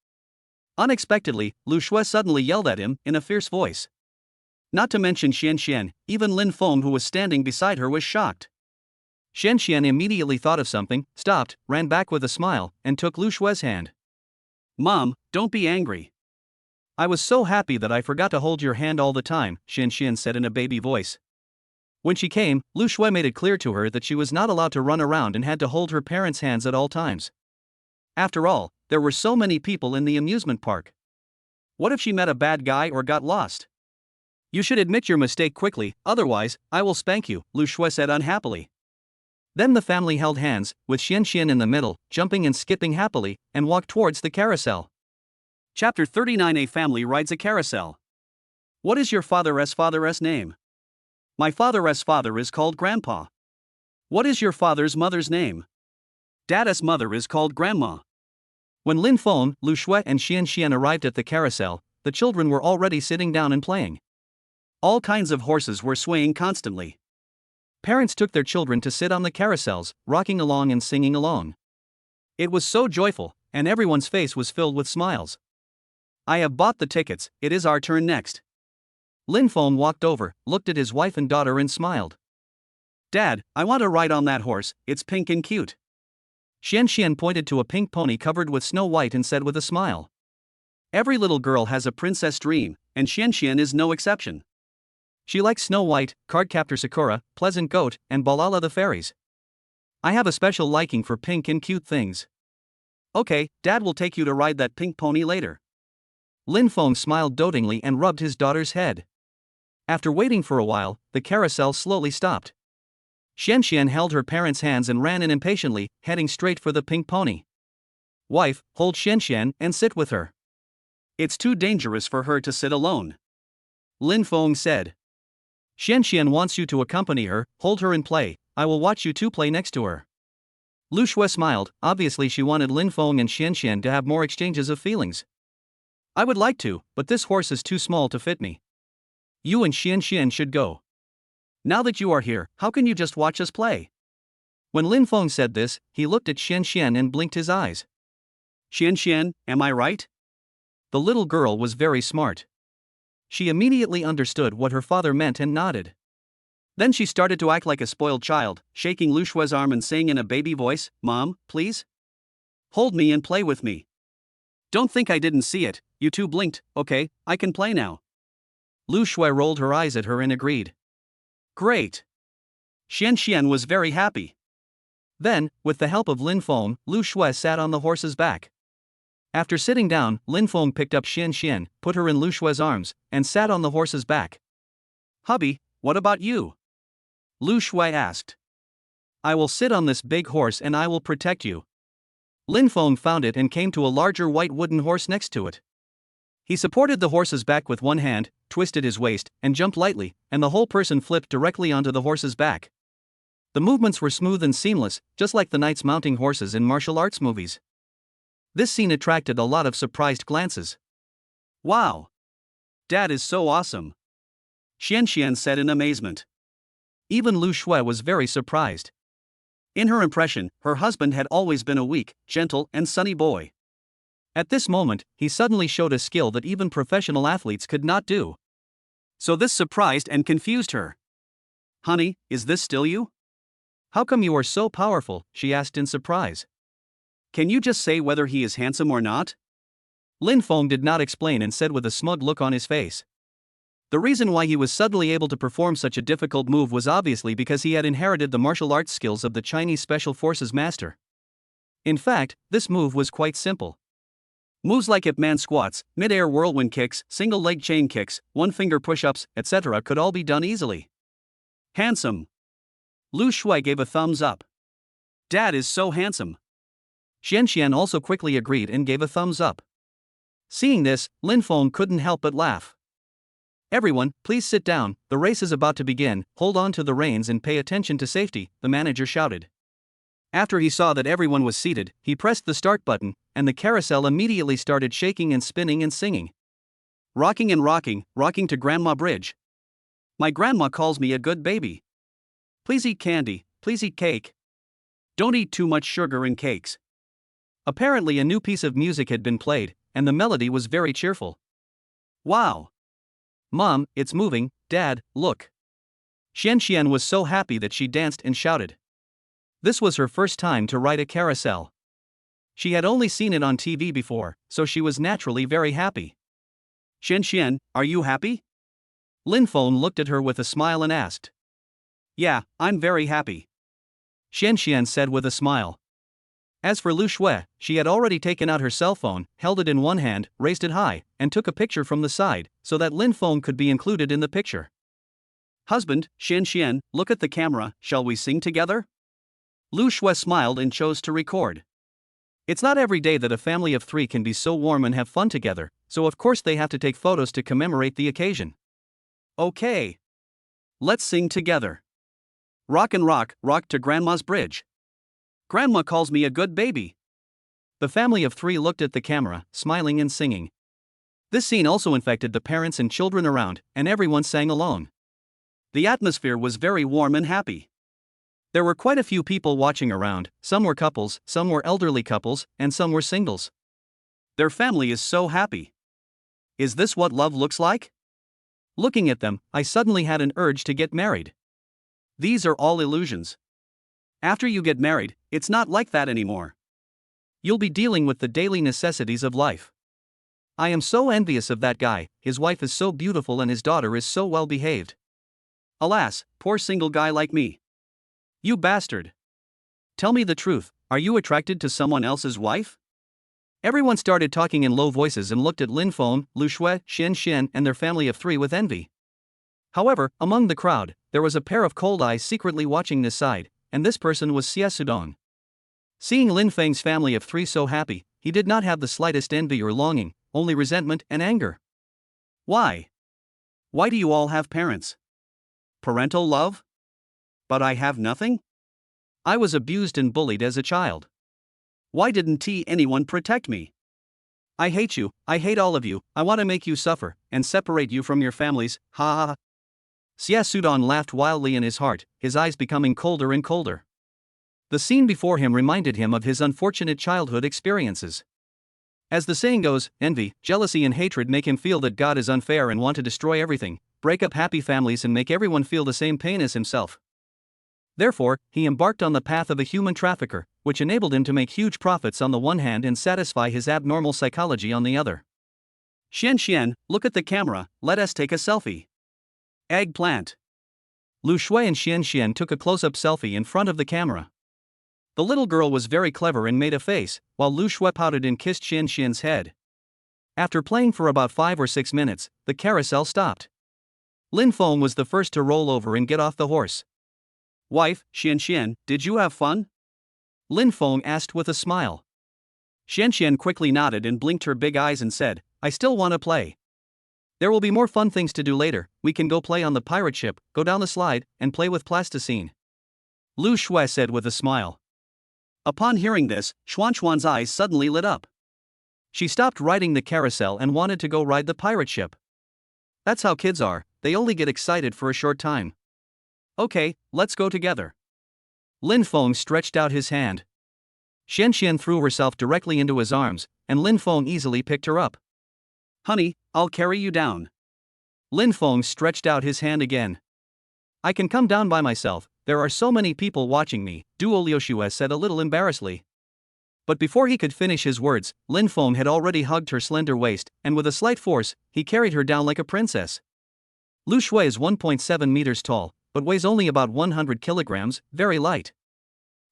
Unexpectedly, Lu Shui suddenly yelled at him, in a fierce voice. Not to mention Xian Xian, even Lin Feng who was standing beside her was shocked. Xian Xian immediately thought of something, stopped, ran back with a smile, and took Lu Shui's hand. "Mom, don't be angry. I was so happy that I forgot to hold your hand all the time," Xian Xian said in a baby voice. When she came, Lu Shui made it clear to her that she was not allowed to run around and had to hold her parents' hands at all times. After all, there were so many people in the amusement park. What if she met a bad guy or got lost? "You should admit your mistake quickly, otherwise, I will spank you," Lu Shui said unhappily. Then the family held hands, with Xian Xian in the middle, jumping and skipping happily, and walked towards the carousel. Chapter 39. A family rides a carousel. What is your father's name? My father's father is called Grandpa. What is your father's mother's name? Dad's mother is called Grandma. When Lin Feng, Lu Shui and Xian Xian arrived at the carousel, the children were already sitting down and playing. All kinds of horses were swaying constantly. Parents took their children to sit on the carousels, rocking along and singing along. It was so joyful, and everyone's face was filled with smiles. "I have bought the tickets, it is our turn next." Lin Feng walked over, looked at his wife and daughter and smiled. "Dad, I want to ride on that horse, it's pink and cute." Xian Xian pointed to a pink pony covered with snow white and said with a smile. Every little girl has a princess dream, and Xian Xian is no exception. She likes Snow White, Cardcaptor Sakura, Pleasant Goat, and Balala the fairies. I have a special liking for pink and cute things. Okay, Dad will take you to ride that pink pony later. Lin Feng smiled dotingly and rubbed his daughter's head. After waiting for a while, the carousel slowly stopped. Xian Xian held her parents' hands and ran in impatiently, heading straight for the pink pony. "Wife, hold Xian Xian and sit with her. It's too dangerous for her to sit alone," Lin Feng said. "Xian Xian wants you to accompany her, hold her and play, I will watch you two play next to her." Lu Shui smiled, obviously she wanted Lin Feng and Xian Xian to have more exchanges of feelings. "I would like to, but this horse is too small to fit me. You and Xian Xian should go. Now that you are here, how can you just watch us play?" When Lin Feng said this, he looked at Xian Xian and blinked his eyes. "Xian Xian, am I right?" The little girl was very smart. She immediately understood what her father meant and nodded. Then she started to act like a spoiled child, shaking Lu Shui's arm and saying in a baby voice, "Mom, please? Hold me and play with me. Don't think I didn't see it, you two blinked, okay, I can play now." Lu Shui rolled her eyes at her and agreed. Great. Xian Xian was very happy. Then, with the help of Lin Feng, Lu Shui sat on the horse's back. After sitting down, Lin Feng picked up Xian Xian, put her in Lu Shui's arms, and sat on the horse's back. "Hubby, what about you?" Lu Shui asked. "I will sit on this big horse and I will protect you." Lin Feng found it and came to a larger white wooden horse next to it. He supported the horse's back with one hand, twisted his waist, and jumped lightly, and the whole person flipped directly onto the horse's back. The movements were smooth and seamless, just like the knights mounting horses in martial arts movies. This scene attracted a lot of surprised glances. Wow! Dad is so awesome, Xian said in amazement. Even Lu Shui was very surprised. In her impression, her husband had always been a weak, gentle, and sunny boy. At this moment, he suddenly showed a skill that even professional athletes could not do. So this surprised and confused her. Honey, is this still you? How come you are so powerful? She asked in surprise. Can you just say whether he is handsome or not? Lin Feng did not explain and said with a smug look on his face. The reason why he was suddenly able to perform such a difficult move was obviously because he had inherited the martial arts skills of the Chinese Special Forces master. In fact, this move was quite simple. Moves like Ip Man squats, mid-air whirlwind kicks, single leg chain kicks, one-finger push-ups, etc. could all be done easily. Handsome. Lu Shui gave a thumbs up. Dad is so handsome. Xian also quickly agreed and gave a thumbs up. Seeing this, Lin Feng couldn't help but laugh. Everyone, please sit down, the race is about to begin, hold on to the reins and pay attention to safety, the manager shouted. After he saw that everyone was seated, he pressed the start button, and the carousel immediately started shaking and spinning and singing. Rocking and rocking, rocking to Grandma Bridge. My grandma calls me a good baby. Please eat candy, please eat cake. Don't eat too much sugar and cakes. Apparently a new piece of music had been played, and the melody was very cheerful. Wow! Mom, it's moving, Dad, look. Xian was so happy that she danced and shouted. This was her first time to ride a carousel. She had only seen it on TV before, so she was naturally very happy. Xian, are you happy? Lin Feng looked at her with a smile and asked. Yeah, I'm very happy. Xian said with a smile. As for Lu Shui, she had already taken out her cell phone, held it in one hand, raised it high, and took a picture from the side, so that Lin Feng could be included in the picture. Husband, Xian, look at the camera, shall we sing together? Lu Shui smiled and chose to record. It's not every day that a family of three can be so warm and have fun together, so of course they have to take photos to commemorate the occasion. Okay. Let's sing together. Rock and rock, rock to Grandma's bridge. Grandma calls me a good baby. The family of three looked at the camera, smiling and singing. This scene also infected the parents and children around, and everyone sang along. The atmosphere was very warm and happy. There were quite a few people watching around, some were couples, some were elderly couples, and some were singles. Their family is so happy. Is this what love looks like? Looking at them, I suddenly had an urge to get married. These are all illusions. After you get married, it's not like that anymore. You'll be dealing with the daily necessities of life. I am so envious of that guy, his wife is so beautiful and his daughter is so well behaved. Alas, poor single guy like me. You bastard. Tell me the truth, are you attracted to someone else's wife? Everyone started talking in low voices and looked at Lin Feng, Lu Shui, Xian, and their family of three with envy. However, among the crowd, there was a pair of cold eyes secretly watching this side, and this person was Xie Sudong. Seeing Lin Feng's family of three so happy, he did not have the slightest envy or longing, only resentment and anger. Why? Why do you all have parents? Parental love? But I have nothing? I was abused and bullied as a child. Why didn't anyone protect me? I hate you, I hate all of you, I want to make you suffer, and separate you from your families, ha ha ha. Xie Sudong laughed wildly in his heart, his eyes becoming colder and colder. The scene before him reminded him of his unfortunate childhood experiences. As the saying goes, envy, jealousy and hatred make him feel that God is unfair and want to destroy everything, break up happy families and make everyone feel the same pain as himself. Therefore, he embarked on the path of a human trafficker, which enabled him to make huge profits on the one hand and satisfy his abnormal psychology on the other. Xian, look at the camera, let us take a selfie. Eggplant. Lu Shui and Xian took a close-up selfie in front of the camera. The little girl was very clever and made a face, while Lu Shui pouted and kissed Xian's head. After playing for about 5 or 6 minutes, the carousel stopped. Lin Feng was the first to roll over and get off the horse. Wife, Xian, did you have fun? Lin Feng asked with a smile. Xian quickly nodded and blinked her big eyes and said, I still want to play. There will be more fun things to do later, we can go play on the pirate ship, go down the slide, and play with plasticine. Lu Shui said with a smile. Upon hearing this, Xuan's eyes suddenly lit up. She stopped riding the carousel and wanted to go ride the pirate ship. That's how kids are, they only get excited for a short time. Okay, let's go together. Lin Feng stretched out his hand. Xian Xian threw herself directly into his arms, and Lin Feng easily picked her up. Honey, I'll carry you down. Lin Feng stretched out his hand again. I can come down by myself, there are so many people watching me, Duo Liuxue said a little embarrassedly. But before he could finish his words, Lin Feng had already hugged her slender waist, and with a slight force, he carried her down like a princess. Lu Shui is 1.7 meters tall, but weighs only about 100 kilograms, very light.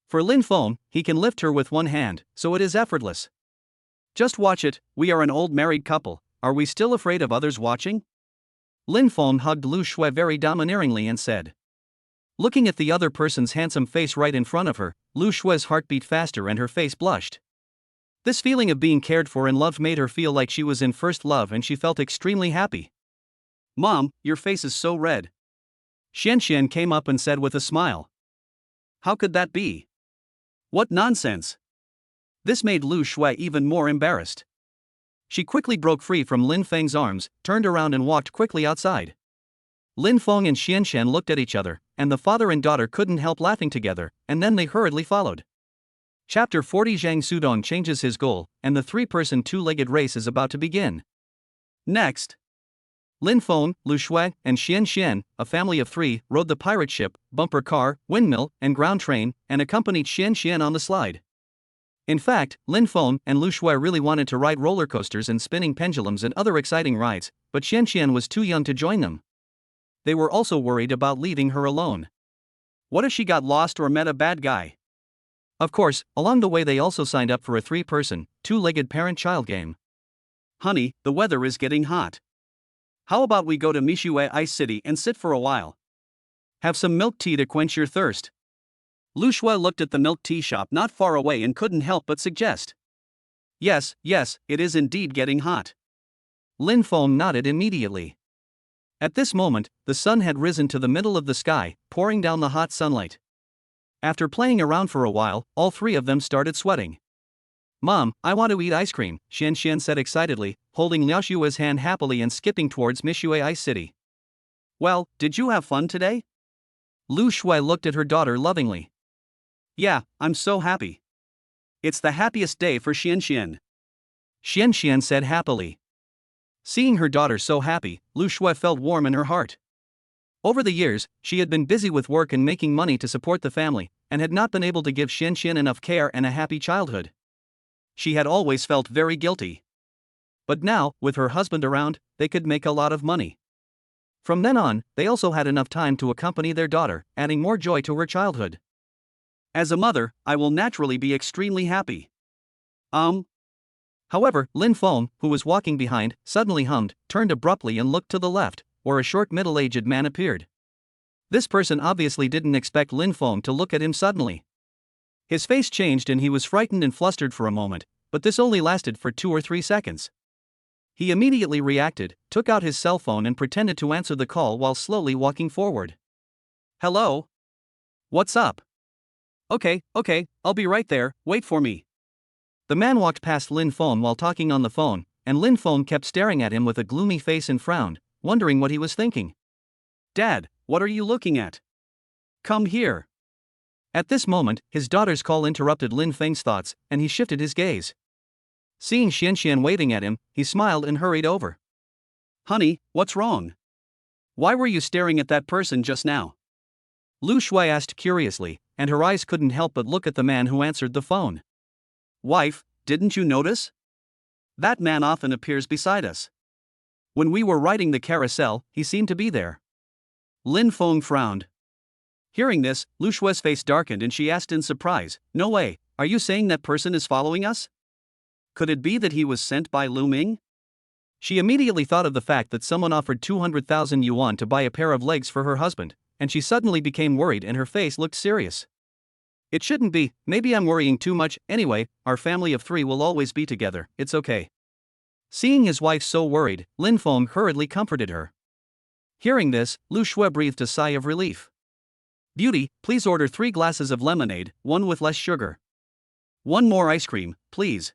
For Lin Feng, he can lift her with one hand, so it is effortless. Just watch it, we are an old married couple, are we still afraid of others watching? Lin Feng hugged Lu Shui very domineeringly and said. Looking at the other person's handsome face right in front of her, Lu Shui's heart beat faster and her face blushed. This feeling of being cared for and loved made her feel like she was in first love and she felt extremely happy. Mom, your face is so red. Xian Xian came up and said with a smile. How could that be? What nonsense! This made Lu Shui even more embarrassed. She quickly broke free from Lin Feng's arms, turned around and walked quickly outside. Lin Feng and Xian Xian looked at each other, and the father and daughter couldn't help laughing together, and then they hurriedly followed. Chapter 40 Zhang Sudong changes his goal, and the three-person two-legged race is about to begin. Next. Lin Feng, Lu Shui, and Xian Xian, a family of three, rode the pirate ship, bumper car, windmill, and ground train, and accompanied Xian Xian on the slide. In fact, Lin Feng and Lu Shui really wanted to ride roller coasters and spinning pendulums and other exciting rides, but Xian Xian was too young to join them. They were also worried about leaving her alone. What if she got lost or met a bad guy? Of course, along the way they also signed up for a three-person, two-legged parent-child game. Honey, the weather is getting hot. How about we go to Mishue Ice City and sit for a while? Have some milk tea to quench your thirst. Lu Shui looked at the milk tea shop not far away and couldn't help but suggest. Yes, it is indeed getting hot. Lin Feng nodded immediately. At this moment, the sun had risen to the middle of the sky, pouring down the hot sunlight. After playing around for a while, all three of them started sweating. Mom, I want to eat ice cream, Xian Xian said excitedly, holding Liao Xue's hand happily and skipping towards Mishue Ice City. Well, did you have fun today? Lu Shui looked at her daughter lovingly. Yeah, I'm so happy. It's the happiest day for Xian Xian. Xian Xian said happily. Seeing her daughter so happy, Lu Shui felt warm in her heart. Over the years, she had been busy with work and making money to support the family, and had not been able to give Xian Xian enough care and a happy childhood. She had always felt very guilty. But now, with her husband around, they could make a lot of money. From then on, they also had enough time to accompany their daughter, adding more joy to her childhood. As a mother, I will naturally be extremely happy. However, Lin Feng, who was walking behind, suddenly hummed, turned abruptly and looked to the left, where a short middle-aged man appeared. This person obviously didn't expect Lin Feng to look at him suddenly. His face changed and he was frightened and flustered for a moment, but this only lasted for 2 or 3 seconds. He immediately reacted, took out his cell phone and pretended to answer the call while slowly walking forward. Hello? What's up? Okay, I'll be right there, wait for me. The man walked past Lin Feng while talking on the phone, and Lin Feng kept staring at him with a gloomy face and frowned, wondering what he was thinking. Dad, what are you looking at? Come here. At this moment, his daughter's call interrupted Lin Feng's thoughts, and he shifted his gaze. Seeing Xian Xian waiting at him, he smiled and hurried over. Honey, what's wrong? Why were you staring at that person just now? Lu Shui asked curiously, and her eyes couldn't help but look at the man who answered the phone. Wife, didn't you notice? That man often appears beside us. When we were riding the carousel, he seemed to be there. Lin Feng frowned. Hearing this, Lu Shui's face darkened and she asked in surprise, No way, are you saying that person is following us? Could it be that he was sent by Lu Ming? She immediately thought of the fact that someone offered 200,000 yuan to buy a pair of legs for her husband, and she suddenly became worried and her face looked serious. It shouldn't be, maybe I'm worrying too much, anyway, our family of 3 will always be together, it's okay. Seeing his wife so worried, Lin Feng hurriedly comforted her. Hearing this, Lu Shui breathed a sigh of relief. Beauty, please order 3 glasses of lemonade, 1 with less sugar. 1 more ice cream, please.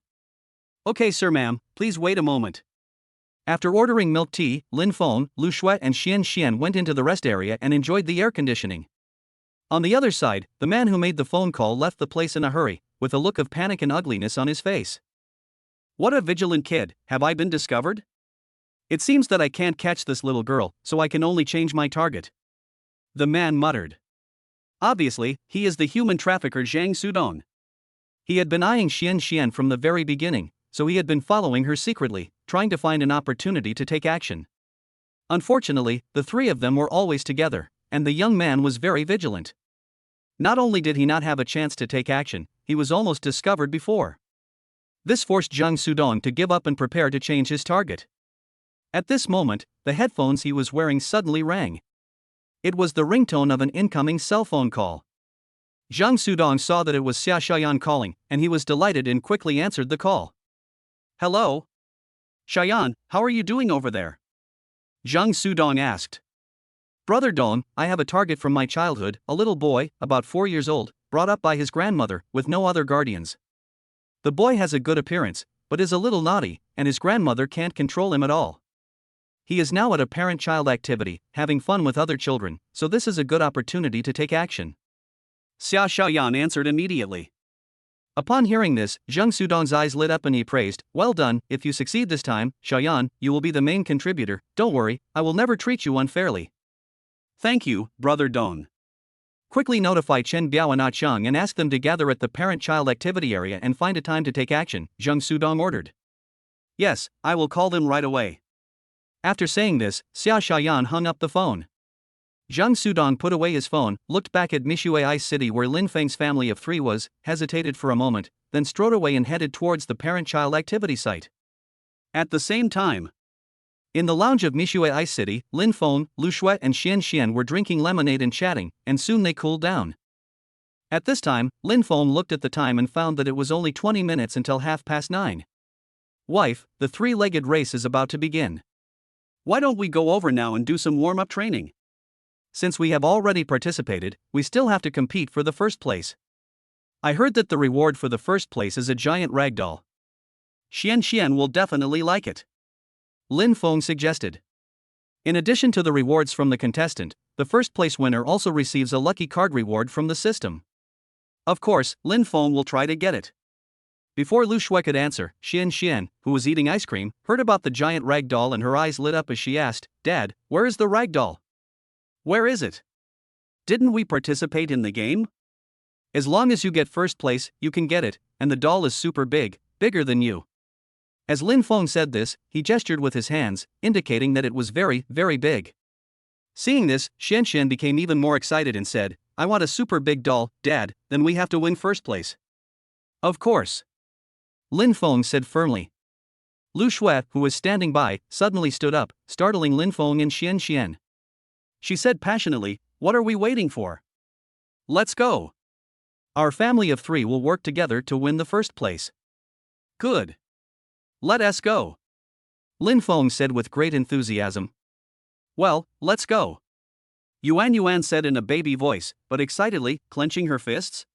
Okay sir ma'am, please wait a moment. After ordering milk tea, Lin Feng, Lu Shui, and Xian Xian went into the rest area and enjoyed the air conditioning. On the other side, the man who made the phone call left the place in a hurry, with a look of panic and ugliness on his face. What a vigilant kid, have I been discovered? It seems that I can't catch this little girl, so I can only change my target. The man muttered. Obviously, he is the human trafficker Zhang Sudong. He had been eyeing Xian Xian from the very beginning, so he had been following her secretly, trying to find an opportunity to take action. Unfortunately, the three of them were always together, and the young man was very vigilant. Not only did he not have a chance to take action, he was almost discovered before. This forced Zhang Sudong to give up and prepare to change his target. At this moment, the headphones he was wearing suddenly rang. It was the ringtone of an incoming cell phone call. Zhang Sudong saw that it was Xia Xiaoyan calling, and he was delighted and quickly answered the call. Hello? Xiaoyan, how are you doing over there? Zhang Sudong asked. Brother Dong, I have a target from my childhood, a little boy, about 4 years old, brought up by his grandmother, with no other guardians. The boy has a good appearance, but is a little naughty, and his grandmother can't control him at all. He is now at a parent-child activity, having fun with other children, so this is a good opportunity to take action. Xia Xiaoyan answered immediately. Upon hearing this, Zhang Sudong's eyes lit up and he praised, Well done, if you succeed this time, Xiaoyan, you will be the main contributor, don't worry, I will never treat you unfairly. Thank you, Brother Dong. Quickly notify Chen Biao and Ah Cheng and ask them to gather at the parent-child activity area and find a time to take action, Zhang Sudong ordered. Yes, I will call them right away. After saying this, Xia Xiaoyan hung up the phone. Zhang Sudong put away his phone, looked back at Mishui Ice City where Lin Feng's family of three was, hesitated for a moment, then strode away and headed towards the parent-child activity site. At the same time, in the lounge of Mishui Ice City, Lin Feng, Lu Shui, and Xian Xian were drinking lemonade and chatting, and soon they cooled down. At this time, Lin Feng looked at the time and found that it was only 20 minutes until 9:30. Wife, the three-legged race is about to begin. Why don't we go over now and do some warm-up training? Since we have already participated, we still have to compete for the first place. I heard that the reward for the first place is a giant ragdoll. Xian Xian will definitely like it. Lin Feng suggested. In addition to the rewards from the contestant, the first place winner also receives a lucky card reward from the system. Of course, Lin Feng will try to get it. Before Lu Shui could answer, Xian Xian, who was eating ice cream, heard about the giant rag doll and her eyes lit up as she asked, Dad, where is the rag doll? Where is it? Didn't we participate in the game? As long as you get first place, you can get it, and the doll is super big, bigger than you. As Lin Feng said this, he gestured with his hands, indicating that it was very, very big. Seeing this, Xian Xian became even more excited and said, I want a super big doll, Dad, then we have to win first place. Of course. Lin Feng said firmly. Lu Shui, who was standing by, suddenly stood up, startling Lin Feng and Xian Xian. She said passionately, What are we waiting for? Let's go. Our family of three will work together to win the first place. Good. Let us go. Lin Feng said with great enthusiasm. Well, let's go. Yuan said in a baby voice, but excitedly, clenching her fists.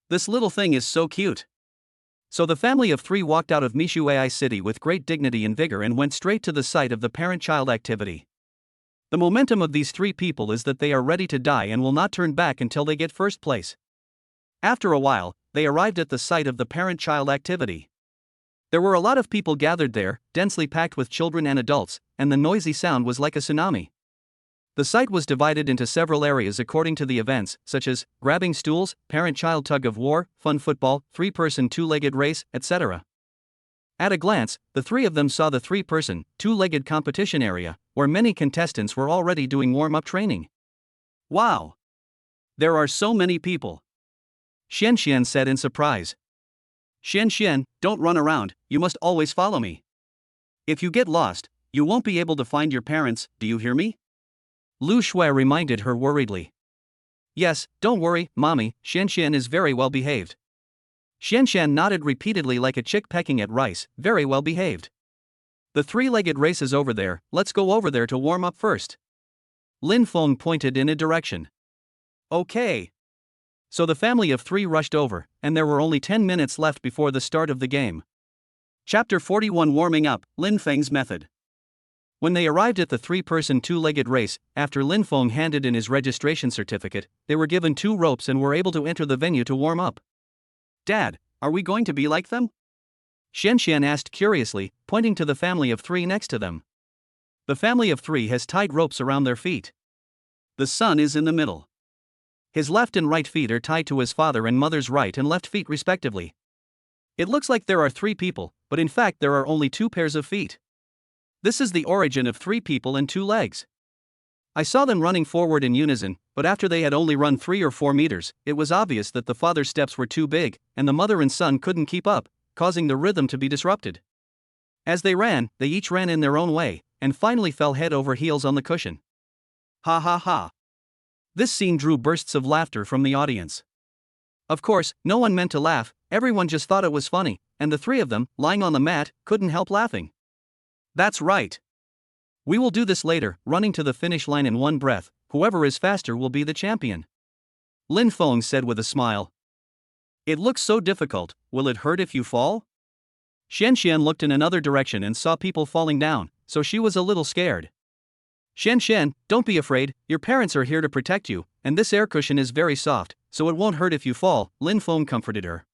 This little thing is so cute. So the family of three walked out of Mishui City with great dignity and vigor and went straight to the site of the parent-child activity. The momentum of these three people is that they are ready to die and will not turn back until they get first place. After a while, they arrived at the site of the parent-child activity. There were a lot of people gathered there, densely packed with children and adults, and the noisy sound was like a tsunami. The site was divided into several areas according to the events, such as grabbing stools, parent-child tug-of-war, fun football, three-person two-legged race, etc. At a glance, the three of them saw the three-person, two-legged competition area, where many contestants were already doing warm-up training. Wow! There are so many people. Xian Xian said in surprise. Xian Xian, don't run around, you must always follow me. If you get lost, you won't be able to find your parents, do you hear me? Lu Shui reminded her worriedly. Yes, don't worry, Mommy, Xian Xian is very well behaved. Xian Xian nodded repeatedly like a chick pecking at rice, very well behaved. The three-legged race is over there, let's go over there to warm up first. Lin Feng pointed in a direction. Okay. So the family of three rushed over, and there were only 10 minutes left before the start of the game. Chapter 41 Warming Up, Lin Feng's Method. When they arrived at the three-person two-legged race, after Lin Feng handed in his registration certificate, they were given 2 ropes and were able to enter the venue to warm up. Dad, are we going to be like them? Xian asked curiously, pointing to the family of 3 next to them. The family of 3 has tied ropes around their feet. The son is in the middle. His left and right feet are tied to his father and mother's right and left feet respectively. It looks like there are 3 people, but in fact there are only 2 pairs of feet. This is the origin of 3 people and 2 legs. I saw them running forward in unison, but after they had only run 3 or 4 meters, it was obvious that the father's steps were too big, and the mother and son couldn't keep up, causing the rhythm to be disrupted. As they ran, they each ran in their own way, and finally fell head over heels on the cushion. Ha ha ha. This scene drew bursts of laughter from the audience. Of course, no one meant to laugh, everyone just thought it was funny, and the 3 of them, lying on the mat, couldn't help laughing. That's right. We will do this later, running to the finish line in one breath. Whoever is faster will be the champion. Lin Feng said with a smile. It looks so difficult, will it hurt if you fall? Xian looked in another direction and saw people falling down, so she was a little scared. Xian, don't be afraid, your parents are here to protect you, and this air cushion is very soft, so it won't hurt if you fall, Lin Feng comforted her.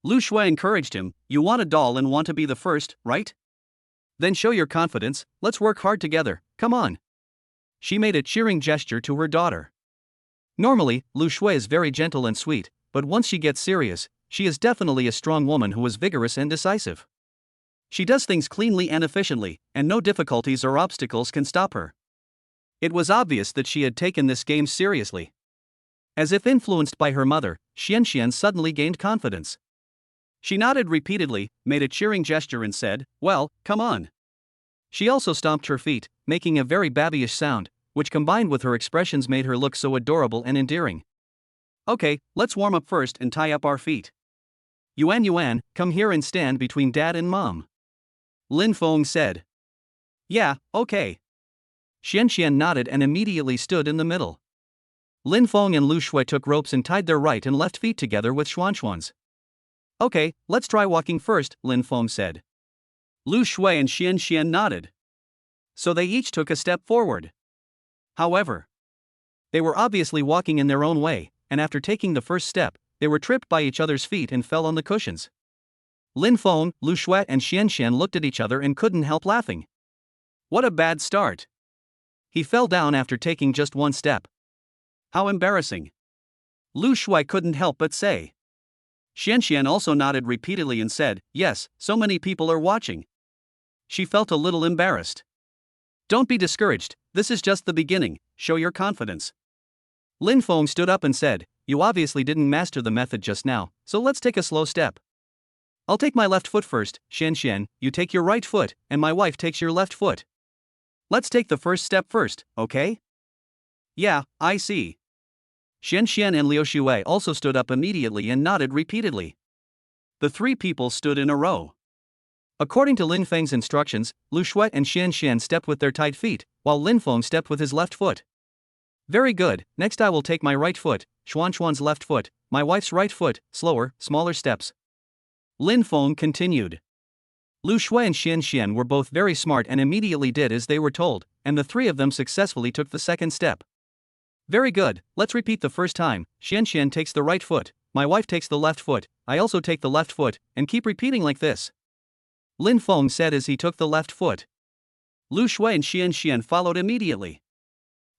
Lu Shui encouraged him, you want a doll and want to be the first, right? Then show your confidence, let's work hard together, come on. She made a cheering gesture to her daughter. Normally, Lu Shui is very gentle and sweet, but once she gets serious, she is definitely a strong woman who is vigorous and decisive. She does things cleanly and efficiently, and no difficulties or obstacles can stop her. It was obvious that she had taken this game seriously. As if influenced by her mother, Xian suddenly gained confidence. She nodded repeatedly, made a cheering gesture and said, well, come on. She also stomped her feet, making a very babyish sound, which combined with her expressions made her look so adorable and endearing. Okay, let's warm up first and tie up our feet. Yuan, come here and stand between Dad and Mom. Lin Feng said. Yeah, okay. Xian nodded and immediately stood in the middle. Lin Feng and Lu Shui took ropes and tied their right and left feet together with Xuan's. Okay, let's try walking first, Lin Feng said. Lu Shui and Xian nodded. So they each took a step forward. However, they were obviously walking in their own way, and after taking the first step, they were tripped by each other's feet and fell on the cushions. Lin Feng, Lu Shui and Xian looked at each other and couldn't help laughing. What a bad start. He fell down after taking just one step. How embarrassing. Lu Shui couldn't help but say. Xian also nodded repeatedly and said, yes, so many people are watching. She felt a little embarrassed. Don't be discouraged, this is just the beginning, show your confidence. Lin Feng stood up and said, you obviously didn't master the method just now, so let's take a slow step. I'll take my left foot first, Xian, you take your right foot, and my wife takes your left foot. Let's take the first step first, okay? Yeah, I see. Xian and Liu Shui also stood up immediately and nodded repeatedly. The 3 people stood in a row. According to Lin Feng's instructions, Lu Shui and Xian stepped with their tied feet, while Lin Feng stepped with his left foot. Very good, next I will take my right foot, Xuan's left foot, my wife's right foot, slower, smaller steps. Lin Feng continued. Lu Shui and Xian were both very smart and immediately did as they were told, and the 3 of them successfully took the second step. Very good, let's repeat the first time, Xian takes the right foot, my wife takes the left foot, I also take the left foot, and keep repeating like this. Lin Feng said as he took the left foot. Lu Shui and Xian followed immediately.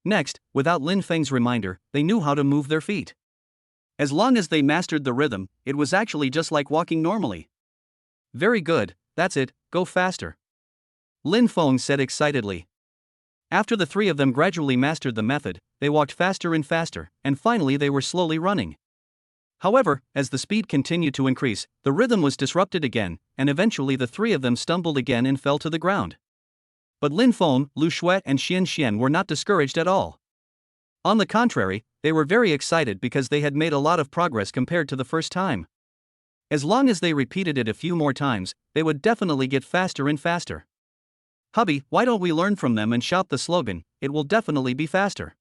Next, without Lin Feng's reminder, they knew how to move their feet. As long as they mastered the rhythm, it was actually just like walking normally. Very good, that's it, go faster. Lin Feng said excitedly. After the 3 of them gradually mastered the method, they walked faster and faster, and finally they were slowly running. However, as the speed continued to increase, the rhythm was disrupted again, and eventually the 3 of them stumbled again and fell to the ground. But Lin Feng, Lu Shui and Xian were not discouraged at all. On the contrary, they were very excited because they had made a lot of progress compared to the first time. As long as they repeated it a few more times, they would definitely get faster and faster. Hubby, why don't we learn from them and shout the slogan, it will definitely be faster.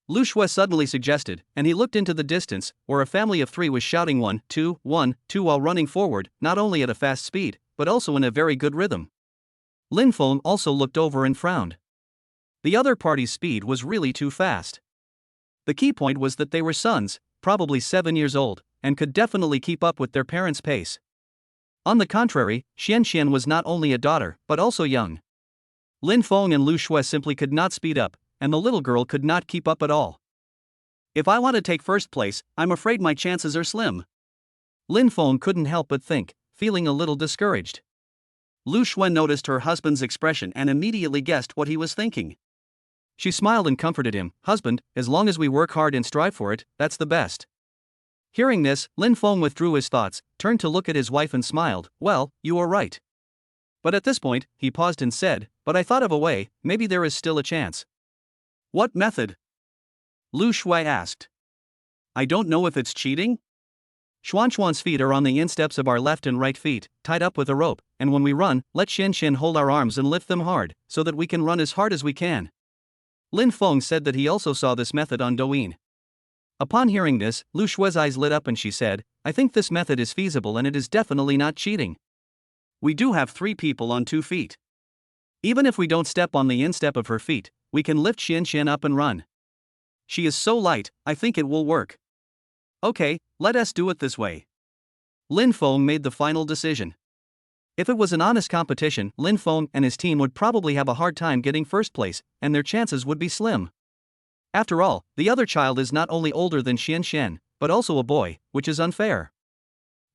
Lu Shui suddenly suggested, and he looked into the distance, where a family of 3 was shouting 1, 2, 1, 2 while running forward, not only at a fast speed, but also in a very good rhythm. Lin Feng also looked over and frowned. The other party's speed was really too fast. The key point was that they were sons, probably 7 years old, and could definitely keep up with their parents' pace. On the contrary, Xian was not only a daughter, but also young. Lin Feng and Lu Shui simply could not speed up, and the little girl could not keep up at all. If I want to take first place, I'm afraid my chances are slim. Lin Feng couldn't help but think, feeling a little discouraged. Lu Shui noticed her husband's expression and immediately guessed what he was thinking. She smiled and comforted him, "Husband, as long as we work hard and strive for it, that's the best." Hearing this, Lin Feng withdrew his thoughts, turned to look at his wife and smiled, "Well, you are right." But at this point, he paused and said, "But I thought of a way, maybe there is still a chance." "What method?" Lu Shui asked. "I don't know if it's cheating." Xuan's feet are on the insteps of our left and right feet, tied up with a rope, and when we run, let Xian hold our arms and lift them hard, so that we can run as hard as we can. Lin Feng said that he also saw this method on Douyin. Upon hearing this, Lu Shui's eyes lit up and she said, "I think this method is feasible and it is definitely not cheating. We do have 3 people on 2 feet. Even if we don't step on the instep of her feet, we can lift Xian up and run. She is so light, I think it will work. Okay, let us do it this way." Lin Feng made the final decision. If it was an honest competition, Lin Feng and his team would probably have a hard time getting first place, and their chances would be slim. After all, the other child is not only older than Xian, but also a boy, which is unfair.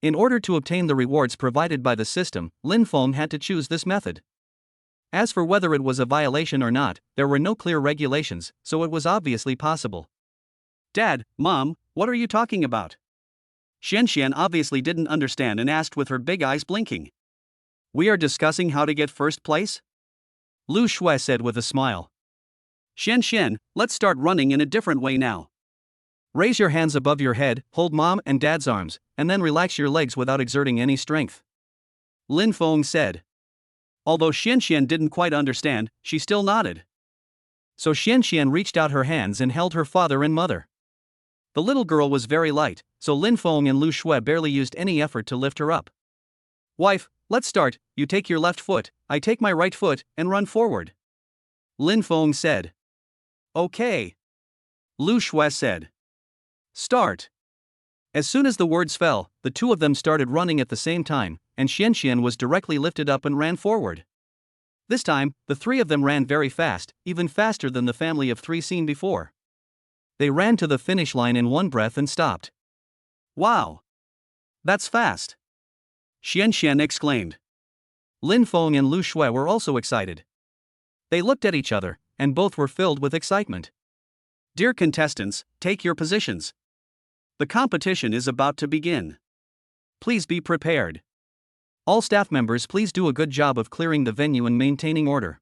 In order to obtain the rewards provided by the system, Lin Feng had to choose this method. As for whether it was a violation or not, there were no clear regulations, so it was obviously possible. "Dad, Mom, what are you talking about?" Xian obviously didn't understand and asked with her big eyes blinking. "We are discussing how to get first place?" Lu Shui said with a smile. "Xian, let's start running in a different way now. Raise your hands above your head, hold Mom and Dad's arms, and then relax your legs without exerting any strength," Lin Feng said. Although Xian didn't quite understand, she still nodded. So Xian reached out her hands and held her father and mother. The little girl was very light, so Lin Feng and Lu Shui barely used any effort to lift her up. "Wife, let's start. You take your left foot, I take my right foot, and run forward," Lin Feng said. "Okay," Lu Shui said. "Start." As soon as the words fell, the 2 of them started running at the same time, and Xian was directly lifted up and ran forward. This time, the 3 of them ran very fast, even faster than the family of 3 seen before. They ran to the finish line in one breath and stopped. "Wow! That's fast!" Xian exclaimed. Lin Feng and Lu Shui were also excited. They looked at each other, and both were filled with excitement. "Dear contestants, take your positions. The competition is about to begin. Please be prepared. All staff members, please do a good job of clearing the venue and maintaining order.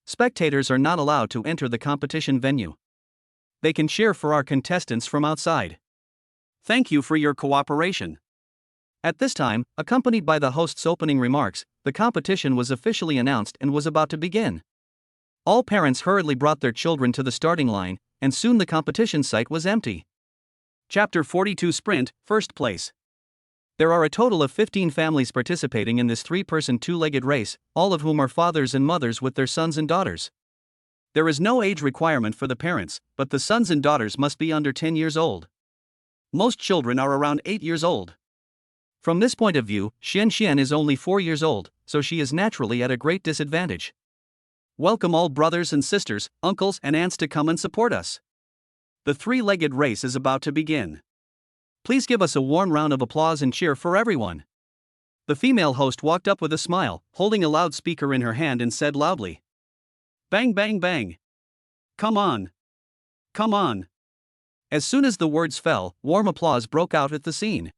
Spectators are not allowed to enter the competition venue. They can cheer for our contestants from outside. Thank you for your cooperation." At this time, accompanied by the host's opening remarks, the competition was officially announced and was about to begin. All parents hurriedly brought their children to the starting line, and soon the competition site was empty. Chapter 42 Sprint, First Place. There are a total of 15 families participating in this 3-person 2-legged race, all of whom are fathers and mothers with their sons and daughters. There is no age requirement for the parents, but the sons and daughters must be under 10 years old. Most children are around 8 years old. From this point of view, Xian is only 4 years old, so she is naturally at a great disadvantage. Welcome all brothers and sisters, uncles and aunts to come and support us. The 3-legged race is about to begin. Please give us a warm round of applause and cheer for everyone. The female host walked up with a smile, holding a loudspeaker in her hand and said loudly, "Bang bang bang. Come on. Come on." As soon as the words fell, warm applause broke out at the scene.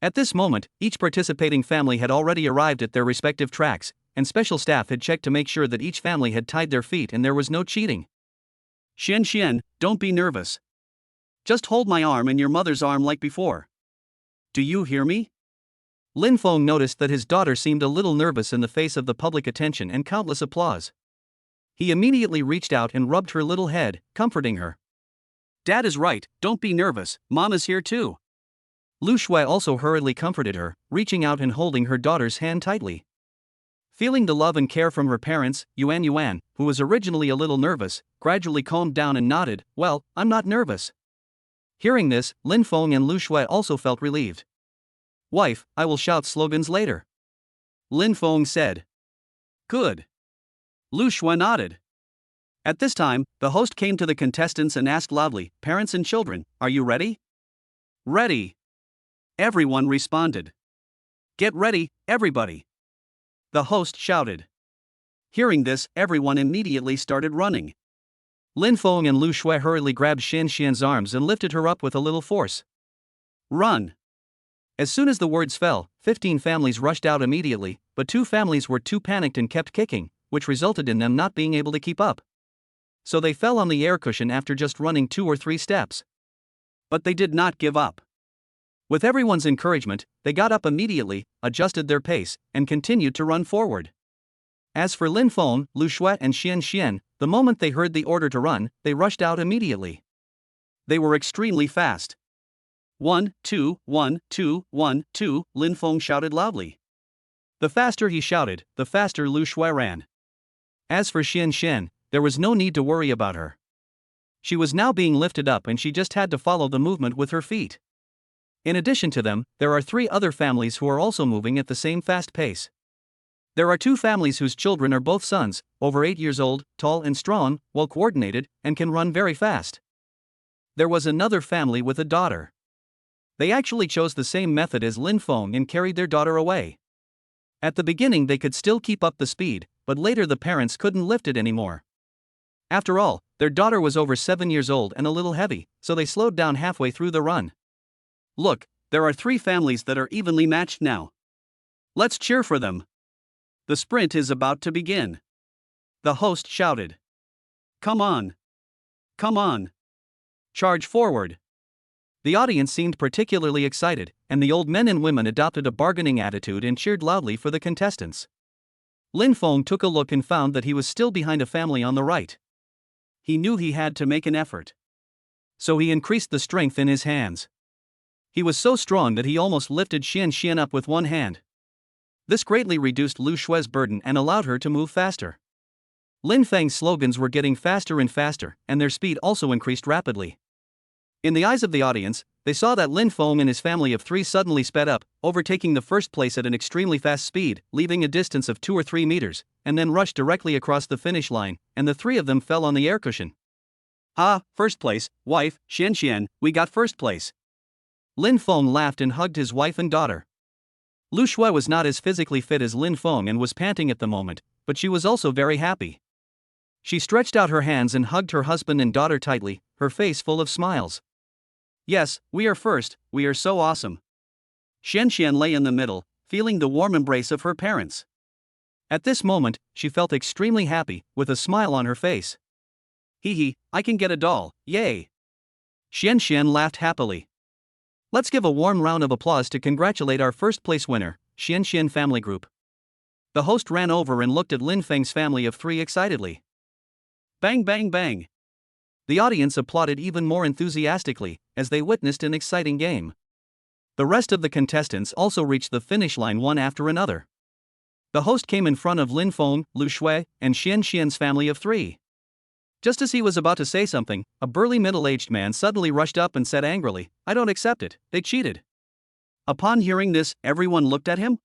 At this moment, each participating family had already arrived at their respective tracks, and special staff had checked to make sure that each family had tied their feet and there was no cheating. Xian, don't be nervous. Just hold my arm and your mother's arm like before. Do you hear me?" Lin Feng noticed that his daughter seemed a little nervous in the face of the public attention and countless applause. He immediately reached out and rubbed her little head, comforting her. "Dad is right, don't be nervous, Mom is here too." Lu Shui also hurriedly comforted her, reaching out and holding her daughter's hand tightly. Feeling the love and care from her parents, Yuan, who was originally a little nervous, gradually calmed down and nodded, "Well, I'm not nervous." Hearing this, Lin Feng and Lu Shui also felt relieved. "Wife, I will shout slogans later," Lin Feng said. "Good." Lu Shui nodded. At this time, the host came to the contestants and asked loudly, "Parents and children, are you ready?" "Ready." Everyone responded. "Get ready, everybody," the host shouted. Hearing this, everyone immediately started running. Lin Feng and Lu Shui hurriedly grabbed Xianxian's arms and lifted her up with a little force. "Run!" As soon as the words fell, 15 families rushed out immediately, but 2 families were too panicked and kept kicking, which resulted in them not being able to keep up. So they fell on the air cushion after just running 2 or 3 steps. But they did not give up. With everyone's encouragement, they got up immediately, adjusted their pace, and continued to run forward. As for Lin Feng, Lu Shui, and Xian, the moment they heard the order to run, they rushed out immediately. They were extremely fast. 1, 2, 1, 2, 1, 2, Lin Feng shouted loudly. The faster he shouted, the faster Lu Shui ran. As for Xian, there was no need to worry about her. She was now being lifted up and she just had to follow the movement with her feet. In addition to them, there are 3 other families who are also moving at the same fast pace. There are 2 families whose children are both sons, over 8 years old, tall and strong, well coordinated, and can run very fast. There was another family with a daughter. They actually chose the same method as Lin Feng and carried their daughter away. At the beginning they could still keep up the speed, but later the parents couldn't lift it anymore. After all, their daughter was over 7 years old and a little heavy, so they slowed down halfway through the run. Look, there are 3 families that are evenly matched now. Let's cheer for them. The sprint is about to begin. The host shouted. Come on. Come on. Charge forward. The audience seemed particularly excited, and the old men and women adopted a bargaining attitude and cheered loudly for the contestants. Lin Feng took a look and found that he was still behind a family on the right. He knew he had to make an effort. So he increased the strength in his hands. He was so strong that he almost lifted Xian up with one hand. This greatly reduced Lu Shui's burden and allowed her to move faster. Lin Feng's slogans were getting faster and faster, and their speed also increased rapidly. In the eyes of the audience, they saw that Lin Feng and his family of 3 suddenly sped up, overtaking the first place at an extremely fast speed, leaving a distance of 2 or 3 meters, and then rushed directly across the finish line, and the 3 of them fell on the air cushion. Ah, first place, wife, Xian, we got first place. Lin Feng laughed and hugged his wife and daughter. Lu Shui was not as physically fit as Lin Feng and was panting at the moment, but she was also very happy. She stretched out her hands and hugged her husband and daughter tightly, her face full of smiles. Yes, we are first, we are so awesome. Xian lay in the middle, feeling the warm embrace of her parents. At this moment, she felt extremely happy, with a smile on her face. Hee, I can get a doll, yay! Xian laughed happily. Let's give a warm round of applause to congratulate our first place winner, Xian family group. The host ran over and looked at Lin Feng's family of 3 excitedly. Bang bang bang. The audience applauded even more enthusiastically, as they witnessed an exciting game. The rest of the contestants also reached the finish line one after another. The host came in front of Lin Feng, Lu Shui, and Xian's family of 3. Just as he was about to say something, a burly middle-aged man suddenly rushed up and said angrily, I don't accept it, they cheated. Upon hearing this, everyone looked at him.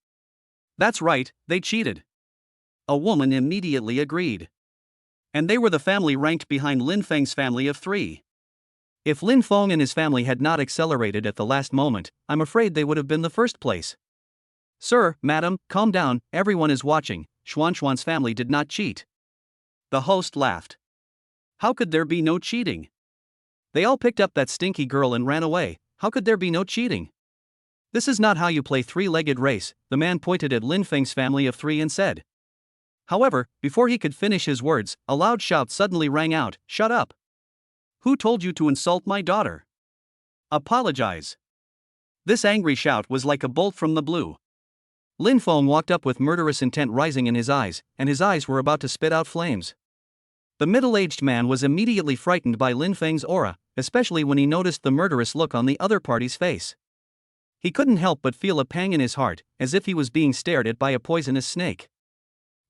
That's right, they cheated. A woman immediately agreed. And they were the family ranked behind Lin Feng's family of 3. If Lin Feng and his family had not accelerated at the last moment, I'm afraid they would have been the first place. Sir, madam, calm down, everyone is watching, Xuan's family did not cheat. The host laughed. How could there be no cheating? They all picked up that stinky girl and ran away, how could there be no cheating? This is not how you play 3-legged race, the man pointed at Lin Feng's family of 3 and said. However, before he could finish his words, a loud shout suddenly rang out, Shut up! Who told you to insult my daughter? Apologize! This angry shout was like a bolt from the blue. Lin Feng walked up with murderous intent rising in his eyes, and his eyes were about to spit out flames. The middle-aged man was immediately frightened by Lin Feng's aura, especially when he noticed the murderous look on the other party's face. He couldn't help but feel a pang in his heart, as if he was being stared at by a poisonous snake.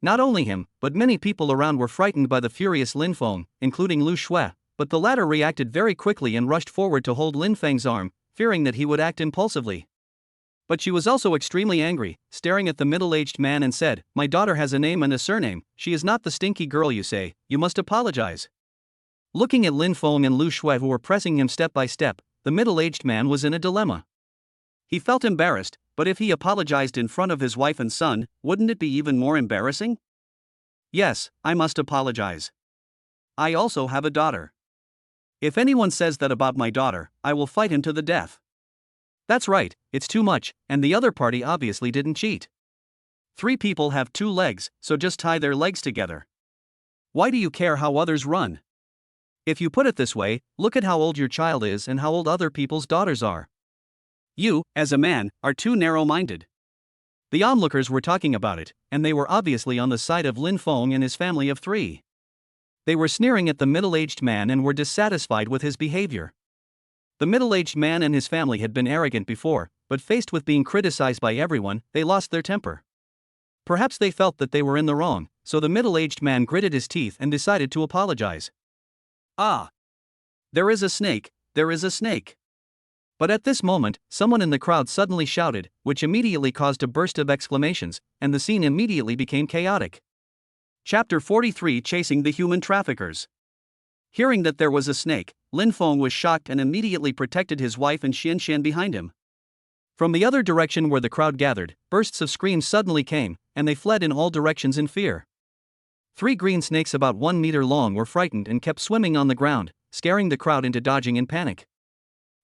Not only him, but many people around were frightened by the furious Lin Feng, including Lu Shui, but the latter reacted very quickly and rushed forward to hold Lin Feng's arm, fearing that he would act impulsively. But she was also extremely angry, staring at the middle-aged man and said, "My daughter has a name and a surname, she is not the stinky girl you say, you must apologize." Looking at Lin Feng and Lu Shui who were pressing him step by step, the middle-aged man was in a dilemma. He felt embarrassed, but if he apologized in front of his wife and son, wouldn't it be even more embarrassing? "Yes, I must apologize. I also have a daughter. If anyone says that about my daughter, I will fight him to the death." That's right, it's too much, and the other party obviously didn't cheat. 3 people have 2 legs, so just tie their legs together. Why do you care how others run? If you put it this way, look at how old your child is and how old other people's daughters are. You, as a man, are too narrow-minded. The onlookers were talking about it, and they were obviously on the side of Lin Feng and his family of 3. They were sneering at the middle-aged man and were dissatisfied with his behavior. The middle-aged man and his family had been arrogant before, but faced with being criticized by everyone, they lost their temper. Perhaps they felt that they were in the wrong, so the middle-aged man gritted his teeth and decided to apologize. "Ah! There is a snake, there is a snake." But at this moment, someone in the crowd suddenly shouted, which immediately caused a burst of exclamations, and the scene immediately became chaotic. Chapter 43: Chasing the Human Traffickers. Hearing that there was a snake, Lin Feng was shocked and immediately protected his wife and Xian Xian behind him. From the other direction where the crowd gathered, bursts of screams suddenly came, and they fled in all directions in fear. 3 green snakes about 1 meter long were frightened and kept swimming on the ground, scaring the crowd into dodging in panic.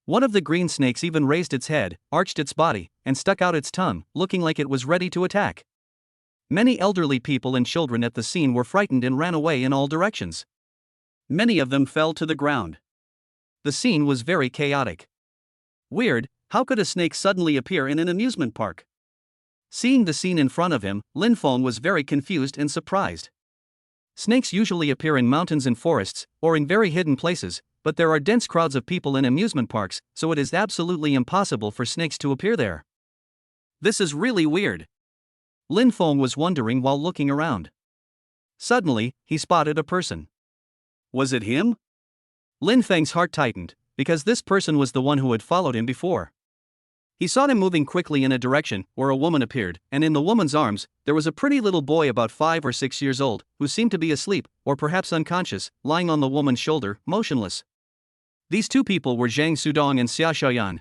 One of the green snakes even raised its head, arched its body, and stuck out its tongue, looking like it was ready to attack. Many elderly people and children at the scene were frightened and ran away in all directions. Many of them fell to the ground. The scene was very chaotic. Weird, how could a snake suddenly appear in an amusement park? Seeing the scene in front of him, Lin Feng was very confused and surprised. Snakes usually appear in mountains and forests, or in very hidden places, but there are dense crowds of people in amusement parks, so it is absolutely impossible for snakes to appear there. This is really weird. Lin Feng was wondering while looking around. Suddenly, he spotted a person. Was it him? Lin Feng's heart tightened, because this person was the one who had followed him before. He saw him moving quickly in a direction where a woman appeared, and in the woman's arms, there was a pretty little boy about 5 or 6 years old, who seemed to be asleep, or perhaps unconscious, lying on the woman's shoulder, motionless. These 2 people were Zhang Sudong and Xia Xiaoyan.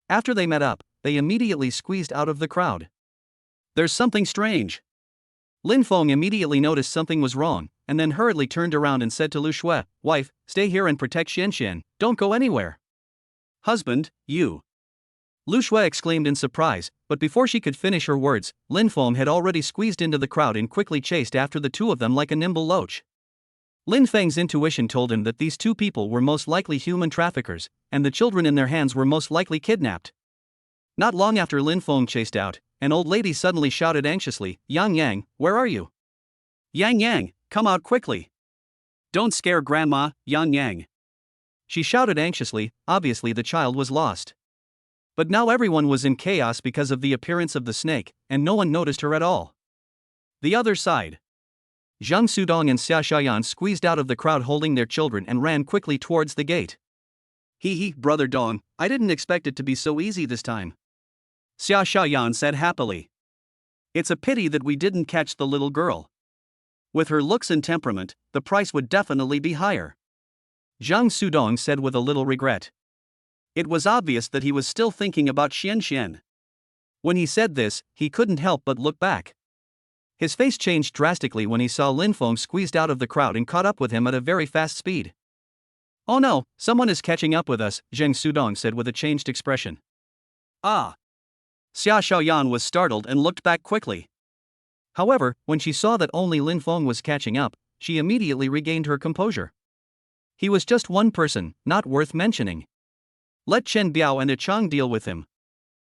After they met up, they immediately squeezed out of the crowd. There's something strange. Lin Feng immediately noticed something was wrong, and then hurriedly turned around and said to Lu Shui, "Wife, stay here and protect Xian Xian, don't go anywhere." "Husband, you." Lu Shui exclaimed in surprise, but before she could finish her words, Lin Feng had already squeezed into the crowd and quickly chased after the 2 of them like a nimble loach. Lin Feng's intuition told him that these 2 people were most likely human traffickers, and the children in their hands were most likely kidnapped. Not long after Lin Feng chased out, an old lady suddenly shouted anxiously, "Yang Yang, where are you? Yang Yang, come out quickly. Don't scare Grandma, Yang Yang." She shouted anxiously, obviously the child was lost. But now everyone was in chaos because of the appearance of the snake, and no one noticed her at all. The other side. Zhang Sudong and Xia Xiaoyan squeezed out of the crowd holding their children and ran quickly towards the gate. "Hee, brother Dong, I didn't expect it to be so easy this time," Xia Xiaoyan said happily. "It's a pity that we didn't catch the little girl. With her looks and temperament, the price would definitely be higher," Zhang Sudong said with a little regret. It was obvious that he was still thinking about Xian Xian. When he said this, he couldn't help but look back. His face changed drastically when he saw Lin Feng squeezed out of the crowd and caught up with him at a very fast speed. "Oh no, someone is catching up with us," Zhang Sudong said with a changed expression. "Ah." Xia Xiaoyan was startled and looked back quickly. However, when she saw that only Lin Feng was catching up, she immediately regained her composure. He was just one person, not worth mentioning. Let Chen Biao and Chang deal with him.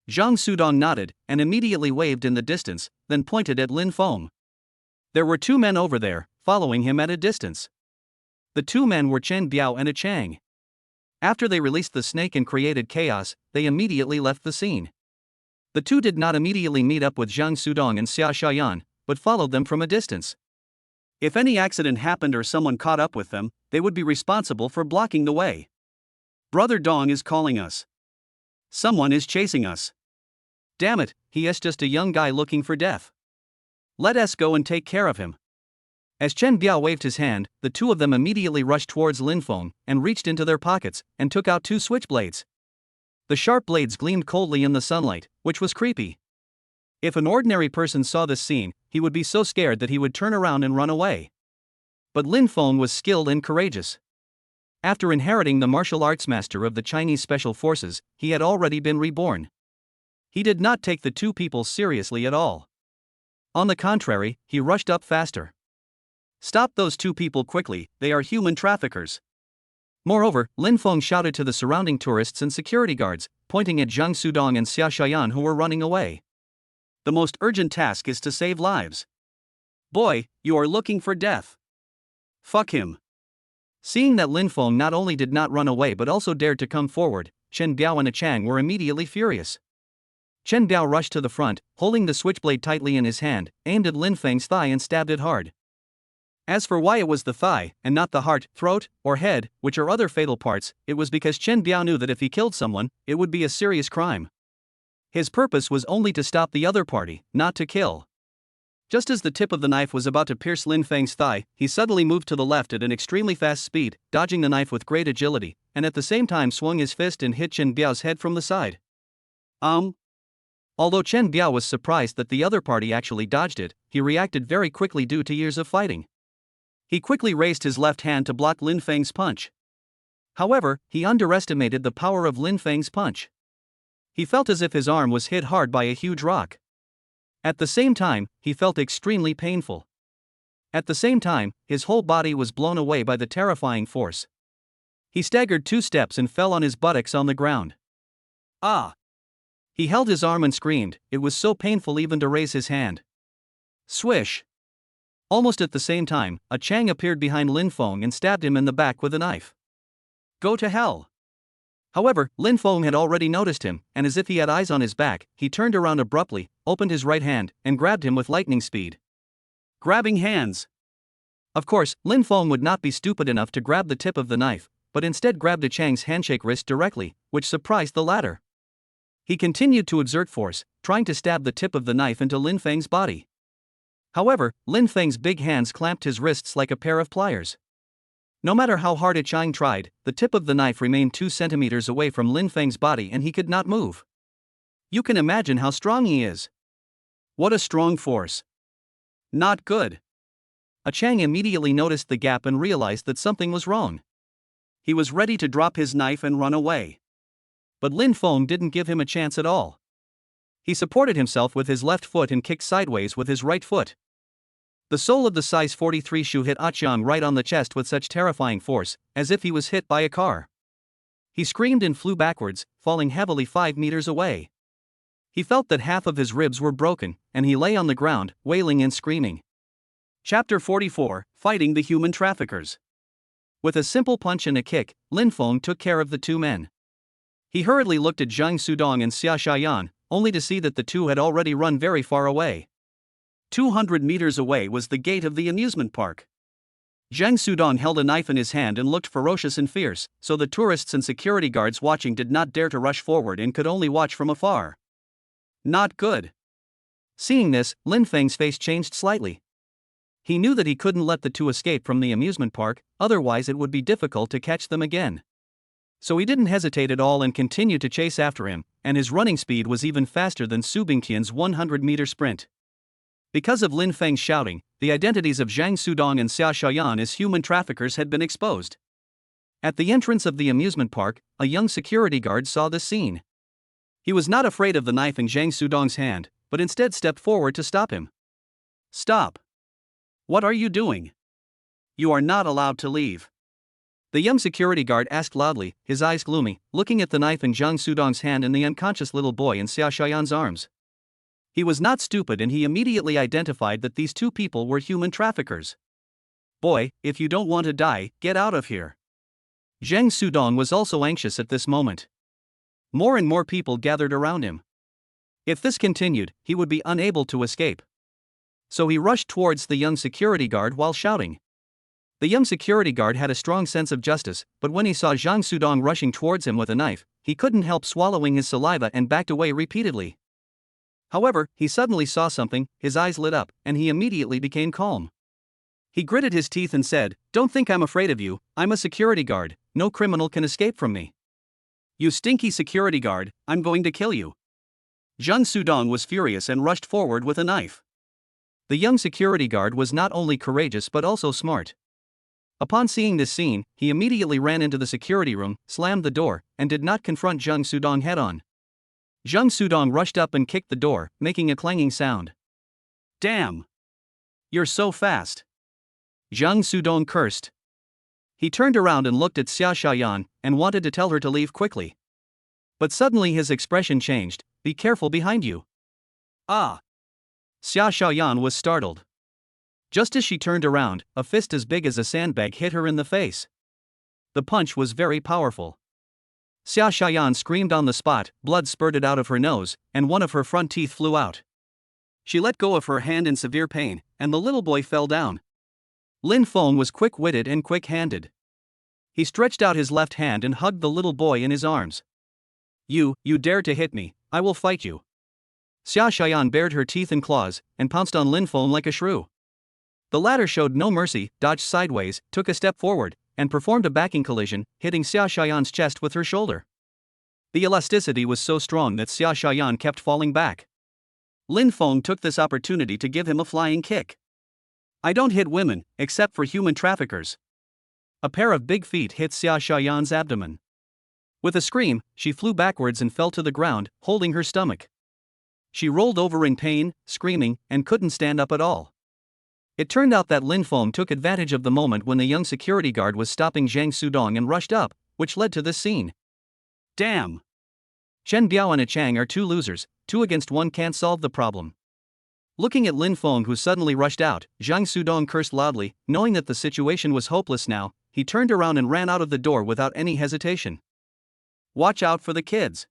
Zhang Sudong nodded, and immediately waved in the distance, then pointed at Lin Feng. There were 2 men over there, following him at a distance. The 2 men were Chen Biao and Chang. After they released the snake and created chaos, they immediately left the scene. The 2 did not immediately meet up with Zhang Sudong and Xia Xiaoyan, but followed them from a distance. If any accident happened or someone caught up with them, they would be responsible for blocking the way. Brother Dong is calling us. Someone is chasing us. Damn it, he is just a young guy looking for death. Let us go and take care of him. As Chen Biao waved his hand, the two of them immediately rushed towards Lin Feng and reached into their pockets and took out two switchblades. The sharp blades gleamed coldly in the sunlight, which was creepy. If an ordinary person saw this scene, he would be so scared that he would turn around and run away. But Lin Feng was skilled and courageous. After inheriting the martial arts master of the Chinese Special Forces, he had already been reborn. He did not take the two people seriously at all. On the contrary, he rushed up faster. Stop those two people quickly, they are human traffickers. Moreover, Lin Feng shouted to the surrounding tourists and security guards, pointing at Zhang Sudong and Xia Shayan who were running away. The most urgent task is to save lives. Boy, you are looking for death. Fuck him. Seeing that Lin Feng not only did not run away but also dared to come forward, Chen Biao and Chang were immediately furious. Chen Biao rushed to the front, holding the switchblade tightly in his hand, aimed at Lin Feng's thigh and stabbed it hard. As for why it was the thigh, and not the heart, throat, or head, which are other fatal parts, it was because Chen Biao knew that if he killed someone, it would be a serious crime. His purpose was only to stop the other party, not to kill. Just as the tip of the knife was about to pierce Lin Feng's thigh, he suddenly moved to the left at an extremely fast speed, dodging the knife with great agility, and at the same time swung his fist and hit Chen Biao's head from the side. Although Chen Biao was surprised that the other party actually dodged it, he reacted very quickly due to years of fighting. He quickly raised his left hand to block Lin Feng's punch. However, he underestimated the power of Lin Feng's punch. He felt as if his arm was hit hard by a huge rock. At the same time, he felt extremely painful. At the same time, his whole body was blown away by the terrifying force. He staggered 2 steps and fell on his buttocks on the ground. Ah! He held his arm and screamed, it was so painful even to raise his hand. Swish! Almost at the same time, a Chang appeared behind Lin Feng and stabbed him in the back with a knife. Go to hell! However, Lin Feng had already noticed him, and as if he had eyes on his back, he turned around abruptly, opened his right hand, and grabbed him with lightning speed. Grabbing hands! Of course, Lin Feng would not be stupid enough to grab the tip of the knife, but instead grabbed a Chang's handshake wrist directly, which surprised the latter. He continued to exert force, trying to stab the tip of the knife into Lin Feng's body. However, Lin Feng's big hands clamped his wrists like a pair of pliers. No matter how hard Chang tried, the tip of the knife remained 2 centimeters away from Lin Feng's body and he could not move. You can imagine how strong he is. What a strong force. Not good. Chang immediately noticed the gap and realized that something was wrong. He was ready to drop his knife and run away. But Lin Feng didn't give him a chance at all. He supported himself with his left foot and kicked sideways with his right foot. The sole of the size 43 shoe hit Chang right on the chest with such terrifying force, as if he was hit by a car. He screamed and flew backwards, falling heavily 5 meters away. He felt that half of his ribs were broken, and he lay on the ground, wailing and screaming. Chapter 44, Fighting the Human Traffickers. With a simple punch and a kick, Lin Feng took care of the 2 men. He hurriedly looked at Zhang Sudong and Xia Shayan, only to see that the 2 had already run very far away. 200 meters away was the gate of the amusement park. Zhang Sudong held a knife in his hand and looked ferocious and fierce, so the tourists and security guards watching did not dare to rush forward and could only watch from afar. Not good. Seeing this, Lin Feng's face changed slightly. He knew that he couldn't let the 2 escape from the amusement park, otherwise it would be difficult to catch them again. So he didn't hesitate at all and continued to chase after him, and his running speed was even faster than Su Bingtian's 100-meter sprint. Because of Lin Feng's shouting, the identities of Zhang Sudong and Xia Shayan as human traffickers had been exposed. At the entrance of the amusement park, a young security guard saw this scene. He was not afraid of the knife in Zhang Sudong's hand, but instead stepped forward to stop him. Stop! What are you doing? You are not allowed to leave. The young security guard asked loudly, his eyes gloomy, looking at the knife in Zhang Sudong's hand and the unconscious little boy in Xia Shayan's arms. He was not stupid and he immediately identified that these 2 people were human traffickers. Boy, if you don't want to die, get out of here. Zhang Sudong was also anxious at this moment. More and more people gathered around him. If this continued, he would be unable to escape. So he rushed towards the young security guard while shouting. The young security guard had a strong sense of justice, but when he saw Jiang Sudong rushing towards him with a knife, he couldn't help swallowing his saliva and backed away repeatedly. However, he suddenly saw something, his eyes lit up, and he immediately became calm. He gritted his teeth and said, "Don't think I'm afraid of you, I'm a security guard, no criminal can escape from me. You stinky security guard, I'm going to kill you." Jiang Sudong was furious and rushed forward with a knife. The young security guard was not only courageous but also smart. Upon seeing this scene, he immediately ran into the security room, slammed the door, and did not confront Jiang Sudong head-on. Jiang Sudong rushed up and kicked the door, making a clanging sound. "Damn! You're so fast!" Jiang Sudong cursed. He turned around and looked at Xia Xiaoyan and wanted to tell her to leave quickly. But suddenly his expression changed. "Be careful behind you." "Ah!" Xia Xiaoyan was startled. Just as she turned around, a fist as big as a sandbag hit her in the face. The punch was very powerful. Xia Xiaoyan screamed on the spot, blood spurted out of her nose, and one of her front teeth flew out. She let go of her hand in severe pain, and the little boy fell down. Lin Feng was quick-witted and quick-handed. He stretched out his left hand and hugged the little boy in his arms. You dare to hit me, I will fight you." Xia Xiaoyan bared her teeth and claws, and pounced on Lin Feng like a shrew. The latter showed no mercy, dodged sideways, took a step forward, and performed a backing collision, hitting Xia Xiaoyan's chest with her shoulder. The elasticity was so strong that Xia Xiaoyan kept falling back. Lin Feng took this opportunity to give him a flying kick. "I don't hit women, except for human traffickers." A pair of big feet hit Xia Xiaoyan's abdomen. With a scream, she flew backwards and fell to the ground, holding her stomach. She rolled over in pain, screaming, and couldn't stand up at all. It turned out that Lin Feng took advantage of the moment when the young security guard was stopping Jiang Sudong and rushed up, which led to this scene. Damn! Chen Biao and A Chang are two losers, 2 against 1 can't solve the problem. Looking at Lin Feng, who suddenly rushed out, Jiang Sudong cursed loudly. Knowing that the situation was hopeless now, he turned around and ran out of the door without any hesitation. "Watch out for the kids."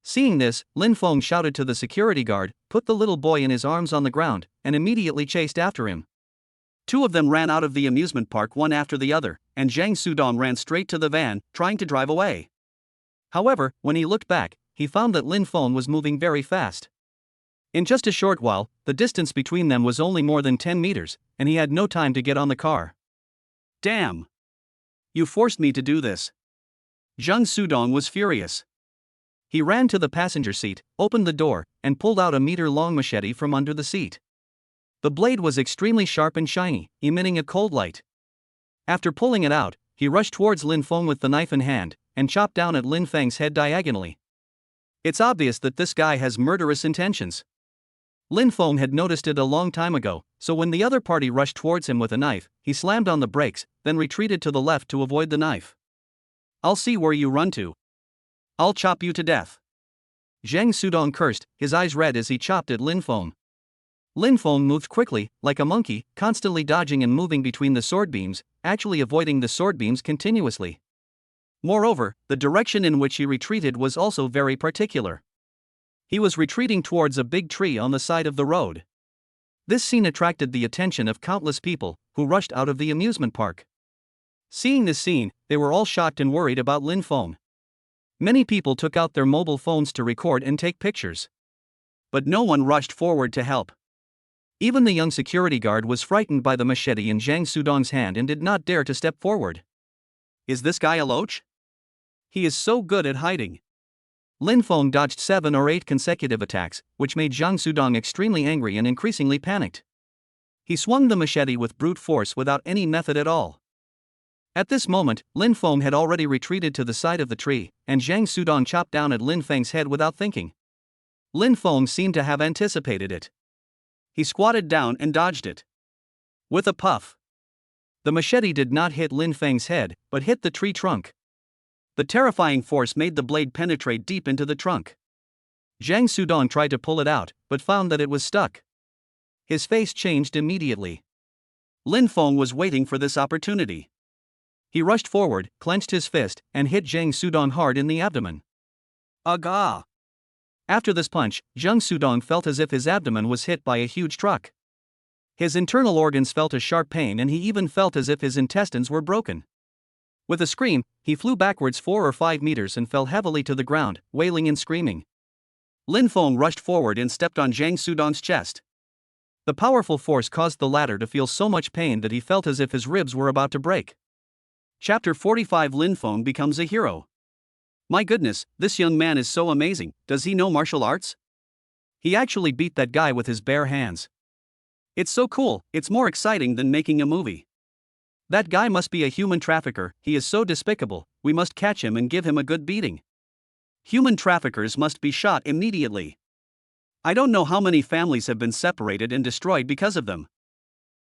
Seeing this, Lin Feng shouted to the security guard, put the little boy in his arms on the ground, and immediately chased after him. 2 of them ran out of the amusement park one after the other, and Jiang Sudong ran straight to the van, trying to drive away. However, when he looked back, he found that Lin Feng was moving very fast. In just a short while, the distance between them was only more than 10 meters, and he had no time to get on the car. "Damn! You forced me to do this." Jiang Sudong was furious. He ran to the passenger seat, opened the door, and pulled out a meter-long machete from under the seat. The blade was extremely sharp and shiny, emitting a cold light. After pulling it out, he rushed towards Lin Feng with the knife in hand, and chopped down at Lin Feng's head diagonally. It's obvious that this guy has murderous intentions. Lin Feng had noticed it a long time ago, so when the other party rushed towards him with a knife, he slammed on the brakes, then retreated to the left to avoid the knife. "I'll see where you run to. I'll chop you to death." Jiang Sudong cursed, his eyes red as he chopped at Lin Feng. Lin Feng moved quickly, like a monkey, constantly dodging and moving between the sword beams, actually avoiding the sword beams continuously. Moreover, the direction in which he retreated was also very particular. He was retreating towards a big tree on the side of the road. This scene attracted the attention of countless people, who rushed out of the amusement park. Seeing this scene, they were all shocked and worried about Lin Feng. Many people took out their mobile phones to record and take pictures. But no one rushed forward to help. Even the young security guard was frightened by the machete in Jiang Sudong's hand and did not dare to step forward. Is this guy a loach? He is so good at hiding. Lin Feng dodged 7 or 8 consecutive attacks, which made Jiang Sudong extremely angry and increasingly panicked. He swung the machete with brute force without any method at all. At this moment, Lin Feng had already retreated to the side of the tree, and Jiang Sudong chopped down at Lin Feng's head without thinking. Lin Feng seemed to have anticipated it. He squatted down and dodged it. With a puff. The machete did not hit Lin Feng's head, but hit the tree trunk. The terrifying force made the blade penetrate deep into the trunk. Jiang Sudong tried to pull it out, but found that it was stuck. His face changed immediately. Lin Feng was waiting for this opportunity. He rushed forward, clenched his fist, and hit Jiang Sudong hard in the abdomen. Aga! After this punch, Jiang Sudong felt as if his abdomen was hit by a huge truck. His internal organs felt a sharp pain and he even felt as if his intestines were broken. With a scream, he flew backwards 4 or 5 meters and fell heavily to the ground, wailing and screaming. Lin Feng rushed forward and stepped on Zhang Sudong's chest. The powerful force caused the latter to feel so much pain that he felt as if his ribs were about to break. Chapter 45 Lin Feng becomes a hero. My goodness, this young man is so amazing. Does he know martial arts? He actually beat that guy with his bare hands. It's so cool, it's more exciting than making a movie. That guy must be a human trafficker, he is so despicable, we must catch him and give him a good beating. Human traffickers must be shot immediately. I don't know how many families have been separated and destroyed because of them.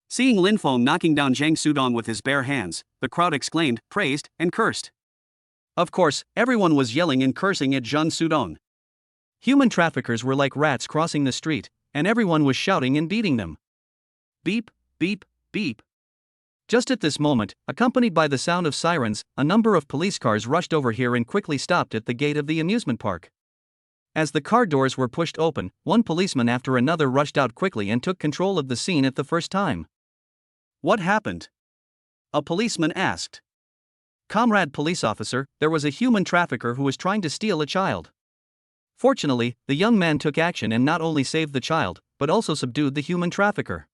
Seeing Lin Feng knocking down Zhang Sudong with his bare hands, the crowd exclaimed, praised, and cursed. Of course, everyone was yelling and cursing at Zhang Sudong. Human traffickers were like rats crossing the street, and everyone was shouting and beating them. Beep, beep, beep. Just at this moment, accompanied by the sound of sirens, a number of police cars rushed over here and quickly stopped at the gate of the amusement park. As the car doors were pushed open, one policeman after another rushed out quickly and took control of the scene at the first time. What happened? A policeman asked. Comrade police officer, there was a human trafficker who was trying to steal a child. Fortunately, the young man took action and not only saved the child, but also subdued the human trafficker.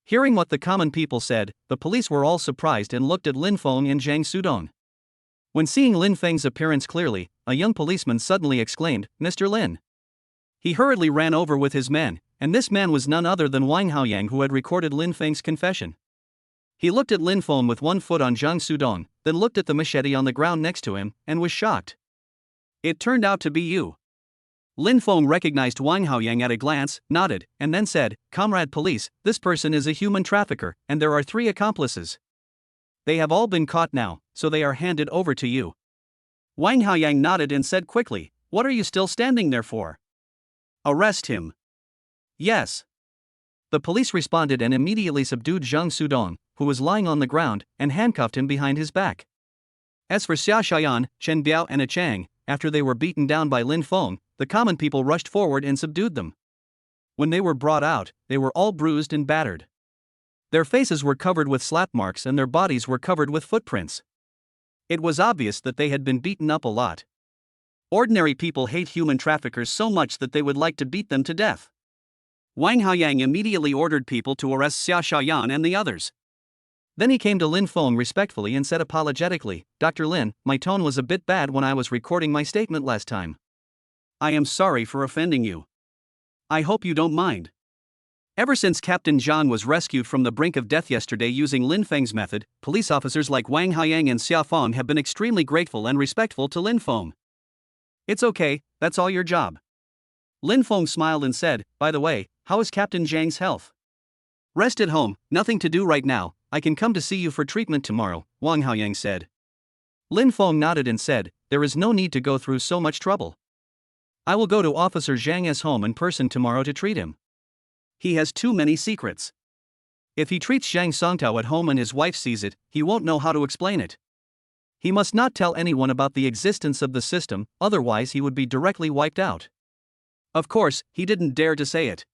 Hearing what the common people said, the police were all surprised and looked at Lin Feng and Zhang Sudong. When seeing Lin Feng's appearance clearly, a young policeman suddenly exclaimed, Mr. Lin. He hurriedly ran over with his men, and this man was none other than Wang Haoyang, who had recorded Lin Feng's confession. He looked at Lin Feng with one foot on Zhang Sudong, then looked at the machete on the ground next to him, and was shocked. It turned out to be you. Lin Feng recognized Wang Haoyang at a glance, nodded, and then said, Comrade police, this person is a human trafficker, and there are 3 accomplices. They have all been caught now, so they are handed over to you. Wang Haoyang nodded and said quickly, What are you still standing there for? Arrest him. Yes. The police responded and immediately subdued Zhang Sudong, who was lying on the ground, and handcuffed him behind his back. As for Xia Xiaoyan, Chen Biao and A Chang, after they were beaten down by Lin Feng, the common people rushed forward and subdued them. When they were brought out, they were all bruised and battered. Their faces were covered with slap marks and their bodies were covered with footprints. It was obvious that they had been beaten up a lot. Ordinary people hate human traffickers so much that they would like to beat them to death. Wang Haoyang immediately ordered people to arrest Xia Xiaoyan and the others. Then he came to Lin Feng respectfully and said apologetically, Dr. Lin, my tone was a bit bad when I was recording my statement last time. I am sorry for offending you. I hope you don't mind. Ever since Captain Zhang was rescued from the brink of death yesterday using Lin Feng's method, police officers like Wang Haoyang and Xia Feng have been extremely grateful and respectful to Lin Feng. It's okay, that's all your job. Lin Feng smiled and said, by the way, how is Captain Zhang's health? Rest at home, nothing to do right now, I can come to see you for treatment tomorrow, Wang Haoyang said. Lin Feng nodded and said, there is no need to go through so much trouble. I will go to Officer Zhang's home in person tomorrow to treat him. He has too many secrets. If he treats Zhang Songtao at home and his wife sees it, he won't know how to explain it. He must not tell anyone about the existence of the system, otherwise he would be directly wiped out. Of course, he didn't dare to say it.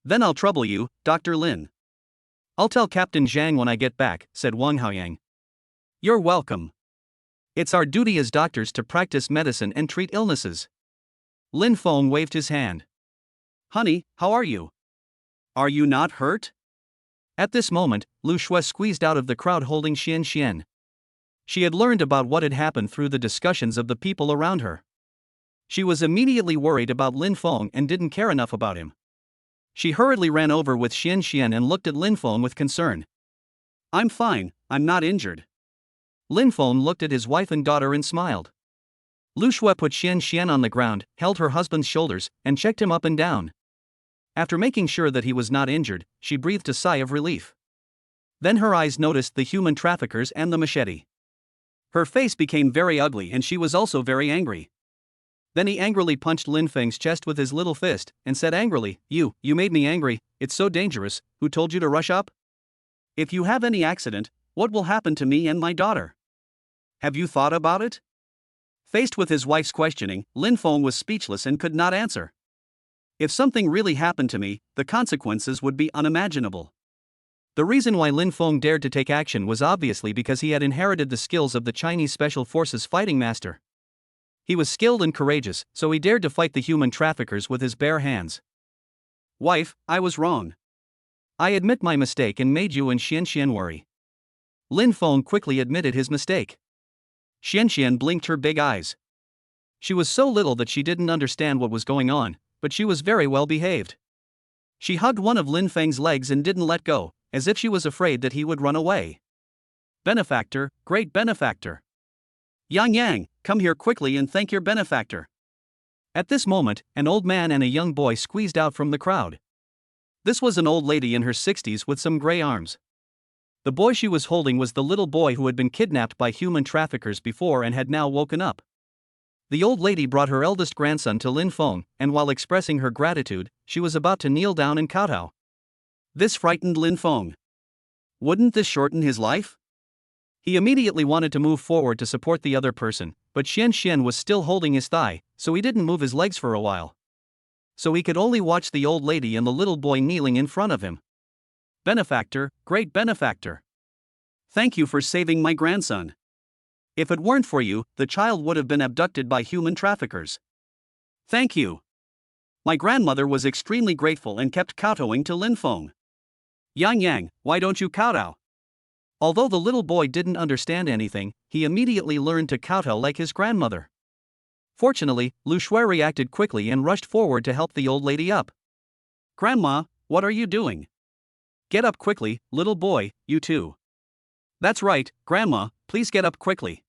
Then I'll trouble you, Dr. Lin. I'll tell Captain Zhang when I get back, said Wang Haoyang. You're welcome. It's our duty as doctors to practice medicine and treat illnesses. Lin Feng waved his hand. Honey, how are you? Are you not hurt? At this moment, Lu Shui squeezed out of the crowd holding Xian Xian. She had learned about what had happened through the discussions of the people around her. She was immediately worried about Lin Feng and didn't care enough about him. She hurriedly ran over with Xian Xian and looked at Lin Feng with concern. I'm fine, I'm not injured. Lin Feng looked at his wife and daughter and smiled. Lu Shui put Xian Xian on the ground, held her husband's shoulders, and checked him up and down. After making sure that he was not injured, she breathed a sigh of relief. Then her eyes noticed the human traffickers and the machete. Her face became very ugly and she was also very angry. Then he angrily punched Lin Feng's chest with his little fist, and said angrily, You made me angry, it's so dangerous, who told you to rush up? If you have any accident, what will happen to me and my daughter? Have you thought about it? Faced with his wife's questioning, Lin Feng was speechless and could not answer. If something really happened to me, the consequences would be unimaginable. The reason why Lin Feng dared to take action was obviously because he had inherited the skills of the Chinese Special Forces fighting master. He was skilled and courageous, so he dared to fight the human traffickers with his bare hands. Wife, I was wrong. I admit my mistake and made you and Xianxian worry. Lin Feng quickly admitted his mistake. Xianxian blinked her big eyes. She was so little that she didn't understand what was going on, but she was very well behaved. She hugged one of Lin Feng's legs and didn't let go, as if she was afraid that he would run away. Benefactor, great benefactor. Yang, come here quickly and thank your benefactor. At this moment, an old man and a young boy squeezed out from the crowd. This was an old lady in her 60s with some gray arms. The boy she was holding was the little boy who had been kidnapped by human traffickers before and had now woken up. The old lady brought her eldest grandson to Lin Feng, and while expressing her gratitude, she was about to kneel down and kowtow. This frightened Lin Feng. Wouldn't this shorten his life? He immediately wanted to move forward to support the other person, but Xianxian was still holding his thigh, so he didn't move his legs for a while. So he could only watch the old lady and the little boy kneeling in front of him. Benefactor, great benefactor. Thank you for saving my grandson. If it weren't for you, the child would have been abducted by human traffickers. Thank you. My grandmother was extremely grateful and kept kowtowing to Lin Feng. Yang, why don't you kowtow? Although the little boy didn't understand anything, he immediately learned to kowtow like his grandmother. Fortunately, Lu Shui reacted quickly and rushed forward to help the old lady up. Grandma, what are you doing? Get up quickly, little boy, you too. That's right, Grandma, please get up quickly.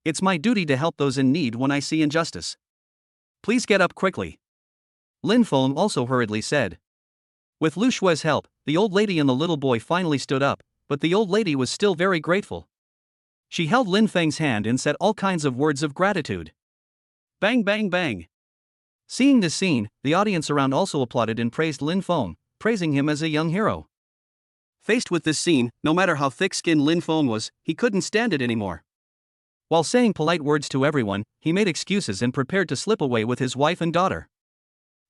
It's my duty to help those in need when I see injustice. Please get up quickly. Lin Feng also hurriedly said. With Lu Shui's help, the old lady and the little boy finally stood up, but the old lady was still very grateful. She held Lin Feng's hand and said all kinds of words of gratitude. Bang bang bang. Seeing this scene, the audience around also applauded and praised Lin Feng, praising him as a young hero. Faced with this scene, no matter how thick-skinned Lin Feng was, he couldn't stand it anymore. While saying polite words to everyone, he made excuses and prepared to slip away with his wife and daughter.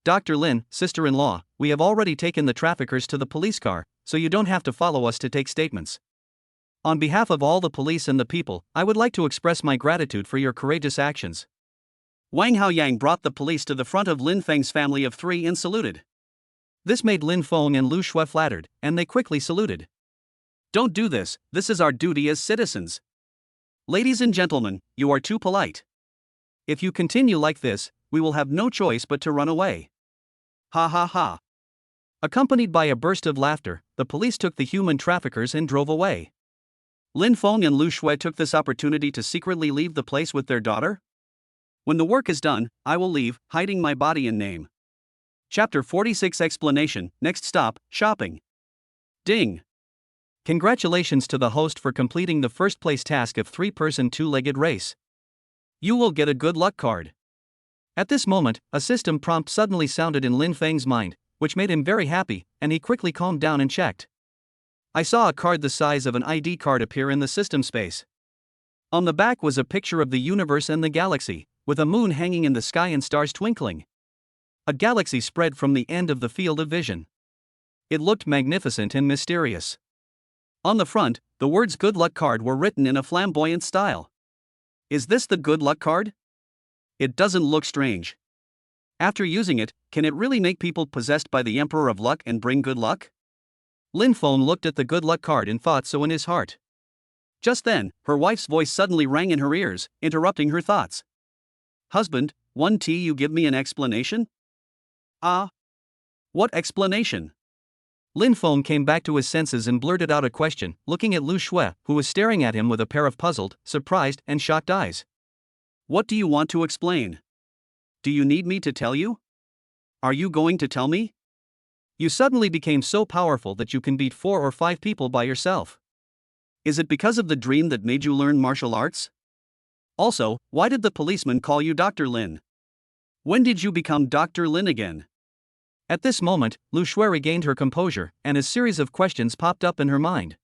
Dr. Lin, sister-in-law, we have already taken the traffickers to the police car, so you don't have to follow us to take statements. On behalf of all the police and the people, I would like to express my gratitude for your courageous actions. Wang Haoyang brought the police to the front of Lin Feng's family of 3 and saluted. This made Lin Feng and Lu Shui flattered, and they quickly saluted. Don't do this, this is our duty as citizens. Ladies and gentlemen, you are too polite. If you continue like this, we will have no choice but to run away. Ha ha ha. Accompanied by a burst of laughter, the police took the human traffickers and drove away. Lin Feng and Lu Shui took this opportunity to secretly leave the place with their daughter. When the work is done, I will leave, hiding my body and name. Chapter 46 Explanation, next stop, shopping. Ding! Congratulations to the host for completing the first place task of 3-person 2-legged race. You will get a good luck card. At this moment, a system prompt suddenly sounded in Lin Feng's mind, which made him very happy, and he quickly calmed down and checked. I saw a card the size of an ID card appear in the system space. On the back was a picture of the universe and the galaxy, with a moon hanging in the sky and stars twinkling. A galaxy spread from the end of the field of vision. It looked magnificent and mysterious. On the front, the words "Good Luck Card" were written in a flamboyant style. Is this the good luck card? It doesn't look strange. After using it, can it really make people possessed by the Emperor of Luck and bring good luck? Lin Feng looked at the good luck card and thought so in his heart. Just then, her wife's voice suddenly rang in her ears, interrupting her thoughts. Husband, you give me an explanation? Ah. What explanation? Lin Feng came back to his senses and blurted out a question, looking at Lu Shui, who was staring at him with a pair of puzzled, surprised, and shocked eyes. What do you want to explain? Do you need me to tell you? Are you going to tell me? You suddenly became so powerful that you can beat 4 or 5 people by yourself. Is it because of the dream that made you learn martial arts? Also, why did the policeman call you Dr. Lin? When did you become Dr. Lin again? At this moment, Lu Shui regained her composure, and a series of questions popped up in her mind.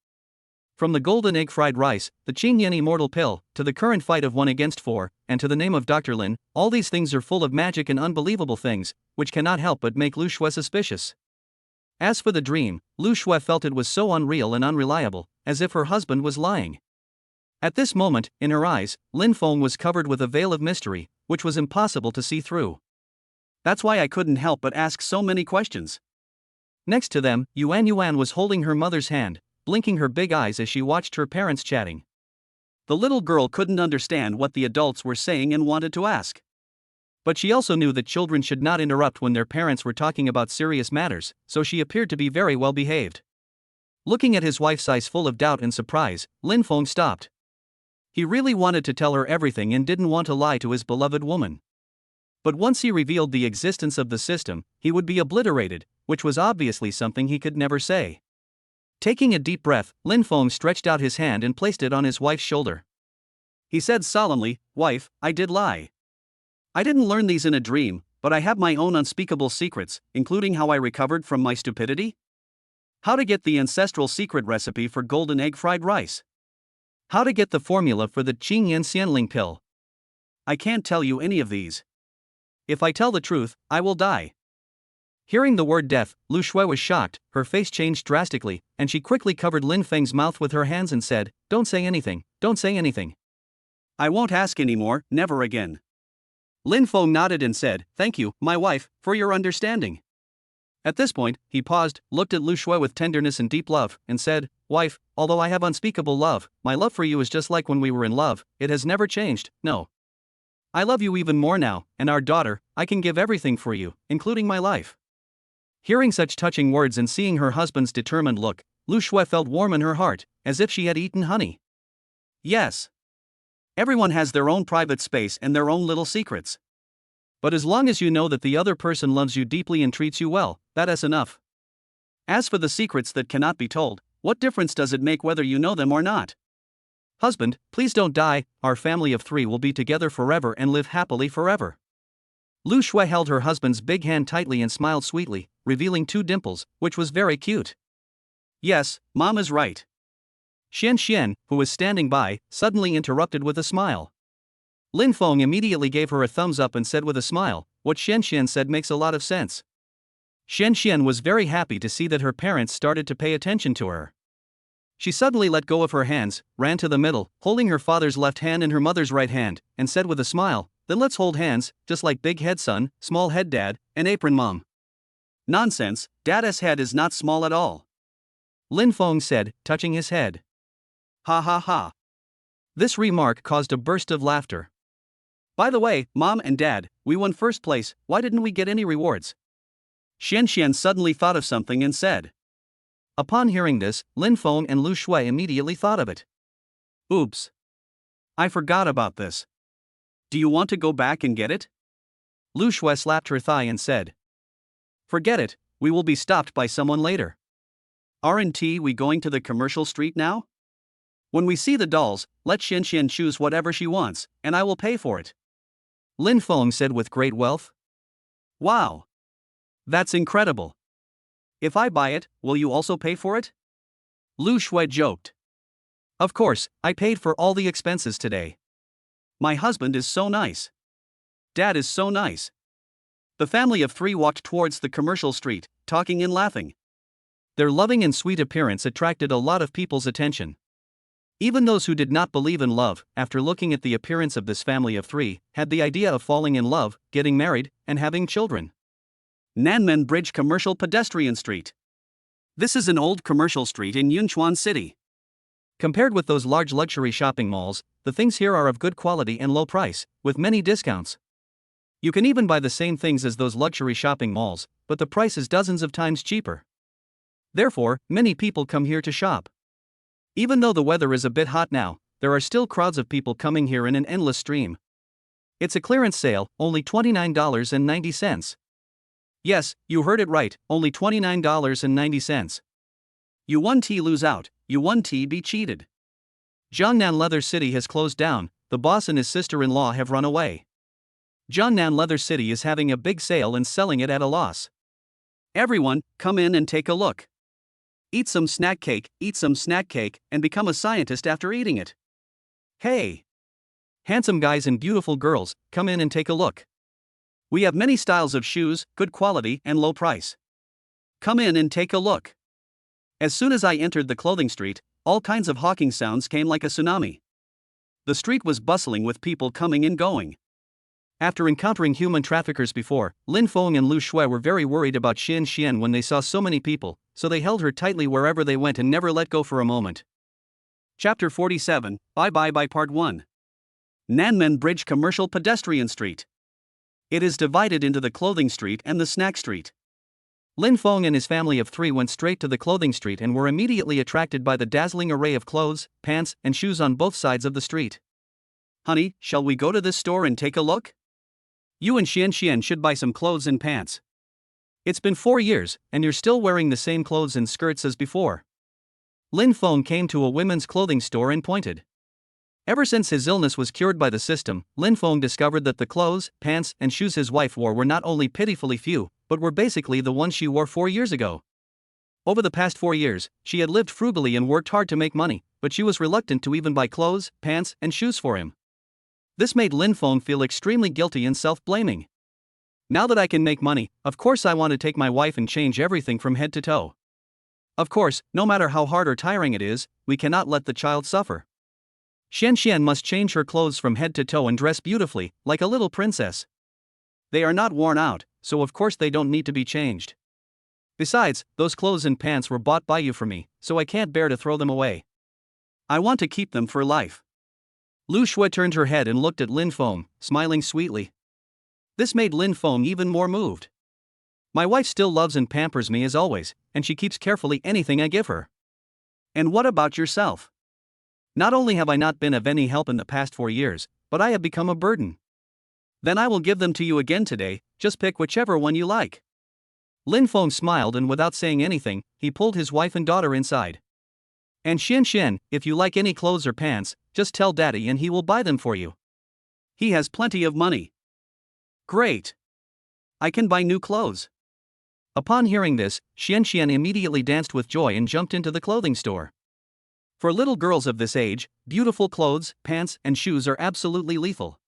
From the golden egg fried rice, the Qingyan immortal pill, to the current fight of 1 against 4, and to the name of Dr. Lin, all these things are full of magic and unbelievable things, which cannot help but make Lu Shui suspicious. As for the dream, Lu Shui felt it was so unreal and unreliable, as if her husband was lying. At this moment, in her eyes, Lin Feng was covered with a veil of mystery, which was impossible to see through. That's why I couldn't help but ask so many questions. Next to them, Yuan was holding her mother's hand, blinking her big eyes as she watched her parents chatting. The little girl couldn't understand what the adults were saying and wanted to ask. But she also knew that children should not interrupt when their parents were talking about serious matters, so she appeared to be very well behaved. Looking at his wife's eyes full of doubt and surprise, Lin Feng stopped. He really wanted to tell her everything and didn't want to lie to his beloved woman. But once he revealed the existence of the system, he would be obliterated, which was obviously something he could never say. Taking a deep breath, Lin Feng stretched out his hand and placed it on his wife's shoulder. He said solemnly, "Wife, I did lie. I didn't learn these in a dream, but I have my own unspeakable secrets, including how I recovered from my stupidity. How to get the ancestral secret recipe for golden egg fried rice. How to get the formula for the Qingyan Xianling pill. I can't tell you any of these. If I tell the truth, I will die." Hearing the word death, Lu Shui was shocked, her face changed drastically, and she quickly covered Lin Feng's mouth with her hands and said, don't say anything. I won't ask anymore, never again." Lin Feng nodded and said, "Thank you, my wife, for your understanding." At this point, he paused, looked at Lu Shui with tenderness and deep love, and said, "Wife, although I have unspeakable love, my love for you is just like when we were in love, it has never changed, no. I love you even more now, and our daughter, I can give everything for you, including my life." Hearing such touching words and seeing her husband's determined look, Lu Shui felt warm in her heart, as if she had eaten honey. Yes. Everyone has their own private space and their own little secrets. But as long as you know that the other person loves you deeply and treats you well, that is enough. As for the secrets that cannot be told, what difference does it make whether you know them or not? Husband, please don't die, our family of 3 will be together forever and live happily forever. Lu Shui held her husband's big hand tightly and smiled sweetly, revealing 2 dimples, which was very cute. Yes, Mom is right. Xian, who was standing by, suddenly interrupted with a smile. Lin Feng immediately gave her a thumbs up and said with a smile, "What Xian said makes a lot of sense." Xian was very happy to see that her parents started to pay attention to her. She suddenly let go of her hands, ran to the middle, holding her father's left hand in her mother's right hand, and said with a smile, "Then let's hold hands, just like big head son, small head dad, and apron mom." "Nonsense, Dad's head is not small at all," Lin Feng said, touching his head. Ha ha ha. This remark caused a burst of laughter. "By the way, Mom and Dad, we won first place, why didn't we get any rewards?" Xian suddenly thought of something and said. Upon hearing this, Lin Feng and Lu Shui immediately thought of it. "Oops. I forgot about this. Do you want to go back and get it?" Lu Shui slapped her thigh and said. "Forget it, we will be stopped by someone later. Aren't we going to the commercial street now? When we see the dolls, let Xian choose whatever she wants, and I will pay for it," Lin Feng said with great wealth. "Wow. That's incredible. If I buy it, will you also pay for it?" Lu Shui joked. "Of course, I paid for all the expenses today. My husband is so nice. Dad is so nice." The family of 3 walked towards the commercial street, talking and laughing. Their loving and sweet appearance attracted a lot of people's attention. Even those who did not believe in love, after looking at the appearance of this family of 3, had the idea of falling in love, getting married, and having children. Nanmen Bridge Commercial Pedestrian Street. This is an old commercial street in Yunchuan City. Compared with those large luxury shopping malls, the things here are of good quality and low price, with many discounts. You can even buy the same things as those luxury shopping malls, but the price is dozens of times cheaper. Therefore, many people come here to shop. Even though the weather is a bit hot now, there are still crowds of people coming here in an endless stream. It's a clearance sale, only $29.90. Yes, you heard it right, only $29.90. You won T lose out, you won T be cheated. Jiangnan Leather City has closed down, the boss and his sister-in-law have run away. Jiangnan Leather City is having a big sale and selling it at a loss. Everyone, come in and take a look. Eat some snack cake, and become a scientist after eating it. Hey! Handsome guys and beautiful girls, come in and take a look. We have many styles of shoes, good quality and low price. Come in and take a look. As soon as I entered the clothing street, all kinds of hawking sounds came like a tsunami. The street was bustling with people coming and going. After encountering human traffickers before, Lin Feng and Lu Shui were very worried about Xian Xian when they saw so many people, so they held her tightly wherever they went and never let go for a moment. Chapter 47, Bye Bye Bye Part 1. Nanmen Bridge Commercial Pedestrian Street. It is divided into the clothing street and the snack street. Lin Feng and his family of 3 went straight to the clothing street and were immediately attracted by the dazzling array of clothes, pants, and shoes on both sides of the street. Honey, shall we go to this store and take a look? You and Xian Xian should buy some clothes and pants. It's been 4 years, and you're still wearing the same clothes and skirts as before. Lin Feng came to a women's clothing store and pointed. Ever since his illness was cured by the system, Lin Feng discovered that the clothes, pants, and shoes his wife wore were not only pitifully few, but were basically the ones she wore 4 years ago. Over the past 4 years, she had lived frugally and worked hard to make money, but she was reluctant to even buy clothes, pants, and shoes for him. This made Lin Feng feel extremely guilty and self-blaming. Now that I can make money, of course I want to take my wife and change everything from head to toe. Of course, no matter how hard or tiring it is, we cannot let the child suffer. Xian Xian must change her clothes from head to toe and dress beautifully, like a little princess. They are not worn out, so of course they don't need to be changed. Besides, those clothes and pants were bought by you for me, so I can't bear to throw them away. I want to keep them for life. Lu Shui turned her head and looked at Lin Feng, smiling sweetly. This made Lin Feng even more moved. My wife still loves and pampers me as always, and she keeps carefully anything I give her. And what about yourself? Not only have I not been of any help in the past 4 years, but I have become a burden. Then I will give them to you again today, just pick whichever one you like. Lin Feng smiled and without saying anything, he pulled his wife and daughter inside. And Xian Xian, if you like any clothes or pants, just tell Daddy and he will buy them for you. He has plenty of money. Great. I can buy new clothes. Upon hearing this, Xian Xian immediately danced with joy and jumped into the clothing store. For little girls of this age, beautiful clothes, pants, and shoes are absolutely lethal.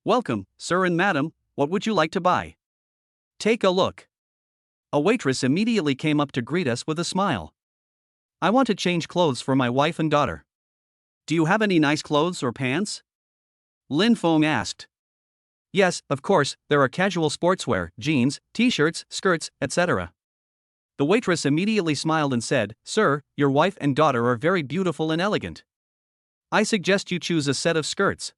Welcome, sir and madam, what would you like to buy? Take a look. A waitress immediately came up to greet us with a smile. I want to change clothes for my wife and daughter. Do you have any nice clothes or pants? Lin Feng asked. Yes, of course, there are casual sportswear, jeans, t-shirts, skirts, etc. The waitress immediately smiled and said, Sir, your wife and daughter are very beautiful and elegant. I suggest you choose a set of skirts.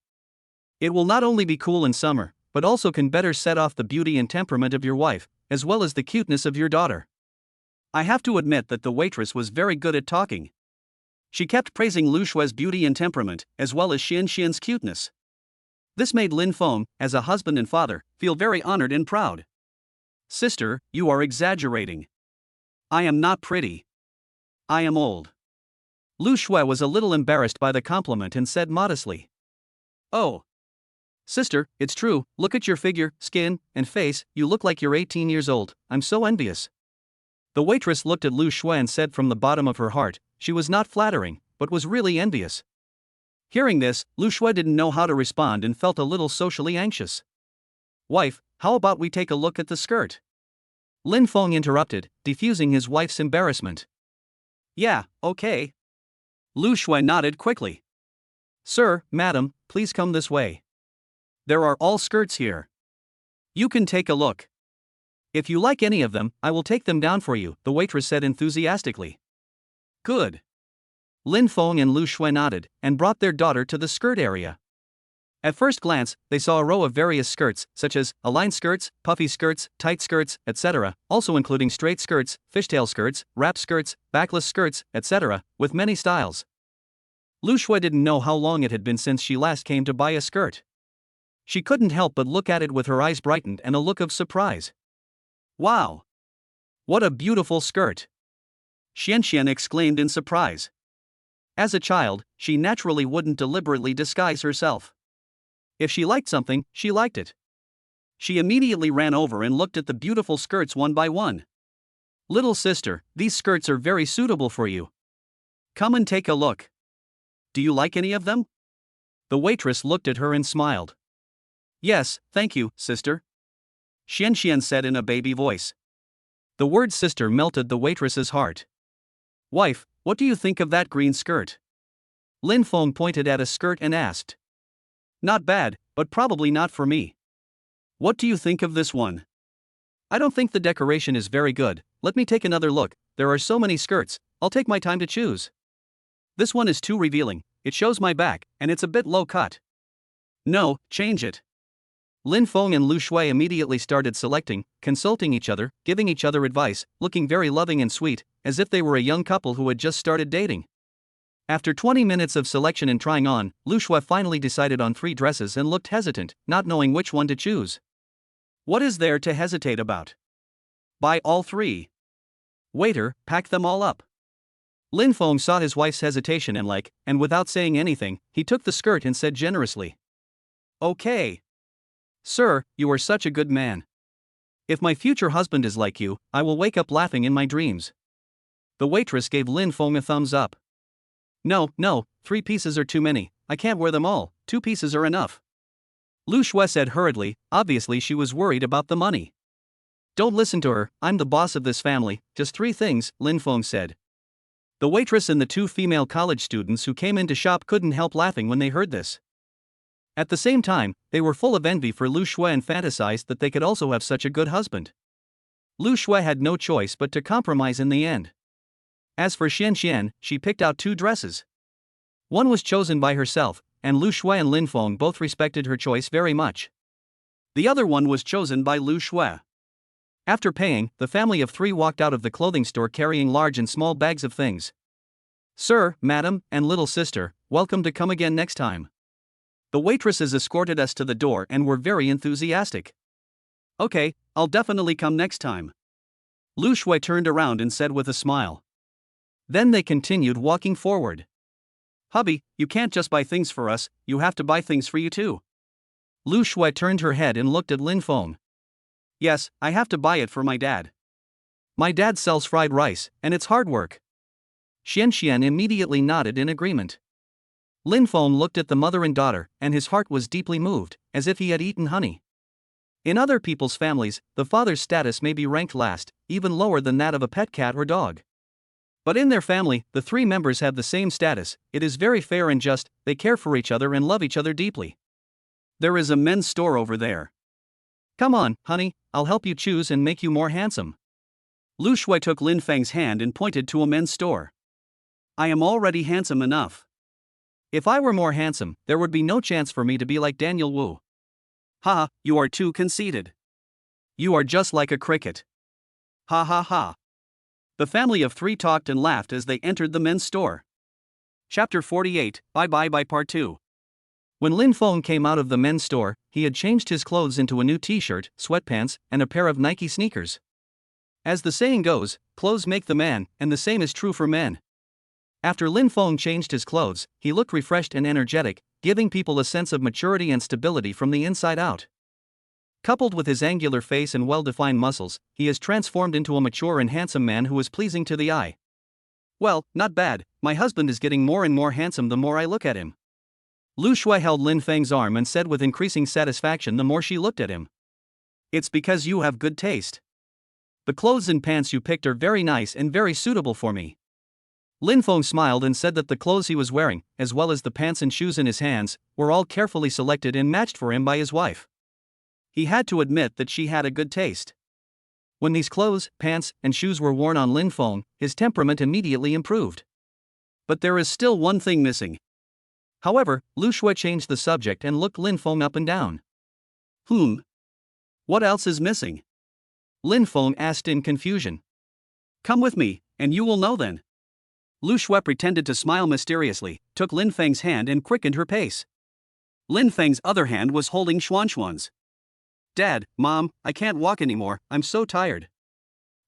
It will not only be cool in summer, but also can better set off the beauty and temperament of your wife, as well as the cuteness of your daughter. I have to admit that the waitress was very good at talking. She kept praising Lu Shui's beauty and temperament, as well as Xian Xian's cuteness. This made Lin Feng, as a husband and father, feel very honored and proud. Sister, you are exaggerating. I am not pretty. I am old. Lu Shui was a little embarrassed by the compliment and said modestly. Oh. Sister, it's true, look at your figure, skin, and face, you look like you're 18 years old, I'm so envious. The waitress looked at Lu Shui and said from the bottom of her heart, she was not flattering, but was really envious. Hearing this, Lu Shui didn't know how to respond and felt a little socially anxious. Wife, how about we take a look at the skirt? Lin Feng interrupted, diffusing his wife's embarrassment. Yeah, okay. Lu Shui nodded quickly. Sir, madam, please come this way. There are all skirts here. You can take a look. If you like any of them, I will take them down for you, the waitress said enthusiastically. Good. Lin Feng and Lu Shui nodded, and brought their daughter to the skirt area. At first glance, they saw a row of various skirts, such as aligned skirts, puffy skirts, tight skirts, etc., also including straight skirts, fishtail skirts, wrap skirts, backless skirts, etc., with many styles. Lu Shui didn't know how long it had been since she last came to buy a skirt. She couldn't help but look at it with her eyes brightened and a look of surprise. Wow! What a beautiful skirt! Xian Xian exclaimed in surprise. As a child, she naturally wouldn't deliberately disguise herself. If she liked something, she liked it. She immediately ran over and looked at the beautiful skirts one by one. Little sister, these skirts are very suitable for you. Come and take a look. Do you like any of them? The waitress looked at her and smiled. Yes, thank you, sister. Xian said in a baby voice. The word sister melted the waitress's heart. Wife, what do you think of that green skirt? Lin Feng pointed at a skirt and asked. Not bad, but probably not for me. What do you think of this one? I don't think the decoration is very good. Let me take another look. There are so many skirts, I'll take my time to choose. This one is too revealing, it shows my back, and it's a bit low cut. No, change it. Lin Feng and Lu Shui immediately started selecting, consulting each other, giving each other advice, looking very loving and sweet, as if they were a young couple who had just started dating. After 20 minutes of selection and trying on, Lu Shui finally decided on 3 dresses and looked hesitant, not knowing which one to choose. What is there to hesitate about? Buy all 3. Waiter, pack them all up. Lin Feng saw his wife's hesitation and without saying anything, he took the skirt and said generously. Okay. Sir, you are such a good man. If my future husband is like you, I will wake up laughing in my dreams. The waitress gave Lin Feng a thumbs up. No, 3 pieces are too many, I can't wear them all, 2 pieces are enough. Lu Shui said hurriedly, obviously she was worried about the money. Don't listen to her, I'm the boss of this family, just 3 things, Lin Feng said. The waitress and the 2 female college students who came in to shop couldn't help laughing when they heard this. At the same time, they were full of envy for Lu Shui and fantasized that they could also have such a good husband. Lu Shui had no choice but to compromise in the end. As for Xian, she picked out 2 dresses. One was chosen by herself, and Lu Shui and Lin Feng both respected her choice very much. The other one was chosen by Lu Shui. After paying, the family of 3 walked out of the clothing store carrying large and small bags of things. Sir, madam, and little sister, welcome to come again next time. The waitresses escorted us to the door and were very enthusiastic. Okay, I'll definitely come next time. Lu Shui turned around and said with a smile. Then they continued walking forward. Hubby, you can't just buy things for us, you have to buy things for you too. Lu Shui turned her head and looked at Lin Feng. Yes, I have to buy it for my dad. My dad sells fried rice, and it's hard work. Xian immediately nodded in agreement. Lin Feng looked at the mother and daughter, and his heart was deeply moved, as if he had eaten honey. In other people's families, the father's status may be ranked last, even lower than that of a pet cat or dog. But in their family, the 3 members have the same status, it is very fair and just, they care for each other and love each other deeply. There is a men's store over there. Come on, honey, I'll help you choose and make you more handsome. Lu Shui took Lin Feng's hand and pointed to a men's store. I am already handsome enough. If I were more handsome, there would be no chance for me to be like Daniel Wu. Ha, you are too conceited. You are just like a cricket. Ha ha ha. The family of 3 talked and laughed as they entered the men's store. Chapter 48, Bye Bye Part 2. When Lin Feng came out of the men's store, he had changed his clothes into a new t-shirt, sweatpants, and a pair of Nike sneakers. As the saying goes, clothes make the man, and the same is true for men. After Lin Feng changed his clothes, he looked refreshed and energetic, giving people a sense of maturity and stability from the inside out. Coupled with his angular face and well-defined muscles, he is transformed into a mature and handsome man who is pleasing to the eye. Well, not bad, my husband is getting more and more handsome the more I look at him. Lu Shui held Lin Feng's arm and said with increasing satisfaction the more she looked at him. It's because you have good taste. The clothes and pants you picked are very nice and very suitable for me. Lin Feng smiled and said that the clothes he was wearing, as well as the pants and shoes in his hands, were all carefully selected and matched for him by his wife. He had to admit that she had a good taste. When these clothes, pants, and shoes were worn on Lin Feng, his temperament immediately improved. But there is still one thing missing. However, Lu Shui changed the subject and looked Lin Feng up and down. What else is missing? Lin Feng asked in confusion. Come with me, and you will know then. Lu Shui pretended to smile mysteriously, took Lin Feng's hand and quickened her pace. Lin Feng's other hand was holding Xuan's. Dad, Mom, I can't walk anymore, I'm so tired.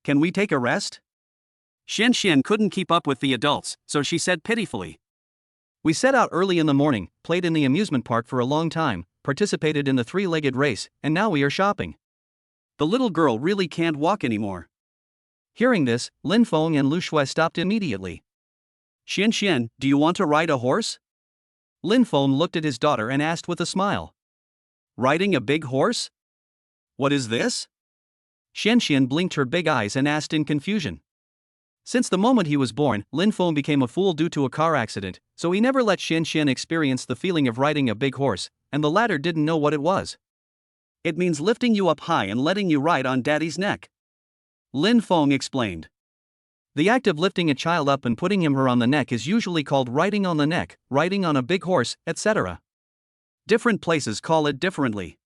Can we take a rest? Xian couldn't keep up with the adults, so she said pitifully. We set out early in the morning, played in the amusement park for a long time, participated in the 3-legged race, and now we are shopping. The little girl really can't walk anymore. Hearing this, Lin Feng and Lu Shui stopped immediately. Xian, do you want to ride a horse? Lin Feng looked at his daughter and asked with a smile. Riding a big horse? What is this? Xian blinked her big eyes and asked in confusion. Since the moment he was born, Lin Feng became a fool due to a car accident, so he never let Xian experience the feeling of riding a big horse, and the latter didn't know what it was. It means lifting you up high and letting you ride on daddy's neck. Lin Feng explained. The act of lifting a child up and putting him or her on the neck is usually called riding on the neck, riding on a big horse, etc. Different places call it differently.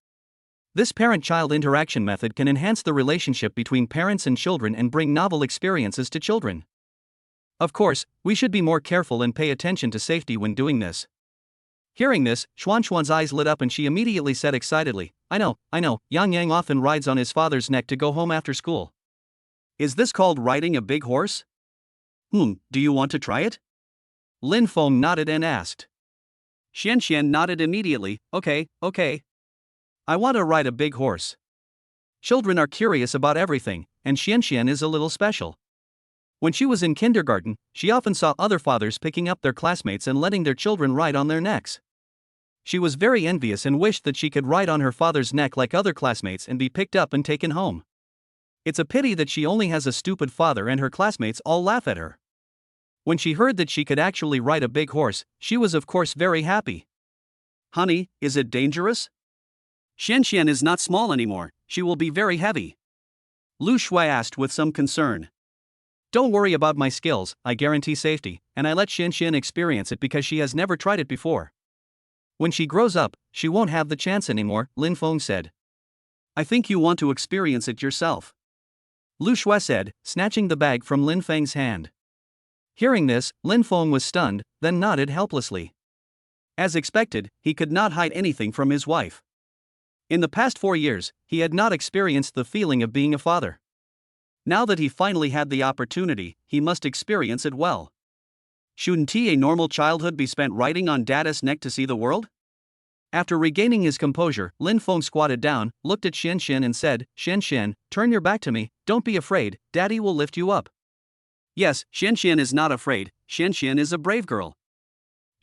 This parent-child interaction method can enhance the relationship between parents and children and bring novel experiences to children. Of course, we should be more careful and pay attention to safety when doing this. Hearing this, Xuan's eyes lit up and she immediately said excitedly, I know, Yang often rides on his father's neck to go home after school. Is this called riding a big horse? Do you want to try it? Lin Feng nodded and asked. Xian nodded immediately, okay. I want to ride a big horse. Children are curious about everything, and Xian is a little special. When she was in kindergarten, she often saw other fathers picking up their classmates and letting their children ride on their necks. She was very envious and wished that she could ride on her father's neck like other classmates and be picked up and taken home. It's a pity that she only has a stupid father and her classmates all laugh at her. When she heard that she could actually ride a big horse, she was of course very happy. Honey, is it dangerous? Xian is not small anymore, she will be very heavy. Lu Shui asked with some concern. Don't worry about my skills, I guarantee safety, and I let Xian experience it because she has never tried it before. When she grows up, she won't have the chance anymore, Lin Feng said. I think you want to experience it yourself. Lu Shui said, snatching the bag from Lin Feng's hand. Hearing this, Lin Feng was stunned, then nodded helplessly. As expected, he could not hide anything from his wife. In the past 4 years, he had not experienced the feeling of being a father. Now that he finally had the opportunity, he must experience it well. Shouldn't a normal childhood be spent riding on Dada's neck to see the world? After regaining his composure, Lin Feng squatted down, looked at Xian and said, Xian, turn your back to me, don't be afraid, Daddy will lift you up. Yes, Xian is not afraid, Xian is a brave girl.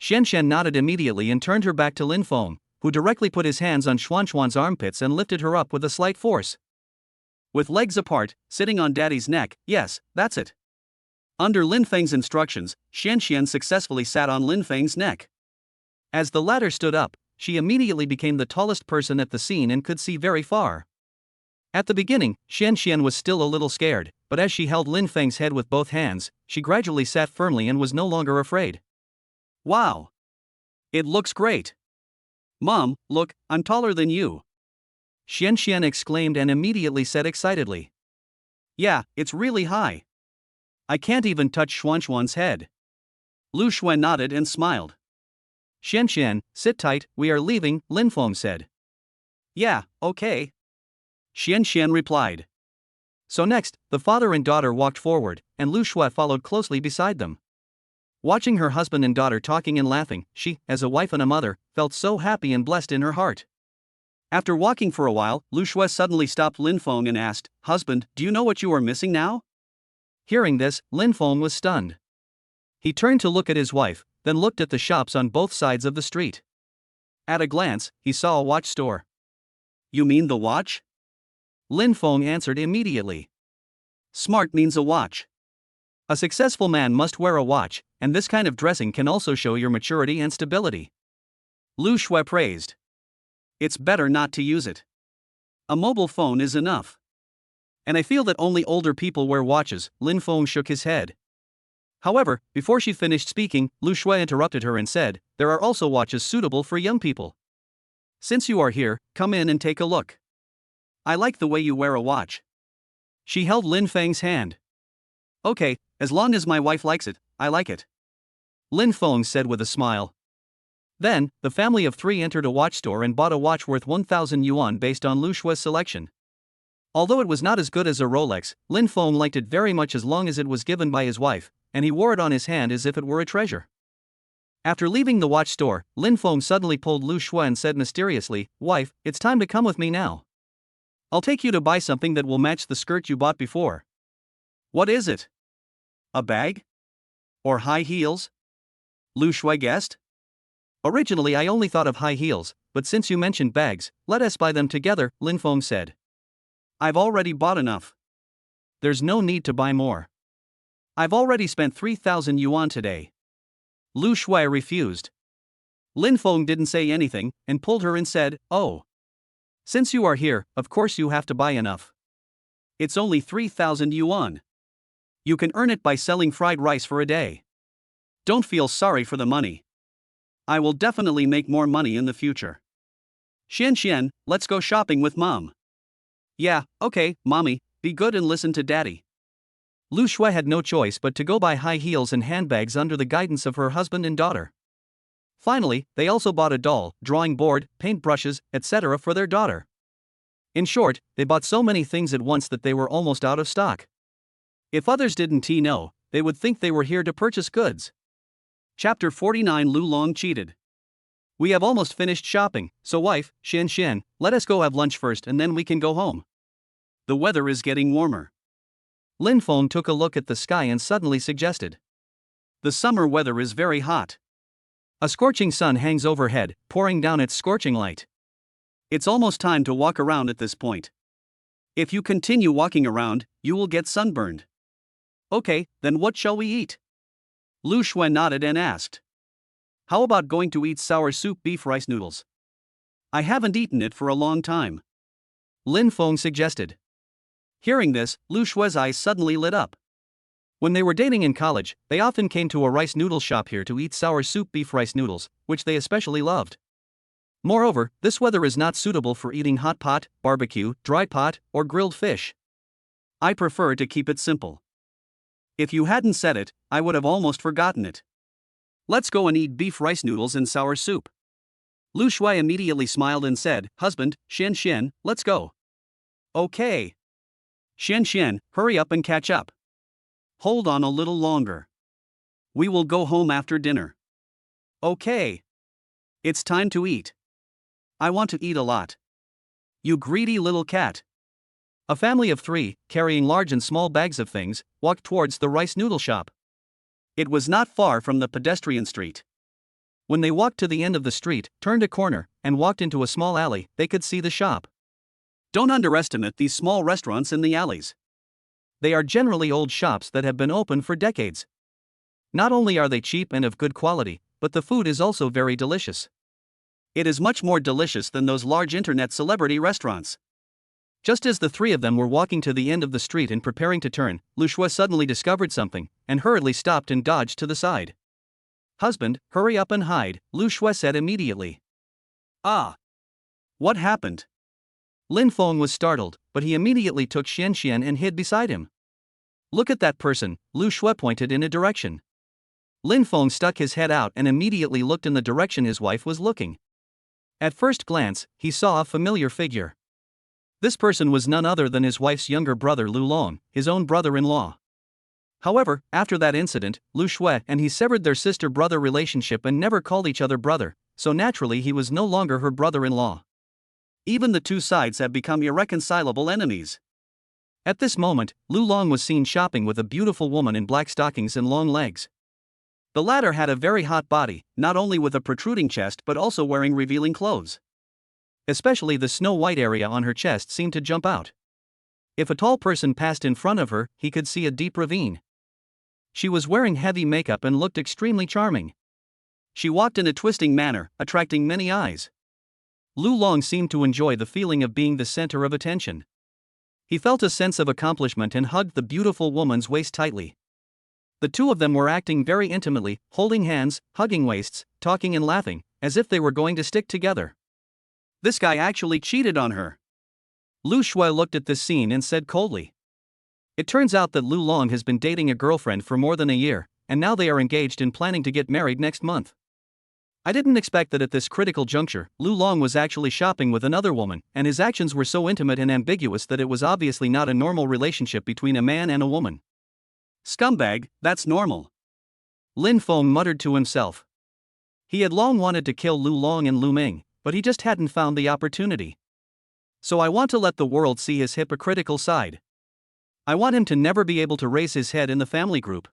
Xian nodded immediately and turned her back to Lin Feng, who directly put his hands on Xuan's armpits and lifted her up with a slight force. With legs apart, sitting on Daddy's neck, yes, that's it. Under Lin Feng's instructions, Xian successfully sat on Lin Feng's neck. As the latter stood up, she immediately became the tallest person at the scene and could see very far. At the beginning, Xian was still a little scared, but as she held Lin Feng's head with both hands, she gradually sat firmly and was no longer afraid. Wow! It looks great! Mom, look, I'm taller than you. Xian exclaimed and immediately said excitedly. Yeah, it's really high. I can't even touch Xuan's head. Lu Shui nodded and smiled. Xian, sit tight, we are leaving, Lin Feng said. Yeah, okay. Xian replied. So next, the father and daughter walked forward, and Lu Shui followed closely beside them. Watching her husband and daughter talking and laughing, she, as a wife and a mother, felt so happy and blessed in her heart. After walking for a while, Lu Shui suddenly stopped Lin Feng and asked, Husband, do you know what you are missing now? Hearing this, Lin Feng was stunned. He turned to look at his wife, then looked at the shops on both sides of the street. At a glance, he saw a watch store. You mean the watch? Lin Feng answered immediately. Smart means a watch. A successful man must wear a watch, and this kind of dressing can also show your maturity and stability. Lu Shui praised. It's better not to use it. A mobile phone is enough. And I feel that only older people wear watches, Lin Feng shook his head. However, before she finished speaking, Lu Shui interrupted her and said, there are also watches suitable for young people. Since you are here, come in and take a look. I like the way you wear a watch. She held Lin Feng's hand. Okay, as long as my wife likes it, I like it. Lin Feng said with a smile. Then, the family of 3 entered a watch store and bought a watch worth 1,000 yuan based on Lu Shui's selection. Although it was not as good as a Rolex, Lin Feng liked it very much as long as it was given by his wife, and he wore it on his hand as if it were a treasure. After leaving the watch store, Lin Feng suddenly pulled Lu Shui and said mysteriously, Wife, it's time to come with me now. I'll take you to buy something that will match the skirt you bought before. What is it? A bag? Or high heels? Lu Shui guessed. Originally I only thought of high heels, but since you mentioned bags, let us buy them together, Lin Feng said. I've already bought enough. There's no need to buy more. I've already spent 3,000 yuan today. Lu Shui refused. Lin Feng didn't say anything, and pulled her and said, "Oh. Since you are here, of course you have to buy enough. It's only 3,000 yuan. You can earn it by selling fried rice for a day. Don't feel sorry for the money. I will definitely make more money in the future. Xian, let's go shopping with Mom." "Yeah, okay, Mommy, be good and listen to Daddy." Lu Shui had no choice but to go buy high heels and handbags under the guidance of her husband and daughter. Finally, they also bought a doll, drawing board, paintbrushes, etc. for their daughter. In short, they bought so many things at once that they were almost out of stock. If others didn't know, they would think they were here to purchase goods. Chapter 49. Lu Long cheated. "We have almost finished shopping, so wife, Xian, let us go have lunch first and then we can go home. The weather is getting warmer." Lin Feng took a look at the sky and suddenly suggested. "The summer weather is very hot. A scorching sun hangs overhead, pouring down its scorching light. It's almost time to walk around at this point. If you continue walking around, you will get sunburned." "Okay, then what shall we eat?" Lu Shui nodded and asked. "How about going to eat sour soup beef rice noodles? I haven't eaten it for a long time," Lin Feng suggested. Hearing this, Lu Shui's eyes suddenly lit up. When they were dating in college, they often came to a rice noodle shop here to eat sour soup beef rice noodles, which they especially loved. Moreover, this weather is not suitable for eating hot pot, barbecue, dry pot, or grilled fish. I prefer to keep it simple. If you hadn't said it, I would have almost forgotten it. Let's go and eat beef rice noodles and sour soup." Lu Shui immediately smiled and said, "Husband, Xian, let's go." "Okay. Xian, hurry up and catch up. Hold on a little longer. We will go home after dinner." "Okay. It's time to eat. I want to eat a lot. You greedy little cat." A family of 3, carrying large and small bags of things, walked towards the rice noodle shop. It was not far from the pedestrian street. When they walked to the end of the street, turned a corner, and walked into a small alley, they could see the shop. Don't underestimate these small restaurants in the alleys. They are generally old shops that have been open for decades. Not only are they cheap and of good quality, but the food is also very delicious. It is much more delicious than those large internet celebrity restaurants. Just as the 3 of them were walking to the end of the street and preparing to turn, Lu Shui suddenly discovered something, and hurriedly stopped and dodged to the side. "Husband, hurry up and hide," Lu Shui said immediately. "Ah! What happened?" Lin Feng was startled, but he immediately took Xian and hid beside him. "Look at that person," Lu Shui pointed in a direction. Lin Feng stuck his head out and immediately looked in the direction his wife was looking. At first glance, he saw a familiar figure. This person was none other than his wife's younger brother Lu Long, his own brother-in-law. However, after that incident, Lu Shui and he severed their sister-brother relationship and never called each other brother, so naturally he was no longer her brother-in-law. Even the 2 sides have become irreconcilable enemies. At this moment, Lu Long was seen shopping with a beautiful woman in black stockings and long legs. The latter had a very hot body, not only with a protruding chest but also wearing revealing clothes. Especially the snow-white area on her chest seemed to jump out. If a tall person passed in front of her, he could see a deep ravine. She was wearing heavy makeup and looked extremely charming. She walked in a twisting manner, attracting many eyes. Lu Long seemed to enjoy the feeling of being the center of attention. He felt a sense of accomplishment and hugged the beautiful woman's waist tightly. The 2 of them were acting very intimately, holding hands, hugging waists, talking and laughing, as if they were going to stick together. This guy actually cheated on her. Lu Shui looked at this scene and said coldly. It turns out that Lu Long has been dating a girlfriend for more than a year, and now they are engaged and planning to get married next month. I didn't expect that at this critical juncture, Lu Long was actually shopping with another woman, and his actions were so intimate and ambiguous that it was obviously not a normal relationship between a man and a woman. Scumbag, that's normal. Lin Feng muttered to himself. He had long wanted to kill Lu Long and Lu Ming, but he just hadn't found the opportunity. So I want to let the world see his hypocritical side. I want him to never be able to raise his head in the family group.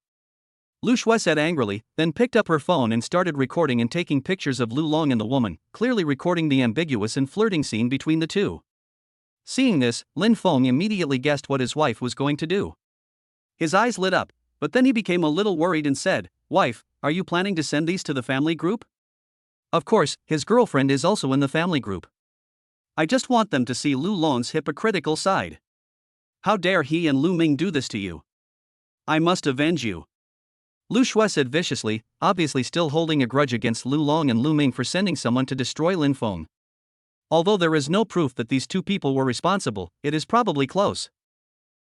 Lu Shui said angrily, then picked up her phone and started recording and taking pictures of Lu Long and the woman, clearly recording the ambiguous and flirting scene between the two. Seeing this, Lin Feng immediately guessed what his wife was going to do. His eyes lit up, but then he became a little worried and said, "Wife, are you planning to send these to the family group?" Of course, his girlfriend is also in the family group. I just want them to see Lu Long's hypocritical side. How dare he and Lu Ming do this to you? I must avenge you. Lu Shui said viciously, obviously still holding a grudge against Lu Long and Lu Ming for sending someone to destroy Lin Feng. Although there is no proof that these two people were responsible, it is probably close.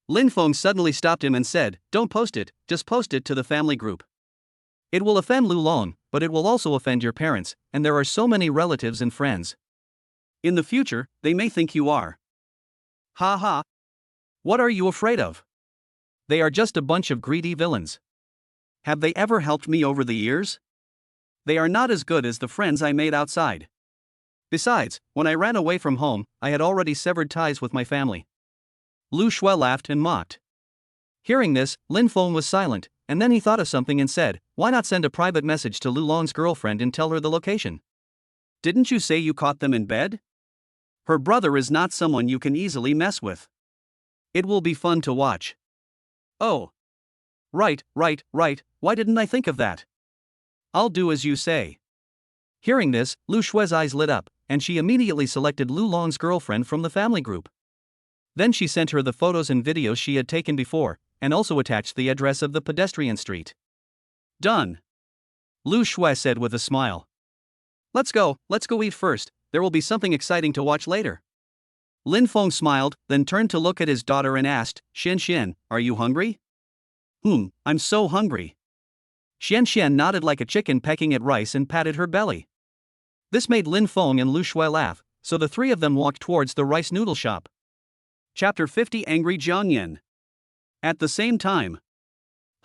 Lin Feng suddenly stopped him and said, "Don't post it, just post it to the family group. It will offend Lu Long, but it will also offend your parents, and there are so many relatives and friends. In the future, they may think you are. Ha ha. What are you afraid of? They are just a bunch of greedy villains. Have they ever helped me over the years? They are not as good as the friends I made outside. Besides, when I ran away from home, I had already severed ties with my family." Lu Shui laughed and mocked. Hearing this, Lin Feng was silent, and then he thought of something and said, "Why not send a private message to Lu Long's girlfriend and tell her the location? Didn't you say you caught them in bed? Her brother is not someone you can easily mess with. It will be fun to watch." "Oh. Right. Why didn't I think of that? I'll do as you say." Hearing this, Lu Shui's eyes lit up, and she immediately selected Lu Long's girlfriend from the family group. Then she sent her the photos and videos she had taken before, and also attached the address of the pedestrian street. "Done," Lu Shui said with a smile. Let's go eat first, there will be something exciting to watch later." Lin Feng smiled, then turned to look at his daughter and asked, "Xian, are you hungry?" I'm so hungry." Xian nodded like a chicken pecking at rice and patted her belly. This made Lin Feng and Lu Shui laugh, so the three of them walked towards the rice noodle shop. Chapter 50 Angry Jiangyan. At the same time,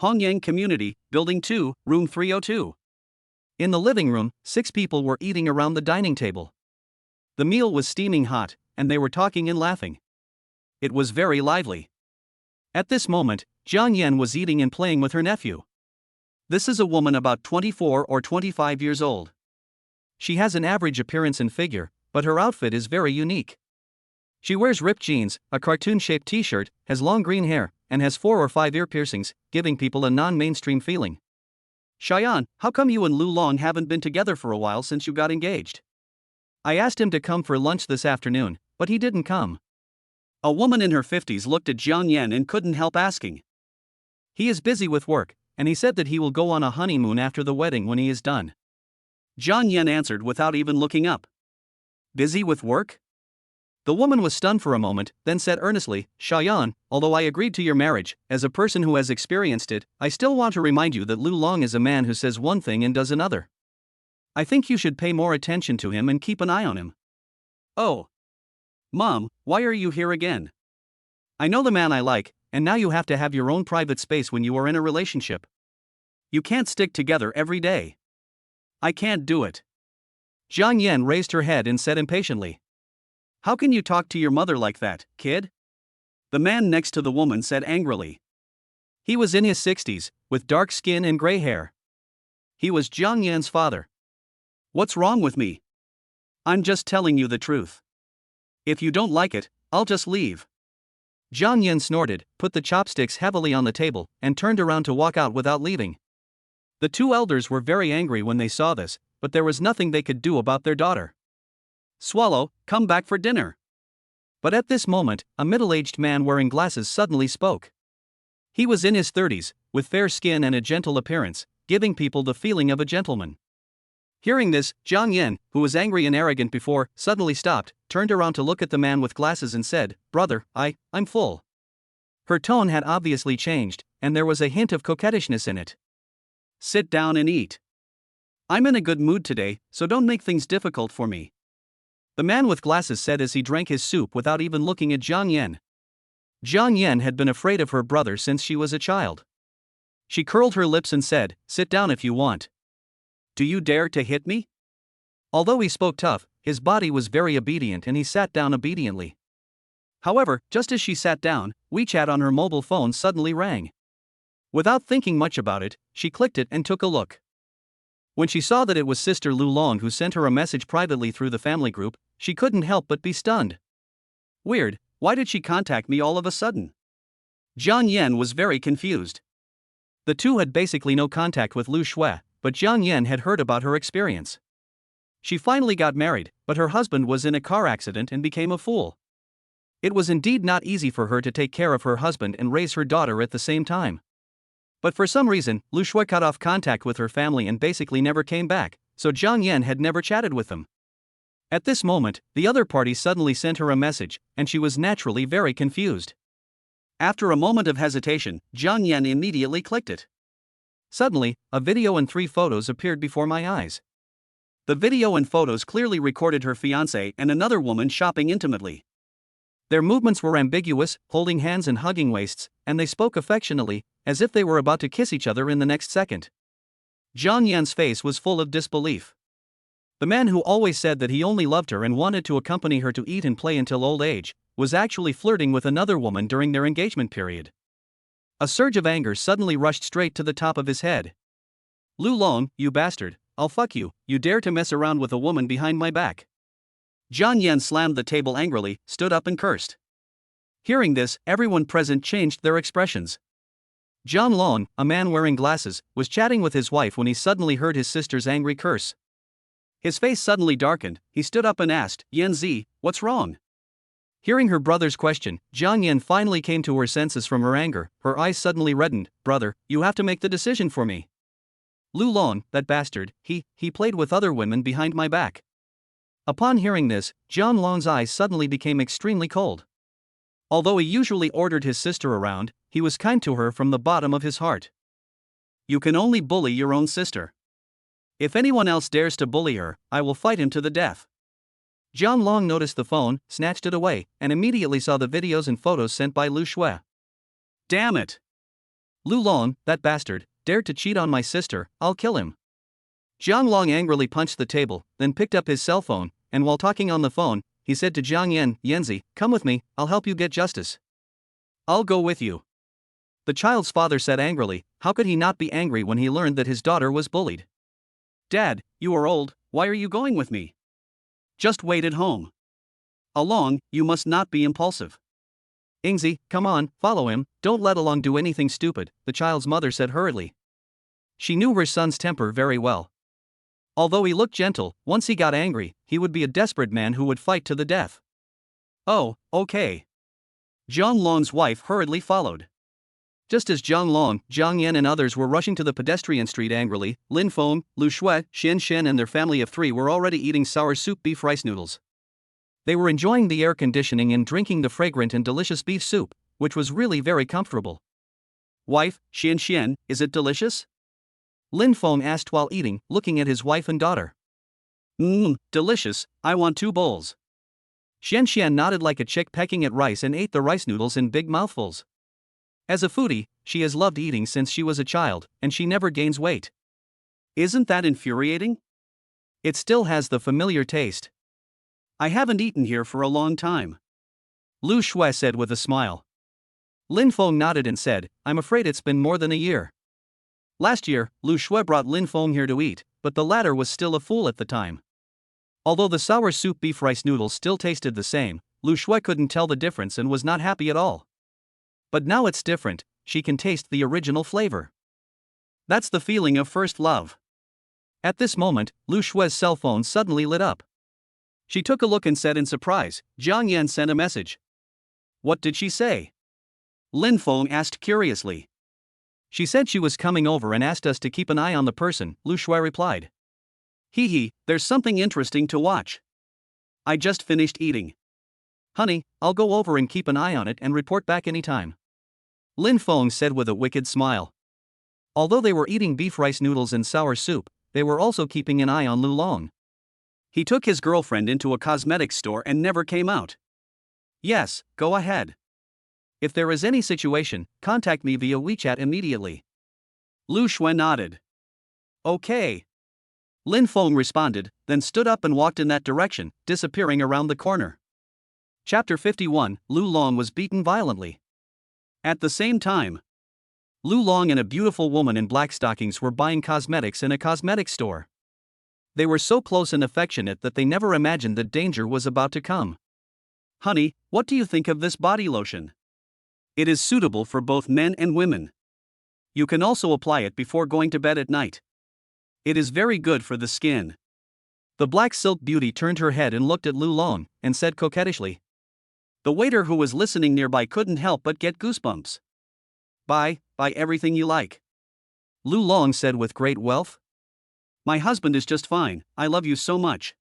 Hongyang Community, Building 2, Room 302. In the living room, 6 people were eating around the dining table. The meal was steaming hot, and they were talking and laughing. It was very lively. At this moment, Jiang Yan was eating and playing with her nephew. This is a woman about 24 or 25 years old. She has an average appearance and figure, but her outfit is very unique. She wears ripped jeans, a cartoon-shaped t-shirt, has long green hair, and has 4 or 5 ear piercings, giving people a non-mainstream feeling. "Xian, how come you and Lu Long haven't been together for a while since you got engaged? I asked him to come for lunch this afternoon, but he didn't come." A woman in her 50s looked at Jiang Yan and couldn't help asking. "He is busy with work, and he said that he will go on a honeymoon after the wedding when he is done." Jiang Yan answered without even looking up. "Busy with work?" The woman was stunned for a moment, then said earnestly, "Xian, although I agreed to your marriage, as a person who has experienced it, I still want to remind you that Lu Long is a man who says one thing and does another. I think you should pay more attention to him and keep an eye on him." "Oh. Mom, why are you here again? I know the man I like, and now you have to have your own private space when you are in a relationship. You can't stick together every day. I can't do it." Jiang Yan raised her head and said impatiently, "How can you talk to your mother like that, kid?" The man next to the woman said angrily. He was in his 60s, with dark skin and gray hair. He was Jiang Yan's father. "What's wrong with me? I'm just telling you the truth. If you don't like it, I'll just leave." Jiang Yan snorted, put the chopsticks heavily on the table, and turned around to walk out without leaving. The two elders were very angry when they saw this, but there was nothing they could do about their daughter. "Swallow, come back for dinner." But at this moment, a middle-aged man wearing glasses suddenly spoke. He was in his 30s, with fair skin and a gentle appearance, giving people the feeling of a gentleman. Hearing this, Jiang Yan, who was angry and arrogant before, suddenly stopped, turned around to look at the man with glasses and said, "Brother, I'm full." Her tone had obviously changed, and there was a hint of coquettishness in it. "Sit down and eat. I'm in a good mood today, so don't make things difficult for me," the man with glasses said as he drank his soup without even looking at Jiang Yan. Jiang Yan had been afraid of her brother since she was a child. She curled her lips and said, "Sit down if you want. Do you dare to hit me?" Although he spoke tough, his body was very obedient and he sat down obediently. However, just as she sat down, WeChat on her mobile phone suddenly rang. Without thinking much about it, she clicked it and took a look. When she saw that it was Sister Lu Long who sent her a message privately through the family group, she couldn't help but be stunned. Weird, why did she contact me all of a sudden? Jiang Yan was very confused. The two had basically no contact with Lu Shui, but Jiang Yan had heard about her experience. She finally got married, but her husband was in a car accident and became a fool. It was indeed not easy for her to take care of her husband and raise her daughter at the same time. But for some reason, Lu Shui cut off contact with her family and basically never came back, so Jiang Yan had never chatted with them. At this moment, the other party suddenly sent her a message, and she was naturally very confused. After a moment of hesitation, Jiang Yan immediately clicked it. Suddenly, a video and 3 photos appeared before my eyes. The video and photos clearly recorded her fiancé and another woman shopping intimately. Their movements were ambiguous, holding hands and hugging waists, and they spoke affectionately, as if they were about to kiss each other in the next second. Jiang Yan's face was full of disbelief. The man who always said that he only loved her and wanted to accompany her to eat and play until old age, was actually flirting with another woman during their engagement period. A surge of anger suddenly rushed straight to the top of his head. Lu Long, you bastard, I'll fuck you, you dare to mess around with a woman behind my back. Jiang Yan slammed the table angrily, stood up and cursed. Hearing this, everyone present changed their expressions. Jiang Long, a man wearing glasses, was chatting with his wife when he suddenly heard his sister's angry curse. His face suddenly darkened, he stood up and asked, Yan Zi, what's wrong? Hearing her brother's question, Jiang Yan finally came to her senses from her anger, her eyes suddenly reddened. Brother, you have to make the decision for me. Lu Long, that bastard, he played with other women behind my back. Upon hearing this, Jiang Long's eyes suddenly became extremely cold. Although he usually ordered his sister around, he was kind to her from the bottom of his heart. You can only bully your own sister. If anyone else dares to bully her, I will fight him to the death. Jiang Long noticed the phone, snatched it away, and immediately saw the videos and photos sent by Lu Shui. Damn it! Lu Long, that bastard, dared to cheat on my sister, I'll kill him. Jiang Long angrily punched the table, then picked up his cell phone, and while talking on the phone, he said to Jiang Yan, Yanzi, come with me, I'll help you get justice. I'll go with you. The child's father said angrily, how could he not be angry when he learned that his daughter was bullied? Dad, you are old, why are you going with me? Just wait at home. Along, you must not be impulsive. Ingzi, come on, follow him, don't let Along do anything stupid, the child's mother said hurriedly. She knew her son's temper very well. Although he looked gentle, once he got angry, he would be a desperate man who would fight to the death. Oh, okay. Jiang Long's wife hurriedly followed. Just as Jiang Long, Jiang Yan and others were rushing to the pedestrian street angrily, Lin Feng, Lu Shui, Xian Xian and their family of 3 were already eating sour soup beef rice noodles. They were enjoying the air conditioning and drinking the fragrant and delicious beef soup, which was really very comfortable. Wife, Xian Xian, is it delicious? Lin Feng asked while eating, looking at his wife and daughter. Delicious, I want 2 bowls. Xian Xian nodded like a chick pecking at rice and ate the rice noodles in big mouthfuls. As a foodie, she has loved eating since she was a child, and she never gains weight. Isn't that infuriating? It still has the familiar taste. I haven't eaten here for a long time. Lu Shui said with a smile. Lin Feng nodded and said, I'm afraid it's been more than a year. Last year, Lu Shui brought Lin Feng here to eat, but the latter was still a fool at the time. Although the sour soup beef rice noodles still tasted the same, Lu Shui couldn't tell the difference and was not happy at all. But now it's different, she can taste the original flavor. That's the feeling of first love. At this moment, Lu Shui's cell phone suddenly lit up. She took a look and said in surprise, Jiang Yan sent a message. What did she say? Lin Feng asked curiously. She said she was coming over and asked us to keep an eye on the person, Lu Shui replied. There's something interesting to watch. I just finished eating. Honey, I'll go over and keep an eye on it and report back anytime. Lin Feng said with a wicked smile. Although they were eating beef rice noodles and sour soup, they were also keeping an eye on Lu Long. He took his girlfriend into a cosmetics store and never came out. Yes, go ahead. If there is any situation, contact me via WeChat immediately. Lu Shui nodded. Okay. Lin Feng responded, then stood up and walked in that direction, disappearing around the corner. Chapter 51, Lu Long was beaten violently. At the same time, Lu Long and a beautiful woman in black stockings were buying cosmetics in a cosmetics store. They were so close and affectionate that they never imagined that danger was about to come. Honey, what do you think of this body lotion? It is suitable for both men and women. You can also apply it before going to bed at night. It is very good for the skin. The black silk beauty turned her head and looked at Lu Long, and said coquettishly. The waiter who was listening nearby couldn't help but get goosebumps. Buy everything you like. Lu Long said with great wealth. My husband is just fine, I love you so much.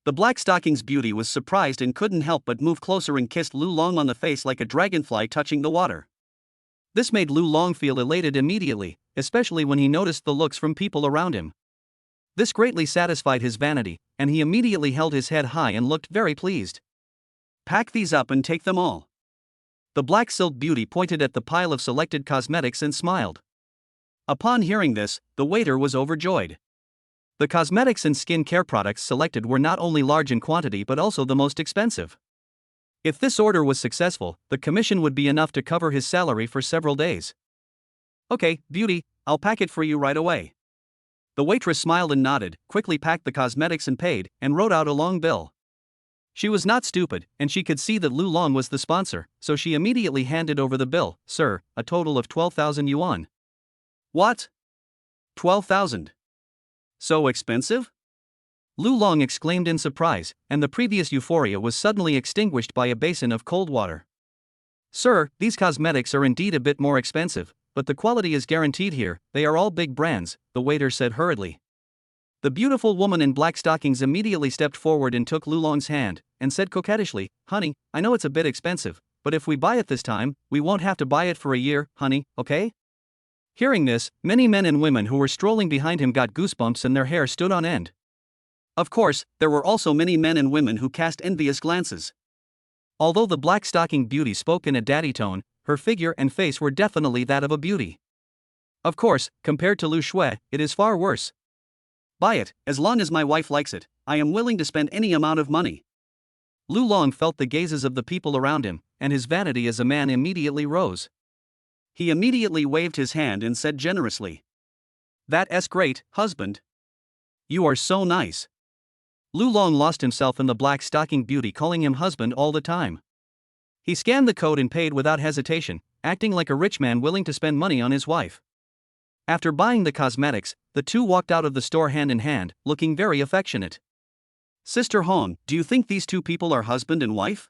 The black stockings beauty was surprised and couldn't help but move closer and kissed Lu Long on the face like a dragonfly touching the water. This made Lu Long feel elated immediately, especially when he noticed the looks from people around him. This greatly satisfied his vanity, and he immediately held his head high and looked very pleased. Pack these up and take them all. The black silk beauty pointed at the pile of selected cosmetics and smiled. Upon hearing this, the waiter was overjoyed. The cosmetics and skin care products selected were not only large in quantity but also the most expensive. If this order was successful, the commission would be enough to cover his salary for several days. Okay, beauty, I'll pack it for you right away. The waitress smiled and nodded, quickly packed the cosmetics and paid, and wrote out a long bill. She was not stupid, and she could see that Lu Long was the sponsor, so she immediately handed over the bill. Sir, a total of 12,000 yuan. What? 12,000? So expensive? Lu Long exclaimed in surprise, and the previous euphoria was suddenly extinguished by a basin of cold water. Sir, these cosmetics are indeed a bit more expensive, but the quality is guaranteed here, they are all big brands, the waiter said hurriedly. The beautiful woman in black stockings immediately stepped forward and took Lu Long's hand, and said coquettishly, Honey, I know it's a bit expensive, but if we buy it this time, we won't have to buy it for a year, honey, okay? Hearing this, many men and women who were strolling behind him got goosebumps and their hair stood on end. Of course, there were also many men and women who cast envious glances. Although the black stocking beauty spoke in a daddy tone, her figure and face were definitely that of a beauty. Of course, compared to Lu Shui, it is far worse. Buy it, as long as my wife likes it, I am willing to spend any amount of money. Lu Long felt the gazes of the people around him, and his vanity as a man immediately rose. He immediately waved his hand and said generously. That's great, husband. You are so nice. Lu Long lost himself in the black stocking beauty calling him husband all the time. He scanned the code and paid without hesitation, acting like a rich man willing to spend money on his wife. After buying the cosmetics, the two walked out of the store hand in hand, looking very affectionate. Sister Hong, do you think these two people are husband and wife?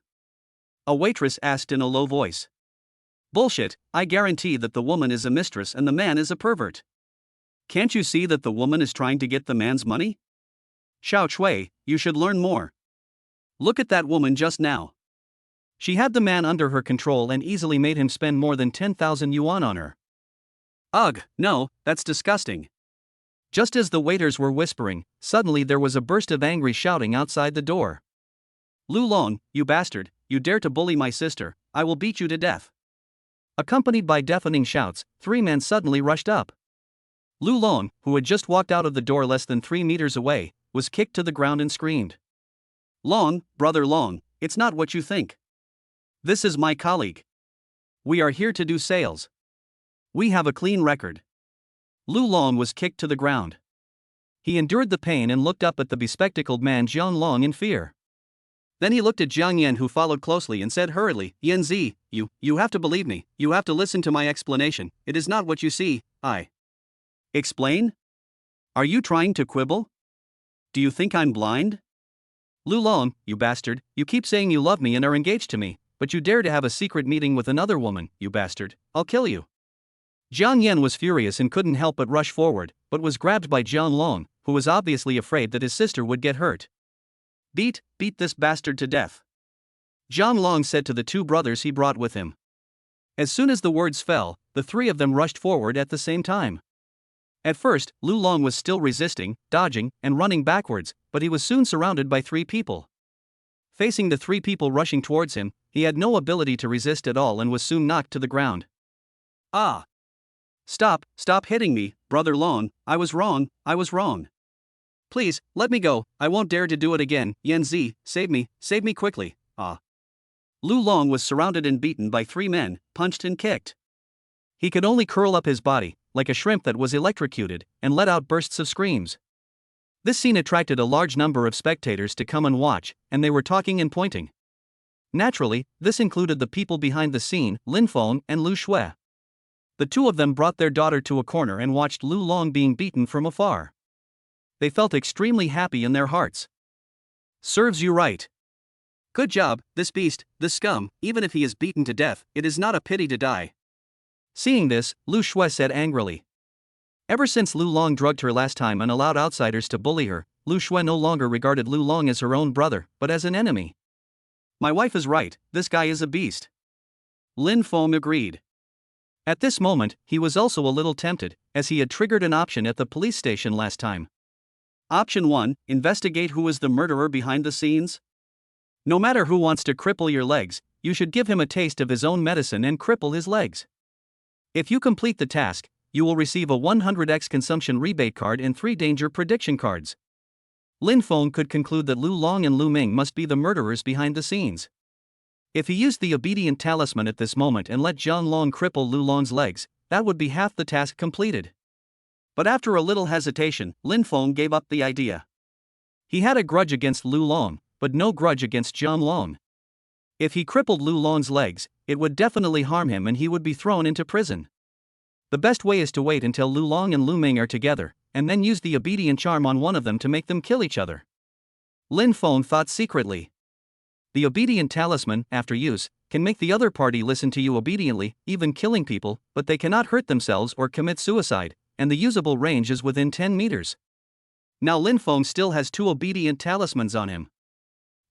A waitress asked in a low voice. Bullshit, I guarantee that the woman is a mistress and the man is a pervert. Can't you see that the woman is trying to get the man's money? Xiao Chui, you should learn more. Look at that woman just now. She had the man under her control and easily made him spend more than 10,000 yuan on her. Ugh, no, that's disgusting. Just as the waiters were whispering, suddenly there was a burst of angry shouting outside the door. Lu Long, you bastard, you dare to bully my sister, I will beat you to death. Accompanied by deafening shouts, three men suddenly rushed up. Lu Long, who had just walked out of the door less than 3 meters away, was kicked to the ground and screamed. Long, brother Long, it's not what you think. This is my colleague. We are here to do sales. We have a clean record. Lu Long was kicked to the ground. He endured the pain and looked up at the bespectacled man Jiang Long in fear. Then he looked at Jiang Yan, who followed closely, and said hurriedly, Yan Zi, you have to believe me, you have to listen to my explanation, it is not what you see, I. Explain? Are you trying to quibble? Do you think I'm blind? Lu Long, you bastard, you keep saying you love me and are engaged to me, but you dare to have a secret meeting with another woman, you bastard, I'll kill you. Jiang Yan was furious and couldn't help but rush forward, but was grabbed by Jiang Long, who was obviously afraid that his sister would get hurt. Beat this bastard to death. Jiang Long said to the two brothers he brought with him. As soon as the words fell, the three of them rushed forward at the same time. At first, Lu Long was still resisting, dodging, and running backwards, but he was soon surrounded by 3 people. Facing the 3 people rushing towards him, he had no ability to resist at all and was soon knocked to the ground. Ah! Stop hitting me, brother Long, I was wrong. Please, let me go, I won't dare to do it again, Yan Zi, save me quickly, ah. Lu Long was surrounded and beaten by 3 men, punched and kicked. He could only curl up his body, like a shrimp that was electrocuted, and let out bursts of screams. This scene attracted a large number of spectators to come and watch, and they were talking and pointing. Naturally, this included the people behind the scene, Lin Feng and Lu Shui. The two of them brought their daughter to a corner and watched Lu Long being beaten from afar. They felt extremely happy in their hearts. Serves you right. Good job, this beast, this scum, even if he is beaten to death, it is not a pity to die. Seeing this, Lu Shui said angrily. Ever since Lu Long drugged her last time and allowed outsiders to bully her, Lu Shui no longer regarded Lu Long as her own brother, but as an enemy. My wife is right, this guy is a beast. Lin Feng agreed. At this moment, he was also a little tempted, as he had triggered an option at the police station last time. Option 1, investigate who is the murderer behind the scenes. No matter who wants to cripple your legs, you should give him a taste of his own medicine and cripple his legs. If you complete the task, you will receive a 100x consumption rebate card and 3 danger prediction cards. Lin Feng could conclude that Lu Long and Lu Ming must be the murderers behind the scenes. If he used the obedient talisman at this moment and let Jiang Long cripple Lu Long's legs, that would be half the task completed. But after a little hesitation, Lin Feng gave up the idea. He had a grudge against Lu Long, but no grudge against Jiang Long. If he crippled Lu Long's legs, it would definitely harm him and he would be thrown into prison. The best way is to wait until Lu Long and Lu Ming are together, and then use the obedient charm on one of them to make them kill each other. Lin Feng thought secretly. The obedient talisman, after use, can make the other party listen to you obediently, even killing people, but they cannot hurt themselves or commit suicide, and the usable range is within 10 meters. Now Lin Feng still has 2 obedient talismans on him.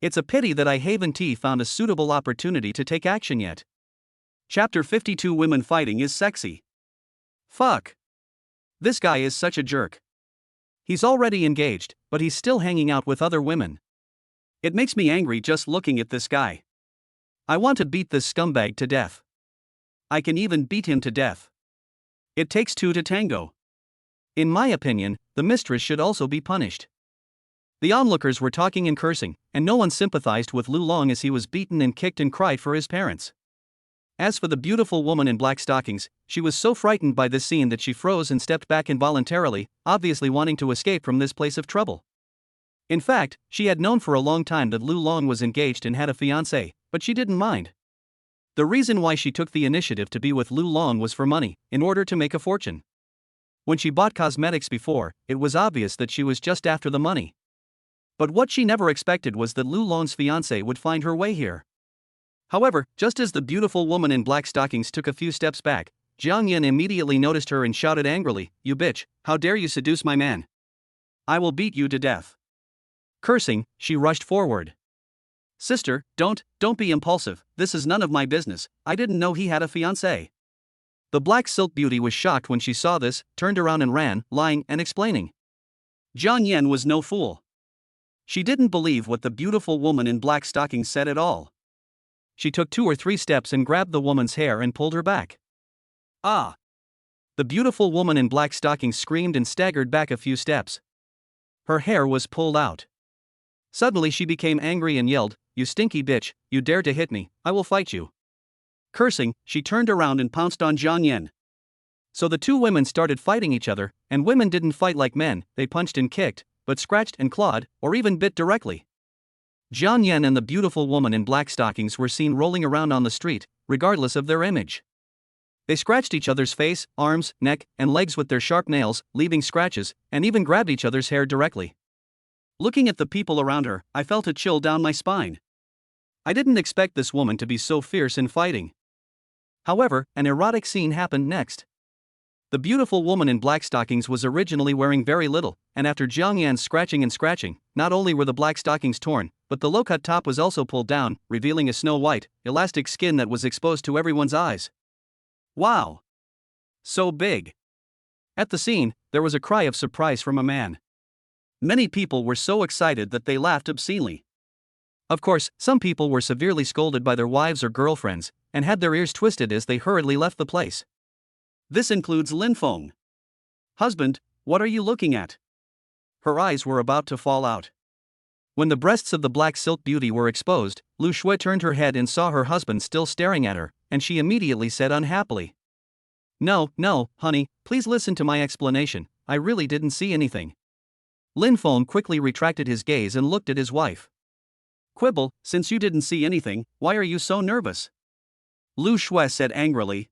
It's a pity that I haven't found a suitable opportunity to take action yet. Chapter 52 Women Fighting is Sexy. Fuck. This guy is such a jerk. He's already engaged, but he's still hanging out with other women. It makes me angry just looking at this guy. I want to beat this scumbag to death. I can even beat him to death. It takes 2 to tango. In my opinion, the mistress should also be punished. The onlookers were talking and cursing, and no one sympathized with Lu Long as he was beaten and kicked and cried for his parents. As for the beautiful woman in black stockings, she was so frightened by this scene that she froze and stepped back involuntarily, obviously wanting to escape from this place of trouble. In fact, she had known for a long time that Lu Long was engaged and had a fiancé, but she didn't mind. The reason why she took the initiative to be with Lu Long was for money, in order to make a fortune. When she bought cosmetics before, it was obvious that she was just after the money. But what she never expected was that Lu Long's fiancé would find her way here. However, just as the beautiful woman in black stockings took a few steps back, Jiang Yin immediately noticed her and shouted angrily, "You bitch, how dare you seduce my man? I will beat you to death." Cursing, she rushed forward. "Sister, don't be impulsive, this is none of my business, I didn't know he had a fiancé." The black silk beauty was shocked when she saw this, turned around and ran, lying and explaining. Jiang Yin was no fool. She didn't believe what the beautiful woman in black stockings said at all. She took 2 or 3 steps and grabbed the woman's hair and pulled her back. Ah! The beautiful woman in black stockings screamed and staggered back a few steps. Her hair was pulled out. Suddenly she became angry and yelled, "You stinky bitch, you dare to hit me, I will fight you." Cursing, she turned around and pounced on Jiang Yin. So the 2 women started fighting each other, and women didn't fight like men, they punched and kicked, but scratched and clawed, or even bit directly. Jiang Yin and the beautiful woman in black stockings were seen rolling around on the street, regardless of their image. They scratched each other's face, arms, neck, and legs with their sharp nails, leaving scratches, and even grabbed each other's hair directly. Looking at the people around her, I felt a chill down my spine. I didn't expect this woman to be so fierce in fighting. However, an erotic scene happened next. The beautiful woman in black stockings was originally wearing very little, and after Jiang Yan's scratching and scratching, not only were the black stockings torn, but the low-cut top was also pulled down, revealing a snow-white, elastic skin that was exposed to everyone's eyes. Wow! So big! At the scene, there was a cry of surprise from a man. Many people were so excited that they laughed obscenely. Of course, some people were severely scolded by their wives or girlfriends, and had their ears twisted as they hurriedly left the place. This includes Lin Feng. "Husband, what are you looking at?" Her eyes were about to fall out. When the breasts of the black silk beauty were exposed, Lu Shui turned her head and saw her husband still staring at her, and she immediately said unhappily, "No, no, honey, please listen to my explanation, I really didn't see anything." Lin Feng quickly retracted his gaze and looked at his wife. "Quibble, since you didn't see anything, why are you so nervous?" Lu Shui said angrily.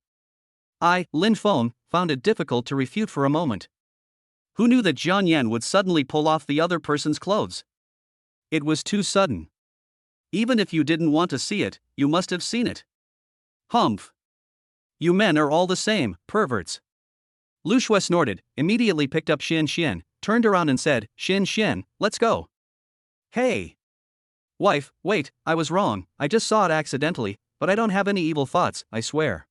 Lin Feng, found it difficult to refute for a moment. Who knew that Jian Yan would suddenly pull off the other person's clothes? It was too sudden. Even if you didn't want to see it, you must have seen it. Humph. You men are all the same, perverts. Lu Shui snorted, immediately picked up Xian, turned around and said, Xian, let's go. Hey. Wife, wait, I was wrong, I just saw it accidentally, but I don't have any evil thoughts, I swear.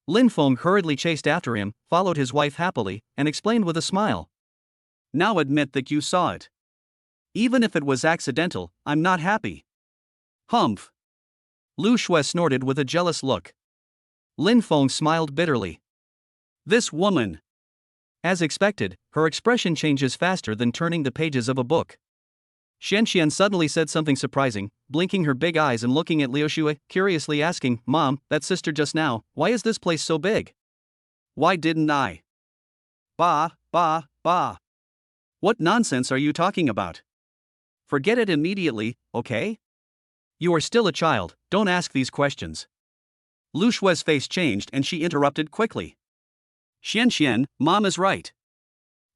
Lin Feng hurriedly chased after him, followed his wife happily, and explained with a smile. Now admit that you saw it. Even if it was accidental, I'm not happy. Humph. Lu Shui snorted with a jealous look. Lin Feng smiled bitterly. This woman. As expected, her expression changes faster than turning the pages of a book. Xian suddenly said something surprising, blinking her big eyes and looking at Liu Shui, curiously asking, Mom, that sister just now, why is this place so big? Why didn't I? Bah. What nonsense are you talking about? Forget it immediately, okay? You are still a child, don't ask these questions. Lu Shui's face changed and she interrupted quickly. Xian, Mom is right.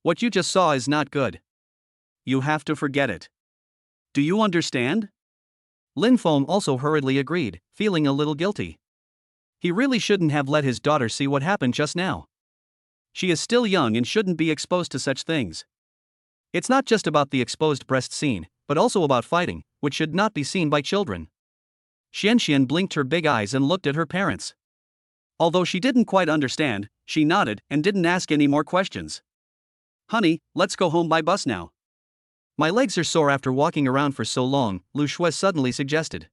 What you just saw is not good. You have to forget it. Do you understand? Lin Feng also hurriedly agreed, feeling a little guilty. He really shouldn't have let his daughter see what happened just now. She is still young and shouldn't be exposed to such things. It's not just about the exposed breast scene, but also about fighting, which should not be seen by children. Xian blinked her big eyes and looked at her parents. Although she didn't quite understand, she nodded and didn't ask any more questions. Honey, let's go home by bus now. My legs are sore after walking around for so long, Lu Shui suddenly suggested.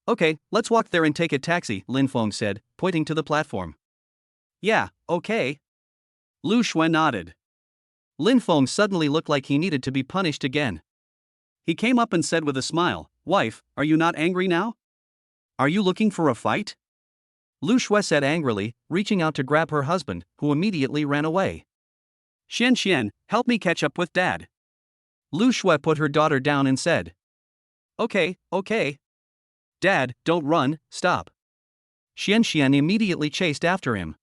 Okay, let's walk there and take a taxi, Lin Feng said, pointing to the platform. Yeah, okay. Lu Shui nodded. Lin Feng suddenly looked like he needed to be punished again. He came up and said with a smile, Wife, are you not angry now? Are you looking for a fight? Lu Shui said angrily, reaching out to grab her husband, who immediately ran away. Xian, help me catch up with Dad. Lu Shui put her daughter down and said. Okay. Dad, don't run, stop. Xian immediately chased after him.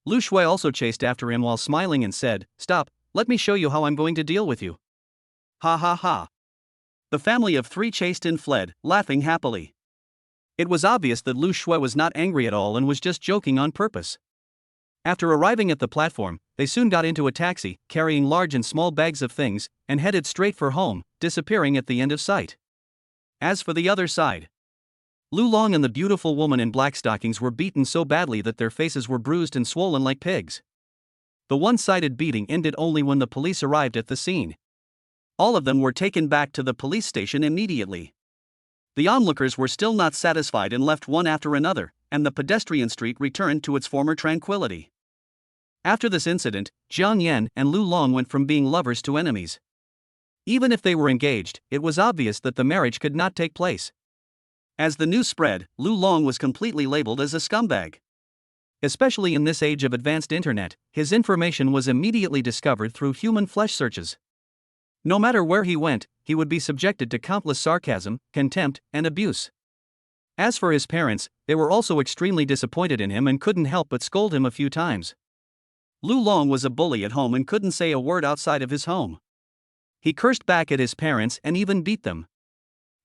Lu Shui also chased after him while smiling and said, Stop, let me show you how I'm going to deal with you. Ha. The family of three chased and fled, laughing happily. It was obvious that Lu Shui was not angry at all and was just joking on purpose. After arriving at the platform, they soon got into a taxi, carrying large and small bags of things, and headed straight for home, disappearing at the end of sight. As for the other side, Lu Long and the beautiful woman in black stockings were beaten so badly that their faces were bruised and swollen like pigs. The one-sided beating ended only when the police arrived at the scene. All of them were taken back to the police station immediately. The onlookers were still not satisfied and left one after another, and the pedestrian street returned to its former tranquility. After this incident, Jian Yan and Lu Long went from being lovers to enemies. Even if they were engaged, it was obvious that the marriage could not take place. As the news spread, Lu Long was completely labeled as a scumbag. Especially in this age of advanced internet, his information was immediately discovered through human flesh searches. No matter where he went, he would be subjected to countless sarcasm, contempt, and abuse. As for his parents, they were also extremely disappointed in him and couldn't help but scold him a few times. Lu Long was a bully at home and couldn't say a word outside of his home. He cursed back at his parents and even beat them.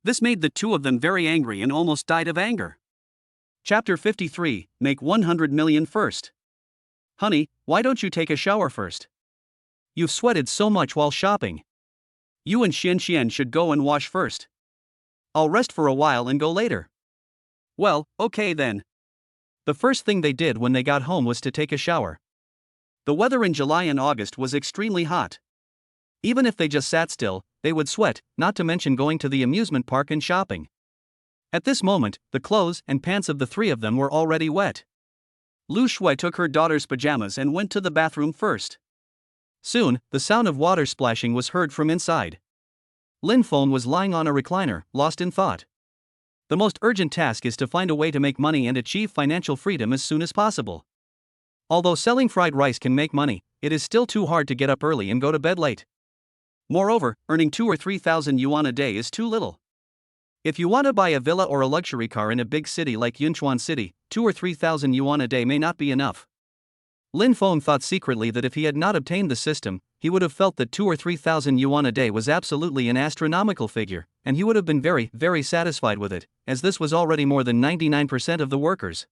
This made the two of them very angry and almost died of anger. Chapter 53, Make 100 million first. Honey, why don't you take a shower first? You've sweated so much while shopping. You and Xian should go and wash first. I'll rest for a while and go later. Well, okay then. The first thing they did when they got home was to take a shower. The weather in July and August was extremely hot. Even if they just sat still, they would sweat, not to mention going to the amusement park and shopping. At this moment, the clothes and pants of the three of them were already wet. Lu Shui took her daughter's pajamas and went to the bathroom first. Soon, the sound of water splashing was heard from inside. Lin Feng was lying on a recliner, lost in thought. The most urgent task is to find a way to make money and achieve financial freedom as soon as possible. Although selling fried rice can make money, it is still too hard to get up early and go to bed late. Moreover, earning 2 or 3,000 yuan a day is too little. If you want to buy a villa or a luxury car in a big city like Yunchuan City, 2 or 3,000 yuan a day may not be enough. Lin Feng thought secretly that if he had not obtained the system, he would have felt that 2 or 3,000 yuan a day was absolutely an astronomical figure, and he would have been very, very satisfied with it, as this was already more than 99% of the workers.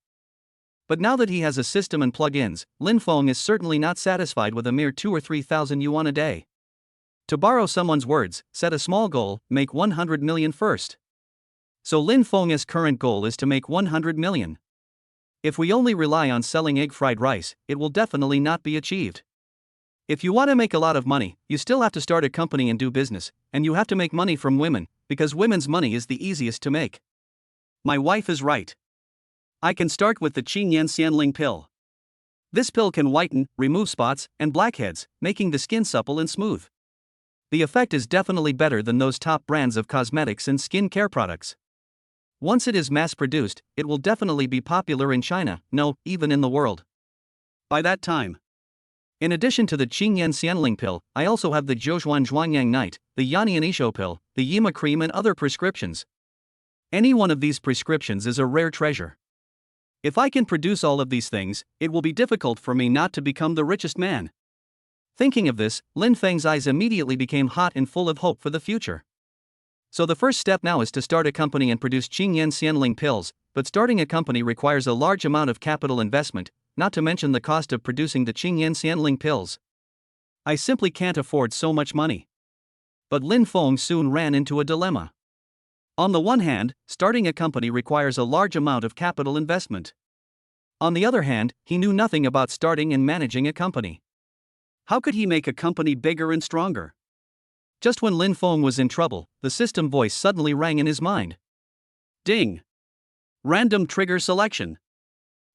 But now that he has a system and plug-ins, Lin Feng is certainly not satisfied with a mere 2 or 3,000 yuan a day. To borrow someone's words, set a small goal, make 100 million first. So Lin Feng's current goal is to make 100 million. If we only rely on selling egg fried rice, it will definitely not be achieved. If you want to make a lot of money, you still have to start a company and do business, and you have to make money from women, because women's money is the easiest to make. My wife is right. I can start with the Qingyan Xianling pill. This pill can whiten, remove spots, and blackheads, making the skin supple and smooth. The effect is definitely better than those top brands of cosmetics and skin care products. Once it is mass-produced, it will definitely be popular in China, no, even in the world. By that time. In addition to the Qingyan Xianling pill, I also have the Zhouzhuan Zhuangyang Night, the Yannian Isho pill, the Yima cream and other prescriptions. Any one of these prescriptions is a rare treasure. If I can produce all of these things, it will be difficult for me not to become the richest man. Thinking of this, Lin Feng's eyes immediately became hot and full of hope for the future. So the first step now is to start a company and produce Qingyan Xianling pills, but starting a company requires a large amount of capital investment, not to mention the cost of producing the Qingyan Xianling pills. I simply can't afford so much money. But Lin Feng soon ran into a dilemma. On the one hand, starting a company requires a large amount of capital investment. On the other hand, he knew nothing about starting and managing a company. How could he make a company bigger and stronger? Just when Lin Feng was in trouble, the system voice suddenly rang in his mind. Ding! Random trigger selection.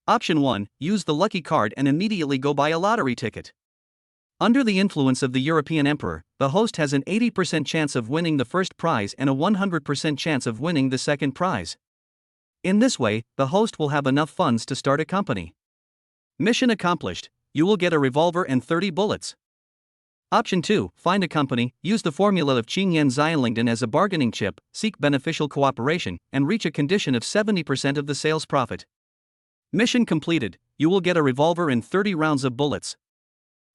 Option 1, use the lucky card and immediately go buy a lottery ticket. Under the influence of the European Emperor, the host has an 80% chance of winning the first prize and a 100% chance of winning the second prize. In this way, the host will have enough funds to start a company. Mission accomplished, you will get a revolver and 30 bullets. Option 2, find a company, use the formula of Qingyan Xianlingdan as a bargaining chip, seek beneficial cooperation, and reach a condition of 70% of the sales profit. Mission completed, you will get a revolver and 30 rounds of bullets.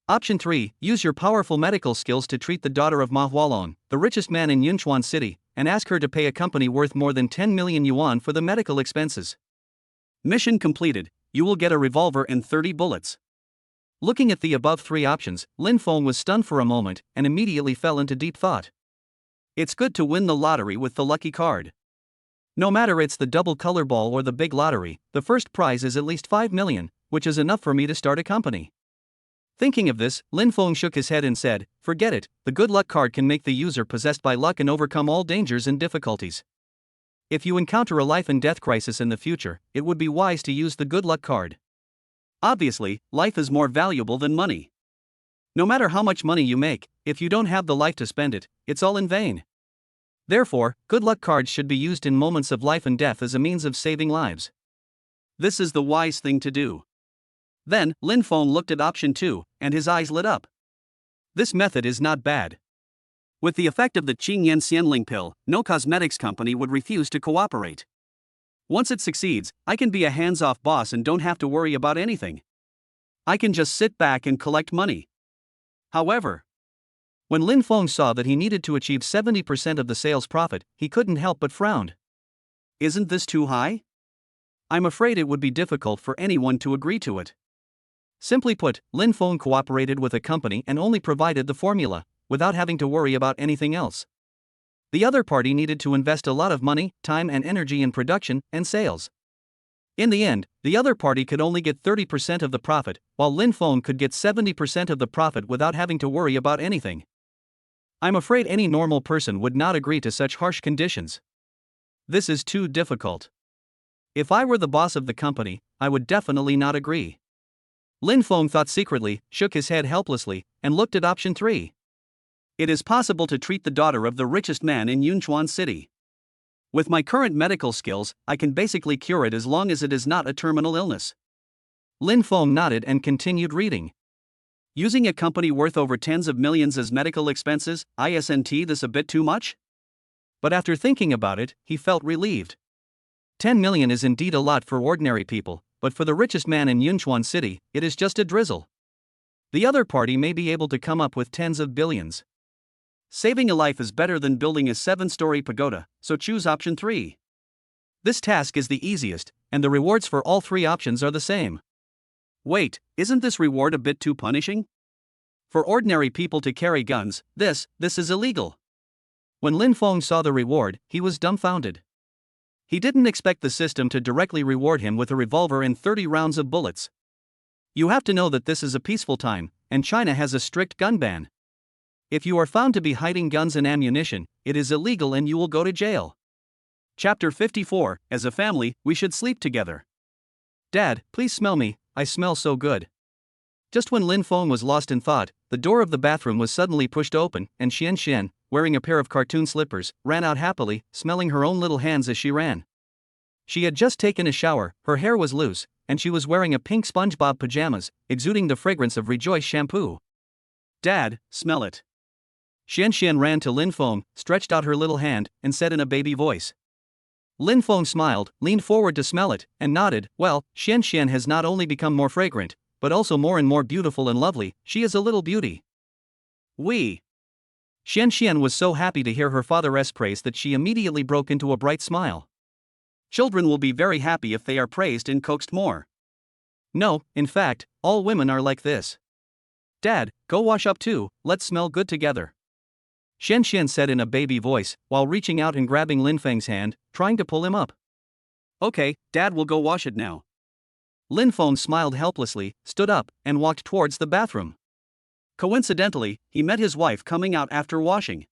Option 3, use your powerful medical skills to treat the daughter of Ma Hualong, the richest man in Yunchuan City, and ask her to pay a company worth more than 10 million yuan for the medical expenses. Mission completed, you will get a revolver and 30 bullets. Looking at the above three options, Lin Feng was stunned for a moment and immediately fell into deep thought. It's good to win the lottery with the lucky card. No matter it's the double color ball or the big lottery, the first prize is at least 5 million, which is enough for me to start a company. Thinking of this, Lin Feng shook his head and said, forget it, the good luck card can make the user possessed by luck and overcome all dangers and difficulties. If you encounter a life and death crisis in the future, it would be wise to use the good luck card. Obviously, life is more valuable than money. No matter how much money you make, if you don't have the life to spend it, it's all in vain. Therefore, good luck cards should be used in moments of life and death as a means of saving lives. This is the wise thing to do. Then, Lin Feng looked at option 2, and his eyes lit up. This method is not bad. With the effect of the Qingyan Xianling pill, no cosmetics company would refuse to cooperate. Once it succeeds, I can be a hands-off boss and don't have to worry about anything. I can just sit back and collect money. However, when Lin Feng saw that he needed to achieve 70% of the sales profit, he couldn't help but frown. Isn't this too high? I'm afraid it would be difficult for anyone to agree to it. Simply put, Lin Feng cooperated with a company and only provided the formula, without having to worry about anything else. The other party needed to invest a lot of money, time and energy in production and sales. In the end, the other party could only get 30% of the profit, while Lin Feng could get 70% of the profit without having to worry about anything. I'm afraid any normal person would not agree to such harsh conditions. This is too difficult. If I were the boss of the company, I would definitely not agree. Lin Feng thought secretly, shook his head helplessly, and looked at option 3. It is possible to treat the daughter of the richest man in Yunchuan City. With my current medical skills, I can basically cure it as long as it is not a terminal illness. Lin Feng nodded and continued reading. Using a company worth over tens of millions as medical expenses, isn't this a bit too much? But after thinking about it, he felt relieved. 10 million is indeed a lot for ordinary people, but for the richest man in Yunchuan City, it is just a drizzle. The other party may be able to come up with tens of billions. Saving a life is better than building a 7-story pagoda, so choose option 3. This task is the easiest, and the rewards for all 3 options are the same. Wait, isn't this reward a bit too punishing? For ordinary people to carry guns, this is illegal. When Lin Feng saw the reward, he was dumbfounded. He didn't expect the system to directly reward him with a revolver and 30 rounds of bullets. You have to know that this is a peaceful time, and China has a strict gun ban. If you are found to be hiding guns and ammunition, it is illegal and you will go to jail. Chapter 54, As a family, we should sleep together. Dad, please smell me, I smell so good. Just when Lin Feng was lost in thought, the door of the bathroom was suddenly pushed open, and Xian Xian, wearing a pair of cartoon slippers, ran out happily, smelling her own little hands as she ran. She had just taken a shower, her hair was loose, and she was wearing a pink SpongeBob pajamas, exuding the fragrance of Rejoice shampoo. Dad, smell it. Xian Xian ran to Lin Feng, stretched out her little hand, and said in a baby voice. Lin Feng smiled, leaned forward to smell it, and nodded. Well, Xian Xian has not only become more fragrant, but also more and more beautiful and lovely. She is a little beauty. Xian Xian was so happy to hear her father's praise that she immediately broke into a bright smile. Children will be very happy if they are praised and coaxed more. No, in fact, all women are like this. Dad, go wash up too, let's smell good together. Xian Xian said in a baby voice, while reaching out and grabbing Lin Feng's hand, trying to pull him up. Okay, Dad will go wash it now. Lin Feng smiled helplessly, stood up, and walked towards the bathroom. Coincidentally, he met his wife coming out after washing.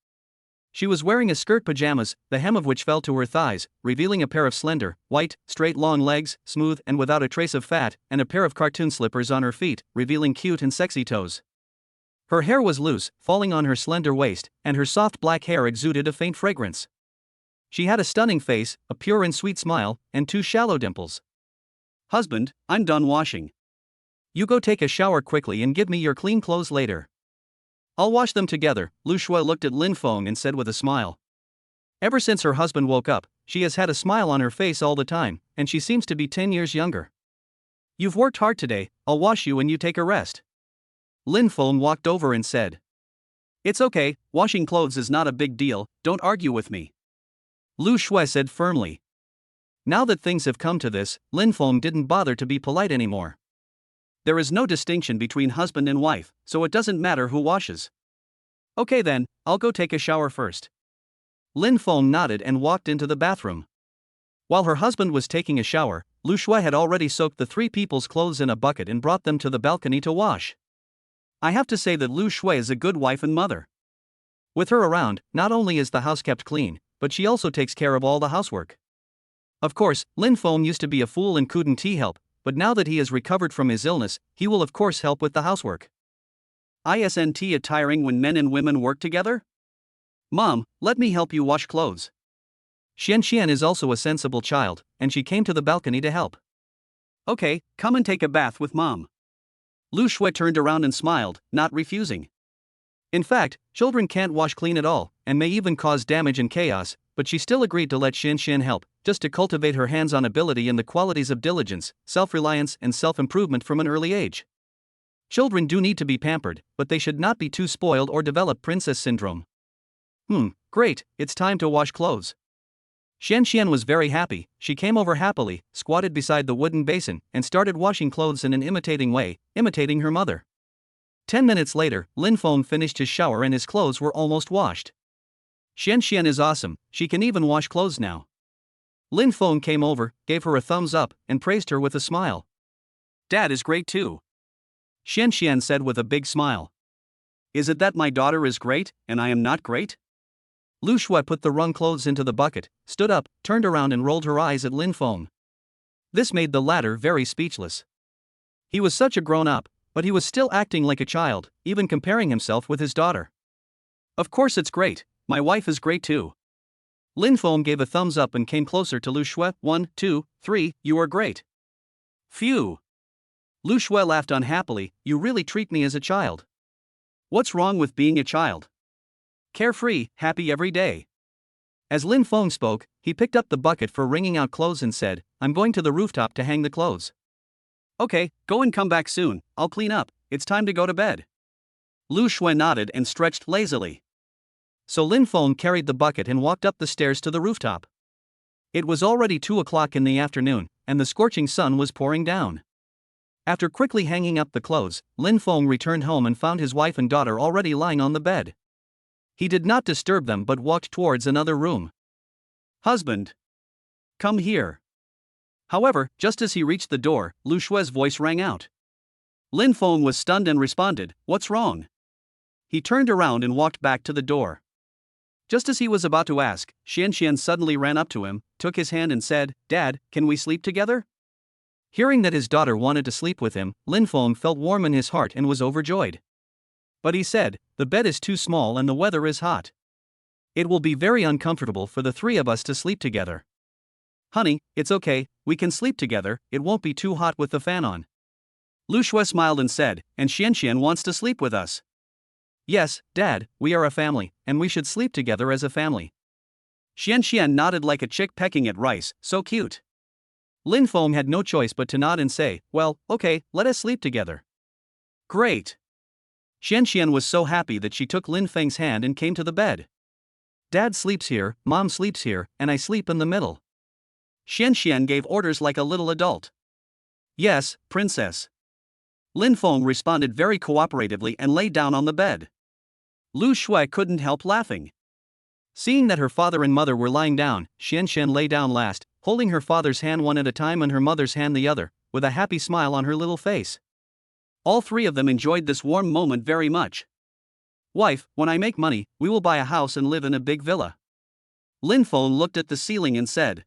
She was wearing a skirt pajamas, the hem of which fell to her thighs, revealing a pair of slender, white, straight long legs, smooth and without a trace of fat, and a pair of cartoon slippers on her feet, revealing cute and sexy toes. Her hair was loose, falling on her slender waist, and her soft black hair exuded a faint fragrance. She had a stunning face, a pure and sweet smile, and 2 shallow dimples. Husband, I'm done washing. You go take a shower quickly and give me your clean clothes later. I'll wash them together. Lu Shui looked at Lin Feng and said with a smile. Ever since her husband woke up, she has had a smile on her face all the time, and she seems to be 10 years younger. You've worked hard today, I'll wash you and you take a rest. Lin Feng walked over and said. It's okay, washing clothes is not a big deal, don't argue with me. Lu Shui said firmly. Now that things have come to this, Lin Feng didn't bother to be polite anymore. There is no distinction between husband and wife, so it doesn't matter who washes. Okay then, I'll go take a shower first. Lin Feng nodded and walked into the bathroom. While her husband was taking a shower, Lu Shui had already soaked the 3 people's clothes in a bucket and brought them to the balcony to wash. I have to say that Lu Shui is a good wife and mother. With her around, not only is the house kept clean, but she also takes care of all the housework. Of course, Lin Feng used to be a fool and couldn't help, but now that he has recovered from his illness, he will of course help with the housework. Isn't it tiring when men and women work together? Mom, let me help you wash clothes. Xian Xian is also a sensible child, and she came to the balcony to help. Okay, come and take a bath with Mom. Lu Shui turned around and smiled, not refusing. In fact, children can't wash clean at all, and may even cause damage and chaos, but she still agreed to let Xian Xian help, just to cultivate her hands-on ability in the qualities of diligence, self-reliance and self-improvement from an early age. Children do need to be pampered, but they should not be too spoiled or develop princess syndrome. Great, it's time to wash clothes. Xian Xian was very happy. She came over happily, squatted beside the wooden basin, and started washing clothes in an imitating way, imitating her mother. 10 minutes later, Lin Feng finished his shower and his clothes were almost washed. Xian Xian is awesome, she can even wash clothes now. Lin Feng came over, gave her a thumbs up, and praised her with a smile. Dad is great too. Xian Xian said with a big smile. Is it that my daughter is great, and I am not great? Lu Shui put the wrung clothes into the bucket, stood up, turned around and rolled her eyes at Lin Feng. This made the latter very speechless. He was such a grown-up, but he was still acting like a child, even comparing himself with his daughter. Of course it's great, my wife is great too. Lin Feng gave a thumbs up and came closer to Lu Shui. 1, 2, 3, you are great. Phew. Lu Shui laughed unhappily, you really treat me as a child. What's wrong with being a child? Carefree, happy every day. As Lin Feng spoke, he picked up the bucket for wringing out clothes and said, I'm going to the rooftop to hang the clothes. Okay, go and come back soon, I'll clean up, it's time to go to bed. Lu Shui nodded and stretched lazily. So Lin Feng carried the bucket and walked up the stairs to the rooftop. It was already 2 o'clock in the afternoon, and the scorching sun was pouring down. After quickly hanging up the clothes, Lin Feng returned home and found his wife and daughter already lying on the bed. He did not disturb them but walked towards another room. Husband. Come here. However, just as he reached the door, Lu Shui's voice rang out. Lin Feng was stunned and responded, What's wrong? He turned around and walked back to the door. Just as he was about to ask, Xian suddenly ran up to him, took his hand and said, Dad, can we sleep together? Hearing that his daughter wanted to sleep with him, Lin Feng felt warm in his heart and was overjoyed. But he said, the bed is too small and the weather is hot. It will be very uncomfortable for the three of us to sleep together. Honey, it's okay, we can sleep together, it won't be too hot with the fan on. Lu Shui smiled and said, and Xian wants to sleep with us. Yes, Dad, we are a family, and we should sleep together as a family. Xian nodded like a chick pecking at rice, so cute. Lin Feng had no choice but to nod and say, well, okay, let us sleep together. Great. Xian was so happy that she took Lin Feng's hand and came to the bed. Dad sleeps here, Mom sleeps here, and I sleep in the middle. Xian gave orders like a little adult. Yes, princess. Lin Feng responded very cooperatively and lay down on the bed. Lu Shui couldn't help laughing. Seeing that her father and mother were lying down, Xian lay down last, holding her father's hand one at a time and her mother's hand the other, with a happy smile on her little face. All three of them enjoyed this warm moment very much. Wife, when I make money, we will buy a house and live in a big villa. Lin Feng looked at the ceiling and said.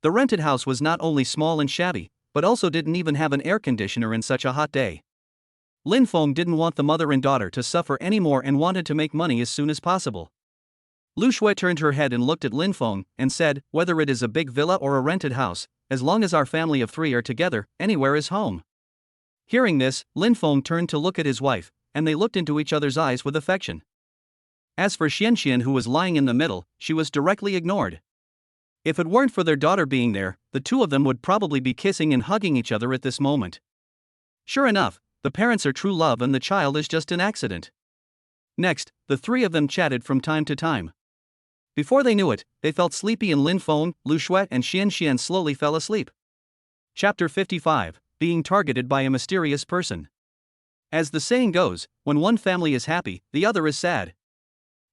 The rented house was not only small and shabby, but also didn't even have an air conditioner in such a hot day. Lin Feng didn't want the mother and daughter to suffer anymore and wanted to make money as soon as possible. Lu Shui turned her head and looked at Lin Feng and said, whether it is a big villa or a rented house, as long as our family of three are together, anywhere is home. Hearing this, Lin Feng turned to look at his wife, and they looked into each other's eyes with affection. As for Xian, who was lying in the middle, she was directly ignored. If it weren't for their daughter being there, the two of them would probably be kissing and hugging each other at this moment. Sure enough, the parents are true love and the child is just an accident. Next, the three of them chatted from time to time. Before they knew it, they felt sleepy and Lin Feng, Lu Shui and Xian slowly fell asleep. Chapter 55, Being Targeted by a Mysterious Person. As the saying goes, when one family is happy, the other is sad.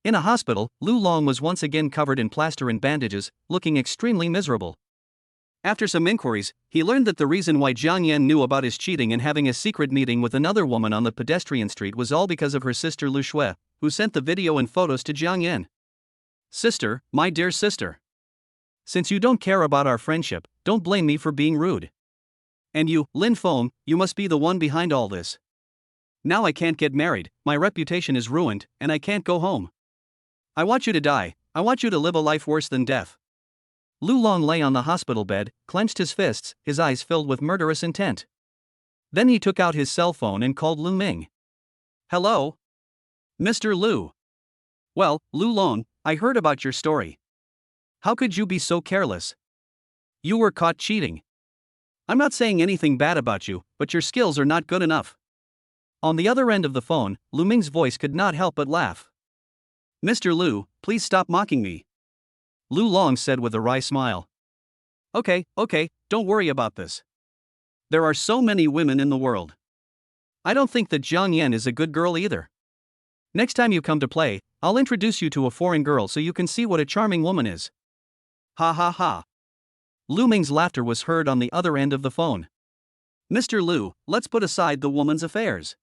In a hospital, Lu Long was once again covered in plaster and bandages, looking extremely miserable. After some inquiries, he learned that the reason why Jiang Yan knew about his cheating and having a secret meeting with another woman on the pedestrian street was all because of her sister Lu Shui, who sent the video and photos to Jiang Yan. Sister, my dear sister. Since you don't care about our friendship, don't blame me for being rude. And you, Lin Feng, you must be the one behind all this. Now I can't get married, my reputation is ruined, and I can't go home. I want you to die, I want you to live a life worse than death. Lu Long lay on the hospital bed, clenched his fists, his eyes filled with murderous intent. Then he took out his cell phone and called Lu Ming. Hello? Mr. Lu. Well, Lu Long, I heard about your story. How could you be so careless? You were caught cheating. I'm not saying anything bad about you, but your skills are not good enough. On the other end of the phone, Lu Ming's voice could not help but laugh. Mr. Lu, please stop mocking me. Lu Long said with a wry smile. Okay, don't worry about this. There are so many women in the world. I don't think that Jiang Yan is a good girl either. Next time you come to play, I'll introduce you to a foreign girl so you can see what a charming woman is. Ha ha ha. Lu Ming's laughter was heard on the other end of the phone. Mr. Lu, let's put aside the woman's affairs.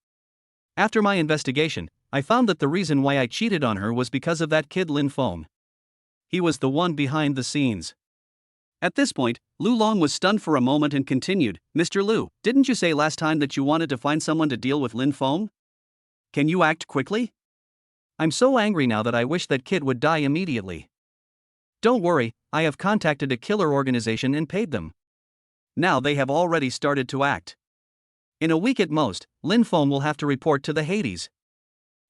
After my investigation, I found that the reason why I cheated on her was because of that kid Lin Feng. He was the one behind the scenes. At this point, Lu Long was stunned for a moment and continued, Mr. Lu, didn't you say last time that you wanted to find someone to deal with Lin Feng? Can you act quickly? I'm so angry now that I wish that kid would die immediately. Don't worry, I have contacted a killer organization and paid them. Now they have already started to act. In a week at most, Lin Feng will have to report to the Hades.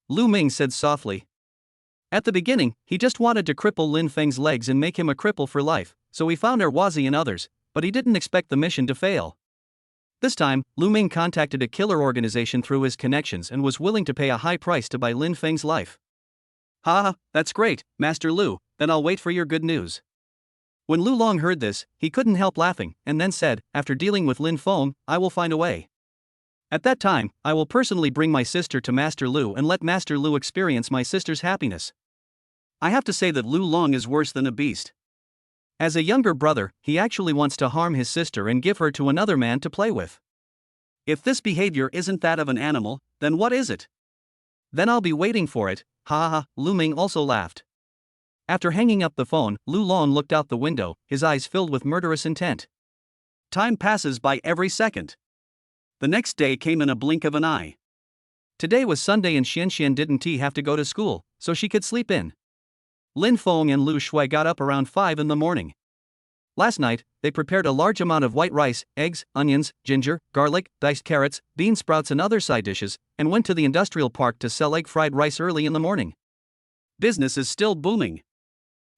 Lu Ming said softly. At the beginning, he just wanted to cripple Lin Feng's legs and make him a cripple for life, so he found Erwazi and others, but he didn't expect the mission to fail. This time, Lu Ming contacted a killer organization through his connections and was willing to pay a high price to buy Lin Feng's life. Haha, that's great, Master Lu, then I'll wait for your good news. When Lu Long heard this, he couldn't help laughing, and then said, after dealing with Lin Feng, I will find a way. At that time, I will personally bring my sister to Master Lu and let Master Lu experience my sister's happiness. I have to say that Lu Long is worse than a beast. As a younger brother, he actually wants to harm his sister and give her to another man to play with. If this behavior isn't that of an animal, then what is it? Then I'll be waiting for it, ha ha, Lu Ming also laughed. After hanging up the phone, Lu Long looked out the window, his eyes filled with murderous intent. Time passes by every second. The next day came in a blink of an eye. Today was Sunday and Xian didn't have to go to school, so she could sleep in. Lin Feng and Lu Shui got up around 5 in the morning. Last night, they prepared a large amount of white rice, eggs, onions, ginger, garlic, diced carrots, bean sprouts and other side dishes, and went to the industrial park to sell egg fried rice early in the morning. Business is still booming.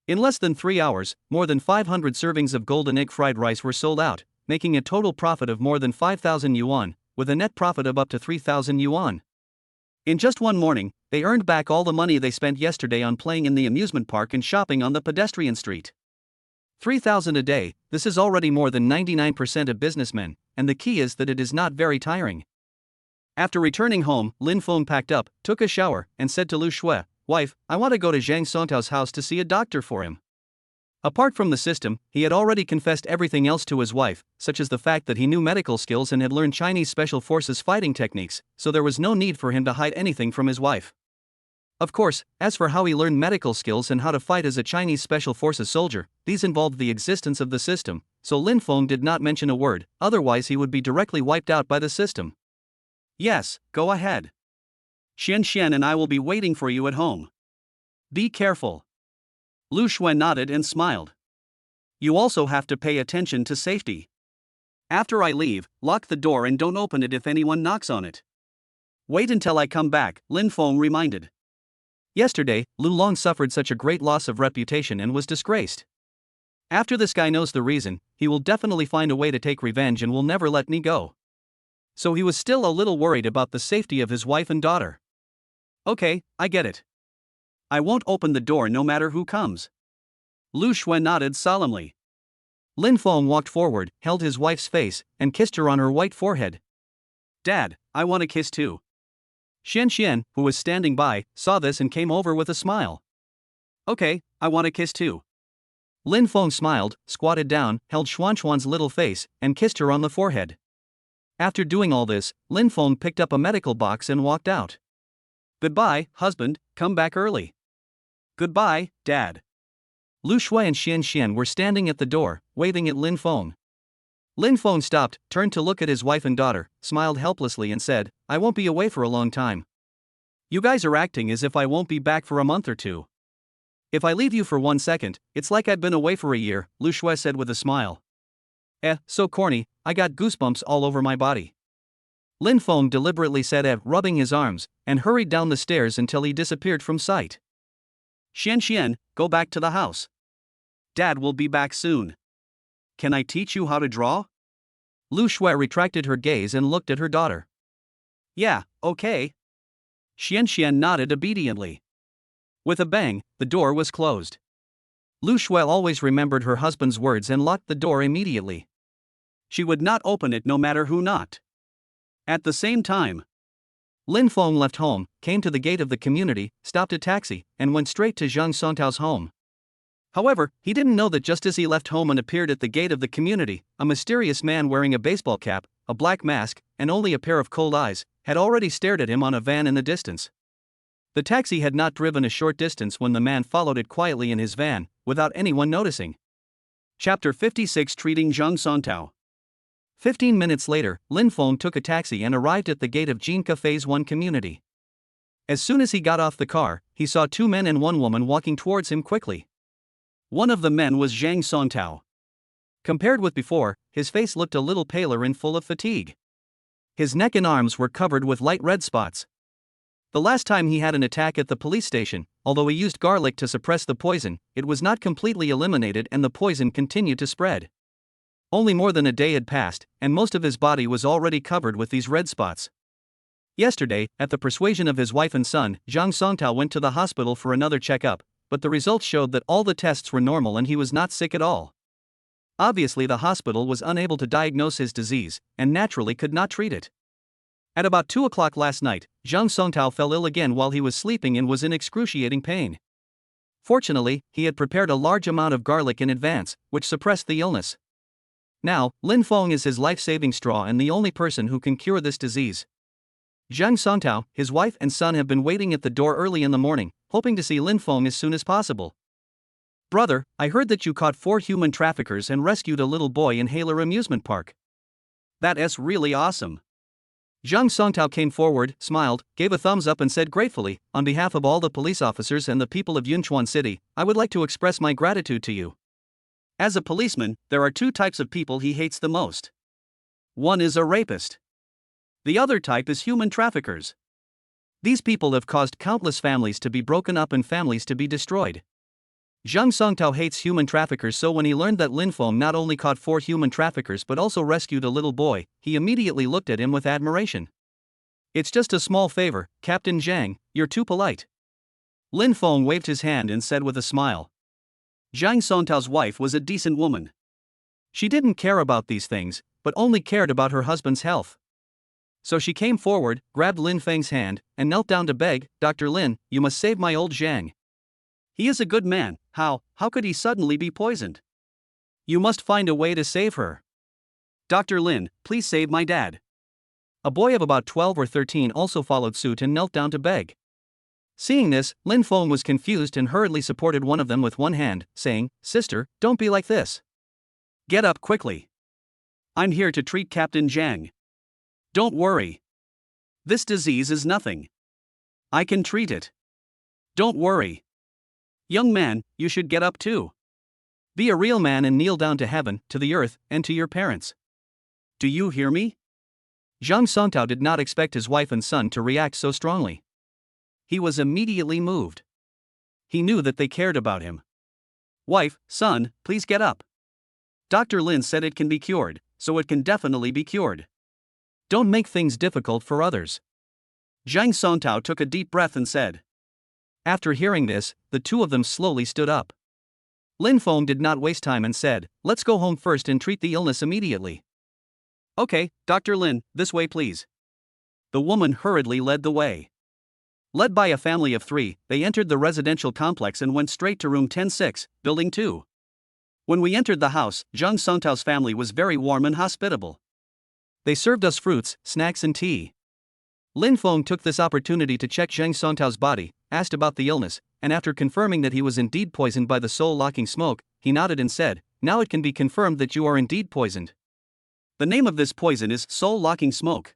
In less than 3 hours, more than 500 servings of golden egg fried rice were sold out, making a total profit of more than 5,000 yuan, with a net profit of up to 3,000 yuan. In just one morning, they earned back all the money they spent yesterday on playing in the amusement park and shopping on the pedestrian street. 3,000 a day, this is already more than 99% of businessmen, and the key is that it is not very tiring. After returning home, Lin Feng packed up, took a shower, and said to Lu Shui, Wife, I want to go to Zhang Songtao's house to see a doctor for him. Apart from the system, he had already confessed everything else to his wife, such as the fact that he knew medical skills and had learned Chinese special forces fighting techniques, so there was no need for him to hide anything from his wife. Of course, as for how he learned medical skills and how to fight as a Chinese special forces soldier, these involved the existence of the system, so Lin Feng did not mention a word, otherwise he would be directly wiped out by the system. Yes, go ahead. Xian and I will be waiting for you at home. Be careful. Lu Shui nodded and smiled. You also have to pay attention to safety. After I leave, lock the door and don't open it if anyone knocks on it. Wait until I come back, Lin Feng reminded. Yesterday, Lu Long suffered such a great loss of reputation and was disgraced. After this guy knows the reason, he will definitely find a way to take revenge and will never let me go. So he was still a little worried about the safety of his wife and daughter. Okay, I get it. I won't open the door no matter who comes. Lu Shui nodded solemnly. Lin Feng walked forward, held his wife's face, and kissed her on her white forehead. Dad, I want a kiss too. Xian, who was standing by, saw this and came over with a smile. Okay, I want a kiss too. Lin Feng smiled, squatted down, held Xuan's little face, and kissed her on the forehead. After doing all this, Lin Feng picked up a medical box and walked out. Goodbye, husband, come back early. Goodbye, Dad. Lu Shui and Xian were standing at the door, waving at Lin Feng. Lin Feng stopped, turned to look at his wife and daughter, smiled helplessly and said, I won't be away for a long time. You guys are acting as if I won't be back for a month or two. If I leave you for 1 second, it's like I've been away for a year, Lu Shui said with a smile. So corny, I got goosebumps all over my body. Lin Feng deliberately said rubbing his arms, and hurried down the stairs until he disappeared from sight. Xian, go back to the house. Dad will be back soon. Can I teach you how to draw? Lu Shui retracted her gaze and looked at her daughter. Yeah, okay. Xian nodded obediently. With a bang, the door was closed. Lu Shui always remembered her husband's words and locked the door immediately. She would not open it no matter who knocked. At the same time, Lin Feng left home, came to the gate of the community, stopped a taxi, and went straight to Zhang Songtao's home. However, he didn't know that just as he left home and appeared at the gate of the community, a mysterious man wearing a baseball cap, a black mask, and only a pair of cold eyes, had already stared at him on a van in the distance. The taxi had not driven a short distance when the man followed it quietly in his van, without anyone noticing. Chapter 56 Treating Zhang Songtao. 15 minutes later, Lin Feng took a taxi and arrived at the gate of Jinka Phase 1 community. As soon as he got off the car, he saw two men and one woman walking towards him quickly. One of the men was Zhang Songtao. Compared with before, his face looked a little paler and full of fatigue. His neck and arms were covered with light red spots. The last time he had an attack at the police station, although he used garlic to suppress the poison, it was not completely eliminated and the poison continued to spread. Only more than a day had passed, and most of his body was already covered with these red spots. Yesterday, at the persuasion of his wife and son, Zhang Songtao went to the hospital for another checkup, but the results showed that all the tests were normal and he was not sick at all. Obviously, the hospital was unable to diagnose his disease, and naturally could not treat it. At about 2 o'clock last night, Zhang Songtao fell ill again while he was sleeping and was in excruciating pain. Fortunately, he had prepared a large amount of garlic in advance, which suppressed the illness. Now, Lin Feng is his life-saving straw and the only person who can cure this disease. Zhang Songtao, his wife and son have been waiting at the door early in the morning, hoping to see Lin Feng as soon as possible. "Brother, I heard that you caught 4 human traffickers and rescued a little boy in Haler Amusement Park. That is really awesome." Zhang Songtao came forward, smiled, gave a thumbs up and said gratefully, "On behalf of all the police officers and the people of Yunchuan City, I would like to express my gratitude to you." As a policeman, there are 2 types of people he hates the most. One is a rapist. The other type is human traffickers. These people have caused countless families to be broken up and families to be destroyed. Zhang Songtao hates human traffickers, so when he learned that Lin Feng not only caught 4 human traffickers but also rescued a little boy, he immediately looked at him with admiration. "It's just a small favor, Captain Zhang, you're too polite." Lin Feng waved his hand and said with a smile. Zhang Songtao's wife was a decent woman. She didn't care about these things, but only cared about her husband's health. So she came forward, grabbed Lin Feng's hand, and knelt down to beg, "Dr. Lin, you must save my old Zhang. He is a good man, how could he suddenly be poisoned? You must find a way to save her. Dr. Lin, please save my dad." A boy of about 12 or 13 also followed suit and knelt down to beg. Seeing this, Lin Feng was confused and hurriedly supported one of them with one hand, saying, "Sister, don't be like this. Get up quickly. I'm here to treat Captain Zhang. Don't worry. This disease is nothing. I can treat it. Don't worry. Young man, you should get up too. Be a real man and kneel down to heaven, to the earth, and to your parents. Do you hear me?" Zhang Songtao did not expect his wife and son to react so strongly. He was immediately moved. He knew that they cared about him. "Wife, son, please get up. Dr. Lin said it can be cured, so it can definitely be cured. Don't make things difficult for others." Zhang Songtao took a deep breath and said. After hearing this, the 2 of them slowly stood up. Lin Feng did not waste time and said, "Let's go home first and treat the illness immediately." "Okay, Dr. Lin, this way please." The woman hurriedly led the way. Led by a family of 3, they entered the residential complex and went straight to room 106, building 2. When we entered the house, Zhang Songtao's family was very warm and hospitable. They served us fruits, snacks and tea. Lin Feng took this opportunity to check Zhang Songtao's body, asked about the illness, and after confirming that he was indeed poisoned by the soul-locking smoke, he nodded and said, "Now it can be confirmed that you are indeed poisoned. The name of this poison is soul-locking smoke.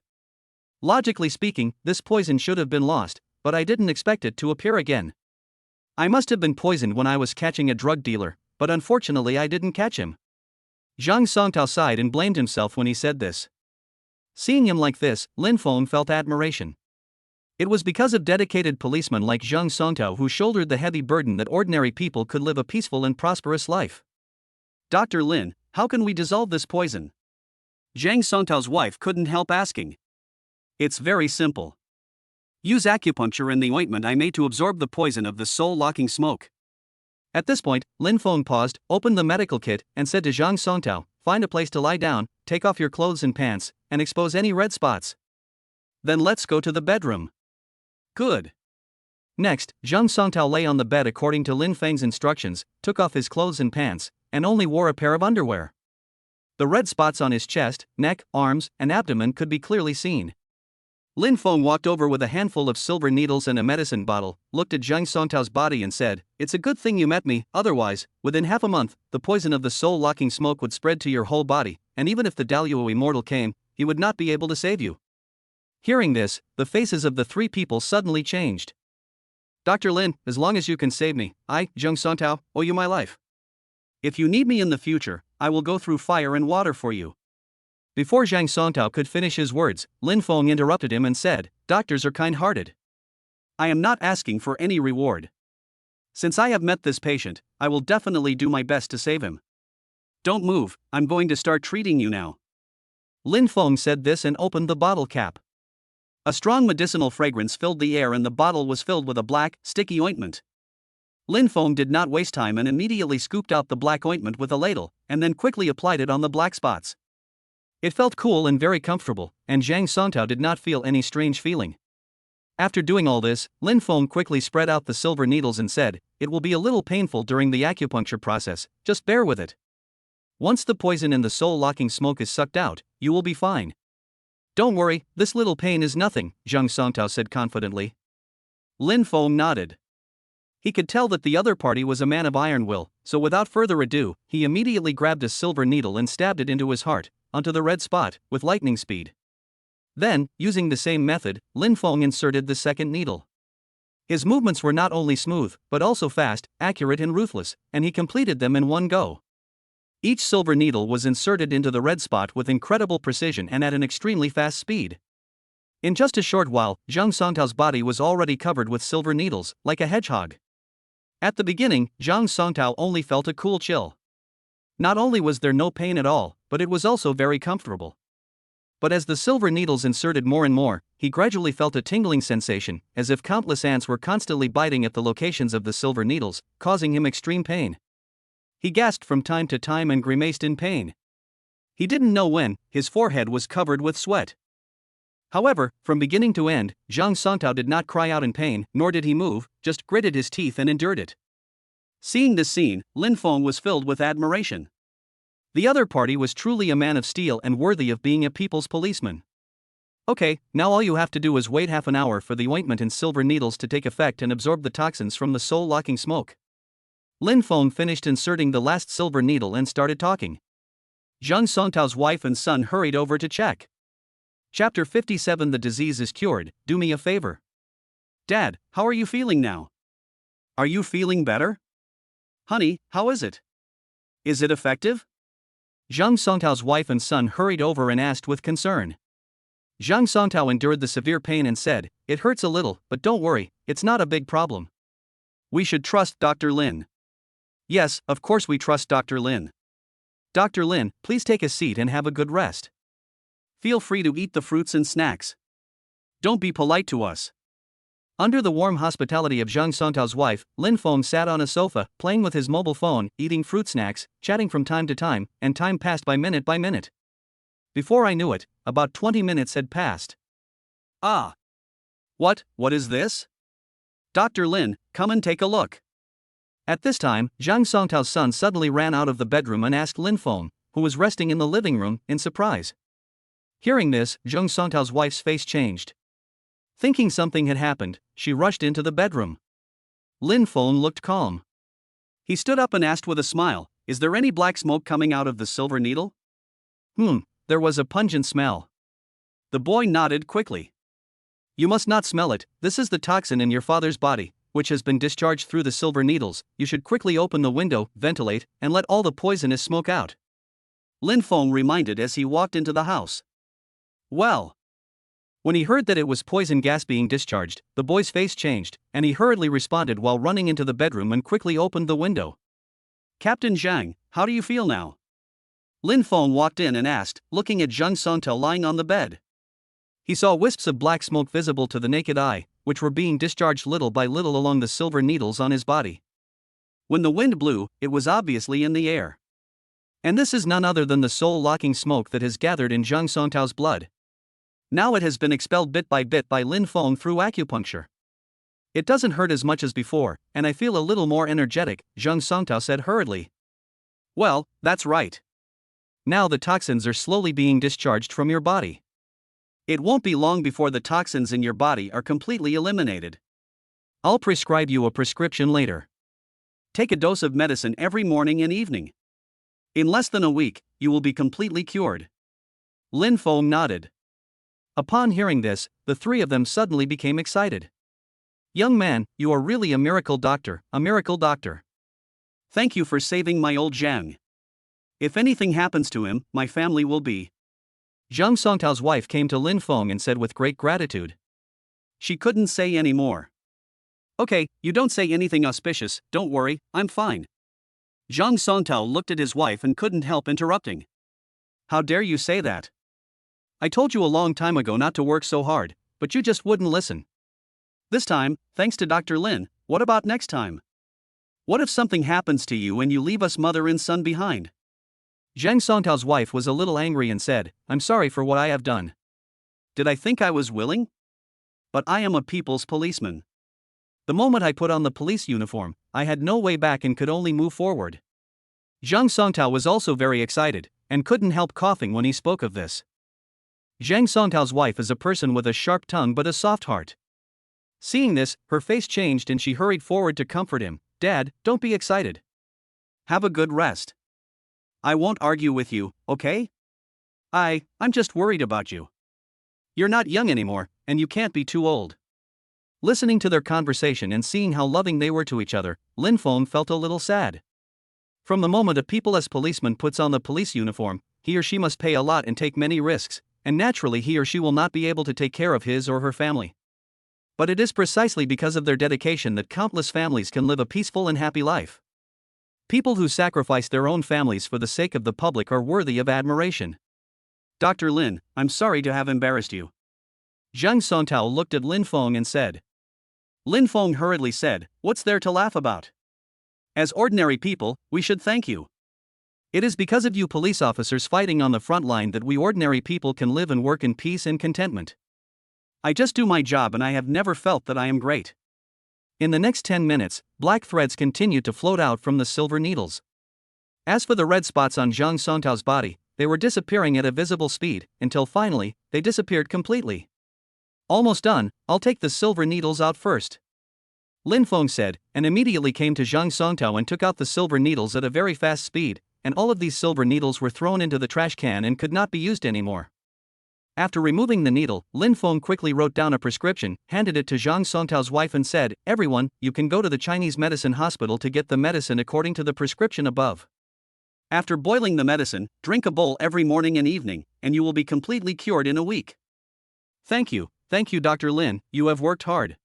Logically speaking, this poison should have been lost, but I didn't expect it to appear again. I must have been poisoned when I was catching a drug dealer, but unfortunately I didn't catch him." Zhang Songtao sighed and blamed himself when he said this. Seeing him like this, Lin Feng felt admiration. It was because of dedicated policemen like Zhang Songtao who shouldered the heavy burden that ordinary people could live a peaceful and prosperous life. "Dr. Lin, how can we dissolve this poison?" Zhang Songtao's wife couldn't help asking. "It's very simple. Use acupuncture and the ointment I made to absorb the poison of the soul-locking smoke." At this point, Lin Feng paused, opened the medical kit, and said to Zhang Songtao, "Find a place to lie down, take off your clothes and pants, and expose any red spots. Then let's go to the bedroom." "Good." Next, Zhang Songtao lay on the bed according to Lin Feng's instructions, took off his clothes and pants, and only wore a pair of underwear. The red spots on his chest, neck, arms, and abdomen could be clearly seen. Lin Feng walked over with a handful of silver needles and a medicine bottle, looked at Zhang Songtao's body and said, "It's a good thing you met me, otherwise, within half a month, the poison of the soul-locking smoke would spread to your whole body, and even if the Daluo immortal came, he would not be able to save you." Hearing this, the faces of the three people suddenly changed. Dr. Lin, as long as you can save me, I, Zhang Songtao, owe you my life. If you need me in the future, I will go through fire and water for you. Before Zhang Songtao could finish his words, Lin Feng interrupted him and said, doctors are kind-hearted. I am not asking for any reward. Since I have met this patient, I will definitely do my best to save him. Don't move, I'm going to start treating you now. Lin Feng said this and opened the bottle cap. A strong medicinal fragrance filled the air and the bottle was filled with a black, sticky ointment. Lin Feng did not waste time and immediately scooped out the black ointment with a ladle, and then quickly applied it on the black spots. It felt cool and very comfortable, and Zhang Songtao did not feel any strange feeling. After doing all this, Lin Feng quickly spread out the silver needles and said, it will be a little painful during the acupuncture process, just bear with it. Once the poison in the soul-locking smoke is sucked out, you will be fine. Don't worry, this little pain is nothing, Zhang Songtao said confidently. Lin Feng nodded. He could tell that the other party was a man of iron will, so without further ado, he immediately grabbed a silver needle and stabbed it into his heart, onto the red spot, with lightning speed. Then, using the same method, Lin Feng inserted the second needle. His movements were not only smooth, but also fast, accurate and ruthless, and he completed them in one go. Each silver needle was inserted into the red spot with incredible precision and at an extremely fast speed. In just a short while, Zhang Songtao's body was already covered with silver needles, like a hedgehog. At the beginning, Zhang Songtao only felt a cool chill. Not only was there no pain at all, but it was also very comfortable. But as the silver needles inserted more and more, he gradually felt a tingling sensation, as if countless ants were constantly biting at the locations of the silver needles, causing him extreme pain. He gasped from time to time and grimaced in pain. He didn't know when, his forehead was covered with sweat. However, from beginning to end, Zhang Songtao did not cry out in pain, nor did he move, just gritted his teeth and endured it. Seeing this scene, Lin Feng was filled with admiration. The other party was truly a man of steel and worthy of being a people's policeman. Okay, now all you have to do is wait half an hour for the ointment and silver needles to take effect and absorb the toxins from the soul-locking smoke. Lin Feng finished inserting the last silver needle and started talking. Zhang Songtao's wife and son hurried over to check. Chapter 57. The disease is cured, do me a favor. Dad, how are you feeling now? Are you feeling better? Honey, how is it? Is it effective? Zhang Songtao's wife and son hurried over and asked with concern. Zhang Songtao endured the severe pain and said, it hurts a little, but don't worry, it's not a big problem. We should trust Dr. Lin. Yes, of course we trust Dr. Lin. Dr. Lin, please take a seat and have a good rest. Feel free to eat the fruits and snacks. Don't be polite to us. Under the warm hospitality of Zhang Songtao's wife, Lin Feng sat on a sofa, playing with his mobile phone, eating fruit snacks, chatting from time to time, and time passed by minute by minute. Before I knew it, about 20 minutes had passed. Ah! What is this? Dr. Lin, come and take a look. At this time, Zhang Songtao's son suddenly ran out of the bedroom and asked Lin Feng, who was resting in the living room, in surprise. Hearing this, Zhang Songtao's wife's face changed. Thinking something had happened, she rushed into the bedroom. Lin Feng looked calm. He stood up and asked with a smile, is there any black smoke coming out of the silver needle? There was a pungent smell. The boy nodded quickly. You must not smell it, this is the toxin in your father's body, which has been discharged through the silver needles. You should quickly open the window, ventilate, and let all the poisonous smoke out. Lin Feng reminded as he walked into the house. Well. When he heard that it was poison gas being discharged, the boy's face changed, and he hurriedly responded while running into the bedroom and quickly opened the window. Captain Zhang, how do you feel now? Lin Feng walked in and asked, looking at Zhang Songtao lying on the bed. He saw wisps of black smoke visible to the naked eye, which were being discharged little by little along the silver needles on his body. When the wind blew, it was obviously in the air. And this is none other than the soul-locking smoke that has gathered in Zhang Songtao's blood. Now it has been expelled bit by Lin Feng through acupuncture. It doesn't hurt as much as before, and I feel a little more energetic, Zhang Songtao said hurriedly. Well, that's right. Now the toxins are slowly being discharged from your body. It won't be long before the toxins in your body are completely eliminated. I'll prescribe you a prescription later. Take a dose of medicine every morning and evening. In less than a week, you will be completely cured. Lin Feng nodded. Upon hearing this, the three of them suddenly became excited. Young man, you are really a miracle doctor, a miracle doctor. Thank you for saving my old Zhang. If anything happens to him, my family will be. Zhang Songtao's wife came to Lin Feng and said with great gratitude. She couldn't say any more. Okay, you don't say anything auspicious, don't worry, I'm fine. Zhang Songtao looked at his wife and couldn't help interrupting. How dare you say that? I told you a long time ago not to work so hard, but you just wouldn't listen. This time, thanks to Dr. Lin, what about next time? What if something happens to you and you leave us mother and son behind? Zhang Songtao's wife was a little angry and said, I'm sorry for what I have done. Did I think I was willing? But I am a people's policeman. The moment I put on the police uniform, I had no way back and could only move forward. Zhang Songtao was also very excited, and couldn't help coughing when he spoke of this. Zhang Songtao's wife is a person with a sharp tongue but a soft heart. Seeing this, her face changed and she hurried forward to comfort him. Dad, don't be excited. Have a good rest. I won't argue with you, okay? I'm just worried about you. You're not young anymore, and you can't be too old. Listening to their conversation and seeing how loving they were to each other, Lin Feng felt a little sad. From the moment a people's policeman puts on the police uniform, he or she must pay a lot and take many risks, and naturally he or she will not be able to take care of his or her family. But it is precisely because of their dedication that countless families can live a peaceful and happy life. People who sacrifice their own families for the sake of the public are worthy of admiration. Dr. Lin, I'm sorry to have embarrassed you. Zhang Songtao looked at Lin Feng and said. Lin Feng hurriedly said, what's there to laugh about? As ordinary people, we should thank you. It is because of you police officers fighting on the front line that we ordinary people can live and work in peace and contentment. I just do my job and I have never felt that I am great. In the next 10 minutes, black threads continued to float out from the silver needles. As for the red spots on Zhang Songtao's body, they were disappearing at a visible speed, until finally, they disappeared completely. Almost done, I'll take the silver needles out first. Lin Feng said, and immediately came to Zhang Songtao and took out the silver needles at a very fast speed, and all of these silver needles were thrown into the trash can and could not be used anymore. After removing the needle, Lin Feng quickly wrote down a prescription, handed it to Zhang Songtao's wife and said, everyone, you can go to the Chinese medicine hospital to get the medicine according to the prescription above. After boiling the medicine, drink a bowl every morning and evening, and you will be completely cured in a week. Thank you, Dr. Lin, you have worked hard.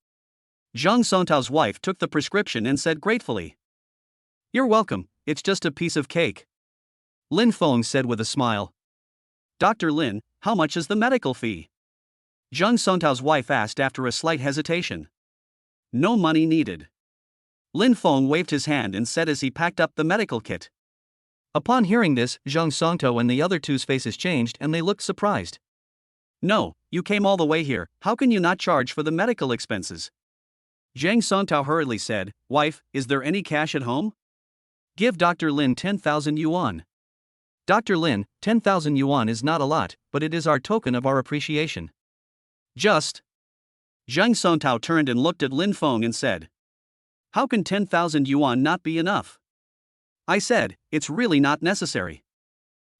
Zhang Songtao's wife took the prescription and said gratefully. You're welcome, it's just a piece of cake. Lin Feng said with a smile. Dr. Lin, how much is the medical fee? Zhang Songtao's wife asked after a slight hesitation. No money needed. Lin Feng waved his hand and said as he packed up the medical kit. Upon hearing this, Zhang Songtao and the other two's faces changed and they looked surprised. No, you came all the way here, how can you not charge for the medical expenses? Zhang Songtao hurriedly said, wife, is there any cash at home? Give Dr. Lin 10,000 yuan. Dr. Lin, 10,000 yuan is not a lot, but it is our token of our appreciation. Just. Zhang Songtao turned and looked at Lin Feng and said. How can 10,000 yuan not be enough? I said, it's really not necessary.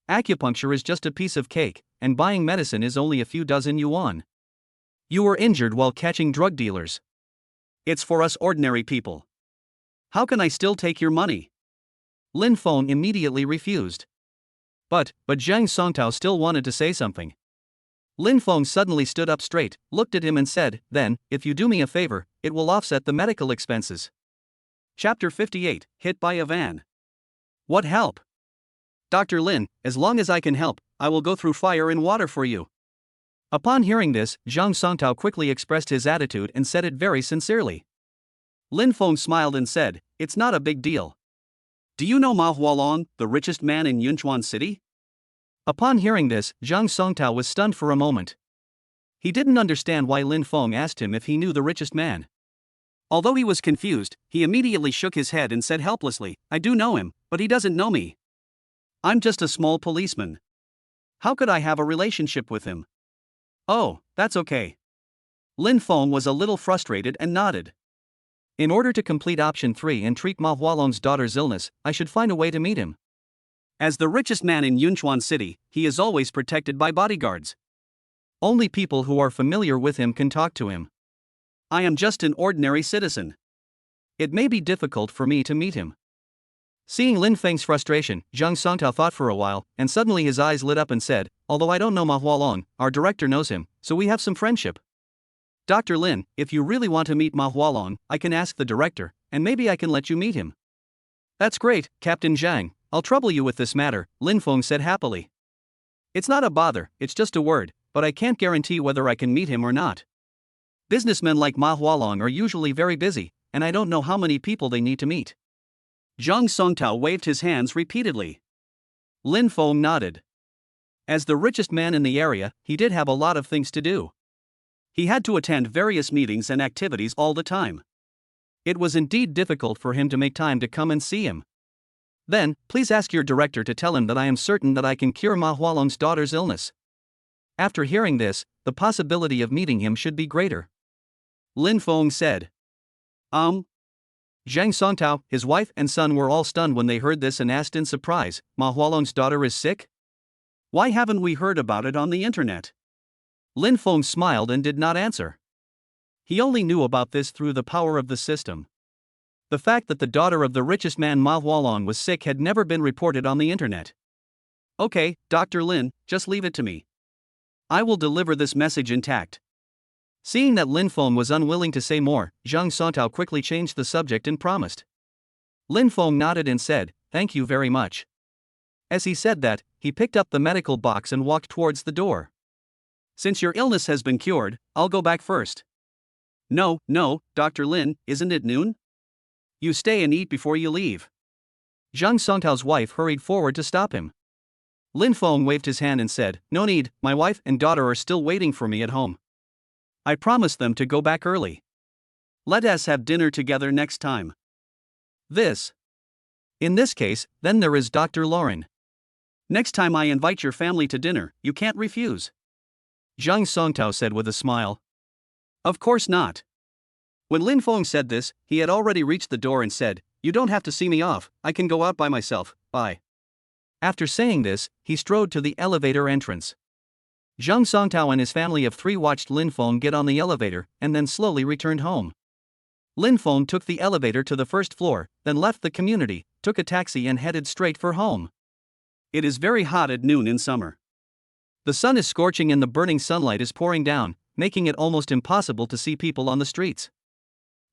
Acupuncture is just a piece of cake, and buying medicine is only a few dozen yuan. You were injured while catching drug dealers. It's for us ordinary people. How can I still take your money? Lin Feng immediately refused. But Zhang Songtao still wanted to say something. Lin Feng suddenly stood up straight, looked at him and said, then, if you do me a favor, it will offset the medical expenses. Chapter 58, Hit by a Van. What help? Dr. Lin, as long as I can help, I will go through fire and water for you. Upon hearing this, Zhang Songtao quickly expressed his attitude and said it very sincerely. Lin Feng smiled and said, it's not a big deal. Do you know Ma Hualong, the richest man in Yunchuan City? Upon hearing this, Zhang Songtao was stunned for a moment. He didn't understand why Lin Feng asked him if he knew the richest man. Although he was confused, he immediately shook his head and said helplessly, I do know him, but he doesn't know me. I'm just a small policeman. How could I have a relationship with him? Oh, that's okay. Lin Feng was a little frustrated and nodded. In order to complete option 3 and treat Ma Hualong's daughter's illness, I should find a way to meet him. As the richest man in Yunchuan City, he is always protected by bodyguards. Only people who are familiar with him can talk to him. I am just an ordinary citizen. It may be difficult for me to meet him. Seeing Lin Feng's frustration, Zhang Songtao thought for a while, and suddenly his eyes lit up and said, although I don't know Ma Hualong, our director knows him, so we have some friendship. Dr. Lin, if you really want to meet Ma Hualong, I can ask the director, and maybe I can let you meet him. That's great, Captain Zhang. I'll trouble you with this matter, Lin Feng said happily. It's not a bother, it's just a word, but I can't guarantee whether I can meet him or not. Businessmen like Ma Hualong are usually very busy, and I don't know how many people they need to meet. Zhang Songtao waved his hands repeatedly. Lin Feng nodded. As the richest man in the area, he did have a lot of things to do. He had to attend various meetings and activities all the time. It was indeed difficult for him to make time to come and see him. Then, please ask your director to tell him that I am certain that I can cure Ma Hualong's daughter's illness. After hearing this, the possibility of meeting him should be greater. Lin Feng said. Zhang Songtao, his wife and son were all stunned when they heard this and asked in surprise, Ma Hualong's daughter is sick? Why haven't we heard about it on the internet? Lin Feng smiled and did not answer. He only knew about this through the power of the system. The fact that the daughter of the richest man Ma Hualong was sick had never been reported on the internet. Okay, Dr. Lin, just leave it to me. I will deliver this message intact. Seeing that Lin Feng was unwilling to say more, Zhang Songtao quickly changed the subject and promised. Lin Feng nodded and said, thank you very much. As he said that, he picked up the medical box and walked towards the door. Since your illness has been cured, I'll go back first. No, Dr. Lin, isn't it noon? You stay and eat before you leave. Zhang Songtao's wife hurried forward to stop him. Lin Feng waved his hand and said, no need, my wife and daughter are still waiting for me at home. I promised them to go back early. Let us have dinner together next time. In this case, then there is Dr. Lauren. Next time I invite your family to dinner, you can't refuse. Zhang Songtao said with a smile. Of course not. When Lin Feng said this, he had already reached the door and said, you don't have to see me off, I can go out by myself, bye. After saying this, he strode to the elevator entrance. Zhang Songtao and his family of 3 watched Lin Feng get on the elevator and then slowly returned home. Lin Feng took the elevator to the first floor, then left the community, took a taxi and headed straight for home. It is very hot at noon in summer. The sun is scorching and the burning sunlight is pouring down, making it almost impossible to see people on the streets.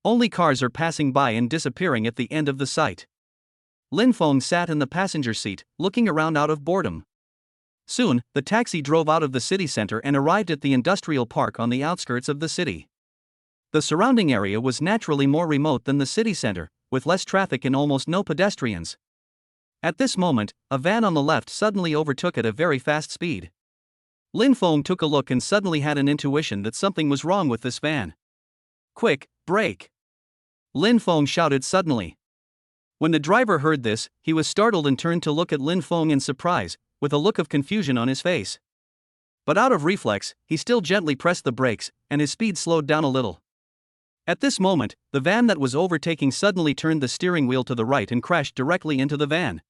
Only cars are passing by and disappearing at the end of the sight. Lin Feng sat in the passenger seat, looking around out of boredom. Soon, the taxi drove out of the city center and arrived at the industrial park on the outskirts of the city. The surrounding area was naturally more remote than the city center, with less traffic and almost no pedestrians. At this moment, a van on the left suddenly overtook at a very fast speed. Lin Feng took a look and suddenly had an intuition that something was wrong with this van. Quick, brake! Lin Feng shouted suddenly. When the driver heard this, he was startled and turned to look at Lin Feng in surprise, with a look of confusion on his face. But out of reflex, he still gently pressed the brakes, and his speed slowed down a little. At this moment, the van that was overtaking suddenly turned the steering wheel to the right and crashed directly into the van.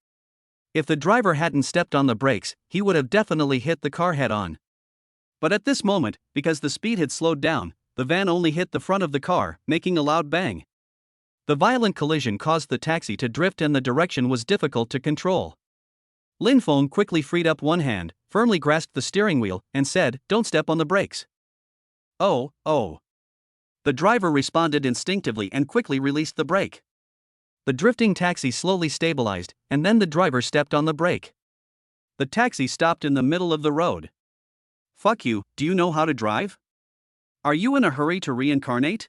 If the driver hadn't stepped on the brakes, he would have definitely hit the car head-on. But at this moment, because the speed had slowed down, the van only hit the front of the car, making a loud bang. The violent collision caused the taxi to drift and the direction was difficult to control. Lin Feng quickly freed up one hand, firmly grasped the steering wheel, and said, don't step on the brakes. Oh. The driver responded instinctively and quickly released the brake. The drifting taxi slowly stabilized, and then the driver stepped on the brake. The taxi stopped in the middle of the road. Fuck you, do you know how to drive? Are you in a hurry to reincarnate?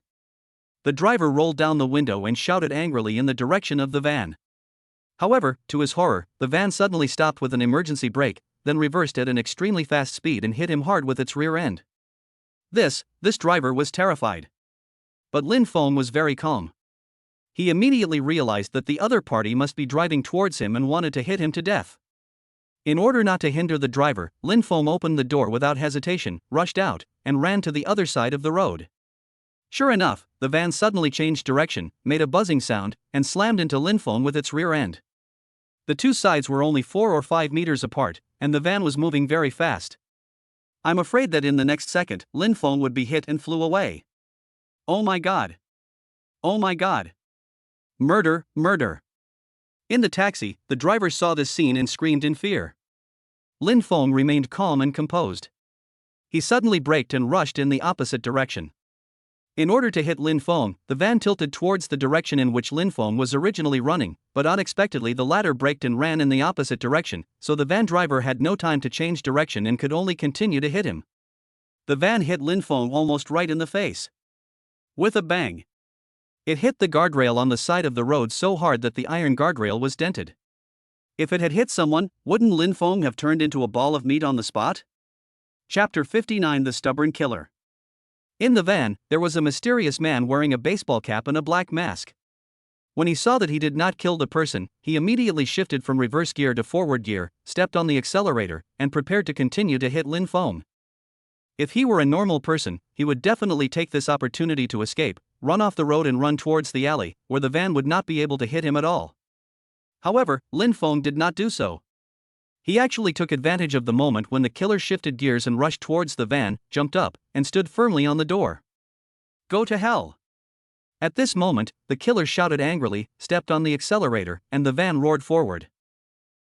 The driver rolled down the window and shouted angrily in the direction of the van. However, to his horror, the van suddenly stopped with an emergency brake, then reversed at an extremely fast speed and hit him hard with its rear end. This driver was terrified. But Lin Feng was very calm. He immediately realized that the other party must be driving towards him and wanted to hit him to death. In order not to hinder the driver, Lin Feng opened the door without hesitation, rushed out, and ran to the other side of the road. Sure enough, the van suddenly changed direction, made a buzzing sound, and slammed into Lin Feng with its rear end. The two sides were only 4 or 5 meters apart, and the van was moving very fast. I'm afraid that in the next second, Lin Feng would be hit and flew away. Oh my god. Oh my god. Murder, murder. In the taxi, the driver saw this scene and screamed in fear. Lin Feng remained calm and composed. He suddenly braked and rushed in the opposite direction. In order to hit Lin Feng, the van tilted towards the direction in which Lin Feng was originally running, but unexpectedly the latter braked and ran in the opposite direction, so the van driver had no time to change direction and could only continue to hit him. The van hit Lin Feng almost right in the face. With a bang. It hit the guardrail on the side of the road so hard that the iron guardrail was dented. If it had hit someone, wouldn't Lin Feng have turned into a ball of meat on the spot? Chapter 59: The Stubborn Killer. In the van, there was a mysterious man wearing a baseball cap and a black mask. When he saw that he did not kill the person, he immediately shifted from reverse gear to forward gear, stepped on the accelerator, and prepared to continue to hit Lin Feng. If he were a normal person, he would definitely take this opportunity to escape, run off the road and run towards the alley, where the van would not be able to hit him at all. However, Lin Feng did not do so. He actually took advantage of the moment when the killer shifted gears and rushed towards the van, jumped up, and stood firmly on the door. Go to hell! At this moment, the killer shouted angrily, stepped on the accelerator, and the van roared forward.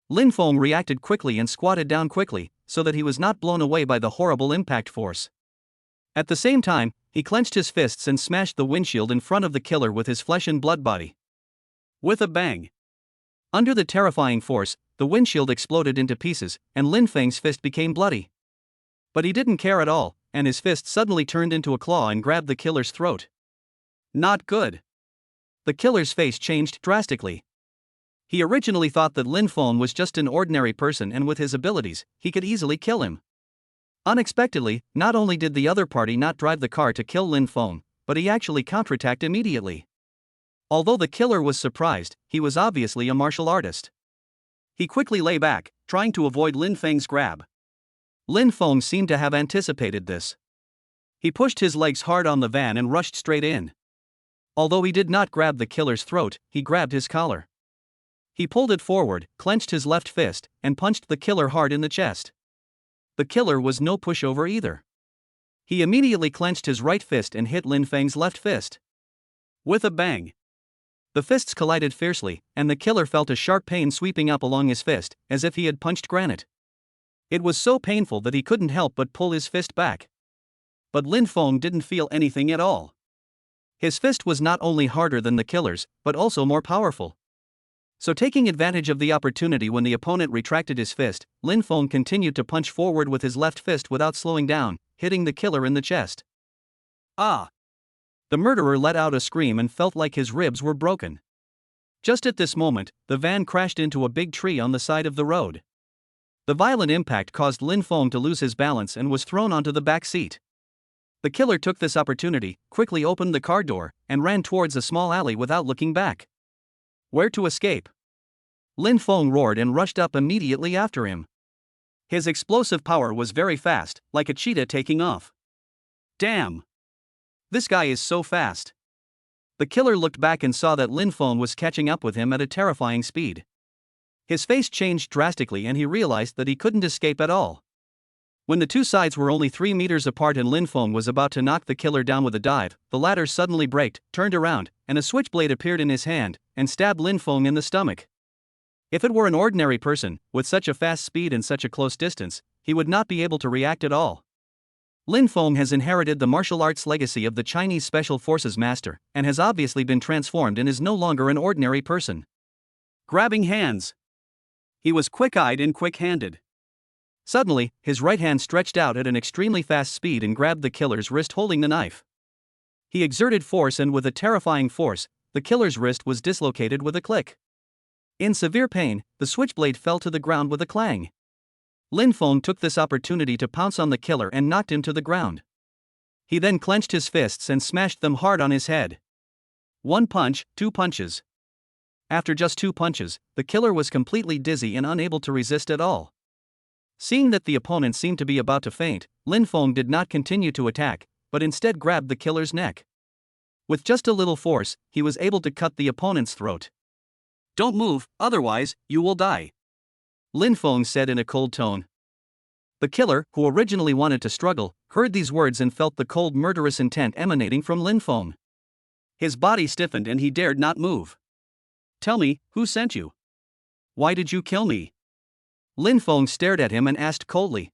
Lin Feng reacted quickly and squatted down quickly, so that he was not blown away by the horrible impact force. At the same time, he clenched his fists and smashed the windshield in front of the killer with his flesh and blood body. With a bang. Under the terrifying force, the windshield exploded into pieces, and Lin Feng's fist became bloody. But he didn't care at all, and his fist suddenly turned into a claw and grabbed the killer's throat. Not good. The killer's face changed drastically. He originally thought that Lin Feng was just an ordinary person and with his abilities, he could easily kill him. Unexpectedly, not only did the other party not drive the car to kill Lin Feng, but he actually counterattacked immediately. Although the killer was surprised, he was obviously a martial artist. He quickly lay back, trying to avoid Lin Feng's grab. Lin Feng seemed to have anticipated this. He pushed his legs hard on the van and rushed straight in. Although he did not grab the killer's throat, he grabbed his collar. He pulled it forward, clenched his left fist, and punched the killer hard in the chest. The killer was no pushover either. He immediately clenched his right fist and hit Lin Feng's left fist. With a bang. The fists collided fiercely, and the killer felt a sharp pain sweeping up along his fist, as if he had punched granite. It was so painful that he couldn't help but pull his fist back. But Lin Feng didn't feel anything at all. His fist was not only harder than the killer's, but also more powerful. So taking advantage of the opportunity when the opponent retracted his fist, Lin Feng continued to punch forward with his left fist without slowing down, hitting the killer in the chest. Ah! The murderer let out a scream and felt like his ribs were broken. Just at this moment, the van crashed into a big tree on the side of the road. The violent impact caused Lin Feng to lose his balance and was thrown onto the back seat. The killer took this opportunity, quickly opened the car door, and ran towards a small alley without looking back. Where to escape? Lin Feng roared and rushed up immediately after him. His explosive power was very fast, like a cheetah taking off. Damn! This guy is so fast. The killer looked back and saw that Lin Feng was catching up with him at a terrifying speed. His face changed drastically and he realized that he couldn't escape at all. When the two sides were only 3 meters apart and Lin Feng was about to knock the killer down with a dive, the latter suddenly braked, turned around, and a switchblade appeared in his hand, and stabbed Lin Feng in the stomach. If it were an ordinary person, with such a fast speed and such a close distance, he would not be able to react at all. Lin Feng has inherited the martial arts legacy of the Chinese Special Forces master, and has obviously been transformed and is no longer an ordinary person. Grabbing hands. He was quick-eyed and quick-handed. Suddenly, his right hand stretched out at an extremely fast speed and grabbed the killer's wrist holding the knife. He exerted force and with a terrifying force, the killer's wrist was dislocated with a click. In severe pain, the switchblade fell to the ground with a clang. Lin Feng took this opportunity to pounce on the killer and knocked him to the ground. He then clenched his fists and smashed them hard on his head. 1 punch, 2 punches. After just 2 punches, the killer was completely dizzy and unable to resist at all. Seeing that the opponent seemed to be about to faint, Lin Feng did not continue to attack, but instead grabbed the killer's neck. With just a little force, he was able to cut the opponent's throat. "Don't move, otherwise, you will die," Lin Feng said in a cold tone. The killer, who originally wanted to struggle, heard these words and felt the cold murderous intent emanating from Lin Feng. His body stiffened and he dared not move. "Tell me, who sent you? Why did you kill me?" Lin Feng stared at him and asked coldly.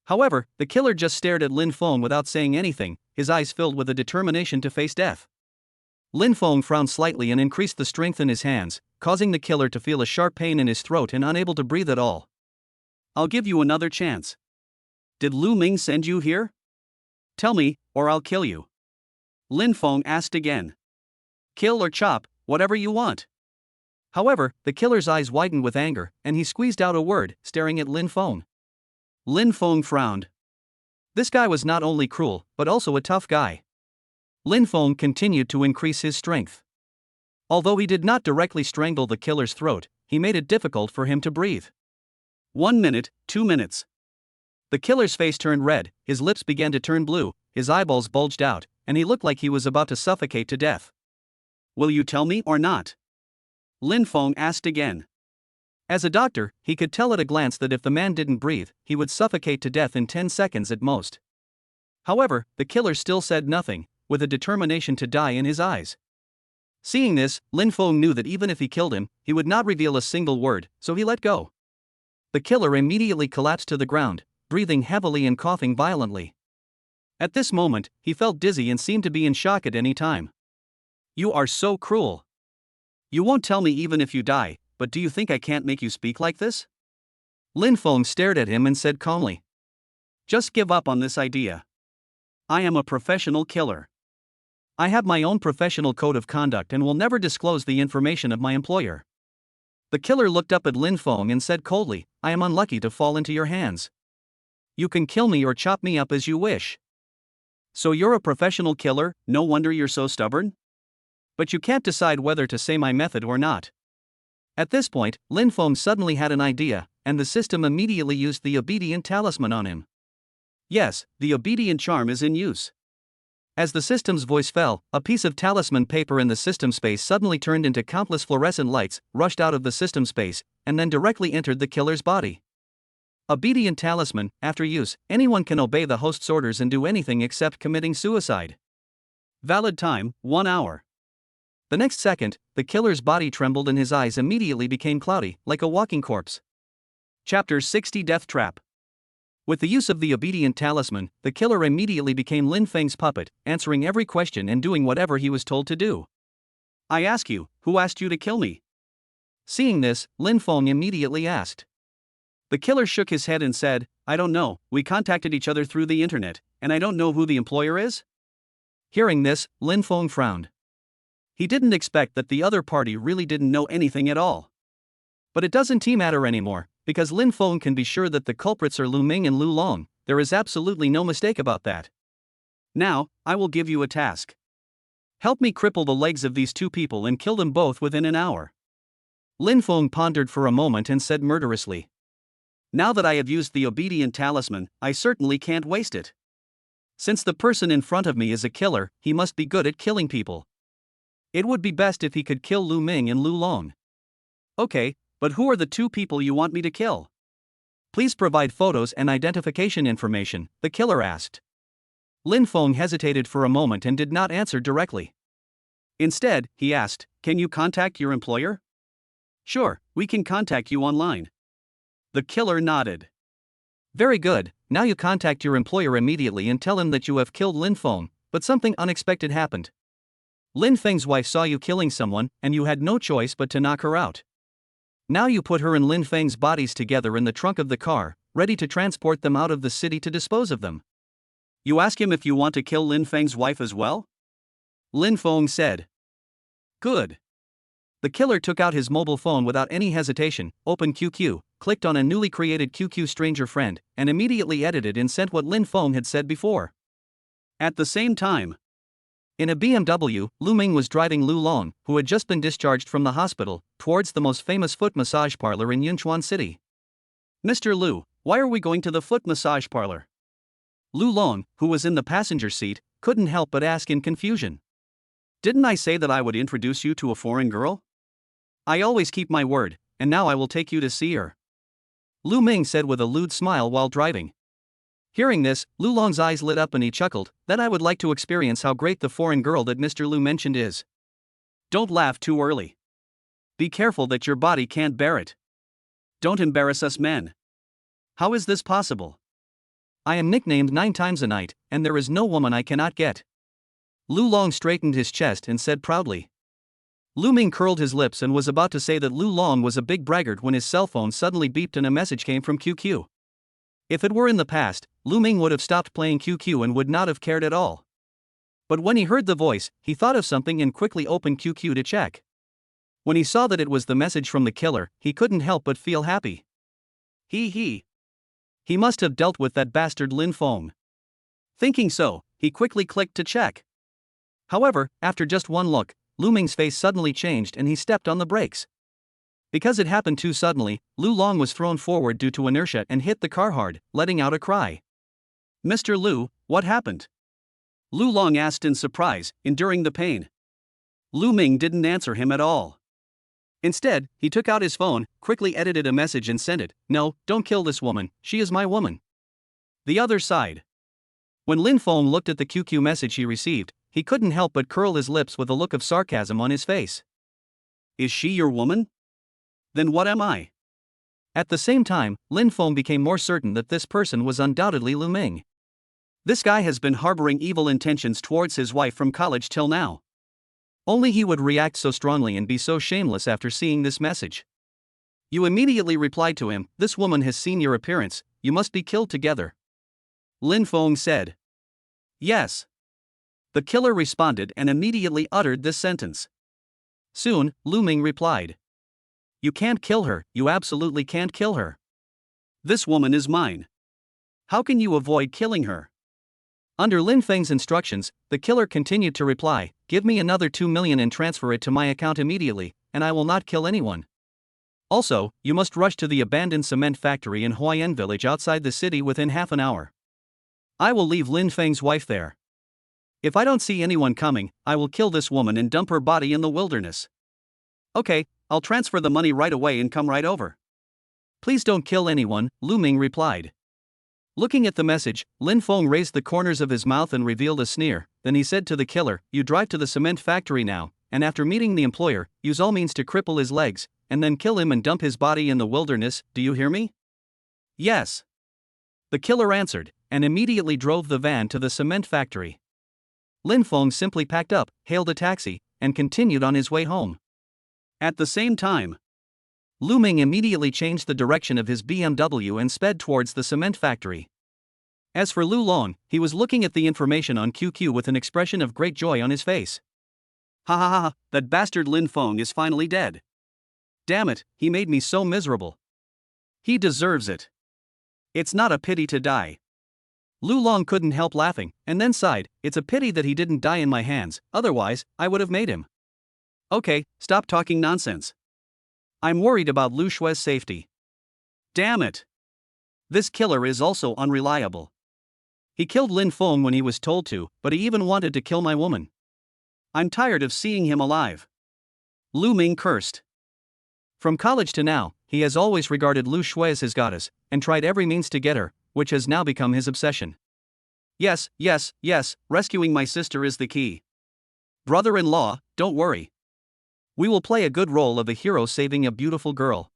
However, the killer just stared at Lin Feng without saying anything, his eyes filled with a determination to face death. Lin Feng frowned slightly and increased the strength in his hands, causing the killer to feel a sharp pain in his throat and unable to breathe at all. "I'll give you another chance. Did Lu Ming send you here? Tell me, or I'll kill you." Lin Feng asked again. "Kill or chop, whatever you want." However, the killer's eyes widened with anger, and he squeezed out a word, staring at Lin Feng. Lin Feng frowned. This guy was not only cruel, but also a tough guy. Lin Feng continued to increase his strength. Although he did not directly strangle the killer's throat, he made it difficult for him to breathe. 1 minute, 2 minutes. The killer's face turned red, his lips began to turn blue, his eyeballs bulged out, and he looked like he was about to suffocate to death. "Will you tell me or not?" Lin Feng asked again. As a doctor, he could tell at a glance that if the man didn't breathe, he would suffocate to death in 10 seconds at most. However, the killer still said nothing, with a determination to die in his eyes. Seeing this, Lin Feng knew that even if he killed him, he would not reveal a single word, so he let go. The killer immediately collapsed to the ground, breathing heavily and coughing violently. At this moment, he felt dizzy and seemed to be in shock at any time. "You are so cruel. You won't tell me even if you die, but do you think I can't make you speak like this?" Lin Feng stared at him and said calmly. "Just give up on this idea. I am a professional killer. I have my own professional code of conduct and will never disclose the information of my employer." The killer looked up at Lin Feng and said coldly, "I am unlucky to fall into your hands. You can kill me or chop me up as you wish." "So you're a professional killer, no wonder you're so stubborn? But you can't decide whether to say my method or not." At this point, Lin Feng suddenly had an idea, and the system immediately used the obedient talisman on him. Yes, the obedient charm is in use. As the system's voice fell, a piece of talisman paper in the system space suddenly turned into countless fluorescent lights, rushed out of the system space, and then directly entered the killer's body. Obedient talisman, after use, anyone can obey the host's orders and do anything except committing suicide. Valid time, 1 hour. The next second, the killer's body trembled and his eyes immediately became cloudy, like a walking corpse. Chapter 60 Death Trap. With the use of the obedient talisman, the killer immediately became Lin Feng's puppet, answering every question and doing whatever he was told to do. "I ask you, who asked you to kill me?" Seeing this, Lin Feng immediately asked. The killer shook his head and said, "I don't know, we contacted each other through the internet, and I don't know who the employer is." Hearing this, Lin Feng frowned. He didn't expect that the other party really didn't know anything at all. But it doesn't matter anymore, because Lin Feng can be sure that the culprits are Lu Ming and Lu Long, there is absolutely no mistake about that. "Now, I will give you a task. Help me cripple the legs of these two people and kill them both within an hour." Lin Feng pondered for a moment and said murderously. "Now that I have used the obedient talisman, I certainly can't waste it. Since the person in front of me is a killer, he must be good at killing people. It would be best if he could kill Lu Ming and Lu Long." "Okay, but who are the two people you want me to kill? Please provide photos and identification information," the killer asked. Lin Feng hesitated for a moment and did not answer directly. Instead, he asked, "Can you contact your employer?" "Sure, we can contact you online." The killer nodded. "Very good, now you contact your employer immediately and tell him that you have killed Lin Feng, but something unexpected happened. Lin Feng's wife saw you killing someone, and you had no choice but to knock her out. Now you put her and Lin Feng's bodies together in the trunk of the car, ready to transport them out of the city to dispose of them. You ask him if you want to kill Lin Feng's wife as well?" Lin Feng said. "Good." The killer took out his mobile phone without any hesitation, opened QQ, clicked on a newly created QQ stranger friend, and immediately edited and sent what Lin Feng had said before. At the same time, in a BMW, Lu Ming was driving Lu Long, who had just been discharged from the hospital, towards the most famous foot massage parlor in Yunchuan City. "Mr. Lu, why are we going to the foot massage parlor?" Lu Long, who was in the passenger seat, couldn't help but ask in confusion. "Didn't I say that I would introduce you to a foreign girl? I always keep my word, and now I will take you to see her." Lu Ming said with a lewd smile while driving. Hearing this, Lu Long's eyes lit up and he chuckled, "Then I would like to experience how great the foreign girl that Mr. Lu mentioned is." Don't laugh too early. Be careful that your body can't bear it. Don't embarrass us men. How is this possible? I am nicknamed 9 times a night, and there is no woman I cannot get. Lu Long straightened his chest and said proudly. Lu Ming curled his lips and was about to say that Lu Long was a big braggart when his cell phone suddenly beeped and a message came from QQ. If it were in the past, Lu Ming would have stopped playing QQ and would not have cared at all. But when he heard the voice, he thought of something and quickly opened QQ to check. When he saw that it was the message from the killer, he couldn't help but feel happy. He must have dealt with that bastard Lin Feng. Thinking so, he quickly clicked to check. However, after just one look, Lu Ming's face suddenly changed and he stepped on the brakes. Because it happened too suddenly, Lu Long was thrown forward due to inertia and hit the car hard, letting out a cry. "Mr. Lu, what happened?" Lu Long asked in surprise, enduring the pain. Lu Ming didn't answer him at all. Instead, he took out his phone, quickly edited a message and sent it. "No, don't kill this woman, she is my woman." The other side. When Lin Feng looked at the QQ message he received, he couldn't help but curl his lips with a look of sarcasm on his face. "Is she your woman? Then what am I?" At the same time, Lin Feng became more certain that this person was undoubtedly Lu Ming. This guy has been harboring evil intentions towards his wife from college till now. Only he would react so strongly and be so shameless after seeing this message. You immediately replied to him, "This woman has seen your appearance, you must be killed together." Lin Feng said. "Yes." The killer responded and immediately uttered this sentence. Soon, Lu Ming replied. "You can't kill her, you absolutely can't kill her. This woman is mine. How can you avoid killing her?" Under Lin Feng's instructions, the killer continued to reply, "Give me another 2 million and transfer it to my account immediately, and I will not kill anyone. Also, you must rush to the abandoned cement factory in Huayan village outside the city within half an hour. I will leave Lin Feng's wife there. If I don't see anyone coming, I will kill this woman and dump her body in the wilderness." "Okay, I'll transfer the money right away and come right over." "Please don't kill anyone," Lu Ming replied. Looking at the message, Lin Feng raised the corners of his mouth and revealed a sneer. Then he said to the killer, "You drive to the cement factory now, and after meeting the employer, use all means to cripple his legs, and then kill him and dump his body in the wilderness, do you hear me?" "Yes." The killer answered, and immediately drove the van to the cement factory. Lin Feng simply packed up, hailed a taxi, and continued on his way home. At the same time, Lu Ming immediately changed the direction of his BMW and sped towards the cement factory. As for Lu Long, he was looking at the information on QQ with an expression of great joy on his face. "Ha ha ha, that bastard Lin Feng is finally dead. Damn it, he made me so miserable. He deserves it. It's not a pity to die." Lu Long couldn't help laughing, and then sighed, "It's a pity that he didn't die in my hands, otherwise, I would have made him." "Okay, stop talking nonsense. I'm worried about Lu Shue's safety. Damn it. This killer is also unreliable. He killed Lin Feng when he was told to, but he even wanted to kill my woman. I'm tired of seeing him alive." Lu Ming cursed. From college to now, he has always regarded Lu Shui as his goddess, and tried every means to get her, which has now become his obsession. Yes, rescuing my sister is the key. Brother-in-law, don't worry. We will play a good role of a hero saving a beautiful girl.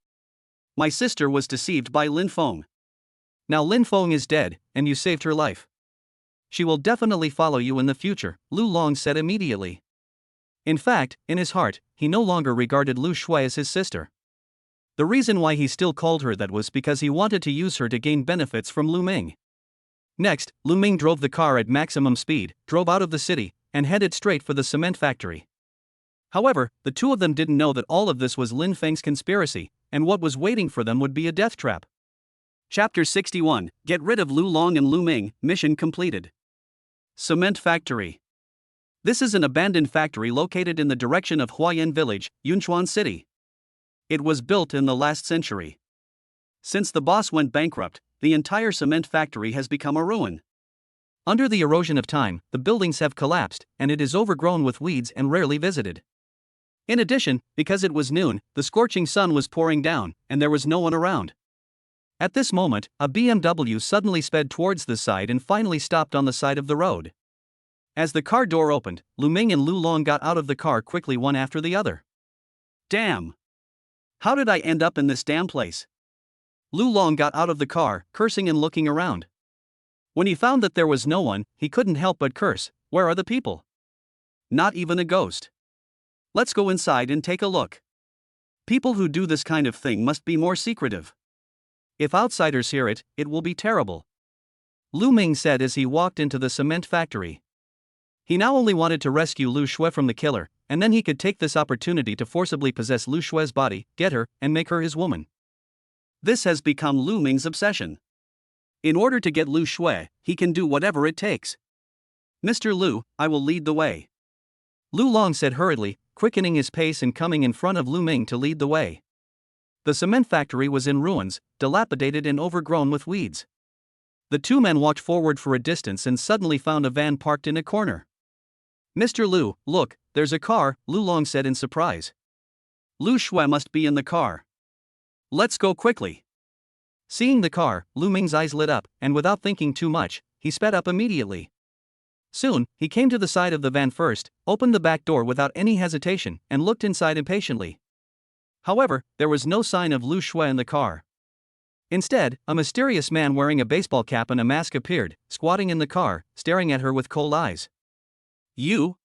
My sister was deceived by Lin Feng. Now Lin Feng is dead, and you saved her life. She will definitely follow you in the future, Lu Long said immediately. In fact, in his heart, he no longer regarded Lu Shui as his sister. The reason why he still called her that was because he wanted to use her to gain benefits from Lu Ming. Next, Lu Ming drove the car at maximum speed, drove out of the city, and headed straight for the cement factory. However, the two of them didn't know that all of this was Lin Feng's conspiracy, and what was waiting for them would be a death trap. Chapter 61, Get rid of Lu Long and Lu Ming, mission completed. Cement factory. This is an abandoned factory located in the direction of Huayan Village, Yunchuan City. It was built in the last century. Since the boss went bankrupt, the entire cement factory has become a ruin. Under the erosion of time, the buildings have collapsed, and it is overgrown with weeds and rarely visited. In addition, because it was noon, the scorching sun was pouring down, and there was no one around. At this moment, a BMW suddenly sped towards the side and finally stopped on the side of the road. As the car door opened, Lu Ming and Lu Long got out of the car quickly one after the other. Damn! How did I end up in this damn place? Lu Long got out of the car, cursing and looking around. When he found that there was no one, he couldn't help but curse. Where are the people? Not even a ghost. Let's go inside and take a look. People who do this kind of thing must be more secretive. If outsiders hear it, it will be terrible. Lu Ming said as he walked into the cement factory. He now only wanted to rescue Lu Shui from the killer, and then he could take this opportunity to forcibly possess Lu Shui's body, get her, and make her his woman. This has become Lu Ming's obsession. In order to get Lu Shui, he can do whatever it takes. Mr. Lu, I will lead the way. Lu Long said hurriedly, quickening his pace and coming in front of Lu Ming to lead the way. The cement factory was in ruins, dilapidated and overgrown with weeds. The two men walked forward for a distance and suddenly found a van parked in a corner. Mr. Lu, look, there's a car, Lu Long said in surprise. Lu Shui must be in the car. Let's go quickly. Seeing the car, Lu Ming's eyes lit up, and without thinking too much, he sped up immediately. Soon, he came to the side of the van first, opened the back door without any hesitation, and looked inside impatiently. However, there was no sign of Lu Shui in the car. Instead, a mysterious man wearing a baseball cap and a mask appeared, squatting in the car, staring at her with cold eyes. You?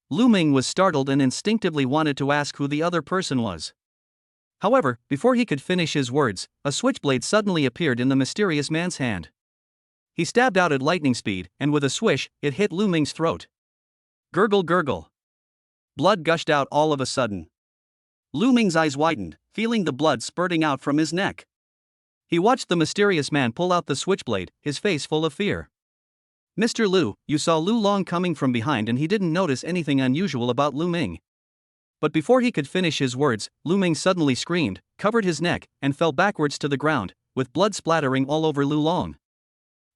Lu Ming was startled and instinctively wanted to ask who the other person was. However, before he could finish his words, a switchblade suddenly appeared in the mysterious man's hand. He stabbed out at lightning speed, and with a swish, it hit Lu Ming's throat. Gurgle gurgle. Blood gushed out all of a sudden. Lu Ming's eyes widened, feeling the blood spurting out from his neck. He watched the mysterious man pull out the switchblade, his face full of fear. Mr. Lu, you saw Lu Long coming from behind and he didn't notice anything unusual about Lu Ming. But before he could finish his words, Lu Ming suddenly screamed, covered his neck, and fell backwards to the ground, with blood splattering all over Lu Long.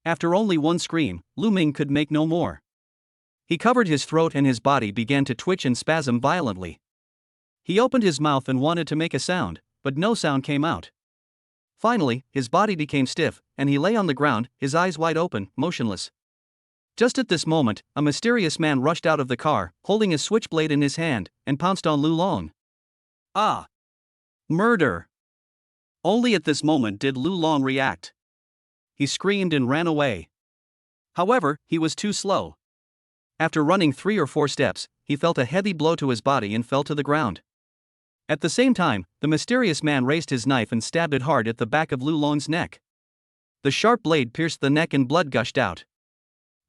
After only one scream, Lu Ming could make no more. He covered his throat and his body began to twitch and spasm violently. He opened his mouth and wanted to make a sound, but no sound came out. Finally, his body became stiff, and he lay on the ground, his eyes wide open, motionless. Just at this moment, a mysterious man rushed out of the car, holding a switchblade in his hand, and pounced on Lu Long. Ah! Murder! Only at this moment did Lu Long react. He screamed and ran away. However, he was too slow. After running 3 or 4 steps, he felt a heavy blow to his body and fell to the ground. At the same time, the mysterious man raised his knife and stabbed it hard at the back of Lu Long's neck. The sharp blade pierced the neck and blood gushed out.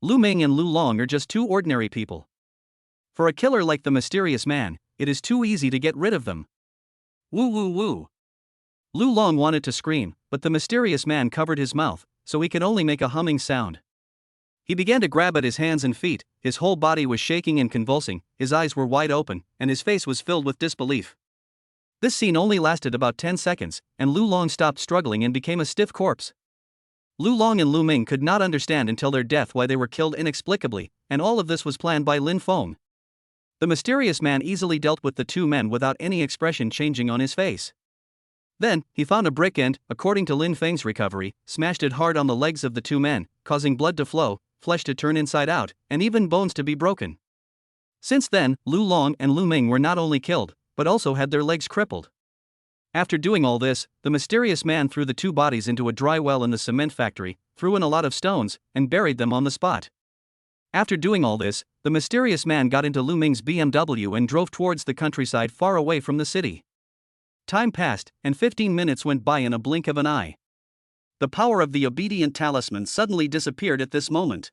Lu Ming and Lu Long are just 2 ordinary people. For a killer like the mysterious man, it is too easy to get rid of them. Woo woo woo. Lu Long wanted to scream, but the mysterious man covered his mouth, so he could only make a humming sound. He began to grab at his hands and feet, his whole body was shaking and convulsing, his eyes were wide open, and his face was filled with disbelief. This scene only lasted about 10 seconds, and Lu Long stopped struggling and became a stiff corpse. Lu Long and Lu Ming could not understand until their death why they were killed inexplicably, and all of this was planned by Lin Feng. The mysterious man easily dealt with the 2 men without any expression changing on his face. Then, he found a brick and, according to Lin Feng's recovery, smashed it hard on the legs of the 2 men, causing blood to flow, flesh to turn inside out, and even bones to be broken. Since then, Lu Long and Lu Ming were not only killed, but also had their legs crippled. After doing all this, the mysterious man threw the 2 bodies into a dry well in the cement factory, threw in a lot of stones, and buried them on the spot. After doing all this, the mysterious man got into Lu Ming's BMW and drove towards the countryside far away from the city. Time passed, and 15 minutes went by in a blink of an eye. The power of the obedient talisman suddenly disappeared at this moment.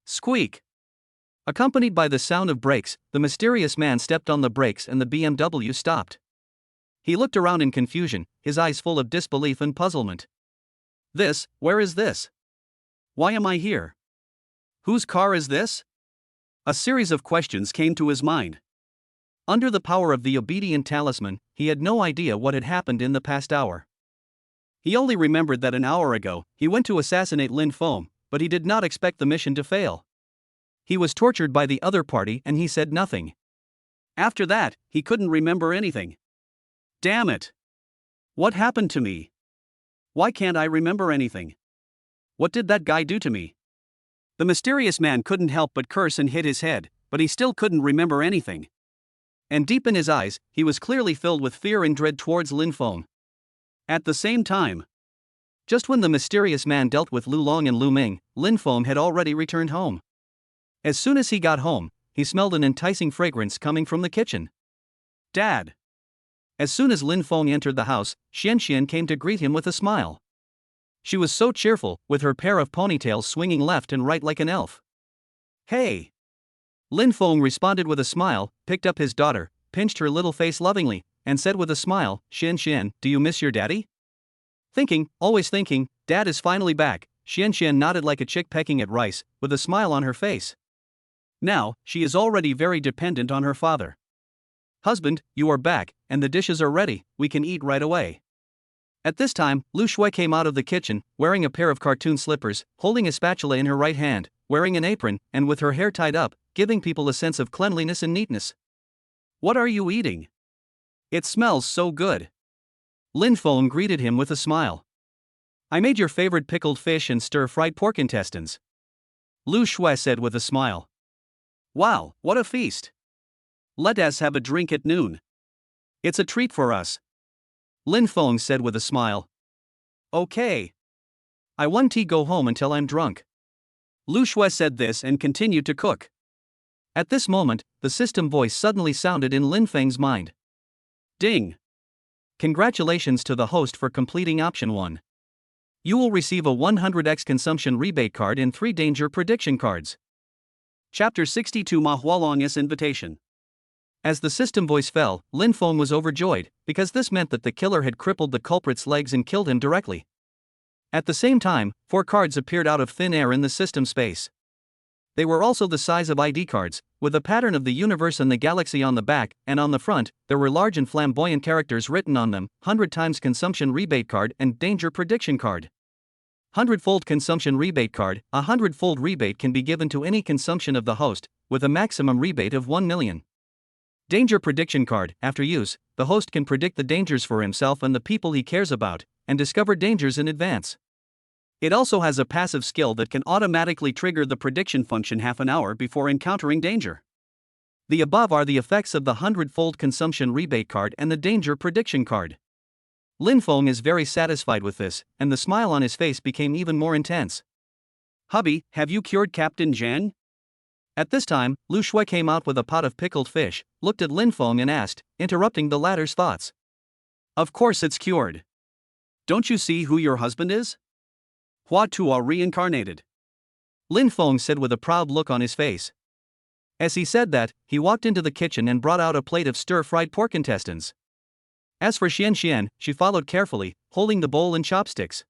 Squeak! Accompanied by the sound of brakes, the mysterious man stepped on the brakes and the BMW stopped. He looked around in confusion, his eyes full of disbelief and puzzlement. Where is this? Why am I here? Whose car is this? A series of questions came to his mind. Under the power of the obedient talisman, he had no idea what had happened in the past hour. He only remembered that an hour ago, he went to assassinate Lin Feng, but he did not expect the mission to fail. He was tortured by the other party and he said nothing. After that, he couldn't remember anything. Damn it! What happened to me? Why can't I remember anything? What did that guy do to me? The mysterious man couldn't help but curse and hit his head, but he still couldn't remember anything. And deep in his eyes, he was clearly filled with fear and dread towards Lin Feng. At the same time, just when the mysterious man dealt with Lu Long and Lu Ming, Lin Feng had already returned home. As soon as he got home, he smelled an enticing fragrance coming from the kitchen. Dad! As soon as Lin Feng entered the house, Xian Xian came to greet him with a smile. She was so cheerful, with her pair of ponytails swinging left and right like an elf. Hey! Lin Feng responded with a smile, picked up his daughter, pinched her little face lovingly, and said with a smile, Xian Xian, do you miss your daddy? Thinking, always thinking, Dad is finally back, Xian Xian nodded like a chick pecking at rice, with a smile on her face. Now, she is already very dependent on her father. Husband, you are back, and the dishes are ready, we can eat right away. At this time, Lu Shui came out of the kitchen, wearing a pair of cartoon slippers, holding a spatula in her right hand, wearing an apron, and with her hair tied up, giving people a sense of cleanliness and neatness. What are you eating? It smells so good. Lin Feng greeted him with a smile. I made your favorite pickled fish and stir-fried pork intestines. Lu Shui said with a smile. Wow, what a feast! Let us have a drink at noon. It's a treat for us. Lin Feng said with a smile. Okay. I won't go home until I'm drunk. Lu Shui said this and continued to cook. At this moment, the system voice suddenly sounded in Lin Feng's mind. Ding! Congratulations to the host for completing option 1. You will receive a 100x consumption rebate card and 3 danger prediction cards. Chapter 62 Ma Hualong's Invitation. As the system voice fell, Lin Feng was overjoyed, because this meant that the killer had crippled the culprit's legs and killed him directly. At the same time, 4 cards appeared out of thin air in the system space. They were also the size of ID cards, with a pattern of the universe and the galaxy on the back, and on the front, there were large and flamboyant characters written on them, 100 times consumption rebate card and danger prediction card. 100-fold consumption rebate card, a 100-fold rebate can be given to any consumption of the host, with a maximum rebate of 1 million. Danger prediction card, after use, the host can predict the dangers for himself and the people he cares about, and discover dangers in advance. It also has a passive skill that can automatically trigger the prediction function half an hour before encountering danger. The above are the effects of the 100-fold consumption rebate card and the danger prediction card. Lin Feng is very satisfied with this, and the smile on his face became even more intense. Hubby, have you cured Captain Zhang? At this time, Lu Shui came out with a pot of pickled fish, looked at Lin Feng and asked, interrupting the latter's thoughts. Of course it's cured. Don't you see who your husband is? Hua Tuo reincarnated. Lin Feng said with a proud look on his face. As he said that, he walked into the kitchen and brought out a plate of stir-fried pork intestines. As for Xian Xian, she followed carefully, holding the bowl and chopsticks.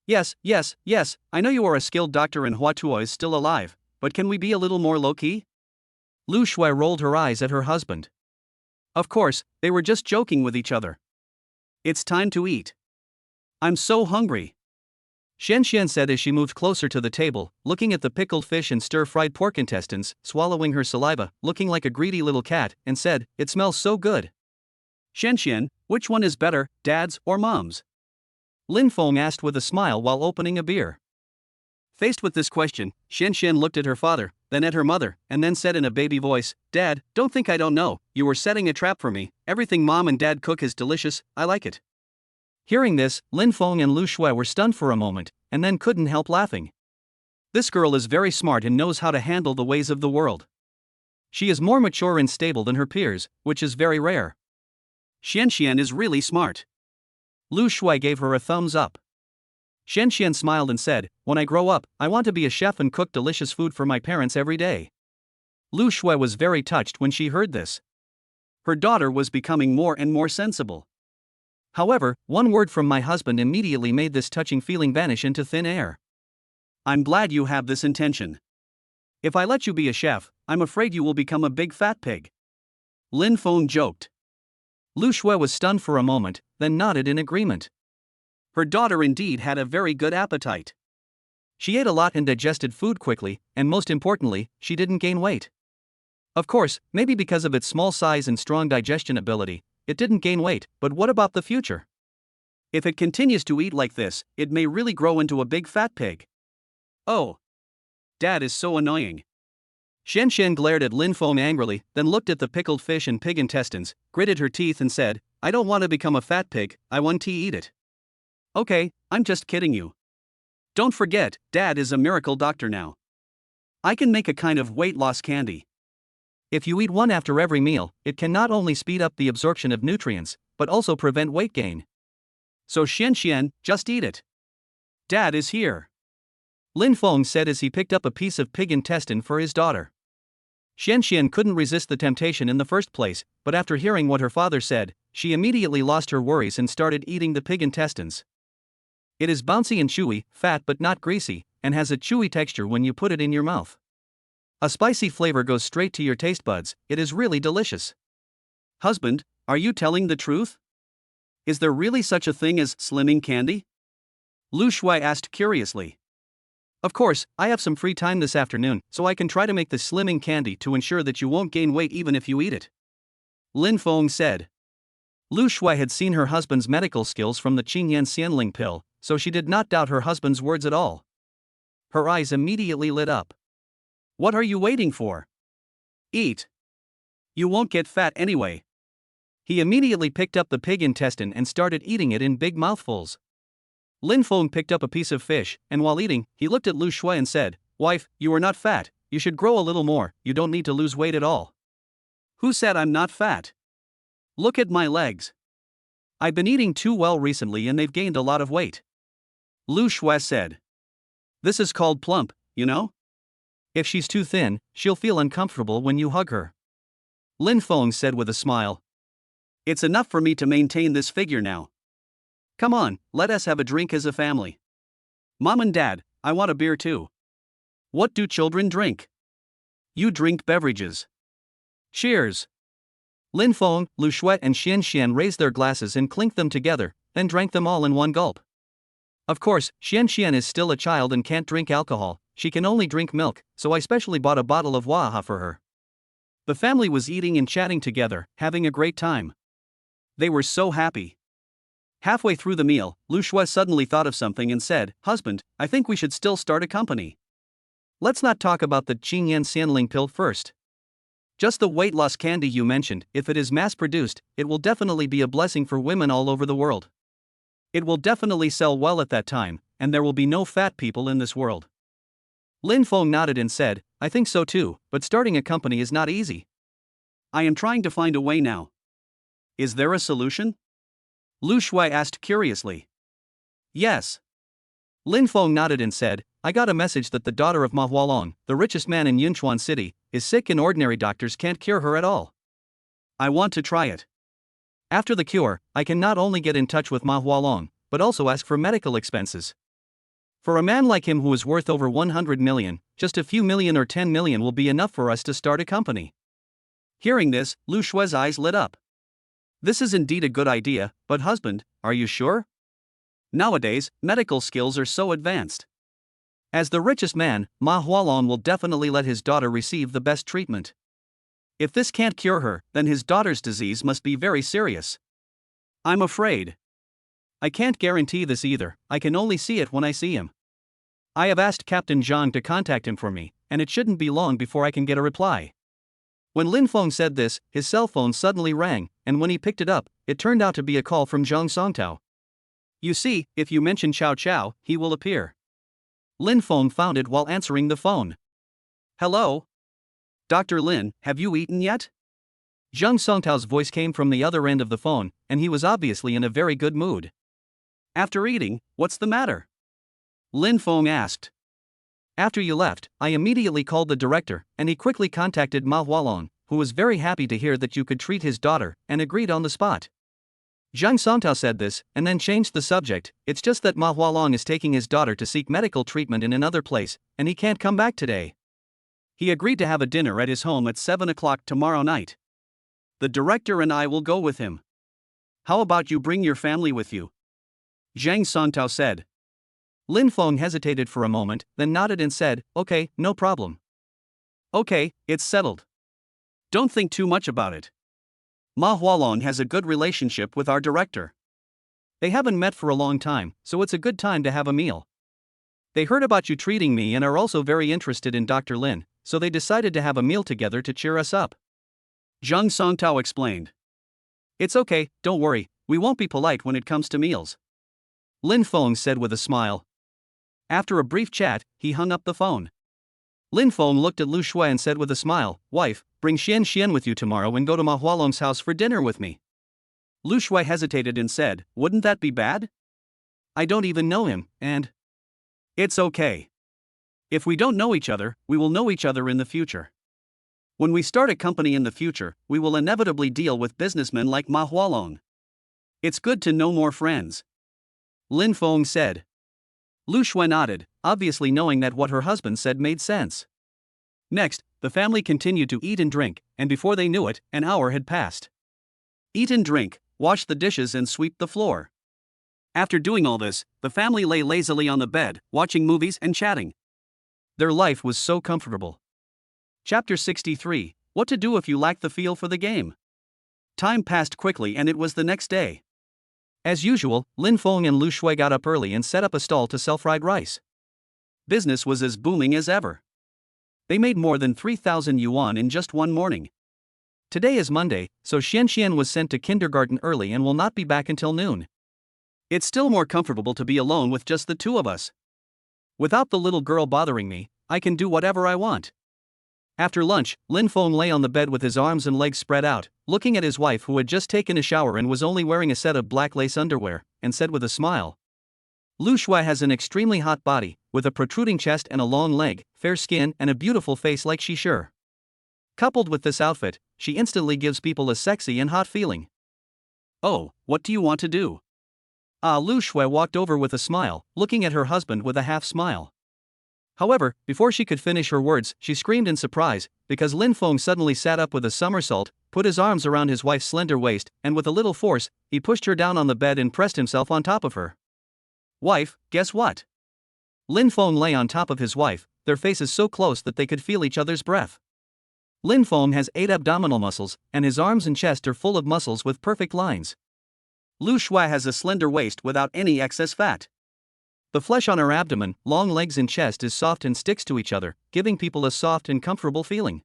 Yes, I know you are a skilled doctor and Hua Tuo is still alive, but can we be a little more low-key? Lu Shui rolled her eyes at her husband. Of course, they were just joking with each other. It's time to eat. I'm so hungry. Xian Xian said as she moved closer to the table, looking at the pickled fish and stir-fried pork intestines, swallowing her saliva, looking like a greedy little cat, and said, it smells so good. Xian Xian, which one is better, Dad's or Mom's? Lin Feng asked with a smile while opening a beer. Faced with this question, Xian Xian looked at her father, then at her mother, and then said in a baby voice, Dad, don't think I don't know, you were setting a trap for me, everything Mom and Dad cook is delicious, I like it. Hearing this, Lin Feng and Lu Shui were stunned for a moment, and then couldn't help laughing. This girl is very smart and knows how to handle the ways of the world. She is more mature and stable than her peers, which is very rare. Xian Xian is really smart. Lu Shui gave her a thumbs up. Xian Xian smiled and said, when I grow up, I want to be a chef and cook delicious food for my parents every day. Lu Shui was very touched when she heard this. Her daughter was becoming more and more sensible. However, one word from my husband immediately made this touching feeling vanish into thin air. I'm glad you have this intention. If I let you be a chef, I'm afraid you will become a big fat pig. Lin Feng joked. Lu Shui was stunned for a moment, then nodded in agreement. Her daughter indeed had a very good appetite. She ate a lot and digested food quickly, and most importantly, she didn't gain weight. Of course, maybe because of its small size and strong digestion ability, it didn't gain weight, but what about the future? If it continues to eat like this, it may really grow into a big fat pig. Oh. Dad is so annoying. Xian glared at Lin Feng angrily, then looked at the pickled fish and pig intestines, gritted her teeth and said, I don't want to become a fat pig, I want to eat it. Okay, I'm just kidding you. Don't forget, Dad is a miracle doctor now. I can make a kind of weight loss candy. If you eat one after every meal, it can not only speed up the absorption of nutrients, but also prevent weight gain. So Xian, just eat it. Dad is here. Lin Feng said as he picked up a piece of pig intestine for his daughter. Xian couldn't resist the temptation in the first place, but after hearing what her father said, she immediately lost her worries and started eating the pig intestines. It is bouncy and chewy, fat but not greasy, and has a chewy texture when you put it in your mouth. A spicy flavor goes straight to your taste buds, it is really delicious. Husband, are you telling the truth? Is there really such a thing as slimming candy? Lu Shui asked curiously. Of course, I have some free time this afternoon, so I can try to make the slimming candy to ensure that you won't gain weight even if you eat it. Lin Feng said. Lu Shui had seen her husband's medical skills from the Qingyan Xianling pill, so she did not doubt her husband's words at all. Her eyes immediately lit up. What are you waiting for? Eat. You won't get fat anyway. He immediately picked up the pig intestine and started eating it in big mouthfuls. Lin Feng picked up a piece of fish, and while eating, he looked at Lu Shui and said, Wife, you are not fat, you should grow a little more, you don't need to lose weight at all. Who said I'm not fat? Look at my legs. I've been eating too well recently and they've gained a lot of weight. Lu Shui said. This is called plump, you know? If she's too thin, she'll feel uncomfortable when you hug her. Lin Feng said with a smile. It's enough for me to maintain this figure now. Come on, let us have a drink as a family. Mom and Dad, I want a beer too. What do children drink? You drink beverages. Cheers. Lin Feng, Lu Shui and Xian raised their glasses and clinked them together, then drank them all in one gulp. Of course, Xian is still a child and can't drink alcohol, she can only drink milk, so I specially bought a bottle of Waha for her. The family was eating and chatting together, having a great time. They were so happy. Halfway through the meal, Lu Shui suddenly thought of something and said, Husband, I think we should still start a company. Let's not talk about the Qingyan Xianling pill first. Just the weight loss candy you mentioned, if it is mass-produced, it will definitely be a blessing for women all over the world. It will definitely sell well at that time, and there will be no fat people in this world. Lin Feng nodded and said, I think so too, but starting a company is not easy. I am trying to find a way now. Is there a solution? Lu Shui asked curiously. Yes. Lin Feng nodded and said, I got a message that the daughter of Ma Hualong, the richest man in Yunchuan City, is sick and ordinary doctors can't cure her at all. I want to try it. After the cure, I can not only get in touch with Ma Hualong, but also ask for medical expenses. For a man like him who is worth over 100 million, just a few million or 10 million will be enough for us to start a company. Hearing this, Lu Shui's eyes lit up. This is indeed a good idea, but husband, are you sure? Nowadays, medical skills are so advanced. As the richest man, Ma Hualong will definitely let his daughter receive the best treatment. If this can't cure her, then his daughter's disease must be very serious. I'm afraid. I can't guarantee this either, I can only see it when I see him. I have asked Captain Zhang to contact him for me, and it shouldn't be long before I can get a reply. When Lin Feng said this, his cell phone suddenly rang, and when he picked it up, it turned out to be a call from Zhang Songtao. You see, if you mention Chow Chow, he will appear. Lin Feng found it while answering the phone. Hello? Dr. Lin, have you eaten yet? Zhang Songtao's voice came from the other end of the phone, and he was obviously in a very good mood. After eating, what's the matter? Lin Feng asked. After you left, I immediately called the director, and he quickly contacted Ma Hualong, who was very happy to hear that you could treat his daughter, and agreed on the spot. Zhang Songtao said this, and then changed the subject. It's just that Ma Hualong is taking his daughter to seek medical treatment in another place, and he can't come back today. He agreed to have a dinner at his home at 7 o'clock tomorrow night. The director and I will go with him. How about you bring your family with you? Zhang Songtao said. Lin Feng hesitated for a moment, then nodded and said, Okay, no problem. Okay, it's settled. Don't think too much about it. Ma Hualong has a good relationship with our director. They haven't met for a long time, so it's a good time to have a meal. They heard about you treating me and are also very interested in Dr. Lin, so they decided to have a meal together to cheer us up. Zhang Songtao explained. It's okay, don't worry, we won't be polite when it comes to meals. Lin Feng said with a smile. After a brief chat, he hung up the phone. Lin Feng looked at Lu Shui and said with a smile, Wife, bring Xian Xian with you tomorrow and go to Ma Hualong's house for dinner with me. Lu Shui hesitated and said, Wouldn't that be bad? I don't even know him, and... It's okay. If we don't know each other, we will know each other in the future. When we start a company in the future, we will inevitably deal with businessmen like Ma Hualong. It's good to know more friends. Lin Feng said. Lu Shui nodded, obviously knowing that what her husband said made sense. Next, the family continued to eat and drink, and before they knew it, an hour had passed. Eat and drink, wash the dishes and sweep the floor. After doing all this, the family lay lazily on the bed, watching movies and chatting. Their life was so comfortable. Chapter 63, What to do if you lack the feel for the game. Time passed quickly and it was the next day. As usual, Lin Feng and Lu Shui got up early and set up a stall to sell fried rice. Business was as booming as ever. They made more than 3,000 yuan in just one morning. Today is Monday, so Xian Xian was sent to kindergarten early and will not be back until noon. It's still more comfortable to be alone with just the two of us. Without the little girl bothering me, I can do whatever I want. After lunch, Lin Feng lay on the bed with his arms and legs spread out, looking at his wife who had just taken a shower and was only wearing a set of black lace underwear, and said with a smile. Lu Shui has an extremely hot body, with a protruding chest and a long leg, fair skin and a beautiful face like she sure. Coupled with this outfit, she instantly gives people a sexy and hot feeling. Oh, what do you want to do? Lu Shui walked over with a smile, looking at her husband with a half smile. However, before she could finish her words, she screamed in surprise, because Lin Feng suddenly sat up with a somersault, put his arms around his wife's slender waist, and with a little force, he pushed her down on the bed and pressed himself on top of her. Wife, guess what? Lin Feng lay on top of his wife, their faces so close that they could feel each other's breath. Lin Feng has 8 abdominal muscles, and his arms and chest are full of muscles with perfect lines. Lu Shui has a slender waist without any excess fat. The flesh on her abdomen, long legs and chest is soft and sticks to each other, giving people a soft and comfortable feeling.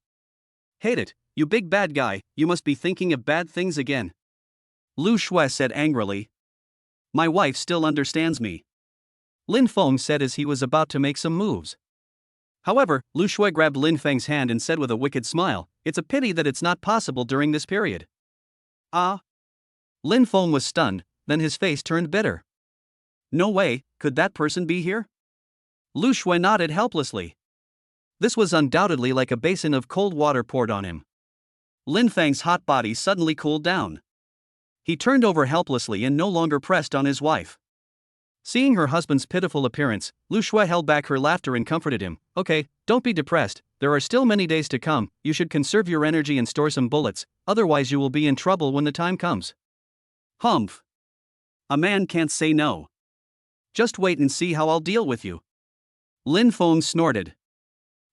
Hate it, you big bad guy, you must be thinking of bad things again. Lu Shui said angrily. My wife still understands me. Lin Feng said as he was about to make some moves. However, Lu Shui grabbed Lin Feng's hand and said with a wicked smile, It's a pity that it's not possible during this period. Lin Feng was stunned, then his face turned bitter. No way, could that person be here? Lu Shui nodded helplessly. This was undoubtedly like a basin of cold water poured on him. Lin Feng's hot body suddenly cooled down. He turned over helplessly and no longer pressed on his wife. Seeing her husband's pitiful appearance, Lu Shui held back her laughter and comforted him. Okay, don't be depressed, there are still many days to come, you should conserve your energy and store some bullets, otherwise you will be in trouble when the time comes. Humph. A man can't say no. Just wait and see how I'll deal with you. Lin Feng snorted.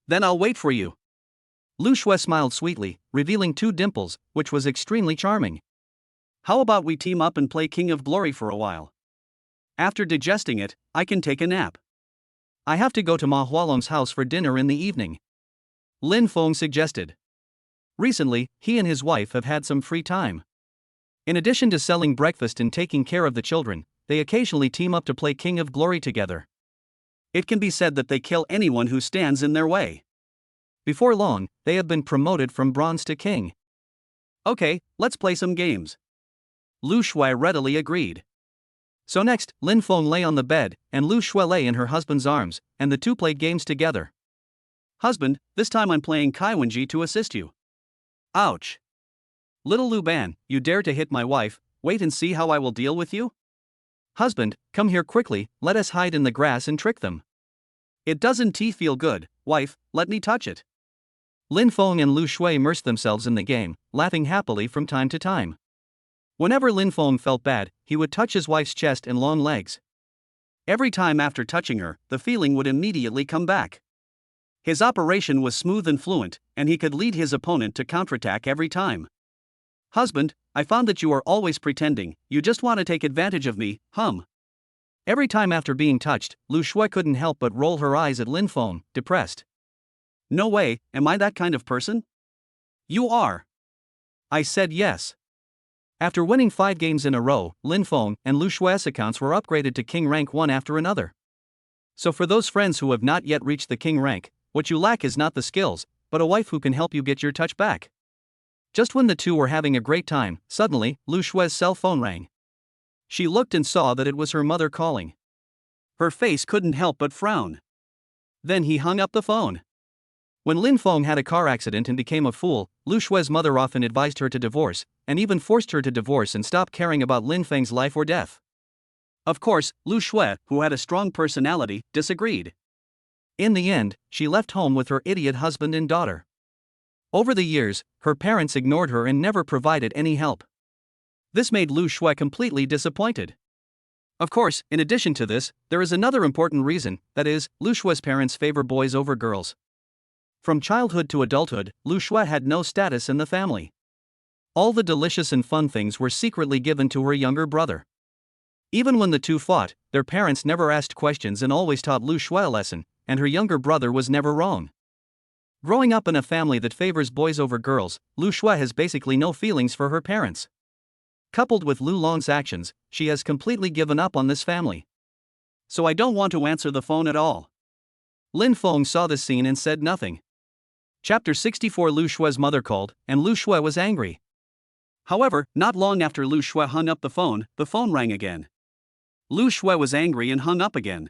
Then I'll wait for you. Lu Shui smiled sweetly, revealing 2 dimples, which was extremely charming. How about we team up and play King of Glory for a while? After digesting it, I can take a nap. I have to go to Ma Hualong's house for dinner in the evening. Lin Feng suggested. Recently, he and his wife have had some free time. In addition to selling breakfast and taking care of the children, they occasionally team up to play King of Glory together. It can be said that they kill anyone who stands in their way. Before long, they have been promoted from bronze to king. Okay, let's play some games. Lu Shui readily agreed. So next, Lin Feng lay on the bed, and Lu Shui lay in her husband's arms, and the two played games together. Husband, this time I'm playing Kaiwenji to assist you. Ouch. Little Lu Ban, you dare to hit my wife, wait and see how I will deal with you? Husband, come here quickly, let us hide in the grass and trick them. It doesn't feel good, wife, let me touch it. Lin Feng and Lu Shui immersed themselves in the game, laughing happily from time to time. Whenever Lin Feng felt bad, he would touch his wife's chest and long legs. Every time after touching her, the feeling would immediately come back. His operation was smooth and fluent, and he could lead his opponent to counterattack every time. Husband, I found that you are always pretending, you just want to take advantage of me, hum. Every time after being touched, Lu Shui couldn't help but roll her eyes at Lin Feng, depressed. No way, am I that kind of person? You are. I said yes. After winning 5 games in a row, Lin Feng and Lu Shui's accounts were upgraded to King rank one after another. So for those friends who have not yet reached the King rank, what you lack is not the skills, but a wife who can help you get your touch back. Just when the two were having a great time, suddenly, Lu Shui's cell phone rang. She looked and saw that it was her mother calling. Her face couldn't help but frown. Then he hung up the phone. When Lin Feng had a car accident and became a fool, Lu Shui's mother often advised her to divorce, and even forced her to divorce and stop caring about Lin Feng's life or death. Of course, Lu Shui, who had a strong personality, disagreed. In the end, she left home with her idiot husband and daughter. Over the years, her parents ignored her and never provided any help. This made Lu Shui completely disappointed. Of course, in addition to this, there is another important reason, that is, Lu Shui's parents favor boys over girls. From childhood to adulthood, Lu Shui had no status in the family. All the delicious and fun things were secretly given to her younger brother. Even when the two fought, their parents never asked questions and always taught Lu Shui a lesson, and her younger brother was never wrong. Growing up in a family that favors boys over girls, Lu Shui has basically no feelings for her parents. Coupled with Lu Long's actions, she has completely given up on this family. So I don't want to answer the phone at all. Lin Feng saw this scene and said nothing. Chapter 64. Lu Shui's mother called, and Lu Shui was angry. However, not long after Lu Shui hung up the phone rang again. Lu Shui was angry and hung up again.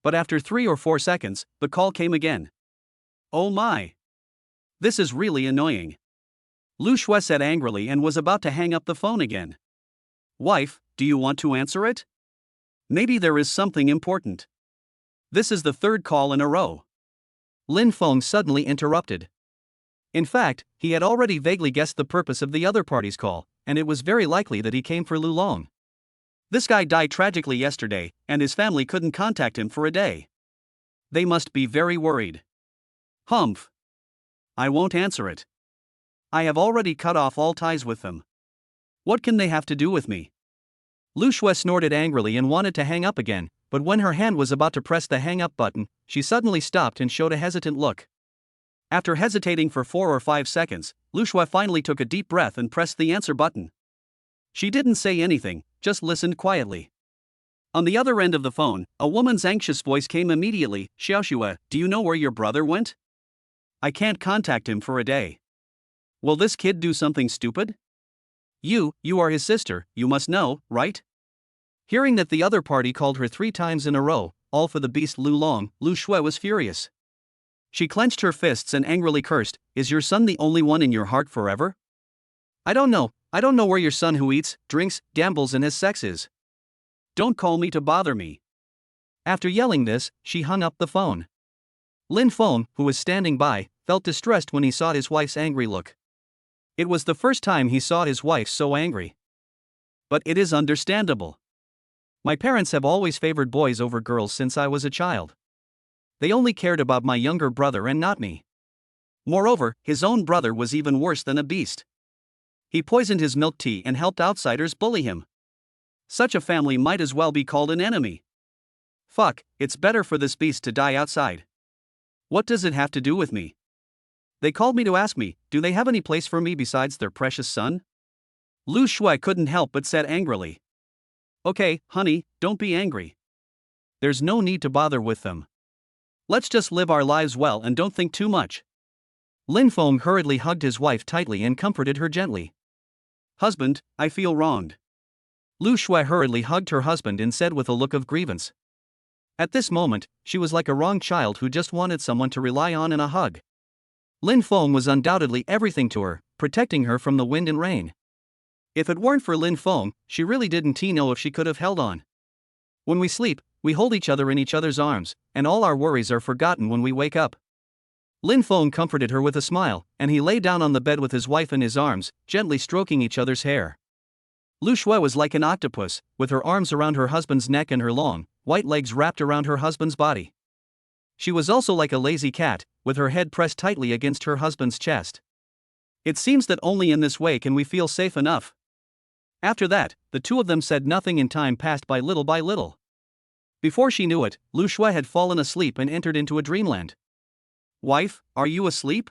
But after 3 or 4 seconds, the call came again. Oh my! This is really annoying. Lu Shui said angrily and was about to hang up the phone again. Wife, do you want to answer it? Maybe there is something important. This is the 3rd call in a row. Lin Feng suddenly interrupted. In fact, he had already vaguely guessed the purpose of the other party's call, and it was very likely that he came for Lu Long. This guy died tragically yesterday, and his family couldn't contact him for a day. They must be very worried. Humph. I won't answer it. I have already cut off all ties with them. What can they have to do with me? Lu Shui snorted angrily and wanted to hang up again, but when her hand was about to press the hang up button, she suddenly stopped and showed a hesitant look. After hesitating for 4 or 5 seconds, Lu Shui finally took a deep breath and pressed the answer button. She didn't say anything, just listened quietly. On the other end of the phone, a woman's anxious voice came immediately. Xiaoxue, do you know where your brother went? I can't contact him for a day. Will this kid do something stupid? You are his sister, you must know, right? Hearing that the other party called her 3 times in a row, all for the beast Lu Long, Lu Shui was furious. She clenched her fists and angrily cursed, is your son the only one in your heart forever? I don't know where your son who eats, drinks, gambles and has sex is. Don't call me to bother me. After yelling this, she hung up the phone. Lin Feng, who was standing by, felt distressed when he saw his wife's angry look. It was the first time he saw his wife so angry. But it is understandable. My parents have always favored boys over girls since I was a child. They only cared about my younger brother and not me. Moreover, his own brother was even worse than a beast. He poisoned his milk tea and helped outsiders bully him. Such a family might as well be called an enemy. Fuck, it's better for this beast to die outside. What does it have to do with me? They called me to ask me, do they have any place for me besides their precious son? Lu Shui couldn't help but said angrily. Okay, honey, don't be angry. There's no need to bother with them. Let's just live our lives well and don't think too much. Lin Feng hurriedly hugged his wife tightly and comforted her gently. Husband, I feel wronged. Lu Shui hurriedly hugged her husband and said with a look of grievance. At this moment, she was like a wronged child who just wanted someone to rely on in a hug. Lin Feng was undoubtedly everything to her, protecting her from the wind and rain. If it weren't for Lin Feng, she really didn't know if she could have held on. When we sleep, we hold each other in each other's arms, and all our worries are forgotten when we wake up. Lin Feng comforted her with a smile, and he lay down on the bed with his wife in his arms, gently stroking each other's hair. Lu Shui was like an octopus, with her arms around her husband's neck and her long, white legs wrapped around her husband's body. She was also like a lazy cat, with her head pressed tightly against her husband's chest. It seems that only in this way can we feel safe enough. After that, the two of them said nothing and time passed by little by little. Before she knew it, Lu Shui had fallen asleep and entered into a dreamland. Wife, are you asleep?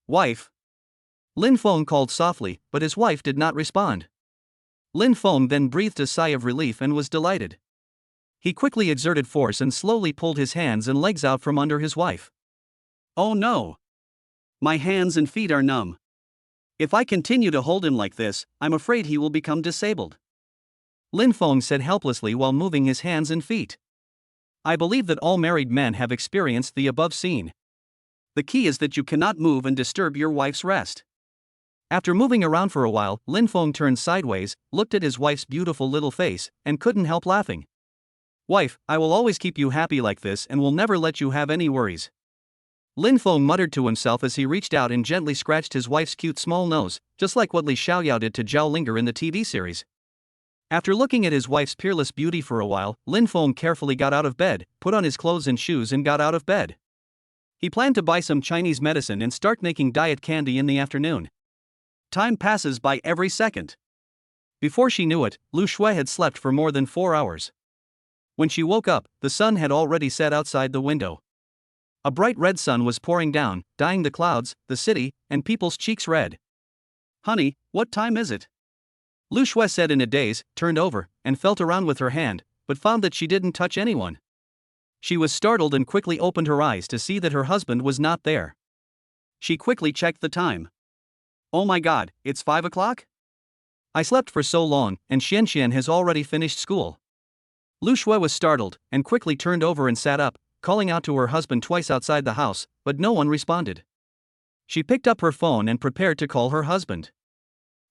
Wife. Lin Feng called softly, but his wife did not respond. Lin Feng then breathed a sigh of relief and was delighted. He quickly exerted force and slowly pulled his hands and legs out from under his wife. Oh no! My hands and feet are numb. If I continue to hold him like this, I'm afraid he will become disabled. Lin Feng said helplessly while moving his hands and feet. I believe that all married men have experienced the above scene. The key is that you cannot move and disturb your wife's rest. After moving around for a while, Lin Feng turned sideways, looked at his wife's beautiful little face, and couldn't help laughing. Wife, I will always keep you happy like this and will never let you have any worries. Lin Feng muttered to himself as he reached out and gently scratched his wife's cute small nose, just like what Li Xiaoyao did to Zhao Linger in the TV series. After looking at his wife's peerless beauty for a while, Lin Feng carefully got out of bed, put on his clothes and shoes and got out of bed. He planned to buy some Chinese medicine and start making diet candy in the afternoon. Time passes by every second. Before she knew it, Lu Shui had slept for more than 4 hours. When she woke up, the sun had already set outside the window. A bright red sun was pouring down, dyeing the clouds, the city, and people's cheeks red. Honey, what time is it? Lu Shui said in a daze, turned over, and felt around with her hand, but found that she didn't touch anyone. She was startled and quickly opened her eyes to see that her husband was not there. She quickly checked the time. Oh my god, it's 5 o'clock? I slept for so long, and Xianxian has already finished school. Lu Shui was startled, and quickly turned over and sat up, calling out to her husband twice outside the house, but no one responded. She picked up her phone and prepared to call her husband.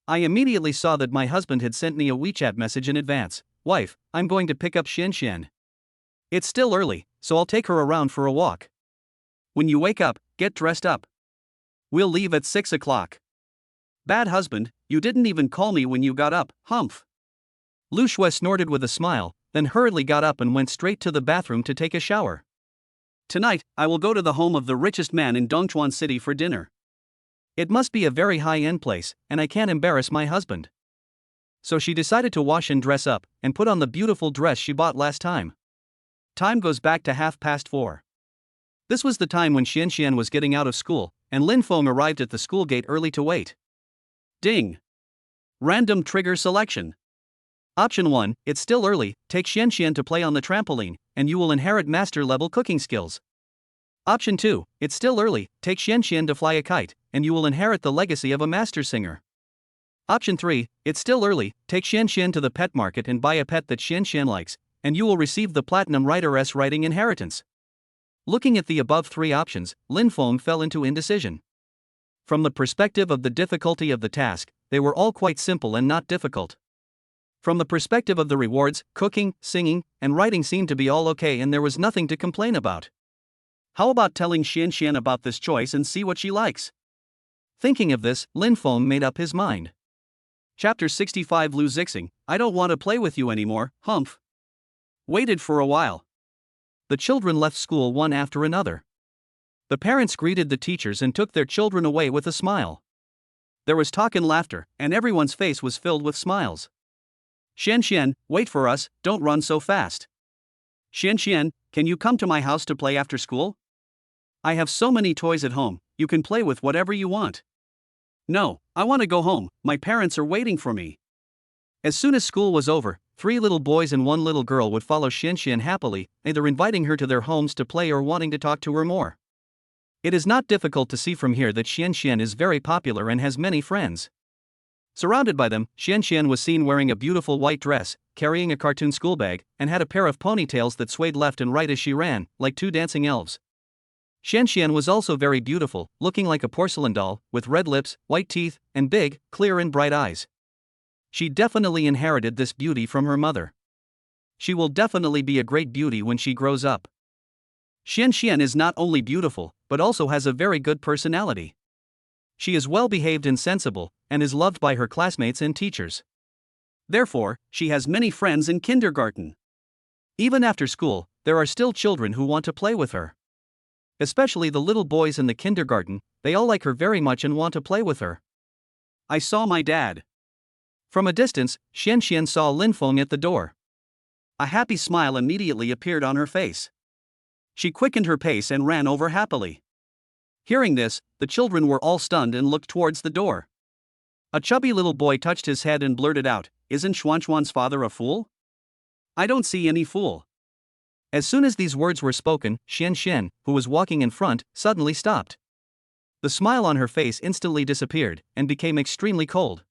I immediately saw that my husband had sent me a WeChat message in advance. Wife, I'm going to pick up Xianxian. It's still early, so I'll take her around for a walk. When you wake up, get dressed up. We'll leave at 6 o'clock. Bad husband, you didn't even call me when you got up, humph. Lu Shui snorted with a smile, then hurriedly got up and went straight to the bathroom to take a shower. Tonight, I will go to the home of the richest man in Dongchuan City for dinner. It must be a very high-end place, and I can't embarrass my husband. So she decided to wash and dress up, and put on the beautiful dress she bought last time. Time goes back to 4:30. This was the time when Xianxian was getting out of school, and Lin Feng arrived at the school gate early to wait. Ding! Random trigger selection. Option 1, it's still early, take Xianxian to play on the trampoline, and you will inherit master-level cooking skills. Option 2, it's still early, take Xianxian to fly a kite, and you will inherit the legacy of a master singer. Option 3, it's still early, take Xianxian to the pet market and buy a pet that Xianxian likes, and you will receive the Platinum Writer's writing inheritance. Looking at the above 3 options, Lin Feng fell into indecision. From the perspective of the difficulty of the task, they were all quite simple and not difficult. From the perspective of the rewards, cooking, singing, and writing seemed to be all okay and there was nothing to complain about. How about telling Xianxian about this choice and see what she likes? Thinking of this, Lin Feng made up his mind. Chapter 65 Lu Zixing, I don't want to play with you anymore, humph. Waited for a while. The children left school one after another. The parents greeted the teachers and took their children away with a smile. There was talk and laughter, and everyone's face was filled with smiles. Xianxian, wait for us, don't run so fast. Xianxian, can you come to my house to play after school? I have so many toys at home, you can play with whatever you want. No, I want to go home, my parents are waiting for me. As soon as school was over, 3 little boys and 1 little girl would follow Xianxian happily, either inviting her to their homes to play or wanting to talk to her more. It is not difficult to see from here that Xianxian is very popular and has many friends. Surrounded by them, Xianxian was seen wearing a beautiful white dress, carrying a cartoon school bag, and had a pair of ponytails that swayed left and right as she ran, like 2 dancing elves. Xianxian was also very beautiful, looking like a porcelain doll, with red lips, white teeth, and big, clear and bright eyes. She definitely inherited this beauty from her mother. She will definitely be a great beauty when she grows up. Xianxian is not only beautiful, but also has a very good personality. She is well-behaved and sensible, and is loved by her classmates and teachers. Therefore, she has many friends in kindergarten. Even after school, there are still children who want to play with her. Especially the little boys in the kindergarten, they all like her very much and want to play with her. I saw my dad. From a distance, Xian Xian saw Lin Feng at the door. A happy smile immediately appeared on her face. She quickened her pace and ran over happily. Hearing this, the children were all stunned and looked towards the door. A chubby little boy touched his head and blurted out, "Isn't Xuanxuan's father a fool? I don't see any fool." As soon as these words were spoken, Xian Xian, who was walking in front, suddenly stopped. The smile on her face instantly disappeared and became extremely cold.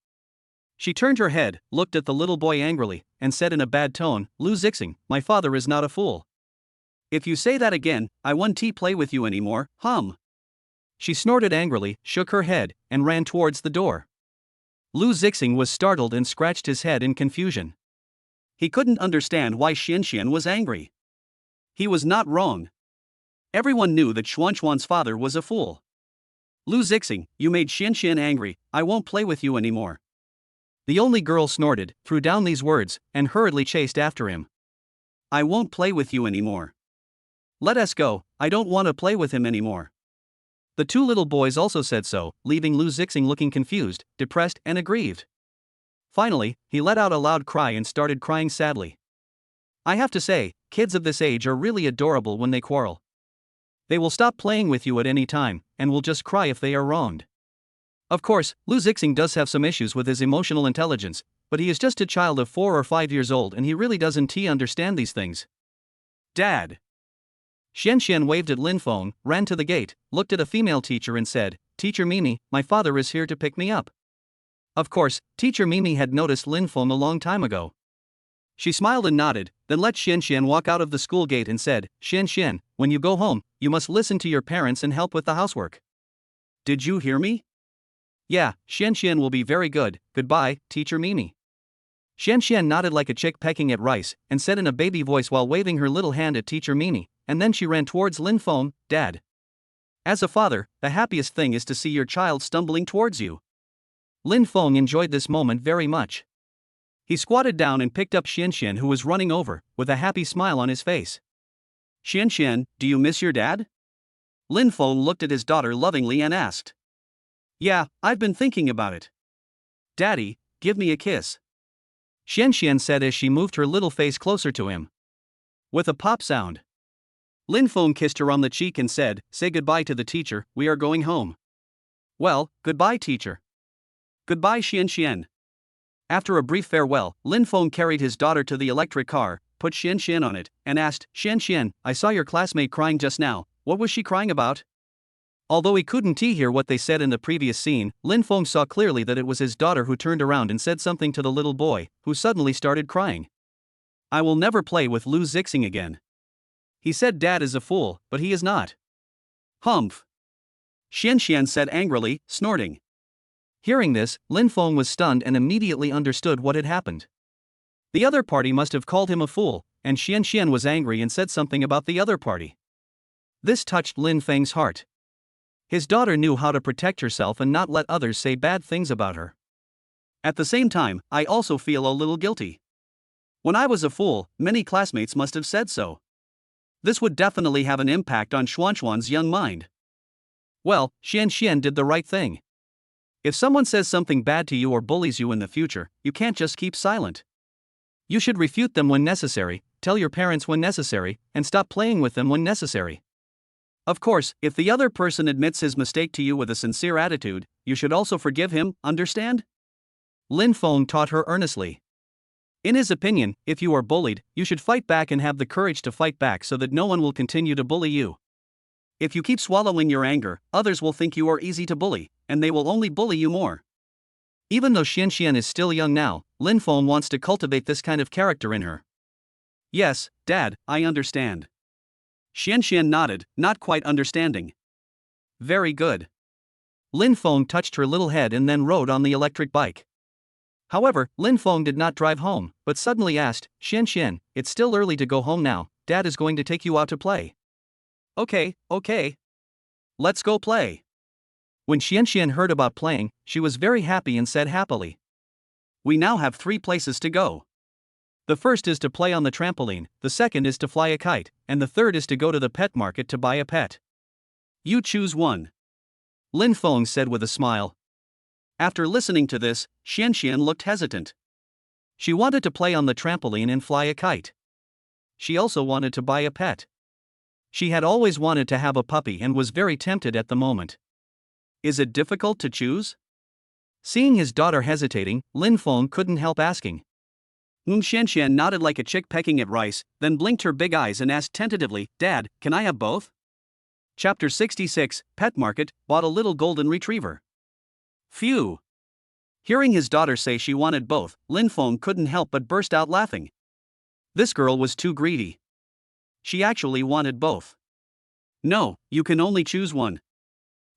She turned her head, looked at the little boy angrily, and said in a bad tone, "Lu Zixing, my father is not a fool. If you say that again, I won't play with you anymore, hum." She snorted angrily, shook her head, and ran towards the door. Lu Zixing was startled and scratched his head in confusion. He couldn't understand why Xian Xian was angry. He was not wrong. Everyone knew that Xuanxuan's father was a fool. "Lu Zixing, you made Xian Xian angry, I won't play with you anymore." The only girl snorted, threw down these words, and hurriedly chased after him. "I won't play with you anymore. Let us go, I don't want to play with him anymore." The two little boys also said so, leaving Lu Zixing looking confused, depressed, and aggrieved. Finally, he let out a loud cry and started crying sadly. I have to say, kids of this age are really adorable when they quarrel. They will stop playing with you at any time, and will just cry if they are wronged. Of course, Lu Zixing does have some issues with his emotional intelligence, but he is just a child of 4 or 5 years old and he really doesn't understand these things. "Dad." Xian Xian waved at Lin Feng, ran to the gate, looked at a female teacher and said, "Teacher Mimi, my father is here to pick me up." Of course, Teacher Mimi had noticed Lin Feng a long time ago. She smiled and nodded, then let Xian Xian walk out of the school gate and said, "Xian Xian, when you go home, you must listen to your parents and help with the housework." "Did you hear me?" "Yeah, Xian Xian will be very good, goodbye, Teacher Mimi." Xian Xian nodded like a chick pecking at rice, and said in a baby voice while waving her little hand at Teacher Mimi, and then she ran towards Lin Feng, "Dad." As a father, the happiest thing is to see your child stumbling towards you. Lin Feng enjoyed this moment very much. He squatted down and picked up Xian Xian who was running over, with a happy smile on his face. "Xian Xian, do you miss your dad?" Lin Feng looked at his daughter lovingly and asked. "Yeah, I've been thinking about it. Daddy, give me a kiss." Xian Xian said as she moved her little face closer to him. With a pop sound. Lin Feng kissed her on the cheek and said, "Say goodbye to the teacher, we are going home." "Well, goodbye teacher." "Goodbye Xian Xian." After a brief farewell, Lin Feng carried his daughter to the electric car, put Xian Xian on it, and asked, "Xian Xian, I saw your classmate crying just now, what was she crying about?" Although he couldn't hear what they said in the previous scene, Lin Feng saw clearly that it was his daughter who turned around and said something to the little boy, who suddenly started crying. "I will never play with Lu Zixing again. He said Dad is a fool, but he is not." "Humph!" Xian Xian said angrily, snorting. Hearing this, Lin Feng was stunned and immediately understood what had happened. The other party must have called him a fool, and Xian Xian was angry and said something about the other party. This touched Lin Feng's heart. His daughter knew how to protect herself and not let others say bad things about her. At the same time, I also feel a little guilty. When I was a fool, many classmates must have said so. This would definitely have an impact on Xuanxuan's young mind. Well, Xian Xian did the right thing. If someone says something bad to you or bullies you in the future, you can't just keep silent. You should refute them when necessary, tell your parents when necessary, and stop playing with them when necessary. Of course, if the other person admits his mistake to you with a sincere attitude, you should also forgive him, understand? Lin Feng taught her earnestly. In his opinion, if you are bullied, you should fight back and have the courage to fight back so that no one will continue to bully you. If you keep swallowing your anger, others will think you are easy to bully, and they will only bully you more. Even though Xian Xian is still young now, Lin Feng wants to cultivate this kind of character in her. "Yes, Dad, I understand." Xian Xian nodded, not quite understanding. "Very good." Lin Feng touched her little head and then rode on the electric bike. However, Lin Feng did not drive home, but suddenly asked, "Xian Xian, it's still early to go home now, Dad is going to take you out to play." Okay. Let's go play." When Xian Xian heard about playing, she was very happy and said happily, "We now have 3 places to go. The first is to play on the trampoline, the second is to fly a kite, and the third is to go to the pet market to buy a pet. You choose one." Lin Feng said with a smile. After listening to this, Xian looked hesitant. She wanted to play on the trampoline and fly a kite. She also wanted to buy a pet. She had always wanted to have a puppy and was very tempted at the moment. Is it difficult to choose? Seeing his daughter hesitating, Lin Feng couldn't help asking. Xian nodded like a chick pecking at rice, then blinked her big eyes and asked tentatively, Dad, can I have both? Chapter 66, Pet Market, bought a little golden retriever. Phew! Hearing his daughter say she wanted both, Lin Feng couldn't help but burst out laughing. This girl was too greedy. She actually wanted both. No, you can only choose one.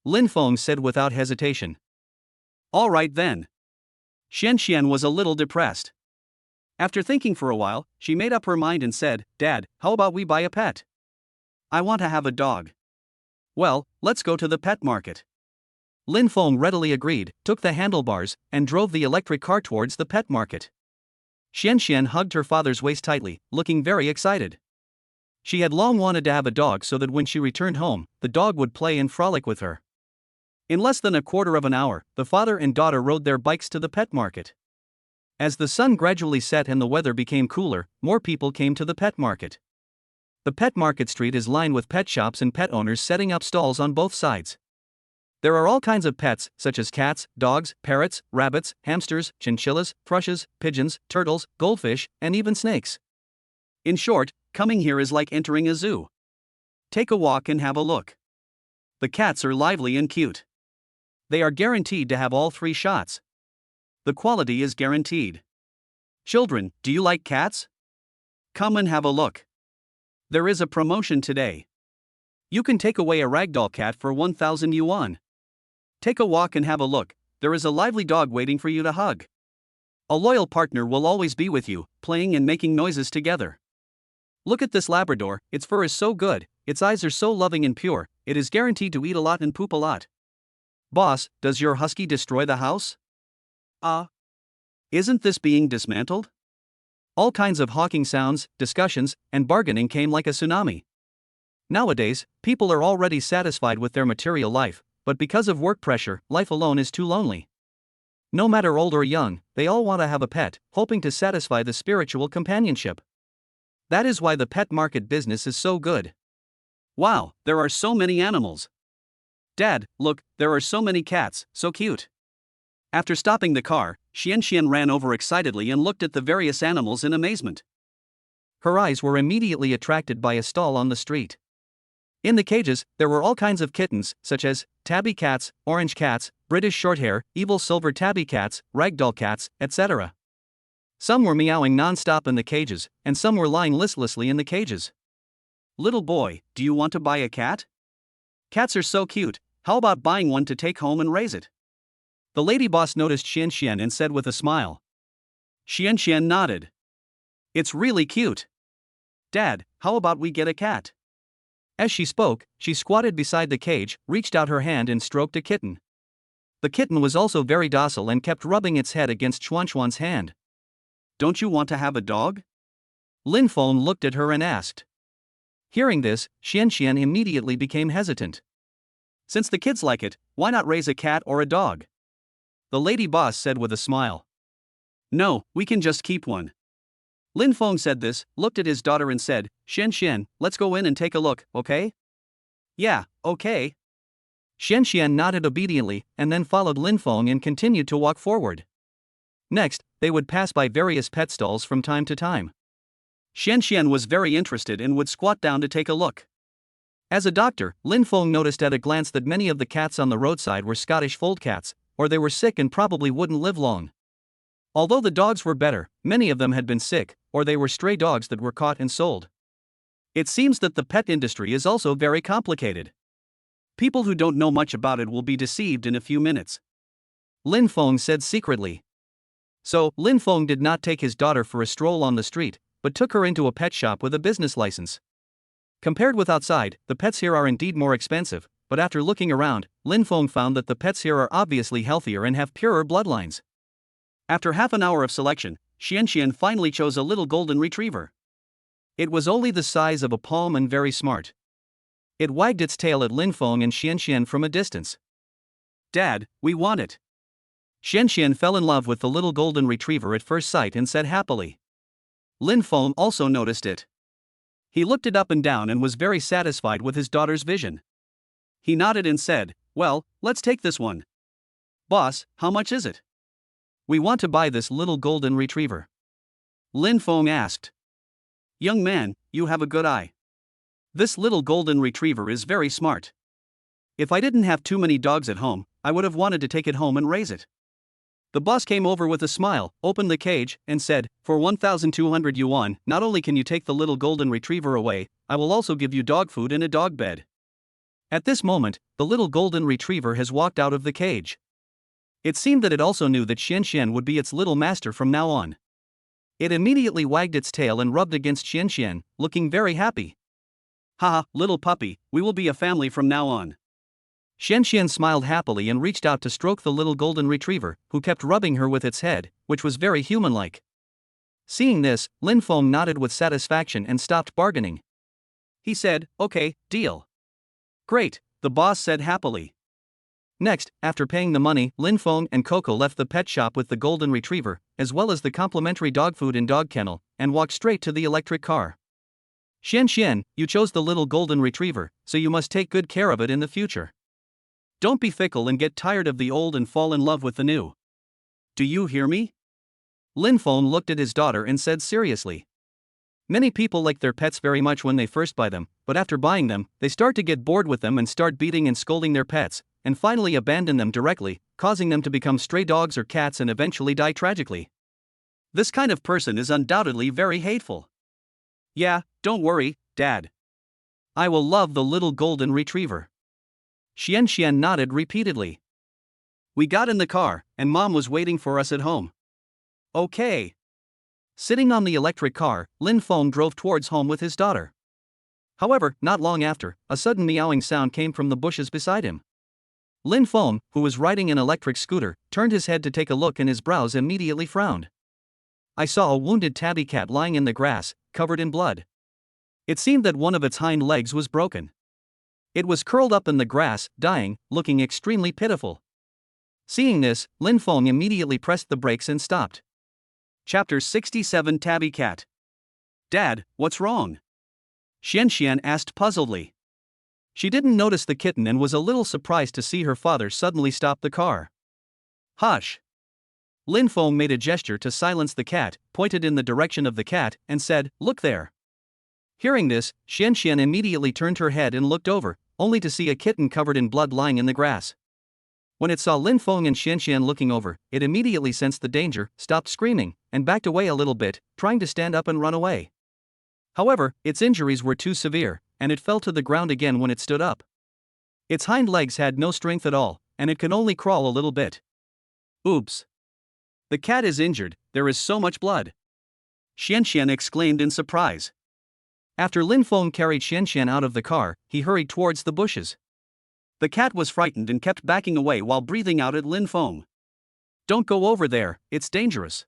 Lin Feng said without hesitation. All right then. Xian was a little depressed. After thinking for a while, she made up her mind and said, Dad, how about we buy a pet? I want to have a dog. Well, let's go to the pet market. Lin Feng readily agreed, took the handlebars, and drove the electric car towards the pet market. Xian hugged her father's waist tightly, looking very excited. She had long wanted to have a dog so that when she returned home, the dog would play and frolic with her. In less than a quarter of an hour, the father and daughter rode their bikes to the pet market. As the sun gradually set and the weather became cooler, more people came to the pet market. The pet market street is lined with pet shops and pet owners setting up stalls on both sides. There are all kinds of pets, such as cats, dogs, parrots, rabbits, hamsters, chinchillas, thrushes, pigeons, turtles, goldfish, and even snakes. In short, coming here is like entering a zoo. Take a walk and have a look. The cats are lively and cute. They are guaranteed to have all 3 shots. The quality is guaranteed. Children, do you like cats? Come and have a look. There is a promotion today. You can take away a ragdoll cat for 1,000 yuan. Take a walk and have a look, there is a lively dog waiting for you to hug. A loyal partner will always be with you, playing and making noises together. Look at this Labrador, its fur is so good, its eyes are so loving and pure, it is guaranteed to eat a lot and poop a lot. Boss, does your husky destroy the house? Isn't this being dismantled? All kinds of hawking sounds, discussions, and bargaining came like a tsunami. Nowadays, people are already satisfied with their material life, but because of work pressure, life alone is too lonely. No matter old or young, they all want to have a pet, hoping to satisfy the spiritual companionship. That is why the pet market business is so good. Wow, there are so many animals. Dad, look, there are so many cats, so cute. After stopping the car, Xian ran over excitedly and looked at the various animals in amazement. Her eyes were immediately attracted by a stall on the street. In the cages, there were all kinds of kittens, such as tabby cats, orange cats, British shorthair, evil silver tabby cats, ragdoll cats, etc. Some were meowing non-stop in the cages, and some were lying listlessly in the cages. Little boy, do you want to buy a cat? Cats are so cute, how about buying one to take home and raise it? The lady boss noticed Xian and said with a smile. Xian nodded. It's really cute. Dad, how about we get a cat? As she spoke, she squatted beside the cage, reached out her hand and stroked a kitten. The kitten was also very docile and kept rubbing its head against Xuan's hand. Don't you want to have a dog? Lin Feng looked at her and asked. Hearing this, Xian immediately became hesitant. Since the kids like it, why not raise a cat or a dog? The lady boss said with a smile. No, we can just keep one. Lin Feng said this, looked at his daughter and said, Xian, let's go in and take a look, okay? Yeah, okay. Xian nodded obediently and then followed Lin Feng and continued to walk forward. Next, they would pass by various pet stalls from time to time. Xian was very interested and would squat down to take a look. As a doctor, Lin Feng noticed at a glance that many of the cats on the roadside were Scottish fold cats, or they were sick and probably wouldn't live long. Although the dogs were better, many of them had been sick, or they were stray dogs that were caught and sold. It seems that the pet industry is also very complicated. People who don't know much about it will be deceived in a few minutes. Lin Feng said secretly. So, Lin Feng did not take his daughter for a stroll on the street, but took her into a pet shop with a business license. Compared with outside, the pets here are indeed more expensive, but after looking around, Lin Feng found that the pets here are obviously healthier and have purer bloodlines. After half an hour of selection, Xian finally chose a little golden retriever. It was only the size of a palm and very smart. It wagged its tail at Lin Feng and Xian from a distance. Dad, we want it. Xianxian fell in love with the little golden retriever at first sight and said happily. Lin Feng also noticed it. He looked it up and down and was very satisfied with his daughter's vision. He nodded and said, well, let's take this one. Boss, how much is it? We want to buy this little golden retriever. Lin Feng asked. Young man, you have a good eye. This little golden retriever is very smart. If I didn't have too many dogs at home, I would have wanted to take it home and raise it. The boss came over with a smile, opened the cage, and said, for 1,200 yuan, not only can you take the little golden retriever away, I will also give you dog food and a dog bed. At this moment, the little golden retriever has walked out of the cage. It seemed that it also knew that Xianxian would be its little master from now on. It immediately wagged its tail and rubbed against Xianxian, looking very happy. Haha, little puppy, we will be a family from now on. Xianxian smiled happily and reached out to stroke the little golden retriever, who kept rubbing her with its head, which was very human-like. Seeing this, Lin Feng nodded with satisfaction and stopped bargaining. He said, okay, deal. Great, the boss said happily. Next, after paying the money, Lin Feng and Coco left the pet shop with the golden retriever, as well as the complimentary dog food and dog kennel, and walked straight to the electric car. Xianxian, you chose the little golden retriever, so you must take good care of it in the future. Don't be fickle and get tired of the old and fall in love with the new. Do you hear me? Lin Feng looked at his daughter and said seriously. Many people like their pets very much when they first buy them, but after buying them, they start to get bored with them and start beating and scolding their pets, and finally abandon them directly, causing them to become stray dogs or cats and eventually die tragically. This kind of person is undoubtedly very hateful. Yeah, don't worry, Dad. I will love the little golden retriever. Xianxian nodded repeatedly. We got in the car, and Mom was waiting for us at home. Okay. Sitting on the electric car, Lin Feng drove towards home with his daughter. However, not long after, a sudden meowing sound came from the bushes beside him. Lin Feng, who was riding an electric scooter, turned his head to take a look and his brows immediately frowned. I saw a wounded tabby cat lying in the grass, covered in blood. It seemed that one of its hind legs was broken. It was curled up in the grass, dying, looking extremely pitiful. Seeing this, Lin Feng immediately pressed the brakes and stopped. Chapter 67 Tabby Cat. Dad, what's wrong? Xianxian asked puzzledly. She didn't notice the kitten and was a little surprised to see her father suddenly stop the car. Hush! Lin Feng made a gesture to silence the cat, pointed in the direction of the cat, and said, look there. Hearing this, Xianxian immediately turned her head and looked over, only to see a kitten covered in blood lying in the grass. When it saw Lin Feng and Xianxian looking over, it immediately sensed the danger, stopped screaming, and backed away a little bit, trying to stand up and run away. However, its injuries were too severe, and it fell to the ground again when it stood up. Its hind legs had no strength at all, and it could only crawl a little bit. Oops! The cat is injured, there is so much blood. Xianxian exclaimed in surprise. After Lin Feng carried Xianxian out of the car, he hurried towards the bushes. The cat was frightened and kept backing away while breathing out at Lin Feng. Don't go over there, it's dangerous.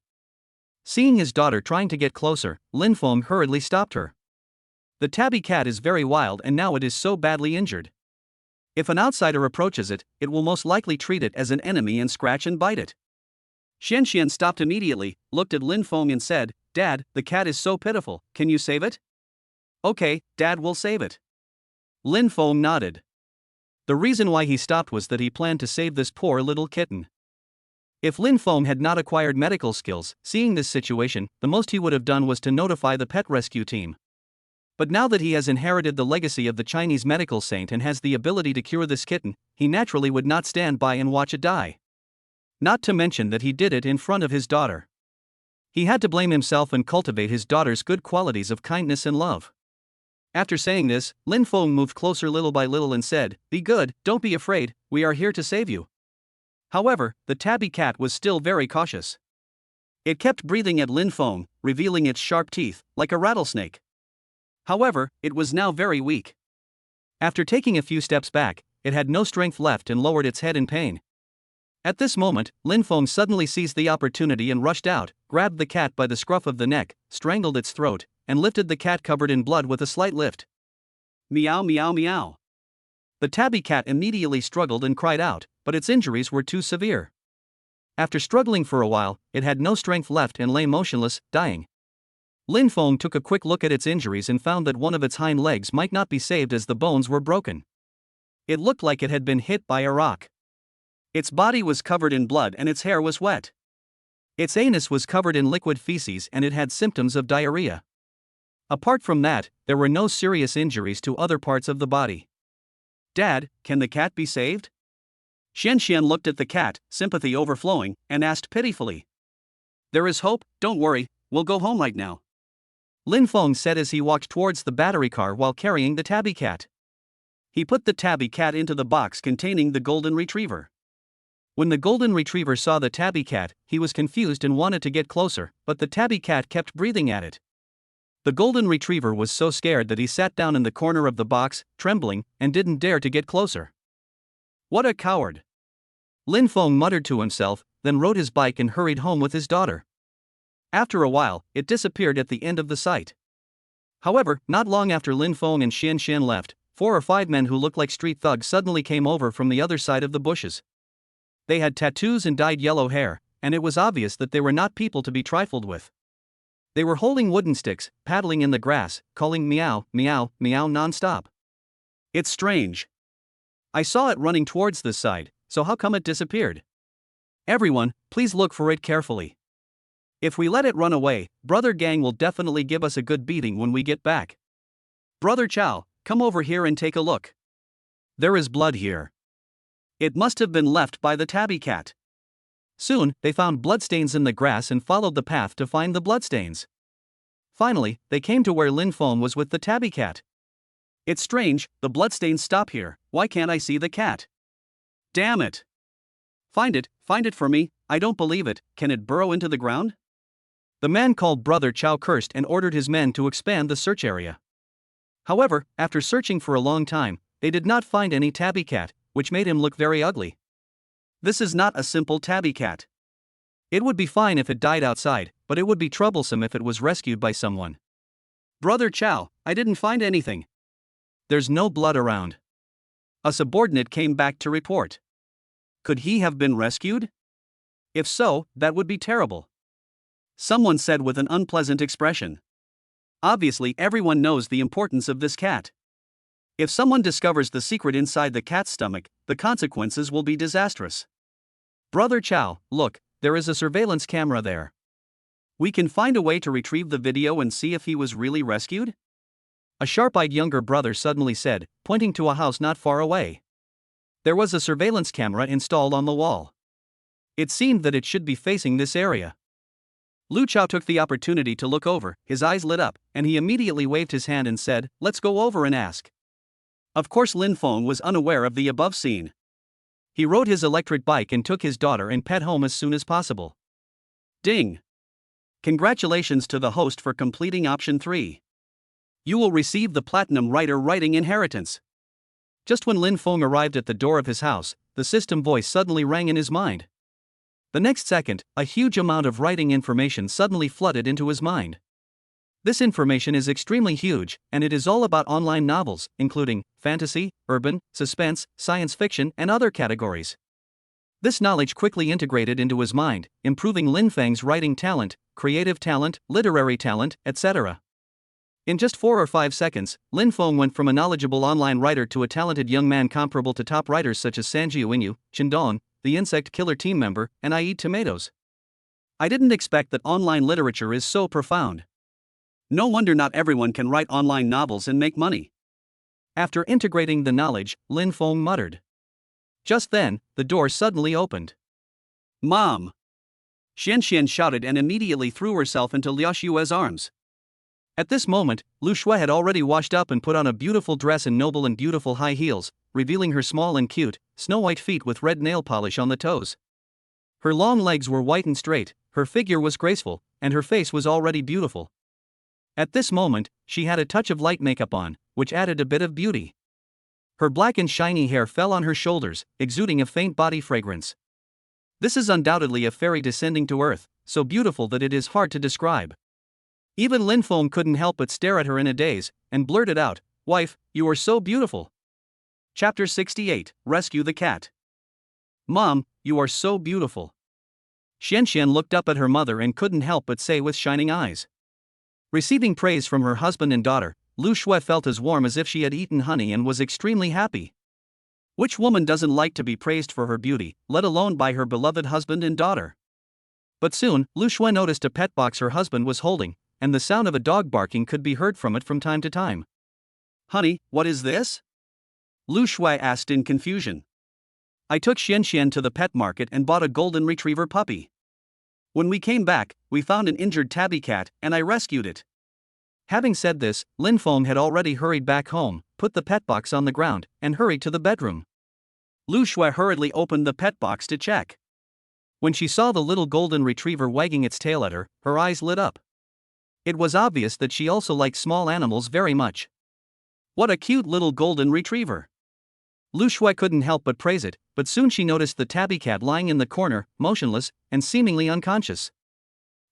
Seeing his daughter trying to get closer, Lin Feng hurriedly stopped her. The tabby cat is very wild and now it is so badly injured. If an outsider approaches it, it will most likely treat it as an enemy and scratch and bite it. Xianxian stopped immediately, looked at Lin Feng and said, Dad, the cat is so pitiful, can you save it? Okay, Dad will save it. Lin Feng nodded. The reason why he stopped was that he planned to save this poor little kitten. If Lin Feng had not acquired medical skills, seeing this situation, the most he would have done was to notify the pet rescue team. But now that he has inherited the legacy of the Chinese medical saint and has the ability to cure this kitten, he naturally would not stand by and watch it die. Not to mention that he did it in front of his daughter. He had to blame himself and cultivate his daughter's good qualities of kindness and love. After saying this, Lin Feng moved closer little by little and said, Be good, don't be afraid, we are here to save you. However, the tabby cat was still very cautious. It kept breathing at Lin Feng, revealing its sharp teeth, like a rattlesnake. However, it was now very weak. After taking a few steps back, it had no strength left and lowered its head in pain. At this moment, Lin Feng suddenly seized the opportunity and rushed out, grabbed the cat by the scruff of the neck, strangled its throat, and lifted the cat covered in blood with a slight lift. Meow meow meow. The tabby cat immediately struggled and cried out, but its injuries were too severe. After struggling for a while, it had no strength left and lay motionless, dying. Lin Feng took a quick look at its injuries and found that one of its hind legs might not be saved as the bones were broken. It looked like it had been hit by a rock. Its body was covered in blood and its hair was wet. Its anus was covered in liquid feces and it had symptoms of diarrhea. Apart from that, there were no serious injuries to other parts of the body. "Dad, can the cat be saved?" Xian looked at the cat, sympathy overflowing, and asked pitifully. "There is hope, don't worry, we'll go home right now," Lin Feng said as he walked towards the battery car while carrying the tabby cat. He put the tabby cat into the box containing the golden retriever. When the golden retriever saw the tabby cat, he was confused and wanted to get closer, but the tabby cat kept breathing at it. The golden retriever was so scared that he sat down in the corner of the box, trembling, and didn't dare to get closer. "What a coward!" Lin Feng muttered to himself, then rode his bike and hurried home with his daughter. After a while, it disappeared at the end of the site. However, not long after Lin Feng and Xian left, 4 or 5 men who looked like street thugs suddenly came over from the other side of the bushes. They had tattoos and dyed yellow hair, and it was obvious that they were not people to be trifled with. They were holding wooden sticks, paddling in the grass, calling meow, meow, meow non-stop. "It's strange. I saw it running towards this side, so how come it disappeared? Everyone, please look for it carefully. If we let it run away, Brother Gang will definitely give us a good beating when we get back. Brother Chow, come over here and take a look. There is blood here. It must have been left by the tabby cat." Soon, they found bloodstains in the grass and followed the path to find the bloodstains. Finally, they came to where Lin Feng was with the tabby cat. "It's strange, the bloodstains stop here, why can't I see the cat? Damn it! Find it for me, I don't believe it, can it burrow into the ground?" The man called Brother Chow cursed and ordered his men to expand the search area. However, after searching for a long time, they did not find any tabby cat, which made him look very ugly. This is not a simple tabby cat. It would be fine if it died outside, but it would be troublesome if it was rescued by someone. "Brother Chow, I didn't find anything. There's no blood around." A subordinate came back to report. Could he have been rescued? If so, that would be terrible. Someone said with an unpleasant expression. Obviously, everyone knows the importance of this cat. If someone discovers the secret inside the cat's stomach, the consequences will be disastrous. "Brother Chow, look, there is a surveillance camera there. We can find a way to retrieve the video and see if he was really rescued?" A sharp-eyed younger brother suddenly said, pointing to a house not far away. There was a surveillance camera installed on the wall. It seemed that it should be facing this area. Lu Chao took the opportunity to look over, his eyes lit up, and he immediately waved his hand and said, "Let's go over and ask." Of course Lin Feng was unaware of the above scene. He rode his electric bike and took his daughter and pet home as soon as possible. Ding! Congratulations to the host for completing option 3. You will receive the Platinum Writer Writing Inheritance. Just when Lin Feng arrived at the door of his house, the system voice suddenly rang in his mind. The next second, a huge amount of writing information suddenly flooded into his mind. This information is extremely huge, and it is all about online novels, including fantasy, urban, suspense, science fiction, and other categories. This knowledge quickly integrated into his mind, improving Lin Feng's writing talent, creative talent, literary talent, etc. In just 4 or 5 seconds, Lin Feng went from a knowledgeable online writer to a talented young man comparable to top writers such as Sanjiu Inyu, Chen Dong, the insect killer team member, and I Eat Tomatoes. I didn't expect that online literature is so profound. No wonder not everyone can write online novels and make money. After integrating the knowledge, Lin Feng muttered. Just then, the door suddenly opened. "Mom!" Xian shouted and immediately threw herself into Liao Xue's arms. At this moment, Lu Xue had already washed up and put on a beautiful dress and noble and beautiful high heels, revealing her small and cute, snow-white feet with red nail polish on the toes. Her long legs were white and straight, her figure was graceful, and her face was already beautiful. At this moment, she had a touch of light makeup on, which added a bit of beauty. Her black and shiny hair fell on her shoulders, exuding a faint body fragrance. This is undoubtedly a fairy descending to earth, so beautiful that it is hard to describe. Even Lin Feng couldn't help but stare at her in a daze, and blurted out, "Wife, you are so beautiful." Chapter 68, Rescue the Cat. Mom, you are so beautiful. Xianxian looked up at her mother and couldn't help but say with shining eyes. Receiving praise from her husband and daughter, Lu Shui felt as warm as if she had eaten honey and was extremely happy. Which woman doesn't like to be praised for her beauty, let alone by her beloved husband and daughter? But soon, Lu Shui noticed a pet box her husband was holding, and the sound of a dog barking could be heard from it from time to time. Honey, what is this? Lu Shui asked in confusion. I took Xianxian to the pet market and bought a golden retriever puppy. When we came back, we found an injured tabby cat, and I rescued it. Having said this, Lin Feng had already hurried back home, put the pet box on the ground, and hurried to the bedroom. Lu Shui hurriedly opened the pet box to check. When she saw the little golden retriever wagging its tail at her, her eyes lit up. It was obvious that she also liked small animals very much. What a cute little golden retriever! Lu Shui couldn't help but praise it, but soon she noticed the tabby cat lying in the corner, motionless, and seemingly unconscious.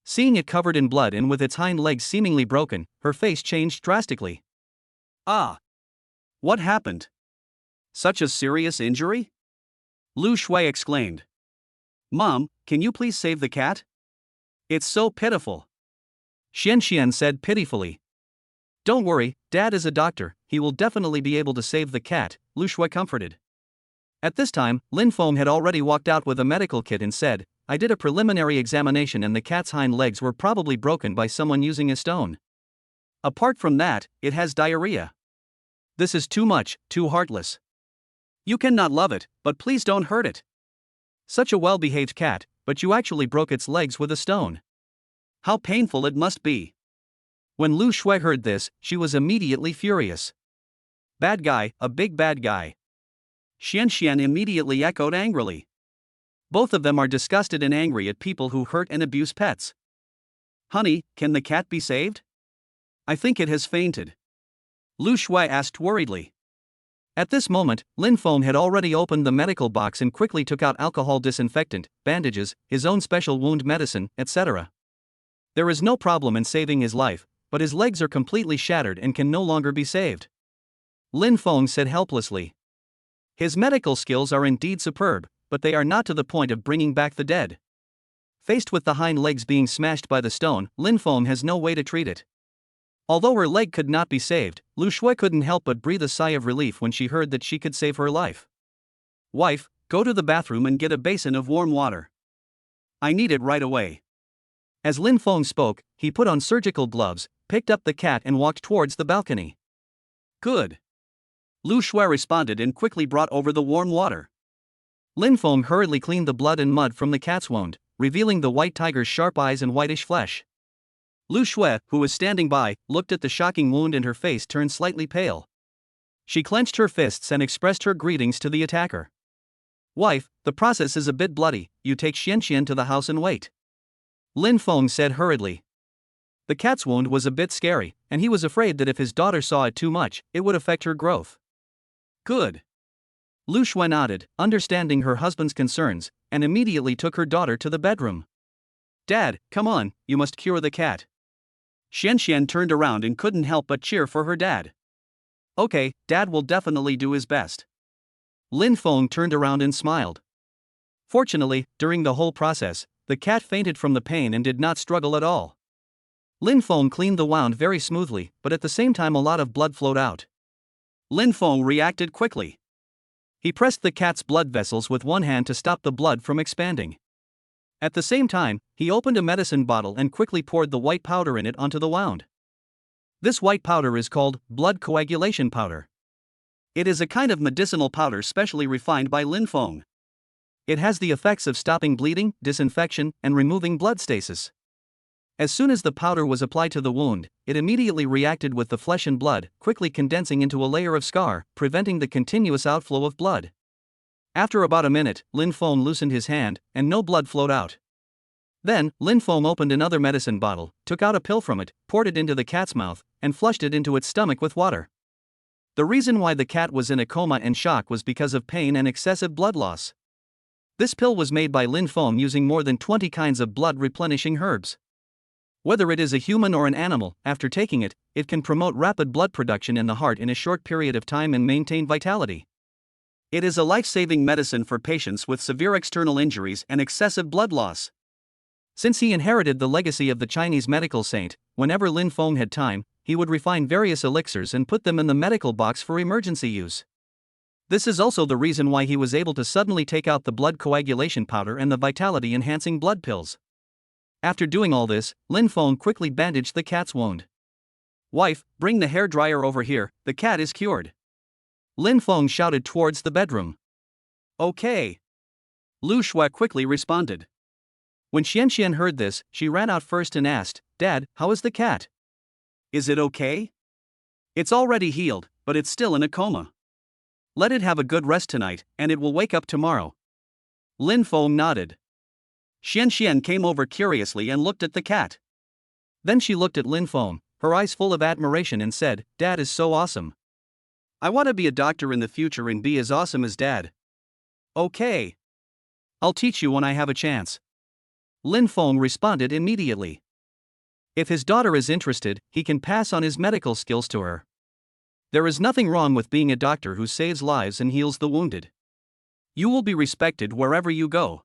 Seeing it covered in blood and with its hind legs seemingly broken, her face changed drastically. Ah! What happened? Such a serious injury? Lu Shui exclaimed. Mom, can you please save the cat? It's so pitiful. Xianxian said pitifully. Don't worry, Dad is a doctor, he will definitely be able to save the cat, Lu Shui comforted. At this time, Lin Feng had already walked out with a medical kit and said, I did a preliminary examination and the cat's hind legs were probably broken by someone using a stone. Apart from that, it has diarrhea. This is too much, too heartless. You cannot love it, but please don't hurt it. Such a well-behaved cat, but you actually broke its legs with a stone. How painful it must be. When Lu Shui heard this, she was immediately furious. Bad guy, a big bad guy. Xianxian immediately echoed angrily. Both of them are disgusted and angry at people who hurt and abuse pets. Honey, can the cat be saved? I think it has fainted. Lu Shui asked worriedly. At this moment, Lin Feng had already opened the medical box and quickly took out alcohol disinfectant, bandages, his own special wound medicine, etc. There is no problem in saving his life, but his legs are completely shattered and can no longer be saved. Lin Feng said helplessly. His medical skills are indeed superb, but they are not to the point of bringing back the dead. Faced with the hind legs being smashed by the stone, Lin Feng has no way to treat it. Although her leg could not be saved, Lu Shui couldn't help but breathe a sigh of relief when she heard that she could save her life. Wife, go to the bathroom and get a basin of warm water. I need it right away. As Lin Feng spoke, he put on surgical gloves, picked up the cat and walked towards the balcony. Good. Lu Shui responded and quickly brought over the warm water. Lin Feng hurriedly cleaned the blood and mud from the cat's wound, revealing the white tiger's sharp eyes and whitish flesh. Lu Shui, who was standing by, looked at the shocking wound and her face turned slightly pale. She clenched her fists and expressed her greetings to the attacker. Wife, the process is a bit bloody, you take Xianxian to the house and wait. Lin Feng said hurriedly. The cat's wound was a bit scary, and he was afraid that if his daughter saw it too much, it would affect her growth. Good. Lu Shui nodded, understanding her husband's concerns, and immediately took her daughter to the bedroom. Dad, come on, you must cure the cat. Xianxian turned around and couldn't help but cheer for her dad. Okay, Dad will definitely do his best. Lin Feng turned around and smiled. Fortunately, during the whole process, the cat fainted from the pain and did not struggle at all. Lin Feng cleaned the wound very smoothly, but at the same time a lot of blood flowed out. Lin Feng reacted quickly. He pressed the cat's blood vessels with one hand to stop the blood from expanding. At the same time, he opened a medicine bottle and quickly poured the white powder in it onto the wound. This white powder is called blood coagulation powder. It is a kind of medicinal powder specially refined by Lin Feng. It has the effects of stopping bleeding, disinfection, and removing blood stasis. As soon as the powder was applied to the wound, it immediately reacted with the flesh and blood, quickly condensing into a layer of scar, preventing the continuous outflow of blood. After about a minute, Lin Feng loosened his hand, and no blood flowed out. Then, Lin Feng opened another medicine bottle, took out a pill from it, poured it into the cat's mouth, and flushed it into its stomach with water. The reason why the cat was in a coma and shock was because of pain and excessive blood loss. This pill was made by Lin Feng using more than 20 kinds of blood-replenishing herbs. Whether it is a human or an animal, after taking it, it can promote rapid blood production in the heart in a short period of time and maintain vitality. It is a life-saving medicine for patients with severe external injuries and excessive blood loss. Since he inherited the legacy of the Chinese medical saint, whenever Lin Feng had time, he would refine various elixirs and put them in the medical box for emergency use. This is also the reason why he was able to suddenly take out the blood coagulation powder and the vitality-enhancing blood pills. After doing all this, Lin Feng quickly bandaged the cat's wound. "Wife, bring the hairdryer over here, the cat is cured." Lin Feng shouted towards the bedroom. "Okay." Lu Shui quickly responded. When Xian heard this, she ran out first and asked, "Dad, how is the cat? Is it okay?" "It's already healed, but it's still in a coma. Let it have a good rest tonight, and it will wake up tomorrow." Lin Feng nodded. Xian came over curiously and looked at the cat. Then she looked at Lin Feng, her eyes full of admiration, and said, "Dad is so awesome. I want to be a doctor in the future and be as awesome as Dad." "Okay. I'll teach you when I have a chance." Lin Feng responded immediately. If his daughter is interested, he can pass on his medical skills to her. There is nothing wrong with being a doctor who saves lives and heals the wounded. You will be respected wherever you go.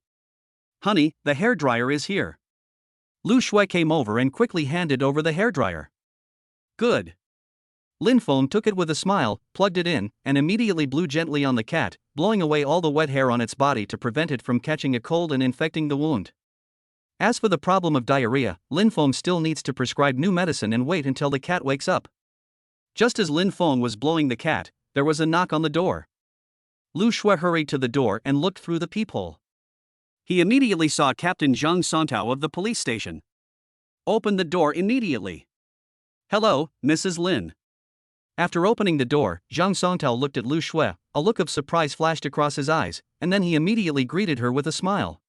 "Honey, the hairdryer is here." Lu Shui came over and quickly handed over the hairdryer. "Good." Lin Feng took it with a smile, plugged it in, and immediately blew gently on the cat, blowing away all the wet hair on its body to prevent it from catching a cold and infecting the wound. As for the problem of diarrhea, Lin Feng still needs to prescribe new medicine and wait until the cat wakes up. Just as Lin Feng was blowing the cat, there was a knock on the door. Lu Shui hurried to the door and looked through the peephole. He immediately saw Captain Zhang Songtao of the police station. "Open the door immediately." "Hello, Mrs. Lin." After opening the door, Zhang Songtao looked at Lu Shui, a look of surprise flashed across his eyes, and then he immediately greeted her with a smile.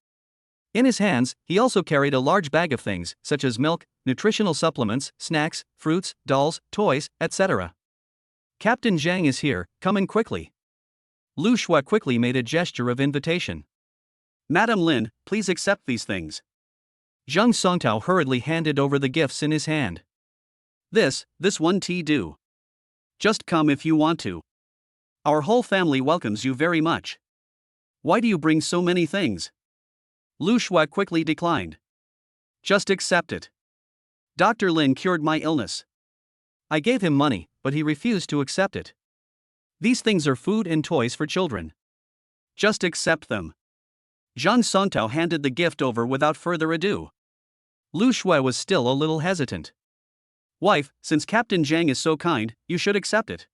In his hands, he also carried a large bag of things, such as milk, nutritional supplements, snacks, fruits, dolls, toys, etc. "Captain Zhang is here, come in quickly." Lu Shui quickly made a gesture of invitation. "Madam Lin, please accept these things." Zhang Songtao hurriedly handed over the gifts in his hand. This one tea do. Just come if you want to. Our whole family welcomes you very much. Why do you bring so many things?" Lu Shui quickly declined. "Just accept it. Dr. Lin cured my illness. I gave him money, but he refused to accept it. These things are food and toys for children. Just accept them." Zhang Songtao handed the gift over without further ado. Lu Shui was still a little hesitant. "Wife, since Captain Zhang is so kind, you should accept it,"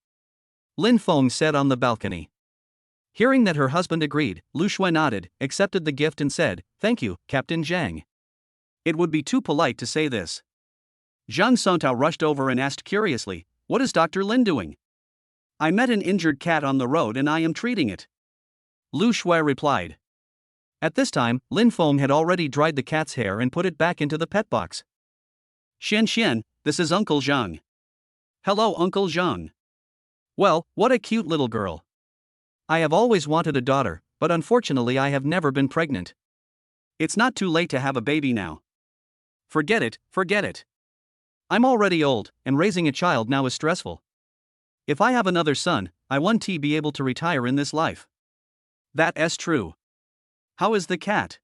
Lin Feng said on the balcony. Hearing that her husband agreed, Lu Shui nodded, accepted the gift and said, "Thank you, Captain Zhang. It would be too polite to say this." Zhang Songtao rushed over and asked curiously, "What is Dr. Lin doing?" "I met an injured cat on the road and I am treating it," Lu Shui replied. At this time, Lin Feng had already dried the cat's hair and put it back into the pet box. "Xian, this is Uncle Zhang." "Hello, Uncle Zhang. Well, what a cute little girl. I have always wanted a daughter, but unfortunately I have never been pregnant. It's not too late to have a baby now. Forget it, forget it. I'm already old, and raising a child now is stressful. If I have another son, I want to be able to retire in this life." "That's true. How is the cat?"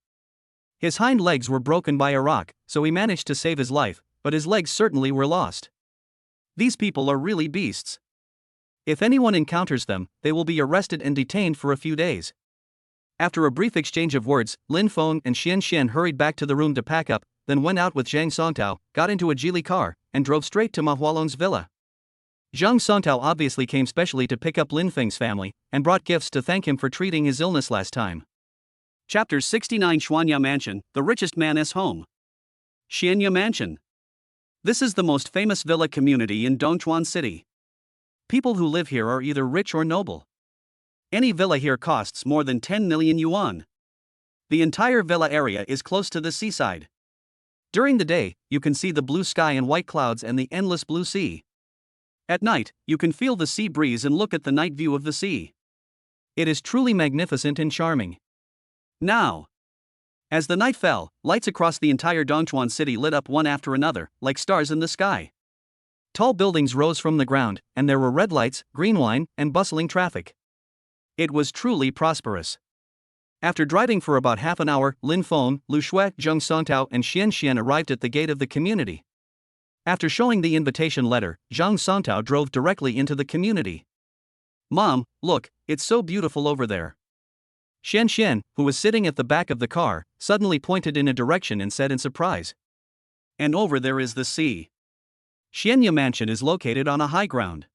"His hind legs were broken by a rock, so he managed to save his life, but his legs certainly were lost. These people are really beasts. If anyone encounters them, they will be arrested and detained for a few days." After a brief exchange of words, Lin Feng and Xian hurried back to the room to pack up, then went out with Zhang Songtao, got into a Geely car, and drove straight to Ma Hualong's villa. Zhang Songtao obviously came specially to pick up Lin Feng's family, and brought gifts to thank him for treating his illness last time. Chapter 69 Xuanya Mansion, the richest man's home. Xianya Mansion. This is the most famous villa community in Dongchuan City. People who live here are either rich or noble. Any villa here costs more than 10 million yuan. The entire villa area is close to the seaside. During the day, you can see the blue sky and white clouds and the endless blue sea. At night, you can feel the sea breeze and look at the night view of the sea. It is truly magnificent and charming. Now, as the night fell, lights across the entire Dongchuan city lit up one after another, like stars in the sky. Tall buildings rose from the ground, and there were red lights, green wine, and bustling traffic. It was truly prosperous. After driving for about half an hour, Lin Feng, Lu Shui, Zheng Songtao, and Xian Xian arrived at the gate of the community. After showing the invitation letter, Zhang Songtao drove directly into the community. "Mom, look, it's so beautiful over there." Xian Xian, who was sitting at the back of the car, suddenly pointed in a direction and said in surprise, "And over there is the sea." Xianya Mansion is located on a high ground.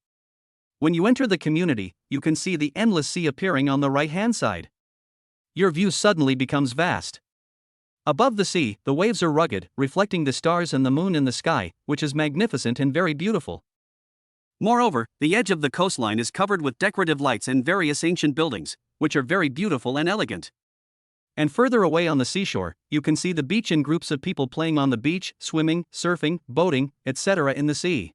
When you enter the community, you can see the endless sea appearing on the right-hand side. Your view suddenly becomes vast. Above the sea, the waves are rugged, reflecting the stars and the moon in the sky, which is magnificent and very beautiful. Moreover, the edge of the coastline is covered with decorative lights and various ancient buildings, which are very beautiful and elegant. And further away on the seashore, you can see the beach and groups of people playing on the beach, swimming, surfing, boating, etc. in the sea.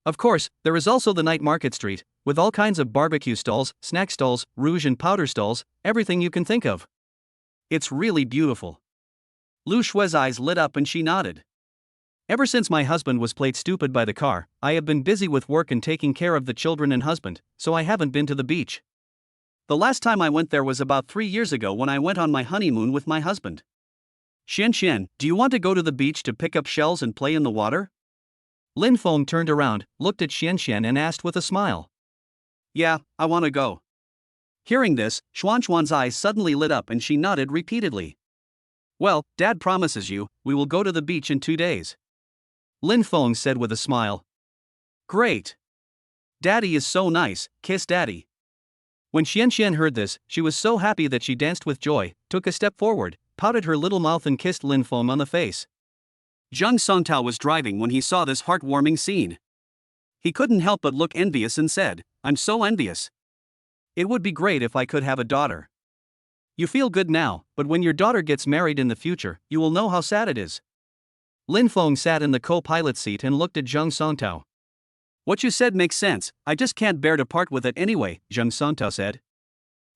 Of course, there is also the night market street, with all kinds of barbecue stalls, snack stalls, rouge and powder stalls, everything you can think of. It's really beautiful. Lu Shui's eyes lit up and she nodded. Ever since my husband was played stupid by the car, I have been busy with work and taking care of the children and husband, so I haven't been to the beach. The last time I went there was about 3 years ago when I went on my honeymoon with my husband. Xian Xian, do you want to go to the beach to pick up shells and play in the water? Lin Feng turned around, looked at Xian Xian and asked with a smile. Yeah, I want to go. Hearing this, Xuan Xuan's eyes suddenly lit up and she nodded repeatedly. Well, Dad promises you, we will go to the beach in 2 days. Lin Feng said with a smile. Great. Daddy is so nice, kiss Daddy. When Xian Xian heard this, she was so happy that she danced with joy, took a step forward, pouted her little mouth and kissed Lin Feng on the face. Zhang Songtao was driving when he saw this heartwarming scene. He couldn't help but look envious and said, I'm so envious. It would be great if I could have a daughter. You feel good now, but when your daughter gets married in the future, you will know how sad it is. Lin Feng sat in the co-pilot seat and looked at Zhang Songtao. What you said makes sense, I just can't bear to part with it anyway, Zhang Songtao said.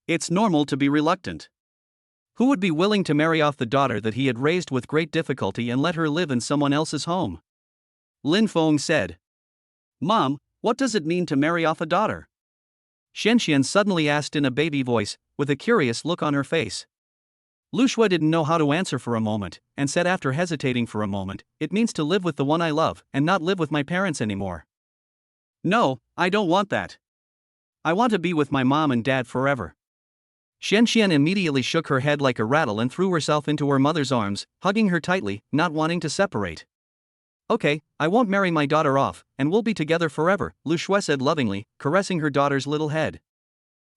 It's normal to be reluctant. Who would be willing to marry off the daughter that he had raised with great difficulty and let her live in someone else's home? Lin Feng said. Mom, what does it mean to marry off a daughter? Xian Xian suddenly asked in a baby voice, with a curious look on her face. Lu Shui didn't know how to answer for a moment, and said after hesitating for a moment, it means to live with the one I love, and not live with my parents anymore. No, I don't want that. I want to be with my mom and dad forever. Xian Xian immediately shook her head like a rattle and threw herself into her mother's arms, hugging her tightly, not wanting to separate. Okay, I won't marry my daughter off, and we'll be together forever, Lu Shui said lovingly, caressing her daughter's little head.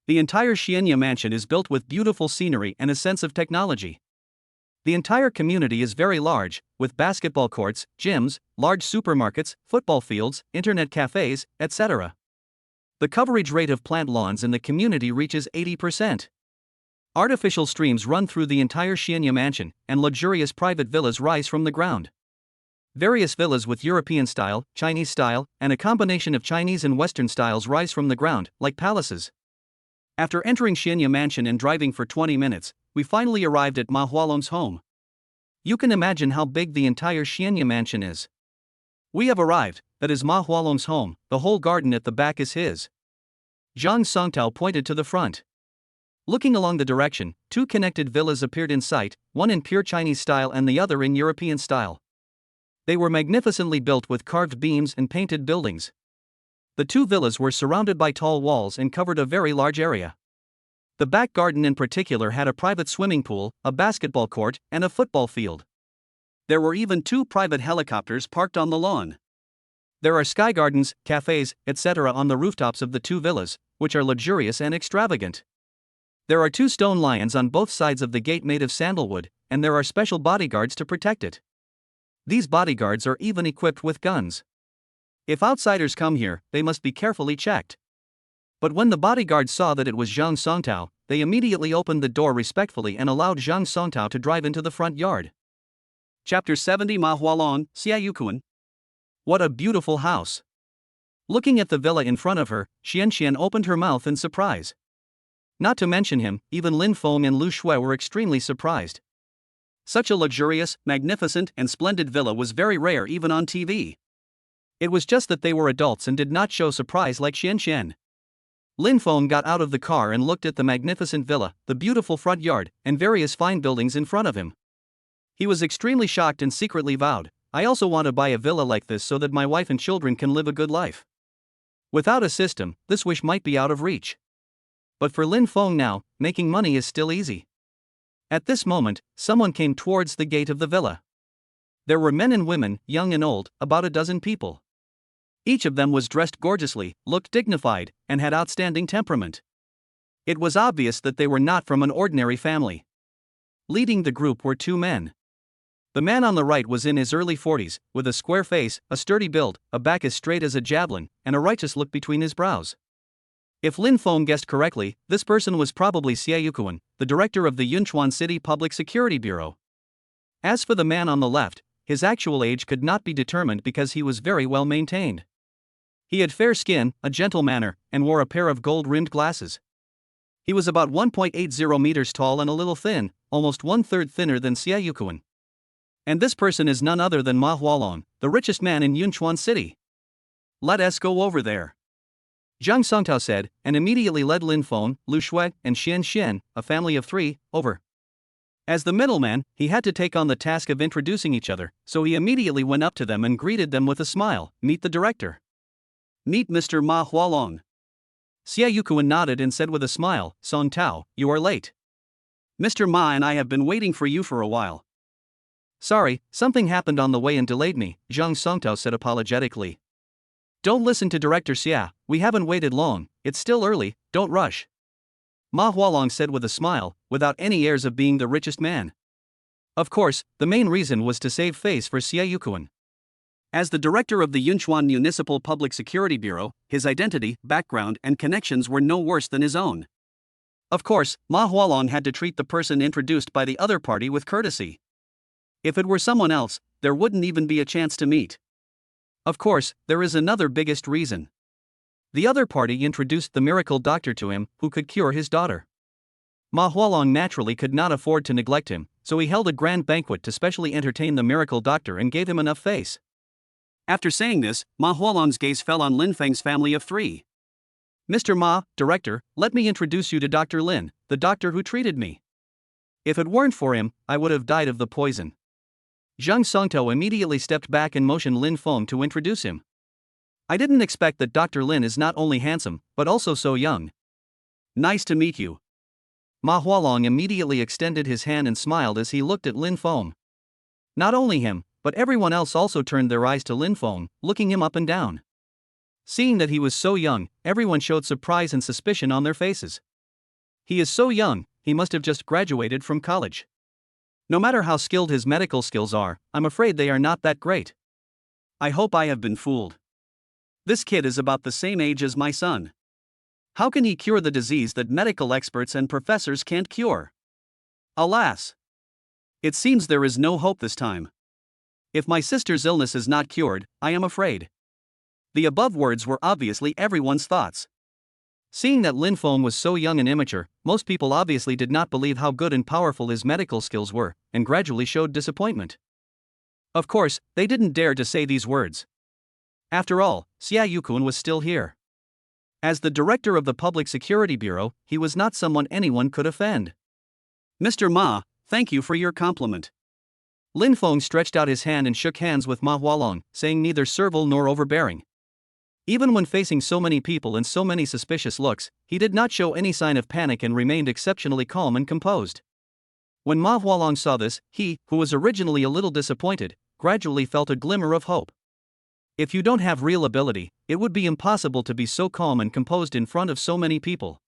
The entire Xianya mansion is built with beautiful scenery and a sense of technology. The entire community is very large, with basketball courts, gyms, large supermarkets, football fields, internet cafes, etc. The coverage rate of plant lawns in the community reaches 80%. Artificial streams run through the entire Xianya mansion, and luxurious private villas rise from the ground. Various villas with European style, Chinese style, and a combination of Chinese and Western styles rise from the ground, like palaces. After entering Xianya mansion and driving for 20 minutes, we finally arrived at Ma Hualong's home. You can imagine how big the entire Xianya mansion is. We have arrived, that is Ma Hualong's home, the whole garden at the back is his. Zhang Songtao pointed to the front. Looking along the direction, 2 connected villas appeared in sight, one in pure Chinese style and the other in European style. They were magnificently built with carved beams and painted buildings. The 2 villas were surrounded by tall walls and covered a very large area. The back garden in particular had a private swimming pool, a basketball court, and a football field. There were even 2 private helicopters parked on the lawn. There are sky gardens, cafes, etc. on the rooftops of the 2 villas, which are luxurious and extravagant. There are 2 stone lions on both sides of the gate made of sandalwood, and there are special bodyguards to protect it. These bodyguards are even equipped with guns. If outsiders come here, they must be carefully checked. But when the bodyguards saw that it was Zhang Songtao, they immediately opened the door respectfully and allowed Zhang Songtao to drive into the front yard. Chapter 70 Ma Hualong, Xiayukuan. What a beautiful house. Looking at the villa in front of her, Xian Xian opened her mouth in surprise. Not to mention him, even Lin Feng and Lu Shui were extremely surprised. Such a luxurious, magnificent, and splendid villa was very rare even on TV. It was just that they were adults and did not show surprise like Xian Xian. Lin Feng got out of the car and looked at the magnificent villa, the beautiful front yard, and various fine buildings in front of him. He was extremely shocked and secretly vowed, I also want to buy a villa like this so that my wife and children can live a good life. Without a system, this wish might be out of reach. But for Lin Feng now, making money is still easy. At this moment, someone came towards the gate of the villa. There were men and women, young and old, about a dozen people. Each of them was dressed gorgeously, looked dignified, and had outstanding temperament. It was obvious that they were not from an ordinary family. Leading the group were two men. The man on the right was in his early 40s, with a square face, a sturdy build, a back as straight as a javelin, and a righteous look between his brows. If Lin Feng guessed correctly, this person was probably Xie Yuquan, the director of the Yunchuan City Public Security Bureau. As for the man on the left, his actual age could not be determined because he was very well maintained. He had fair skin, a gentle manner, and wore a pair of gold-rimmed glasses. He was about 1.80 meters tall and a little thin, almost one-third thinner than Xie Yuquan. And this person is none other than Ma Hualong, the richest man in Yunchuan City. Let us go over there, Zhang Songtao said, and immediately led Lin Feng, Lu Shui, and Xian Xian, a family of three, over. As the middleman, he had to take on the task of introducing each other, so he immediately went up to them and greeted them with a smile, meet the director. Meet Mr. Ma Hualong. Xie Yuquan nodded and said with a smile, Song Tao, you are late. Mr. Ma and I have been waiting for you for a while. Sorry, something happened on the way and delayed me, Zhang Songtao said apologetically. Don't listen to Director Xia, we haven't waited long, it's still early, don't rush. Ma Hualong said with a smile, without any airs of being the richest man. Of course, the main reason was to save face for Xie Yuquan. As the director of the Yunchuan Municipal Public Security Bureau, his identity, background, and connections were no worse than his own. Of course, Ma Hualong had to treat the person introduced by the other party with courtesy. If it were someone else, there wouldn't even be a chance to meet. Of course, there is another biggest reason. The other party introduced the miracle doctor to him, who could cure his daughter. Ma Hualong naturally could not afford to neglect him, so he held a grand banquet to specially entertain the miracle doctor and gave him enough face. After saying this, Ma Hualong's gaze fell on Lin Feng's family of three. Mr. Ma, director, let me introduce you to Dr. Lin, the doctor who treated me. If it weren't for him, I would have died of the poison. Zhang Songtao immediately stepped back and motioned Lin Feng to introduce him. I didn't expect that Dr. Lin is not only handsome, but also so young. Nice to meet you. Ma Hualong immediately extended his hand and smiled as he looked at Lin Feng. Not only him, but everyone else also turned their eyes to Lin Feng, looking him up and down. Seeing that he was so young, everyone showed surprise and suspicion on their faces. He is so young, he must have just graduated from college. No matter how skilled his medical skills are, I'm afraid they are not that great. I hope I have been fooled. This kid is about the same age as my son. How can he cure the disease that medical experts and professors can't cure? Alas! It seems there is no hope this time. If my sister's illness is not cured, I am afraid. The above words were obviously everyone's thoughts. Seeing that Lin Feng was so young and immature, most people obviously did not believe how good and powerful his medical skills were, and gradually showed disappointment. Of course, they didn't dare to say these words. After all, Xie Yuquan was still here. As the director of the Public Security Bureau, he was not someone anyone could offend. Mr. Ma, thank you for your compliment. Lin Feng stretched out his hand and shook hands with Ma Hualong, saying neither servile nor overbearing. Even when facing so many people and so many suspicious looks, he did not show any sign of panic and remained exceptionally calm and composed. When Ma Hualong saw this, he, who was originally a little disappointed, gradually felt a glimmer of hope. If you don't have real ability, it would be impossible to be so calm and composed in front of so many people.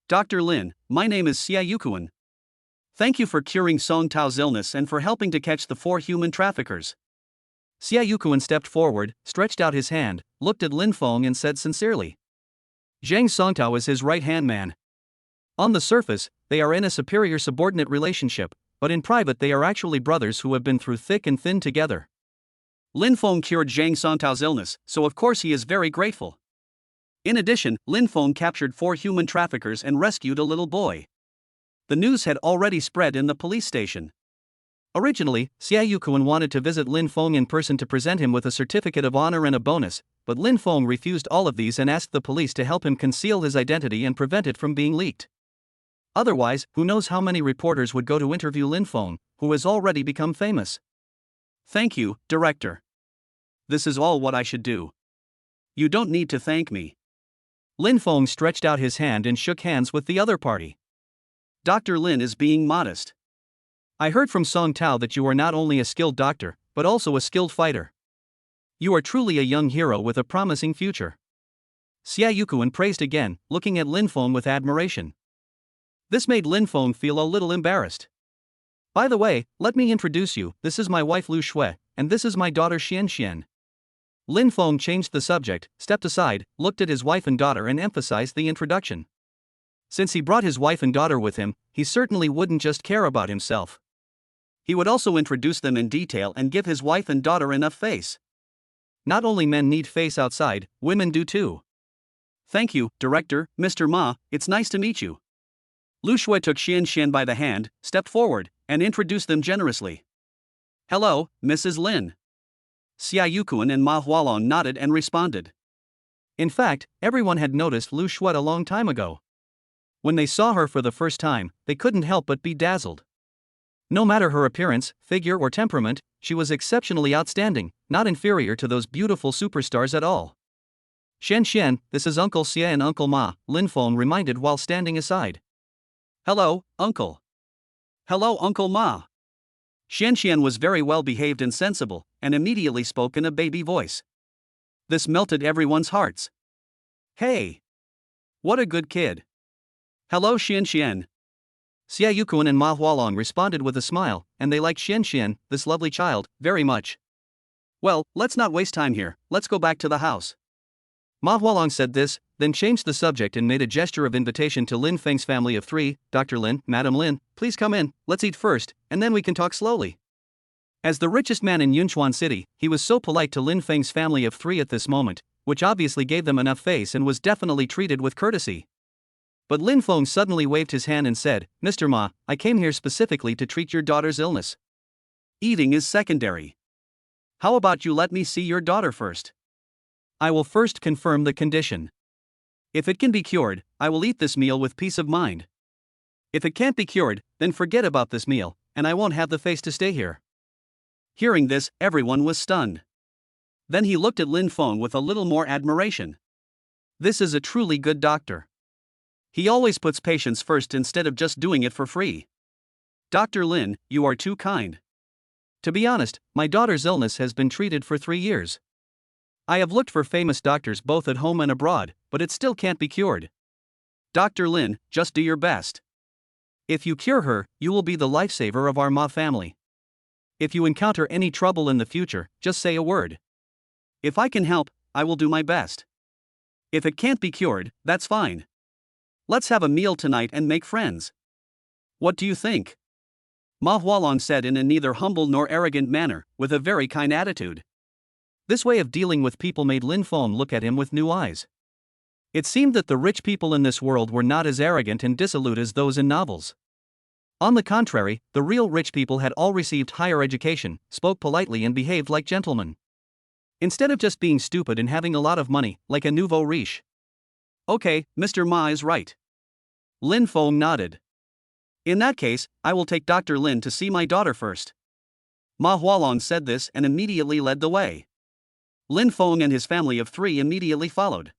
Dr. Lin, my name is Xie Yuquan. Thank you for curing Song Tao's illness and for helping to catch the 4 human traffickers. Xie Yuquan stepped forward, stretched out his hand, looked at Lin Feng and said sincerely. Zhang Songtao is his right-hand man. On the surface, they are in a superior subordinate relationship, but in private they are actually brothers who have been through thick and thin together. Lin Feng cured Zhang Songtao's illness, so of course he is very grateful. In addition, Lin Feng captured 4 human traffickers and rescued a little boy. The news had already spread in the police station. Originally, Xie Yuquan wanted to visit Lin Feng in person to present him with a certificate of honor and a bonus, but Lin Feng refused all of these and asked the police to help him conceal his identity and prevent it from being leaked. Otherwise, who knows how many reporters would go to interview Lin Feng, who has already become famous. Thank you, director. This is all what I should do. You don't need to thank me. Lin Feng stretched out his hand and shook hands with the other party. Dr. Lin is being modest. I heard from Song Tao that you are not only a skilled doctor, but also a skilled fighter. You are truly a young hero with a promising future. Xia Yukuan praised again, looking at Lin Feng with admiration. This made Lin Feng feel a little embarrassed. By the way, let me introduce you, this is my wife Lu Shui, and this is my daughter Xian Xian. Lin Feng changed the subject, stepped aside, looked at his wife and daughter and emphasized the introduction. Since he brought his wife and daughter with him, he certainly wouldn't just care about himself. He would also introduce them in detail and give his wife and daughter enough face. Not only men need face outside, women do too. Thank you, Director, Mr. Ma, it's nice to meet you. Lu Shui took Xian Xian by the hand, stepped forward, and introduced them generously. Hello, Mrs. Lin. Xia Yukuan and Ma Hualong nodded and responded. In fact, everyone had noticed Lu Shui a long time ago. When they saw her for the first time, they couldn't help but be dazzled. No matter her appearance, figure or temperament, she was exceptionally outstanding, not inferior to those beautiful superstars at all. Xian Xian, this is Uncle Xia and Uncle Ma, Lin Feng reminded while standing aside. Hello, Uncle. Hello, Uncle Ma. Xian Xian was very well behaved and sensible, and immediately spoke in a baby voice. This melted everyone's hearts. Hey! What a good kid. Hello, Xian Xian. Xia Yukuan and Ma Hualong responded with a smile, and they liked Xian Xian, this lovely child, very much. Well, let's not waste time here, let's go back to the house. Ma Hualong said this, then changed the subject and made a gesture of invitation to Lin Feng's family of three. Dr. Lin, Madam Lin, please come in, let's eat first, and then we can talk slowly. As the richest man in Yunchuan City, he was so polite to Lin Feng's family of three at this moment, which obviously gave them enough face and was definitely treated with courtesy. But Lin Feng suddenly waved his hand and said, Mr. Ma, I came here specifically to treat your daughter's illness. Eating is secondary. How about you let me see your daughter first? I will first confirm the condition. If it can be cured, I will eat this meal with peace of mind. If it can't be cured, then forget about this meal, and I won't have the face to stay here. Hearing this, everyone was stunned. Then he looked at Lin Feng with a little more admiration. This is a truly good doctor. He always puts patients first instead of just doing it for free. Dr. Lin, you are too kind. To be honest, my daughter's illness has been treated for 3 years. I have looked for famous doctors both at home and abroad, but it still can't be cured. Dr. Lin, just do your best. If you cure her, you will be the lifesaver of our Ma family. If you encounter any trouble in the future, just say a word. If I can help, I will do my best. If it can't be cured, that's fine. Let's have a meal tonight and make friends. What do you think? Ma Hualong said in a neither humble nor arrogant manner, with a very kind attitude. This way of dealing with people made Lin Feng look at him with new eyes. It seemed that the rich people in this world were not as arrogant and dissolute as those in novels. On the contrary, the real rich people had all received higher education, spoke politely and behaved like gentlemen. Instead of just being stupid and having a lot of money, like a nouveau riche. Okay, Mr. Ma is right. Lin Feng nodded. In that case, I will take Dr. Lin to see my daughter first. Ma Hualong said this and immediately led the way. Lin Feng and his family of 3 immediately followed.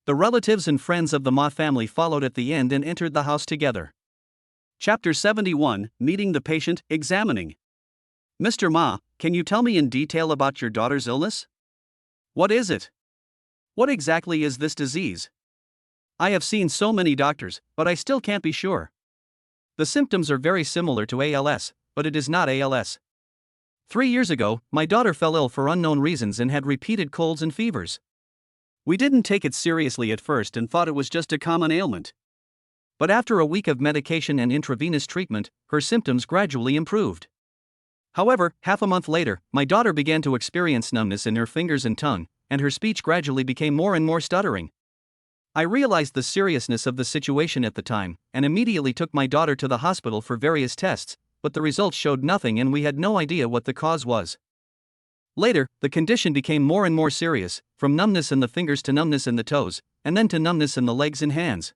The relatives and friends of the Ma family followed at the end and entered the house together. Chapter 71, Meeting the Patient, Examining. Mr. Ma, can you tell me in detail about your daughter's illness? What is it? What exactly is this disease? I have seen so many doctors, but I still can't be sure. The symptoms are very similar to ALS, but it is not ALS. 3 years ago, my daughter fell ill for unknown reasons and had repeated colds and fevers. We didn't take it seriously at first and thought it was just a common ailment. But after a week of medication and intravenous treatment, her symptoms gradually improved. However, half a month later, my daughter began to experience numbness in her fingers and tongue, and her speech gradually became more and more stuttering. I realized the seriousness of the situation at the time, and immediately took my daughter to the hospital for various tests, but the results showed nothing and we had no idea what the cause was. Later, the condition became more and more serious, from numbness in the fingers to numbness in the toes, and then to numbness in the legs and hands.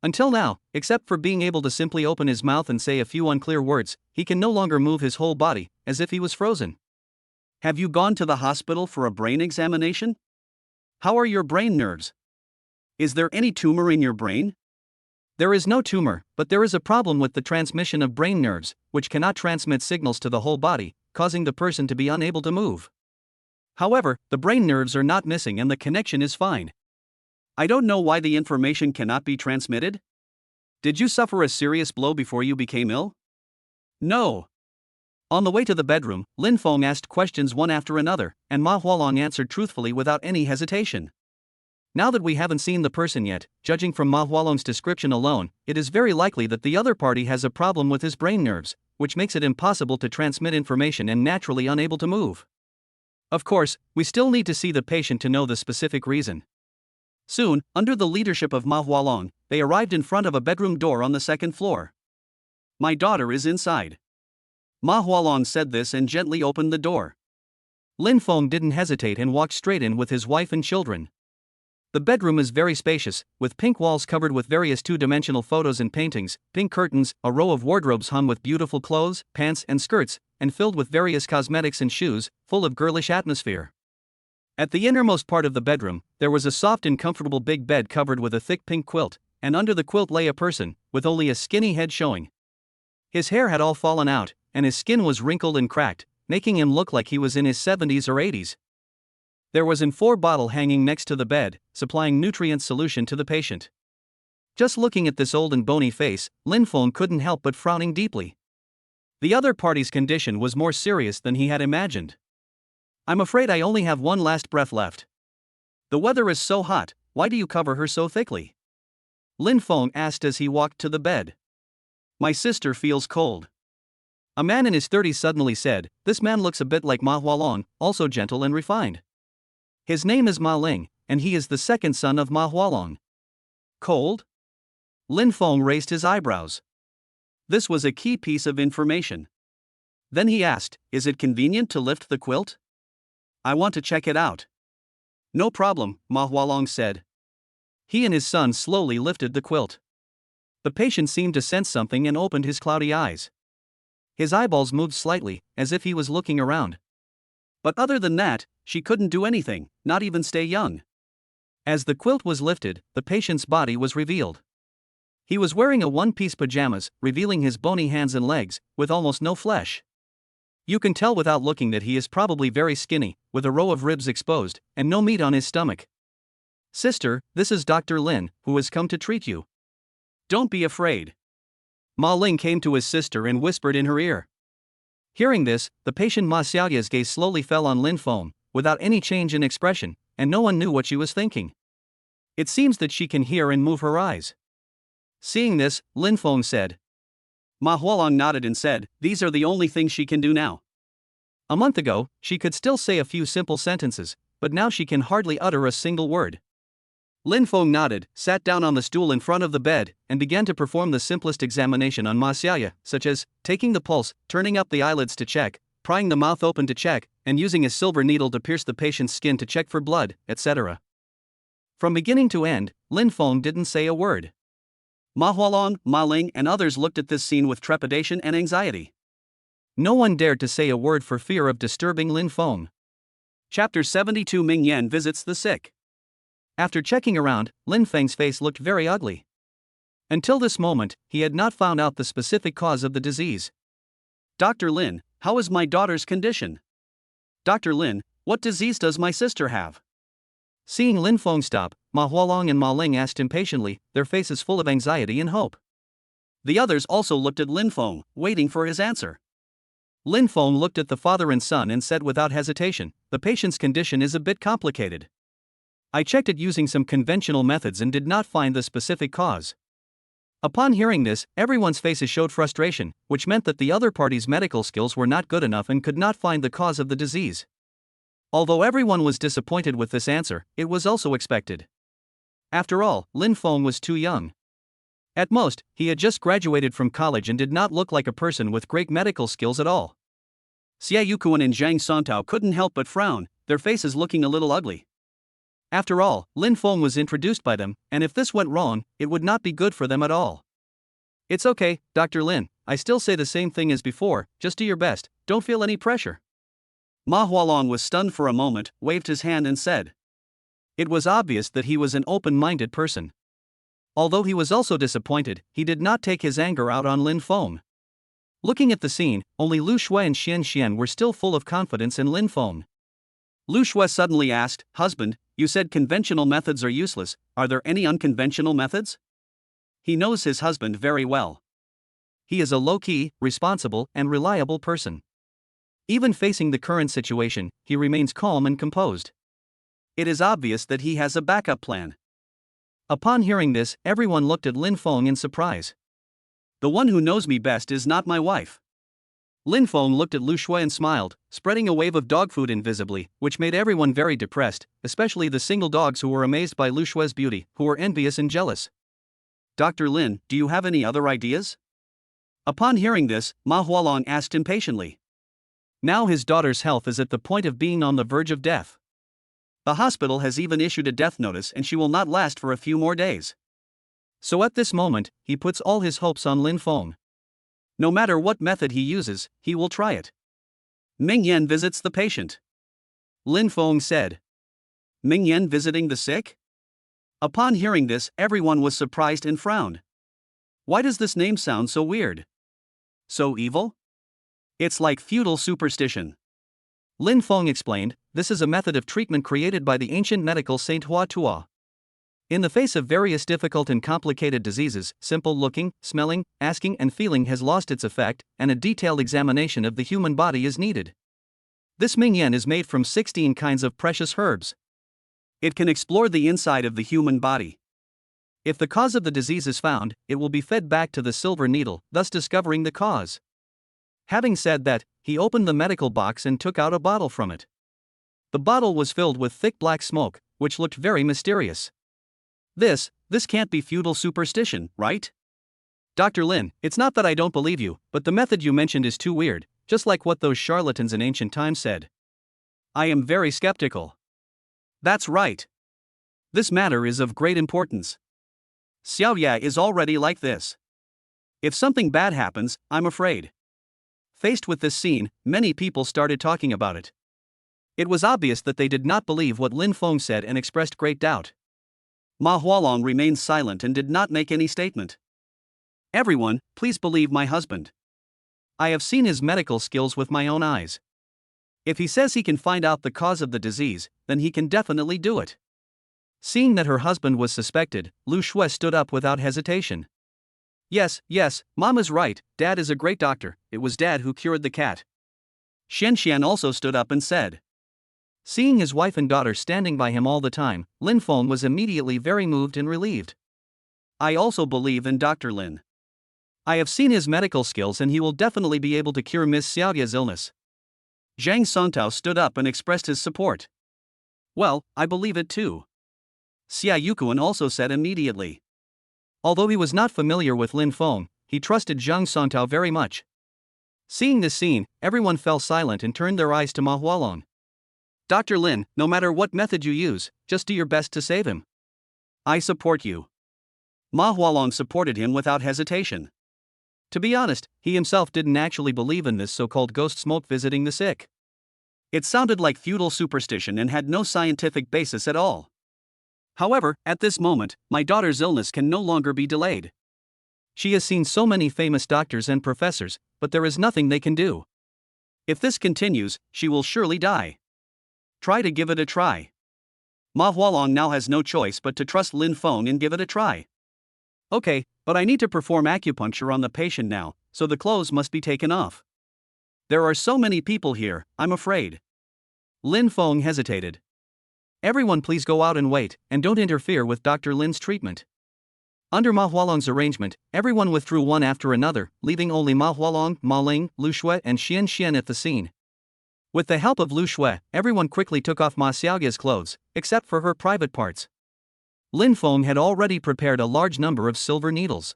Until now, except for being able to simply open his mouth and say a few unclear words, he can no longer move his whole body, as if he was frozen. Have you gone to the hospital for a brain examination? How are your brain nerves? Is there any tumor in your brain? There is no tumor, but there is a problem with the transmission of brain nerves, which cannot transmit signals to the whole body, causing the person to be unable to move. However, the brain nerves are not missing and the connection is fine. I don't know why the information cannot be transmitted. Did you suffer a serious blow before you became ill? No. On the way to the bedroom, Lin Feng asked questions one after another, and Ma Hualong answered truthfully without any hesitation. Now that we haven't seen the person yet, judging from Ma Hualong's description alone, it is very likely that the other party has a problem with his brain nerves, which makes it impossible to transmit information and naturally unable to move. Of course, we still need to see the patient to know the specific reason. Soon, under the leadership of Ma Hualong, they arrived in front of a bedroom door on the second floor. My daughter is inside. Ma Hualong said this and gently opened the door. Lin Feng didn't hesitate and walked straight in with his wife and children. The bedroom is very spacious, with pink walls covered with various two-dimensional photos and paintings, pink curtains, a row of wardrobes hung with beautiful clothes, pants and skirts, and filled with various cosmetics and shoes, full of girlish atmosphere. At the innermost part of the bedroom, there was a soft and comfortable big bed covered with a thick pink quilt, and under the quilt lay a person, with only a skinny head showing. His hair had all fallen out, and his skin was wrinkled and cracked, making him look like he was in his 70s or 80s. There was an 4 bottle hanging next to the bed, supplying nutrient solution to the patient. Just looking at this old and bony face, Lin Feng couldn't help but frowning deeply. The other party's condition was more serious than he had imagined. I'm afraid I only have one last breath left. The weather is so hot, why do you cover her so thickly? Lin Feng asked as he walked to the bed. My sister feels cold. A man in his 30s suddenly said. This man looks a bit like Ma Hualong, also gentle and refined. His name is Ma Ling, and he is the second son of Ma Hualong. Cold? Lin Feng raised his eyebrows. This was a key piece of information. Then he asked, is it convenient to lift the quilt? I want to check it out. No problem, Ma Hualong said. He and his son slowly lifted the quilt. The patient seemed to sense something and opened his cloudy eyes. His eyeballs moved slightly, as if he was looking around. But other than that, she couldn't do anything, not even stay young. As the quilt was lifted, the patient's body was revealed. He was wearing a one-piece pajamas, revealing his bony hands and legs, with almost no flesh. You can tell without looking that he is probably very skinny, with a row of ribs exposed, and no meat on his stomach. Sister, this is Dr. Lin, who has come to treat you. Don't be afraid. Ma Ling came to his sister and whispered in her ear. Hearing this, the patient Ma Xiaoya's gaze slowly fell on Lin Feng, without any change in expression, and no one knew what she was thinking. It seems that she can hear and move her eyes. Seeing this, Lin Feng said. Ma Hualong nodded and said, these are the only things she can do now. A month ago, she could still say a few simple sentences, but now she can hardly utter a single word. Lin Feng nodded, sat down on the stool in front of the bed, and began to perform the simplest examination on Ma Xiaoya, such as taking the pulse, turning up the eyelids to check, prying the mouth open to check, and using a silver needle to pierce the patient's skin to check for blood, etc. From beginning to end, Lin Feng didn't say a word. Ma Hualong, Ma Ling, and others looked at this scene with trepidation and anxiety. No one dared to say a word for fear of disturbing Lin Feng. Chapter 72 Ming Yan visits the sick. After checking around, Lin Feng's face looked very ugly. Until this moment, he had not found out the specific cause of the disease. Dr. Lin, how is my daughter's condition? Dr. Lin, what disease does my sister have? Seeing Lin Feng stop, Ma Hualong and Ma Ling asked impatiently, their faces full of anxiety and hope. The others also looked at Lin Feng, waiting for his answer. Lin Feng looked at the father and son and said without hesitation, the patient's condition is a bit complicated. I checked it using some conventional methods and did not find the specific cause. Upon hearing this, everyone's faces showed frustration, which meant that the other party's medical skills were not good enough and could not find the cause of the disease. Although everyone was disappointed with this answer, it was also expected. After all, Lin Feng was too young. At most, he had just graduated from college and did not look like a person with great medical skills at all. Xia Yukuan and Zhang Songtao couldn't help but frown, their faces looking a little ugly. After all, Lin Feng was introduced by them, and if this went wrong, it would not be good for them at all. It's okay, Dr. Lin, I still say the same thing as before, just do your best, don't feel any pressure. Ma Hualong was stunned for a moment, waved his hand and said. It was obvious that he was an open-minded person. Although he was also disappointed, he did not take his anger out on Lin Feng. Looking at the scene, only Lu Shui and Xian Xian were still full of confidence in Lin Feng. Lu Shui suddenly asked, Husband, you said conventional methods are useless, are there any unconventional methods? He knows his husband very well. He is a low-key, responsible, and reliable person. Even facing the current situation, he remains calm and composed. It is obvious that he has a backup plan. Upon hearing this, everyone looked at Lin Feng in surprise. The one who knows me best is not my wife. Lin Feng looked at Lu Shui and smiled, spreading a wave of dog food invisibly, which made everyone very depressed, especially the single dogs who were amazed by Lu Shui's beauty, who were envious and jealous. Dr. Lin, do you have any other ideas? Upon hearing this, Ma Hualong asked impatiently. Now his daughter's health is at the point of being on the verge of death. The hospital has even issued a death notice and she will not last for a few more days. So at this moment, he puts all his hopes on Lin Feng. No matter what method he uses, he will try it. Ming Yan visits the patient. Lin Feng said. Ming Yan visiting the sick? Upon hearing this, everyone was surprised and frowned. Why does this name sound so weird? So evil? It's like feudal superstition. Lin Feng explained, this is a method of treatment created by the ancient medical Saint Hua Tua. In the face of various difficult and complicated diseases, simple looking, smelling, asking and feeling has lost its effect, and a detailed examination of the human body is needed. This Ming Yan is made from 16 kinds of precious herbs. It can explore the inside of the human body. If the cause of the disease is found, it will be fed back to the silver needle, thus discovering the cause. Having said that, he opened the medical box and took out a bottle from it. The bottle was filled with thick black smoke, which looked very mysterious. This can't be feudal superstition, right? Dr. Lin, it's not that I don't believe you, but the method you mentioned is too weird, just like what those charlatans in ancient times said. I am very skeptical. That's right. This matter is of great importance. Xiaoya is already like this. If something bad happens, I'm afraid. Faced with this scene, many people started talking about it. It was obvious that they did not believe what Lin Feng said and expressed great doubt. Ma Hualong remained silent and did not make any statement. Everyone, please believe my husband. I have seen his medical skills with my own eyes. If he says he can find out the cause of the disease, then he can definitely do it. Seeing that her husband was suspected, Lu Shui stood up without hesitation. Yes, Mom is right, Dad is a great doctor, it was Dad who cured the cat. Xian Xian also stood up and said. Seeing his wife and daughter standing by him all the time, Lin Feng was immediately very moved and relieved. I also believe in Dr. Lin. I have seen his medical skills and he will definitely be able to cure Miss Xiaoya's illness. Zhang Songtao stood up and expressed his support. Well, I believe it too. Xia Yukuan also said immediately. Although he was not familiar with Lin Feng, he trusted Zhang Songtao very much. Seeing this scene, everyone fell silent and turned their eyes to Ma Hualong. Dr. Lin, no matter what method you use, just do your best to save him. I support you. Ma Hualong supported him without hesitation. To be honest, he himself didn't actually believe in this so-called ghost smoke visiting the sick. It sounded like feudal superstition and had no scientific basis at all. However, at this moment, my daughter's illness can no longer be delayed. She has seen so many famous doctors and professors, but there is nothing they can do. If this continues, she will surely die. Try to give it a try. Ma Hualong now has no choice but to trust Lin Feng and give it a try. Okay, but I need to perform acupuncture on the patient now, so the clothes must be taken off. There are so many people here, I'm afraid. Lin Feng hesitated. Everyone please go out and wait, and don't interfere with Dr. Lin's treatment. Under Ma Hualong's arrangement, everyone withdrew one after another, leaving only Ma Hualong, Ma Ling, Lu Shui and Xian Xian at the scene. With the help of Lu Shui, everyone quickly took off Ma Xiaoya's clothes, except for her private parts. Lin Feng had already prepared a large number of silver needles.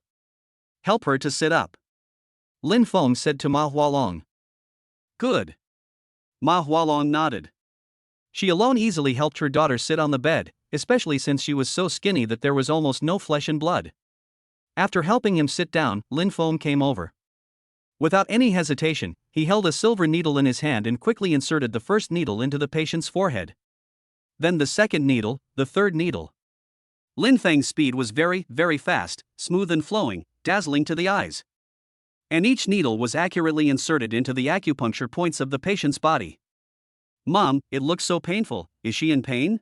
Help her to sit up. Lin Feng said to Ma Hualong. Good. Ma Hualong nodded. She alone easily helped her daughter sit on the bed, especially since she was so skinny that there was almost no flesh and blood. After helping him sit down, Lin Feng came over. Without any hesitation, he held a silver needle in his hand and quickly inserted the first needle into the patient's forehead. Then the second needle, the third needle. Lin Feng's speed was very, very fast, smooth and flowing, dazzling to the eyes. And each needle was accurately inserted into the acupuncture points of the patient's body. Mom, it looks so painful, is she in pain?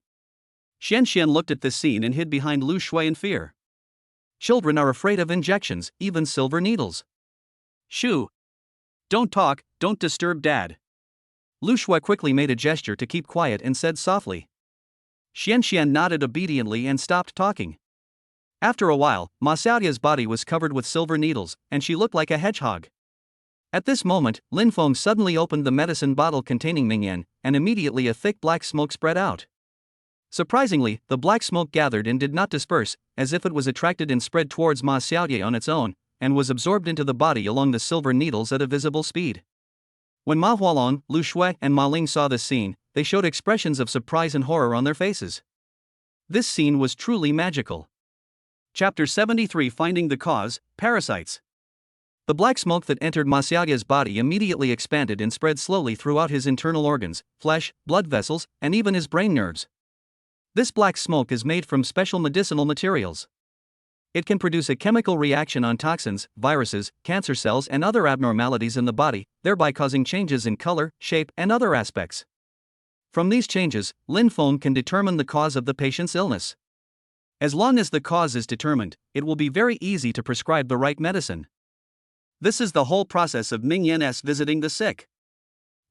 Xian looked at this scene and hid behind Lu Shui in fear. Children are afraid of injections, even silver needles. Shoo! Don't talk, don't disturb Dad. Lu Shui quickly made a gesture to keep quiet and said softly. Xian nodded obediently and stopped talking. After a while, Ma Xiaotia's body was covered with silver needles, and she looked like a hedgehog. At this moment, Lin Feng suddenly opened the medicine bottle containing Mingyan, and immediately a thick black smoke spread out. Surprisingly, the black smoke gathered and did not disperse, as if it was attracted and spread towards Ma Xiaotia on its own, and was absorbed into the body along the silver needles at a visible speed. When Ma Hualong, Lu Shui, and Ma Ling saw this scene, they showed expressions of surprise and horror on their faces. This scene was truly magical. Chapter 73 Finding the Cause, Parasites. The black smoke that entered Ma Xiaotia's body immediately expanded and spread slowly throughout his internal organs, flesh, blood vessels, and even his brain nerves. This black smoke is made from special medicinal materials. It can produce a chemical reaction on toxins, viruses, cancer cells, and other abnormalities in the body, thereby causing changes in color, shape, and other aspects. From these changes, Lin Feng can determine the cause of the patient's illness. As long as the cause is determined, it will be very easy to prescribe the right medicine. This is the whole process of Mingyan's visiting the sick.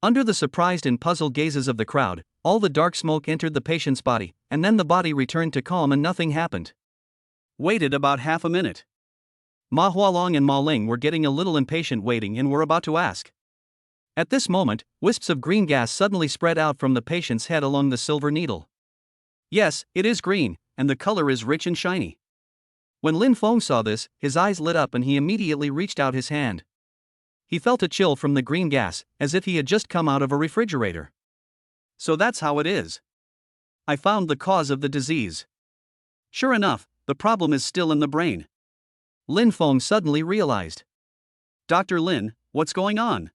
Under the surprised and puzzled gazes of the crowd, all the dark smoke entered the patient's body, and then the body returned to calm and nothing happened. Waited about half a minute. Ma Hualong and Ma Ling were getting a little impatient waiting and were about to ask. At this moment, wisps of green gas suddenly spread out from the patient's head along the silver needle. Yes, it is green, and the color is rich and shiny. When Lin Feng saw this, his eyes lit up and he immediately reached out his hand. He felt a chill from the green gas, as if he had just come out of a refrigerator. So that's how it is. I found the cause of the disease. Sure enough, the problem is still in the brain. Lin Feng suddenly realized. Dr. Lin, what's going on?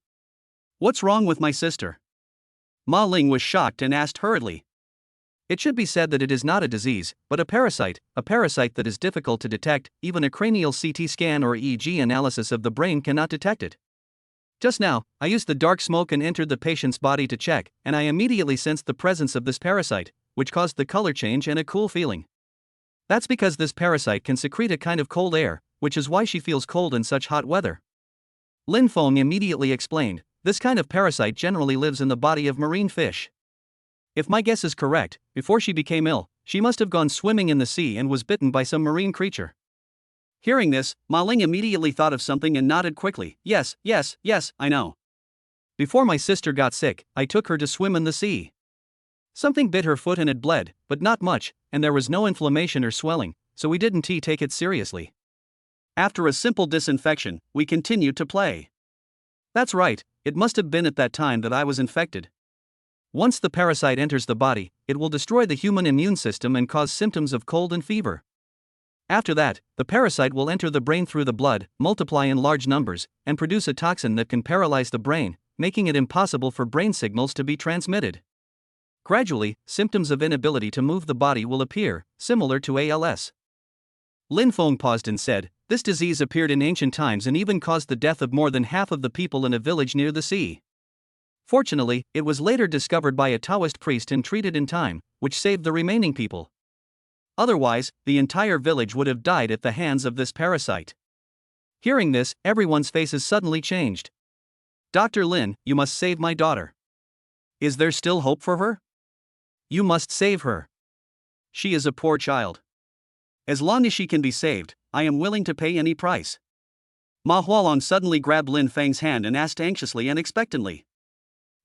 What's wrong with my sister? Ma Ling was shocked and asked hurriedly. It should be said that it is not a disease, but a parasite that is difficult to detect. Even a cranial CT scan or EEG analysis of the brain cannot detect it. Just now, I used the dark smoke and entered the patient's body to check, and I immediately sensed the presence of this parasite, which caused the color change and a cool feeling. That's because this parasite can secrete a kind of cold air, which is why she feels cold in such hot weather. Lin Feng immediately explained, this kind of parasite generally lives in the body of marine fish. If my guess is correct, before she became ill, she must have gone swimming in the sea and was bitten by some marine creature. Hearing this, Ma Ling immediately thought of something and nodded quickly. Yes, I know. Before my sister got sick, I took her to swim in the sea. Something bit her foot and it bled, but not much, and there was no inflammation or swelling, so we didn't take it seriously. After a simple disinfection, we continued to play. That's right, it must have been at that time that I was infected. Once the parasite enters the body, it will destroy the human immune system and cause symptoms of cold and fever. After that, the parasite will enter the brain through the blood, multiply in large numbers, and produce a toxin that can paralyze the brain, making it impossible for brain signals to be transmitted. Gradually, symptoms of inability to move the body will appear, similar to ALS. Lin Feng paused and said, this disease appeared in ancient times and even caused the death of more than half of the people in a village near the sea. Fortunately, it was later discovered by a Taoist priest and treated in time, which saved the remaining people. Otherwise, the entire village would have died at the hands of this parasite. Hearing this, everyone's faces suddenly changed. Dr. Lin, you must save my daughter. Is there still hope for her? You must save her. She is a poor child. As long as she can be saved, I am willing to pay any price. Ma Hualong suddenly grabbed Lin Feng's hand and asked anxiously and expectantly.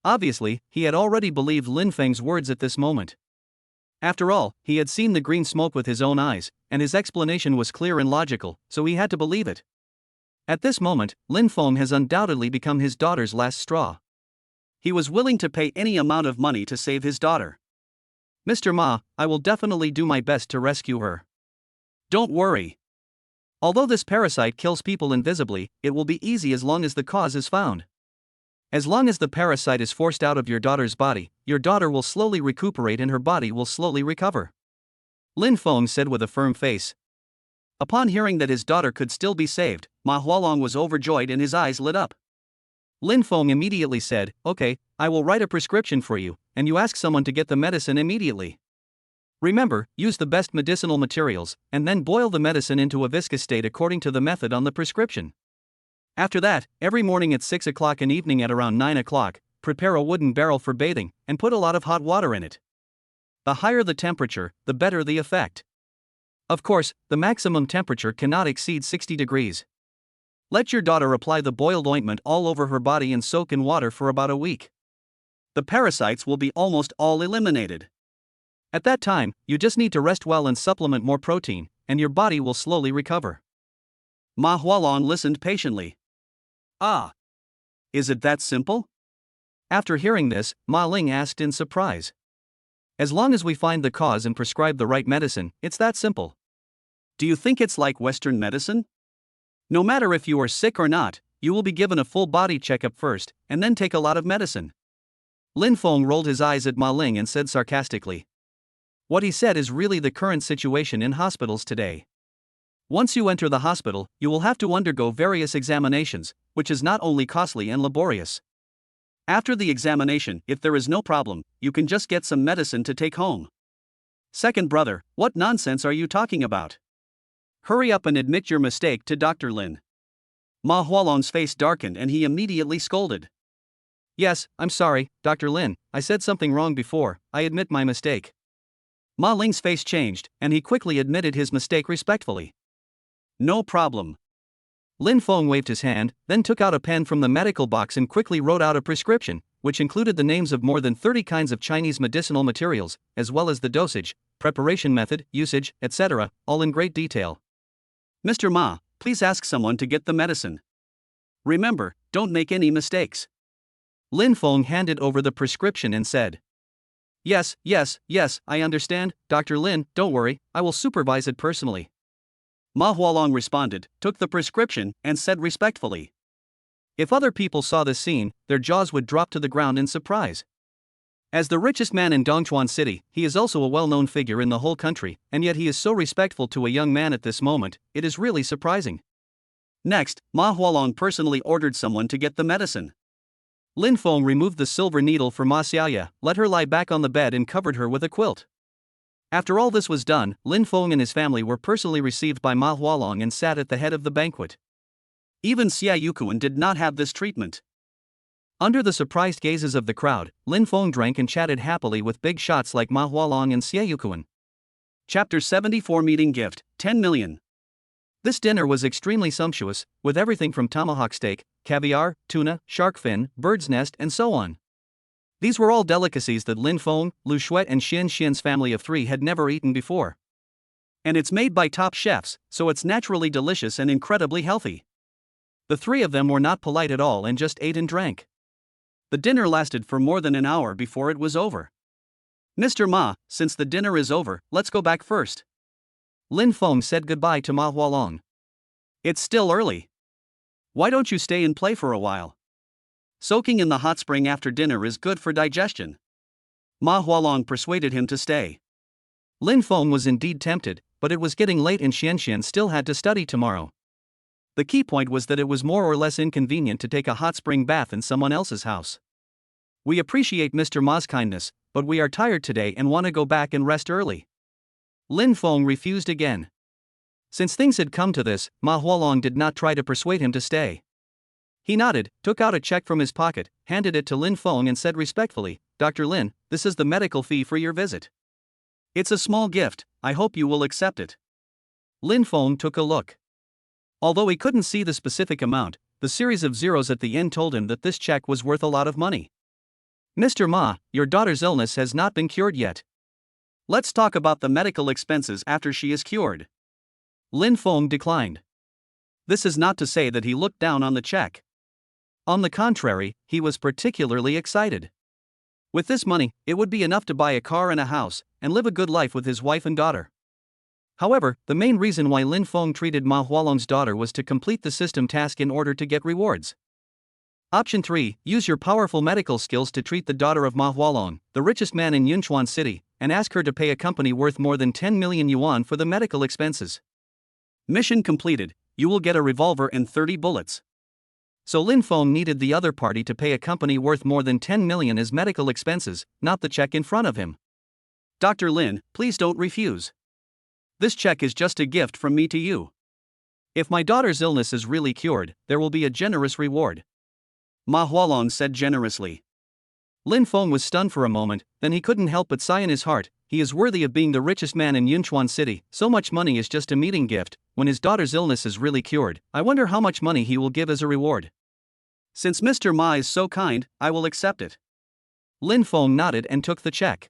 Obviously, he had already believed Lin Feng's words at this moment. After all, he had seen the green smoke with his own eyes, and his explanation was clear and logical, so he had to believe it. At this moment, Lin Feng has undoubtedly become his daughter's last straw. He was willing to pay any amount of money to save his daughter. Mr. Ma, I will definitely do my best to rescue her. Don't worry. Although this parasite kills people invisibly, it will be easy as long as the cause is found. As long as the parasite is forced out of your daughter's body, your daughter will slowly recuperate and her body will slowly recover. Lin Feng said with a firm face. Upon hearing that his daughter could still be saved, Ma Hualong was overjoyed and his eyes lit up. Lin Feng immediately said, "Okay, I will write a prescription for you, and you ask someone to get the medicine immediately. Remember, use the best medicinal materials, and then boil the medicine into a viscous state according to the method on the prescription. After that, every morning at 6 o'clock and evening at around 9 o'clock, prepare a wooden barrel for bathing, and put a lot of hot water in it. The higher the temperature, the better the effect. Of course, the maximum temperature cannot exceed 60 degrees. Let your daughter apply the boiled ointment all over her body and soak in water for about a week. The parasites will be almost all eliminated. At that time, you just need to rest well and supplement more protein, and your body will slowly recover." Ma Hualong listened patiently. Ah. Is it that simple? After hearing this, Ma Ling asked in surprise. As long as we find the cause and prescribe the right medicine, it's that simple. Do you think it's like Western medicine? No matter if you are sick or not, you will be given a full body checkup first, and then take a lot of medicine. Lin Feng rolled his eyes at Ma Ling and said sarcastically. What he said is really the current situation in hospitals today. Once you enter the hospital, you will have to undergo various examinations, which is not only costly and laborious. After the examination, if there is no problem, you can just get some medicine to take home. Second brother, what nonsense are you talking about? Hurry up and admit your mistake to Dr. Lin. Ma Hualong's face darkened and he immediately scolded. Yes, I'm sorry, Dr. Lin, I said something wrong before, I admit my mistake. Ma Ling's face changed, and he quickly admitted his mistake respectfully. No problem. Lin Feng waved his hand, then took out a pen from the medical box and quickly wrote out a prescription, which included the names of more than 30 kinds of Chinese medicinal materials, as well as the dosage, preparation method, usage, etc., all in great detail. Mr. Ma, please ask someone to get the medicine. Remember, don't make any mistakes. Lin Feng handed over the prescription and said. Yes, I understand, Dr. Lin, don't worry, I will supervise it personally. Ma Hualong responded, took the prescription, and said respectfully. If other people saw this scene, their jaws would drop to the ground in surprise. As the richest man in Dongchuan City, he is also a well-known figure in the whole country, and yet he is so respectful to a young man at this moment, it is really surprising. Next, Ma Hualong personally ordered someone to get the medicine. Lin Feng removed the silver needle for Ma Xiaoya, let her lie back on the bed and covered her with a quilt. After all this was done, Lin Feng and his family were personally received by Ma Hualong and sat at the head of the banquet. Even Xia Yukuan did not have this treatment. Under the surprised gazes of the crowd, Lin Feng drank and chatted happily with big shots like Ma Hualong and Xia Yukuan. Chapter 74 Meeting Gift, 10 million. This dinner was extremely sumptuous, with everything from tomahawk steak, caviar, tuna, shark fin, bird's nest, and so on. These were all delicacies that Lin Feng, Lu Shuet and Xian Xian's family of 3 had never eaten before. And it's made by top chefs, so it's naturally delicious and incredibly healthy. The 3 of them were not polite at all and just ate and drank. The dinner lasted for more than an hour before it was over. Mr. Ma, since the dinner is over, let's go back first. Lin Feng said goodbye to Ma Hualong. It's still early. Why don't you stay and play for a while? Soaking in the hot spring after dinner is good for digestion. Ma Hualong persuaded him to stay. Lin Feng was indeed tempted, but it was getting late and Xian still had to study tomorrow. The key point was that it was more or less inconvenient to take a hot spring bath in someone else's house. We appreciate Mr. Ma's kindness, but we are tired today and want to go back and rest early. Lin Feng refused again. Since things had come to this, Ma Hualong did not try to persuade him to stay. He nodded, took out a check from his pocket, handed it to Lin Feng and said respectfully, Dr. Lin, this is the medical fee for your visit. It's a small gift, I hope you will accept it. Lin Feng took a look. Although he couldn't see the specific amount, the series of zeros at the end told him that this check was worth a lot of money. Mr. Ma, your daughter's illness has not been cured yet. Let's talk about the medical expenses after she is cured. Lin Feng declined. This is not to say that he looked down on the check. On the contrary, he was particularly excited. With this money, it would be enough to buy a car and a house, and live a good life with his wife and daughter. However, the main reason why Lin Feng treated Ma Hualong's daughter was to complete the system task in order to get rewards. Option 3. Use your powerful medical skills to treat the daughter of Ma Hualong, the richest man in Yunchuan City, and ask her to pay a company worth more than 10 million yuan for the medical expenses. Mission completed. You will get a revolver and 30 bullets. So Lin Feng needed the other party to pay a company worth more than 10 million as medical expenses, not the check in front of him. Dr. Lin, please don't refuse. This check is just a gift from me to you. If my daughter's illness is really cured, there will be a generous reward. Ma Hualong said generously. Lin Feng was stunned for a moment, then he couldn't help but sigh in his heart. He is worthy of being the richest man in Yunchuan City. So much money is just a meeting gift. When his daughter's illness is really cured, I wonder how much money he will give as a reward. Since Mr. Ma is so kind, I will accept it. Lin Feng nodded and took the check.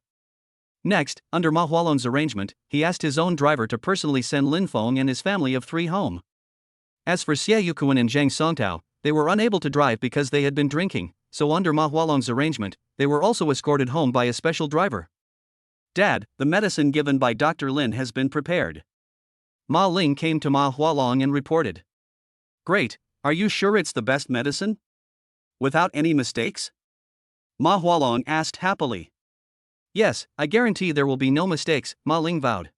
Next, under Ma Hualong's arrangement, he asked his own driver to personally send Lin Feng and his family of 3 home. As for Xie Yukuan and Zhang Songtao, they were unable to drive because they had been drinking, so under Ma Hualong's arrangement, they were also escorted home by a special driver. Dad, the medicine given by Dr. Lin has been prepared. Ma Ling came to Ma Hualong and reported. Great, are you sure it's the best medicine? Without any mistakes? Ma Hualong asked happily. Yes, I guarantee there will be no mistakes, Ma Ling vowed.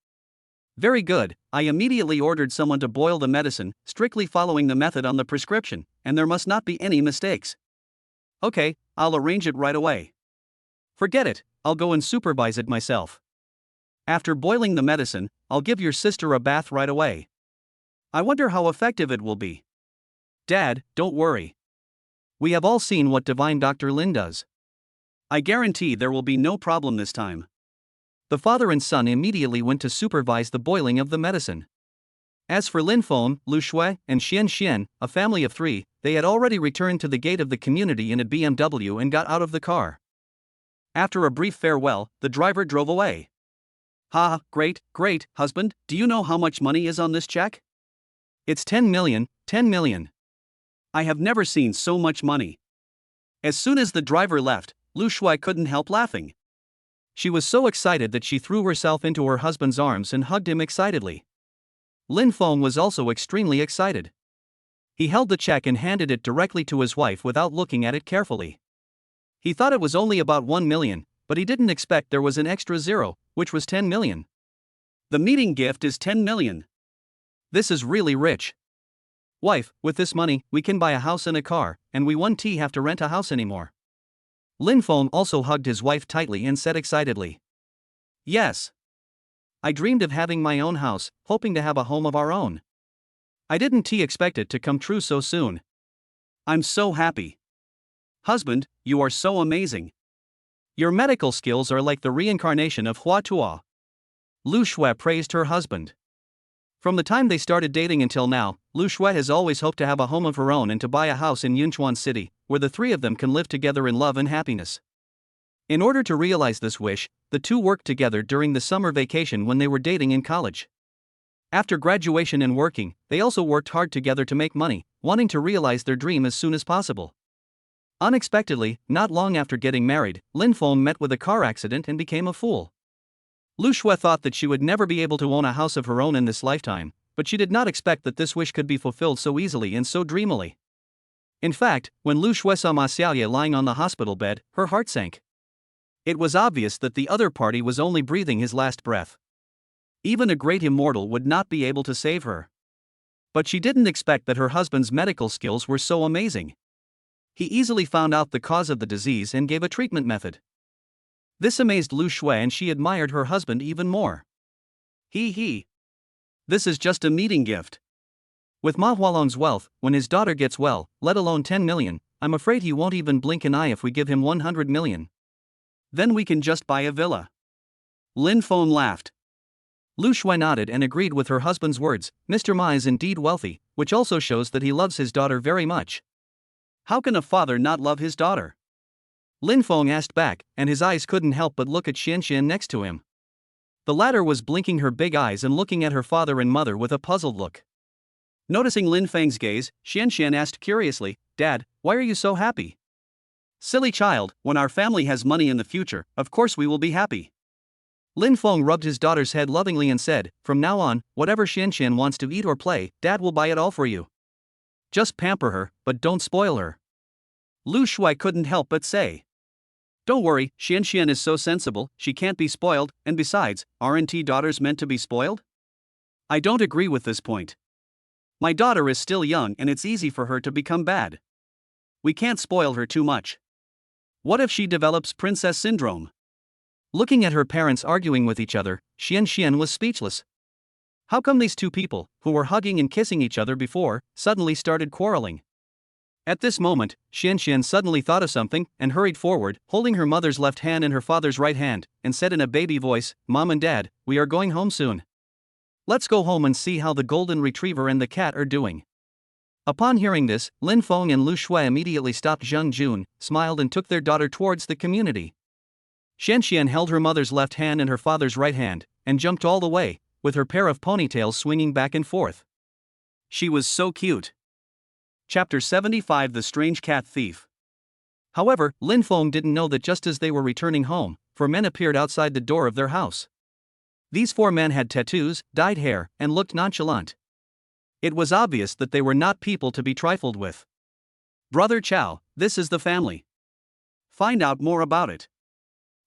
Very good, I immediately ordered someone to boil the medicine, strictly following the method on the prescription, and there must not be any mistakes. Okay, I'll arrange it right away. Forget it, I'll go and supervise it myself. After boiling the medicine, I'll give your sister a bath right away. I wonder how effective it will be. Dad, don't worry. We have all seen what divine Dr. Lin does. I guarantee there will be no problem this time. The father and son immediately went to supervise the boiling of the medicine. As for Lin Feng, Lu Shui, and Xian Xian, a family of 3, they had already returned to the gate of the community in a BMW and got out of the car. After a brief farewell, the driver drove away. Ha, great, husband, do you know how much money is on this check? It's 10 million, 10 million. I have never seen so much money. As soon as the driver left, Lu Shui couldn't help laughing. She was so excited that she threw herself into her husband's arms and hugged him excitedly. Lin Feng was also extremely excited. He held the check and handed it directly to his wife without looking at it carefully. He thought it was only about 1 million, but he didn't expect there was an extra zero, which was 10 million. The meeting gift is 10 million. This is really rich. Wife, with this money, we can buy a house and a car, and we won't have to rent a house anymore. Lin Feng also hugged his wife tightly and said excitedly. Yes. I dreamed of having my own house, hoping to have a home of our own. I didn't expect it to come true so soon. I'm so happy. Husband, you are so amazing. Your medical skills are like the reincarnation of Hua Tuo. Lu Shui praised her husband. From the time they started dating until now, Lu Shui has always hoped to have a home of her own and to buy a house in Yunchuan City, where the 3 of them can live together in love and happiness. In order to realize this wish, the 2 worked together during the summer vacation when they were dating in college. After graduation and working, they also worked hard together to make money, wanting to realize their dream as soon as possible. Unexpectedly, not long after getting married, Lin Feng met with a car accident and became a fool. Lu Shui thought that she would never be able to own a house of her own in this lifetime, but she did not expect that this wish could be fulfilled so easily and so dreamily. In fact, when Lu Shui saw Ma Xiaoye lying on the hospital bed, her heart sank. It was obvious that the other party was only breathing his last breath. Even a great immortal would not be able to save her. But she didn't expect that her husband's medical skills were so amazing. He easily found out the cause of the disease and gave a treatment method. This amazed Lu Shui and she admired her husband even more. He. This is just a meeting gift. With Ma Hualong's wealth, when his daughter gets well, let alone 10 million, I'm afraid he won't even blink an eye if we give him 100 million. Then we can just buy a villa. Lin Feng laughed. Lu Shui nodded and agreed with her husband's words. Mr. Ma is indeed wealthy, which also shows that he loves his daughter very much. How can a father not love his daughter? Lin Feng asked back, and his eyes couldn't help but look at Xian Xian next to him. The latter was blinking her big eyes and looking at her father and mother with a puzzled look. Noticing Lin Feng's gaze, Xian Xian asked curiously, Dad, why are you so happy? Silly child, when our family has money in the future, of course we will be happy. Lin Feng rubbed his daughter's head lovingly and said, from now on, whatever Xianxian wants to eat or play, Dad will buy it all for you. Just pamper her, but don't spoil her. Lu Shui couldn't help but say. Don't worry, Xianxian is so sensible, she can't be spoiled, and besides, aren't daughters meant to be spoiled? I don't agree with this point. My daughter is still young and it's easy for her to become bad. We can't spoil her too much. What if she develops princess syndrome? Looking at her parents arguing with each other, Xianxian was speechless. How come these two people, who were hugging and kissing each other before, suddenly started quarreling? At this moment, Xianxian suddenly thought of something and hurried forward, holding her mother's left hand in her father's right hand, and said in a baby voice, Mom and Dad, we are going home soon. Let's go home and see how the golden retriever and the cat are doing. Upon hearing this, Lin Feng and Lu Shui immediately stopped Zheng Jun, smiled and took their daughter towards the community. Xianxian held her mother's left hand in her father's right hand, and jumped all the way, with her pair of ponytails swinging back and forth. She was so cute. Chapter 75 The Strange Cat Thief. However, Lin Feng didn't know that just as they were returning home, 4 men appeared outside the door of their house. These 4 men had tattoos, dyed hair, and looked nonchalant. It was obvious that they were not people to be trifled with. Brother Chow, this is the family. Find out more about it.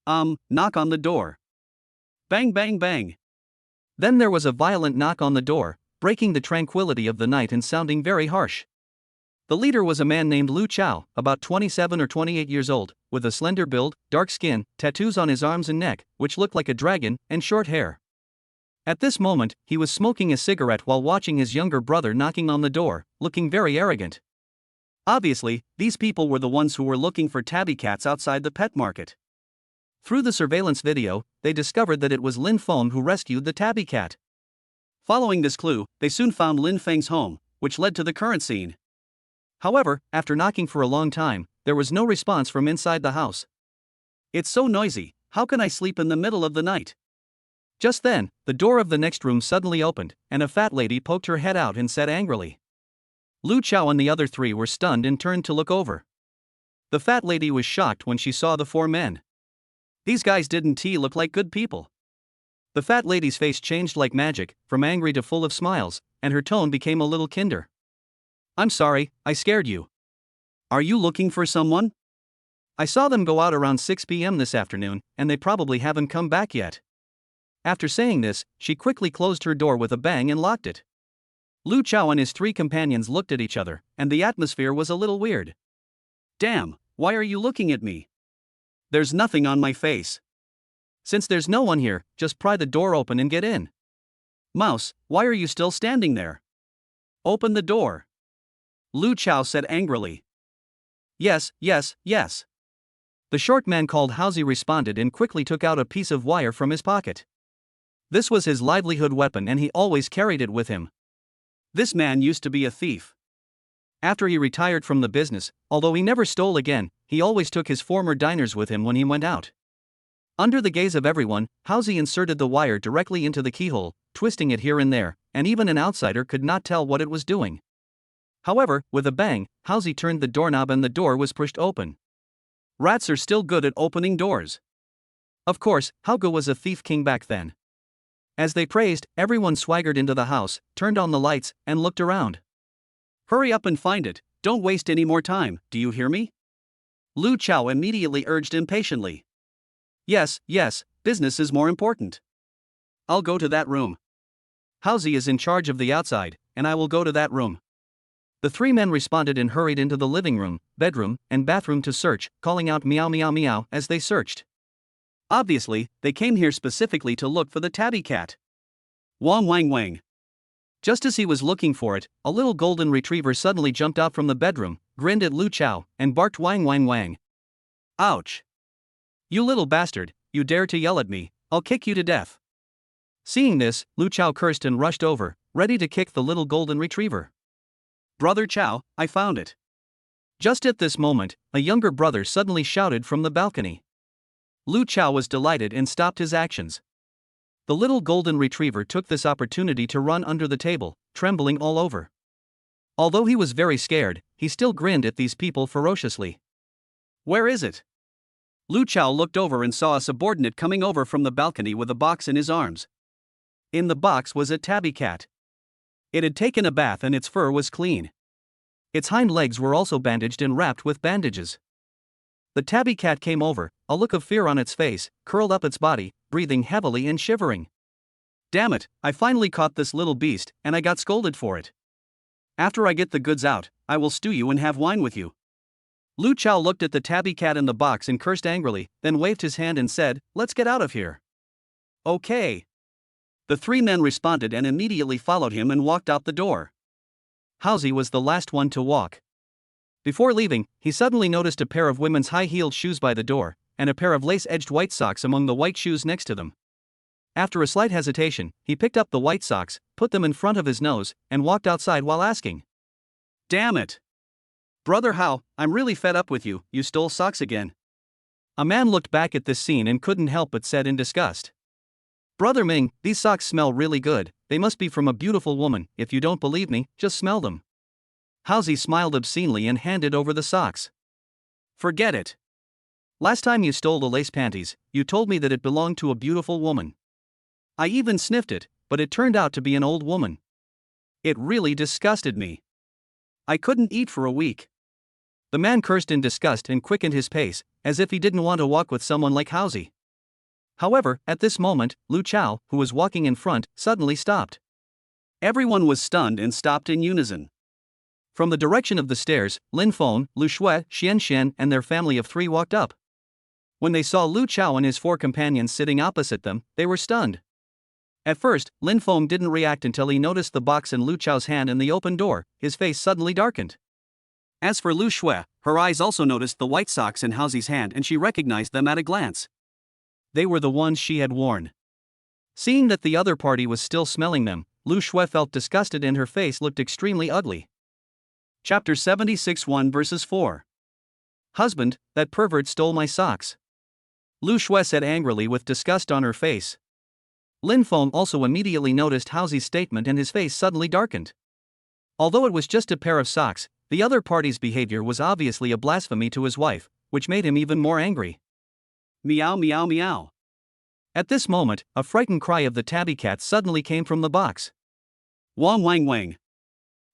Knock on the door. Bang bang bang. Then there was a violent knock on the door, breaking the tranquility of the night and sounding very harsh. The leader was a man named Lu Chao, about 27 or 28 years old, with a slender build, dark skin, tattoos on his arms and neck, which looked like a dragon, and short hair. At this moment, he was smoking a cigarette while watching his younger brother knocking on the door, looking very arrogant. Obviously, these people were the ones who were looking for tabby cats outside the pet market. Through the surveillance video, they discovered that it was Lin Feng who rescued the tabby cat. Following this clue, they soon found Lin Feng's home, which led to the current scene. However, after knocking for a long time, there was no response from inside the house. It's so noisy, how can I sleep in the middle of the night? Just then, the door of the next room suddenly opened, and a fat lady poked her head out and said angrily. Lu Chao and the other 3 were stunned and turned to look over. The fat lady was shocked when she saw the 4 men. These guys didn't look like good people. The fat lady's face changed like magic, from angry to full of smiles, and her tone became a little kinder. I'm sorry, I scared you. Are you looking for someone? I saw them go out around 6 p.m. this afternoon, and they probably haven't come back yet. After saying this, she quickly closed her door with a bang and locked it. Lu Chao and his 3 companions looked at each other, and the atmosphere was a little weird. Damn, why are you looking at me? There's nothing on my face. Since there's no one here, just pry the door open and get in. Mouse, why are you still standing there? Open the door. Lu Chao said angrily. Yes, yes, yes. The short man called Haozi responded and quickly took out a piece of wire from his pocket. This was his livelihood weapon and he always carried it with him. This man used to be a thief. After he retired from the business, although he never stole again, he always took his former diners with him when he went out. Under the gaze of everyone, Haozi inserted the wire directly into the keyhole, twisting it here and there, and even an outsider could not tell what it was doing. However, with a bang, Haozi turned the doorknob and the door was pushed open. Rats are still good at opening doors. Of course, Hauge was a thief king back then. As they praised, everyone swaggered into the house, turned on the lights, and looked around. Hurry up and find it, don't waste any more time, do you hear me? Lu Chao immediately urged impatiently. Yes, yes, business is more important. I'll go to that room. Haozi is in charge of the outside, and I will go to that room. The 3 men responded and hurried into the living room, bedroom, and bathroom to search, calling out meow meow meow as they searched. Obviously, they came here specifically to look for the tabby cat. Wang wang wang. Just as he was looking for it, a little golden retriever suddenly jumped out from the bedroom, grinned at Lu Chao, and barked wang wang wang. Ouch! You little bastard, you dare to yell at me, I'll kick you to death. Seeing this, Lu Chao cursed and rushed over, ready to kick the little golden retriever. Brother Chao, I found it. Just at this moment, a younger brother suddenly shouted from the balcony. Lu Chao was delighted and stopped his actions. The little golden retriever took this opportunity to run under the table, trembling all over. Although he was very scared, he still grinned at these people ferociously. "Where is it?" Lu Chao looked over and saw a subordinate coming over from the balcony with a box in his arms. In the box was a tabby cat. It had taken a bath and its fur was clean. Its hind legs were also bandaged and wrapped with bandages. The tabby cat came over, a look of fear on its face, curled up its body, breathing heavily and shivering. "Damn it, I finally caught this little beast, and I got scolded for it. After I get the goods out, I will stew you and have wine with you." Lu Chao looked at the tabby cat in the box and cursed angrily, then waved his hand and said, "Let's get out of here." "Okay." The three men responded and immediately followed him and walked out the door. Housie was the last one to walk. Before leaving, he suddenly noticed a pair of women's high-heeled shoes by the door, and a pair of lace-edged white socks among the white shoes next to them. After a slight hesitation, he picked up the white socks, put them in front of his nose, and walked outside while asking, "Damn it! Brother Hao, I'm really fed up with you, you stole socks again." A man looked back at this scene and couldn't help but said in disgust, "Brother Ming, these socks smell really good, they must be from a beautiful woman, if you don't believe me, just smell them." Housie smiled obscenely and handed over the socks. "Forget it. Last time you stole the lace panties, you told me that it belonged to a beautiful woman. I even sniffed it, but it turned out to be an old woman. It really disgusted me. I couldn't eat for a week." The man cursed in disgust and quickened his pace, as if he didn't want to walk with someone like Housie. However, at this moment, Lu Chao, who was walking in front, suddenly stopped. Everyone was stunned and stopped in unison. From the direction of the stairs, Lin Feng, Lu Shui, Xian Xian, and their family of three walked up. When they saw Lu Chao and his four companions sitting opposite them, they were stunned. At first, Lin Feng didn't react until he noticed the box in Lu Chao's hand and the open door. His face suddenly darkened. As for Lu Shui, her eyes also noticed the white socks in Housie's hand and she recognized them at a glance. They were the ones she had worn. Seeing that the other party was still smelling them, Lu Shui felt disgusted and her face looked extremely ugly. Chapter 76 1 verses 4. "Husband, that pervert stole my socks," Lu Shui said angrily with disgust on her face. Lin Feng also immediately noticed Housie's statement and his face suddenly darkened. Although it was just a pair of socks, the other party's behavior was obviously a blasphemy to his wife, which made him even more angry. Meow meow meow. At this moment, a frightened cry of the tabby cat suddenly came from the box. Wang wang wang.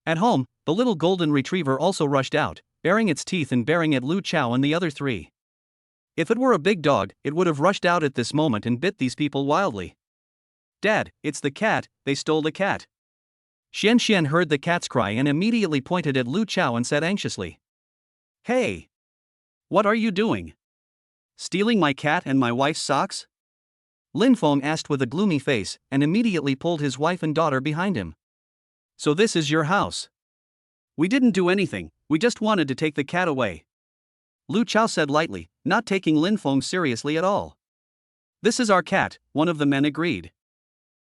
At home, the little golden retriever also rushed out, baring its teeth and baring at Lu Chao and the other three. If it were a big dog, it would have rushed out at this moment and bit these people wildly. "Dad, it's the cat, they stole the cat." Xian Xian heard the cat's cry and immediately pointed at Lu Chao and said anxiously, "Hey! What are you doing? Stealing my cat and my wife's socks?" Lin Feng asked with a gloomy face, and immediately pulled his wife and daughter behind him. "So this is your house?" "We didn't do anything, we just wanted to take the cat away," Lu Chao said lightly, not taking Lin Feng seriously at all. "This is our cat," one of the men agreed.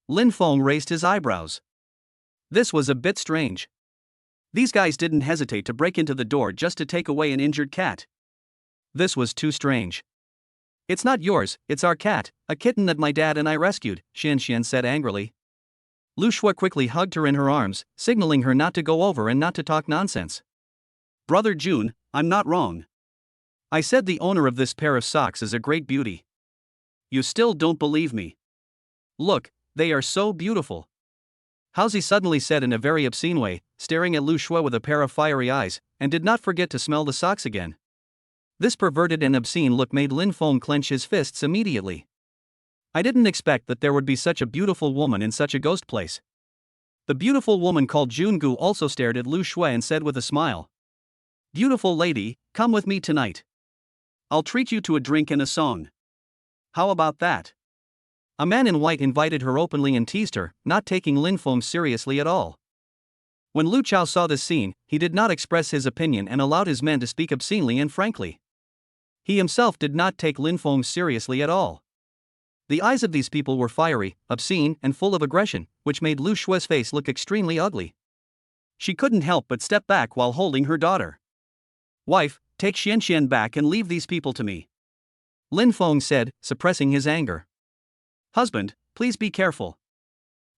Lin Feng raised his eyebrows. This was a bit strange. These guys didn't hesitate to break into the door just to take away an injured cat. This was too strange. "It's not yours, it's our cat, a kitten that my dad and I rescued," Xian Xian said angrily. Lu Shui quickly hugged her in her arms, signaling her not to go over and not to talk nonsense. "Brother Jun, I'm not wrong. I said the owner of this pair of socks is a great beauty. You still don't believe me. Look, they are so beautiful." Housie suddenly said in a very obscene way, staring at Lu Shui with a pair of fiery eyes, and did not forget to smell the socks again. This perverted and obscene look made Lin Feng clench his fists immediately. "I didn't expect that there would be such a beautiful woman in such a ghost place." The beautiful woman called Jungu also stared at Lu Shui and said with a smile, "Beautiful lady, come with me tonight. I'll treat you to a drink and a song. How about that?" A man in white invited her openly and teased her, not taking Lin Feng seriously at all. When Lu Chao saw this scene, he did not express his opinion and allowed his men to speak obscenely and frankly. He himself did not take Lin Feng seriously at all. The eyes of these people were fiery, obscene, and full of aggression, which made Lu Shui's face look extremely ugly. She couldn't help but step back while holding her daughter. "Wife, take Xian Xian back and leave these people to me," Lin Feng said, suppressing his anger. "Husband, please be careful."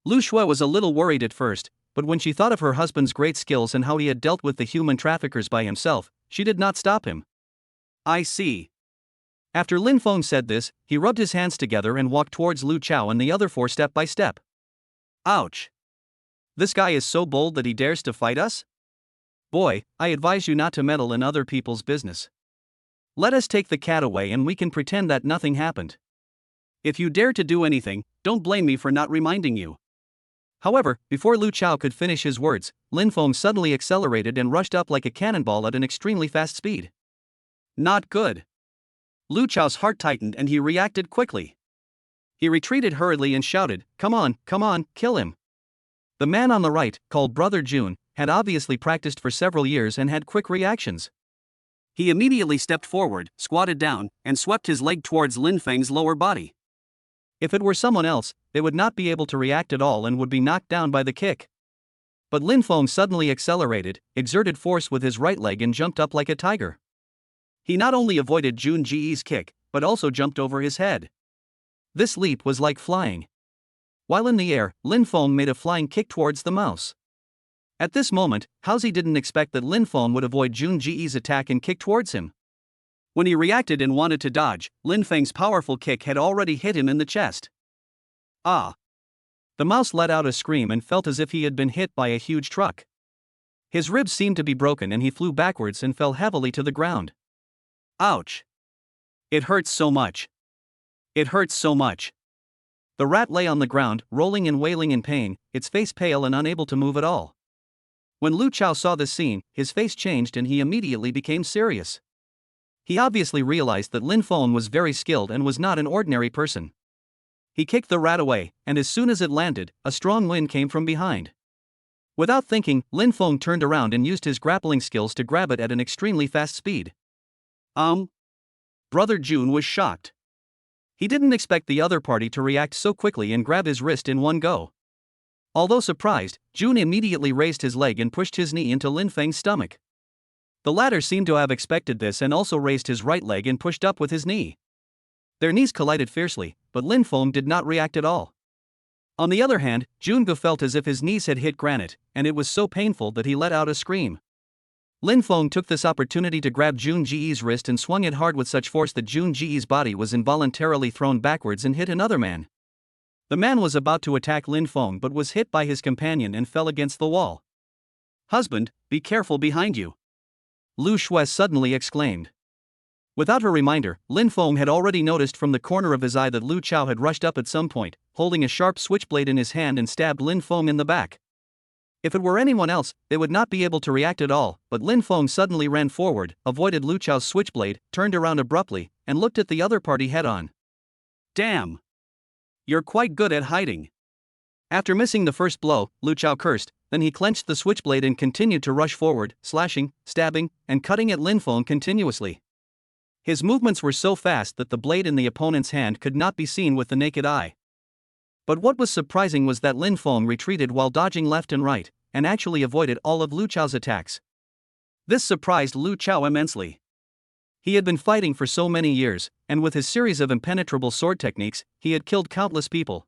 Lu Shui was a little worried at first, but when she thought of her husband's great skills and how he had dealt with the human traffickers by himself, she did not stop him. I see. After Lin Feng said this, he rubbed his hands together and walked towards Lu Chao and the other four step by step. Ouch! This guy is so bold that he dares to fight us? Boy, I advise you not to meddle in other people's business. Let us take the cat away and we can pretend that nothing happened. If you dare to do anything, don't blame me for not reminding you. However, before Lu Chao could finish his words, Lin Feng suddenly accelerated and rushed up like a cannonball at an extremely fast speed. Not good. Lu Chao's heart tightened and he reacted quickly. He retreated hurriedly and shouted, come on, kill him. The man on the right, called Brother Jun, had obviously practiced for several years and had quick reactions. He immediately stepped forward, squatted down, and swept his leg towards Lin Feng's lower body. If it were someone else, they would not be able to react at all and would be knocked down by the kick. But Lin Feng suddenly accelerated, exerted force with his right leg and jumped up like a tiger. He not only avoided Jun Ji's kick, but also jumped over his head. This leap was like flying. While in the air, Lin Feng made a flying kick towards the mouse. At this moment, Haozi didn't expect that Lin Feng would avoid Jun Ji's attack and kick towards him. When he reacted and wanted to dodge, Lin Feng's powerful kick had already hit him in the chest. Ah! The mouse let out a scream and felt as if he had been hit by a huge truck. His ribs seemed to be broken and he flew backwards and fell heavily to the ground. Ouch! It hurts so much. It hurts so much. The rat lay on the ground, rolling and wailing in pain, its face pale and unable to move at all. When Lu Chao saw this scene, his face changed and he immediately became serious. He obviously realized that Lin Feng was very skilled and was not an ordinary person. He kicked the rat away, and as soon as it landed, a strong wind came from behind. Without thinking, Lin Feng turned around and used his grappling skills to grab it at an extremely fast speed. Brother Jun was shocked. He didn't expect the other party to react so quickly and grab his wrist in one go. Although surprised, Jun immediately raised his leg and pushed his knee into Lin Feng's stomach. The latter seemed to have expected this and also raised his right leg and pushed up with his knee. Their knees collided fiercely, but Lin Feng did not react at all. On the other hand, Jun felt as if his knees had hit granite, and it was so painful that he let out a scream. Lin Feng took this opportunity to grab Jun Ji's wrist and swung it hard with such force that Jun Ji's body was involuntarily thrown backwards and hit another man. The man was about to attack Lin Feng but was hit by his companion and fell against the wall. Husband, be careful behind you! Lu Shui suddenly exclaimed. Without her reminder, Lin Feng had already noticed from the corner of his eye that Lu Chao had rushed up at some point, holding a sharp switchblade in his hand and stabbed Lin Feng in the back. If it were anyone else, they would not be able to react at all, but Lin Feng suddenly ran forward, avoided Lu Chao's switchblade, turned around abruptly, and looked at the other party head-on. Damn! You're quite good at hiding. After missing the first blow, Lu Chao cursed, then he clenched the switchblade and continued to rush forward, slashing, stabbing, and cutting at Lin Feng continuously. His movements were so fast that the blade in the opponent's hand could not be seen with the naked eye. But what was surprising was that Lin Feng retreated while dodging left and right, and actually avoided all of Lu Chao's attacks. This surprised Lu Chao immensely. He had been fighting for so many years, and with his series of impenetrable sword techniques, he had killed countless people.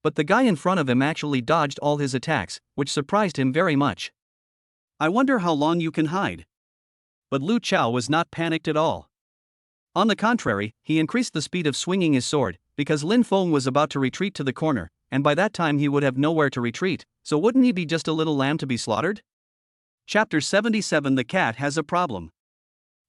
But the guy in front of him actually dodged all his attacks, which surprised him very much. I wonder how long you can hide. But Lu Chao was not panicked at all. On the contrary, he increased the speed of swinging his sword, because Lin Feng was about to retreat to the corner, and by that time he would have nowhere to retreat, so wouldn't he be just a little lamb to be slaughtered? Chapter 77 The Cat Has a Problem.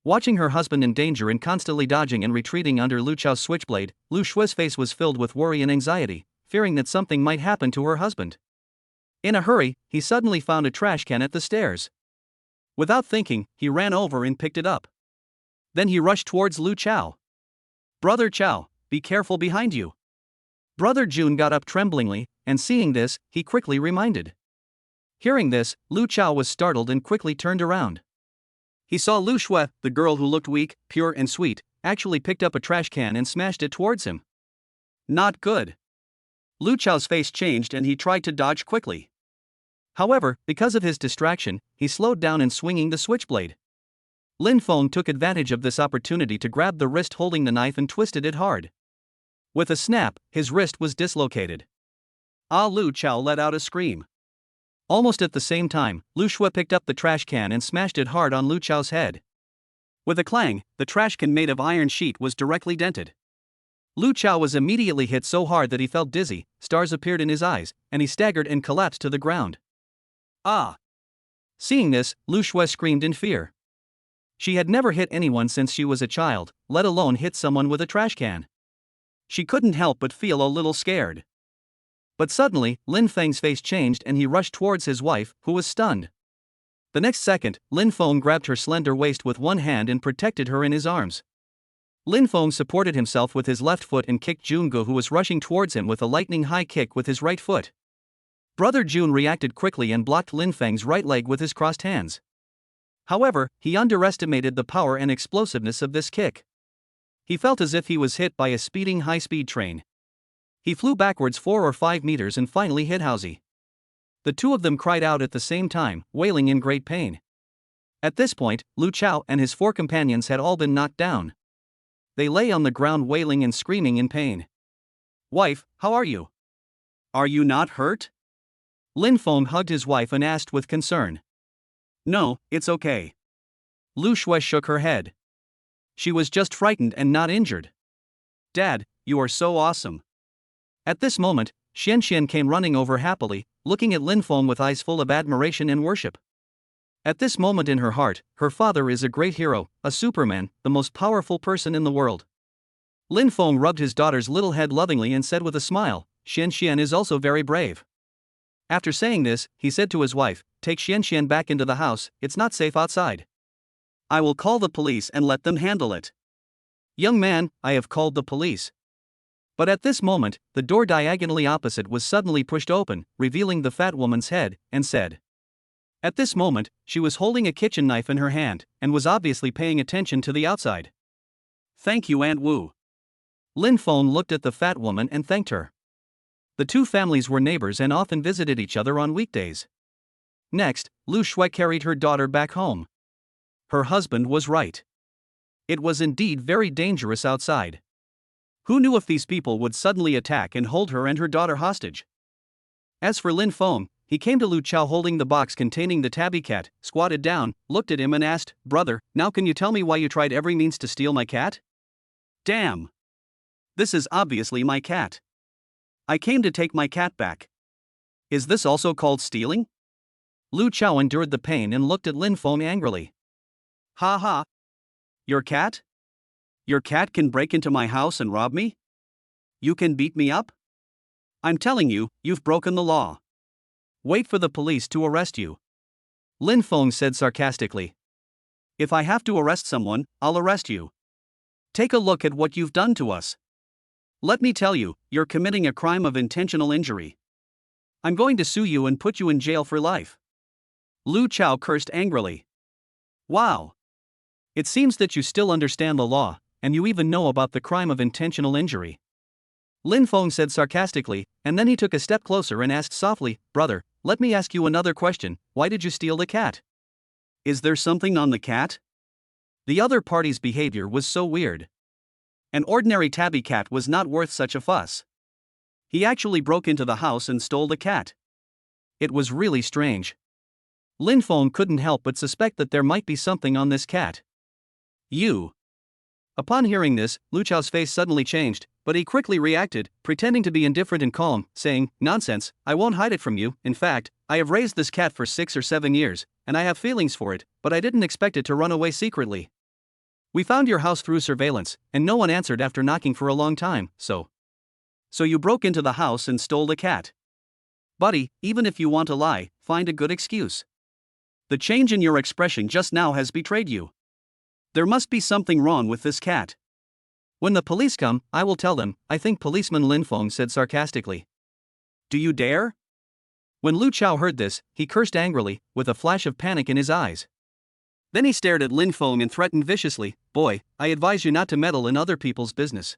Watching her husband in danger and constantly dodging and retreating under Lu Chao's switchblade, Lu Shui's face was filled with worry and anxiety, fearing that something might happen to her husband. In a hurry, he suddenly found a trash can at the stairs. Without thinking, he ran over and picked it up. Then he rushed towards Lu Chao. Brother Chao, be careful behind you. Brother Jun got up tremblingly, and seeing this, he quickly reminded. Hearing this, Lu Chao was startled and quickly turned around. He saw Lu Shui, the girl who looked weak, pure and sweet, actually picked up a trash can and smashed it towards him. Not good. Lu Chao's face changed and he tried to dodge quickly. However, because of his distraction, he slowed down in swinging the switchblade. Lin Feng took advantage of this opportunity to grab the wrist holding the knife and twisted it hard. With a snap, his wrist was dislocated. Lu Chao let out a scream. Almost at the same time, Lu Shui picked up the trash can and smashed it hard on Lu Chao's head. With a clang, the trash can made of iron sheet was directly dented. Lu Chao was immediately hit so hard that he felt dizzy, stars appeared in his eyes, and he staggered and collapsed to the ground. Ah! Seeing this, Lu Shui screamed in fear. She had never hit anyone since she was a child, let alone hit someone with a trash can. She couldn't help but feel a little scared. But suddenly, Lin Feng's face changed and he rushed towards his wife, who was stunned. The next second, Lin Feng grabbed her slender waist with one hand and protected her in his arms. Lin Feng supported himself with his left foot and kicked Jungu, who was rushing towards him with a lightning high kick with his right foot. Brother Jun reacted quickly and blocked Lin Feng's right leg with his crossed hands. However, he underestimated the power and explosiveness of this kick. He felt as if he was hit by a speeding high-speed train. He flew backwards 4 or 5 meters and finally hit Housie. The two of them cried out at the same time, wailing in great pain. At this point, Lu Chao and his 4 companions had all been knocked down. They lay on the ground wailing and screaming in pain. "Wife, how are you? Are you not hurt?" Lin Feng hugged his wife and asked with concern. "No, it's okay." Lu Shui shook her head. She was just frightened and not injured. "Dad, you are so awesome." At this moment, Xian Xian came running over happily, looking at Lin Feng with eyes full of admiration and worship. At this moment in her heart, her father is a great hero, a Superman, the most powerful person in the world. Lin Feng rubbed his daughter's little head lovingly and said with a smile, "Xian Xian is also very brave." After saying this, he said to his wife, "Take Xian Xian back into the house, it's not safe outside. I will call the police and let them handle it." "Young man, I have called the police." But at this moment, the door diagonally opposite was suddenly pushed open, revealing the fat woman's head, and said. At this moment, she was holding a kitchen knife in her hand, and was obviously paying attention to the outside. "Thank you, Aunt Wu." Lin Feng looked at the fat woman and thanked her. The two families were neighbors and often visited each other on weekdays. Next, Lu Shui carried her daughter back home. Her husband was right. It was indeed very dangerous outside. Who knew if these people would suddenly attack and hold her and her daughter hostage? As for Lin Feng, he came to Lu Chao holding the box containing the tabby cat, squatted down, looked at him and asked, "Brother, now can you tell me why you tried every means to steal my cat?" "Damn! This is obviously my cat. I came to take my cat back. Is this also called stealing?" Lu Chao endured the pain and looked at Lin Feng angrily. "Ha ha! Your cat? Your cat can break into my house and rob me? You can beat me up? I'm telling you, you've broken the law. Wait for the police to arrest you." Lin Feng said sarcastically. "If I have to arrest someone, I'll arrest you. Take a look at what you've done to us. Let me tell you, you're committing a crime of intentional injury. I'm going to sue you and put you in jail for life." Lu Chao cursed angrily. "Wow! It seems that you still understand the law, and you even know about the crime of intentional injury." Lin Feng said sarcastically, and then he took a step closer and asked softly, "Brother, let me ask you another question, why did you steal the cat? Is there something on the cat?" The other party's behavior was so weird. An ordinary tabby cat was not worth such a fuss. He actually broke into the house and stole the cat. It was really strange. Lin Feng couldn't help but suspect that there might be something on this cat. "You." Upon hearing this, Lu Chao's face suddenly changed, but he quickly reacted, pretending to be indifferent and calm, saying, "Nonsense, I won't hide it from you. In fact, I have raised this cat for 6 or 7 years, and I have feelings for it, but I didn't expect it to run away secretly. We found your house through surveillance, and no one answered after knocking for a long time, so you broke into the house and stole the cat. Buddy, even if you want to lie, find a good excuse. The change in your expression just now has betrayed you. There must be something wrong with this cat. When the police come, I will tell them," I think policeman Lin Feng said sarcastically. "Do you dare?" When Lu Chao heard this, he cursed angrily, with a flash of panic in his eyes. Then he stared at Lin Feng and threatened viciously, "Boy, I advise you not to meddle in other people's business.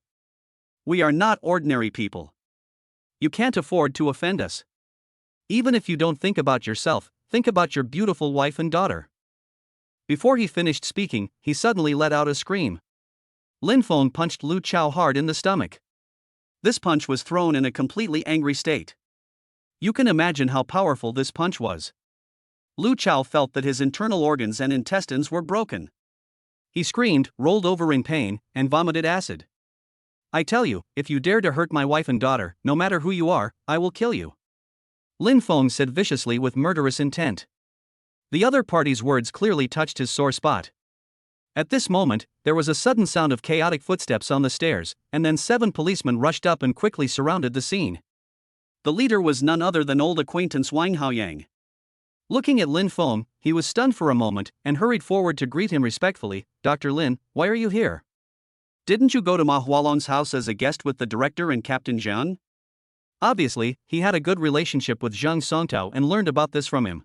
We are not ordinary people. You can't afford to offend us. Even if you don't think about yourself, think about your beautiful wife and daughter." Before he finished speaking, he suddenly let out a scream. Lin Feng punched Lu Chao hard in the stomach. This punch was thrown in a completely angry state. You can imagine how powerful this punch was. Lu Chao felt that his internal organs and intestines were broken. He screamed, rolled over in pain, and vomited acid. I tell you, if you dare to hurt my wife and daughter, no matter who you are, I will kill you. Lin Feng said viciously with murderous intent. The other party's words clearly touched his sore spot. At this moment, there was a sudden sound of chaotic footsteps on the stairs, and then 7 policemen rushed up and quickly surrounded the scene. The leader was none other than old acquaintance Wang Haoyang. Looking at Lin Feng, he was stunned for a moment and hurried forward to greet him respectfully. Dr. Lin, why are you here? Didn't you go to Ma Hualong's house as a guest with the director and Captain Zhang? Obviously, he had a good relationship with Zhang Songtao and learned about this from him.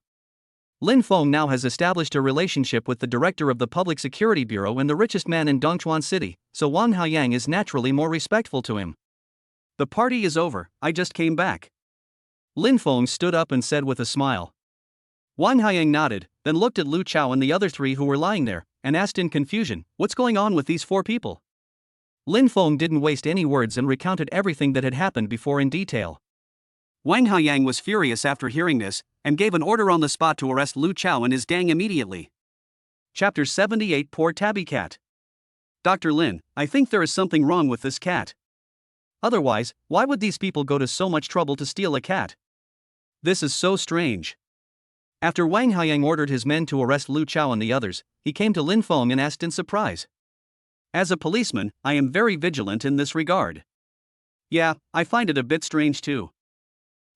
Lin Feng now has established a relationship with the director of the Public Security Bureau and the richest man in Dongchuan City, so Wang Haoyang is naturally more respectful to him. The party is over, I just came back. Lin Feng stood up and said with a smile. Wang Haoyang nodded, then looked at Lu Chao and the other 3 who were lying there, and asked in confusion, what's going on with these 4 people? Lin Feng didn't waste any words and recounted everything that had happened before in detail. Wang Haoyang was furious after hearing this, and gave an order on the spot to arrest Lu Chao and his gang immediately. Chapter 78 Poor Tabby Cat. Dr. Lin, I think there is something wrong with this cat. Otherwise, why would these people go to so much trouble to steal a cat? This is so strange. After Wang Haoyang ordered his men to arrest Lu Chao and the others, he came to Lin Feng and asked in surprise. As a policeman, I am very vigilant in this regard. Yeah, I find it a bit strange too.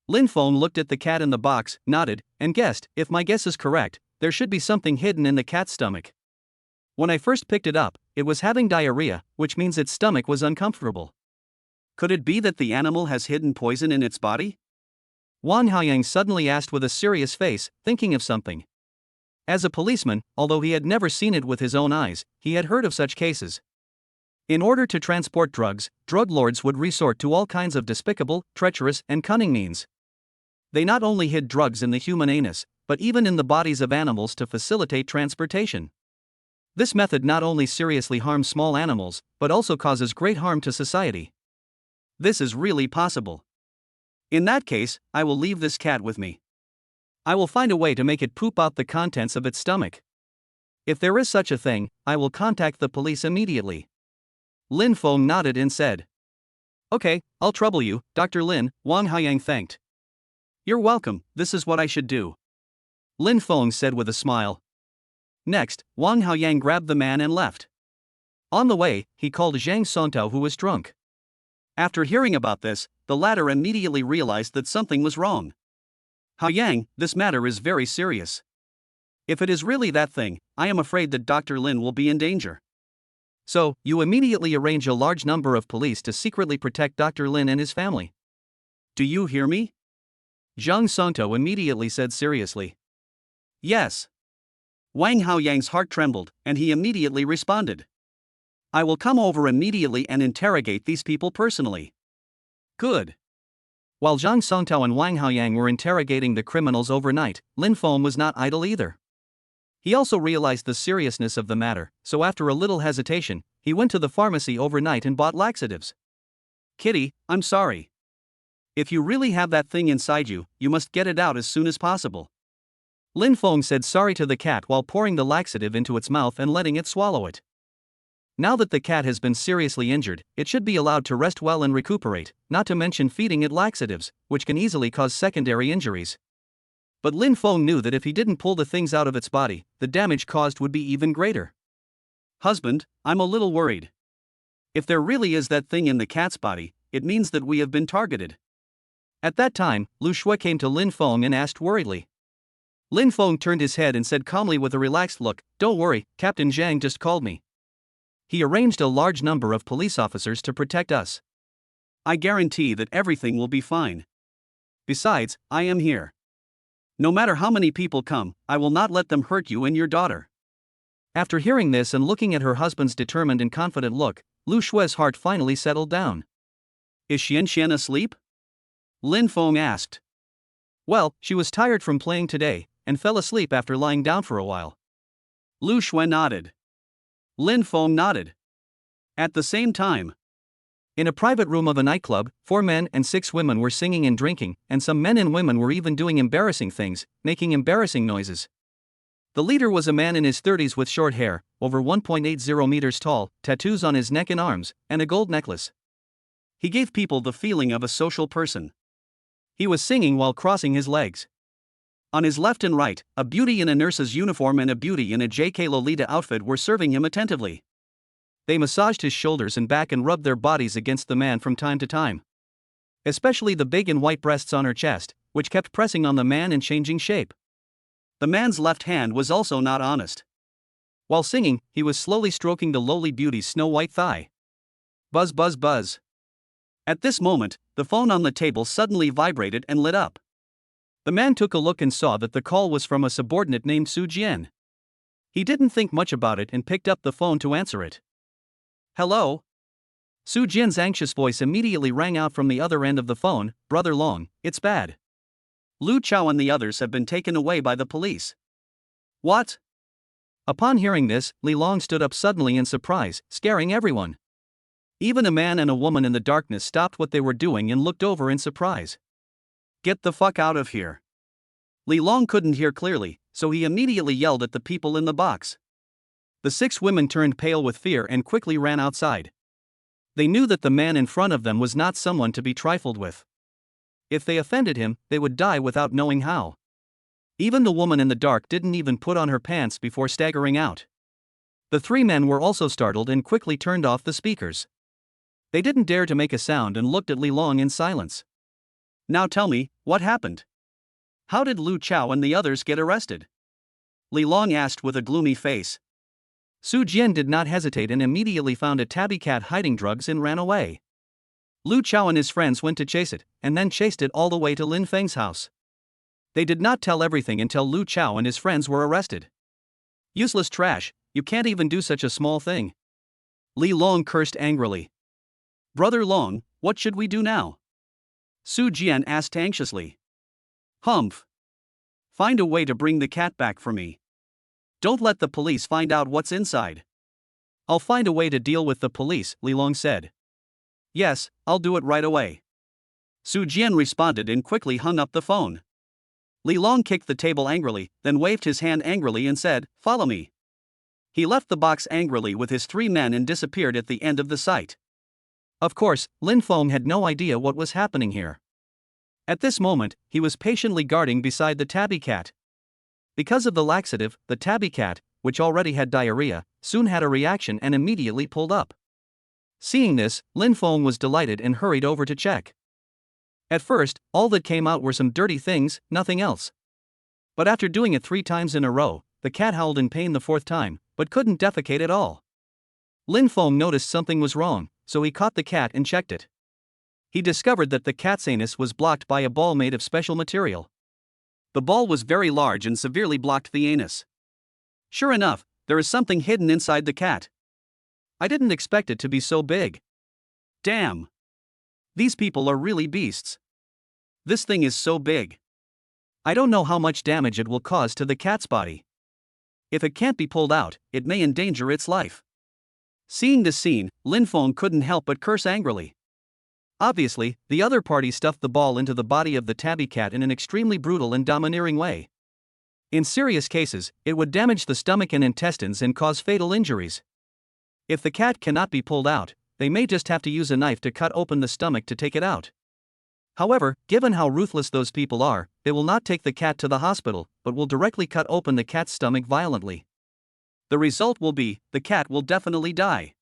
Lin Feng looked at the cat in the box, nodded, and guessed, if my guess is correct, there should be something hidden in the cat's stomach. When I first picked it up, it was having diarrhea, which means its stomach was uncomfortable. Could it be that the animal has hidden poison in its body? Wang Haoyang suddenly asked with a serious face, thinking of something. As a policeman, although he had never seen it with his own eyes, he had heard of such cases. In order to transport drugs, drug lords would resort to all kinds of despicable, treacherous, and cunning means. They not only hid drugs in the human anus, but even in the bodies of animals to facilitate transportation. This method not only seriously harms small animals, but also causes great harm to society. This is really possible. In that case, I will leave this cat with me. I will find a way to make it poop out the contents of its stomach. If there is such a thing, I will contact the police immediately. Lin Feng nodded and said. Okay, I'll trouble you, Dr. Lin, Wang Haoyang thanked. You're welcome, this is what I should do. Lin Feng said with a smile. Next, Wang Haoyang grabbed the man and left. On the way, he called Zhang Songtao who was drunk. After hearing about this, the latter immediately realized that something was wrong. Haoyang, this matter is very serious. If it is really that thing, I am afraid that Dr. Lin will be in danger. So, you immediately arrange a large number of police to secretly protect Dr. Lin and his family. Do you hear me? Zhang Songtao immediately said seriously. Yes. Wang Haoyang's heart trembled, and he immediately responded. I will come over immediately and interrogate these people personally. Good. While Zhang Songtao and Wang Haoyang were interrogating the criminals overnight, Lin Feng was not idle either. He also realized the seriousness of the matter, so after a little hesitation, he went to the pharmacy overnight and bought laxatives. Kitty, I'm sorry. If you really have that thing inside you, you must get it out as soon as possible. Lin Feng said sorry to the cat while pouring the laxative into its mouth and letting it swallow it. Now that the cat has been seriously injured, it should be allowed to rest well and recuperate, not to mention feeding it laxatives, which can easily cause secondary injuries. But Lin Feng knew that if he didn't pull the things out of its body, the damage caused would be even greater. Husband, I'm a little worried. If there really is that thing in the cat's body, it means that we have been targeted. At that time, Lu Shui came to Lin Feng and asked worriedly. Lin Feng turned his head and said calmly with a relaxed look, Don't worry, Captain Zhang just called me. He arranged a large number of police officers to protect us. I guarantee that everything will be fine. Besides, I am here. No matter how many people come, I will not let them hurt you and your daughter. After hearing this and looking at her husband's determined and confident look, Lu Shui's heart finally settled down. Is Xian asleep? Lin Feng asked. Well, she was tired from playing today, and fell asleep after lying down for a while. Lu Shui nodded. Lin Feng nodded. At the same time, In a private room of a nightclub, 4 men and 6 women were singing and drinking, and some men and women were even doing embarrassing things, making embarrassing noises. The leader was a man in his 30s with short hair, over 1.80 meters tall, tattoos on his neck and arms, and a gold necklace. He gave people the feeling of a social person. He was singing while crossing his legs. On his left and right, a beauty in a nurse's uniform and a beauty in a JK Lolita outfit were serving him attentively. They massaged his shoulders and back and rubbed their bodies against the man from time to time. Especially the big and white breasts on her chest, which kept pressing on the man and changing shape. The man's left hand was also not honest. While singing, he was slowly stroking the lowly beauty's snow-white thigh. Buzz buzz buzz. At this moment, the phone on the table suddenly vibrated and lit up. The man took a look and saw that the call was from a subordinate named Su Jian. He didn't think much about it and picked up the phone to answer it. Hello? Su Jian's anxious voice immediately rang out from the other end of the phone. Brother Long, it's bad. Lu Chao and the others have been taken away by the police. What? Upon hearing this, Li Long stood up suddenly in surprise, scaring everyone. Even a man and a woman in the darkness stopped what they were doing and looked over in surprise. Get the fuck out of here. Li Long couldn't hear clearly, so he immediately yelled at the people in the box. The 6 women turned pale with fear and quickly ran outside. They knew that the man in front of them was not someone to be trifled with. If they offended him, they would die without knowing how. Even the woman in the dark didn't even put on her pants before staggering out. The 3 men were also startled and quickly turned off the speakers. They didn't dare to make a sound and looked at Li Long in silence. Now tell me, what happened? How did Lu Chao and the others get arrested? Li Long asked with a gloomy face. Su Jian did not hesitate and immediately found a tabby cat hiding drugs and ran away. Lu Chao and his friends went to chase it, and then chased it all the way to Lin Feng's house. They did not tell everything until Lu Chao and his friends were arrested. Useless trash, you can't even do such a small thing. Li Long cursed angrily. Brother Long, what should we do now? Su Jian asked anxiously. Humph. Find a way to bring the cat back for me. Don't let the police find out what's inside. I'll find a way to deal with the police, Li Long said. Yes, I'll do it right away. Su Jian responded and quickly hung up the phone. Li Long kicked the table angrily, then waved his hand angrily and said, Follow me. He left the box angrily with his 3 men and disappeared at the end of the site. Of course, Lin Feng had no idea what was happening here. At this moment, he was patiently guarding beside the tabby cat. Because of the laxative, the tabby cat, which already had diarrhea, soon had a reaction and immediately pulled up. Seeing this, Lin Feng was delighted and hurried over to check. At first, all that came out were some dirty things, nothing else. But after doing it 3 times in a row, the cat howled in pain the 4th time, but couldn't defecate at all. Lin Feng noticed something was wrong, so he caught the cat and checked it. He discovered that the cat's anus was blocked by a ball made of special material. The ball was very large and severely blocked the anus. Sure enough, there is something hidden inside the cat. I didn't expect it to be so big. Damn. These people are really beasts. This thing is so big. I don't know how much damage it will cause to the cat's body. If it can't be pulled out, it may endanger its life. Seeing this scene, Lin Feng couldn't help but curse angrily. Obviously, the other party stuffed the ball into the body of the tabby cat in an extremely brutal and domineering way. In serious cases, it would damage the stomach and intestines and cause fatal injuries. If the cat cannot be pulled out, they may just have to use a knife to cut open the stomach to take it out. However, given how ruthless those people are, they will not take the cat to the hospital, but will directly cut open the cat's stomach violently. The result will be, the cat will definitely die.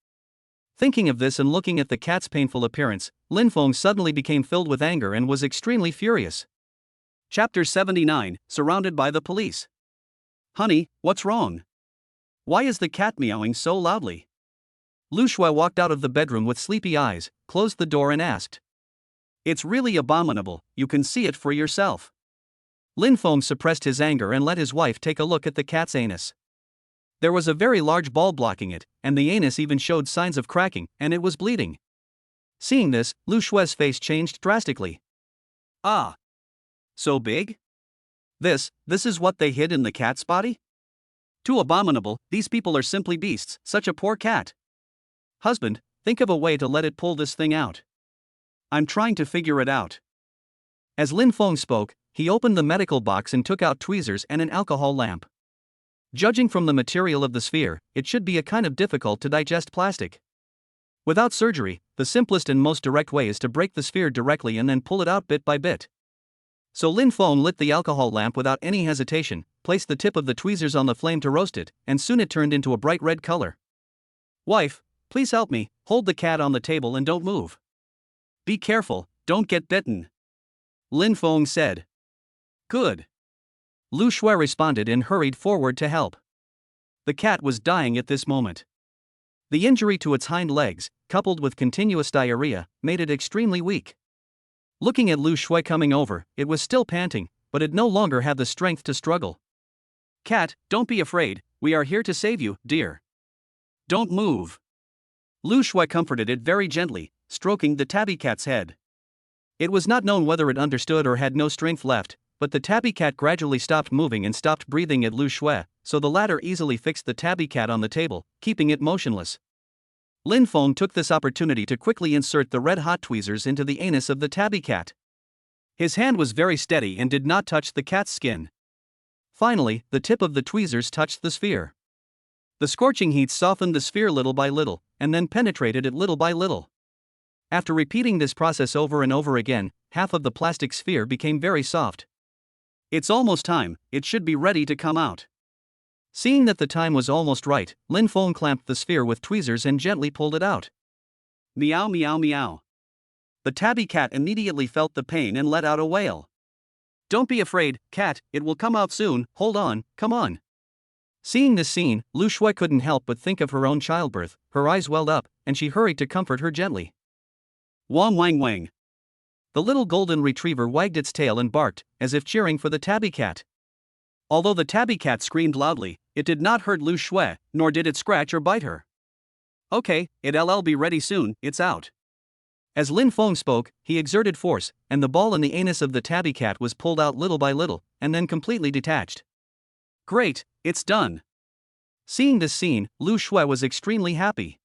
Thinking of this and looking at the cat's painful appearance, Lin Feng suddenly became filled with anger and was extremely furious. Chapter 79, Surrounded by the Police. Honey, what's wrong? Why is the cat meowing so loudly? Lu Shui walked out of the bedroom with sleepy eyes, closed the door and asked. It's really abominable, you can see it for yourself. Lin Feng suppressed his anger and let his wife take a look at the cat's anus. There was a very large ball blocking it, and the anus even showed signs of cracking, and it was bleeding. Seeing this, Lu Shui's face changed drastically. Ah. So big? This is what they hid in the cat's body? Too abominable, these people are simply beasts, such a poor cat. Husband, think of a way to let it pull this thing out. I'm trying to figure it out. As Lin Feng spoke, he opened the medical box and took out tweezers and an alcohol lamp. Judging from the material of the sphere, it should be a kind of difficult to digest plastic. Without surgery, the simplest and most direct way is to break the sphere directly and then pull it out bit by bit. So Lin Feng lit the alcohol lamp without any hesitation, placed the tip of the tweezers on the flame to roast it, and soon it turned into a bright red color. Wife, please help me, hold the cat on the table and don't move. Be careful, don't get bitten. Lin Feng said. Good. Lu Shui responded and hurried forward to help. The cat was dying at this moment. The injury to its hind legs, coupled with continuous diarrhea, made it extremely weak. Looking at Lu Shui coming over, it was still panting, but it no longer had the strength to struggle. Cat, don't be afraid, we are here to save you, dear. Don't move. Lu Shui comforted it very gently, stroking the tabby cat's head. It was not known whether it understood or had no strength left, but the tabby cat gradually stopped moving and stopped breathing at Lu Shui, so the latter easily fixed the tabby cat on the table, keeping it motionless. Lin Feng took this opportunity to quickly insert the red-hot tweezers into the anus of the tabby cat. His hand was very steady and did not touch the cat's skin. Finally, the tip of the tweezers touched the sphere. The scorching heat softened the sphere little by little, and then penetrated it little by little. After repeating this process over and over again, half of the plastic sphere became very soft. It's almost time, it should be ready to come out. Seeing that the time was almost right, Lin Feng clamped the sphere with tweezers and gently pulled it out. Meow meow meow. The tabby cat immediately felt the pain and let out a wail. Don't be afraid, cat, it will come out soon, hold on, come on. Seeing this scene, Lu Shui couldn't help but think of her own childbirth, her eyes welled up, and she hurried to comfort her gently. Wang wang wang. The little golden retriever wagged its tail and barked, as if cheering for the tabby cat. Although the tabby cat screamed loudly, it did not hurt Lu Shui, nor did it scratch or bite her. Okay, it'll be ready soon, it's out. As Lin Feng spoke, he exerted force, and the ball in the anus of the tabby cat was pulled out little by little, and then completely detached. Great, it's done. Seeing this scene, Lu Shui was extremely happy.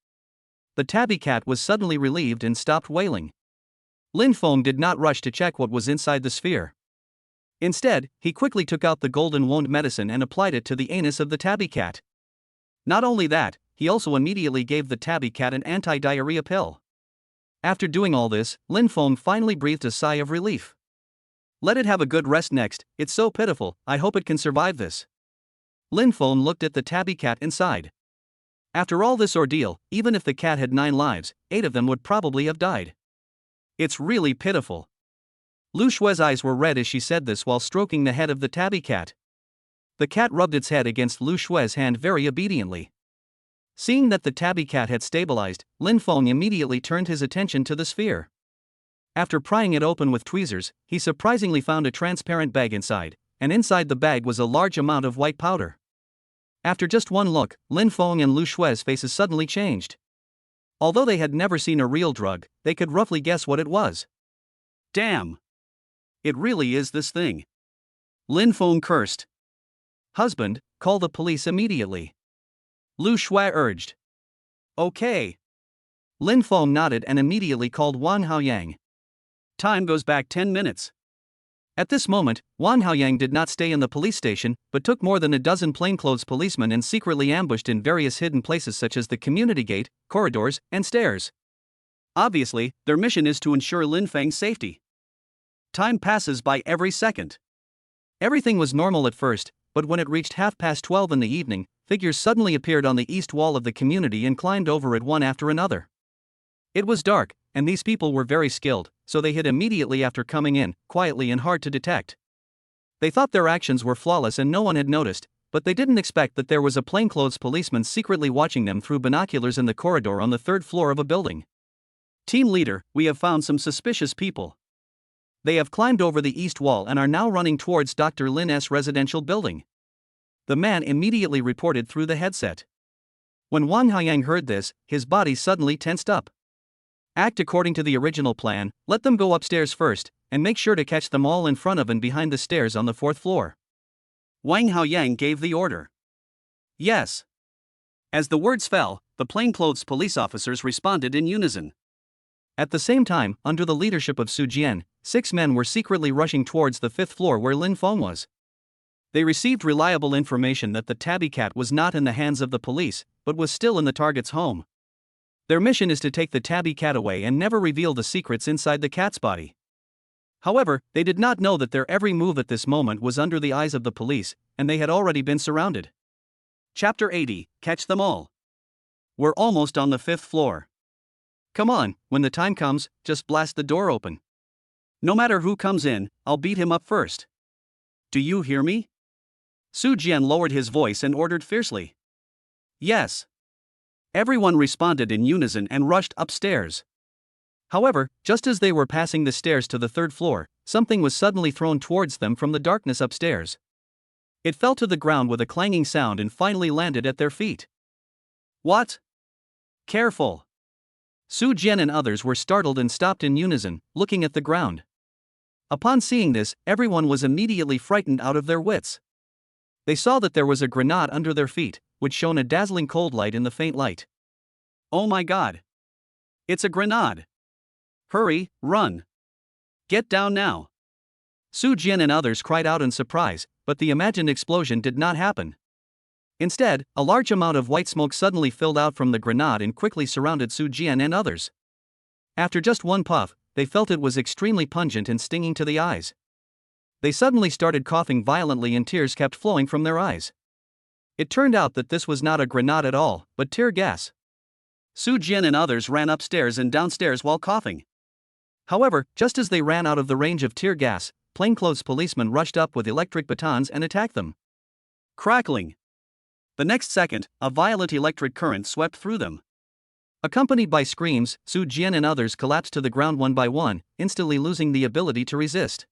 The tabby cat was suddenly relieved and stopped wailing. Lin Feng did not rush to check what was inside the sphere. Instead, he quickly took out the golden wound medicine and applied it to the anus of the tabby cat. Not only that, he also immediately gave the tabby cat an anti-diarrhea pill. After doing all this, Lin Feng finally breathed a sigh of relief. Let it have a good rest next, it's so pitiful, I hope it can survive this. Lin Feng looked at the tabby cat inside. After all this ordeal, even if the cat had 9 lives, 8 of them would probably have died. It's really pitiful. Lu Shui's eyes were red as she said this while stroking the head of the tabby cat. The cat rubbed its head against Lu Shui's hand very obediently. Seeing that the tabby cat had stabilized, Lin Feng immediately turned his attention to the sphere. After prying it open with tweezers, he surprisingly found a transparent bag inside, and inside the bag was a large amount of white powder. After just one look, Lin Feng and Lu Shui's faces suddenly changed. Although they had never seen a real drug, they could roughly guess what it was. Damn! It really is this thing. Lin Feng cursed. Husband, call the police immediately. Lu Shui urged. Okay. Lin Feng nodded and immediately called Wan Haoyang. Time goes back 10 minutes. At this moment, Wan Haoyang did not stay in the police station, but took more than a dozen plainclothes policemen and secretly ambushed in various hidden places such as the community gate, corridors, and stairs. Obviously, their mission is to ensure Lin Feng's safety. Time passes by every second. Everything was normal at first, but when it reached 12:30 in the evening, figures suddenly appeared on the east wall of the community and climbed over it one after another. It was dark, and these people were very skilled, so they hid immediately after coming in, quietly and hard to detect. They thought their actions were flawless and no one had noticed, but they didn't expect that there was a plainclothes policeman secretly watching them through binoculars in the corridor on the 3rd floor of a building. Team leader, we have found some suspicious people. They have climbed over the east wall and are now running towards Dr. Lin's residential building. The man immediately reported through the headset. When Wang Haoyang heard this, his body suddenly tensed up. Act according to the original plan, let them go upstairs first, and make sure to catch them all in front of and behind the stairs on the 4th floor. Wang Haoyang gave the order. Yes. As the words fell, the plainclothes police officers responded in unison. At the same time, under the leadership of Su Jian, 6 men were secretly rushing towards the 5th floor where Lin Feng was. They received reliable information that the tabby cat was not in the hands of the police, but was still in the target's home. Their mission is to take the tabby cat away and never reveal the secrets inside the cat's body. However, they did not know that their every move at this moment was under the eyes of the police, and they had already been surrounded. Chapter 80, Catch Them All. We're almost on the 5th floor. Come on, when the time comes, just blast the door open. No matter who comes in, I'll beat him up first. Do you hear me? Su Jian lowered his voice and ordered fiercely. Yes. Everyone responded in unison and rushed upstairs. However, just as they were passing the stairs to the 3rd floor, something was suddenly thrown towards them from the darkness upstairs. It fell to the ground with a clanging sound and finally landed at their feet. What? Careful! Su Jian and others were startled and stopped in unison, looking at the ground. Upon seeing this, everyone was immediately frightened out of their wits. They saw that there was a grenade under their feet, which shone a dazzling cold light in the faint light. Oh my God! It's a grenade! Hurry, run! Get down now! Su Jian and others cried out in surprise, but the imagined explosion did not happen. Instead, a large amount of white smoke suddenly filled out from the grenade and quickly surrounded Su Jian and others. After just one puff, they felt it was extremely pungent and stinging to the eyes. They suddenly started coughing violently and tears kept flowing from their eyes. It turned out that this was not a grenade at all, but tear gas. Su Jian and others ran upstairs and downstairs while coughing. However, just as they ran out of the range of tear gas, plainclothes policemen rushed up with electric batons and attacked them. Crackling! The next second, a violent electric current swept through them. Accompanied by screams, Su Jian and others collapsed to the ground one by one, instantly losing the ability to resist.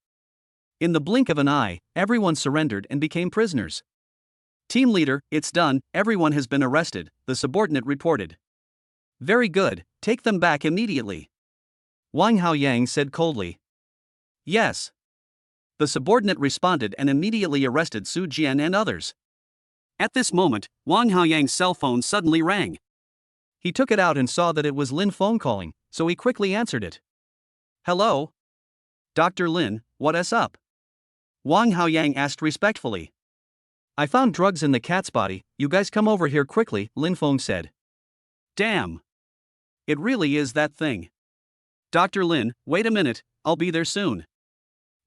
In the blink of an eye, everyone surrendered and became prisoners. Team leader, it's done, everyone has been arrested, the subordinate reported. Very good, take them back immediately. Wang Haoyang said coldly. Yes. The subordinate responded and immediately arrested Su Jian and others. At this moment, Wang Haoyang's cell phone suddenly rang. He took it out and saw that it was Lin Feng calling, so he quickly answered it. Hello? Dr. Lin, what's up? Wang Haoyang asked respectfully. I found drugs in the cat's body, you guys come over here quickly, Lin Feng said. Damn. It really is that thing. Dr. Lin, wait a minute, I'll be there soon.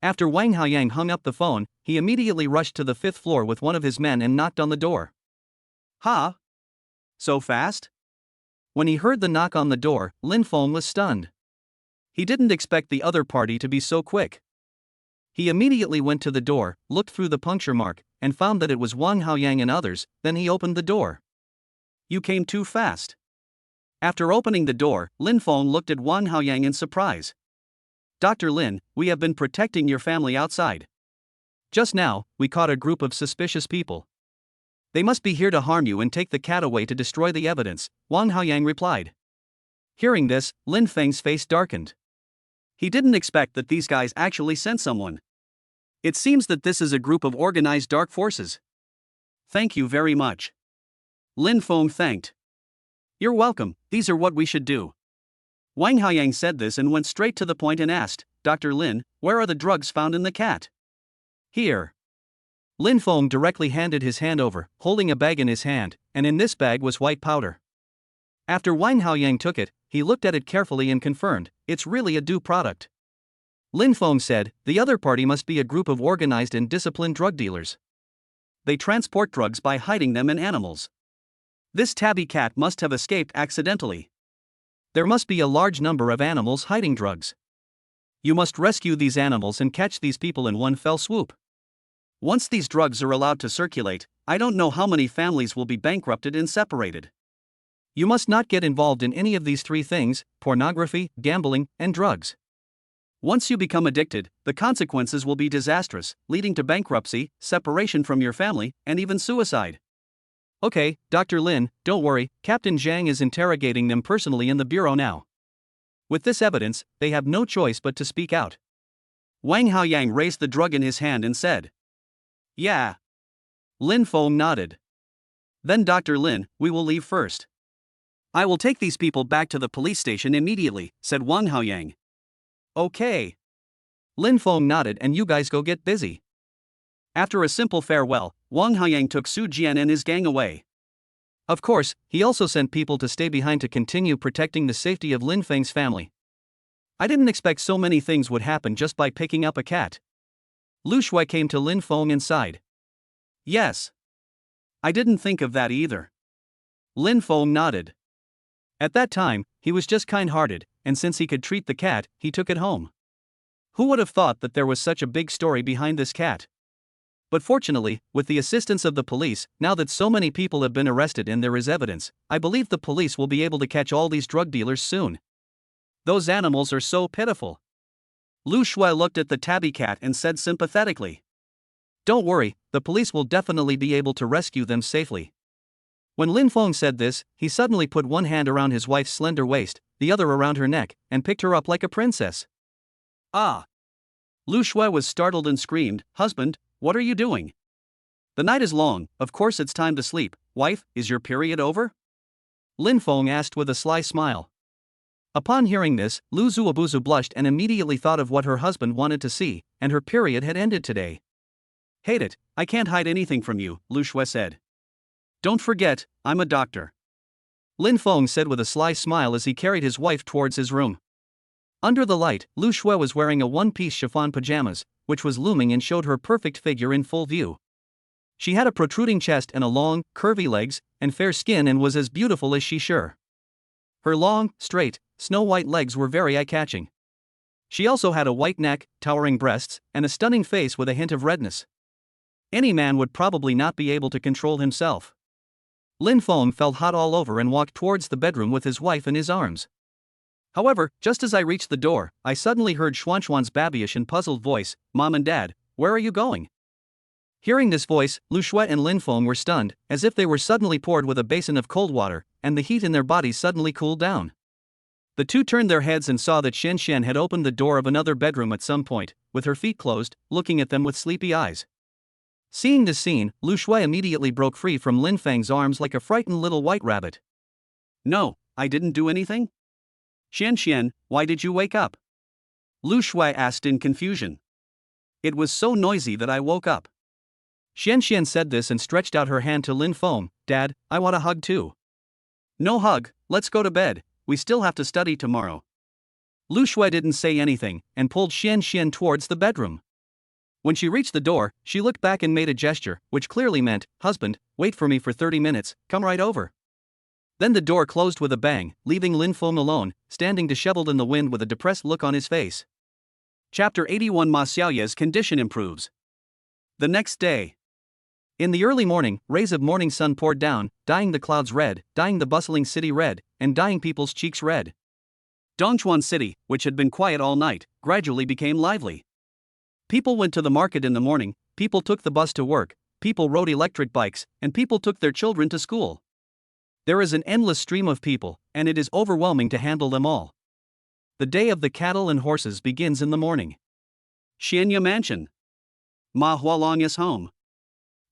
After Wang Haoyang hung up the phone, he immediately rushed to the 5th floor with one of his men and knocked on the door. Huh? So fast? When he heard the knock on the door, Lin Feng was stunned. He didn't expect the other party to be so quick. He immediately went to the door, looked through the puncture mark, and found that it was Wang Haoyang and others, then he opened the door. You came too fast. After opening the door, Lin Feng looked at Wang Haoyang in surprise. Dr. Lin, we have been protecting your family outside. Just now, we caught a group of suspicious people. They must be here to harm you and take the cat away to destroy the evidence, Wang Haoyang replied. Hearing this, Lin Feng's face darkened. He didn't expect that these guys actually sent someone. It seems that this is a group of organized dark forces. Thank you very much. Lin Feng thanked. You're welcome, these are what we should do. Wang Haoyang said this and went straight to the point and asked, Dr. Lin, where are the drugs found in the cat? Here. Lin Feng directly handed his hand over, holding a bag in his hand, and in this bag was white powder. After Wang Haoyang took it, he looked at it carefully and confirmed, it's really a due product. Lin Feng said, the other party must be a group of organized and disciplined drug dealers. They transport drugs by hiding them in animals. This tabby cat must have escaped accidentally. There must be a large number of animals hiding drugs. You must rescue these animals and catch these people in one fell swoop. Once these drugs are allowed to circulate, I don't know how many families will be bankrupted and separated. You must not get involved in any of these 3 things, pornography, gambling, and drugs. Once you become addicted, the consequences will be disastrous, leading to bankruptcy, separation from your family, and even suicide. Okay, Dr. Lin, don't worry, Captain Zhang is interrogating them personally in the bureau now. With this evidence, they have no choice but to speak out. Wang Haoyang raised the drug in his hand and said, Yeah. Lin Feng nodded. Then Dr. Lin, we will leave first. I will take these people back to the police station immediately, said Wang Haoyang. Okay. Lin Feng nodded, and you guys go get busy. After a simple farewell, Wang Haoyang took Su Jian and his gang away. Of course, he also sent people to stay behind to continue protecting the safety of Lin Feng's family. I didn't expect so many things would happen just by picking up a cat. Lu Shui came to Lin Feng and sighed. Yes. I didn't think of that either. Lin Feng nodded. At that time, he was just kind-hearted, and since he could treat the cat, he took it home. Who would have thought that there was such a big story behind this cat? But fortunately, with the assistance of the police, now that so many people have been arrested and there is evidence, I believe the police will be able to catch all these drug dealers soon. Those animals are so pitiful. Lu Shui looked at the tabby cat and said sympathetically. Don't worry, the police will definitely be able to rescue them safely. When Lin Feng said this, he suddenly put one hand around his wife's slender waist, the other around her neck, and picked her up like a princess. Ah! Lu Shui was startled and screamed, Husband, what are you doing? The night is long, of course it's time to sleep. Wife, is your period over? Lin Feng asked with a sly smile. Upon hearing this, Lu Zuobuzu blushed and immediately thought of what her husband wanted to see, and her period had ended today. Hate it, I can't hide anything from you, Lu Shui said. Don't forget, I'm a doctor. Lin Feng said with a sly smile as he carried his wife towards his room. Under the light, Lu Shui was wearing a one-piece chiffon pajamas, which was looming and showed her perfect figure in full view. She had a protruding chest and a long, curvy legs, and fair skin and was as beautiful as she sure. Her long, straight, snow-white legs were very eye-catching. She also had a white neck, towering breasts, and a stunning face with a hint of redness. Any man would probably not be able to control himself. Lin Feng felt hot all over and walked towards the bedroom with his wife in his arms. However, just as I reached the door, I suddenly heard Xuanxuan's babyish and puzzled voice, Mom and Dad, where are you going? Hearing this voice, Lu Shui and Lin Feng were stunned, as if they were suddenly poured with a basin of cold water, and the heat in their bodies suddenly cooled down. The two turned their heads and saw that Xian Xian had opened the door of another bedroom at some point, with her feet closed, looking at them with sleepy eyes. Seeing this scene, Lu Shui immediately broke free from Lin Feng's arms like a frightened little white rabbit. No, I didn't do anything? Xian Xian, why did you wake up? Lu Shui asked in confusion. It was so noisy that I woke up. Xian Xian said this and stretched out her hand to Lin Feng. Dad, I want a hug too. No hug, let's go to bed, we still have to study tomorrow. Lu Shui didn't say anything, and pulled Xian Xian towards the bedroom. When she reached the door, she looked back and made a gesture, which clearly meant, Husband, wait for me for 30 minutes, come right over. Then the door closed with a bang, leaving Lin Feng alone, standing disheveled in the wind with a depressed look on his face. Chapter 81 Ma Xiaoye's condition improves. The next day. In the early morning, rays of morning sun poured down, dyeing the clouds red, dyeing the bustling city red, and dyeing people's cheeks red. Dongchuan City, which had been quiet all night, gradually became lively. People went to the market in the morning, people took the bus to work, people rode electric bikes, and people took their children to school. There is an endless stream of people, and it is overwhelming to handle them all. The day of the cattle and horses begins in the morning. Xianya Mansion. Ma Hualong's home.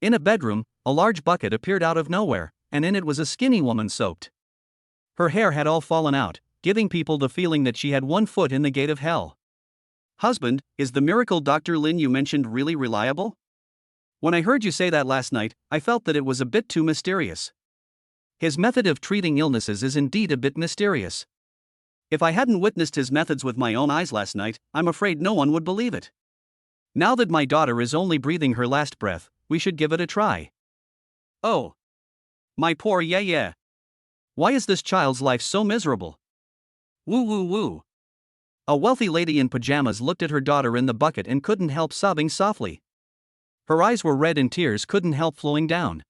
In a bedroom, a large bucket appeared out of nowhere, and in it was a skinny woman soaked. Her hair had all fallen out, giving people the feeling that she had one foot in the gate of hell. Husband, is the miracle Dr. Lin you mentioned really reliable? When I heard you say that last night, I felt that it was a bit too mysterious. His method of treating illnesses is indeed a bit mysterious. If I hadn't witnessed his methods with my own eyes last night, I'm afraid no one would believe it. Now that my daughter is only breathing her last breath, we should give it a try. Oh. My poor Ye. Why is this child's life so miserable? Woo woo woo. A wealthy lady in pajamas looked at her daughter in the bucket and couldn't help sobbing softly. Her eyes were red and tears couldn't help flowing down.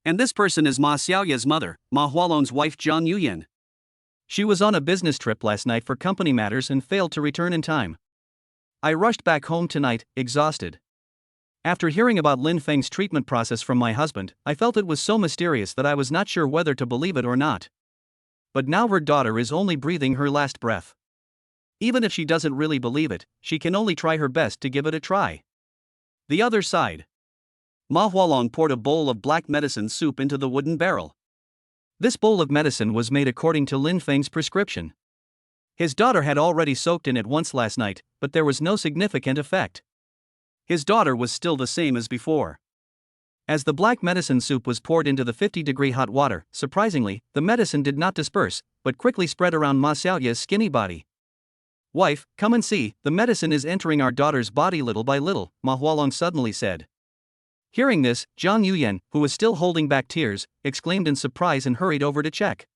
And this person is Ma Xiaoye's mother, Ma Hualong's wife Zhang Yuyan. She was on a business trip last night for company matters and failed to return in time. I rushed back home tonight, exhausted. After hearing about Lin Feng's treatment process from my husband, I felt it was so mysterious that I was not sure whether to believe it or not. But now her daughter is only breathing her last breath. Even if she doesn't really believe it, she can only try her best to give it a try. The other side. Ma Hualong poured a bowl of black medicine soup into the wooden barrel. This bowl of medicine was made according to Lin Feng's prescription. His daughter had already soaked in it once last night, but there was no significant effect. His daughter was still the same as before. As the black medicine soup was poured into the 50-degree hot water, surprisingly, the medicine did not disperse, but quickly spread around Ma Xiaoya's skinny body. "Wife, come and see, the medicine is entering our daughter's body little by little," Ma Hualong suddenly said. Hearing this, Zhang Yuyan, who was still holding back tears, exclaimed in surprise and hurried over to check.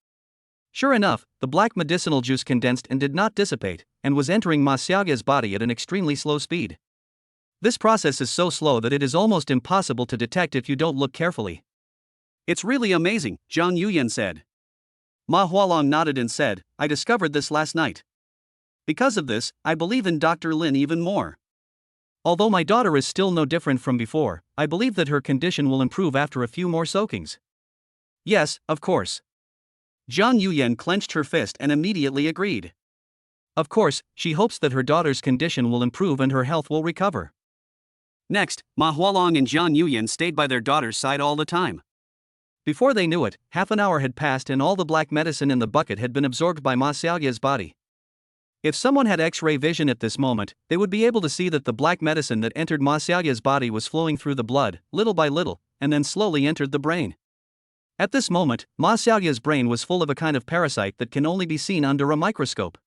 Sure enough, the black medicinal juice condensed and did not dissipate, and was entering Ma Xiaoya's body at an extremely slow speed. This process is so slow that it is almost impossible to detect if you don't look carefully. "It's really amazing," Zhang Yuyan said. Ma Hualong nodded and said, "I discovered this last night. Because of this, I believe in Dr. Lin even more. Although my daughter is still no different from before, I believe that her condition will improve after a few more soakings." "Yes, of course." Zhang Yuyan clenched her fist and immediately agreed. Of course, she hopes that her daughter's condition will improve and her health will recover. Next, Ma Hualong and Zhang Yuyan stayed by their daughter's side all the time. Before they knew it, half an hour had passed and all the black medicine in the bucket had been absorbed by Ma Xiaoya's body. If someone had X-ray vision at this moment, they would be able to see that the black medicine that entered Ma Xiaoya's body was flowing through the blood, little by little, and then slowly entered the brain. At this moment, Ma Xiaoya's brain was full of a kind of parasite that can only be seen under a microscope.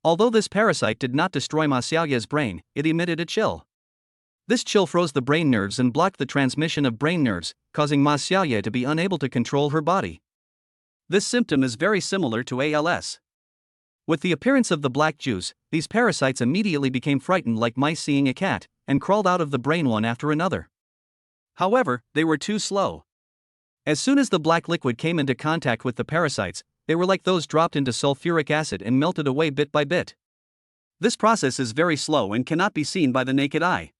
Although this parasite did not destroy Ma Xiaoya's brain, it emitted a chill. This chill froze the brain nerves and blocked the transmission of brain nerves, causing Ma Xiaoya to be unable to control her body. This symptom is very similar to ALS. With the appearance of the black juice, these parasites immediately became frightened like mice seeing a cat, and crawled out of the brain one after another. However, they were too slow. As soon as the black liquid came into contact with the parasites, they were like those dropped into sulfuric acid and melted away bit by bit. This process is very slow and cannot be seen by the naked eye.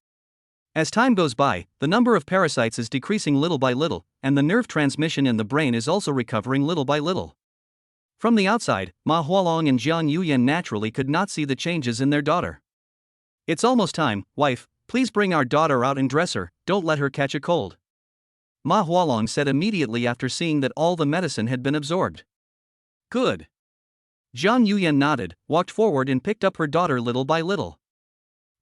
As time goes by, the number of parasites is decreasing little by little, and the nerve transmission in the brain is also recovering little by little. From the outside, Ma Hualong and Zhang Yuyan naturally could not see the changes in their daughter. "It's almost time, wife, please bring our daughter out and dress her, don't let her catch a cold," Ma Hualong said immediately after seeing that all the medicine had been absorbed. "Good." Zhang Yuyan nodded, walked forward and picked up her daughter little by little.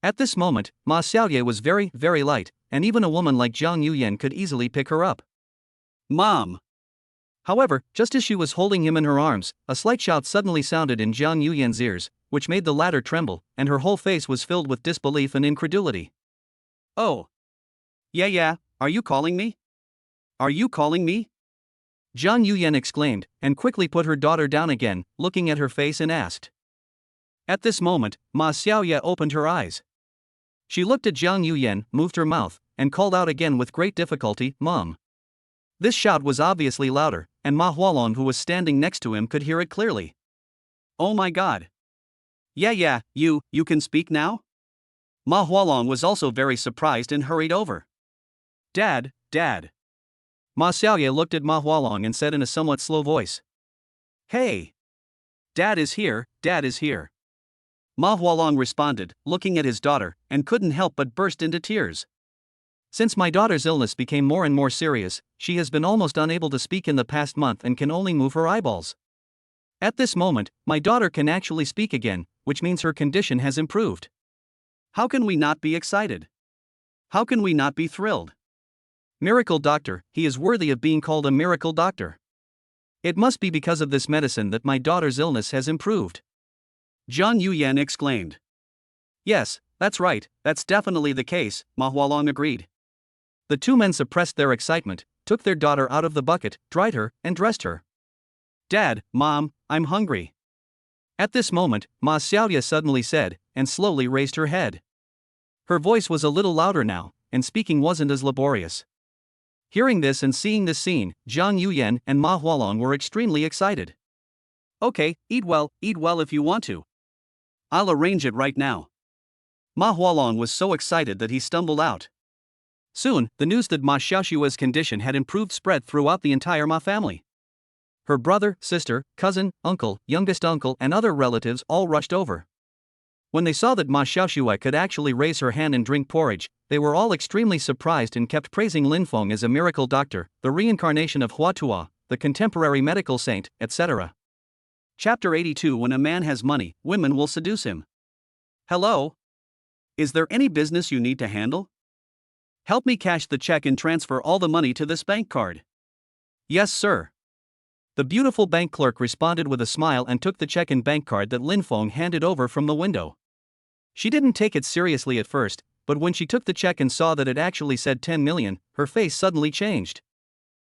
At this moment, Ma Xiaoya was very, very light, and even a woman like Zhang Yuyan could easily pick her up. "Mom!" However, just as she was holding him in her arms, a slight shout suddenly sounded in Zhang Yuyan's ears, which made the latter tremble, and her whole face was filled with disbelief and incredulity. "Oh. Yeah, are you calling me? Are you calling me?" Zhang Yuyan exclaimed, and quickly put her daughter down again, looking at her face and asked. At this moment, Ma Xiaoya opened her eyes. She looked at Zhang Yuyan, moved her mouth, and called out again with great difficulty, "Mom." This shout was obviously louder, and Ma Hualong, who was standing next to him, could hear it clearly. "Oh my god. Yeah, you can speak now?" Ma Hualong was also very surprised and hurried over. Dad. Ma Xiaoya looked at Ma Hualong and said in a somewhat slow voice. "Hey. Dad is here. Ma Hualong responded, looking at his daughter, and couldn't help but burst into tears. "Since my daughter's illness became more and more serious, she has been almost unable to speak in the past month and can only move her eyeballs. At this moment, my daughter can actually speak again, which means her condition has improved. How can we not be excited? How can we not be thrilled? Miracle doctor, he is worthy of being called a miracle doctor. It must be because of this medicine that my daughter's illness has improved." Zhang Yuyan exclaimed. "Yes, that's right, that's definitely the case," Ma Hualong agreed. The two men suppressed their excitement, took their daughter out of the bucket, dried her, and dressed her. "Dad, Mom, I'm hungry." At this moment, Ma Xiaoya suddenly said, and slowly raised her head. Her voice was a little louder now, and speaking wasn't as laborious. Hearing this and seeing this scene, Zhang Yuyan and Ma Hualong were extremely excited. "Okay, eat well if you want to. I'll arrange it right now." Ma Hualong was so excited that he stumbled out. Soon, the news that Ma Xiaoxiu's condition had improved spread throughout the entire Ma family. Her brother, sister, cousin, uncle, youngest uncle, and other relatives all rushed over. When they saw that Ma Xiaoxiu could actually raise her hand and drink porridge, they were all extremely surprised and kept praising Lin Feng as a miracle doctor, the reincarnation of Hua Tuo, the contemporary medical saint, etc. Chapter 82. When a man has money, women will seduce him. Hello? Is there any business you need to handle? Help me cash the check and transfer all the money to this bank card. Yes, sir. The beautiful bank clerk responded with a smile and took the check and bank card that Lin Feng handed over from the window. She didn't take it seriously at first, but when she took the check and saw that it actually said 10 million, her face suddenly changed.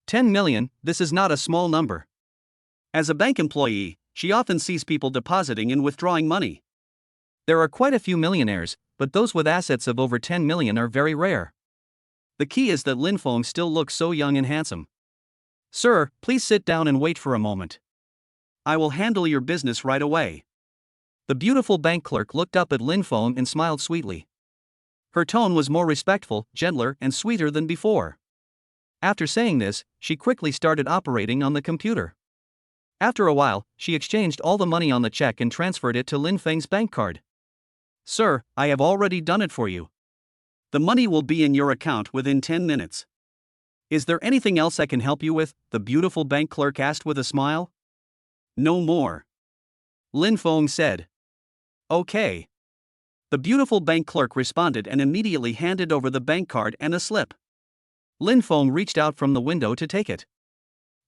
10 million, this is not a small number. As a bank employee, she often sees people depositing and withdrawing money. There are quite a few millionaires, but those with assets of over 10 million are very rare. The key is that Lin Feng still looks so young and handsome. Sir, please sit down and wait for a moment. I will handle your business right away. The beautiful bank clerk looked up at Lin Feng and smiled sweetly. Her tone was more respectful, gentler, and sweeter than before. After saying this, she quickly started operating on the computer. After a while, she exchanged all the money on the check and transferred it to Lin Feng's bank card. Sir, I have already done it for you. The money will be in your account within 10 minutes. Is there anything else I can help you with? The beautiful bank clerk asked with a smile. No more. Lin Feng said. Okay. The beautiful bank clerk responded and immediately handed over the bank card and a slip. Lin Feng reached out from the window to take it.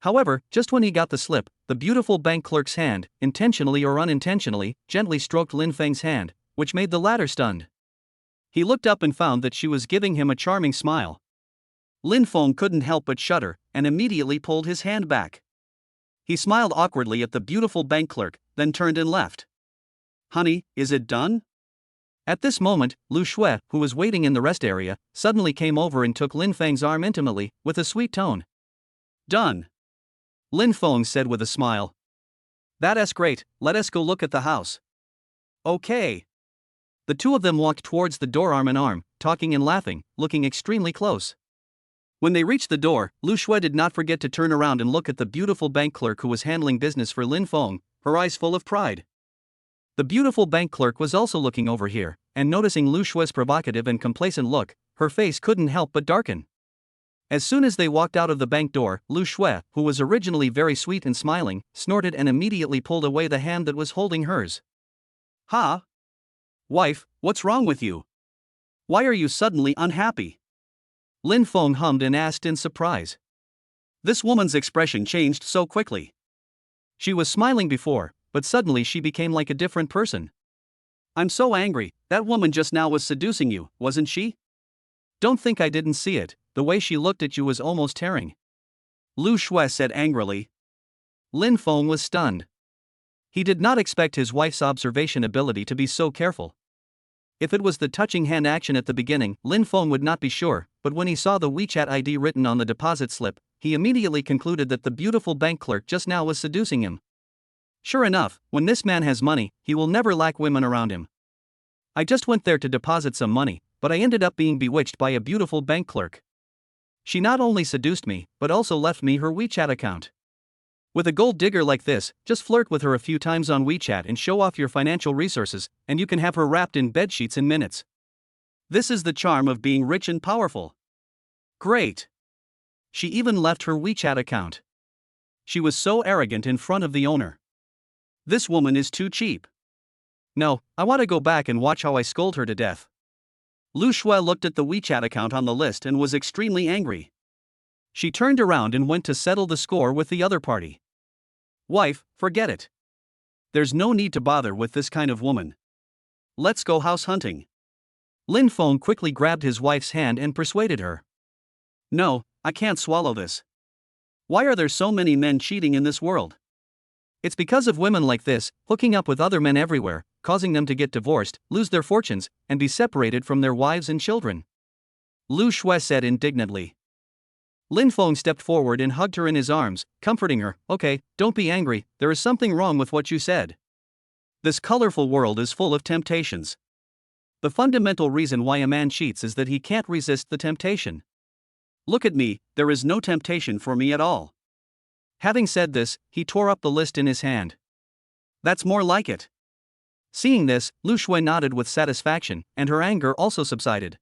However, just when he got the slip, the beautiful bank clerk's hand, intentionally or unintentionally, gently stroked Lin Feng's hand, which made the latter stunned. He looked up and found that she was giving him a charming smile. Lin Feng couldn't help but shudder, and immediately pulled his hand back. He smiled awkwardly at the beautiful bank clerk, then turned and left. Honey, is it done? At this moment, Lu Shui, who was waiting in the rest area, suddenly came over and took Lin Feng's arm intimately, with a sweet tone. Done. Lin Feng said with a smile. That's great, let us go look at the house. Okay. The two of them walked towards the door arm in arm, talking and laughing, looking extremely close. When they reached the door, Lu Shui did not forget to turn around and look at the beautiful bank clerk who was handling business for Lin Feng, her eyes full of pride. The beautiful bank clerk was also looking over here, and noticing Lu Shui's provocative and complacent look, her face couldn't help but darken. As soon as they walked out of the bank door, Lu Shui, who was originally very sweet and smiling, snorted and immediately pulled away the hand that was holding hers. Ha! Wife, what's wrong with you? Why are you suddenly unhappy? Lin Feng hummed and asked in surprise. This woman's expression changed so quickly. She was smiling before, but suddenly she became like a different person. I'm so angry, that woman just now was seducing you, wasn't she? Don't think I didn't see it, the way she looked at you was almost tearing. Lu Shui said angrily. Lin Feng was stunned. He did not expect his wife's observation ability to be so careful. If it was the touching hand action at the beginning, Lin Feng would not be sure, but when he saw the WeChat ID written on the deposit slip, he immediately concluded that the beautiful bank clerk just now was seducing him. Sure enough, when this man has money, he will never lack women around him. I just went there to deposit some money, but I ended up being bewitched by a beautiful bank clerk. She not only seduced me, but also left me her WeChat account. With a gold digger like this, just flirt with her a few times on WeChat and show off your financial resources, and you can have her wrapped in bedsheets in minutes. This is the charm of being rich and powerful. Great. She even left her WeChat account. She was so arrogant in front of the owner. This woman is too cheap. No, I want to go back and watch how I scold her to death. Lu Shui looked at the WeChat account on the list and was extremely angry. She turned around and went to settle the score with the other party. Wife, forget it. There's no need to bother with this kind of woman. Let's go house hunting. Lin Feng quickly grabbed his wife's hand and persuaded her. No, I can't swallow this. Why are there so many men cheating in this world? It's because of women like this, hooking up with other men everywhere, causing them to get divorced, lose their fortunes, and be separated from their wives and children. Lu Shui said indignantly. Lin Feng stepped forward and hugged her in his arms, comforting her. Okay, don't be angry, there is something wrong with what you said. This colorful world is full of temptations. The fundamental reason why a man cheats is that he can't resist the temptation. Look at me, there is no temptation for me at all. Having said this, he tore up the list in his hand. That's more like it. Seeing this, Lu Shui nodded with satisfaction, and her anger also subsided.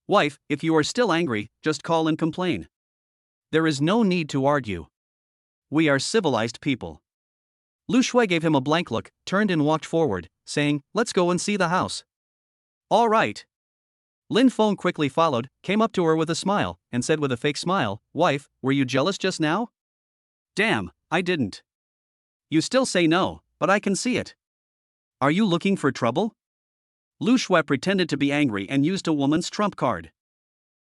Wife, if you are still angry, just call and complain. There is no need to argue. We are civilized people. Lu Shui gave him a blank look, turned and walked forward, saying, let's go and see the house. All right. Lin Feng quickly followed, came up to her with a smile, and said with a fake smile, wife, were you jealous just now? Damn, I didn't. You still say no, but I can see it. Are you looking for trouble? Lu Shui pretended to be angry and used a woman's trump card.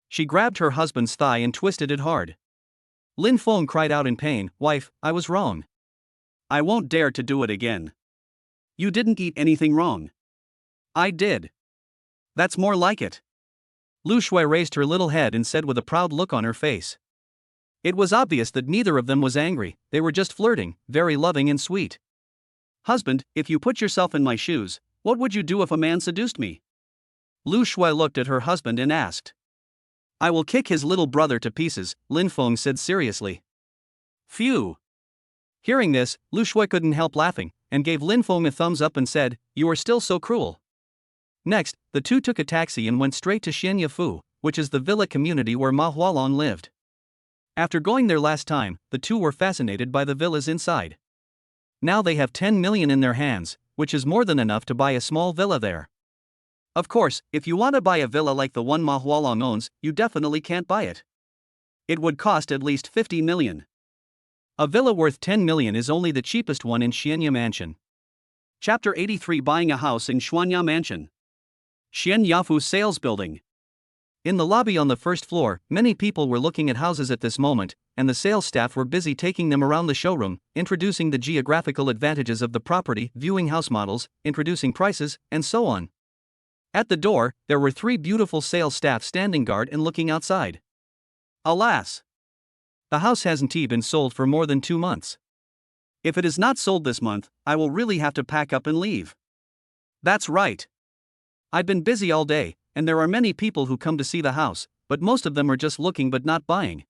She grabbed her husband's thigh and twisted it hard. Lin Feng cried out in pain, wife, I was wrong. I won't dare to do it again. You didn't eat anything wrong. I did. That's more like it. Lu Shui raised her little head and said with a proud look on her face. It was obvious that neither of them was angry, they were just flirting, very loving and sweet. Husband, if you put yourself in my shoes, what would you do if a man seduced me? Lu Shui looked at her husband and asked. I will kick his little brother to pieces, Lin Feng said seriously. Phew. Hearing this, Lu Shui couldn't help laughing, and gave Lin Feng a thumbs up and said, you are still so cruel. Next, the two took a taxi and went straight to Xianyafu, which is the villa community where Ma Hualong lived. After going there last time, the two were fascinated by the villas inside. Now they have 10 million in their hands, which is more than enough to buy a small villa there. Of course, if you want to buy a villa like the one Ma Hualong owns, you definitely can't buy it. It would cost at least 50 million. A villa worth 10 million is only the cheapest one in Xianya Mansion. Chapter 83 Buying a House in Xuanya Mansion. Xianyafu Sales Building. In the lobby on the first floor, many people were looking at houses at this moment, and the sales staff were busy taking them around the showroom, introducing the geographical advantages of the property, viewing house models, introducing prices, and so on. At the door, there were 3 beautiful sales staff standing guard and looking outside. Alas! The house hasn't been sold for more than 2 months. If it is not sold this month, I will really have to pack up and leave. That's right. I've been busy all day, and there are many people who come to see the house, but most of them are just looking but not buying.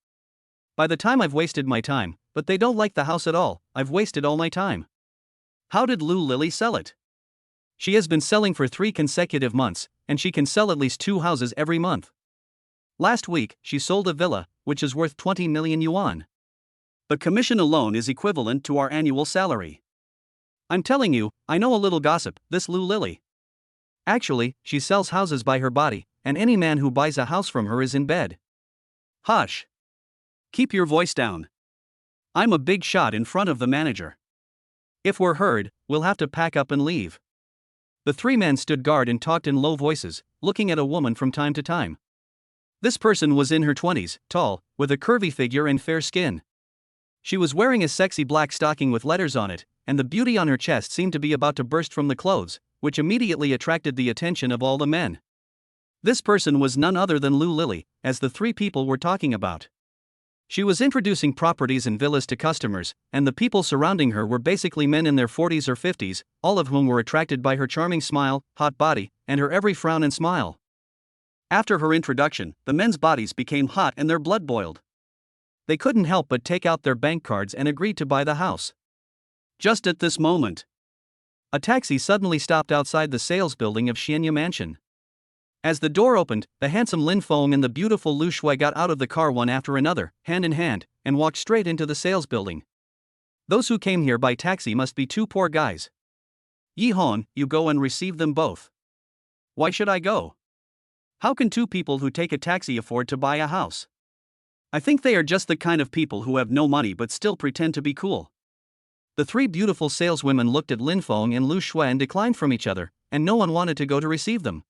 By the time I've wasted my time, but they don't like the house at all, I've wasted all my time. How did Lu Lily sell it? She has been selling for 3 consecutive months, and she can sell at least 2 houses every month. Last week, she sold a villa, which is worth 20 million yuan. The commission alone is equivalent to our annual salary. I'm telling you, I know a little gossip, this Lu Lily. Actually, she sells houses by her body, and any man who buys a house from her is in bed. Hush. Keep your voice down. I'm a big shot in front of the manager. If we're heard, we'll have to pack up and leave. The 3 men stood guard and talked in low voices, looking at a woman from time to time. This person was in her 20s, tall, with a curvy figure and fair skin. She was wearing a sexy black stocking with letters on it, and the beauty on her chest seemed to be about to burst from the clothes, which immediately attracted the attention of all the men. This person was none other than Lu Lily, as the 3 people were talking about. She was introducing properties and villas to customers, and the people surrounding her were basically men in their 40s or 50s, all of whom were attracted by her charming smile, hot body, and her every frown and smile. After her introduction, the men's bodies became hot and their blood boiled. They couldn't help but take out their bank cards and agreed to buy the house. Just at this moment, a taxi suddenly stopped outside the sales building of Xianya Mansion. As the door opened, the handsome Lin Feng and the beautiful Lu Shui got out of the car one after another, hand in hand, and walked straight into the sales building. Those who came here by taxi must be 2 poor guys. Yi Hon, you go and receive them both. Why should I go? How can 2 people who take a taxi afford to buy a house? I think they are just the kind of people who have no money but still pretend to be cool. The 3 beautiful saleswomen looked at Lin Feng and Lu Shui and declined from each other, and no one wanted to go to receive them.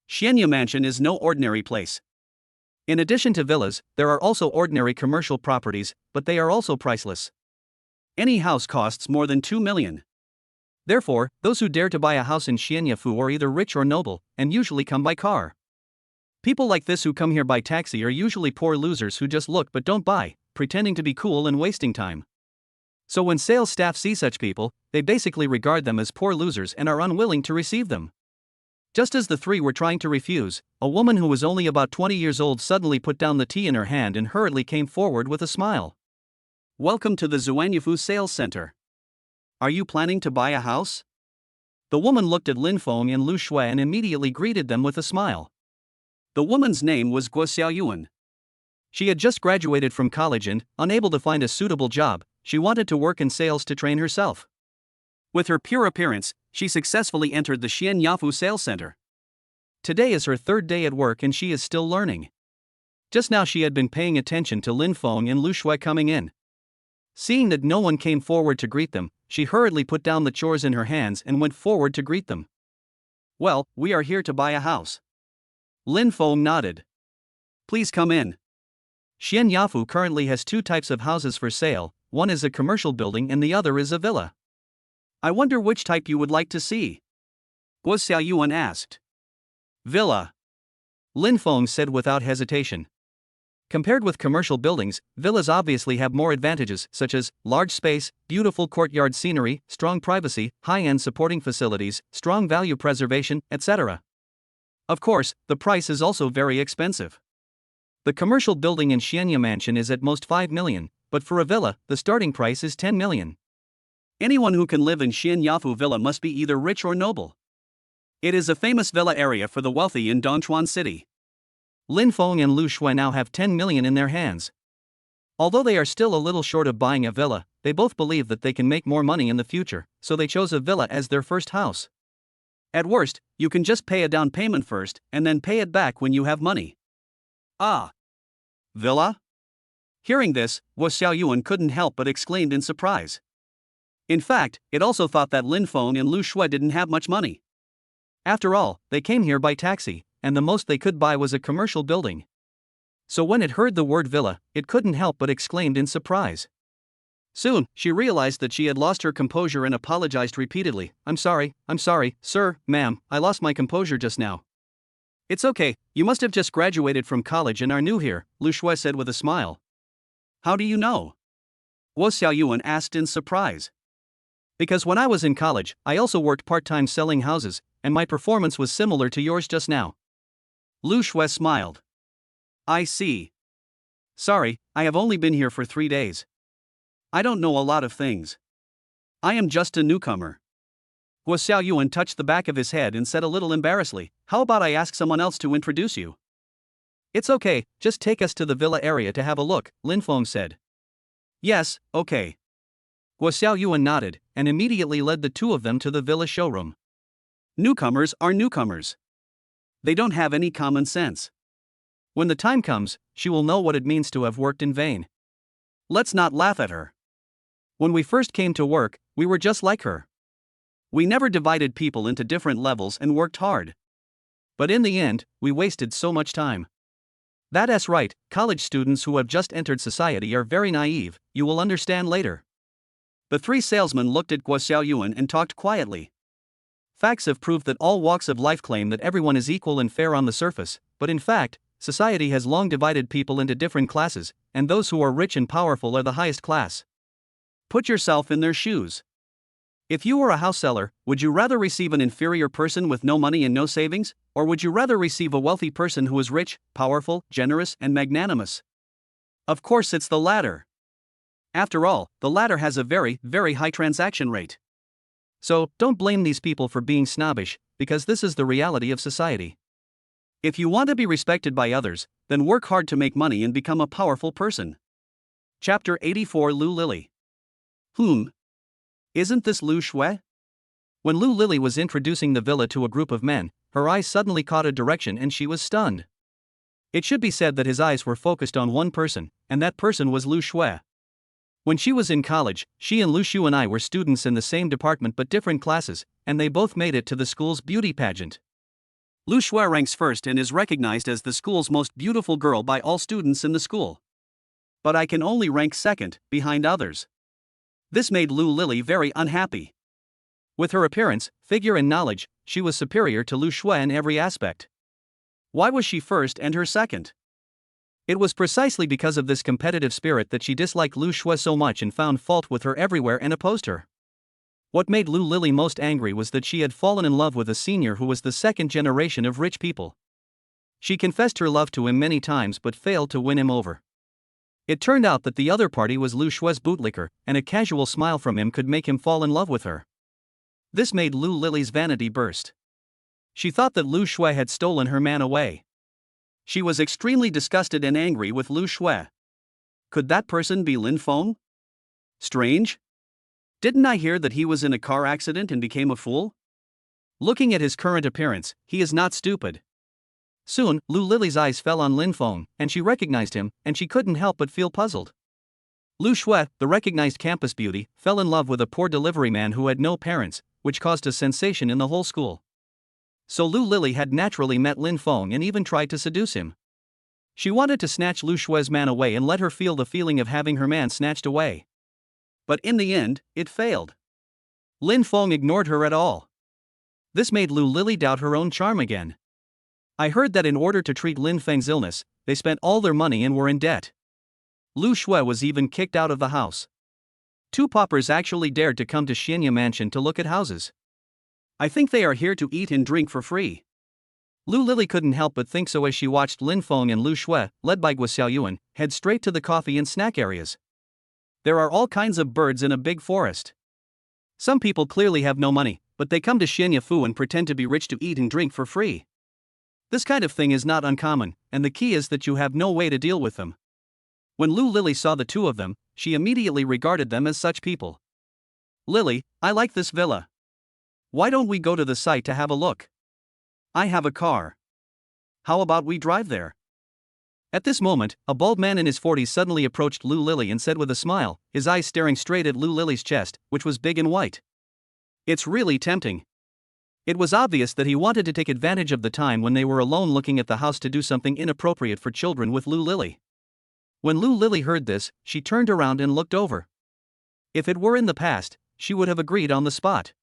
Xianya Mansion is no ordinary place. In addition to villas, there are also ordinary commercial properties, but they are also priceless. Any house costs more than 2 million. Therefore, those who dare to buy a house in Xianyafu are either rich or noble, and usually come by car. People like this who come here by taxi are usually poor losers who just look but don't buy, pretending to be cool and wasting time. So when sales staff see such people, they basically regard them as poor losers and are unwilling to receive them. Just as the 3 were trying to refuse, a woman who was only about 20 years old suddenly put down the tea in her hand and hurriedly came forward with a smile. Welcome to the Xuanyafu Sales Center. Are you planning to buy a house? The woman looked at Lin Feng and Lu Shui and immediately greeted them with a smile. The woman's name was Guo Xiaoyuan. She had just graduated from college and, unable to find a suitable job, she wanted to work in sales to train herself. With her pure appearance, she successfully entered the Xian Yafu sales center. Today is her third day at work and she is still learning. Just now she had been paying attention to Lin Feng and Lu Shui coming in. Seeing that no one came forward to greet them, she hurriedly put down the chores in her hands and went forward to greet them. "Well, we are here to buy a house." Lin Feng nodded. "Please come in." Xian Yafu currently has two types of houses for sale, one is a commercial building and the other is a villa. "I wonder which type you would like to see?" Guo Xiaoyuan asked. "Villa," Lin Feng said without hesitation. Compared with commercial buildings, villas obviously have more advantages such as large space, beautiful courtyard scenery, strong privacy, high-end supporting facilities, strong value preservation, etc. Of course, the price is also very expensive. The commercial building in Xianya Mansion is at most 5 million, but for a villa, the starting price is 10 million. Anyone who can live in Xian Yafu Villa must be either rich or noble. It is a famous villa area for the wealthy in Dongchuan City. Lin Feng and Lu Shui now have 10 million in their hands. Although they are still a little short of buying a villa, they both believe that they can make more money in the future, so they chose a villa as their first house. At worst, you can just pay a down payment first and then pay it back when you have money. Ah! Villa? Hearing this, Guo Xiaoyuan couldn't help but exclaimed in surprise. In fact, it also thought that Lin Feng and Lu Shui didn't have much money. After all, they came here by taxi, and the most they could buy was a commercial building. So when it heard the word villa, it couldn't help but exclaimed in surprise. Soon, she realized that she had lost her composure and apologized repeatedly. I'm sorry, sir, ma'am, I lost my composure just now." "It's okay, you must have just graduated from college and are new here," Lu Shui said with a smile. "How do you know?" Guo Xiaoyuan asked in surprise. "Because when I was in college, I also worked part-time selling houses, and my performance was similar to yours just now." Lu Shui smiled. "I see. Sorry, I have only been here for 3 days. I don't know a lot of things. I am just a newcomer." Guo Xiaoyuan touched the back of his head and said a little embarrassedly, "How about I ask someone else to introduce you?" "It's okay, just take us to the villa area to have a look," Lin Feng said. "Yes, okay." Guo Xiaoyuan nodded, and immediately led the two of them to the villa showroom. Newcomers are newcomers. They don't have any common sense. When the time comes, she will know what it means to have worked in vain. Let's not laugh at her. When we first came to work, we were just like her. We never divided people into different levels and worked hard. But in the end, we wasted so much time. That's right, college students who have just entered society are very naive, you will understand later. The three salesmen looked at Guo Xiaoyuan and talked quietly. Facts have proved that all walks of life claim that everyone is equal and fair on the surface, but in fact, society has long divided people into different classes, and those who are rich and powerful are the highest class. Put yourself in their shoes. If you were a house seller, would you rather receive an inferior person with no money and no savings, or would you rather receive a wealthy person who is rich, powerful, generous, and magnanimous? Of course it's the latter. After all, the latter has a very, very high transaction rate. So, don't blame these people for being snobbish, because this is the reality of society. If you want to be respected by others, then work hard to make money and become a powerful person. Chapter 84 Lu Lily. Isn't this Lu Shui? When Lu Lily was introducing the villa to a group of men, her eyes suddenly caught a direction and she was stunned. It should be said that his eyes were focused on one person, and that person was Lu Shui. When she was in college, she and Lu Shu and I were students in the same department but different classes, and they both made it to the school's beauty pageant. Lu Shui ranks first and is recognized as the school's most beautiful girl by all students in the school. But I can only rank second, behind others. This made Lu Lily very unhappy. With her appearance, figure and knowledge, she was superior to Lu Shui in every aspect. Why was she first and her second? It was precisely because of this competitive spirit that she disliked Lu Shui so much and found fault with her everywhere and opposed her. What made Lu Lily most angry was that she had fallen in love with a senior who was the second generation of rich people. She confessed her love to him many times but failed to win him over. It turned out that the other party was Lu Shui's bootlicker, and a casual smile from him could make him fall in love with her. This made Lu Lily's vanity burst. She thought that Lu Shui had stolen her man away. She was extremely disgusted and angry with Lu Shui. Could that person be Lin Feng? Strange? Didn't I hear that he was in a car accident and became a fool? Looking at his current appearance, he is not stupid. Soon, Lu Lily's eyes fell on Lin Feng, and she recognized him, and she couldn't help but feel puzzled. Lu Shui, the recognized campus beauty, fell in love with a poor delivery man who had no parents, which caused a sensation in the whole school. So Lu Lily had naturally met Lin Feng and even tried to seduce him. She wanted to snatch Lu Shui's man away and let her feel the feeling of having her man snatched away. But in the end, it failed. Lin Feng ignored her at all. This made Lu Lily doubt her own charm again. I heard that in order to treat Lin Feng's illness, they spent all their money and were in debt. Lu Shui was even kicked out of the house. Two paupers actually dared to come to Xianya Mansion to look at houses. I think they are here to eat and drink for free. Lu Lily couldn't help but think so as she watched Lin Feng and Lu Shui, led by Guo Xiaoyuan, head straight to the coffee and snack areas. There are all kinds of birds in a big forest. Some people clearly have no money, but they come to Xianya Fu and pretend to be rich to eat and drink for free. This kind of thing is not uncommon, and the key is that you have no way to deal with them. When Lu Lily saw the two of them, she immediately regarded them as such people. Lily, I like this villa. Why don't we go to the site to have a look? I have a car. How about we drive there? At this moment, a bald man in his 40s suddenly approached Lu Lily and said with a smile, his eyes staring straight at Lu Lily's chest, which was big and white. It's really tempting. It was obvious that he wanted to take advantage of the time when they were alone looking at the house to do something inappropriate for children with Lu Lily. When Lu Lily heard this, she turned around and looked over. If it were in the past, she would have agreed on the spot.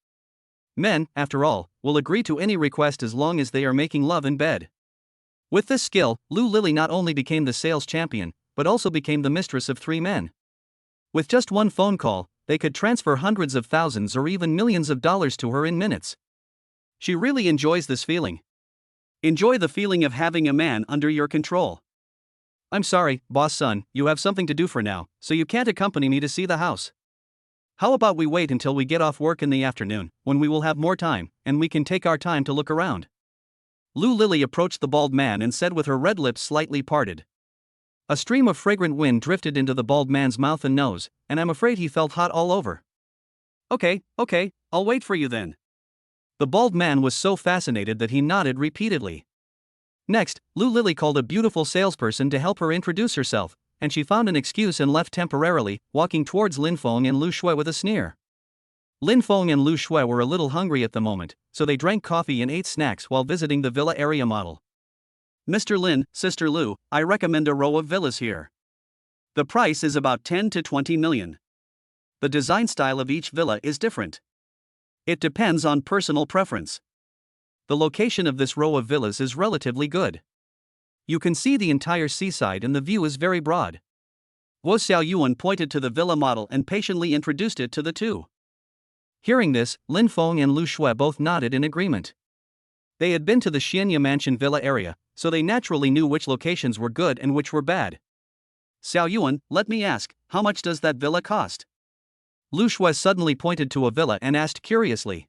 Men, after all, will agree to any request as long as they are making love in bed. With this skill, Lu Lily not only became the sales champion, but also became the mistress of 3 men. With just one phone call, they could transfer hundreds of thousands or even millions of dollars to her in minutes. She really enjoys this feeling. Enjoy the feeling of having a man under your control. I'm sorry, boss son, you have something to do for now, so you can't accompany me to see the house. How about we wait until we get off work in the afternoon, when we will have more time, and we can take our time to look around. Lu Lily approached the bald man and said with her red lips slightly parted. A stream of fragrant wind drifted into the bald man's mouth and nose, and I'm afraid he felt hot all over. Okay, I'll wait for you then. The bald man was so fascinated that he nodded repeatedly. Next, Lu Lily called a beautiful salesperson to help her introduce herself, and she found an excuse and left temporarily, walking towards Lin Feng and Lu Shui with a sneer. Lin Feng and Lu Shui were a little hungry at the moment, so they drank coffee and ate snacks while visiting the villa area model. Mr. Lin, Sister Lu, I recommend a row of villas here. The price is about 10 to 20 million. The design style of each villa is different. It depends on personal preference. The location of this row of villas is relatively good. You can see the entire seaside and the view is very broad. Guo Xiaoyuan pointed to the villa model and patiently introduced it to the two. Hearing this, Lin Feng and Lu Shui both nodded in agreement. They had been to the Xianya Mansion villa area, so they naturally knew which locations were good and which were bad. Xiaoyuan, let me ask, how much does that villa cost? Lu Shui suddenly pointed to a villa and asked curiously.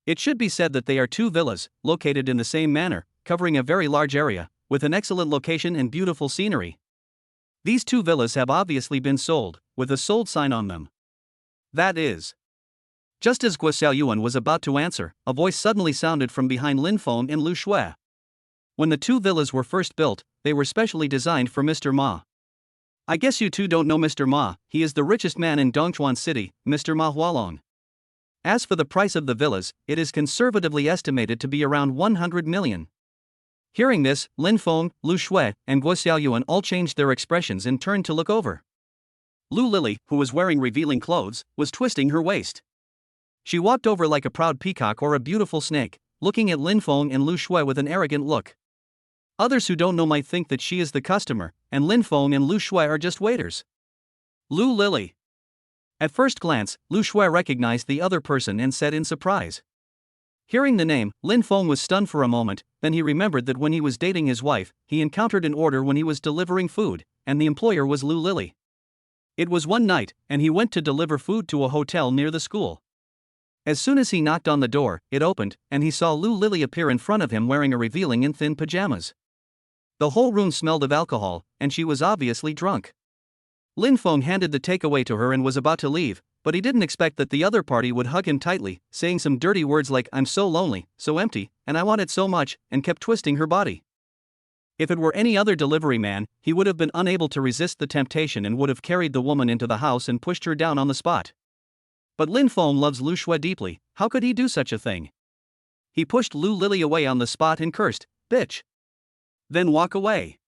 It should be said that they are 2 villas, located in the same manner, covering a very large area, with an excellent location and beautiful scenery. These 2 villas have obviously been sold, with a sold sign on them. That is. Just as Guo Xiaoyuan was about to answer, a voice suddenly sounded from behind Lin Feng and Lu Shui. When the 2 villas were first built, they were specially designed for Mr. Ma. I guess you two don't know Mr. Ma, he is the richest man in Dongchuan City, Mr. Ma Hualong. As for the price of the villas, it is conservatively estimated to be around 100 million. Hearing this, Lin Feng, Lu Shui, and Guo Xiaoyuan all changed their expressions and turned to look over. Lu Lily, who was wearing revealing clothes, was twisting her waist. She walked over like a proud peacock or a beautiful snake, looking at Lin Feng and Lu Shui with an arrogant look. Others who don't know might think that she is the customer, and Lin Feng and Lu Shui are just waiters. Lu Lily. At first glance, Lu Shui recognized the other person and said in surprise. Hearing the name, Lin Feng was stunned for a moment, then he remembered that when he was dating his wife, he encountered an order when he was delivering food, and the employer was Lu Lily. It was one night, and he went to deliver food to a hotel near the school. As soon as he knocked on the door, it opened, and he saw Lu Lily appear in front of him wearing a revealing and thin pajamas. The whole room smelled of alcohol, and she was obviously drunk. Lin Feng handed the takeaway to her and was about to leave, but he didn't expect that the other party would hug him tightly, saying some dirty words like "I'm so lonely, so empty, and I want it so much," and kept twisting her body. If it were any other delivery man, he would have been unable to resist the temptation and would have carried the woman into the house and pushed her down on the spot. But Lin Feng loves Lu Shui deeply, how could he do such a thing? He pushed Lu Lily away on the spot and cursed, "Bitch!" Then walk away.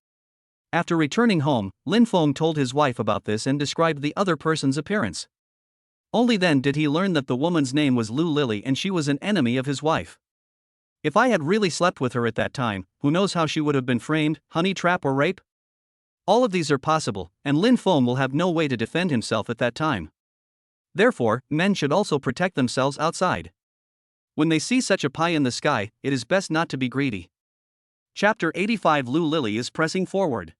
After returning home, Lin Feng told his wife about this and described the other person's appearance. Only then did he learn that the woman's name was Lu Lily and she was an enemy of his wife. If I had really slept with her at that time, who knows how she would have been framed, honey trap or rape? All of these are possible, and Lin Feng will have no way to defend himself at that time. Therefore, men should also protect themselves outside. When they see such a pie in the sky, it is best not to be greedy. Chapter 85. Lu Lily is pressing forward.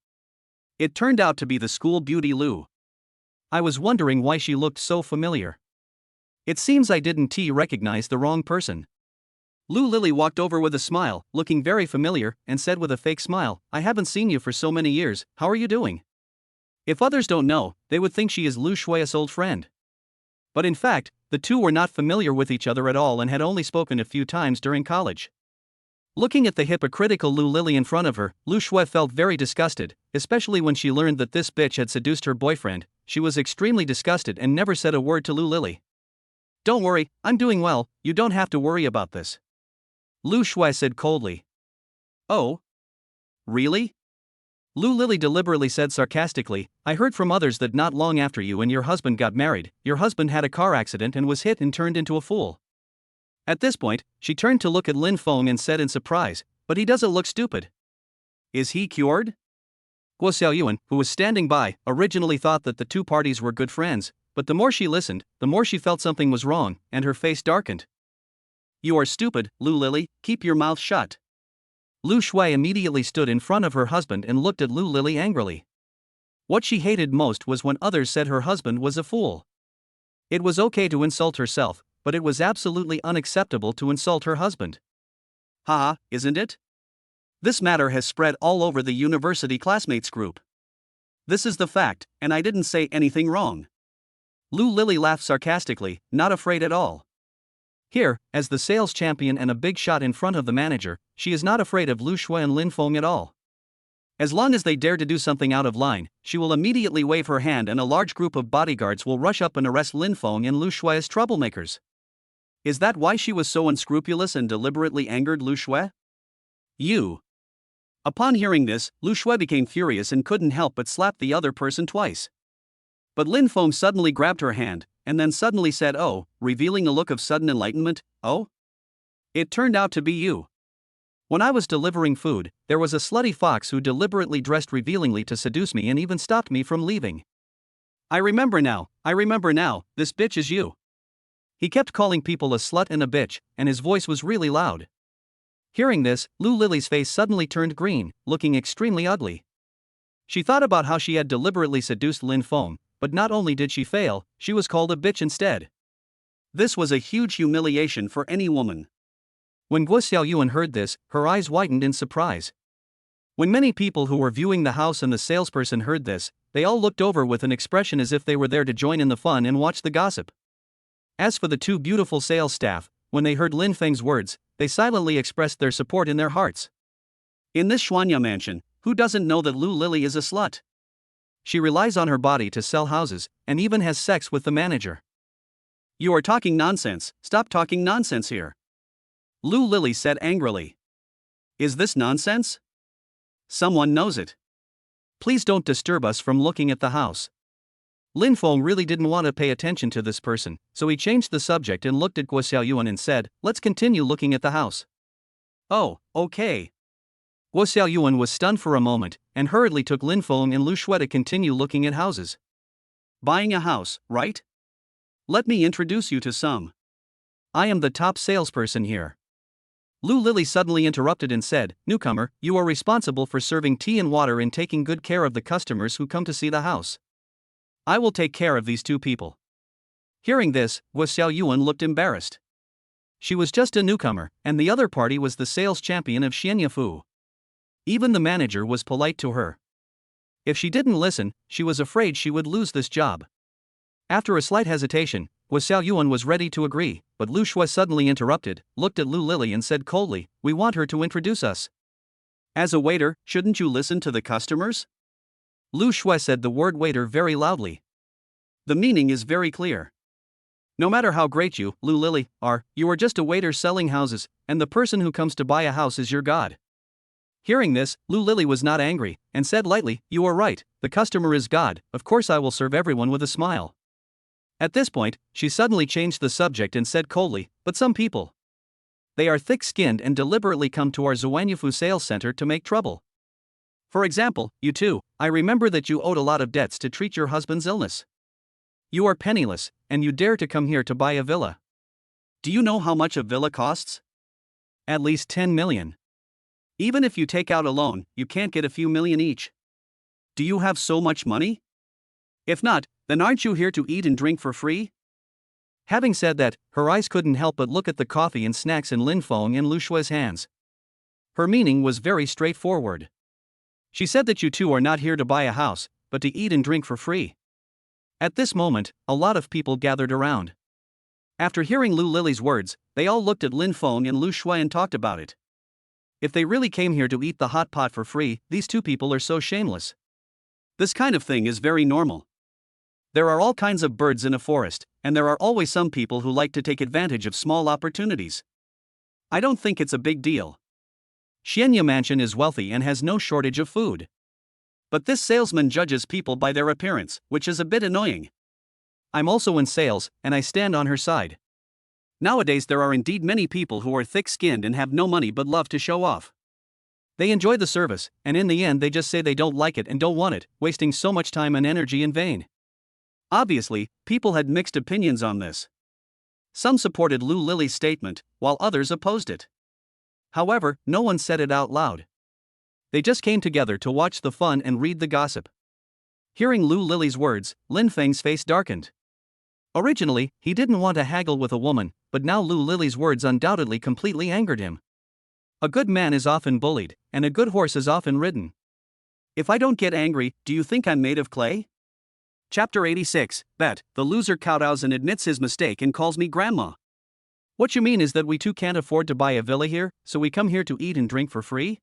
It turned out to be the school beauty Lu. I was wondering why she looked so familiar. It seems I didn't recognize the wrong person. Lu Lily walked over with a smile, looking very familiar, and said with a fake smile, "I haven't seen you for so many years, how are you doing?" If others don't know, they would think she is Lu Shui's old friend. But in fact, the two were not familiar with each other at all and had only spoken a few times during college. Looking at the hypocritical Lu Lily in front of her, Lu Shui felt very disgusted, especially when she learned that this bitch had seduced her boyfriend. She was extremely disgusted and never said a word to Lu Lily. "Don't worry, I'm doing well, you don't have to worry about this," Lu Shui said coldly. "Oh? Really?" Lu Lily deliberately said sarcastically, "I heard from others that not long after you and your husband got married, your husband had a car accident and was hit and turned into a fool." At this point, she turned to look at Lin Feng and said in surprise, "But he doesn't look stupid. Is he cured?" Guo Xiaoyuan, who was standing by, originally thought that the two parties were good friends, but the more she listened, the more she felt something was wrong, and her face darkened. "You are stupid, Lu Lily, keep your mouth shut." Lu Shui immediately stood in front of her husband and looked at Lu Lily angrily. What she hated most was when others said her husband was a fool. It was okay to insult herself, but it was absolutely unacceptable to insult her husband. Haha, isn't it? This matter has spread all over the university classmates group. This is the fact, and I didn't say anything wrong. Lu Lily laughed sarcastically, not afraid at all. Here, as the sales champion and a big shot in front of the manager, she is not afraid of Lu Shui and Lin Feng at all. As long as they dare to do something out of line, she will immediately wave her hand and a large group of bodyguards will rush up and arrest Lin Feng and Lu Shui as troublemakers. Is that why she was so unscrupulous and deliberately angered Lu Shui? You. Upon hearing this, Lu Shui became furious and couldn't help but slap the other person twice. But Lin Feng suddenly grabbed her hand, and then suddenly said, "Oh," revealing a look of sudden enlightenment. "Oh? It turned out to be you. When I was delivering food, there was a slutty fox who deliberately dressed revealingly to seduce me and even stopped me from leaving. I remember now, this bitch is you." He kept calling people a slut and a bitch, and his voice was really loud. Hearing this, Lu Lily's face suddenly turned green, looking extremely ugly. She thought about how she had deliberately seduced Lin Feng, but not only did she fail, she was called a bitch instead. This was a huge humiliation for any woman. When Guo Xiaoyuan heard this, her eyes widened in surprise. When many people who were viewing the house and the salesperson heard this, they all looked over with an expression as if they were there to join in the fun and watch the gossip. As for the two beautiful sales staff, when they heard Lin Feng's words, they silently expressed their support in their hearts. In this Xuanya mansion, who doesn't know that Lu Lily is a slut? She relies on her body to sell houses, and even has sex with the manager. You are talking nonsense, stop talking nonsense here, Lu Lily said angrily. Is this nonsense? Someone knows it. Please don't disturb us from looking at the house. Lin Feng really didn't want to pay attention to this person, so he changed the subject and looked at Guo Xiaoyuan and said, "Let's continue looking at the house." "Oh, okay." Guo Xiaoyuan was stunned for a moment, and hurriedly took Lin Feng and Lu Shui to continue looking at houses. Buying a house, right? Let me introduce you to some. I am the top salesperson here. Lu Lily suddenly interrupted and said, "Newcomer, you are responsible for serving tea and water and taking good care of the customers who come to see the house. I will take care of these two people." Hearing this, Guo Xiaoyuan looked embarrassed. She was just a newcomer, and the other party was the sales champion of Xianyafu. Even the manager was polite to her. If she didn't listen, she was afraid she would lose this job. After a slight hesitation, Xiao Yuan was ready to agree, but Lu Shui suddenly interrupted, looked at Lu Lily and said coldly, "We want her to introduce us." "As a waiter, shouldn't you listen to the customers?" Lu Shui said the word waiter very loudly. "The meaning is very clear. No matter how great you, Lu Lily, are, you are just a waiter selling houses, and the person who comes to buy a house is your god." Hearing this, Lu Lily was not angry, and said lightly, "You are right, the customer is God, of course I will serve everyone with a smile." At this point, she suddenly changed the subject and said coldly, "But some people. They are thick-skinned and deliberately come to our Zhuanyifu sales center to make trouble. For example, you two, I remember that you owed a lot of debts to treat your husband's illness. You are penniless, and you dare to come here to buy a villa. Do you know how much a villa costs? At least 10 million. Even if you take out a loan, you can't get a few million each. Do you have so much money? If not, then aren't you here to eat and drink for free?" Having said that, her eyes couldn't help but look at the coffee and snacks in Lin Feng and Lu Shui's hands. Her meaning was very straightforward. She said that you two are not here to buy a house, but to eat and drink for free. At this moment, a lot of people gathered around. After hearing Lu Lily's words, they all looked at Lin Feng and Lu Shui and talked about it. If they really came here to eat the hot pot for free, these two people are so shameless. This kind of thing is very normal. There are all kinds of birds in a forest, and there are always some people who like to take advantage of small opportunities. I don't think it's a big deal. Xianya Mansion is wealthy and has no shortage of food. But this salesman judges people by their appearance, which is a bit annoying. I'm also in sales, and I stand on her side. Nowadays there are indeed many people who are thick-skinned and have no money but love to show off. They enjoy the service, and in the end they just say they don't like it and don't want it, wasting so much time and energy in vain. Obviously, people had mixed opinions on this. Some supported Lu Lily's statement, while others opposed it. However, no one said it out loud. They just came together to watch the fun and read the gossip. Hearing Lu Lily's words, Lin Feng's face darkened. Originally, he didn't want to haggle with a woman, but now Lu Lily's words undoubtedly completely angered him. A good man is often bullied, and a good horse is often ridden. If I don't get angry, do you think I'm made of clay? Chapter 86, Bet, the loser kowtows and admits his mistake and calls me grandma. What you mean is that we two can't afford to buy a villa here, so we come here to eat and drink for free?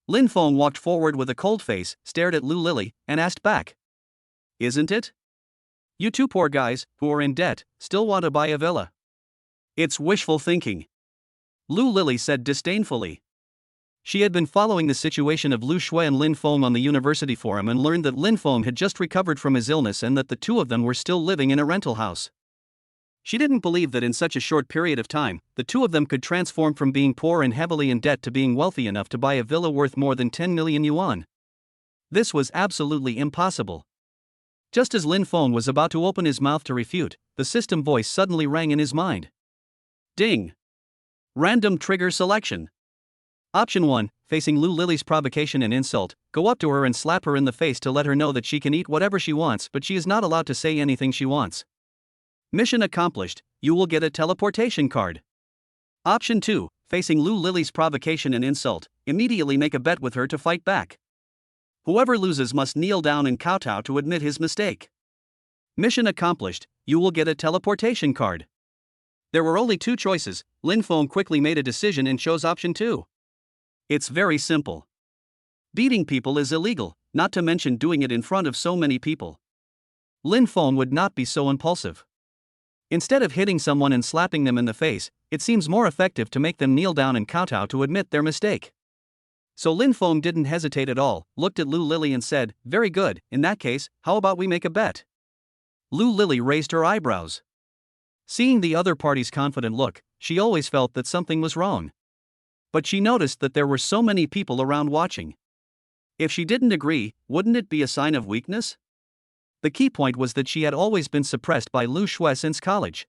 Lin Feng walked forward with a cold face, stared at Lu Lily, and asked back. Isn't it? You two poor guys, who are in debt, still want to buy a villa. It's wishful thinking. Lu Lily said disdainfully. She had been following the situation of Lu Shui and Lin Feng on the university forum and learned that Lin Feng had just recovered from his illness and that the two of them were still living in a rental house. She didn't believe that in such a short period of time, the two of them could transform from being poor and heavily in debt to being wealthy enough to buy a villa worth more than 10 million yuan. This was absolutely impossible. Just as Lin Feng was about to open his mouth to refute, the system voice suddenly rang in his mind. Ding! Random trigger selection. Option 1, facing Lu Lily's provocation and insult, go up to her and slap her in the face to let her know that she can eat whatever she wants but she is not allowed to say anything she wants. Mission accomplished, you will get a teleportation card. Option 2, facing Lu Lily's provocation and insult, immediately make a bet with her to fight back. Whoever loses must kneel down and kowtow to admit his mistake. Mission accomplished, you will get a teleportation card. There were only two choices. Lin Feng quickly made a decision and chose option 2. It's very simple. Beating people is illegal, not to mention doing it in front of so many people. Lin Feng would not be so impulsive. Instead of hitting someone and slapping them in the face, it seems more effective to make them kneel down and kowtow to admit their mistake. So Lin Feng didn't hesitate at all, looked at Lu Lily and said, very good, in that case, how about we make a bet? Lu Lily raised her eyebrows. Seeing the other party's confident look, she always felt that something was wrong. But she noticed that there were so many people around watching. If she didn't agree, wouldn't it be a sign of weakness? The key point was that she had always been suppressed by Lu Shui since college.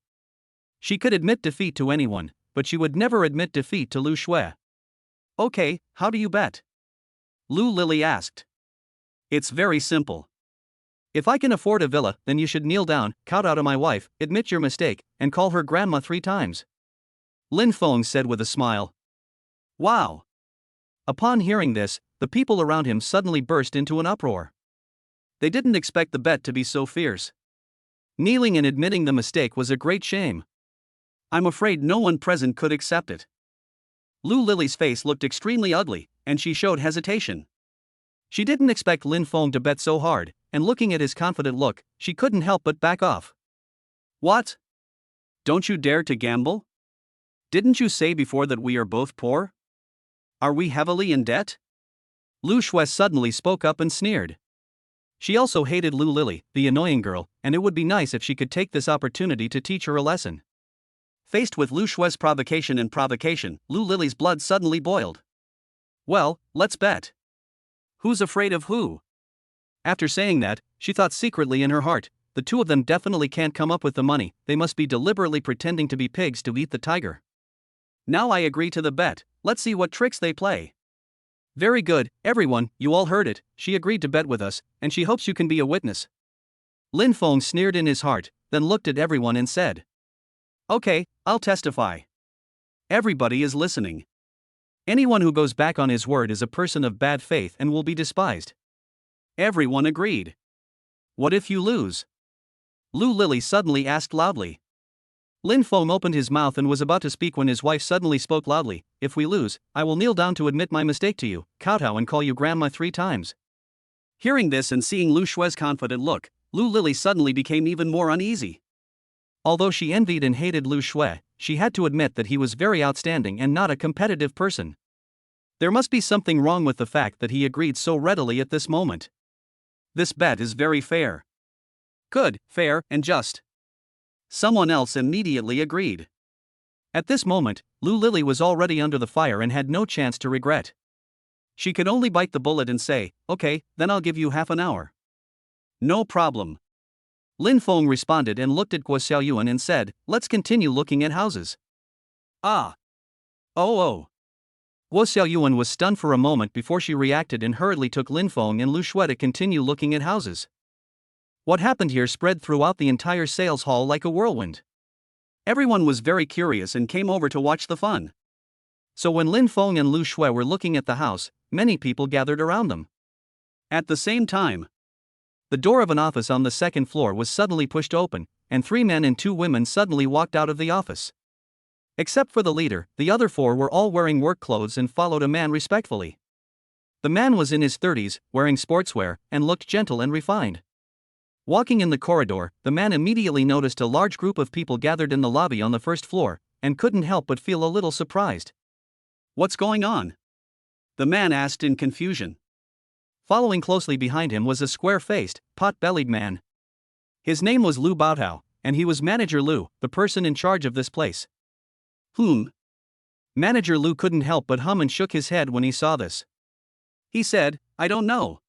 She could admit defeat to anyone, but she would never admit defeat to Lu Shui. Okay, how do you bet? Lu Lily asked. It's very simple. If I can afford a villa, then you should kneel down, kowtow to my wife, admit your mistake, and call her grandma 3 times. Lin Feng said with a smile. Wow! Upon hearing this, the people around him suddenly burst into an uproar. They didn't expect the bet to be so fierce. Kneeling and admitting the mistake was a great shame. I'm afraid no one present could accept it. Lu Lily's face looked extremely ugly, and she showed hesitation. She didn't expect Lin Feng to bet so hard, and looking at his confident look, she couldn't help but back off. What? Don't you dare to gamble? Didn't you say before that we are both poor? Are we heavily in debt? Lu Shui suddenly spoke up and sneered. She also hated Lu Lily, the annoying girl, and it would be nice if she could take this opportunity to teach her a lesson. Faced with Lu Shui's provocation, Lu Lily's blood suddenly boiled. Well, let's bet. Who's afraid of who? After saying that, she thought secretly in her heart, the two of them definitely can't come up with the money, they must be deliberately pretending to be pigs to eat the tiger. Now I agree to the bet, let's see what tricks they play. Very good, everyone, you all heard it, she agreed to bet with us, and she hopes you can be a witness. Lin Feng sneered in his heart, then looked at everyone and said, Okay, I'll testify. Everybody is listening. Anyone who goes back on his word is a person of bad faith and will be despised. Everyone agreed. What if you lose? Lu Lily suddenly asked loudly. Lin Feng opened his mouth and was about to speak when his wife suddenly spoke loudly, If we lose, I will kneel down to admit my mistake to you, kowtow and call you grandma 3 times. Hearing this and seeing Lu Shui's confident look, Lu Lily suddenly became even more uneasy. Although she envied and hated Lu Shui, she had to admit that he was very outstanding and not a competitive person. There must be something wrong with the fact that he agreed so readily at this moment. This bet is very fair. Good, fair, and just. Someone else immediately agreed. At this moment, Lu Lily was already under the fire and had no chance to regret. She could only bite the bullet and say, Okay, then I'll give you half an hour. No problem. Lin Feng responded and looked at Guo Xiaoyuan and said, Let's continue looking at houses. Ah. Oh. Guo Xiaoyuan was stunned for a moment before she reacted and hurriedly took Lin Feng and Lu Shui to continue looking at houses. What happened here spread throughout the entire sales hall like a whirlwind. Everyone was very curious and came over to watch the fun. So when Lin Feng and Lu Shui were looking at the house, many people gathered around them. At the same time, the door of an office on the second floor was suddenly pushed open, and 3 men and 2 women suddenly walked out of the office. Except for the leader, the other 4 were all wearing work clothes and followed a man respectfully. The man was in his 30s, wearing sportswear, and looked gentle and refined. Walking in the corridor, the man immediately noticed a large group of people gathered in the lobby on the first floor, and couldn't help but feel a little surprised. What's going on? The man asked in confusion. Following closely behind him was a square-faced, pot-bellied man. His name was Lu Baotao, and he was Manager Lu, the person in charge of this place. Manager Lu couldn't help but hum and shook his head when he saw this. He said, I don't know.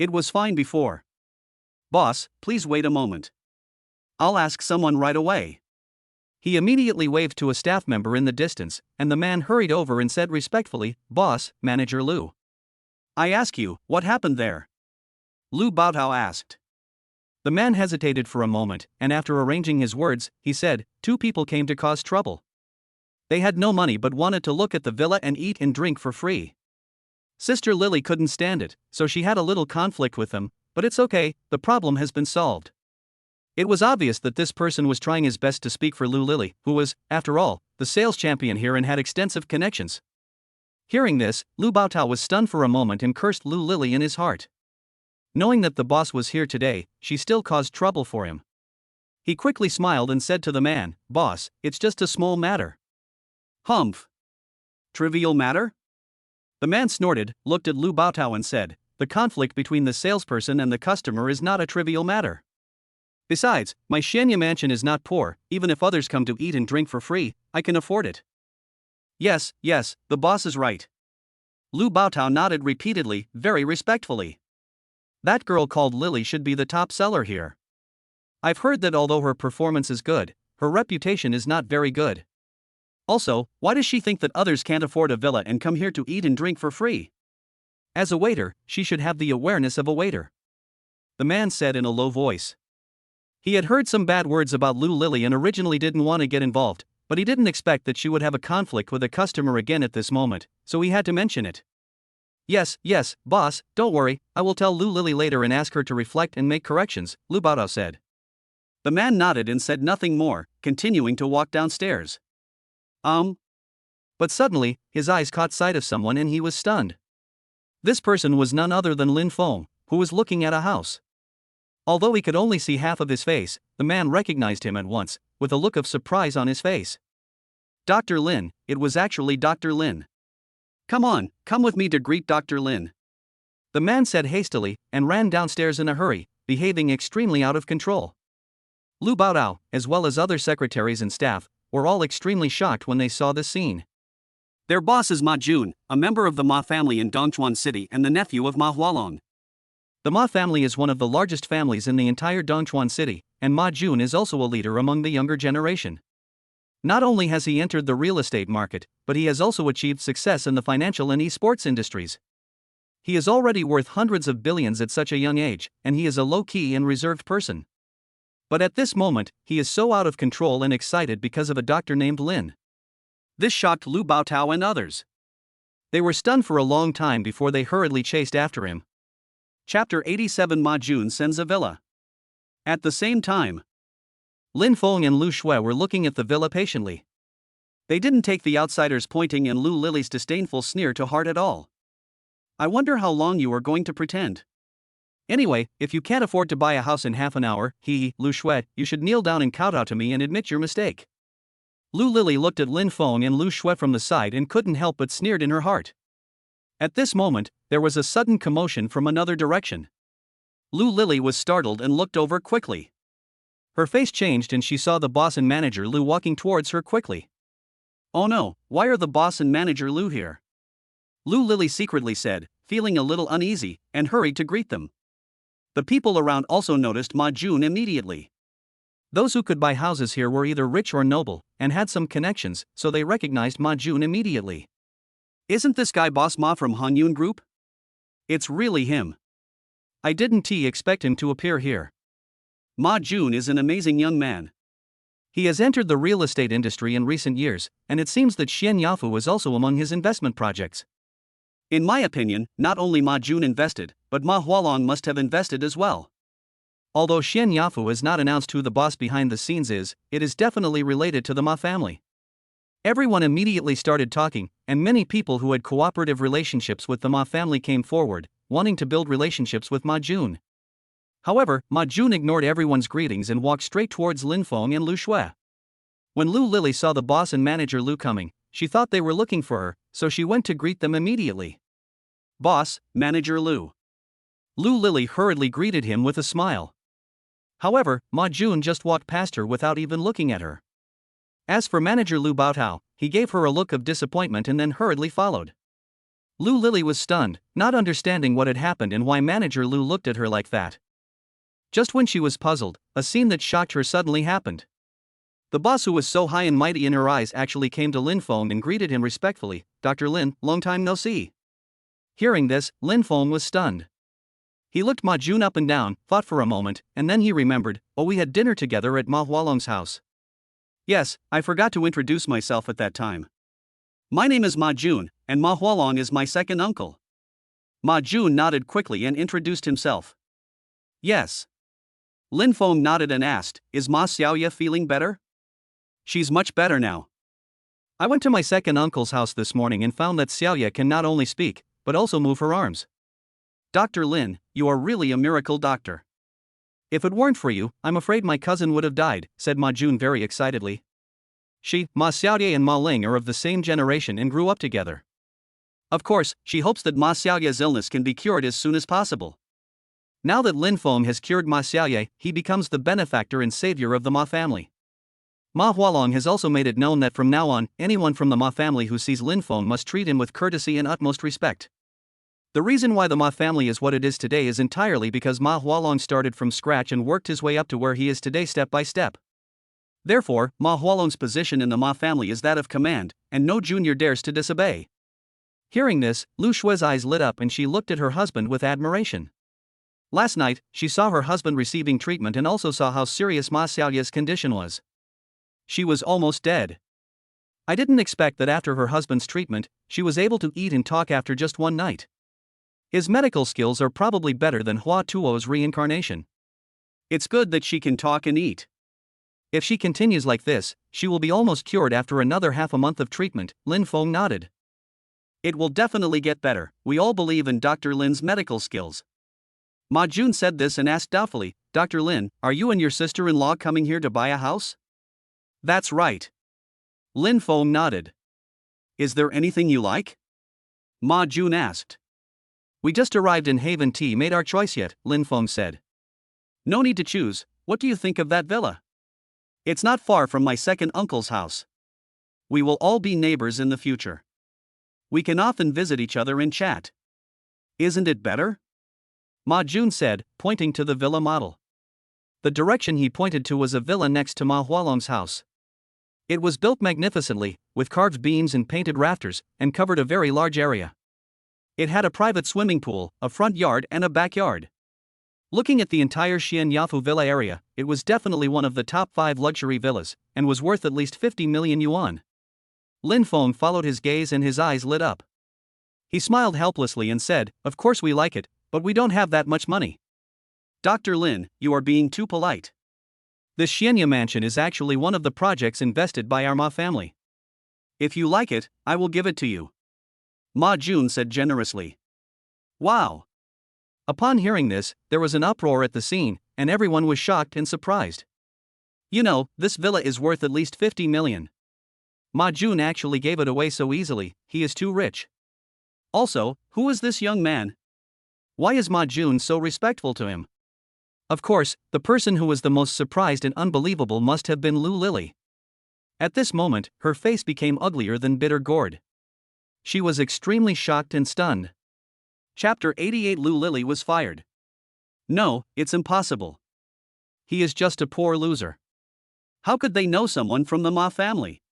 It was fine before. Boss, please wait a moment. I'll ask someone right away. He immediately waved to a staff member in the distance, and the man hurried over and said respectfully, Boss, Manager Lu. I ask you, what happened there? Lu Baotao asked. The man hesitated for a moment, and after arranging his words, he said, 2 people came to cause trouble. They had no money but wanted to look at the villa and eat and drink for free. Sister Lily couldn't stand it, so she had a little conflict with them, but it's okay, the problem has been solved. It was obvious that this person was trying his best to speak for Lu Lily, who was, after all, the sales champion here and had extensive connections. Hearing this, Lu Baotao was stunned for a moment and cursed Lu Lily in his heart. Knowing that the boss was here today, she still caused trouble for him. He quickly smiled and said to the man, Boss, it's just a small matter. Humph. Trivial matter? The man snorted, looked at Lu Baotao and said, The conflict between the salesperson and the customer is not a trivial matter. Besides, my Shenya mansion is not poor, even if others come to eat and drink for free, I can afford it. Yes, the boss is right. Lu Baotao nodded repeatedly, very respectfully. That girl called Lily should be the top seller here. I've heard that although her performance is good, her reputation is not very good. Also, why does she think that others can't afford a villa and come here to eat and drink for free? As a waiter, she should have the awareness of a waiter. The man said in a low voice. He had heard some bad words about Lu Lily and originally didn't want to get involved, but he didn't expect that she would have a conflict with a customer again at this moment, so he had to mention it. Yes, boss, don't worry, I will tell Lu Lily later and ask her to reflect and make corrections, Lu Baotao said. The man nodded and said nothing more, continuing to walk downstairs. But suddenly, his eyes caught sight of someone and he was stunned. This person was none other than Lin Feng, who was looking at a house. Although he could only see half of his face, the man recognized him at once, with a look of surprise on his face. Dr. Lin, it was actually Dr. Lin. Come on, come with me to greet Dr. Lin. The man said hastily, and ran downstairs in a hurry, behaving extremely out of control. Lu Baotao, as well as other secretaries and staff, were all extremely shocked when they saw this scene. Their boss is Ma Jun, a member of the Ma family in Dongchuan City and the nephew of Ma Hualong. The Ma family is one of the largest families in the entire Dongchuan City, and Ma Jun is also a leader among the younger generation. Not only has he entered the real estate market, but he has also achieved success in the financial and esports industries. He is already worth hundreds of billions at such a young age, and he is a low-key and reserved person. But at this moment, he is so out of control and excited because of a doctor named Lin. This shocked Lu Baotao and others. They were stunned for a long time before they hurriedly chased after him. Chapter 87 Ma Jun sends a villa. At the same time, Lin Feng and Lu Shui were looking at the villa patiently. They didn't take the outsider's pointing and Lu Lily's disdainful sneer to heart at all. I wonder how long you are going to pretend. Anyway, if you can't afford to buy a house in half an hour, Lu Shui, you should kneel down and kowtow to me and admit your mistake. Lu Lily looked at Lin Feng and Lu Shui from the side and couldn't help but sneered in her heart. At this moment, there was a sudden commotion from another direction. Lu Lily was startled and looked over quickly. Her face changed and she saw the boss and manager Lu walking towards her quickly. Oh no, why are the boss and manager Lu here? Lu Lily secretly said, feeling a little uneasy, and hurried to greet them. The people around also noticed Ma Jun immediately. Those who could buy houses here were either rich or noble, and had some connections, so they recognized Ma Jun immediately. Isn't this guy Boss Ma from Hanyun Group? It's really him. I didn't expect him to appear here. Ma Jun is an amazing young man. He has entered the real estate industry in recent years, and it seems that Xian Yafu is also among his investment projects. In my opinion, not only Ma Jun invested, but Ma Hualong must have invested as well. Although Xian Yafu has not announced who the boss behind the scenes is, it is definitely related to the Ma family. Everyone immediately started talking, and many people who had cooperative relationships with the Ma family came forward, wanting to build relationships with Ma Jun. However, Ma Jun ignored everyone's greetings and walked straight towards Lin Feng and Lu Shui. When Lu Lily saw the boss and manager Lu coming, she thought they were looking for her, so she went to greet them immediately. Boss, Manager Lu. Lu Lily hurriedly greeted him with a smile. However, Ma Jun just walked past her without even looking at her. As for manager Lu Baotao, he gave her a look of disappointment and then hurriedly followed. Lu Lily was stunned, not understanding what had happened and why manager Lu looked at her like that. Just when she was puzzled, a scene that shocked her suddenly happened. The boss, who was so high and mighty in her eyes, actually came to Lin Feng and greeted him respectfully. Dr. Lin, long time no see. Hearing this, Lin Feng was stunned. He looked Ma Jun up and down, thought for a moment, and then he remembered, oh, we had dinner together at Ma Hualong's house. Yes, I forgot to introduce myself at that time. My name is Ma Jun, and Ma Hualong is my second uncle. Ma Jun nodded quickly and introduced himself. Yes. Lin Feng nodded and asked, is Ma Xiaoye feeling better? She's much better now. I went to my second uncle's house this morning and found that Xiaoye can not only speak, but also move her arms. Dr. Lin, you are really a miracle doctor. If it weren't for you, I'm afraid my cousin would have died, said Ma Jun very excitedly. She, Ma Xiaoye and Ma Ling are of the same generation and grew up together. Of course, she hopes that Ma Xiaoye's illness can be cured as soon as possible. Now that Lin Feng has cured Ma Xiaoye, he becomes the benefactor and savior of the Ma family. Ma Hualong has also made it known that from now on, anyone from the Ma family who sees Lin Feng must treat him with courtesy and utmost respect. The reason why the Ma family is what it is today is entirely because Ma Hualong started from scratch and worked his way up to where he is today step by step. Therefore, Ma Hualong's position in the Ma family is that of command, and no junior dares to disobey. Hearing this, Lu Shui's eyes lit up and she looked at her husband with admiration. Last night, she saw her husband receiving treatment and also saw how serious Ma Xiaoye's condition was. She was almost dead. I didn't expect that after her husband's treatment, she was able to eat and talk after just one night. His medical skills are probably better than Hua Tuo's reincarnation. It's good that she can talk and eat. If she continues like this, she will be almost cured after another half a month of treatment, Lin Feng nodded. It will definitely get better, we all believe in Dr. Lin's medical skills. Ma Jun said this and asked doubtfully, Dr. Lin, are you and your sister-in-law coming here to buy a house? That's right. Lin Feng nodded. Is there anything you like? Ma Jun asked. We just arrived in Haven Tea, made our choice yet, Lin Feng said. No need to choose, what do you think of that villa? It's not far from my second uncle's house. We will all be neighbors in the future. We can often visit each other and chat. Isn't it better? Ma Jun said, pointing to the villa model. The direction he pointed to was a villa next to Ma Hualong's house. It was built magnificently, with carved beams and painted rafters, and covered a very large area. It had a private swimming pool, a front yard and a backyard. Looking at the entire Xian Yafu villa area, it was definitely one of the top 5 luxury villas, and was worth at least 50 million yuan. Lin Feng followed his gaze and his eyes lit up. He smiled helplessly and said, Of course we like it, but we don't have that much money. Dr. Lin, you are being too polite. This Xianya mansion is actually one of the projects invested by our Ma family. If you like it, I will give it to you. Ma Jun said generously. Wow! Upon hearing this, there was an uproar at the scene, and everyone was shocked and surprised. You know, this villa is worth at least 50 million. Ma Jun actually gave it away so easily, he is too rich. Also, who is this young man? Why is Ma Jun so respectful to him? Of course, the person who was the most surprised and unbelievable must have been Lu Lily. At this moment, her face became uglier than bitter gourd. She was extremely shocked and stunned. Chapter 88 Lu Lily was fired. No, it's impossible. He is just a poor loser. How could they know someone from the Ma family?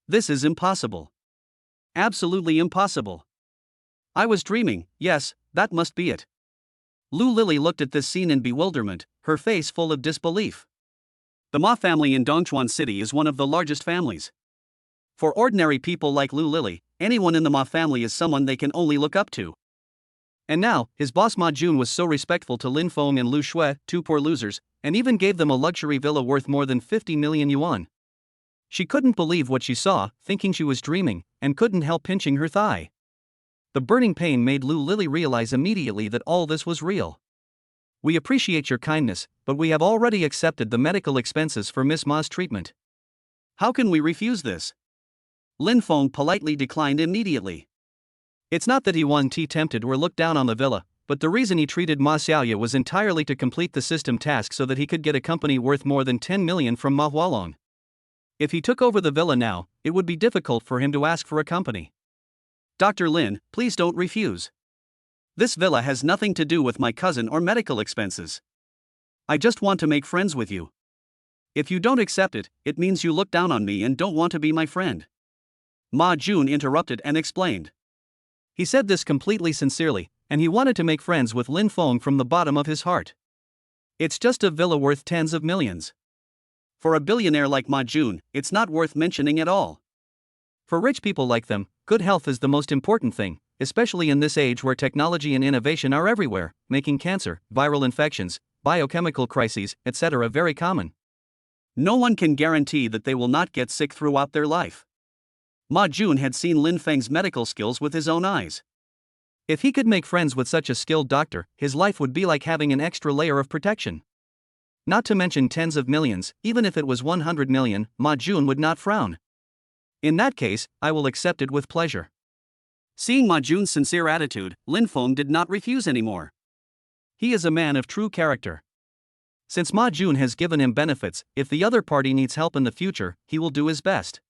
This is impossible. Absolutely impossible. I was dreaming, yes, that must be it. Lu Lily looked at this scene in bewilderment, her face full of disbelief. The Ma family in Dongchuan City is one of the largest families. For ordinary people like Lu Lily, anyone in the Ma family is someone they can only look up to. And now, his boss Ma Jun was so respectful to Lin Feng and Lu Shui, 2 poor losers, and even gave them a luxury villa worth more than 50 million yuan. She couldn't believe what she saw, thinking she was dreaming, and couldn't help pinching her thigh. The burning pain made Lu Lily realize immediately that all this was real. We appreciate your kindness, but we have already accepted the medical expenses for Miss Ma's treatment. How can we refuse this? Lin Feng politely declined immediately. It's not that he wanted tempted or looked down on the villa, but the reason he treated Ma Xiaoya was entirely to complete the system task so that he could get a company worth more than 10 million from Ma Hualong. If he took over the villa now, it would be difficult for him to ask for a company. Dr. Lin, please don't refuse. This villa has nothing to do with my cousin or medical expenses. I just want to make friends with you. If you don't accept it, it means you look down on me and don't want to be my friend. Ma Jun interrupted and explained. He said this completely sincerely, and he wanted to make friends with Lin Feng from the bottom of his heart. It's just a villa worth tens of millions. For a billionaire like Ma Jun, it's not worth mentioning at all. For rich people like them, good health is the most important thing, especially in this age where technology and innovation are everywhere, making cancer, viral infections, biochemical crises, etc. very common. No one can guarantee that they will not get sick throughout their life. Ma Jun had seen Lin Feng's medical skills with his own eyes. If he could make friends with such a skilled doctor, his life would be like having an extra layer of protection. Not to mention tens of millions, even if it was 100 million, Ma Jun would not frown. In that case, I will accept it with pleasure. Seeing Ma Jun's sincere attitude, Lin Feng did not refuse anymore. He is a man of true character. Since Ma Jun has given him benefits, if the other party needs help in the future, he will do his best.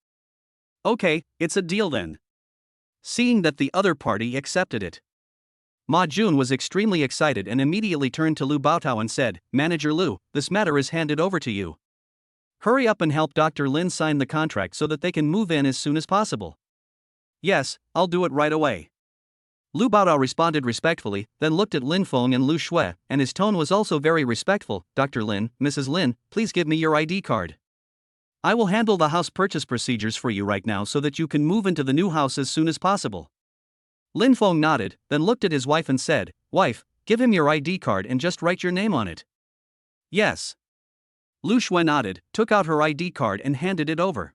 Okay, it's a deal then. Seeing that the other party accepted it, Ma Jun was extremely excited and immediately turned to Lu Baotao and said, Manager Lu, this matter is handed over to you. Hurry up and help Dr. Lin sign the contract so that they can move in as soon as possible. Yes, I'll do it right away. Lu Baotao responded respectfully, then looked at Lin Feng and Lu Shui, and his tone was also very respectful. Dr. Lin, Mrs. Lin, please give me your ID card. I will handle the house purchase procedures for you right now so that you can move into the new house as soon as possible. Lin Feng nodded, then looked at his wife and said, "Wife, give him your ID card and just write your name on it." "Yes." Lu Shui nodded, took out her ID card and handed it over.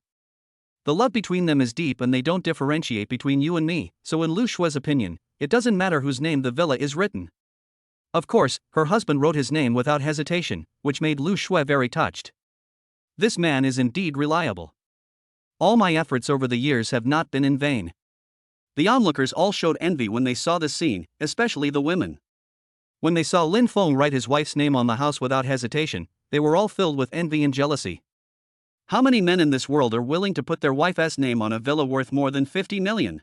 The love between them is deep and they don't differentiate between you and me, so in Lu Shui's opinion, it doesn't matter whose name the villa is written. Of course, her husband wrote his name without hesitation, which made Lu Shui very touched. This man is indeed reliable. All my efforts over the years have not been in vain. The onlookers all showed envy when they saw this scene, especially the women. When they saw Lin Feng write his wife's name on the house without hesitation, they were all filled with envy and jealousy. How many men in this world are willing to put their wife's name on a villa worth more than 50 million?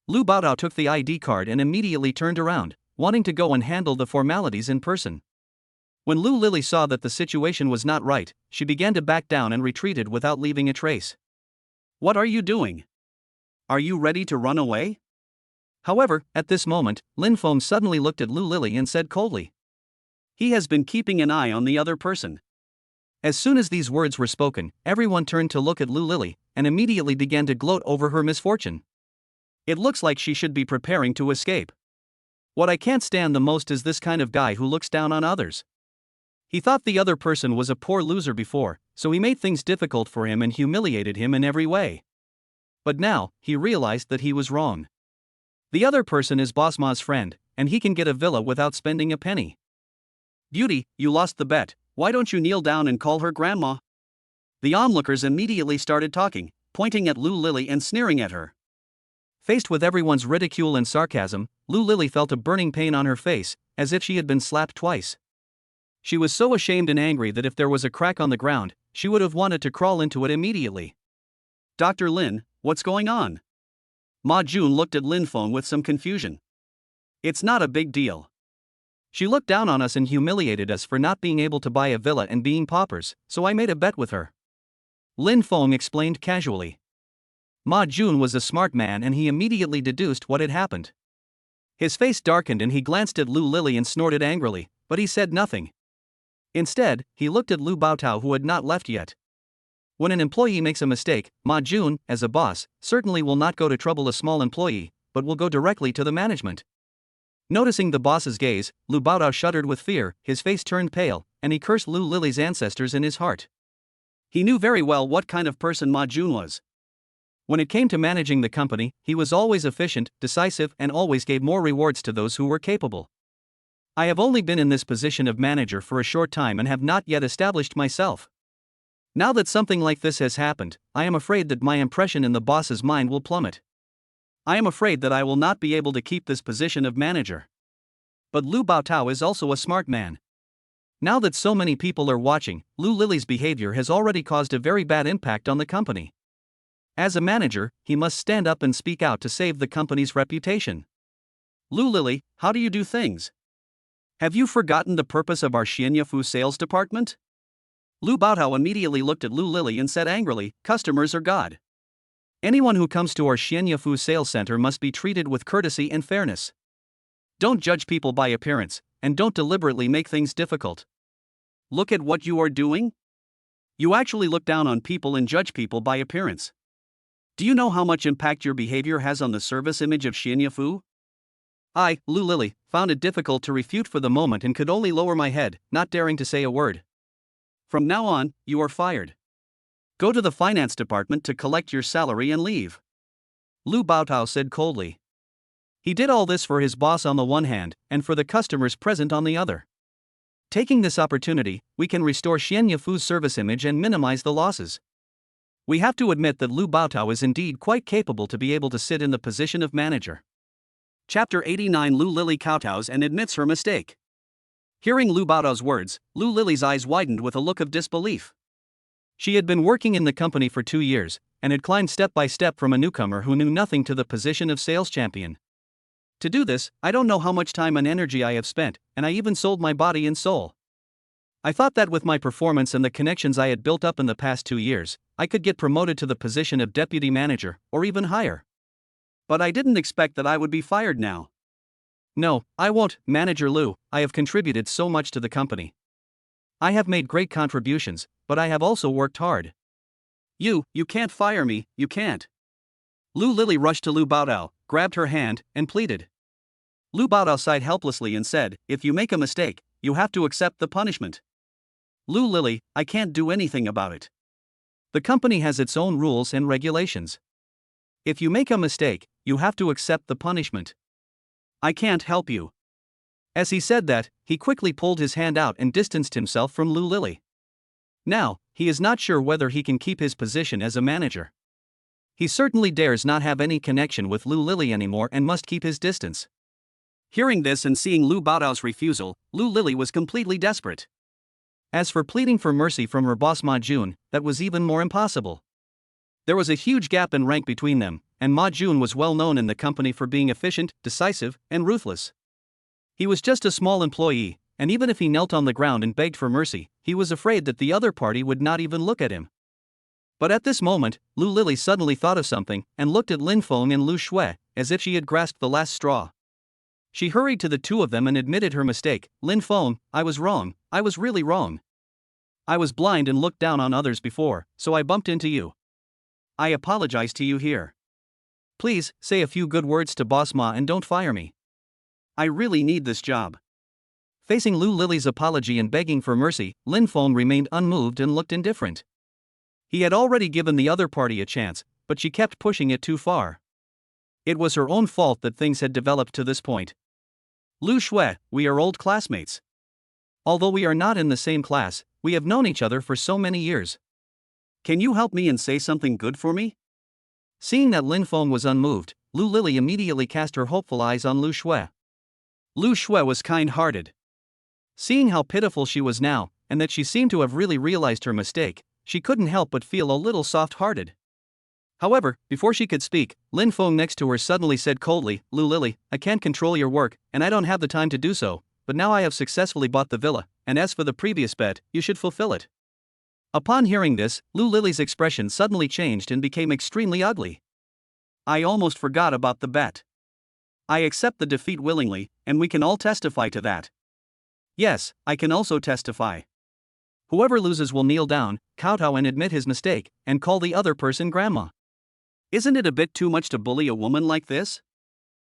Lu Baotao took the ID card and immediately turned around, wanting to go and handle the formalities in person. When Lu Lily saw that the situation was not right, she began to back down and retreated without leaving a trace. "What are you doing? Are you ready to run away?" However, at this moment, Lin Feng suddenly looked at Lu Lily and said coldly, "He has been keeping an eye on the other person." As soon as these words were spoken, everyone turned to look at Lu Lily, and immediately began to gloat over her misfortune. It looks like she should be preparing to escape. What I can't stand the most is this kind of guy who looks down on others. He thought the other person was a poor loser before, so he made things difficult for him and humiliated him in every way. But now, he realized that he was wrong. The other person is Boss Ma's friend, and he can get a villa without spending a penny. "Beauty, you lost the bet, why don't you kneel down and call her grandma?" The onlookers immediately started talking, pointing at Lu Lily and sneering at her. Faced with everyone's ridicule and sarcasm, Lu Lily felt a burning pain on her face, as if she had been slapped twice. She was so ashamed and angry that if there was a crack on the ground, she would have wanted to crawl into it immediately. "Dr. Lin, what's going on?" Ma Jun looked at Lin Feng with some confusion. "It's not a big deal. She looked down on us and humiliated us for not being able to buy a villa and being paupers, so I made a bet with her," Lin Feng explained casually. Ma Jun was a smart man and he immediately deduced what had happened. His face darkened and he glanced at Lu Lily and snorted angrily, but he said nothing. Instead, he looked at Lu Baotao who had not left yet. When an employee makes a mistake, Ma Jun, as a boss, certainly will not go to trouble a small employee, but will go directly to the management. Noticing the boss's gaze, Lu Baotao shuddered with fear, his face turned pale, and he cursed Lu Lily's ancestors in his heart. He knew very well what kind of person Ma Jun was. When it came to managing the company, he was always efficient, decisive, and always gave more rewards to those who were capable. I have only been in this position of manager for a short time and have not yet established myself. Now that something like this has happened, I am afraid that my impression in the boss's mind will plummet. I am afraid that I will not be able to keep this position of manager. But Lu Baotao is also a smart man. Now that so many people are watching, Lu Lily's behavior has already caused a very bad impact on the company. As a manager, he must stand up and speak out to save the company's reputation. "Lu Lily, how do you do things? Have you forgotten the purpose of our Xianyafu sales department?" Lu Baotao immediately looked at Lu Lily and said angrily, "Customers are God. Anyone who comes to our Xianyafu sales center must be treated with courtesy and fairness. Don't judge people by appearance, and don't deliberately make things difficult. Look at what you are doing. You actually look down on people and judge people by appearance. Do you know how much impact your behavior has on the service image of Xianyafu?" I, Lu Lily, found it difficult to refute for the moment and could only lower my head, not daring to say a word. "From now on, you are fired. Go to the finance department to collect your salary and leave," Lu Baotao said coldly. He did all this for his boss on the one hand, and for the customers present on the other. Taking this opportunity, we can restore Xianyafu's service image and minimize the losses. We have to admit that Lu Baotao is indeed quite capable to be able to sit in the position of manager. Chapter 89 Lu Lily kowtows and admits her mistake. Hearing Lu Baotao's words, Lu Lily's eyes widened with a look of disbelief. She had been working in the company for 2 years, and had climbed step by step from a newcomer who knew nothing to the position of sales champion. To do this, I don't know how much time and energy I have spent, and I even sold my body and soul. I thought that with my performance and the connections I had built up in the past 2 years, I could get promoted to the position of deputy manager, or even higher. But I didn't expect that I would be fired now. No, I won't, Manager Lu, I have contributed so much to the company. I have made great contributions, but I have also worked hard. You can't fire me, you can't." Lu Lily rushed to Lu Baodao, grabbed her hand, and pleaded. Lu Baodao sighed helplessly and said, "If you make a mistake, you have to accept the punishment." Lu Lily, I can't do anything about it. The company has its own rules and regulations. If you make a mistake, you have to accept the punishment. I can't help you. As he said that, he quickly pulled his hand out and distanced himself from Lu Lily. Now, he is not sure whether he can keep his position as a manager. He certainly dares not have any connection with Lu Lily anymore and must keep his distance. Hearing this and seeing Lu Baodao's refusal, Lu Lily was completely desperate. As for pleading for mercy from her boss Ma Jun, that was even more impossible. There was a huge gap in rank between them, and Ma Jun was well known in the company for being efficient, decisive, and ruthless. He was just a small employee, and even if he knelt on the ground and begged for mercy, he was afraid that the other party would not even look at him. But at this moment, Lu Lily suddenly thought of something and looked at Lin Feng and Lu Shui, as if she had grasped the last straw. She hurried to the two of them and admitted her mistake. "Lin Feng, I was wrong, I was really wrong. I was blind and looked down on others before, so I bumped into you. I apologize to you here. Please, say a few good words to Boss Ma and don't fire me. I really need this job." Facing Lu Lily's apology and begging for mercy, Lin Feng remained unmoved and looked indifferent. He had already given the other party a chance, but she kept pushing it too far. It was her own fault that things had developed to this point. "Lu Shui, we are old classmates. Although we are not in the same class, we have known each other for so many years. Can you help me and say something good for me?" Seeing that Lin Feng was unmoved, Lu Lily immediately cast her hopeful eyes on Lu Shui. Lu Shui was kind-hearted. Seeing how pitiful she was now, and that she seemed to have really realized her mistake, she couldn't help but feel a little soft-hearted. However, before she could speak, Lin Feng next to her suddenly said coldly, "Lu Lily, I can't control your work, and I don't have the time to do so, but now I have successfully bought the villa, and as for the previous bet, you should fulfill it." Upon hearing this, Lu Lily's expression suddenly changed and became extremely ugly. "I almost forgot about the bet. I accept the defeat willingly, and we can all testify to that." "Yes, I can also testify. Whoever loses will kneel down, kowtow and admit his mistake, and call the other person grandma." Isn't it a bit too much to bully a woman like this?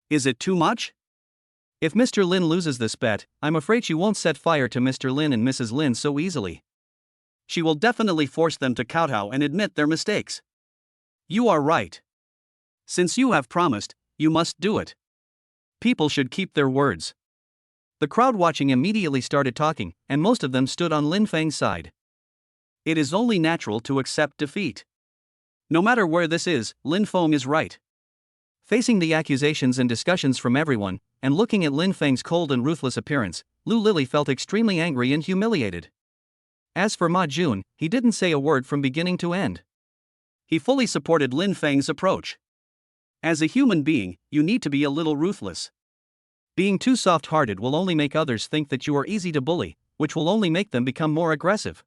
Is it too much? If Mr. Lin loses this bet, I'm afraid she won't set fire to Mr. Lin and Mrs. Lin so easily. She will definitely force them to kowtow and admit their mistakes. You are right. Since you have promised, you must do it. People should keep their words. The crowd watching immediately started talking, and most of them stood on Lin Feng's side. It is only natural to accept defeat. No matter where this is, Lin Feng is right. Facing the accusations and discussions from everyone, and looking at Lin Feng's cold and ruthless appearance, Lu Lily felt extremely angry and humiliated. As for Ma Jun, he didn't say a word from beginning to end. He fully supported Lin Feng's approach. As a human being, you need to be a little ruthless. Being too soft-hearted will only make others think that you are easy to bully, which will only make them become more aggressive.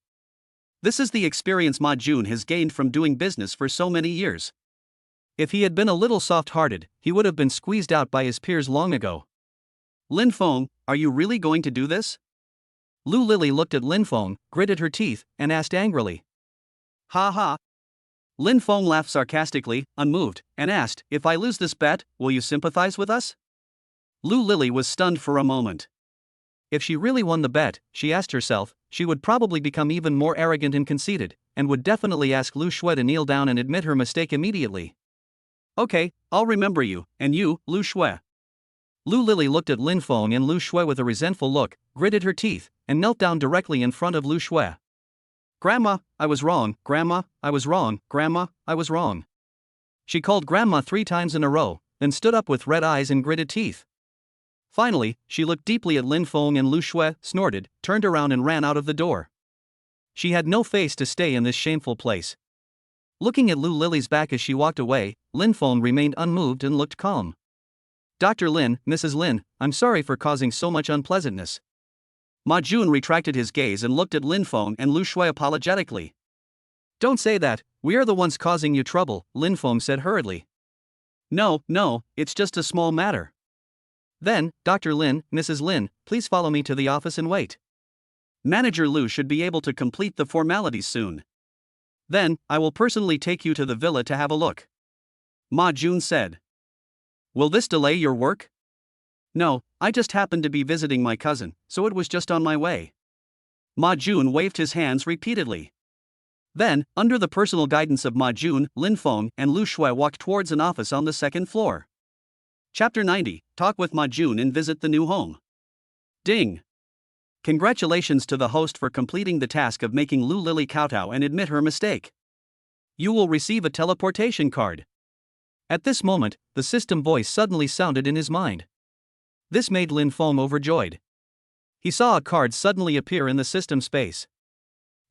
This is the experience Ma Jun has gained from doing business for so many years. If he had been a little soft-hearted, he would have been squeezed out by his peers long ago. "Lin Feng, are you really going to do this?" Lu Lily looked at Lin Feng, gritted her teeth, and asked angrily. "Ha ha." Lin Feng laughed sarcastically, unmoved, and asked, "If I lose this bet, will you sympathize with us?" Lu Lily was stunned for a moment. If she really won the bet, she asked herself, she would probably become even more arrogant and conceited, and would definitely ask Lu Shui to kneel down and admit her mistake immediately. "Okay, I'll remember you, and you, Lu Shui." Lu Lily looked at Lin Feng and Lu Shui with a resentful look, gritted her teeth, and knelt down directly in front of Lu Shui. "Grandma, I was wrong, Grandma, I was wrong, Grandma, I was wrong." She called Grandma 3 times in a row, then stood up with red eyes and gritted teeth. Finally, she looked deeply at Lin Feng and Lu Shui, snorted, turned around and ran out of the door. She had no face to stay in this shameful place. Looking at Lu Lily's back as she walked away, Lin Feng remained unmoved and looked calm. "Dr. Lin, Mrs. Lin, I'm sorry for causing so much unpleasantness." Ma Jun retracted his gaze and looked at Lin Feng and Lu Shui apologetically. "Don't say that, we are the ones causing you trouble," Lin Feng said hurriedly. No, it's just a small matter." "Then, Dr. Lin, Mrs. Lin, please follow me to the office and wait. Manager Lu should be able to complete the formalities soon. Then, I will personally take you to the villa to have a look." Ma Jun said. Will this delay your work? No, I just happened to be visiting my cousin, so it was just on my way. Ma Jun waved his hands repeatedly. Then, under the personal guidance of Ma Jun, Lin Feng and Lu Shui walked towards an office on the second floor. Chapter 90, Talk with Ma Jun and Visit the New Home. Ding! Congratulations to the host for completing the task of making Lu Lily kowtow and admit her mistake. You will receive a teleportation card. At this moment, the system voice suddenly sounded in his mind. This made Lin Feng overjoyed. He saw a card suddenly appear in the system space.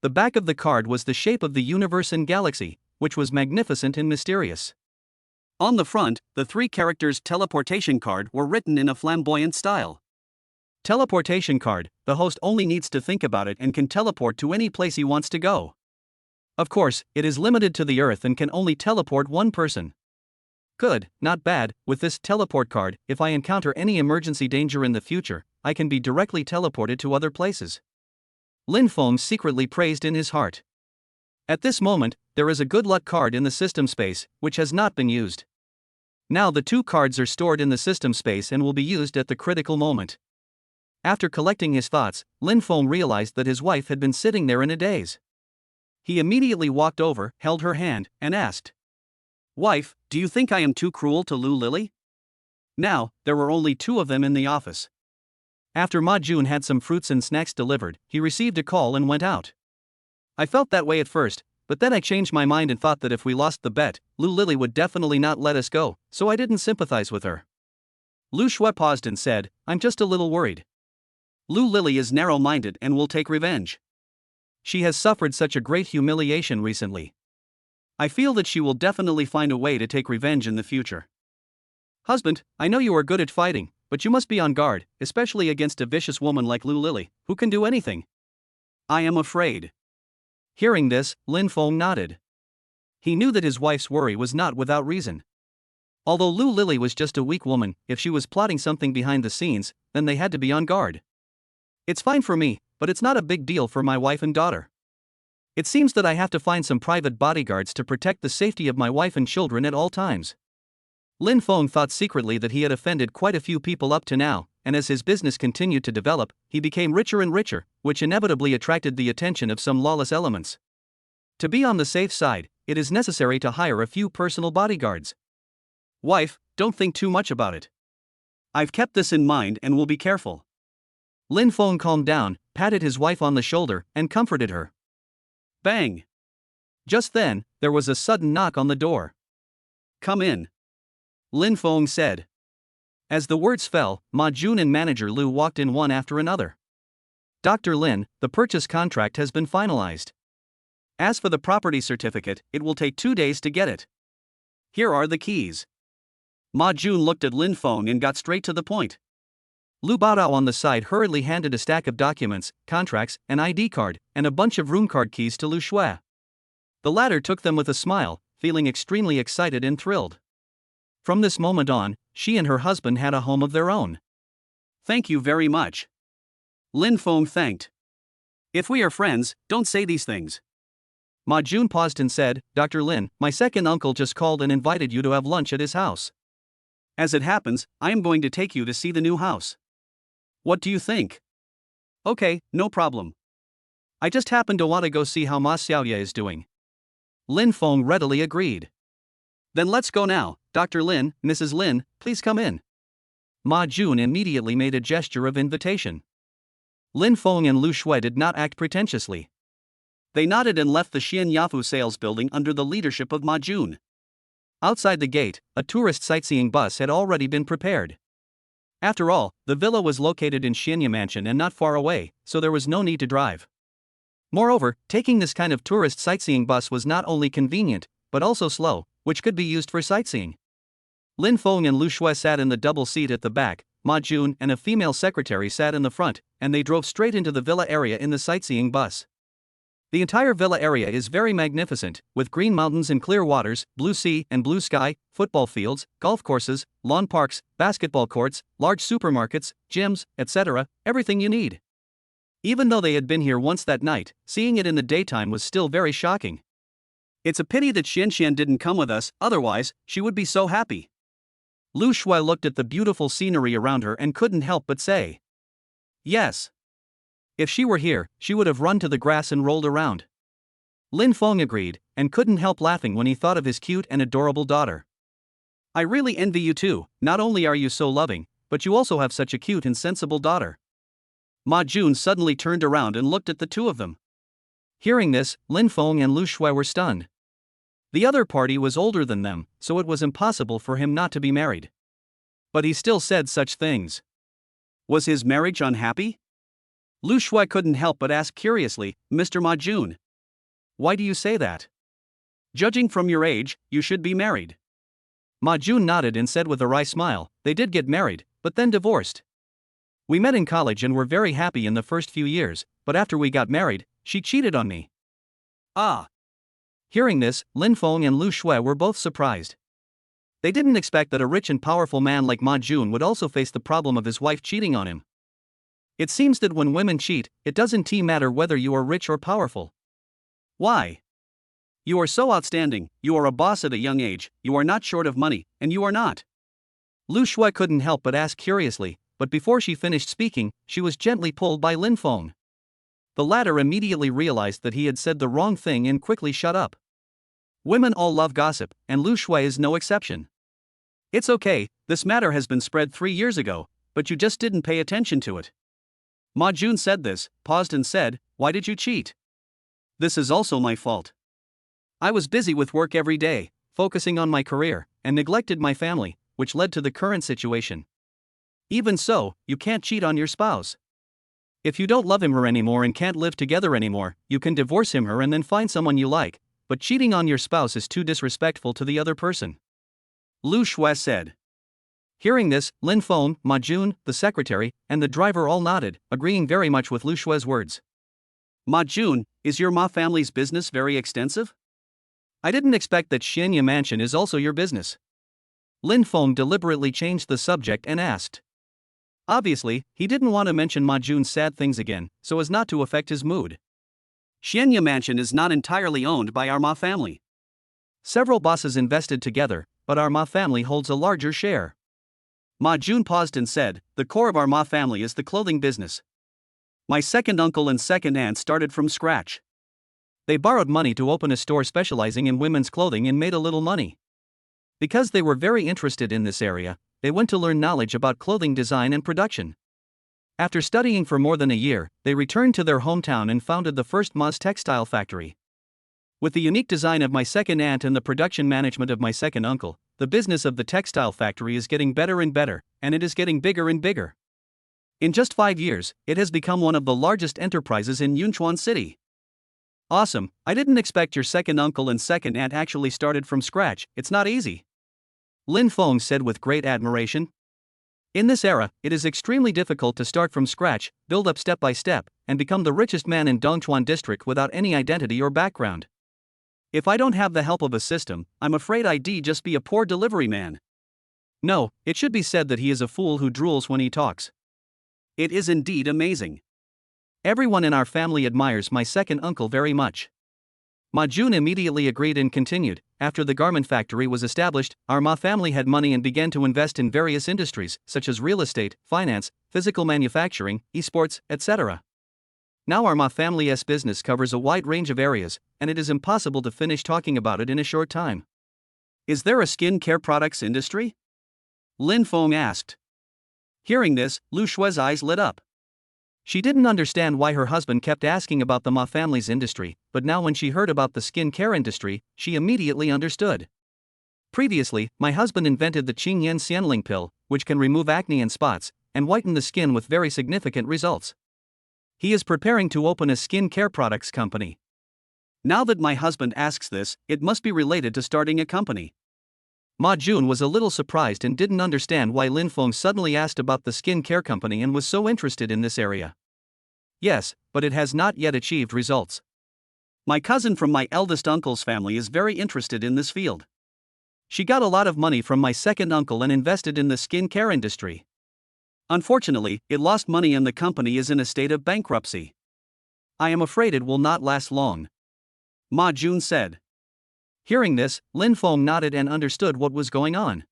The back of the card was the shape of the universe and galaxy, which was magnificent and mysterious. On the front, the 3 characters teleportation card were written in a flamboyant style. Teleportation card, the host only needs to think about it and can teleport to any place he wants to go. Of course, it is limited to the Earth and can only teleport one person. Good, not bad. With this teleport card, if I encounter any emergency danger in the future, I can be directly teleported to other places. Lin Feng secretly praised in his heart. At this moment, there is a good luck card in the system space, which has not been used. Now the 2 cards are stored in the system space and will be used at the critical moment. After collecting his thoughts, Lin Feng realized that his wife had been sitting there in a daze. He immediately walked over, held her hand, and asked, "Wife, do you think I am too cruel to Lu Lily?" Now, there were only 2 of them in the office. After Ma Jun had some fruits and snacks delivered, he received a call and went out. I felt that way at first, but then I changed my mind and thought that if we lost the bet, Lu Lily would definitely not let us go, so I didn't sympathize with her. Lu Shui paused and said, "I'm just a little worried. Lu Lily is narrow-minded and will take revenge. She has suffered such a great humiliation recently. I feel that she will definitely find a way to take revenge in the future. Husband, I know you are good at fighting, but you must be on guard, especially against a vicious woman like Lu Lily, who can do anything." "I am afraid." Hearing this, Lin Feng nodded. He knew that his wife's worry was not without reason. Although Lu Lily was just a weak woman, if she was plotting something behind the scenes, then they had to be on guard. "It's fine for me, but it's not a big deal for my wife and daughter. It seems that I have to find some private bodyguards to protect the safety of my wife and children at all times." Lin Feng thought secretly that he had offended quite a few people up to now, and as his business continued to develop, he became richer and richer, which inevitably attracted the attention of some lawless elements. To be on the safe side, it is necessary to hire a few personal bodyguards. "Wife, don't think too much about it. I've kept this in mind and will be careful." Lin Feng calmed down, patted his wife on the shoulder, and comforted her. Bang! Just then, there was a sudden knock on the door. "Come in," Lin Feng said. As the words fell, Ma Jun and manager Lu walked in one after another. "Dr. Lin, the purchase contract has been finalized. As for the property certificate, it will take 2 days to get it. Here are the keys." Ma Jun looked at Lin Feng and got straight to the point. Lu Baodao on the side hurriedly handed a stack of documents, contracts, an ID card, and a bunch of room card keys to Lu Shui. The latter took them with a smile, feeling extremely excited and thrilled. From this moment on, she and her husband had a home of their own. "Thank you very much," Lin Feng thanked. "If we are friends, don't say these things." Ma Jun paused and said, "Dr. Lin, my second uncle just called and invited you to have lunch at his house. As it happens, I am going to take you to see the new house. What do you think?" "Okay, no problem. I just happen to want to go see how Ma Xiaoye is doing." Lin Feng readily agreed. "Then let's go now. Dr. Lin, Mrs. Lin, please come in." Ma Jun immediately made a gesture of invitation. Lin Feng and Lu Shui did not act pretentiously. They nodded and left the Xian Yafu sales building under the leadership of Ma Jun. Outside the gate, a tourist sightseeing bus had already been prepared. After all, the villa was located in Xianya Mansion and not far away, so there was no need to drive. Moreover, taking this kind of tourist sightseeing bus was not only convenient, but also slow, which could be used for sightseeing. Lin Feng and Lu Shui sat in the double seat at the back, Ma Jun and a female secretary sat in the front, and they drove straight into the villa area in the sightseeing bus. The entire villa area is very magnificent, with green mountains and clear waters, blue sea and blue sky, football fields, golf courses, lawn parks, basketball courts, large supermarkets, gyms, etc., everything you need. Even though they had been here once that night, seeing it in the daytime was still very shocking. It's a pity that Xian didn't come with us, otherwise, she would be so happy. Lu Shui looked at the beautiful scenery around her and couldn't help but say, yes. If she were here, she would have run to the grass and rolled around. Lin Feng agreed, and couldn't help laughing when he thought of his cute and adorable daughter. I really envy you too, not only are you so loving, but you also have such a cute and sensible daughter. Ma Jun suddenly turned around and looked at the two of them. Hearing this, Lin Feng and Lu Shui were stunned. The other party was older than them, so it was impossible for him not to be married. But he still said such things. Was his marriage unhappy? Lu Shui couldn't help but ask curiously, Mr. Ma Jun, why do you say that? Judging from your age, you should be married. Ma Jun nodded and said with a wry smile, they did get married, but then divorced. We met in college and were very happy in the first few years, but after we got married, she cheated on me. Ah. Hearing this, Lin Feng and Lu Shui were both surprised. They didn't expect that a rich and powerful man like Ma Jun would also face the problem of his wife cheating on him. It seems that when women cheat, it doesn't matter whether you are rich or powerful. Why? You are so outstanding, you are a boss at a young age, you are not short of money, and you are not. Lu Shui couldn't help but ask curiously, but before she finished speaking, she was gently pulled by Lin Feng. The latter immediately realized that he had said the wrong thing and quickly shut up. Women all love gossip, and Lu Shui is no exception. It's okay, this matter has been spread 3 years ago, but you just didn't pay attention to it. Ma Jun said this, paused and said, why did you cheat? This is also my fault. I was busy with work every day, focusing on my career, and neglected my family, which led to the current situation. Even so, you can't cheat on your spouse. If you don't love him or anymore and can't live together anymore, you can divorce him or and then find someone you like, but cheating on your spouse is too disrespectful to the other person. Lu Shui said. Hearing this, Lin Feng, Ma Jun, the secretary, and the driver all nodded, agreeing very much with Lu Shui's words. Ma Jun, is your Ma family's business very extensive? I didn't expect that Xianya Mansion is also your business. Lin Feng deliberately changed the subject and asked. Obviously, he didn't want to mention Ma Jun's sad things again, so as not to affect his mood. Xianya Mansion is not entirely owned by our Ma family. Several bosses invested together, but our Ma family holds a larger share. Ma Jun paused and said, the core of our Ma family is the clothing business. My second uncle and second aunt started from scratch. They borrowed money to open a store specializing in women's clothing and made a little money. Because they were very interested in this area, they went to learn knowledge about clothing design and production. After studying for more than a year, they returned to their hometown and founded the first Ma's textile factory. With the unique design of my second aunt and the production management of my second uncle, the business of the textile factory is getting better and better, and it is getting bigger and bigger. In just 5 years, it has become one of the largest enterprises in Yunchuan City. Awesome, I didn't expect your second uncle and second aunt actually started from scratch, it's not easy. Lin Feng said with great admiration. In this era, it is extremely difficult to start from scratch, build up step by step, and become the richest man in Dongchuan district without any identity or background. If I don't have the help of a system, I'm afraid I'd just be a poor delivery man. No, it should be said that he is a fool who drools when he talks. It is indeed amazing. Everyone in our family admires my second uncle very much. Ma Jun immediately agreed and continued, after the garment factory was established, our Ma family had money and began to invest in various industries, such as real estate, finance, physical manufacturing, esports, etc. Now our Ma family's business covers a wide range of areas, and it is impossible to finish talking about it in a short time. Is there a skin care products industry? Lin Feng asked. Hearing this, Lu Shui's eyes lit up. She didn't understand why her husband kept asking about the Ma family's industry, but now when she heard about the skin care industry, she immediately understood. Previously, my husband invented the Qingyan Xianling pill, which can remove acne and spots, and whiten the skin with very significant results. He is preparing to open a skin care products company. Now that my husband asks this, it must be related to starting a company. Ma Jun was a little surprised and didn't understand why Lin Feng suddenly asked about the skin care company and was so interested in this area. Yes, but it has not yet achieved results. My cousin from my eldest uncle's family is very interested in this field. She got a lot of money from my second uncle and invested in the skin care industry. Unfortunately, it lost money and the company is in a state of bankruptcy. I am afraid it will not last long. Ma Jun said. Hearing this, Lin Feng nodded and understood what was going on.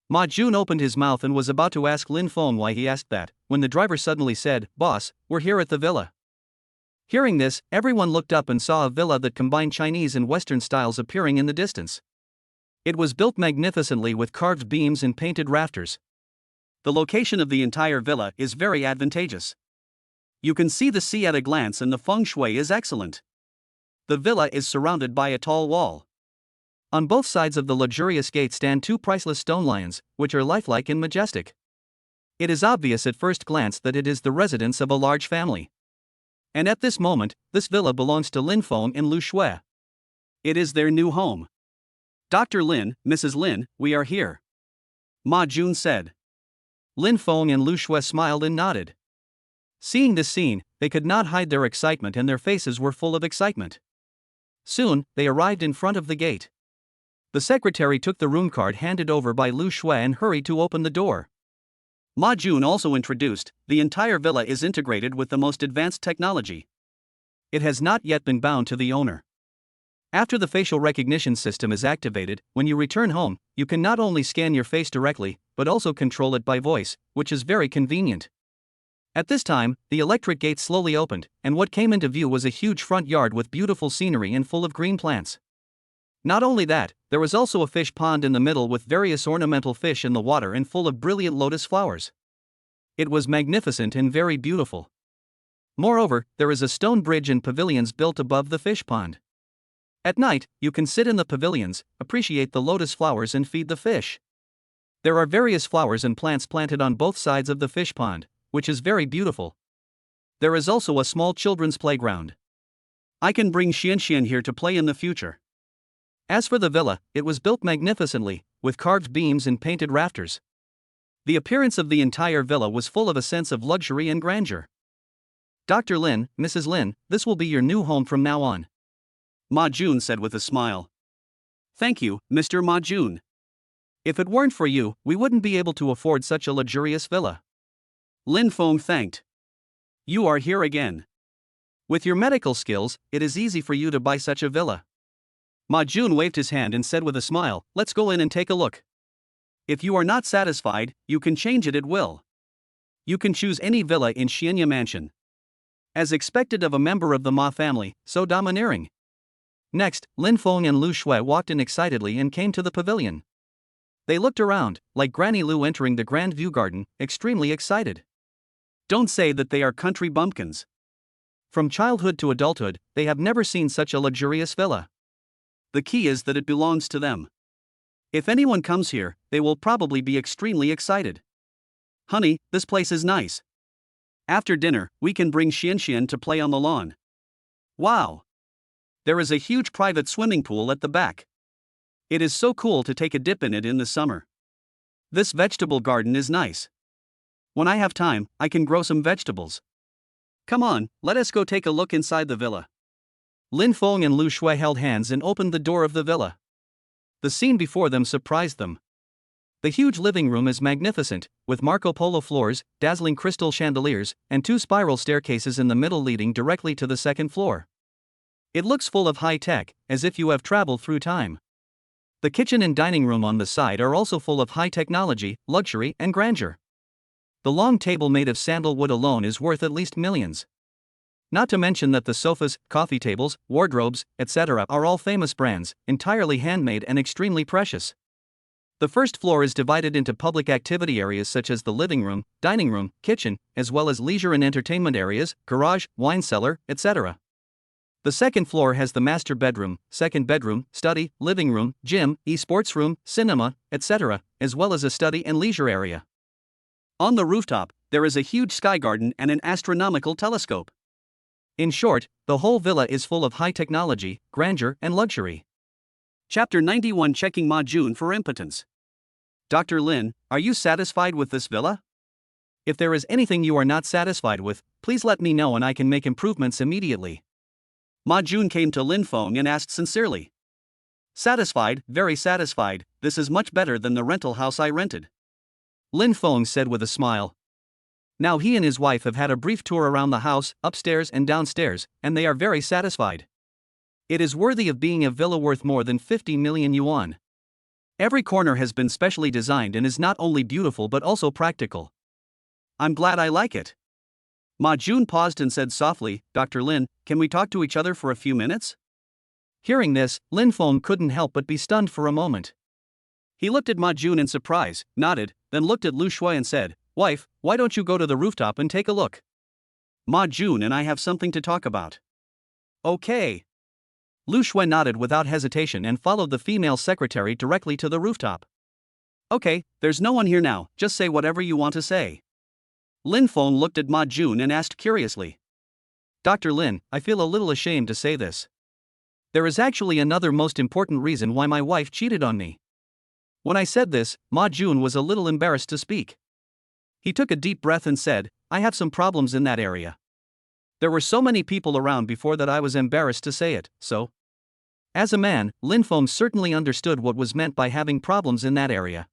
Ma Jun opened his mouth and was about to ask Lin Feng why he asked that, when the driver suddenly said, "Boss, we're here at the villa." Hearing this, everyone looked up and saw a villa that combined Chinese and Western styles appearing in the distance. It was built magnificently with carved beams and painted rafters. The location of the entire villa is very advantageous. You can see the sea at a glance and the feng shui is excellent. The villa is surrounded by a tall wall. On both sides of the luxurious gate stand two priceless stone lions, which are lifelike and majestic. It is obvious at first glance that it is the residence of a large family. And at this moment, this villa belongs to Lin Feng and Lu Shui. It is their new home. "Dr. Lin, Mrs. Lin, we are here," Ma Jun said. Lin Feng and Lu Shui smiled and nodded. Seeing this scene, they could not hide their excitement and their faces were full of excitement. Soon, they arrived in front of the gate. The secretary took the room card handed over by Lu Shui and hurried to open the door. Ma Jun also introduced, the entire villa is integrated with the most advanced technology. It has not yet been bound to the owner. After the facial recognition system is activated, when you return home, you can not only scan your face directly, but also control it by voice, which is very convenient. At this time, the electric gate slowly opened, and what came into view was a huge front yard with beautiful scenery and full of green plants. Not only that, there was also a fish pond in the middle with various ornamental fish in the water and full of brilliant lotus flowers. It was magnificent and very beautiful. Moreover, there is a stone bridge and pavilions built above the fish pond. At night, you can sit in the pavilions, appreciate the lotus flowers and feed the fish. There are various flowers and plants planted on both sides of the fish pond, which is very beautiful. There is also a small children's playground. I can bring Xian here to play in the future. As for the villa, it was built magnificently, with carved beams and painted rafters. The appearance of the entire villa was full of a sense of luxury and grandeur. "Dr. Lin, Mrs. Lin, this will be your new home from now on," Ma Jun said with a smile. "Thank you, Mr. Ma Jun. If it weren't for you, we wouldn't be able to afford such a luxurious villa." Lin Feng thanked. "You are here again. With your medical skills, it is easy for you to buy such a villa." Ma Jun waved his hand and said with a smile, "Let's go in and take a look. If you are not satisfied, you can change it at will. You can choose any villa in Xianya Mansion. As expected of a member of the Ma family, so domineering." Next, Lin Feng and Lu Shui walked in excitedly and came to the pavilion. They looked around, like Granny Lu entering the Grand View Garden, extremely excited. Don't say that they are country bumpkins. From childhood to adulthood, they have never seen such a luxurious villa. The key is that it belongs to them. If anyone comes here, they will probably be extremely excited. "Honey, this place is nice. After dinner, we can bring Xian to play on the lawn." "Wow! There is a huge private swimming pool at the back. It is so cool to take a dip in it in the summer. This vegetable garden is nice. When I have time, I can grow some vegetables. Come on, let us go take a look inside the villa." Lin Feng and Lu Shui held hands and opened the door of the villa. The scene before them surprised them. The huge living room is magnificent, with Marco Polo floors, dazzling crystal chandeliers, and two spiral staircases in the middle leading directly to the second floor. It looks full of high tech, as if you have traveled through time. The kitchen and dining room on the side are also full of high technology, luxury, and grandeur. The long table made of sandalwood alone is worth at least millions. Not to mention that the sofas, coffee tables, wardrobes, etc. are all famous brands, entirely handmade and extremely precious. The first floor is divided into public activity areas such as the living room, dining room, kitchen, as well as leisure and entertainment areas, garage, wine cellar, etc. The second floor has the master bedroom, second bedroom, study, living room, gym, e-sports room, cinema, etc., as well as a study and leisure area. On the rooftop, there is a huge sky garden and an astronomical telescope. In short, the whole villa is full of high technology, grandeur, and luxury. Chapter 91, Checking Ma Jun for Impotence. "Dr. Lin, are you satisfied with this villa? If there is anything you are not satisfied with, please let me know and I can make improvements immediately." Ma Jun came to Lin Feng and asked sincerely. "Satisfied, very satisfied, this is much better than the rental house I rented," Lin Feng said with a smile. Now he and his wife have had a brief tour around the house, upstairs and downstairs, and they are very satisfied. It is worthy of being a villa worth more than 50 million yuan. Every corner has been specially designed and is not only beautiful but also practical. I'm glad I like it. Ma Jun paused and said softly, Dr. Lin, can we talk to each other for a few minutes? Hearing this, Lin Feng couldn't help but be stunned for a moment. He looked at Ma Jun in surprise, nodded, then looked at Lu Shui and said, Wife, why don't you go to the rooftop and take a look? Ma Jun and I have something to talk about. Okay. Lu Shui nodded without hesitation and followed the female secretary directly to the rooftop. Okay, there's no one here now, just say whatever you want to say. Lin Feng looked at Ma Jun and asked curiously. Dr. Lin, I feel a little ashamed to say this. There is actually another most important reason why my wife cheated on me. When I said this, Ma Jun was a little embarrassed to speak. He took a deep breath and said, I have some problems in that area. There were so many people around before that I was embarrassed to say it, so. As a man, Lin Feng certainly understood what was meant by having problems in that area.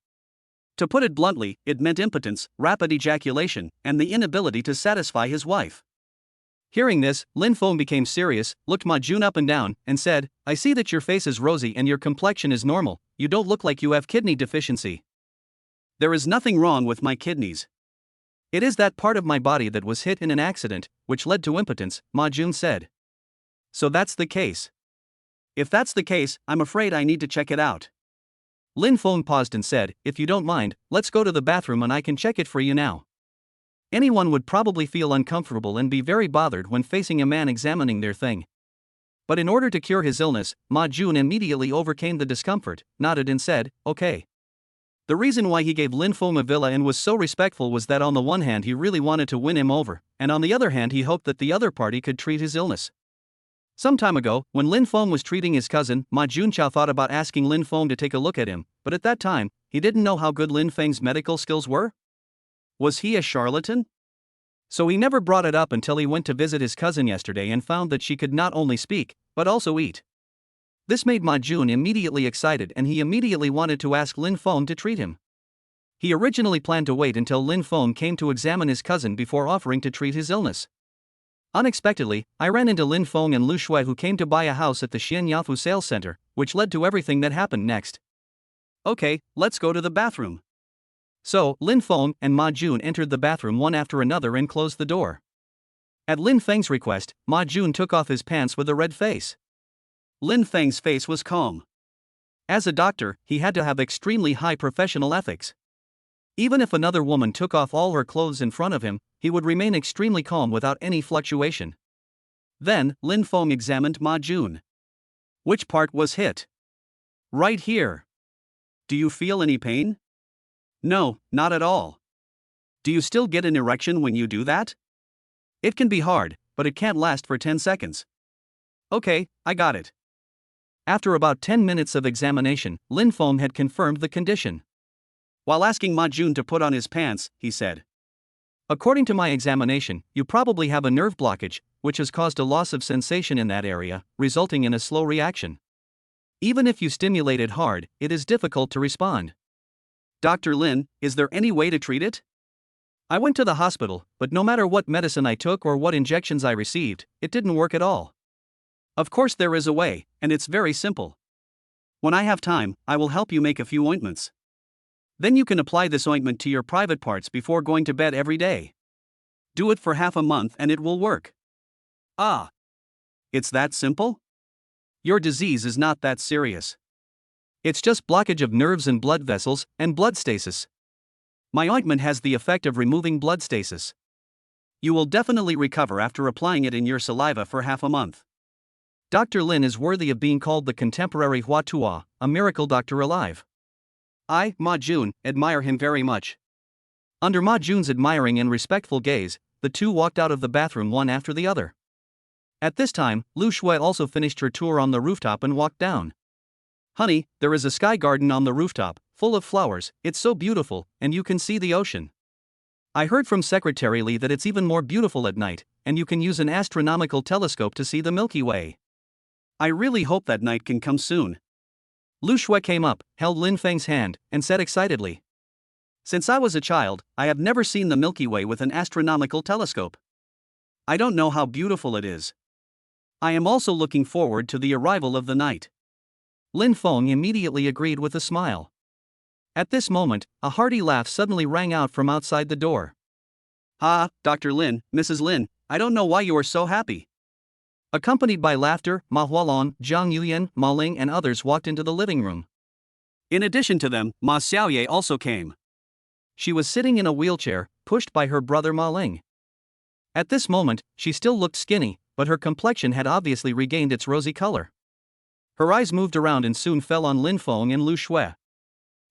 To put it bluntly, it meant impotence, rapid ejaculation, and the inability to satisfy his wife. Hearing this, Lin Feng became serious, looked Ma Jun up and down, and said, I see that your face is rosy and your complexion is normal, you don't look like you have kidney deficiency. There is nothing wrong with my kidneys. It is that part of my body that was hit in an accident, which led to impotence, Ma Jun said. So that's the case. If that's the case, I'm afraid I need to check it out. Lin Feng paused and said, if you don't mind, let's go to the bathroom and I can check it for you now. Anyone would probably feel uncomfortable and be very bothered when facing a man examining their thing. But in order to cure his illness, Ma Jun immediately overcame the discomfort, nodded and said, okay. The reason why he gave Lin Feng a villa and was so respectful was that on the one hand he really wanted to win him over, and on the other hand he hoped that the other party could treat his illness. Some time ago, when Lin Feng was treating his cousin, Ma Junqiao thought about asking Lin Feng to take a look at him, but at that time, he didn't know how good Lin Feng's medical skills were. Was he a charlatan? So he never brought it up until he went to visit his cousin yesterday and found that she could not only speak, but also eat. This made Ma Jun immediately excited and he immediately wanted to ask Lin Feng to treat him. He originally planned to wait until Lin Feng came to examine his cousin before offering to treat his illness. Unexpectedly, I ran into Lin Feng and Lu Shui who came to buy a house at the Xianyafu sales center, which led to everything that happened next. Okay, let's go to the bathroom. So, Lin Feng and Ma Jun entered the bathroom one after another and closed the door. At Lin Feng's request, Ma Jun took off his pants with a red face. Lin Feng's face was calm. As a doctor, he had to have extremely high professional ethics. Even if another woman took off all her clothes in front of him, he would remain extremely calm without any fluctuation. Then, Lin Feng examined Ma Jun. Which part was hit? Right here. Do you feel any pain? No, not at all. Do you still get an erection when you do that? It can be hard, but it can't last for 10 seconds. Okay, I got it. After about 10 minutes of examination, Lin Feng had confirmed the condition. While asking Ma Jun to put on his pants, he said, according to my examination, you probably have a nerve blockage, which has caused a loss of sensation in that area, resulting in a slow reaction. Even if you stimulate it hard, it is difficult to respond. Dr. Lin, is there any way to treat it? I went to the hospital, but no matter what medicine I took or what injections I received, it didn't work at all. Of course there is a way, and it's very simple. When I have time, I will help you make a few ointments. Then you can apply this ointment to your private parts before going to bed every day. Do it for half a month and it will work. Ah. It's that simple? Your disease is not that serious. It's just blockage of nerves and blood vessels, and blood stasis. My ointment has the effect of removing blood stasis. You will definitely recover after applying it in your saliva for half a month. Dr. Lin is worthy of being called the contemporary Hua Tuo, a miracle doctor alive. I, Ma Jun, admire him very much. Under Ma Jun's admiring and respectful gaze, the two walked out of the bathroom one after the other. At this time, Lu Shui also finished her tour on the rooftop and walked down. Honey, there is a sky garden on the rooftop, full of flowers, it's so beautiful, and you can see the ocean. I heard from Secretary Li that it's even more beautiful at night, and you can use an astronomical telescope to see the Milky Way. I really hope that night can come soon. Lu Shui came up, held Lin Feng's hand, and said excitedly, since I was a child, I have never seen the Milky Way with an astronomical telescope. I don't know how beautiful it is. I am also looking forward to the arrival of the night. Lin Feng immediately agreed with a smile. At this moment, a hearty laugh suddenly rang out from outside the door. Ah, Dr. Lin, Mrs. Lin, I don't know why you are so happy. Accompanied by laughter, Ma Hualong, Zhang Yuyan, Ma Ling and others walked into the living room. In addition to them, Ma Xiaoye also came. She was sitting in a wheelchair, pushed by her brother Ma Ling. At this moment, she still looked skinny, but her complexion had obviously regained its rosy color. Her eyes moved around and soon fell on Lin Feng and Lu Shui.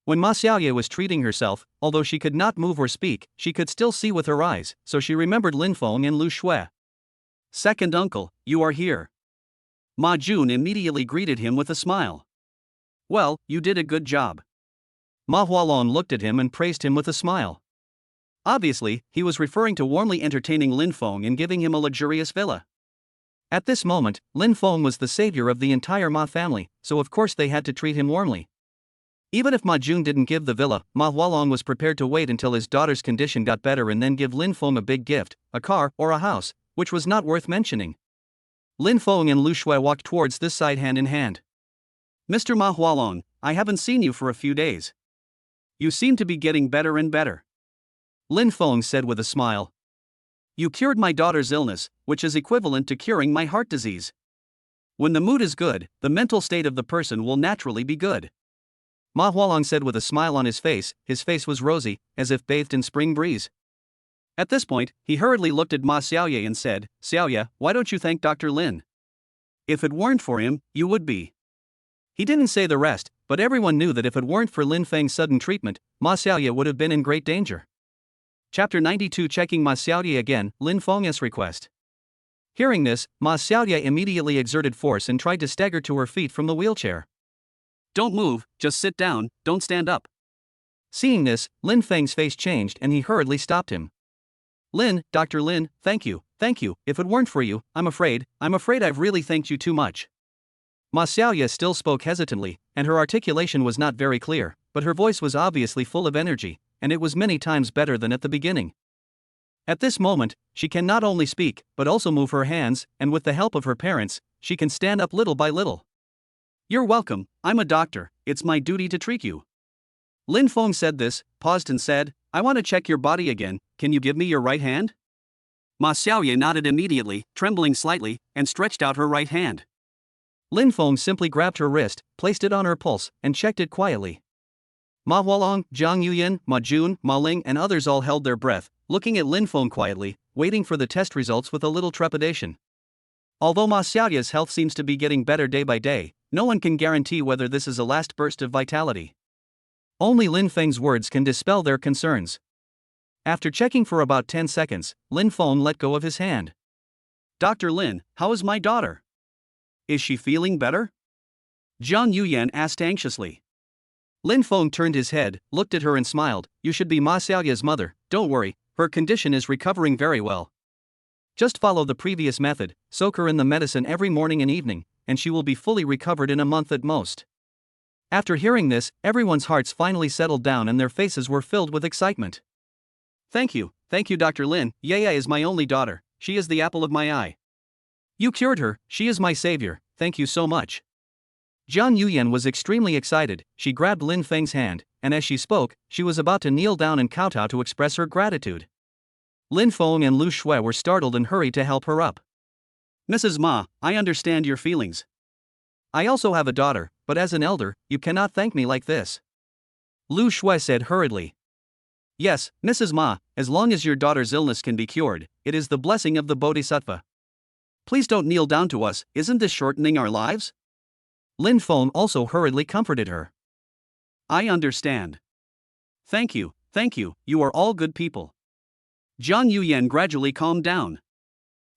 When Ma Xiaoye was treating herself, although she could not move or speak, she could still see with her eyes, so she remembered Lin Feng and Lu Shui. Second uncle, you are here. Ma Jun immediately greeted him with a smile. Well, you did a good job. Ma Hualong looked at him and praised him with a smile. Obviously, he was referring to warmly entertaining Lin Feng and giving him a luxurious villa. At this moment, Lin Feng was the savior of the entire Ma family, so of course they had to treat him warmly. Even if Ma Jun didn't give the villa, Ma Hualong was prepared to wait until his daughter's condition got better and then give Lin Feng a big gift, a car or a house, which was not worth mentioning. Lin Feng and Lu Shui walked towards this side hand in hand. Mr. Ma Hualong, I haven't seen you for a few days. You seem to be getting better and better. Lin Feng said with a smile. You cured my daughter's illness, which is equivalent to curing my heart disease. When the mood is good, the mental state of the person will naturally be good. Ma Hualong said with a smile on his face was rosy, as if bathed in spring breeze. At this point, he hurriedly looked at Ma Xiaoye and said, Xiaoye, why don't you thank Dr. Lin? If it weren't for him, you would be. He didn't say the rest, but everyone knew that if it weren't for Lin Feng's sudden treatment, Ma Xiaoye would have been in great danger. Chapter 92 Checking Ma Xiaoye again, Lin Feng's request. Hearing this, Ma Xiaoye immediately exerted force and tried to stagger to her feet from the wheelchair. Don't move, just sit down, don't stand up. Seeing this, Lin Feng's face changed and he hurriedly stopped him. Lin, Dr. Lin, thank you. If it weren't for you, I'm afraid I've really thanked you too much. Ma Xiaoye still spoke hesitantly, and her articulation was not very clear, but her voice was obviously full of energy, and it was many times better than at the beginning. At this moment, she can not only speak, but also move her hands, and with the help of her parents, she can stand up little by little. You're welcome, I'm a doctor, it's my duty to treat you. Lin Feng said this, paused and said, I want to check your body again, can you give me your right hand? Ma Xiaoye nodded immediately, trembling slightly, and stretched out her right hand. Lin Feng simply grabbed her wrist, placed it on her pulse, and checked it quietly. Ma Hualong, Zhang Yuyan, Ma Jun, Ma Ling and others all held their breath, looking at Lin Feng quietly, waiting for the test results with a little trepidation. Although Ma Xiaoye's health seems to be getting better day by day, no one can guarantee whether this is a last burst of vitality. Only Lin Feng's words can dispel their concerns. After checking for about 10 seconds, Lin Feng let go of his hand. Dr. Lin, how is my daughter? Is she feeling better? Zhang Yuyan asked anxiously. Lin Feng turned his head, looked at her and smiled. You should be Ma Xiaoye's mother, don't worry, her condition is recovering very well. Just follow the previous method, soak her in the medicine every morning and evening, and she will be fully recovered in a month at most. After hearing this, everyone's hearts finally settled down and their faces were filled with excitement. Thank you, Dr. Lin. Yaya is my only daughter, she is the apple of my eye. You cured her, she is my savior, thank you so much. Zhang Yuyan was extremely excited, she grabbed Lin Feng's hand, and as she spoke, she was about to kneel down and kowtow to express her gratitude. Lin Feng and Lu Shui were startled and hurried to help her up. Mrs. Ma, I understand your feelings. I also have a daughter, but as an elder, you cannot thank me like this. Lu Shui said hurriedly. Yes, Mrs. Ma, as long as your daughter's illness can be cured, it is the blessing of the Bodhisattva. Please don't kneel down to us, isn't this shortening our lives? Lin Feng also hurriedly comforted her. I understand. Thank you, you are all good people. Zhang Yuyan gradually calmed down.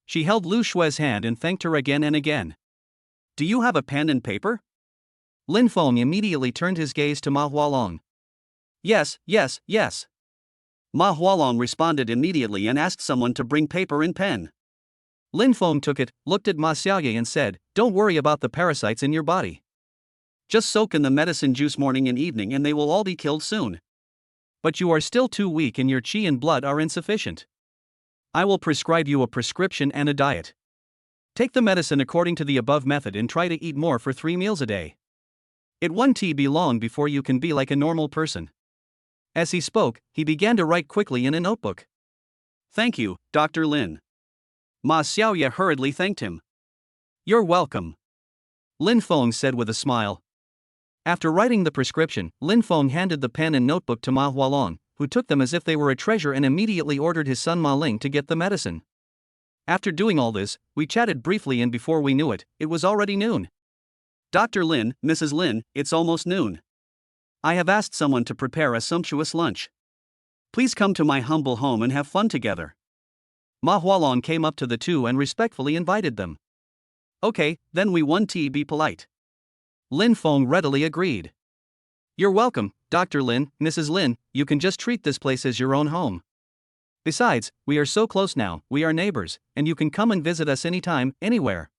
She held Lu Shui's hand and thanked her again and again. Do you have a pen and paper? Lin Feng immediately turned his gaze to Ma Hualong. Yes. Ma Hualong responded immediately and asked someone to bring paper and pen. Lin Feng took it, looked at Ma Xiaoye and said, don't worry about the parasites in your body. Just soak in the medicine juice morning and evening and they will all be killed soon. But you are still too weak and your qi and blood are insufficient. I will prescribe you a prescription and a diet. Take the medicine according to the above method and try to eat more for 3 meals a day. It won't be long before you can be like a normal person. As he spoke, he began to write quickly in a notebook. Thank you, Dr. Lin. Ma Xiaoye hurriedly thanked him. You're welcome, Lin Feng said with a smile. After writing the prescription, Lin Feng handed the pen and notebook to Ma Hualong, who took them as if they were a treasure and immediately ordered his son Ma Ling to get the medicine. After doing all this, we chatted briefly and before we knew it, it was already noon. Dr. Lin, Mrs. Lin, it's almost noon. I have asked someone to prepare a sumptuous lunch. Please come to my humble home and have fun together. Ma Hualong came up to the two and respectfully invited them. Okay, then we want to be polite. Lin Feng readily agreed. You're welcome, Dr. Lin, Mrs. Lin, you can just treat this place as your own home. Besides, we are so close now, we are neighbors, and you can come and visit us anytime, anywhere.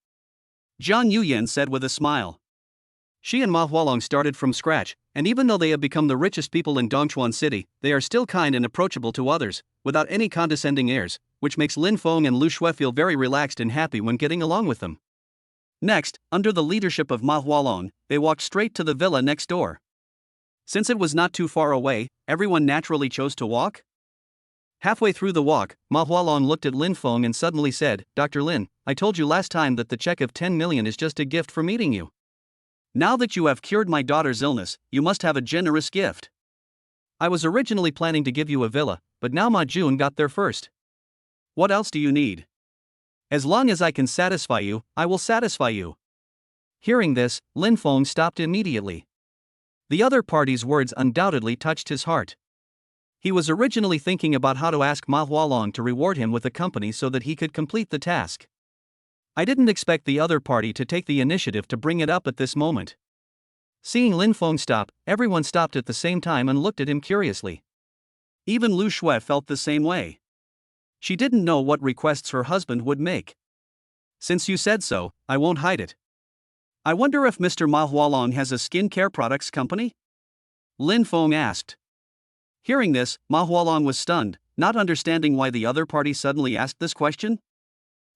Zhang Yuyan said with a smile. She and Ma Hualong started from scratch, and even though they have become the richest people in Dongchuan City, they are still kind and approachable to others, without any condescending airs, which makes Lin Feng and Lu Shui feel very relaxed and happy when getting along with them. Next, under the leadership of Ma Hualong, they walked straight to the villa next door. Since it was not too far away, everyone naturally chose to walk. Halfway through the walk, Ma Hualong looked at Lin Feng and suddenly said, Dr. Lin, I told you last time that the check of 10 million is just a gift for meeting you. Now that you have cured my daughter's illness, you must have a generous gift. I was originally planning to give you a villa, but now Ma Jun got there first. What else do you need? As long as I can satisfy you, I will satisfy you. Hearing this, Lin Feng stopped immediately. The other party's words undoubtedly touched his heart. He was originally thinking about how to ask Ma Hualong to reward him with a company so that he could complete the task. I didn't expect the other party to take the initiative to bring it up at this moment. Seeing Lin Feng stop, everyone stopped at the same time and looked at him curiously. Even Lu Shui felt the same way. She didn't know what requests her husband would make. Since you said so, I won't hide it. I wonder if Mr. Ma Hualong has a skincare products company? Lin Feng asked. Hearing this, Ma Hualong was stunned, not understanding why the other party suddenly asked this question.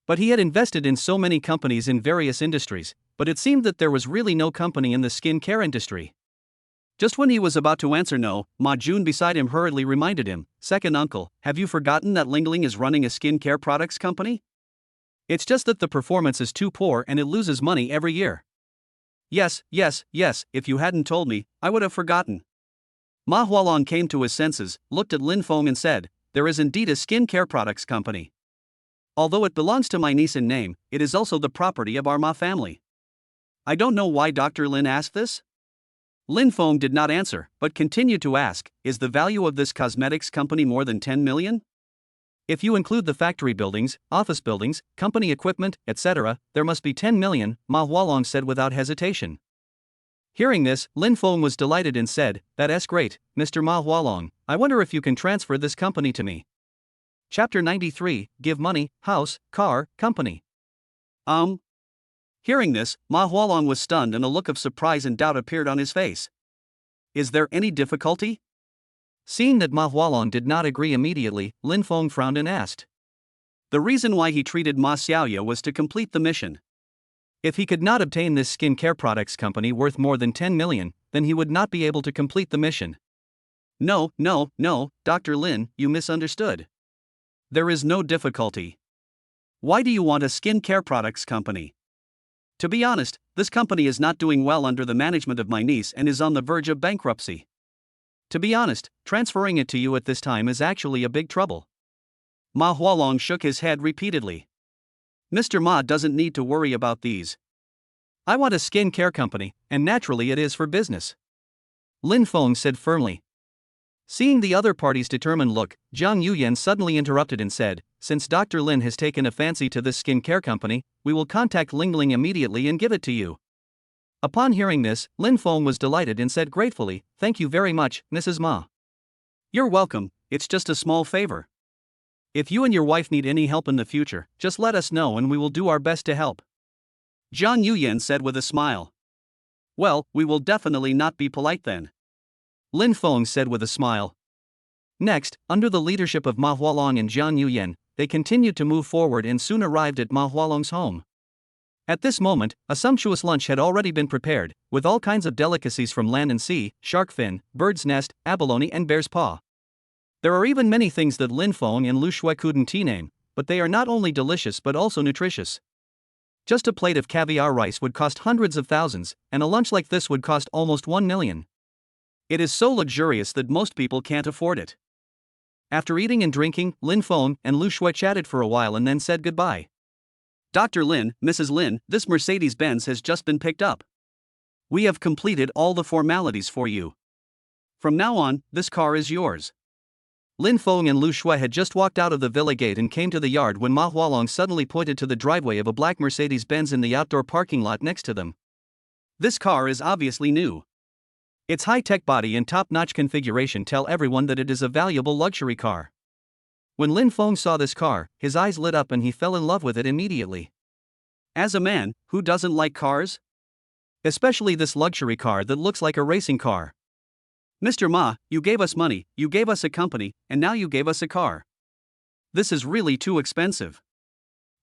But he had invested in so many companies in various industries, but it seemed that there was really no company in the skincare industry. Just when he was about to answer no, Ma Jun beside him hurriedly reminded him, Second uncle, have you forgotten that Lingling is running a skincare products company? It's just that the performance is too poor and it loses money every year. Yes, if you hadn't told me, I would have forgotten. Ma Hualong came to his senses, looked at Lin Feng and said, there is indeed a skincare products company. Although it belongs to my niece in name, it is also the property of our Ma family. I don't know why Dr. Lin asked this. Lin Feng did not answer, but continued to ask, is the value of this cosmetics company more than 10 million? If you include the factory buildings, office buildings, company equipment, etc., there must be 10 million, Ma Hualong said without hesitation. Hearing this, Lin Feng was delighted and said, that's great, Mr. Ma Hualong, I wonder if you can transfer this company to me. Chapter 93, Give Money, House, Car, Company. Hearing this, Ma Hualong was stunned and a look of surprise and doubt appeared on his face. Is there any difficulty? Seeing that Ma Hualong did not agree immediately, Lin Feng frowned and asked. The reason why he treated Ma Xiaoye was to complete the mission. If he could not obtain this skincare products company worth more than 10 million, then he would not be able to complete the mission. No, Dr. Lin, you misunderstood. There is no difficulty. Why do you want a skincare products company? To be honest, this company is not doing well under the management of my niece and is on the verge of bankruptcy. To be honest, transferring it to you at this time is actually a big trouble. Ma Hualong shook his head repeatedly. Mr. Ma doesn't need to worry about these. I want a skincare company, and naturally it is for business. Lin Feng said firmly. Seeing the other party's determined look, Zhang Yuyan suddenly interrupted and said, since Dr. Lin has taken a fancy to this skincare company, we will contact Lingling immediately and give it to you. Upon hearing this, Lin Feng was delighted and said gratefully, thank you very much, Mrs. Ma. You're welcome, it's just a small favor. If you and your wife need any help in the future, just let us know and we will do our best to help. Zhang Yuyan said with a smile. Well, we will definitely not be polite then. Lin Feng said with a smile. Next, under the leadership of Ma Hualong and Zhang Yuyan, they continued to move forward and soon arrived at Ma Hualong's home. At this moment, a sumptuous lunch had already been prepared, with all kinds of delicacies from land and sea: shark fin, bird's nest, abalone, and bear's paw. There are even many things that Lin Feng and Lu Shui couldn't name, but they are not only delicious but also nutritious. Just a plate of caviar rice would cost hundreds of thousands, and a lunch like this would cost almost 1 million. It is so luxurious that most people can't afford it. After eating and drinking, Lin Feng and Lu Shui chatted for a while and then said goodbye. Dr. Lin, Mrs. Lin, this Mercedes-Benz has just been picked up. We have completed all the formalities for you. From now on, this car is yours. Lin Feng and Lu Shui had just walked out of the villa gate and came to the yard when Ma Hualong suddenly pointed to the driveway of a black Mercedes-Benz in the outdoor parking lot next to them. This car is obviously new. Its high-tech body and top-notch configuration tell everyone that it is a valuable luxury car. When Lin Feng saw this car, his eyes lit up and he fell in love with it immediately. As a man, who doesn't like cars? Especially this luxury car that looks like a racing car. Mr. Ma, you gave us money, you gave us a company, and now you gave us a car. This is really too expensive.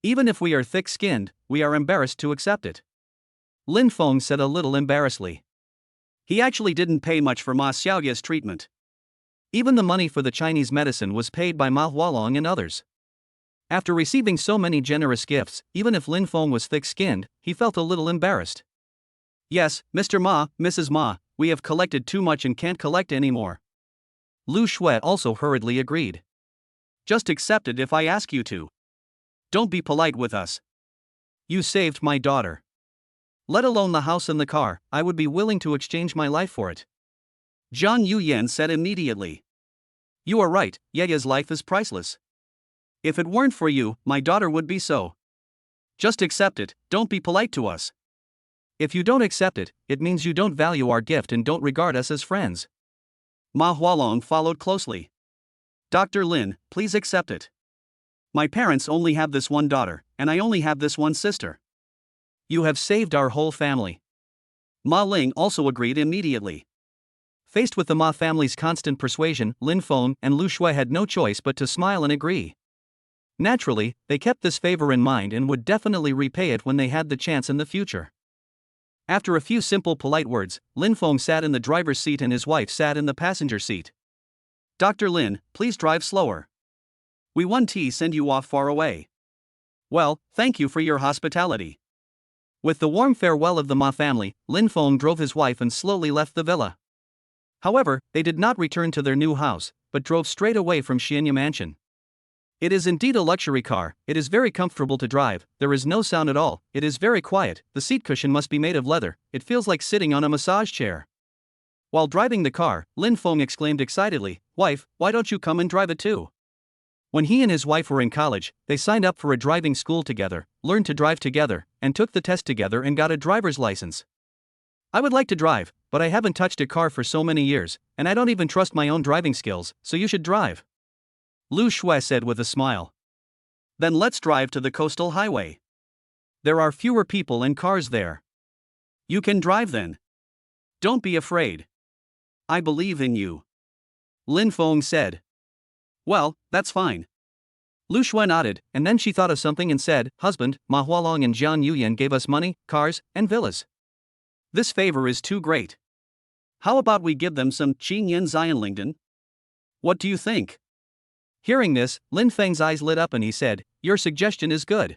Even if we are thick-skinned, we are embarrassed to accept it. Lin Feng said a little embarrassedly. He actually didn't pay much for Ma Xiaoya's treatment. Even the money for the Chinese medicine was paid by Ma Hualong and others. After receiving so many generous gifts, even if Lin Feng was thick-skinned, he felt a little embarrassed. Yes, Mr. Ma, Mrs. Ma, we have collected too much and can't collect any more. Lu Shui also hurriedly agreed. Just accept it if I ask you to. Don't be polite with us. You saved my daughter. Let alone the house and the car, I would be willing to exchange my life for it. Zhang Yuyan said immediately. You are right, Yaya's life is priceless. If it weren't for you, my daughter would be so. Just accept it, don't be polite to us. If you don't accept it, it means you don't value our gift and don't regard us as friends. Ma Hualong followed closely. Dr. Lin, please accept it. My parents only have this one daughter, and I only have this one sister. You have saved our whole family. Ma Ling also agreed immediately. Faced with the Ma family's constant persuasion, Lin Feng and Lu Shui had no choice but to smile and agree. Naturally, they kept this favor in mind and would definitely repay it when they had the chance in the future. After a few simple polite words, Lin Feng sat in the driver's seat and his wife sat in the passenger seat. Dr. Lin, please drive slower. We want to send you off far away. Well, thank you for your hospitality. With the warm farewell of the Ma family, Lin Feng drove his wife and slowly left the villa. However, they did not return to their new house, but drove straight away from Xianya Mansion. It is indeed a luxury car, it is very comfortable to drive, there is no sound at all, it is very quiet, the seat cushion must be made of leather, it feels like sitting on a massage chair. While driving the car, Lin Feng exclaimed excitedly, "Wife, why don't you come and drive it too?" When he and his wife were in college, they signed up for a driving school together, learned to drive together, and took the test together and got a driver's license. I would like to drive, but I haven't touched a car for so many years, and I don't even trust my own driving skills, so you should drive. Lu Shui said with a smile. Then let's drive to the coastal highway. There are fewer people and cars there. You can drive then. Don't be afraid. I believe in you. Lin Feng said. Well, that's fine. Lu Shui nodded, and then she thought of something and said, Husband, Ma Hualong and Zhang Yuyan gave us money, cars, and villas. This favor is too great. How about we give them some Qingyan Xianlingden? What do you think? Hearing this, Lin Feng's eyes lit up and he said, Your suggestion is good.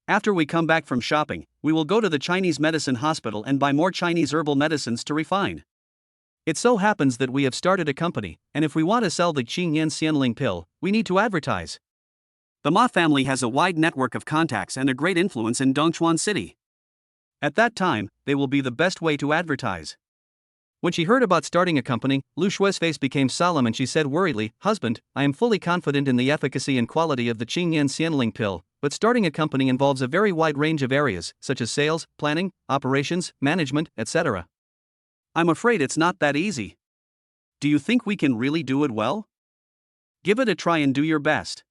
After we come back from shopping, we will go to the Chinese medicine hospital and buy more Chinese herbal medicines to refine. It so happens that we have started a company, and if we want to sell the Qingyan Xianling pill, we need to advertise. The Ma family has a wide network of contacts and a great influence in Dongchuan City. At that time, they will be the best way to advertise. When she heard about starting a company, Lu Shui's face became solemn and she said worriedly, Husband, I am fully confident in the efficacy and quality of the Qingyan Xianling pill, but starting a company involves a very wide range of areas, such as sales, planning, operations, management, etc. I'm afraid it's not that easy. Do you think we can really do it well? Give it a try and do your best.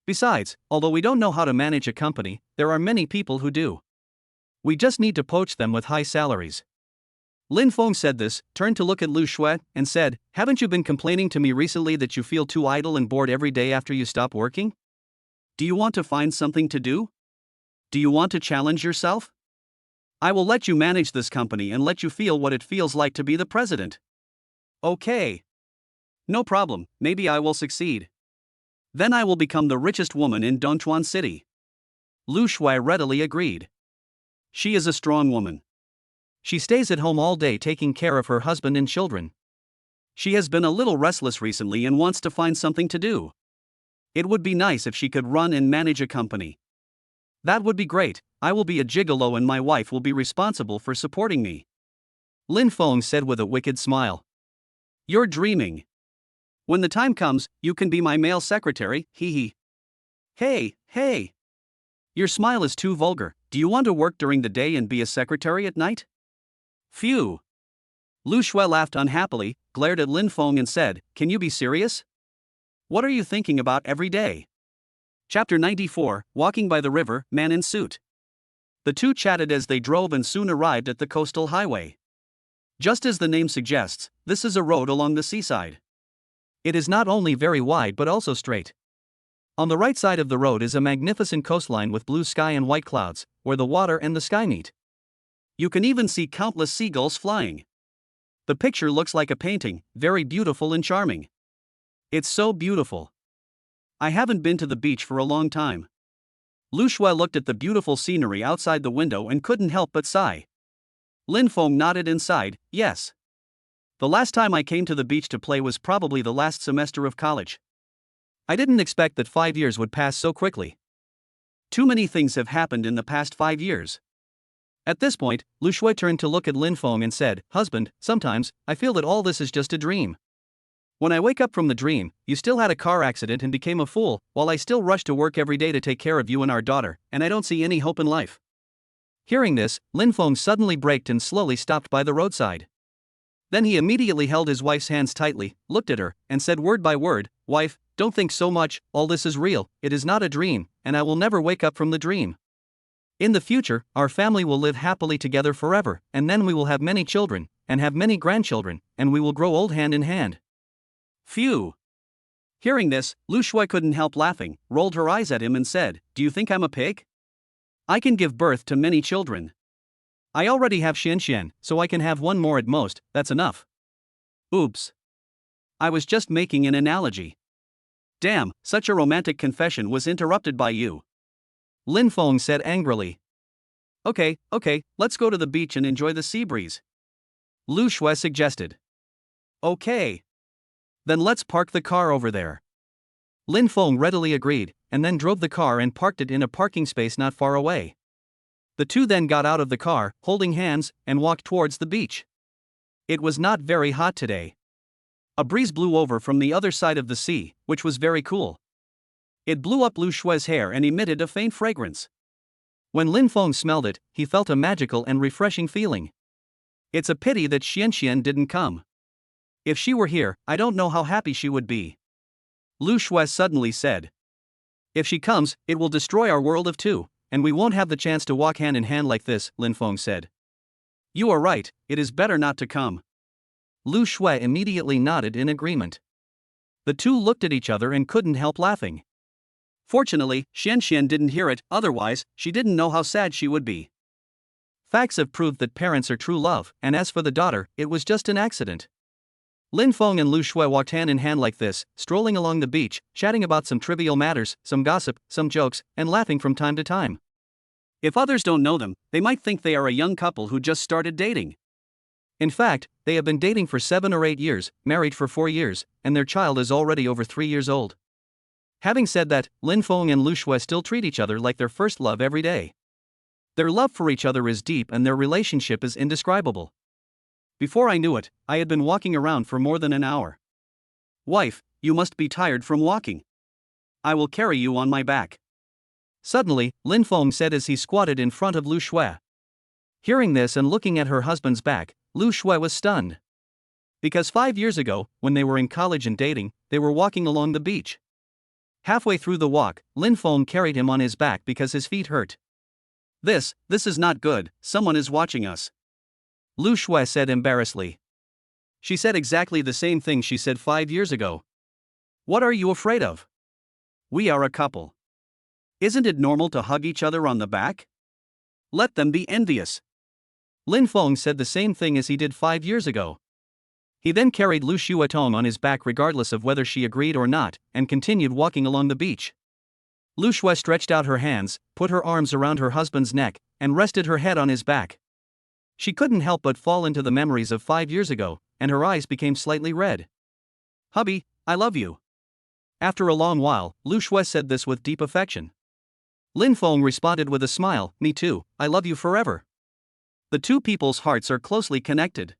Besides, although we don't know how to manage a company, there are many people who do. We just need to poach them with high salaries. Lin Feng said this, turned to look at Lu Shui, and said, Haven't you been complaining to me recently that you feel too idle and bored every day after you stop working? Do you want to find something to do? Do you want to challenge yourself? I will let you manage this company and let you feel what it feels like to be the president. Okay. No problem, maybe I will succeed. Then I will become the richest woman in Dongchuan City. Lu Shui readily agreed. She is a strong woman. She stays at home all day taking care of her husband and children. She has been a little restless recently and wants to find something to do. It would be nice if she could run and manage a company. That would be great. I will be a gigolo and my wife will be responsible for supporting me. Lin Feng said with a wicked smile. You're dreaming. When the time comes, you can be my male secretary, hee hee. Hey. Your smile is too vulgar. Do you want to work during the day and be a secretary at night? Phew. Lu Shui laughed unhappily, glared at Lin Feng and said, Can you be serious? What are you thinking about every day? Chapter 94, Walking by the River, Man in Suit. The two chatted as they drove and soon arrived at the coastal highway. Just as the name suggests, this is a road along the seaside. It is not only very wide but also straight. On the right side of the road is a magnificent coastline with blue sky and white clouds, where the water and the sky meet. You can even see countless seagulls flying. The picture looks like a painting, very beautiful and charming. It's so beautiful. I haven't been to the beach for a long time. Lu Shui looked at the beautiful scenery outside the window and couldn't help but sigh. Lin Feng nodded and sighed, yes. The last time I came to the beach to play was probably the last semester of college. I didn't expect that 5 years would pass so quickly. Too many things have happened in the past 5 years. At this point, Lu Shui turned to look at Lin Feng and said, Husband, sometimes, I feel that all this is just a dream. When I wake up from the dream, you still had a car accident and became a fool, while I still rush to work every day to take care of you and our daughter, and I don't see any hope in life. Hearing this, Lin Feng suddenly braked and slowly stopped by the roadside. Then he immediately held his wife's hands tightly, looked at her, and said word by word, Wife, don't think so much, all this is real, it is not a dream, and I will never wake up from the dream. In the future, our family will live happily together forever, and then we will have many children, and have many grandchildren, and we will grow old hand in hand. Phew. Hearing this, Lu Shui couldn't help laughing, rolled her eyes at him and said, Do you think I'm a pig? I can give birth to many children. I already have Xian, so I can have one more at most, that's enough. Oops. I was just making an analogy. Damn, such a romantic confession was interrupted by you. Lin Feng said angrily. Okay, let's go to the beach and enjoy the sea breeze. Lu Shui suggested. Okay. Then let's park the car over there. Lin Feng readily agreed, and then drove the car and parked it in a parking space not far away. The two then got out of the car, holding hands, and walked towards the beach. It was not very hot today. A breeze blew over from the other side of the sea, which was very cool. It blew up Lu Shui's hair and emitted a faint fragrance. When Lin Feng smelled it, he felt a magical and refreshing feeling. It's a pity that Xian didn't come. If she were here, I don't know how happy she would be. Lu Shui suddenly said. If she comes, it will destroy our world of two, and we won't have the chance to walk hand in hand like this, Lin Feng said. You are right, it is better not to come. Lu Shui immediately nodded in agreement. The two looked at each other and couldn't help laughing. Fortunately, Xian didn't hear it, otherwise, she didn't know how sad she would be. Facts have proved that parents are true love, and as for the daughter, it was just an accident. Lin Feng and Lu Shui walked hand in hand like this, strolling along the beach, chatting about some trivial matters, some gossip, some jokes, and laughing from time to time. If others don't know them, they might think they are a young couple who just started dating. In fact, they have been dating for 7 or 8 years, married for 4 years, and their child is already over 3 years old. Having said that, Lin Feng and Lu Shui still treat each other like their first love every day. Their love for each other is deep and their relationship is indescribable. Before I knew it, I had been walking around for more than an hour. Wife, you must be tired from walking. I will carry you on my back. Suddenly, Lin Feng said as he squatted in front of Lu Shui. Hearing this and looking at her husband's back, Lu Shui was stunned. Because 5 years ago, when they were in college and dating, they were walking along the beach. Halfway through the walk, Lin Feng carried him on his back because his feet hurt. This is not good, someone is watching us. Lu Shui said embarrassedly. She said exactly the same thing she said 5 years ago. What are you afraid of? We are a couple. Isn't it normal to hug each other on the back? Let them be envious. Lin Feng said the same thing as he did 5 years ago. He then carried Lu Xuetong on his back regardless of whether she agreed or not, and continued walking along the beach. Lu Xue stretched out her hands, put her arms around her husband's neck, and rested her head on his back. She couldn't help but fall into the memories of 5 years ago, and her eyes became slightly red. Hubby, I love you. After a long while, Lu Xue said this with deep affection. Lin Feng responded with a smile, me too, I love you forever. The two people's hearts are closely connected.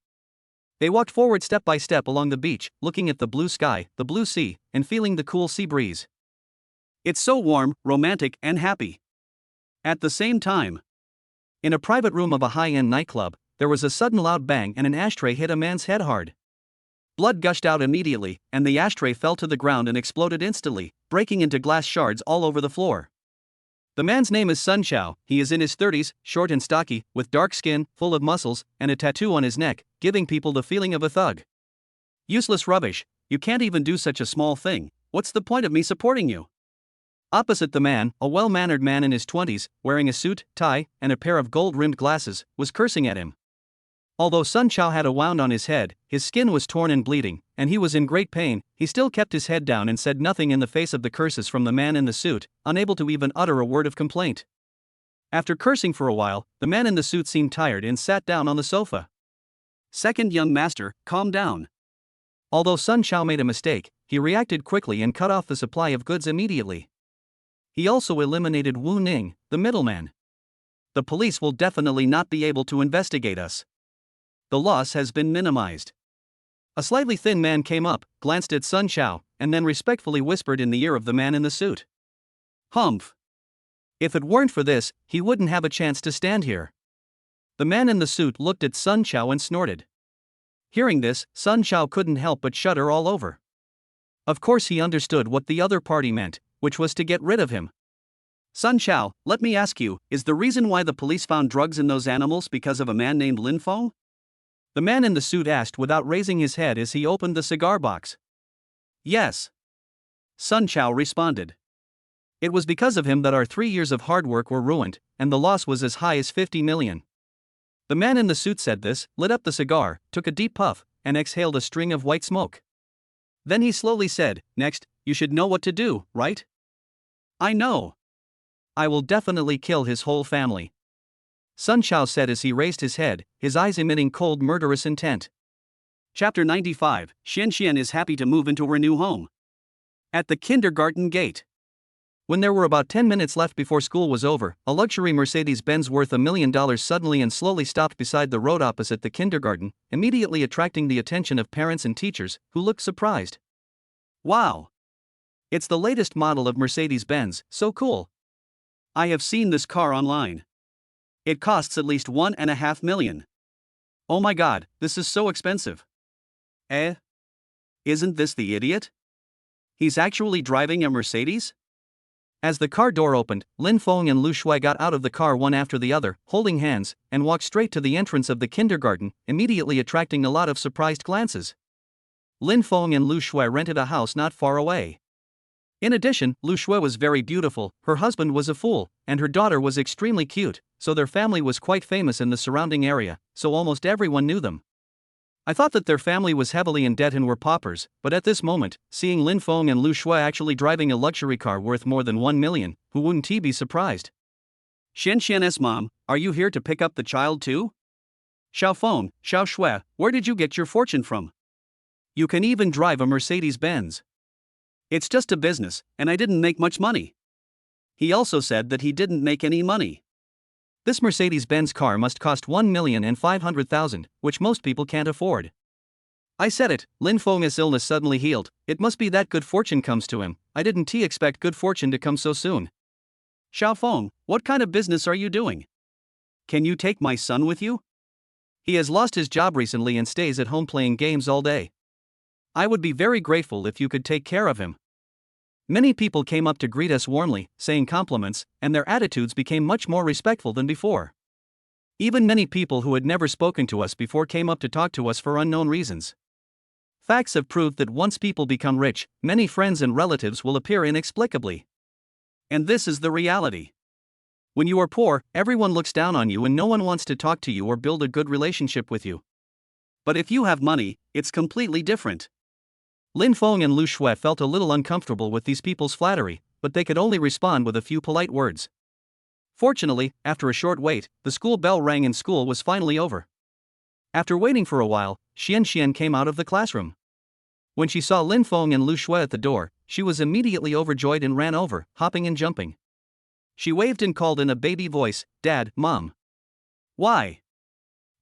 They walked forward step by step along the beach, looking at the blue sky, the blue sea, and feeling the cool sea breeze. It's so warm, romantic, and happy. At the same time, in a private room of a high-end nightclub, there was a sudden loud bang and an ashtray hit a man's head hard. Blood gushed out immediately, and the ashtray fell to the ground and exploded instantly, breaking into glass shards all over the floor. The man's name is Sun Chao. He is in his 30s, short and stocky, with dark skin, full of muscles, and a tattoo on his neck, giving people the feeling of a thug. Useless rubbish, you can't even do such a small thing, what's the point of me supporting you? Opposite the man, a well-mannered man in his 20s, wearing a suit, tie, and a pair of gold-rimmed glasses, was cursing at him. Although Sun Chao had a wound on his head, his skin was torn and bleeding, and he was in great pain, he still kept his head down and said nothing in the face of the curses from the man in the suit, unable to even utter a word of complaint. After cursing for a while, the man in the suit seemed tired and sat down on the sofa. Second young master, calm down. Although Sun Chao made a mistake, he reacted quickly and cut off the supply of goods immediately. He also eliminated Wu Ning, the middleman. The police will definitely not be able to investigate us. The loss has been minimized. A slightly thin man came up, glanced at Sun Chao, and then respectfully whispered in the ear of the man in the suit. Humph. If it weren't for this, he wouldn't have a chance to stand here. The man in the suit looked at Sun Chao and snorted. Hearing this, Sun Chao couldn't help but shudder all over. Of course he understood what the other party meant, which was to get rid of him. Sun Chao, let me ask you, is the reason why the police found drugs in those animals because of a man named Lin Feng? The man in the suit asked without raising his head as he opened the cigar box. Yes. Sun Chao responded. It was because of him that our 3 years of hard work were ruined, and the loss was as high as 50 million. The man in the suit said this, lit up the cigar, took a deep puff, and exhaled a string of white smoke. Then he slowly said, next, you should know what to do, right? I know. I will definitely kill his whole family. Sun Chao said as he raised his head, his eyes emitting cold murderous intent. Chapter 95, Xian is happy to move into her new home. At the kindergarten gate. When there were about 10 minutes left before school was over, a luxury Mercedes-Benz worth $1 million suddenly and slowly stopped beside the road opposite the kindergarten, immediately attracting the attention of parents and teachers, who looked surprised. Wow! It's the latest model of Mercedes-Benz, so cool. I have seen this car online. It costs at least $1.5 million. Oh my god, this is so expensive. Eh? Isn't this the idiot? He's actually driving a Mercedes? As the car door opened, Lin Feng and Lu Xue got out of the car one after the other, holding hands, and walked straight to the entrance of the kindergarten, immediately attracting a lot of surprised glances. Lin Feng and Lu Xue rented a house not far away. In addition, Lu Xue was very beautiful, her husband was a fool, and her daughter was extremely cute, so their family was quite famous in the surrounding area, so almost everyone knew them. I thought that their family was heavily in debt and were paupers, but at this moment, seeing Lin Feng and Lu Xue actually driving a luxury car worth more than 1 million, who wouldn't he be surprised? Xian's mom, are you here to pick up the child too? Xiao Feng, Xiao Xue, where did you get your fortune from? You can even drive a Mercedes-Benz. It's just a business, and I didn't make much money. He also said that he didn't make any money. This Mercedes-Benz car must cost 1,500,000, which most people can't afford. I said it, Lin Feng's illness suddenly healed, it must be that good fortune comes to him, I didn't expect good fortune to come so soon. Xiao Feng, what kind of business are you doing? Can you take my son with you? He has lost his job recently and stays at home playing games all day. I would be very grateful if you could take care of him. Many people came up to greet us warmly, saying compliments, and their attitudes became much more respectful than before. Even many people who had never spoken to us before came up to talk to us for unknown reasons. Facts have proved that once people become rich, many friends and relatives will appear inexplicably. And this is the reality. When you are poor, everyone looks down on you and no one wants to talk to you or build a good relationship with you. But if you have money, it's completely different. Lin Feng and Lu Shui felt a little uncomfortable with these people's flattery, but they could only respond with a few polite words. Fortunately, after a short wait, the school bell rang and school was finally over. After waiting for a while, Xian came out of the classroom. When she saw Lin Feng and Lu Shui at the door, she was immediately overjoyed and ran over, hopping and jumping. She waved and called in a baby voice, "Dad, Mom." Why?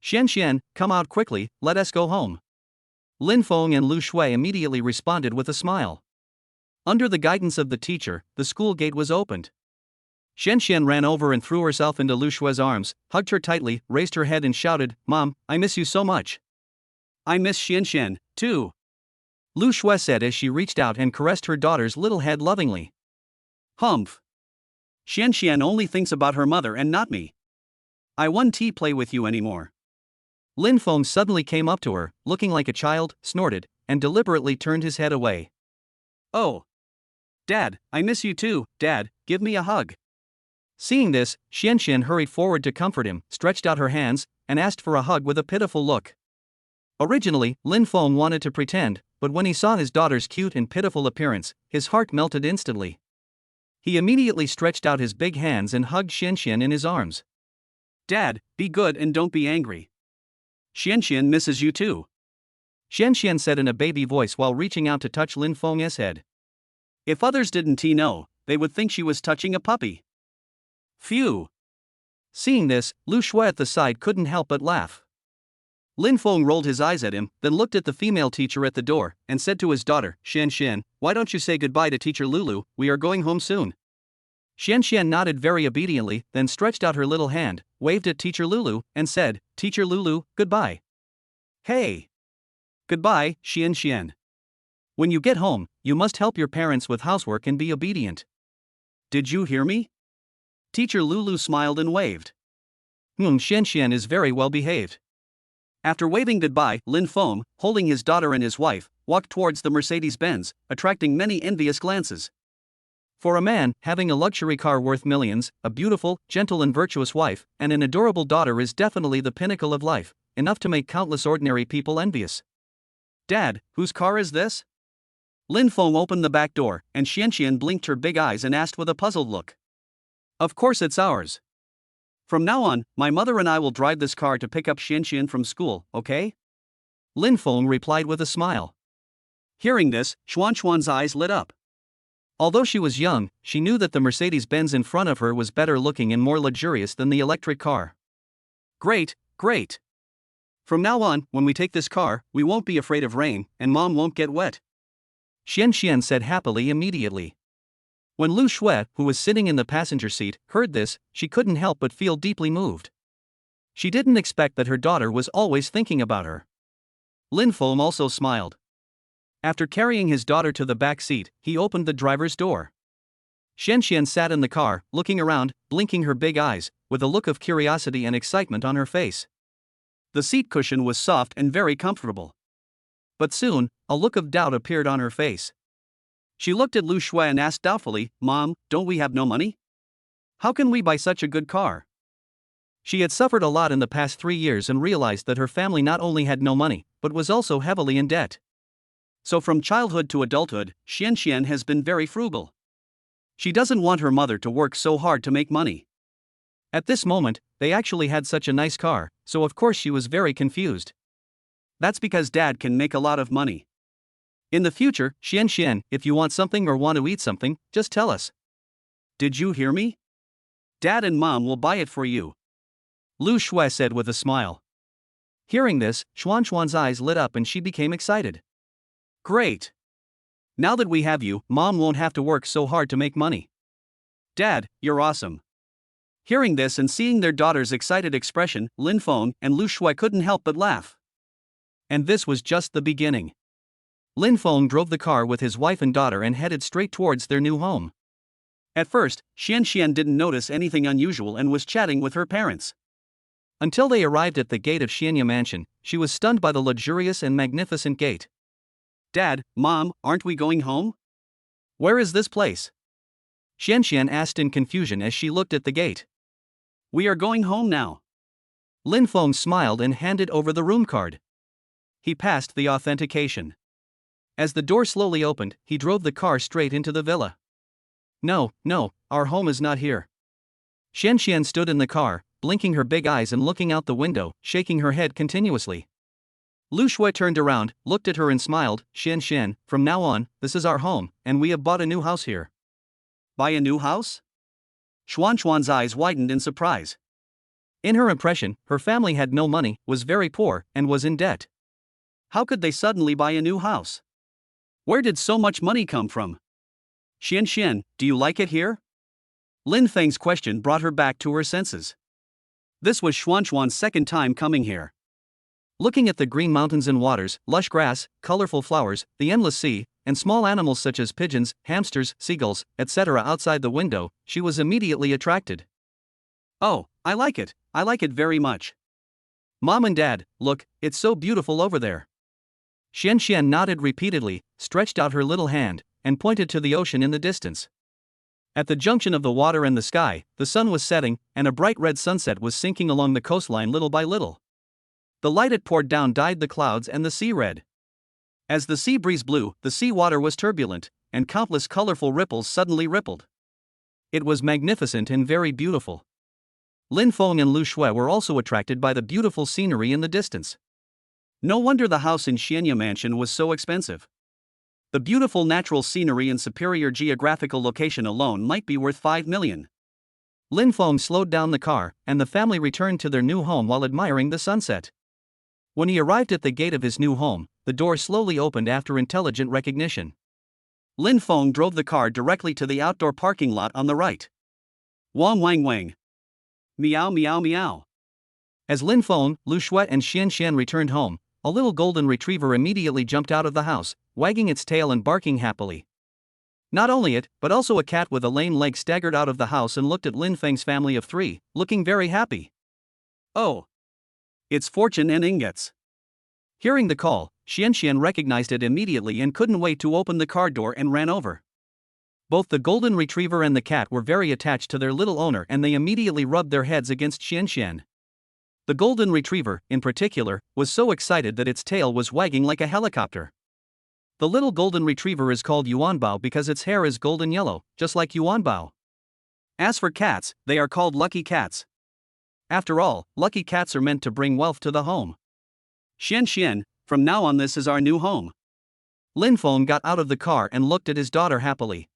Xian, come out quickly, let us go home. Lin Feng and Lu Shui immediately responded with a smile. Under the guidance of the teacher, the school gate was opened. Xian ran over and threw herself into Lu Shui's arms, hugged her tightly, raised her head and shouted, "Mom, I miss you so much." I miss Xian, too, Lu Shui said as she reached out and caressed her daughter's little head lovingly. Humph. Xian only thinks about her mother and not me. I won't play with you anymore. Lin Feng suddenly came up to her, looking like a child, snorted, and deliberately turned his head away. Oh. Dad, I miss you too, Dad, give me a hug. Seeing this, Xian hurried forward to comfort him, stretched out her hands, and asked for a hug with a pitiful look. Originally, Lin Feng wanted to pretend, but when he saw his daughter's cute and pitiful appearance, his heart melted instantly. He immediately stretched out his big hands and hugged Xian in his arms. Dad, be good and don't be angry. Xian misses you too, Xian said in a baby voice while reaching out to touch Lin Feng's head. If others didn't know, they would think she was touching a puppy. Phew. Seeing this, Lu Shui at the side couldn't help but laugh. Lin Feng rolled his eyes at him, then looked at the female teacher at the door, and said to his daughter, "Xian, why don't you say goodbye to Teacher Lulu, we are going home soon." Xian nodded very obediently, then stretched out her little hand, waved at Teacher Lulu, and said, "Teacher Lulu, goodbye." Hey. Goodbye, Xian. When you get home, you must help your parents with housework and be obedient. Did you hear me? Teacher Lulu smiled and waved. Xian is very well behaved. After waving goodbye, Lin Feng, holding his daughter and his wife, walked towards the Mercedes-Benz, attracting many envious glances. For a man, having a luxury car worth millions, a beautiful, gentle and virtuous wife, and an adorable daughter is definitely the pinnacle of life, enough to make countless ordinary people envious. Dad, whose car is this? Lin Feng opened the back door, and Xian blinked her big eyes and asked with a puzzled look. Of course it's ours. From now on, my mother and I will drive this car to pick up Xian from school, okay? Lin Feng replied with a smile. Hearing this, Xuan's eyes lit up. Although she was young, she knew that the Mercedes-Benz in front of her was better looking and more luxurious than the electric car. Great. From now on, when we take this car, we won't be afraid of rain, and Mom won't get wet, Xian said happily immediately. When Lu Shui, who was sitting in the passenger seat, heard this, she couldn't help but feel deeply moved. She didn't expect that her daughter was always thinking about her. Lin Feng also smiled. After carrying his daughter to the back seat, he opened the driver's door. Xian sat in the car, looking around, blinking her big eyes, with a look of curiosity and excitement on her face. The seat cushion was soft and very comfortable. But soon, a look of doubt appeared on her face. She looked at Lu Shui and asked doubtfully, "Mom, don't we have no money? How can we buy such a good car?" She had suffered a lot in the past 3 years and realized that her family not only had no money, but was also heavily in debt. So from childhood to adulthood, Xian has been very frugal. She doesn't want her mother to work so hard to make money. At this moment, they actually had such a nice car, so of course she was very confused. That's because Dad can make a lot of money. In the future, Xian, if you want something or want to eat something, just tell us. Did you hear me? Dad and Mom will buy it for you, Lu Shui said with a smile. Hearing this, Xuan's eyes lit up and she became excited. Great. Now that we have you, Mom won't have to work so hard to make money. Dad, you're awesome. Hearing this and seeing their daughter's excited expression, Lin Feng and Lu Shui couldn't help but laugh. And this was just the beginning. Lin Feng drove the car with his wife and daughter and headed straight towards their new home. At first, Xian didn't notice anything unusual and was chatting with her parents. Until they arrived at the gate of Xianya Mansion, she was stunned by the luxurious and magnificent gate. Dad, Mom, aren't we going home? Where is this place? Xian asked in confusion as she looked at the gate. We are going home now. Lin Feng smiled and handed over the room card. He passed the authentication. As the door slowly opened, he drove the car straight into the villa. No, our home is not here. Xian stood in the car, blinking her big eyes and looking out the window, shaking her head continuously. Lu Shui turned around, looked at her and smiled. Xian, from now on, this is our home, and we have bought a new house here. Buy a new house? Xuan's eyes widened in surprise. In her impression, her family had no money, was very poor, and was in debt. How could they suddenly buy a new house? Where did so much money come from? Xian, do you like it here? Lin Feng's question brought her back to her senses. This was Xuan's second time coming here. Looking at the green mountains and waters, lush grass, colorful flowers, the endless sea, and small animals such as pigeons, hamsters, seagulls, etc. outside the window, she was immediately attracted. Oh, I like it very much. Mom and Dad, look, it's so beautiful over there. Xian nodded repeatedly, stretched out her little hand, and pointed to the ocean in the distance. At the junction of the water and the sky, the sun was setting, and a bright red sunset was sinking along the coastline little by little. The light it poured down dyed the clouds and the sea red. As the sea breeze blew, the sea water was turbulent, and countless colorful ripples suddenly rippled. It was magnificent and very beautiful. Lin Feng and Lu Shui were also attracted by the beautiful scenery in the distance. No wonder the house in Xianya Mansion was so expensive. The beautiful natural scenery and superior geographical location alone might be worth 5 million. Lin Feng slowed down the car, and the family returned to their new home while admiring the sunset. When he arrived at the gate of his new home, the door slowly opened after intelligent recognition. Lin Feng drove the car directly to the outdoor parking lot on the right. Wang Wang. Meow meow meow. As Lin Feng, Lu Shui and Xian returned home, a little golden retriever immediately jumped out of the house, wagging its tail and barking happily. Not only it, but also a cat with a lame leg staggered out of the house and looked at Lin Feng's family of 3, looking very happy. Oh! It's Fortune and Ingots. Hearing the call, Xian recognized it immediately and couldn't wait to open the car door and ran over. Both the golden retriever and the cat were very attached to their little owner and they immediately rubbed their heads against Xian. The golden retriever, in particular, was so excited that its tail was wagging like a helicopter. The little golden retriever is called Yuanbao because its hair is golden yellow, just like Yuanbao. As for cats, they are called lucky cats. After all, lucky cats are meant to bring wealth to the home. Xian, from now on this is our new home. Lin Feng got out of the car and looked at his daughter happily.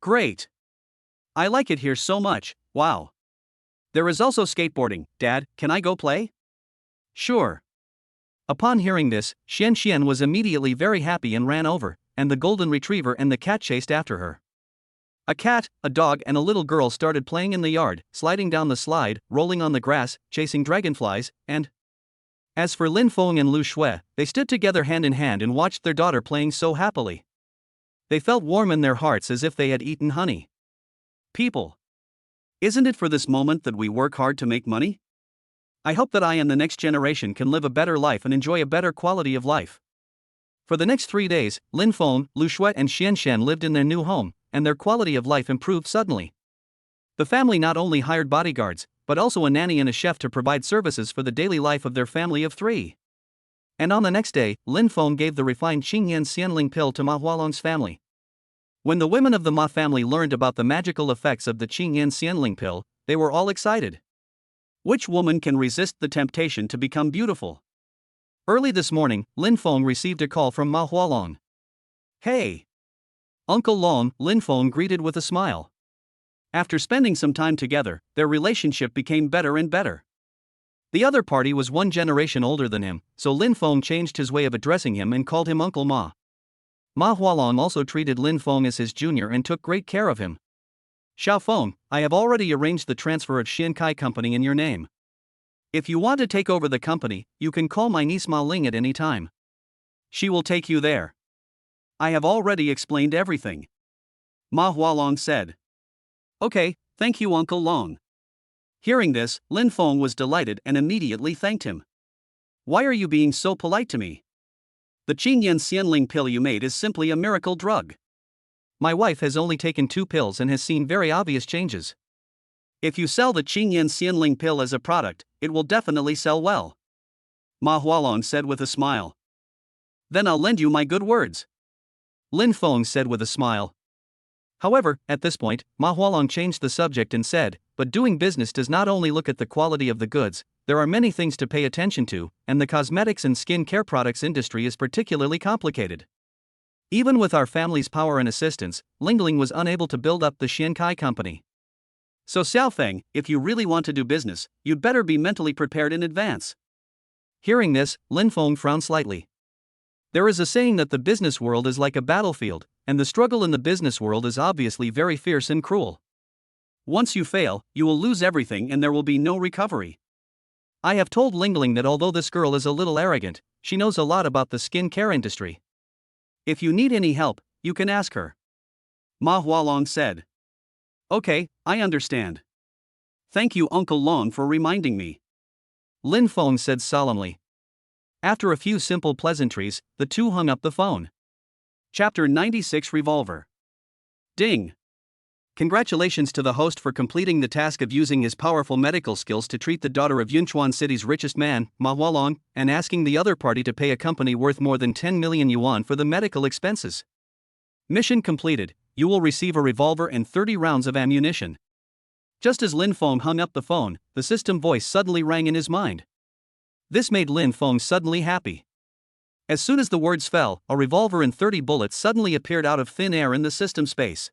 Great. I like it here so much, wow. There is also skateboarding. Dad, can I go play? Sure. Upon hearing this, Xian was immediately very happy and ran over, and the golden retriever and the cat chased after her. A cat, a dog and a little girl started playing in the yard, sliding down the slide, rolling on the grass, chasing dragonflies, and... As for Lin Feng and Lu Shui, they stood together hand in hand and watched their daughter playing so happily. They felt warm in their hearts as if they had eaten honey. People. Isn't it for this moment that we work hard to make money? I hope that I and the next generation can live a better life and enjoy a better quality of life. For the next 3 days, Lin Feng, Lu Shui and Xian lived in their new home, and their quality of life improved suddenly. The family not only hired bodyguards, but also a nanny and a chef to provide services for the daily life of their family of 3. And on the next day, Lin Feng gave the refined Qingyan Xianling pill to Ma Hualong's family. When the women of the Ma family learned about the magical effects of the Qingyan Xianling pill, they were all excited. Which woman can resist the temptation to become beautiful? Early this morning, Lin Feng received a call from Ma Hualong. Hey! Uncle Long, Lin Feng greeted with a smile. After spending some time together, their relationship became better and better. The other party was 1 generation older than him, so Lin Feng changed his way of addressing him and called him Uncle Ma. Ma Hualong also treated Lin Feng as his junior and took great care of him. Xiao Feng, I have already arranged the transfer of Xinkai Company in your name. If you want to take over the company, you can call my niece Ma Ling at any time. She will take you there. I have already explained everything. Ma Hualong said. Okay, thank you Uncle Long. Hearing this, Lin Feng was delighted and immediately thanked him. Why are you being so polite to me? The Qingyan Xianling pill you made is simply a miracle drug. My wife has only taken 2 pills and has seen very obvious changes. If you sell the Qingyan Xianling pill as a product, it will definitely sell well. Ma Hualong said with a smile. Then I'll lend you my good words. Lin Feng said with a smile. However, at this point, Ma Hualong changed the subject and said, but doing business does not only look at the quality of the goods, there are many things to pay attention to, and the cosmetics and skin care products industry is particularly complicated. Even with our family's power and assistance, Lingling was unable to build up the Xiankai company. So Xiaofeng, if you really want to do business, you'd better be mentally prepared in advance. Hearing this, Lin Feng frowned slightly. There is a saying that the business world is like a battlefield, and the struggle in the business world is obviously very fierce and cruel. Once you fail, you will lose everything and there will be no recovery. I have told Lingling that although this girl is a little arrogant, she knows a lot about the skin care industry. If you need any help, you can ask her. Ma Hualong said. Okay, I understand. Thank you, Uncle Long, for reminding me. Lin Feng said solemnly. After a few simple pleasantries, the two hung up the phone. Chapter 96 Revolver. Ding! Congratulations to the host for completing the task of using his powerful medical skills to treat the daughter of Yunchuan City's richest man, Ma Hualong, and asking the other party to pay a company worth more than 10 million yuan for the medical expenses. Mission completed. You will receive a revolver and 30 rounds of ammunition. Just as Lin Feng hung up the phone, the system voice suddenly rang in his mind. This made Lin Feng suddenly happy. As soon as the words fell, a revolver and 30 bullets suddenly appeared out of thin air in the system space.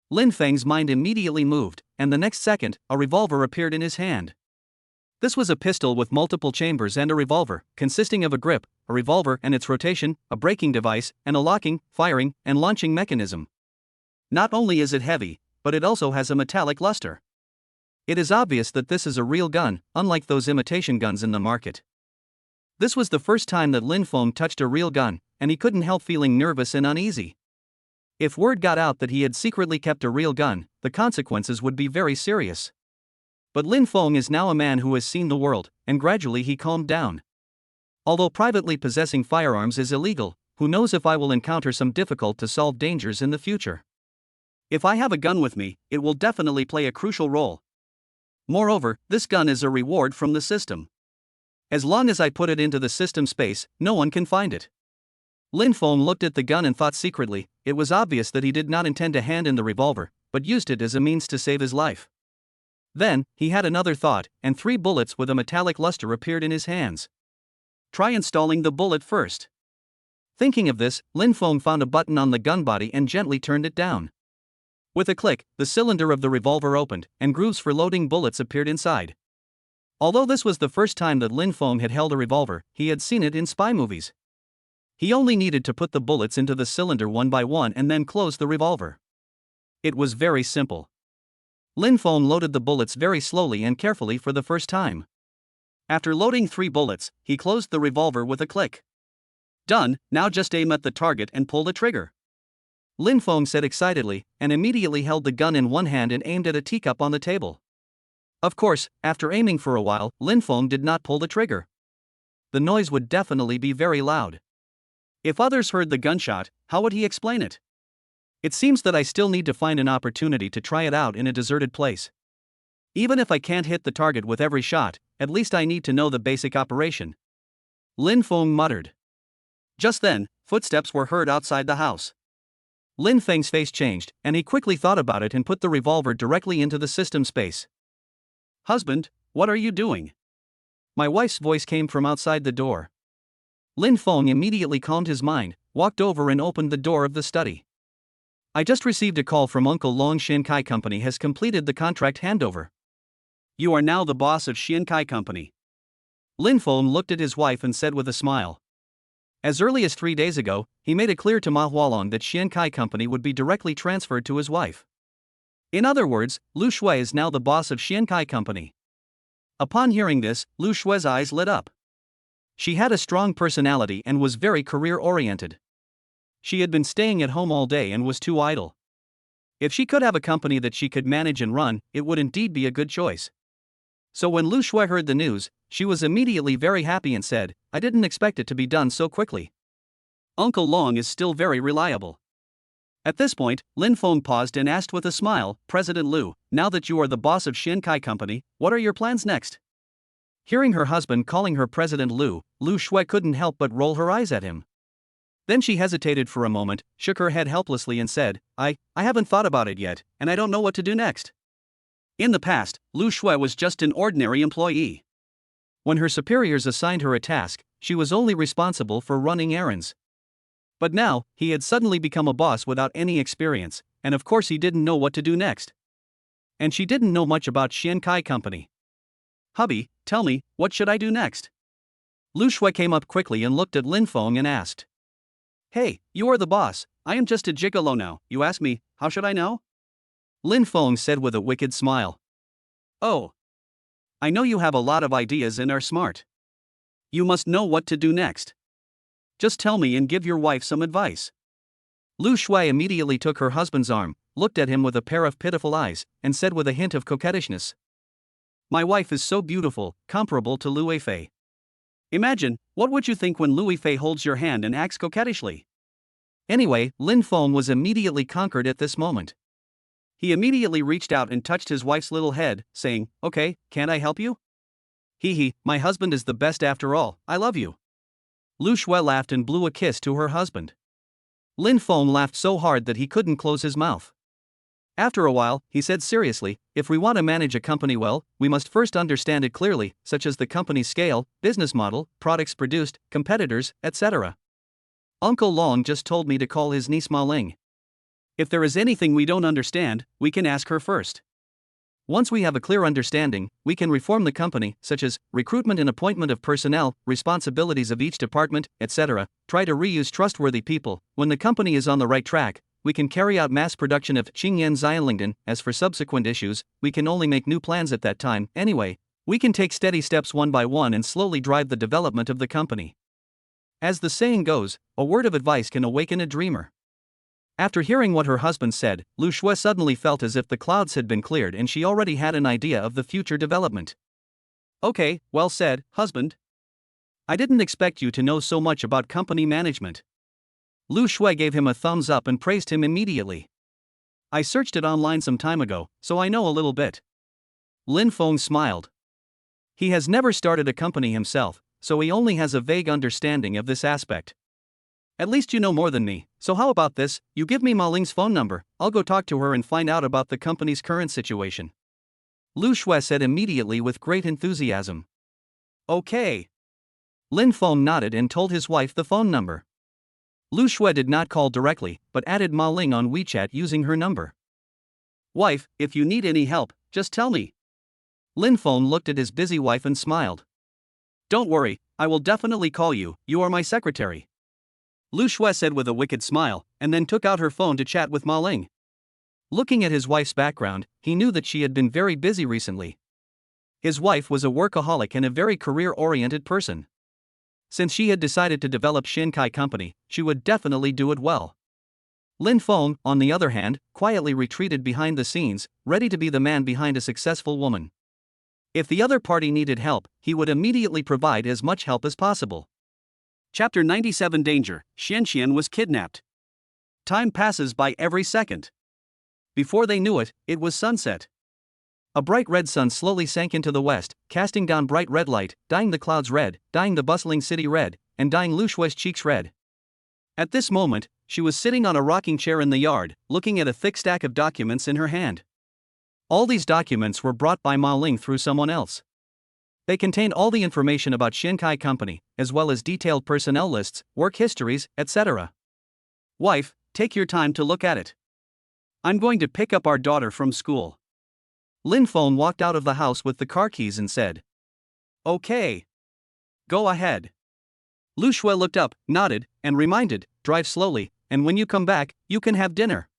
Lin Feng's mind immediately moved, and the next second, a revolver appeared in his hand. This was a pistol with multiple chambers and a revolver, consisting of a grip, a revolver and its rotation, a braking device, and a locking, firing, and launching mechanism. Not only is it heavy, but it also has a metallic luster. It is obvious that this is a real gun, unlike those imitation guns in the market. This was the first time that Lin Feng touched a real gun, and he couldn't help feeling nervous and uneasy. If word got out that he had secretly kept a real gun, the consequences would be very serious. But Lin Feng is now a man who has seen the world, and gradually he calmed down. Although privately possessing firearms is illegal, who knows if I will encounter some difficult to solve dangers in the future. If I have a gun with me, it will definitely play a crucial role. Moreover, this gun is a reward from the system. As long as I put it into the system space, no one can find it. Lin Feng looked at the gun and thought secretly. It was obvious that he did not intend to hand in the revolver, but used it as a means to save his life. Then, he had another thought, and 3 bullets with a metallic luster appeared in his hands. Try installing the bullet first. Thinking of this, Lin Feng found a button on the gun body and gently turned it down. With a click, the cylinder of the revolver opened, and grooves for loading bullets appeared inside. Although this was the first time that Lin Feng had held a revolver, he had seen it in spy movies. He only needed to put the bullets into the cylinder one by one and then close the revolver. It was very simple. Lin Feng loaded the bullets very slowly and carefully for the first time. After loading 3 bullets, he closed the revolver with a click. Done, now just aim at the target and pull the trigger. Lin Feng said excitedly, and immediately held the gun in one hand and aimed at a teacup on the table. Of course, after aiming for a while, Lin Feng did not pull the trigger. The noise would definitely be very loud. If others heard the gunshot, how would he explain it? It seems that I still need to find an opportunity to try it out in a deserted place. Even if I can't hit the target with every shot, at least I need to know the basic operation. Lin Feng muttered. Just then, footsteps were heard outside the house. Lin Feng's face changed, and he quickly thought about it and put the revolver directly into the system space. Husband, what are you doing? My wife's voice came from outside the door. Lin Feng immediately calmed his mind, walked over and opened the door of the study. I just received a call from Uncle Long. Xiankai Company has completed the contract handover. You are now the boss of Xiankai Company. Lin Feng looked at his wife and said with a smile. As early as 3 days ago, he made it clear to Ma Hualong that Xiankai Company would be directly transferred to his wife. In other words, Lu Shui is now the boss of Xiankai Company. Upon hearing this, Lu Shui's eyes lit up. She had a strong personality and was very career-oriented. She had been staying at home all day and was too idle. If she could have a company that she could manage and run, it would indeed be a good choice. So when Lu Shui heard the news, she was immediately very happy and said, I didn't expect it to be done so quickly. Uncle Long is still very reliable. At this point, Lin Feng paused and asked with a smile, President Lu, now that you are the boss of Shankai Company, what are your plans next? Hearing her husband calling her President Lu, Lu Shui couldn't help but roll her eyes at him. Then she hesitated for a moment, shook her head helplessly and said, I haven't thought about it yet, and I don't know what to do next. In the past, Lu Shui was just an ordinary employee. When her superiors assigned her a task, she was only responsible for running errands. But now, he had suddenly become a boss without any experience, and of course he didn't know what to do next. And she didn't know much about Shankai Company. Hubby, tell me, what should I do next? Lu Shui came up quickly and looked at Lin Feng and asked. Hey, you are the boss, I am just a gigolo now, you ask me, how should I know? Lin Feng said with a wicked smile. Oh. I know you have a lot of ideas and are smart. You must know what to do next. Just tell me and give your wife some advice. Lu Shui immediately took her husband's arm, looked at him with a pair of pitiful eyes, and said with a hint of coquettishness. My wife is so beautiful, comparable to Lu Weifei. Imagine, what would you think when Lu Weifei holds your hand and acts coquettishly? Anyway, Lin Feng was immediately conquered at this moment. He immediately reached out and touched his wife's little head, saying, Okay, can't I help you? Hee, my husband is the best after all, I love you. Lu Shui laughed and blew a kiss to her husband. Lin Feng laughed so hard that he couldn't close his mouth. After a while, he said seriously, if we want to manage a company well, we must first understand it clearly, such as the company's scale, business model, products produced, competitors, etc. Uncle Long just told me to call his niece Ma Ling. If there is anything we don't understand, we can ask her first. Once we have a clear understanding, we can reform the company, such as recruitment and appointment of personnel, responsibilities of each department, etc. Try to reuse trustworthy people. When the company is on the right track, we can carry out mass production of Qingyan Xianlingdan. As for subsequent issues, we can only make new plans at that time. Anyway, we can take steady steps one by one and slowly drive the development of the company. As the saying goes, a word of advice can awaken a dreamer. After hearing what her husband said, Lu Shui suddenly felt as if the clouds had been cleared and she already had an idea of the future development. Okay, well said, husband. I didn't expect you to know so much about company management. Lu Shui gave him a thumbs up and praised him immediately. I searched it online some time ago, so I know a little bit. Lin Feng smiled. He has never started a company himself, so he only has a vague understanding of this aspect. At least you know more than me, so how about this, you give me Ma Ling's phone number, I'll go talk to her and find out about the company's current situation. Lu Shui said immediately with great enthusiasm. Okay. Lin Feng nodded and told his wife the phone number. Lu Shui did not call directly, but added Ma Ling on WeChat using her number. Wife, if you need any help, just tell me. Lin Feng looked at his busy wife and smiled. Don't worry, I will definitely call you, you are my secretary. Lu Shui said with a wicked smile, and then took out her phone to chat with Ma Ling. Looking at his wife's background, he knew that she had been very busy recently. His wife was a workaholic and a very career-oriented person. Since she had decided to develop Shankai Company, she would definitely do it well. Lin Feng, on the other hand, quietly retreated behind the scenes, ready to be the man behind a successful woman. If the other party needed help, he would immediately provide as much help as possible. Chapter 97 Danger, Xianxian was kidnapped. Time passes by every second. Before they knew it, it was sunset. A bright red sun slowly sank into the west, casting down bright red light, dyeing the clouds red, dyeing the bustling city red, and dyeing Lu Shui's cheeks red. At this moment, she was sitting on a rocking chair in the yard, looking at a thick stack of documents in her hand. All these documents were brought by Ma Ling through someone else. They contained all the information about Shankai Company, as well as detailed personnel lists, work histories, etc. Wife, take your time to look at it. I'm going to pick up our daughter from school. Lin Feng walked out of the house with the car keys and said. Okay. Go ahead. Lu Shui looked up, nodded, and reminded, drive slowly, and when you come back, you can have dinner.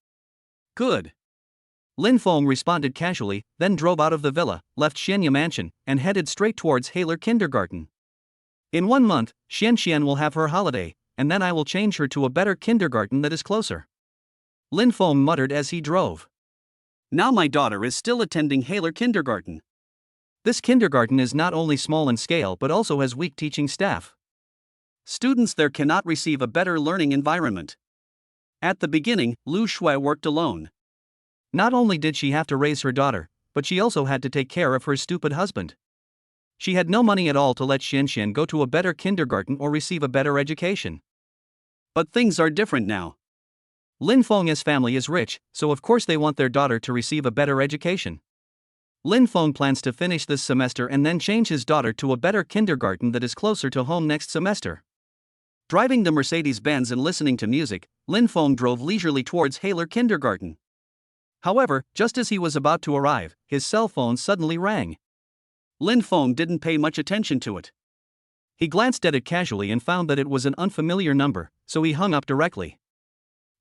Good. Lin Feng responded casually, then drove out of the villa, left Xianya Mansion, and headed straight towards Haler Kindergarten. In 1 month, Xianxian will have her holiday, and then I will change her to a better kindergarten that is closer. Lin Feng muttered as he drove. Now my daughter is still attending Haler Kindergarten. This kindergarten is not only small in scale but also has weak teaching staff. Students there cannot receive a better learning environment. At the beginning, Lu Shui worked alone. Not only did she have to raise her daughter, but she also had to take care of her stupid husband. She had no money at all to let Xianxian go to a better kindergarten or receive a better education. But things are different now. Lin Feng's family is rich, so of course they want their daughter to receive a better education. Lin Feng plans to finish this semester and then change his daughter to a better kindergarten that is closer to home next semester. Driving the Mercedes-Benz and listening to music, Lin Feng drove leisurely towards Haler Kindergarten. However, just as he was about to arrive, his cell phone suddenly rang. Lin Feng didn't pay much attention to it. He glanced at it casually and found that it was an unfamiliar number, so he hung up directly.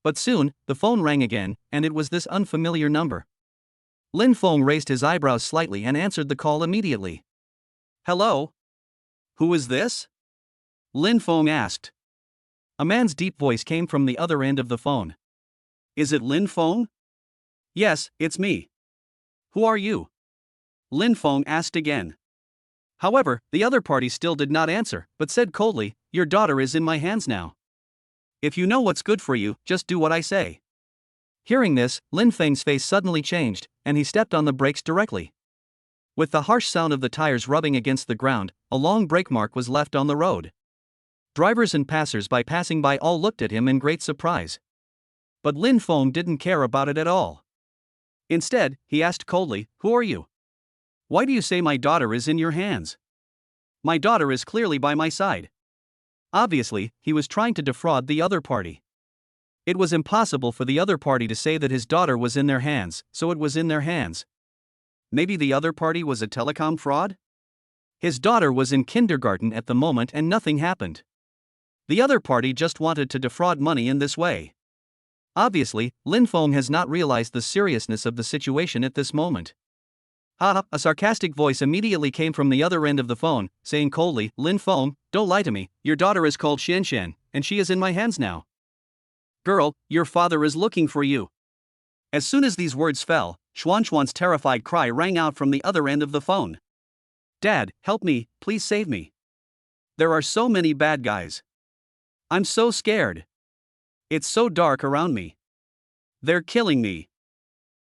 But soon, the phone rang again, and it was this unfamiliar number. Lin Feng raised his eyebrows slightly and answered the call immediately. Hello? Who is this? Lin Feng asked. A man's deep voice came from the other end of the phone. Is it Lin Feng? Yes, it's me. Who are you? Lin Feng asked again. However, the other party still did not answer, but said coldly, "Your daughter is in my hands now. If you know what's good for you, just do what I say." Hearing this, Lin Feng's face suddenly changed, and he stepped on the brakes directly. With the harsh sound of the tires rubbing against the ground, a long brake mark was left on the road. Drivers and passers-by passing by all looked at him in great surprise. But Lin Feng didn't care about it at all. Instead, he asked coldly, "Who are you? Why do you say my daughter is in your hands? My daughter is clearly by my side." Obviously, he was trying to defraud the other party. It was impossible for the other party to say that his daughter was in their hands, so it was in their hands. Maybe the other party was a telecom fraud? His daughter was in kindergarten at the moment and nothing happened. The other party just wanted to defraud money in this way. Obviously, Lin Feng has not realized the seriousness of the situation at this moment. A sarcastic voice immediately came from the other end of the phone, saying coldly, "Lin Feng, don't lie to me, your daughter is called Xianxian, and she is in my hands now." "Girl, your father is looking for you." As soon as these words fell, Xuanxuan's terrified cry rang out from the other end of the phone. "Dad, help me, please save me. There are so many bad guys. I'm so scared. It's so dark around me. They're killing me."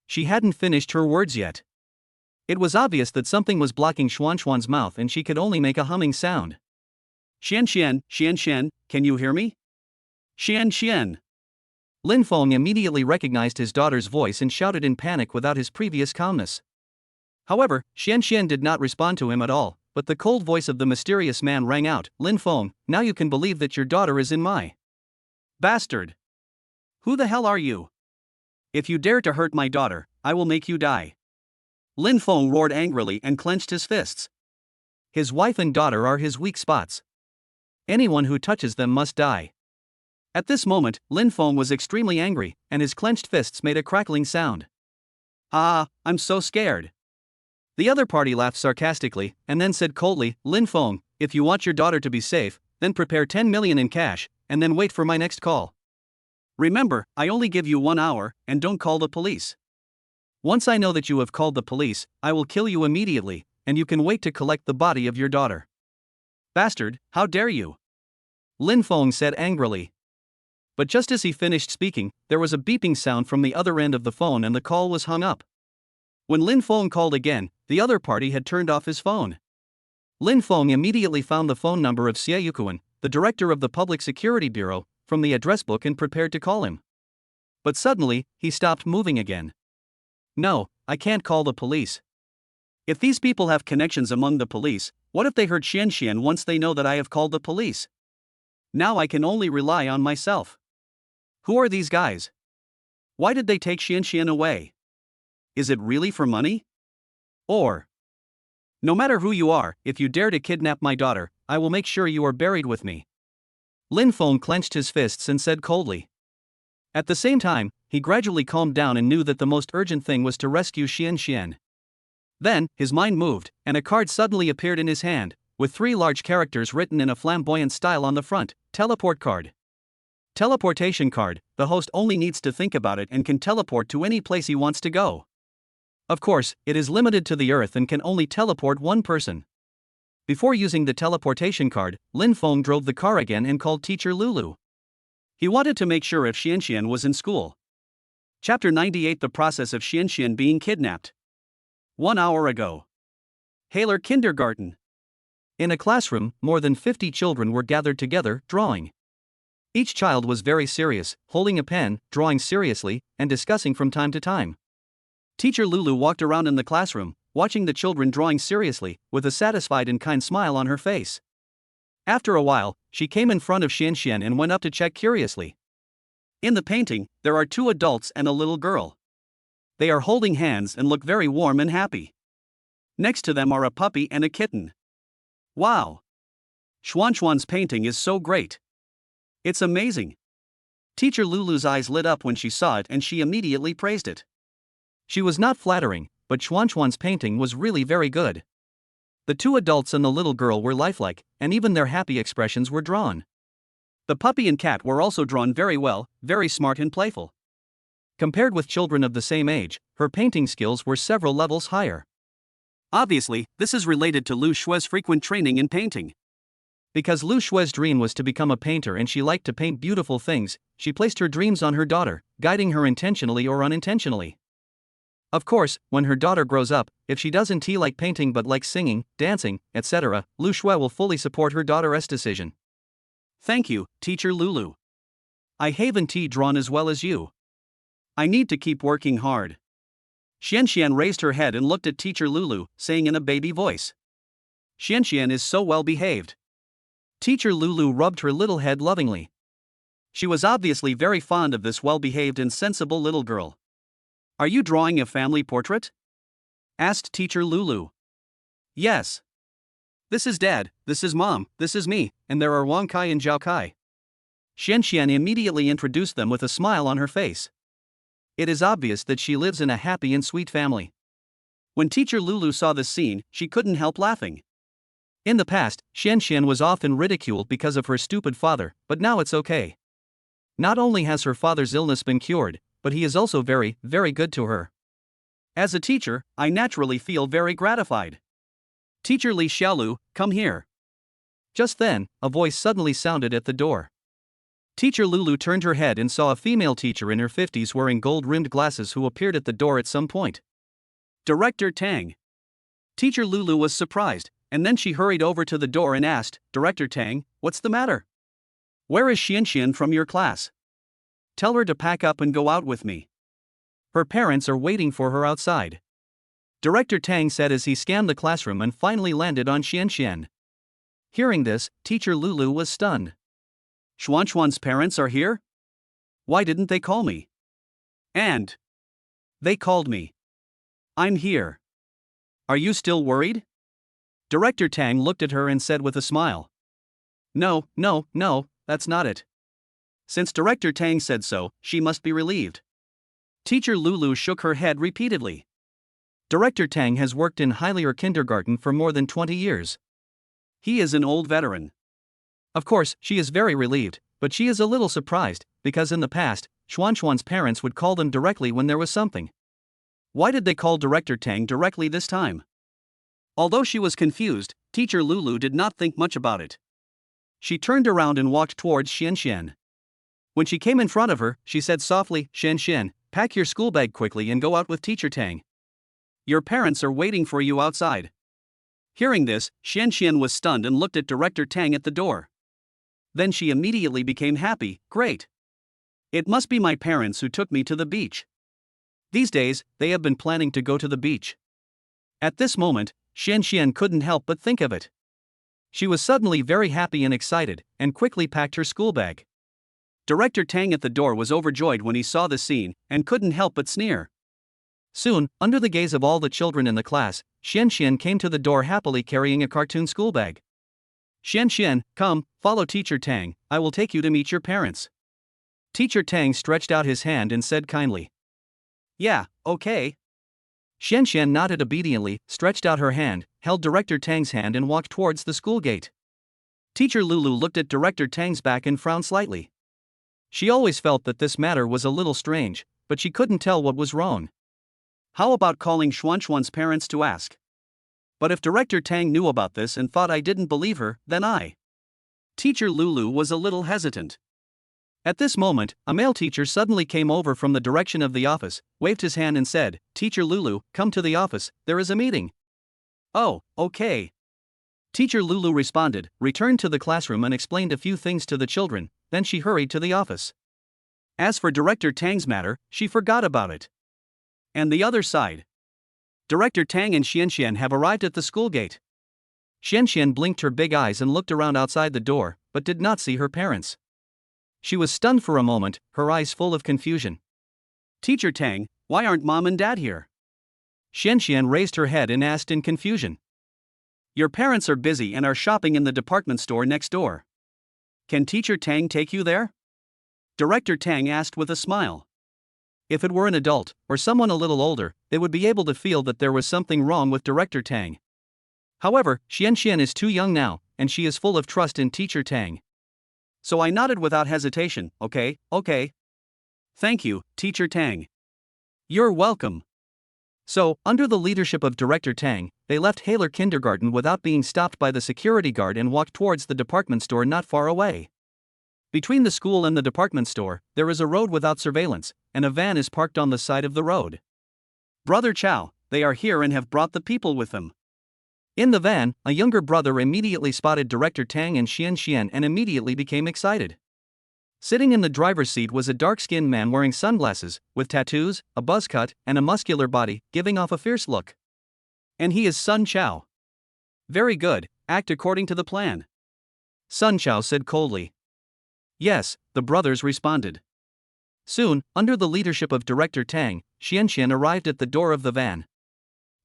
She hadn't finished her words yet. It was obvious that something was blocking Xuanxuan's mouth and she could only make a humming sound. "Xianxian, Xianxian, can you hear me? Xianxian." Lin Feng immediately recognized his daughter's voice and shouted in panic without his previous calmness. However, Xianxian did not respond to him at all, but the cold voice of the mysterious man rang out, "Lin Feng, now you can believe that your daughter is in my..." "Bastard! Who the hell are you? If you dare to hurt my daughter, I will make you die." Lin Feng roared angrily and clenched his fists. His wife and daughter are his weak spots. Anyone who touches them must die. At this moment, Lin Feng was extremely angry, and his clenched fists made a crackling sound. I'm so scared." The other party laughed sarcastically, and then said coldly, "Lin Feng, if you want your daughter to be safe, then prepare 10 million in cash, and then wait for my next call. Remember, I only give you 1 hour, and don't call the police. Once I know that you have called the police, I will kill you immediately, and you can wait to collect the body of your daughter." "Bastard, how dare you?" Lin Feng said angrily. But just as he finished speaking, there was a beeping sound from the other end of the phone and the call was hung up. When Lin Feng called again, the other party had turned off his phone. Lin Feng immediately found the phone number of Xie Yukuan, the director of the Public Security Bureau, from the address book and prepared to call him. But suddenly, he stopped moving again. "No, I can't call the police. If these people have connections among the police, what if they hurt Xianxian once they know that I have called the police? Now I can only rely on myself. Who are these guys? Why did they take Xianxian away? Is it really for money? Or, no matter who you are, if you dare to kidnap my daughter, I will make sure you are buried with me." Lin Feng clenched his fists and said coldly. At the same time, he gradually calmed down and knew that the most urgent thing was to rescue Xianxian. Then, his mind moved, and a card suddenly appeared in his hand, with 3 large characters written in a flamboyant style on the front: "Teleport card." Teleportation card, the host only needs to think about it and can teleport to any place he wants to go. Of course, it is limited to the Earth and can only teleport one person. Before using the teleportation card, Lin Feng drove the car again and called teacher Lulu. He wanted to make sure if Xianxian was in school. Chapter 98: The process of Xianxian being kidnapped. 1 hour ago. Haller Kindergarten. In a classroom, more than 50 children were gathered together, drawing. Each child was very serious, holding a pen, drawing seriously, and discussing from time to time. Teacher Lulu walked around in the classroom, watching the children drawing seriously, with a satisfied and kind smile on her face. After a while, she came in front of Xianxian and went up to check curiously. In the painting, there are 2 adults and a little girl. They are holding hands and look very warm and happy. Next to them are a puppy and a kitten. Wow! Xuanxuan's painting is so great. It's amazing. Teacher Lulu's eyes lit up when she saw it and she immediately praised it. She was not flattering, but Xuanxuan's painting was really very good. The 2 adults and the little girl were lifelike, and even their happy expressions were drawn. The puppy and cat were also drawn very well, very smart and playful. Compared with children of the same age, her painting skills were several levels higher. Obviously, this is related to Lu Shue's frequent training in painting. Because Lu Shue's dream was to become a painter and she liked to paint beautiful things, she placed her dreams on her daughter, guiding her intentionally or unintentionally. Of course, when her daughter grows up, if she doesn't like painting but likes singing, dancing, etc., Lu Shue will fully support her daughter's decision. Thank you, Teacher Lulu. I haven't drawn as well as you. I need to keep working hard. Xianxian raised her head and looked at Teacher Lulu, saying in a baby voice. Xianxian is so well behaved. Teacher Lulu rubbed her little head lovingly. She was obviously very fond of this well-behaved and sensible little girl. Are you drawing a family portrait? Asked Teacher Lulu. Yes. This is Dad, this is Mom, this is me, and there are Wang Kai and Zhao Kai. Xianxian immediately introduced them with a smile on her face. It is obvious that she lives in a happy and sweet family. When Teacher Lulu saw this scene, she couldn't help laughing. In the past, Xianxian was often ridiculed because of her stupid father, but now it's okay. Not only has her father's illness been cured, but he is also very, very good to her. As a teacher, I naturally feel very gratified. Teacher Li Xiaolu, come here. Just then, a voice suddenly sounded at the door. Teacher Lulu turned her head and saw a female teacher in her 50s wearing gold-rimmed glasses who appeared at the door at some point. Director Tang. Teacher Lulu was surprised, and then she hurried over to the door and asked, Director Tang, what's the matter? Where is Xianxian from your class? Tell her to pack up and go out with me. Her parents are waiting for her outside. Director Tang said as he scanned the classroom and finally landed on Xianxian. Hearing this, Teacher Lulu was stunned. Xuanxuan's parents are here? Why didn't they call me? And they called me. I'm here. Are you still worried? Director Tang looked at her and said with a smile. No, that's not it. Since Director Tang said so, she must be relieved. Teacher Lulu shook her head repeatedly. Director Tang has worked in Haller Kindergarten for more than 20 years. He is an old veteran. Of course, she is very relieved, but she is a little surprised, because in the past, Xuanxuan's parents would call them directly when there was something. Why did they call Director Tang directly this time? Although she was confused, Teacher Lulu did not think much about it. She turned around and walked towards Xianxian. When she came in front of her, she said softly, Xianxian, pack your school bag quickly and go out with Teacher Tang. Your parents are waiting for you outside. Hearing this, Xianxian was stunned and looked at Director Tang at the door. Then she immediately became happy. Great. It must be my parents who took me to the beach. These days, they have been planning to go to the beach. At this moment, Xianxian couldn't help but think of it. She was suddenly very happy and excited, and quickly packed her school bag. Director Tang at the door was overjoyed when he saw the scene, and couldn't help but sneer. Soon, under the gaze of all the children in the class, Xianxian came to the door happily carrying a cartoon school bag. Xianxian, come, follow Teacher Tang, I will take you to meet your parents. Teacher Tang stretched out his hand and said kindly. Yeah, okay. Xianxian nodded obediently, stretched out her hand, held Director Tang's hand and walked towards the school gate. Teacher Lulu looked at Director Tang's back and frowned slightly. She always felt that this matter was a little strange, but she couldn't tell what was wrong. How about calling Xuanxuan's parents to ask? But if Director Tang knew about this and thought I didn't believe her, then Teacher Lulu was a little hesitant. At this moment, a male teacher suddenly came over from the direction of the office, waved his hand and said, "Teacher Lulu, come to the office, there is a meeting." "Oh, okay." Teacher Lulu responded, returned to the classroom and explained a few things to the children, then she hurried to the office. As for Director Tang's matter, she forgot about it. And the other side. Director Tang and Xianxian have arrived at the school gate. Xianxian blinked her big eyes and looked around outside the door, but did not see her parents. She was stunned for a moment, her eyes full of confusion. "Teacher Tang, why aren't Mom and Dad here?" Xianxian raised her head and asked in confusion. "Your parents are busy and are shopping in the department store next door. Can Teacher Tang take you there?" Director Tang asked with a smile. If it were an adult, or someone a little older, they would be able to feel that there was something wrong with Director Tang. However, Xianxian is too young now, and she is full of trust in Teacher Tang. So I nodded without hesitation, "Okay. Thank you, Teacher Tang." "You're welcome." So, under the leadership of Director Tang, they left Haler Kindergarten without being stopped by the security guard and walked towards the department store not far away. Between the school and the department store, there is a road without surveillance, and a van is parked on the side of the road. "Brother Chow, they are here and have brought the people with them." In the van, a younger brother immediately spotted Director Tang and Xianxian and immediately became excited. Sitting in the driver's seat was a dark-skinned man wearing sunglasses, with tattoos, a buzz cut, and a muscular body, giving off a fierce look. "And he is Sun Chow." "Very good, act according to the plan," Sun Chow said coldly. "Yes," the brothers responded. Soon, under the leadership of Director Tang, Xianxian arrived at the door of the van.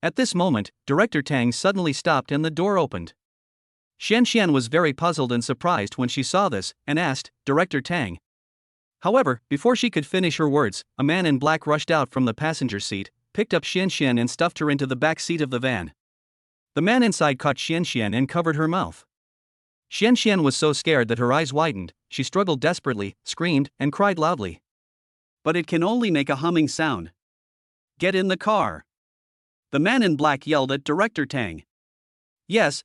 At this moment, Director Tang suddenly stopped and the door opened. Xianxian was very puzzled and surprised when she saw this, and asked, "Director Tang." However, before she could finish her words, a man in black rushed out from the passenger seat, picked up Xianxian and stuffed her into the back seat of the van. The man inside caught Xianxian and covered her mouth. Xianxian was so scared that her eyes widened, she struggled desperately, screamed, and cried loudly. "But it can only make a humming sound. Get in the car." The man in black yelled at Director Tang. Yes.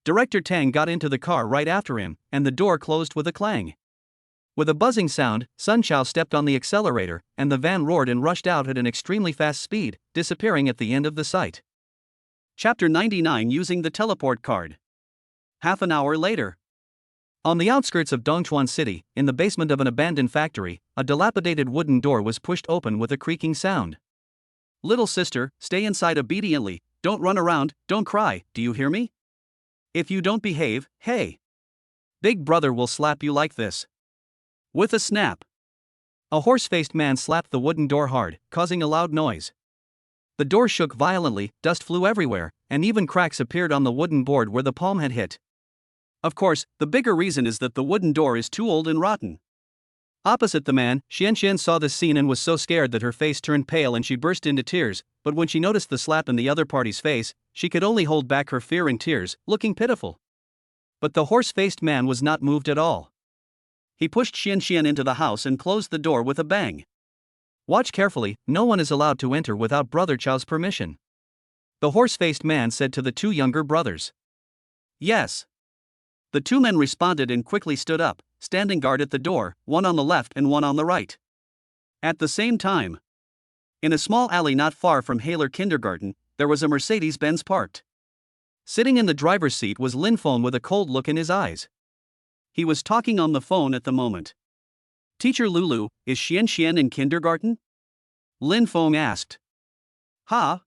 Director Tang got into the car right after him, and the door closed with a clang. With a buzzing sound, Sun Chow stepped on the accelerator, and the van roared and rushed out at an extremely fast speed, disappearing at the end of the site. Chapter 99 Using the Teleport Card. Half an hour later. On the outskirts of Dongchuan City, in the basement of an abandoned factory, a dilapidated wooden door was pushed open with a creaking sound. "Little sister, stay inside obediently, don't run around, don't cry, do you hear me? If you don't behave, hey, Big Brother will slap you like this." With a snap, a horse-faced man slapped the wooden door hard, causing a loud noise. The door shook violently, dust flew everywhere, and even cracks appeared on the wooden board where the palm had hit. Of course, the bigger reason is that the wooden door is too old and rotten. Opposite the man, Xianxian saw this scene and was so scared that her face turned pale and she burst into tears, but when she noticed the slap in the other party's face, she could only hold back her fear and tears, looking pitiful. But the horse-faced man was not moved at all. He pushed Xianxian into the house and closed the door with a bang. "Watch carefully, no one is allowed to enter without Brother Chow's permission," the horse-faced man said to the two younger brothers. "Yes." The two men responded and quickly stood up, standing guard at the door, one on the left and one on the right. At the same time, in a small alley not far from Haler Kindergarten, there was a Mercedes-Benz parked. Sitting in the driver's seat was Lin Feng with a cold look in his eyes. He was talking on the phone at the moment. "Teacher Lulu, is Xianxian in kindergarten?" Lin Feng asked. "Huh?"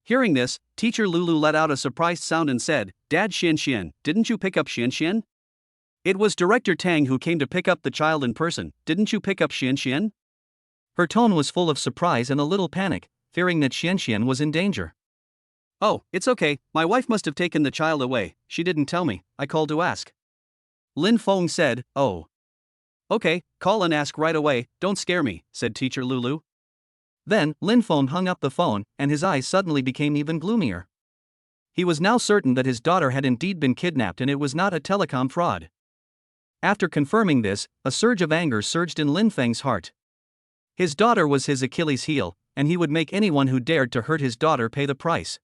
Hearing this, Teacher Lulu let out a surprised sound and said, "Dad Xianxian, didn't you pick up Xianxian? It was Director Tang who came to pick up the child in person, didn't you pick up Xianxian?" Her tone was full of surprise and a little panic, fearing that Xianxian was in danger. "Oh, it's okay, my wife must have taken the child away, she didn't tell me, I called to ask." Lin Feng said, "Oh. Okay, call and ask right away, don't scare me," said Teacher Lulu. Then, Lin Feng hung up the phone, and his eyes suddenly became even gloomier. He was now certain that his daughter had indeed been kidnapped and it was not a telecom fraud. After confirming this, a surge of anger surged in Lin Feng's heart. His daughter was his Achilles heel, and he would make anyone who dared to hurt his daughter pay the price.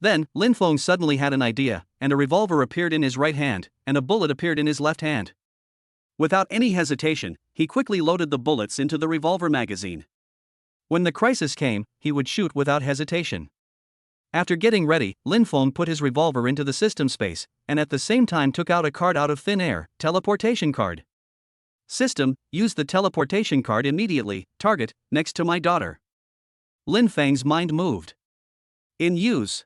Then, Lin Feng suddenly had an idea, and a revolver appeared in his right hand, and a bullet appeared in his left hand. Without any hesitation, he quickly loaded the bullets into the revolver magazine. When the crisis came, he would shoot without hesitation. After getting ready, Lin Feng put his revolver into the system space, and at the same time took out a card out of thin air, teleportation card. System, use the teleportation card immediately, target, next to my daughter. Lin Feng's mind moved. In use.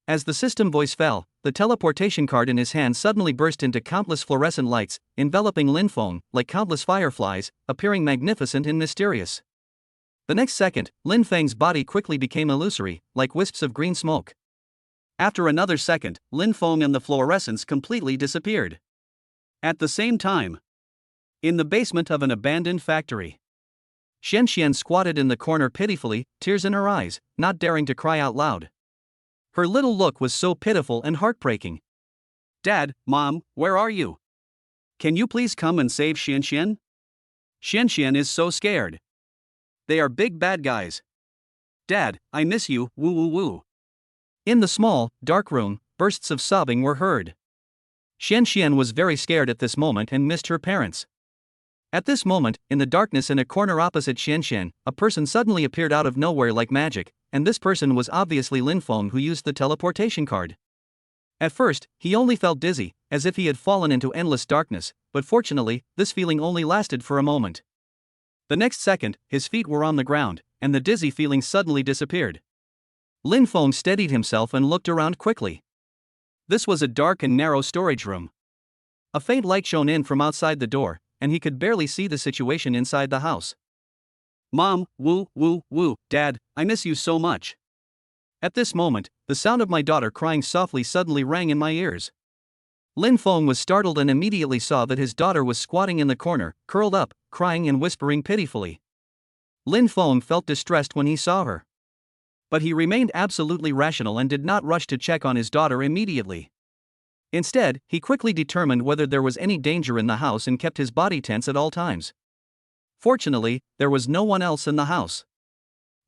As the system voice fell, the teleportation card in his hand suddenly burst into countless fluorescent lights, enveloping Lin Feng like countless fireflies, appearing magnificent and mysterious. The next second, Lin Feng's body quickly became illusory, like wisps of green smoke. After another second, Lin Feng and the fluorescence completely disappeared. At the same time, in the basement of an abandoned factory, Xian squatted in the corner pitifully, tears in her eyes, not daring to cry out loud. Her little look was so pitiful and heartbreaking. Dad, Mom, where are you? Can you please come and save Xian? Xian is so scared. They are big bad guys. Dad, I miss you, woo woo woo. In the small, dark room, bursts of sobbing were heard. Xian was very scared at this moment and missed her parents. At this moment, in the darkness in a corner opposite Xian, a person suddenly appeared out of nowhere like magic, and this person was obviously Lin Feng, who used the teleportation card. At first, he only felt dizzy, as if he had fallen into endless darkness, but fortunately, this feeling only lasted for a moment. The next second, his feet were on the ground, and the dizzy feeling suddenly disappeared. Lin Feng steadied himself and looked around quickly. This was a dark and narrow storage room. A faint light shone in from outside the door, and he could barely see the situation inside the house. Mom, woo woo woo, Dad, I miss you so much. At this moment, the sound of my daughter crying softly suddenly rang in my ears. Lin Feng was startled and immediately saw that his daughter was squatting in the corner, curled up, crying and whispering pitifully. Lin Feng felt distressed when he saw her. But he remained absolutely rational and did not rush to check on his daughter immediately. Instead, he quickly determined whether there was any danger in the house and kept his body tense at all times. Fortunately, there was no one else in the house.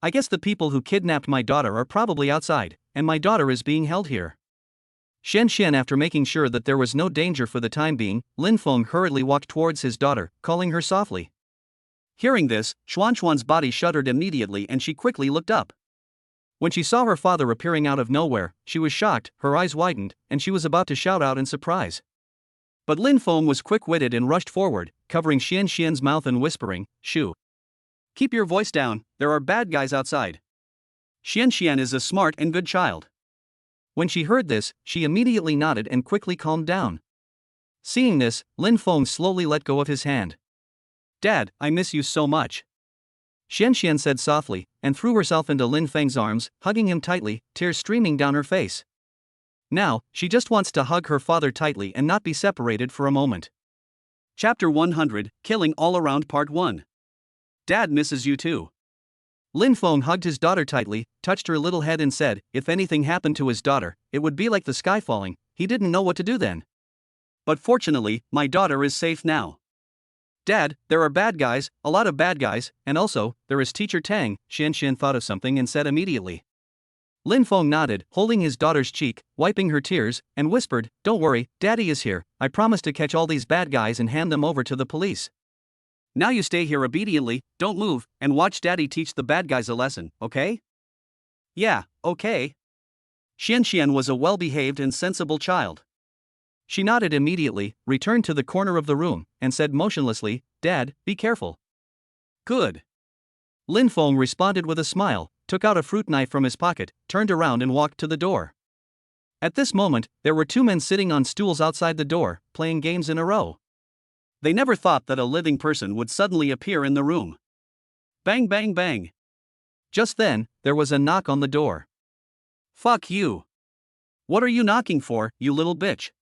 I guess the people who kidnapped my daughter are probably outside, and my daughter is being held here. Xian, after making sure that there was no danger for the time being, Lin Feng hurriedly walked towards his daughter, calling her softly. Hearing this, Xuan's body shuddered immediately and she quickly looked up. When she saw her father appearing out of nowhere, she was shocked, her eyes widened, and she was about to shout out in surprise. But Lin Feng was quick-witted and rushed forward, covering Xian's mouth and whispering, "Shoo. Keep your voice down, there are bad guys outside. Xian is a smart and good child." When she heard this, she immediately nodded and quickly calmed down. Seeing this, Lin Feng slowly let go of his hand. "Dad, I miss you so much," Xian said softly, and threw herself into Lin Feng's arms, hugging him tightly, tears streaming down her face. Now, she just wants to hug her father tightly and not be separated for a moment. Chapter 100, Killing All Around Part 1. Dad misses you too. Lin Feng hugged his daughter tightly, touched her little head and said, if anything happened to his daughter, it would be like the sky falling. He didn't know what to do then. But fortunately, my daughter is safe now. Dad, there are bad guys, a lot of bad guys, and also, there is Teacher Tang. Xian thought of something and said immediately. Lin Feng nodded, holding his daughter's cheek, wiping her tears, and whispered, "Don't worry, Daddy is here. I promise to catch all these bad guys and hand them over to the police. Now you stay here obediently, don't move, and watch Daddy teach the bad guys a lesson, okay?" "Yeah, okay." Xian was a well-behaved and sensible child. She nodded immediately, returned to the corner of the room, and said motionlessly, "Dad, be careful." "Good." Lin Feng responded with a smile, took out a fruit knife from his pocket, turned around and walked to the door. At this moment, there were two men sitting on stools outside the door, playing games in a row. They never thought that a living person would suddenly appear in the room. Bang bang bang. Just then, there was a knock on the door. "Fuck you. What are you knocking for, you little bitch?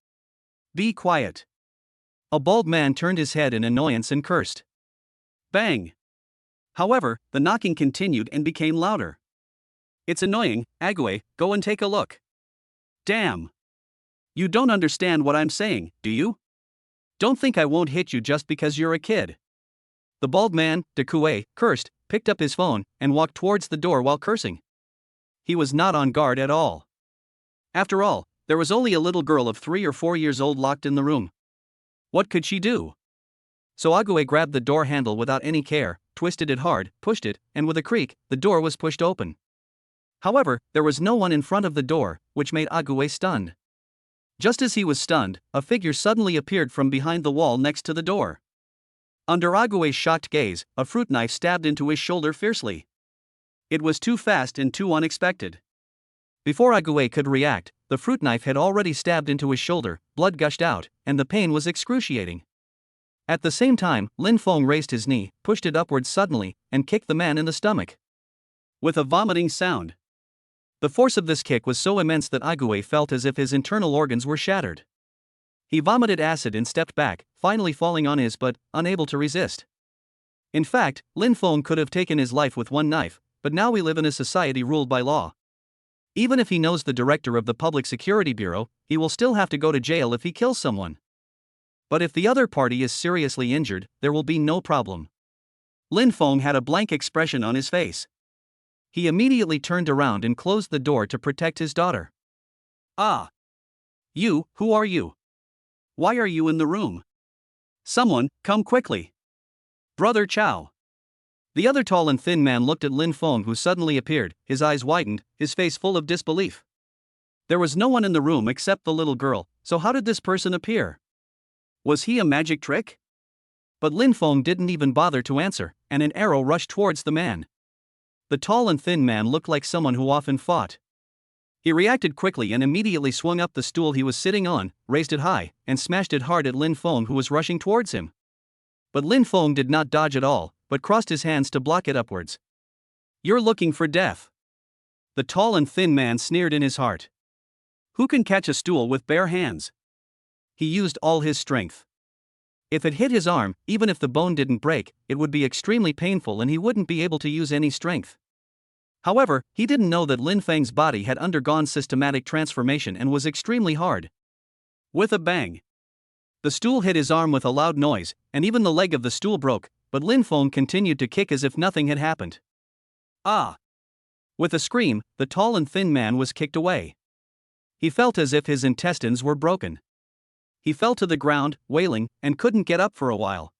Be quiet." A bald man turned his head in annoyance and cursed. Bang. However, the knocking continued and became louder. "It's annoying, Ague, go and take a look." "Damn. You don't understand what I'm saying, do you? Don't think I won't hit you just because you're a kid." The bald man, Dekue, cursed, picked up his phone, and walked towards the door while cursing. He was not on guard at all. After all, there was only a little girl of 3 or 4 years old locked in the room. What could she do? So Ague grabbed the door handle without any care, twisted it hard, pushed it, and with a creak, the door was pushed open. However, there was no one in front of the door, which made Ague stunned. Just as he was stunned, a figure suddenly appeared from behind the wall next to the door. Under Ague's shocked gaze, a fruit knife stabbed into his shoulder fiercely. It was too fast and too unexpected. Before Ague could react, the fruit knife had already stabbed into his shoulder, blood gushed out, and the pain was excruciating. At the same time, Lin Feng raised his knee, pushed it upwards suddenly, and kicked the man in the stomach. With a vomiting sound. The force of this kick was so immense that Ague felt as if his internal organs were shattered. He vomited acid and stepped back, finally falling on his butt, unable to resist. In fact, Lin Feng could have taken his life with one knife, but now we live in a society ruled by law. Even if he knows the director of the Public Security Bureau, he will still have to go to jail if he kills someone. But if the other party is seriously injured, there will be no problem. Lin Feng had a blank expression on his face. He immediately turned around and closed the door to protect his daughter. Ah! You, who are you? Why are you in the room? Someone, come quickly. Brother Chow. The other tall and thin man looked at Lin Feng, who suddenly appeared, his eyes widened, his face full of disbelief. There was no one in the room except the little girl, so how did this person appear? Was he a magic trick? But Lin Feng didn't even bother to answer, and an arrow rushed towards the man. The tall and thin man looked like someone who often fought. He reacted quickly and immediately swung up the stool he was sitting on, raised it high, and smashed it hard at Lin Feng, who was rushing towards him. But Lin Feng did not dodge at all, but crossed his hands to block it upwards. You're looking for death. The tall and thin man sneered in his heart. Who can catch a stool with bare hands? He used all his strength. If it hit his arm, even if the bone didn't break, it would be extremely painful and he wouldn't be able to use any strength. However, he didn't know that Lin Feng's body had undergone systematic transformation and was extremely hard. With a bang, the stool hit his arm with a loud noise, and even the leg of the stool broke, but Lin Feng continued to kick as if nothing had happened. Ah! With a scream, the tall and thin man was kicked away. He felt as if his intestines were broken. He fell to the ground, wailing, and couldn't get up for a while.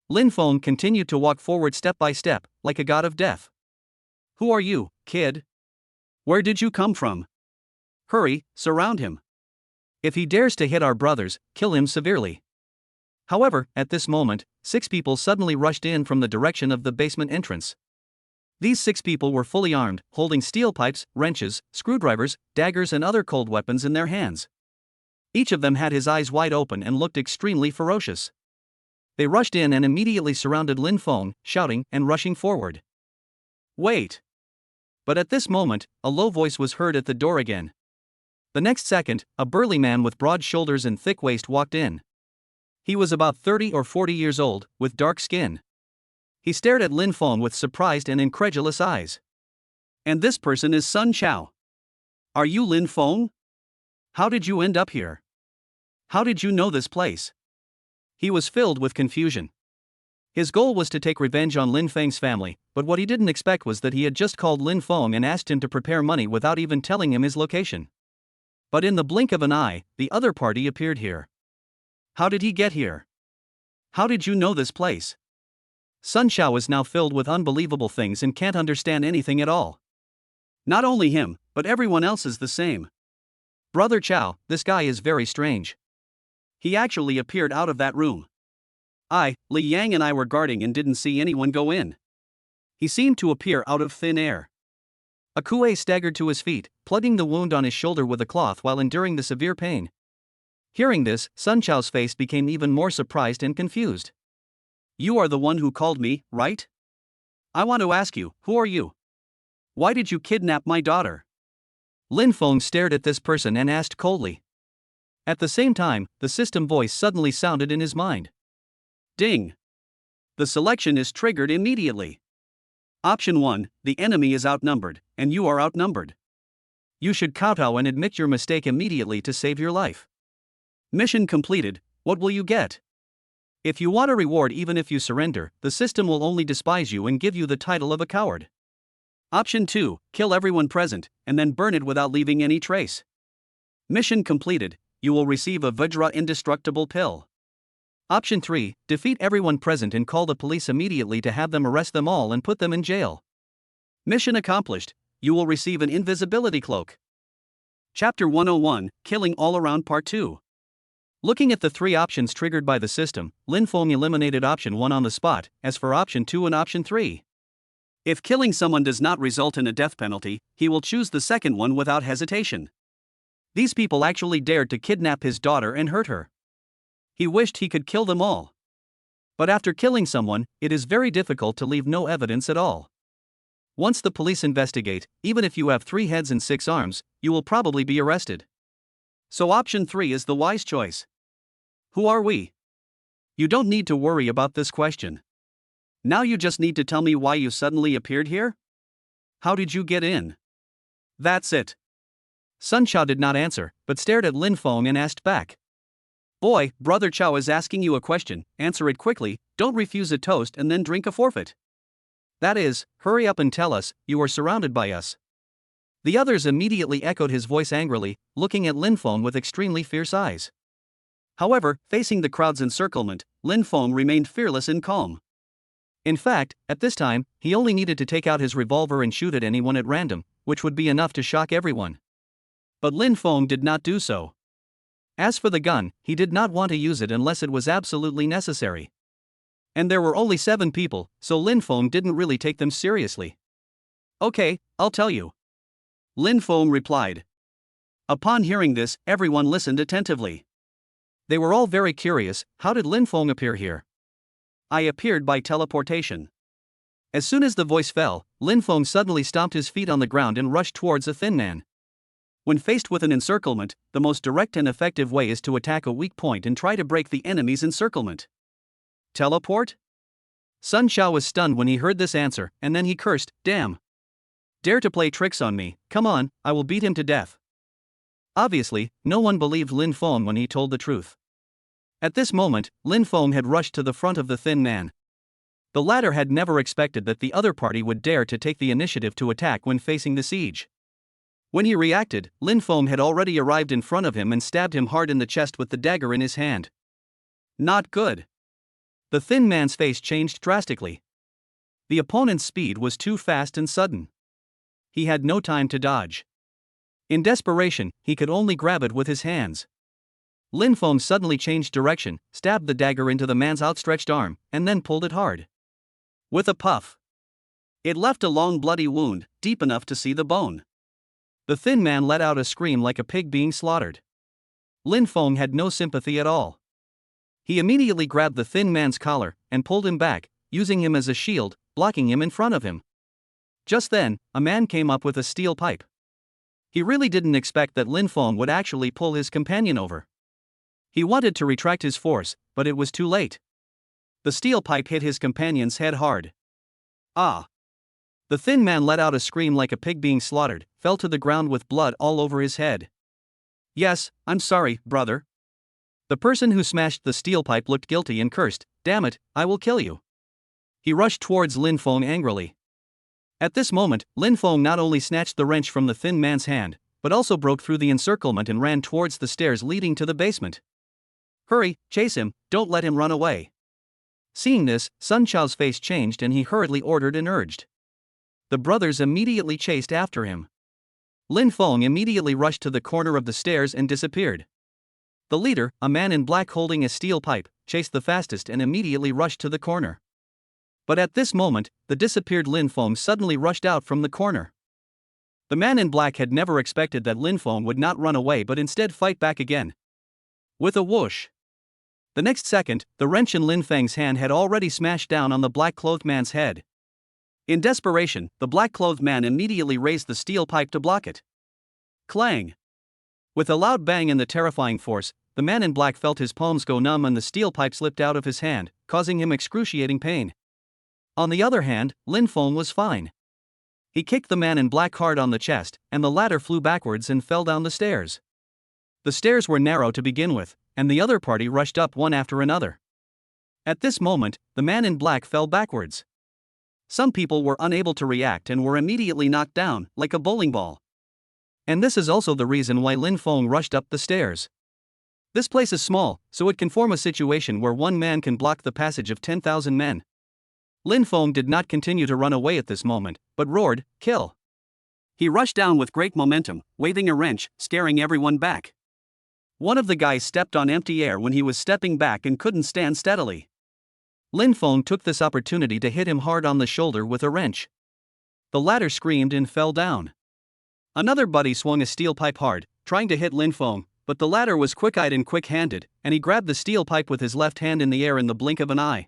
Lin Feng continued to walk forward step by step, like a god of death. Who are you, kid? Where did you come from? Hurry, surround him. If he dares to hit our brothers, kill him severely. However, at this moment, 6 people suddenly rushed in from the direction of the basement entrance. These 6 people were fully armed, holding steel pipes, wrenches, screwdrivers, daggers and other cold weapons in their hands. Each of them had his eyes wide open and looked extremely ferocious. They rushed in and immediately surrounded Lin Feng, shouting and rushing forward. Wait! But at this moment, a low voice was heard at the door again. The next second, a burly man with broad shoulders and thick waist walked in. He was about 30 or 40 years old, with dark skin. He stared at Lin Feng with surprised and incredulous eyes. And this person is Sun Chao. Are you Lin Feng? How did you end up here? How did you know this place? He was filled with confusion. His goal was to take revenge on Lin Feng's family, but what he didn't expect was that he had just called Lin Feng and asked him to prepare money without even telling him his location. But in the blink of an eye, the other party appeared here. How did he get here? How did you know this place? Sun Chao is now filled with unbelievable things and can't understand anything at all. Not only him, but everyone else is the same. Brother Chow, this guy is very strange. He actually appeared out of that room. Li Yang and I were guarding and didn't see anyone go in. He seemed to appear out of thin air. Akue staggered to his feet, plugging the wound on his shoulder with a cloth while enduring the severe pain. Hearing this, Sun Chao's face became even more surprised and confused. You are the one who called me, right? I want to ask you, who are you? Why did you kidnap my daughter? Lin Feng stared at this person and asked coldly. At the same time, the system voice suddenly sounded in his mind. Ding! The selection is triggered immediately. Option 1, the enemy is outnumbered, and you are outnumbered. You should kowtow and admit your mistake immediately to save your life. Mission completed, what will you get? If you want a reward even if you surrender, the system will only despise you and give you the title of a coward. Option 2, kill everyone present, and then burn it without leaving any trace. Mission completed, you will receive a Vajra indestructible pill. Option 3. Defeat everyone present and call the police immediately to have them arrest them all and put them in jail. Mission accomplished. You will receive an invisibility cloak. Chapter 101, Killing All Around Part 2. Looking at the three options triggered by the system, Lin Feng eliminated option 1 on the spot. As for option 2 and option 3, if killing someone does not result in a death penalty, he will choose the second one without hesitation. These people actually dared to kidnap his daughter and hurt her. He wished he could kill them all. But after killing someone, it is very difficult to leave no evidence at all. Once the police investigate, even if you have 3 heads and 6 arms, you will probably be arrested. So option 3 is the wise choice. Who are we? You don't need to worry about this question. Now you just need to tell me why you suddenly appeared here? How did you get in? That's it. Sun Chao did not answer, but stared at Lin Feng and asked back. Boy, Brother Chao is asking you a question, answer it quickly, don't refuse a toast and then drink a forfeit. That is, hurry up and tell us, you are surrounded by us. The others immediately echoed his voice angrily, looking at Lin Feng with extremely fierce eyes. However, facing the crowd's encirclement, Lin Feng remained fearless and calm. In fact, at this time, he only needed to take out his revolver and shoot at anyone at random, which would be enough to shock everyone. But Lin Feng did not do so. As for the gun, he did not want to use it unless it was absolutely necessary. And there were only 7 people, so Lin Feng didn't really take them seriously. Okay, I'll tell you. Lin Feng replied. Upon hearing this, everyone listened attentively. They were all very curious. How did Lin Feng appear here? I appeared by teleportation. As soon as the voice fell, Lin Feng suddenly stomped his feet on the ground and rushed towards a thin man. When faced with an encirclement, the most direct and effective way is to attack a weak point and try to break the enemy's encirclement. Teleport? Sun Chao was stunned when he heard this answer, and then he cursed, "Damn! Dare to play tricks on me, come on, I will beat him to death." Obviously, no one believed Lin Feng when he told the truth. At this moment, Lin Feng had rushed to the front of the thin man. The latter had never expected that the other party would dare to take the initiative to attack when facing the siege. When he reacted, Lin Feng had already arrived in front of him and stabbed him hard in the chest with the dagger in his hand. Not good. The thin man's face changed drastically. The opponent's speed was too fast and sudden. He had no time to dodge. In desperation, he could only grab it with his hands. Lin Feng suddenly changed direction, stabbed the dagger into the man's outstretched arm, and then pulled it hard. With a puff, it left a long bloody wound, deep enough to see the bone. The thin man let out a scream like a pig being slaughtered. Lin Feng had no sympathy at all. He immediately grabbed the thin man's collar and pulled him back, using him as a shield, blocking him in front of him. Just then, a man came up with a steel pipe. He really didn't expect that Lin Feng would actually pull his companion over. He wanted to retract his force, but it was too late. The steel pipe hit his companion's head hard. Ah! The thin man let out a scream like a pig being slaughtered, fell to the ground with blood all over his head. Yes, I'm sorry, brother. The person who smashed the steel pipe looked guilty and cursed, "Damn it, I will kill you." He rushed towards Lin Feng angrily. At this moment, Lin Feng not only snatched the wrench from the thin man's hand, but also broke through the encirclement and ran towards the stairs leading to the basement. Hurry, chase him, don't let him run away. Seeing this, Sun Chao's face changed and he hurriedly ordered and urged. The brothers immediately chased after him. Lin Feng immediately rushed to the corner of the stairs and disappeared. The leader, a man in black holding a steel pipe, chased the fastest and immediately rushed to the corner. But at this moment, the disappeared Lin Feng suddenly rushed out from the corner. The man in black had never expected that Lin Feng would not run away but instead fight back again. With a whoosh. The next second, the wrench in Lin Feng's hand had already smashed down on the black-clothed man's head. In desperation, the black-clothed man immediately raised the steel pipe to block it. Clang! With a loud bang and the terrifying force, the man in black felt his palms go numb and the steel pipe slipped out of his hand, causing him excruciating pain. On the other hand, Lin Feng was fine. He kicked the man in black hard on the chest, and the latter flew backwards and fell down the stairs. The stairs were narrow to begin with, and the other party rushed up one after another. At this moment, the man in black fell backwards. Some people were unable to react and were immediately knocked down, like a bowling ball. And this is also the reason why Lin Feng rushed up the stairs. This place is small, so it can form a situation where one man can block the passage of 10,000 men. Lin Feng did not continue to run away at this moment, but roared, "Kill!" He rushed down with great momentum, waving a wrench, scaring everyone back. One of the guys stepped on empty air when he was stepping back and couldn't stand steadily. Lin Feng took this opportunity to hit him hard on the shoulder with a wrench. The latter screamed and fell down. Another buddy swung a steel pipe hard, trying to hit Lin Feng, but the latter was quick-eyed and quick-handed, and he grabbed the steel pipe with his left hand in the air in the blink of an eye.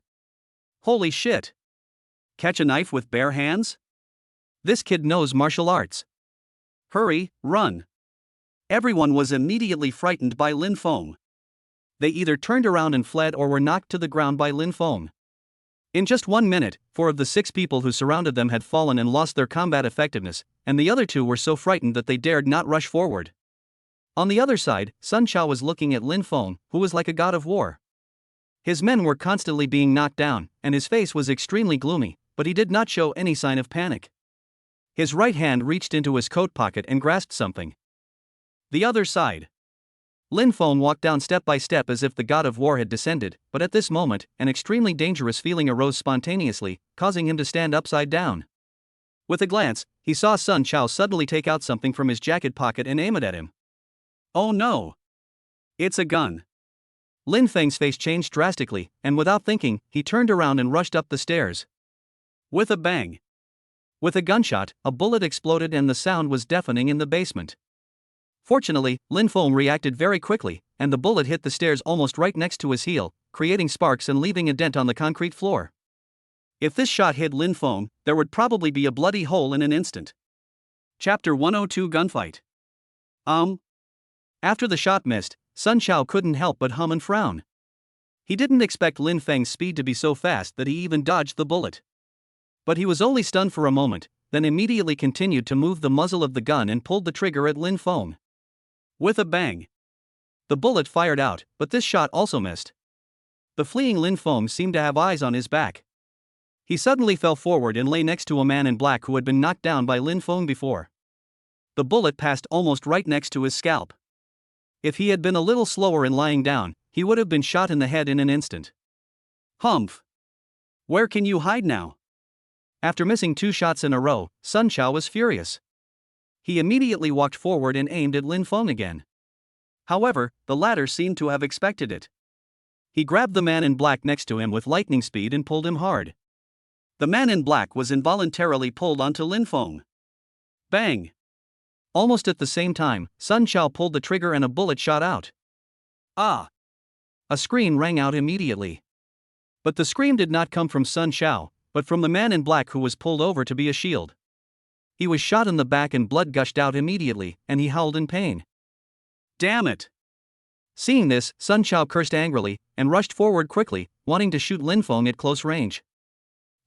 Holy shit! Catch a knife with bare hands? This kid knows martial arts. Hurry, run! Everyone was immediately frightened by Lin Feng. They either turned around and fled or were knocked to the ground by Lin Feng. In just 1 minute, 4 of the 6 people who surrounded them had fallen and lost their combat effectiveness, and the other 2 were so frightened that they dared not rush forward. On the other side, Sun Chao was looking at Lin Feng, who was like a god of war. His men were constantly being knocked down, and his face was extremely gloomy, but he did not show any sign of panic. His right hand reached into his coat pocket and grasped something. The other side. Lin Feng walked down step by step as if the god of war had descended, but at this moment, an extremely dangerous feeling arose spontaneously, causing him to stand upside down. With a glance, he saw Sun Chao suddenly take out something from his jacket pocket and aim it at him. Oh no! It's a gun. Lin Feng's face changed drastically, and without thinking, he turned around and rushed up the stairs. With a bang. With a gunshot, a bullet exploded and the sound was deafening in the basement. Fortunately, Lin Feng reacted very quickly, and the bullet hit the stairs almost right next to his heel, creating sparks and leaving a dent on the concrete floor. If this shot hit Lin Feng, there would probably be a bloody hole in an instant. Chapter 102 Gunfight. After the shot missed, Sun Chao couldn't help but hum and frown. He didn't expect Lin Feng's speed to be so fast that he even dodged the bullet. But he was only stunned for a moment, then immediately continued to move the muzzle of the gun and pulled the trigger at Lin Feng. With a bang. The bullet fired out, but this shot also missed. The fleeing Lin Feng seemed to have eyes on his back. He suddenly fell forward and lay next to a man in black who had been knocked down by Lin Feng before. The bullet passed almost right next to his scalp. If he had been a little slower in lying down, he would have been shot in the head in an instant. Humph! Where can you hide now? After missing 2 shots in a row, Sun Chao was furious. He immediately walked forward and aimed at Lin Feng again. However, the latter seemed to have expected it. He grabbed the man in black next to him with lightning speed and pulled him hard. The man in black was involuntarily pulled onto Lin Feng. Bang! Almost at the same time, Sun Chao pulled the trigger and a bullet shot out. Ah! A scream rang out immediately. But the scream did not come from Sun Chao, but from the man in black who was pulled over to be a shield. He was shot in the back and blood gushed out immediately, and he howled in pain. Damn it! Seeing this, Sun Chao cursed angrily, and rushed forward quickly, wanting to shoot Lin Feng at close range.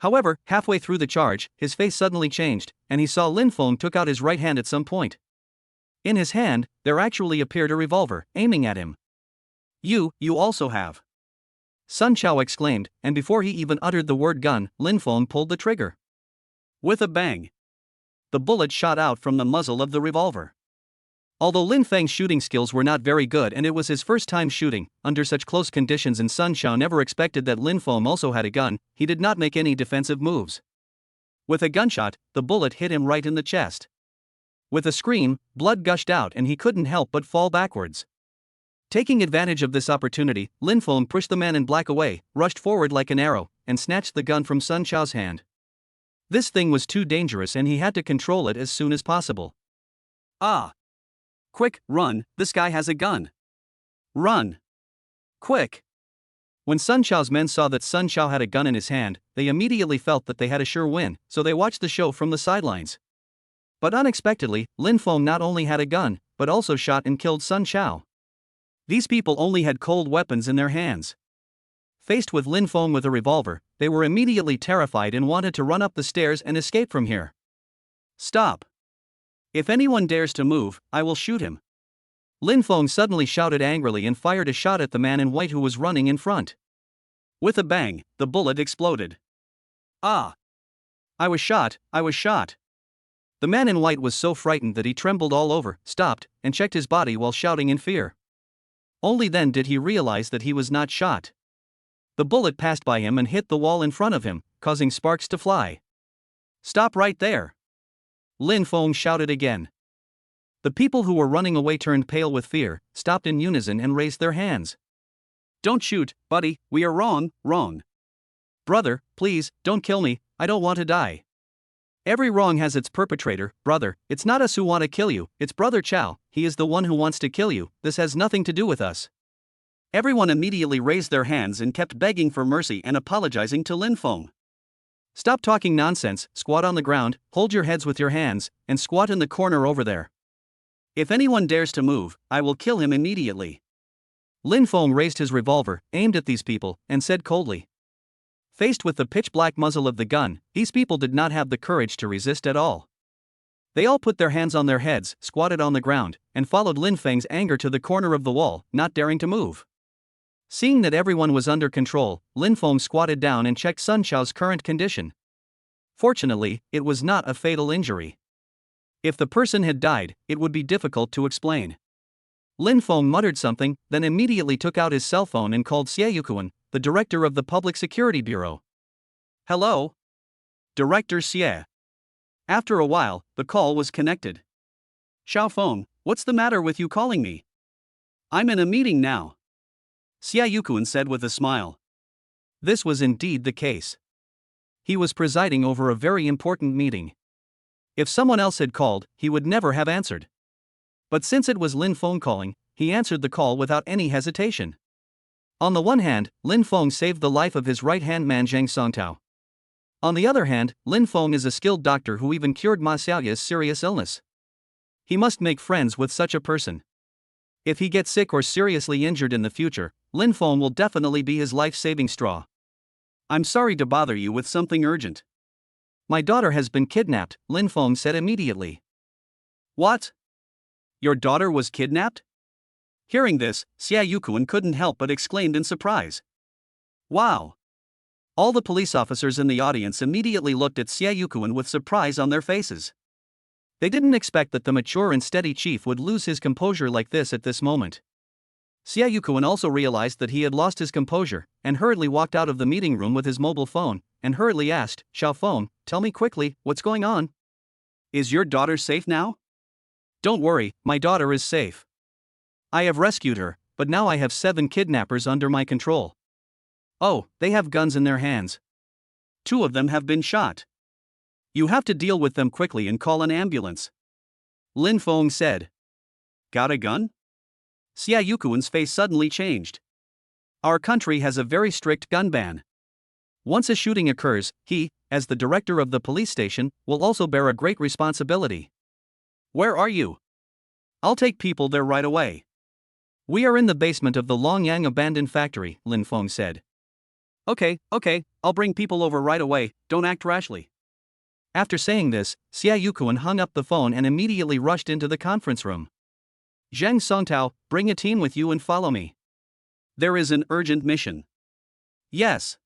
However, halfway through the charge, his face suddenly changed, and he saw Lin Feng took out his right hand at some point. In his hand, there actually appeared a revolver, aiming at him. You also have. Sun Chao exclaimed, and before he even uttered the word gun, Lin Feng pulled the trigger. With a bang. The bullet shot out from the muzzle of the revolver. Although Lin Feng's shooting skills were not very good and it was his first time shooting under such close conditions and Sun Chao never expected that Lin Feng also had a gun, he did not make any defensive moves. With a gunshot, the bullet hit him right in the chest. With a scream, blood gushed out and he couldn't help but fall backwards. Taking advantage of this opportunity, Lin Feng pushed the man in black away, rushed forward like an arrow, and snatched the gun from Sun Chao's hand. This thing was too dangerous and he had to control it as soon as possible. Ah! Quick, run, this guy has a gun. Run! Quick! When Sun Chao's men saw that Sun Chao had a gun in his hand, they immediately felt that they had a sure win, so they watched the show from the sidelines. But unexpectedly, Lin Feng not only had a gun, but also shot and killed Sun Chao. These people only had cold weapons in their hands. Faced with Lin Feng with a revolver, they were immediately terrified and wanted to run up the stairs and escape from here. Stop! If anyone dares to move, I will shoot him. Lin Feng suddenly shouted angrily and fired a shot at the man in white who was running in front. With a bang, the bullet exploded. Ah! I was shot, I was shot. The man in white was so frightened that he trembled all over, stopped, and checked his body while shouting in fear. Only then did he realize that he was not shot. The bullet passed by him and hit the wall in front of him, causing sparks to fly. Stop right there! Lin Feng shouted again. The people who were running away turned pale with fear, stopped in unison and raised their hands. Don't shoot, buddy, we are wrong. Brother, please, don't kill me, I don't want to die. Every wrong has its perpetrator, brother, it's not us who want to kill you, it's Brother Chow, he is the one who wants to kill you, this has nothing to do with us. Everyone immediately raised their hands and kept begging for mercy and apologizing to Lin Feng. Stop talking nonsense, squat on the ground, hold your heads with your hands, and squat in the corner over there. If anyone dares to move, I will kill him immediately. Lin Feng raised his revolver, aimed at these people, and said coldly. Faced with the pitch-black muzzle of the gun, these people did not have the courage to resist at all. They all put their hands on their heads, squatted on the ground, and followed Lin Feng's anger to the corner of the wall, not daring to move. Seeing that everyone was under control, Lin Feng squatted down and checked Sun Chao's current condition. Fortunately, it was not a fatal injury. If the person had died, it would be difficult to explain. Lin Feng muttered something, then immediately took out his cell phone and called Xie Yukuan, the director of the Public Security Bureau. Hello? Director Xie. After a while, the call was connected. Xiao Feng, what's the matter with you calling me? I'm in a meeting now. Xie Yukuan said with a smile. This was indeed the case. He was presiding over a very important meeting. If someone else had called, he would never have answered. But since it was Lin Feng calling, he answered the call without any hesitation. On the one hand, Lin Feng saved the life of his right-hand man Zhang Songtao. On the other hand, Lin Feng is a skilled doctor who even cured Ma Xiaoya's serious illness. He must make friends with such a person. If he gets sick or seriously injured in the future, Lin Feng will definitely be his life-saving straw. I'm sorry to bother you with something urgent. My daughter has been kidnapped, Lin Feng said immediately. What? Your daughter was kidnapped? Hearing this, Xie Yukuan couldn't help but exclaimed in surprise. Wow! All the police officers in the audience immediately looked at Xie Yukuan with surprise on their faces. They didn't expect that the mature and steady chief would lose his composure like this at this moment. Xie Yukuan also realized that he had lost his composure, and hurriedly walked out of the meeting room with his mobile phone, and hurriedly asked, Xiao Feng, tell me quickly, what's going on? Is your daughter safe now? Don't worry, my daughter is safe. I have rescued her, but now I have 7 kidnappers under my control. Oh, they have guns in their hands. 2 of them have been shot. You have to deal with them quickly and call an ambulance. Lin Feng said. Got a gun? Xie Yukuan's face suddenly changed. Our country has a very strict gun ban. Once a shooting occurs, he, as the director of the police station, will also bear a great responsibility. Where are you? I'll take people there right away. We are in the basement of the Longyang abandoned factory, Lin Feng said. Okay, I'll bring people over right away, don't act rashly. After saying this, Xie Yukuan hung up the phone and immediately rushed into the conference room. Zhang Songtao, bring a team with you and follow me. There is an urgent mission. Yes.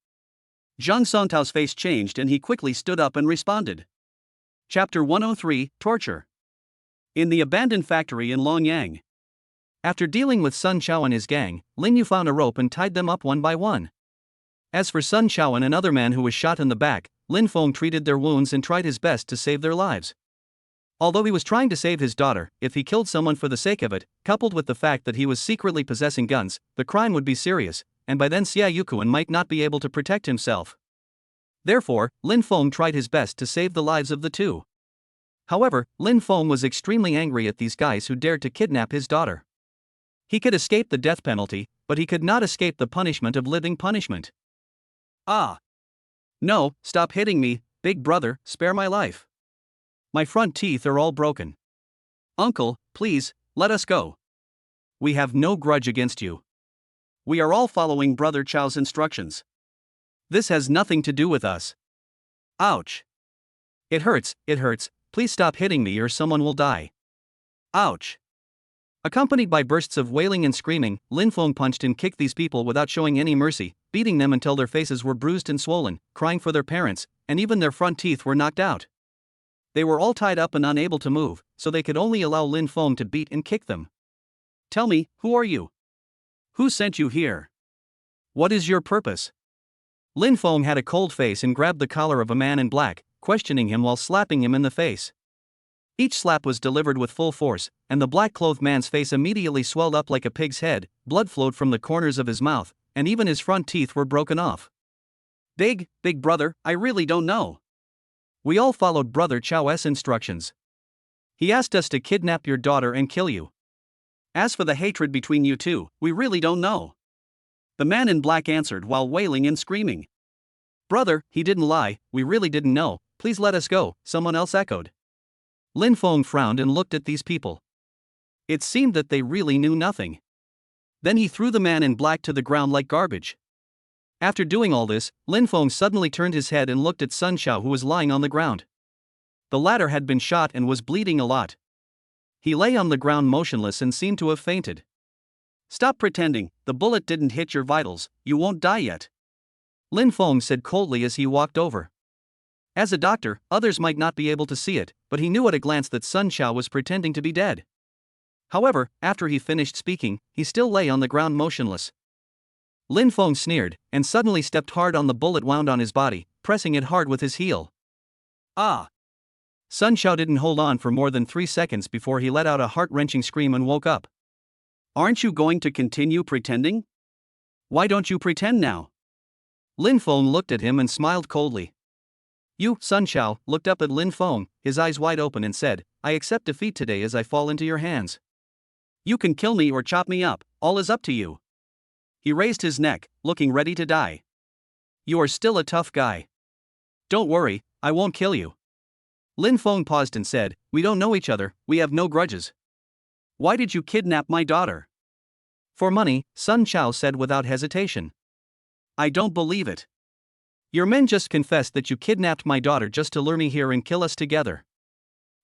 Zhang Songtao's face changed and he quickly stood up and responded. Chapter 103, Torture. In the abandoned factory in Longyang. After dealing with Sun Chao and his gang, Lin Yu found a rope and tied them up one by one. As for Sun Chao and another man who was shot in the back, Lin Feng treated their wounds and tried his best to save their lives. Although he was trying to save his daughter, if he killed someone for the sake of it, coupled with the fact that he was secretly possessing guns, the crime would be serious, and by then Xie Yukuan might not be able to protect himself. Therefore, Lin Feng tried his best to save the lives of the 2. However, Lin Feng was extremely angry at these guys who dared to kidnap his daughter. He could escape the death penalty, but he could not escape the punishment of living punishment. Ah! No, stop hitting me, big brother, spare my life. My front teeth are all broken. Uncle, please, let us go. We have no grudge against you. We are all following Brother Chao's instructions. This has nothing to do with us. Ouch! It hurts, please stop hitting me or someone will die. Ouch! Accompanied by bursts of wailing and screaming, Lin Feng punched and kicked these people without showing any mercy, beating them until their faces were bruised and swollen, crying for their parents, and even their front teeth were knocked out. They were all tied up and unable to move, so they could only allow Lin Feng to beat and kick them. Tell me, who are you? Who sent you here? What is your purpose? Lin Feng had a cold face and grabbed the collar of a man in black, questioning him while slapping him in the face. Each slap was delivered with full force, and the black-clothed man's face immediately swelled up like a pig's head, blood flowed from the corners of his mouth, and even his front teeth were broken off. Big brother, I really don't know. We all followed Brother Chow's instructions. He asked us to kidnap your daughter and kill you. As for the hatred between you two, we really don't know. The man in black answered while wailing and screaming. Brother, he didn't lie, we really didn't know, please let us go, someone else echoed. Lin Feng frowned and looked at these people. It seemed that they really knew nothing. Then he threw the man in black to the ground like garbage. After doing all this, Lin Feng suddenly turned his head and looked at Sun Xiao, who was lying on the ground. The latter had been shot and was bleeding a lot. He lay on the ground motionless and seemed to have fainted. Stop pretending, the bullet didn't hit your vitals, you won't die yet. Lin Feng said coldly as he walked over. As a doctor, others might not be able to see it, but he knew at a glance that Sun Xiao was pretending to be dead. However, after he finished speaking, he still lay on the ground motionless. Lin Feng sneered, and suddenly stepped hard on the bullet wound on his body, pressing it hard with his heel. Ah! Sun Xiao didn't hold on for more than 3 seconds before he let out a heart-wrenching scream and woke up. Aren't you going to continue pretending? Why don't you pretend now? Lin Feng looked at him and smiled coldly. Sun Xiao looked up at Lin Feng, his eyes wide open, and said, I accept defeat today as I fall into your hands. You can kill me or chop me up, all is up to you. He raised his neck, looking ready to die. You are still a tough guy. Don't worry, I won't kill you. Lin Feng paused and said, we don't know each other, we have no grudges. Why did you kidnap my daughter? For money, Sun Xiao said without hesitation. I don't believe it. Your men just confessed that you kidnapped my daughter just to lure me here and kill us together.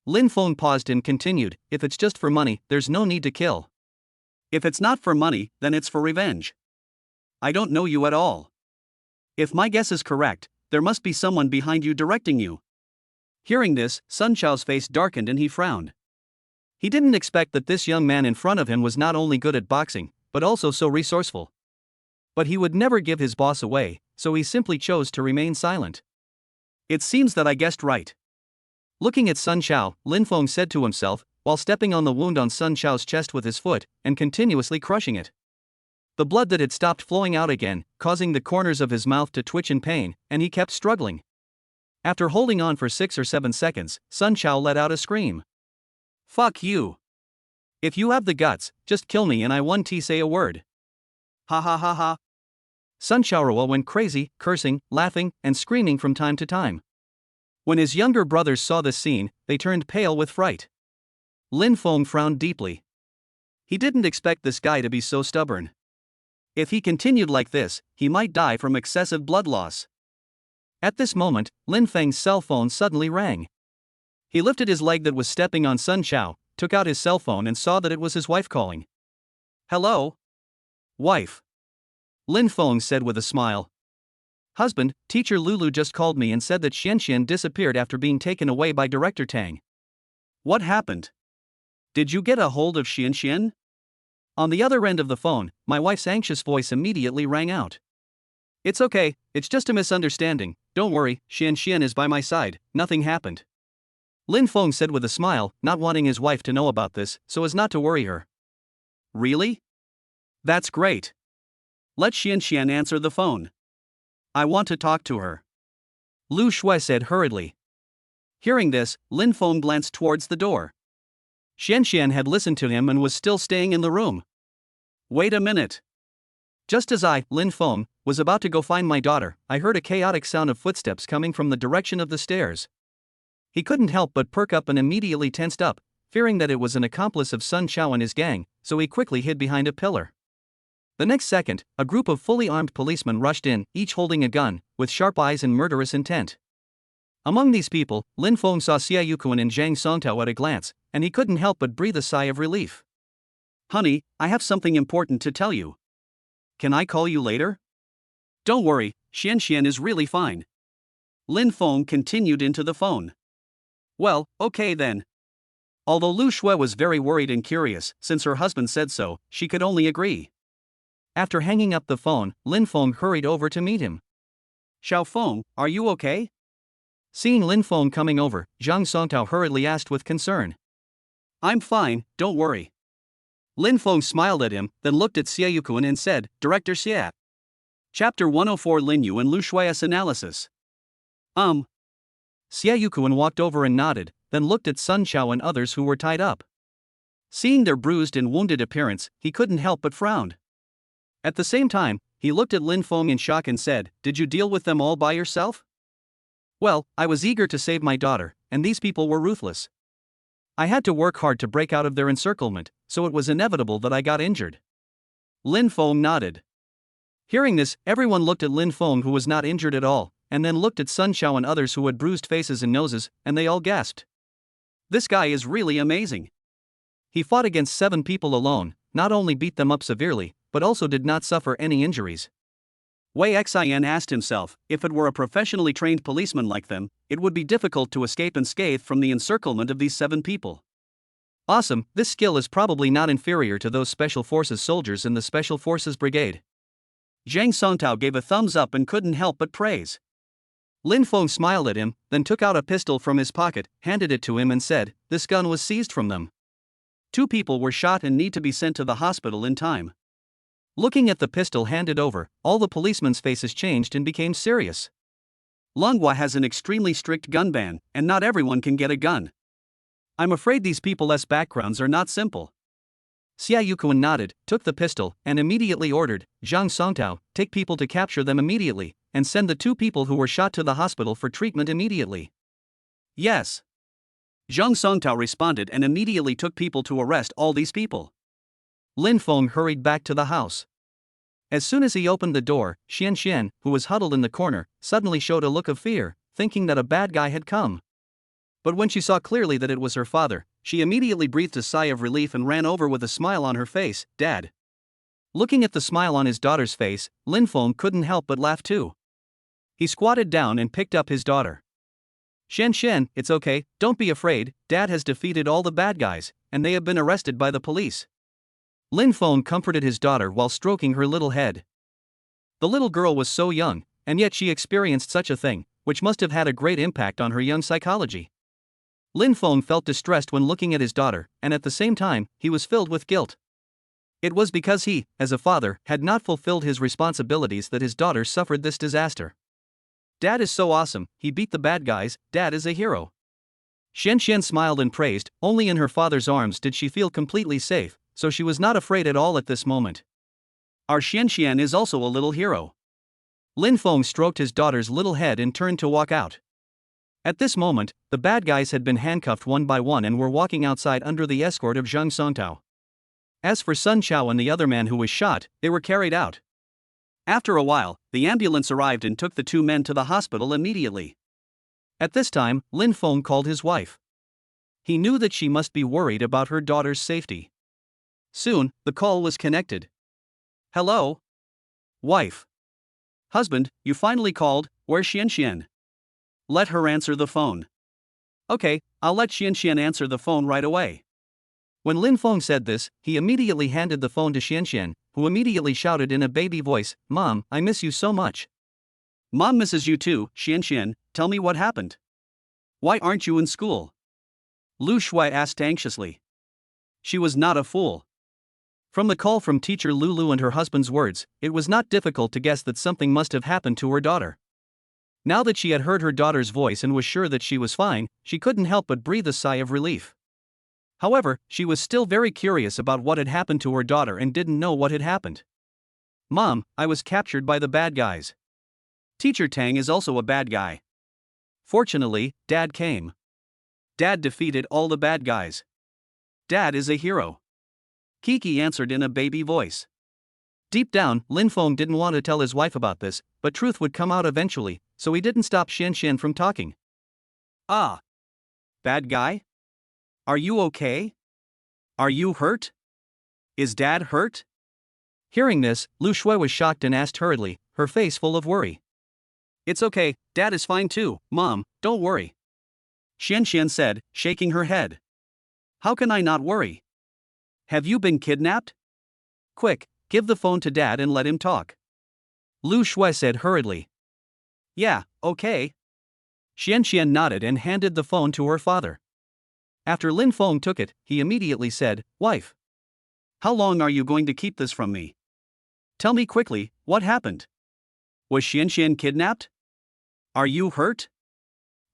Lin Feng paused and continued, if it's just for money, there's no need to kill. If it's not for money, then it's for revenge. I don't know you at all. If my guess is correct, there must be someone behind you directing you. Hearing this, Sun Xiao's face darkened and he frowned. He didn't expect that this young man in front of him was not only good at boxing, but also so resourceful. But he would never give his boss away, so he simply chose to remain silent. It seems that I guessed right. Looking at Sun Xiao, Lin Feng said to himself, while stepping on the wound on Sun Xiao's chest with his foot, and continuously crushing it. The blood that had stopped flowing out again, causing the corners of his mouth to twitch in pain, and he kept struggling. After holding on for 6 or 7 seconds, Sun Xiao let out a scream. Fuck you. If you have the guts, just kill me and I won't say a word. Ha ha ha ha. Sun Xiao went crazy, cursing, laughing, and screaming from time to time. When his younger brothers saw this scene, they turned pale with fright. Lin Feng frowned deeply. He didn't expect this guy to be so stubborn. If he continued like this, he might die from excessive blood loss. At this moment, Lin Feng's cell phone suddenly rang. He lifted his leg that was stepping on Sun Xiao, took out his cell phone and saw that it was his wife calling. Hello? Wife. Lin Feng said with a smile. Husband, teacher Lulu just called me and said that Xianxian disappeared after being taken away by Director Tang. What happened? Did you get a hold of Xianxian? On the other end of the phone, my wife's anxious voice immediately rang out. It's okay, it's just a misunderstanding, don't worry, Xianxian is by my side, nothing happened. Lin Feng said with a smile, not wanting his wife to know about this, so as not to worry her. Really? That's great. Let Xianxian answer the phone. I want to talk to her. Lu Shui said hurriedly. Hearing this, Lin Feng glanced towards the door. Xianxian had listened to him and was still staying in the room. Wait a minute. Just as I, Lin Feng, was about to go find my daughter, I heard a chaotic sound of footsteps coming from the direction of the stairs. He couldn't help but perk up and immediately tensed up, fearing that it was an accomplice of Sun Xiao and his gang, so he quickly hid behind a pillar. The next second, a group of fully armed policemen rushed in, each holding a gun, with sharp eyes and murderous intent. Among these people, Lin Feng saw Xia Yuquan and Zhang Songtao at a glance, and he couldn't help but breathe a sigh of relief. Honey, I have something important to tell you. Can I call you later? Don't worry, Xianxian is really fine. Lin Feng continued into the phone. Well, okay then. Although Lu Shui was very worried and curious, since her husband said so, she could only agree. After hanging up the phone, Lin Feng hurried over to meet him. Xiao Feng, are you okay? Seeing Lin Feng coming over, Zhang Songtao hurriedly asked with concern. I'm fine, don't worry. Lin Feng smiled at him, then looked at Xie Yukun and said, Director Xie. Chapter 104 Lin Yu and Lu Shui's analysis. Xie Yukun walked over and nodded, then looked at Sun Chao and others who were tied up. Seeing their bruised and wounded appearance, he couldn't help but frown. At the same time, he looked at Lin Feng in shock and said, Did you deal with them all by yourself? Well, I was eager to save my daughter, and these people were ruthless. I had to work hard to break out of their encirclement, so it was inevitable that I got injured. Lin Feng nodded. Hearing this, everyone looked at Lin Feng, who was not injured at all, and then looked at Sun Chao and others who had bruised faces and noses, and they all gasped. This guy is really amazing. He fought against 7 people alone, not only beat them up severely, but also did not suffer any injuries. Wei Xian asked himself, if it were a professionally trained policeman like them, it would be difficult to escape unscathed from the encirclement of these 7 people. Awesome, this skill is probably not inferior to those Special Forces soldiers in the Special Forces Brigade. Zhang Songtao gave a thumbs up and couldn't help but praise. Lin Feng smiled at him, then took out a pistol from his pocket, handed it to him and said, This gun was seized from them. 2 people were shot and need to be sent to the hospital in time. Looking at the pistol handed over, all the policemen's faces changed and became serious. Longhua has an extremely strict gun ban, and not everyone can get a gun. I'm afraid these people's backgrounds are not simple. Xie Yukun nodded, took the pistol, and immediately ordered, Zhang Songtao, take people to capture them immediately, and send the 2 people who were shot to the hospital for treatment immediately. Yes. Zhang Songtao responded and immediately took people to arrest all these people. Lin Feng hurried back to the house. As soon as he opened the door, Xian, who was huddled in the corner, suddenly showed a look of fear, thinking that a bad guy had come. But when she saw clearly that it was her father, she immediately breathed a sigh of relief and ran over with a smile on her face. Dad. Looking at the smile on his daughter's face, Lin Feng couldn't help but laugh too. He squatted down and picked up his daughter. Xian, it's okay, don't be afraid, Dad has defeated all the bad guys, and they have been arrested by the police. Lin Feng comforted his daughter while stroking her little head. The little girl was so young, and yet she experienced such a thing, which must have had a great impact on her young psychology. Lin Feng felt distressed when looking at his daughter, and at the same time, he was filled with guilt. It was because he, as a father, had not fulfilled his responsibilities that his daughter suffered this disaster. Dad is so awesome, he beat the bad guys, Dad is a hero. Xian smiled and praised, only in her father's arms did she feel completely safe, so she was not afraid at all at this moment. Our Xian is also a little hero. Lin Feng stroked his daughter's little head and turned to walk out. At this moment, the bad guys had been handcuffed one by one and were walking outside under the escort of Zhang Songtao. As for Sun Chao and the other man who was shot, they were carried out. After a while, the ambulance arrived and took the 2 men to the hospital immediately. At this time, Lin Feng called his wife. He knew that she must be worried about her daughter's safety. Soon, the call was connected. Hello? Wife. Husband, you finally called, where's Xian? Let her answer the phone. Okay, I'll let Xian answer the phone right away. When Lin Feng said this, he immediately handed the phone to Xian, who immediately shouted in a baby voice, Mom, I miss you so much. Mom misses you too, Xian, tell me what happened. Why aren't you in school? Lu Shui asked anxiously. She was not a fool. From the call from teacher Lulu and her husband's words, it was not difficult to guess that something must have happened to her daughter. Now that she had heard her daughter's voice and was sure that she was fine, she couldn't help but breathe a sigh of relief. However, she was still very curious about what had happened to her daughter and didn't know what had happened. Mom, I was captured by the bad guys. Teacher Tang is also a bad guy. Fortunately, Dad came. Dad defeated all the bad guys. Dad is a hero. Kiki answered in a baby voice. Deep down, Lin Feng didn't want to tell his wife about this, but truth would come out eventually, so he didn't stop Xian from talking. Ah. Bad guy? Are you okay? Are you hurt? Is Dad hurt? Hearing this, Lu Shui was shocked and asked hurriedly, her face full of worry. It's okay, Dad is fine too, Mom, don't worry. Xian said, shaking her head. How can I not worry? Have you been kidnapped? Quick, give the phone to Dad and let him talk. Lu Shui said hurriedly. Yeah, okay. Xian nodded and handed the phone to her father. After Lin Feng took it, he immediately said, Wife, how long are you going to keep this from me? Tell me quickly, what happened? Was Xian kidnapped? Are you hurt?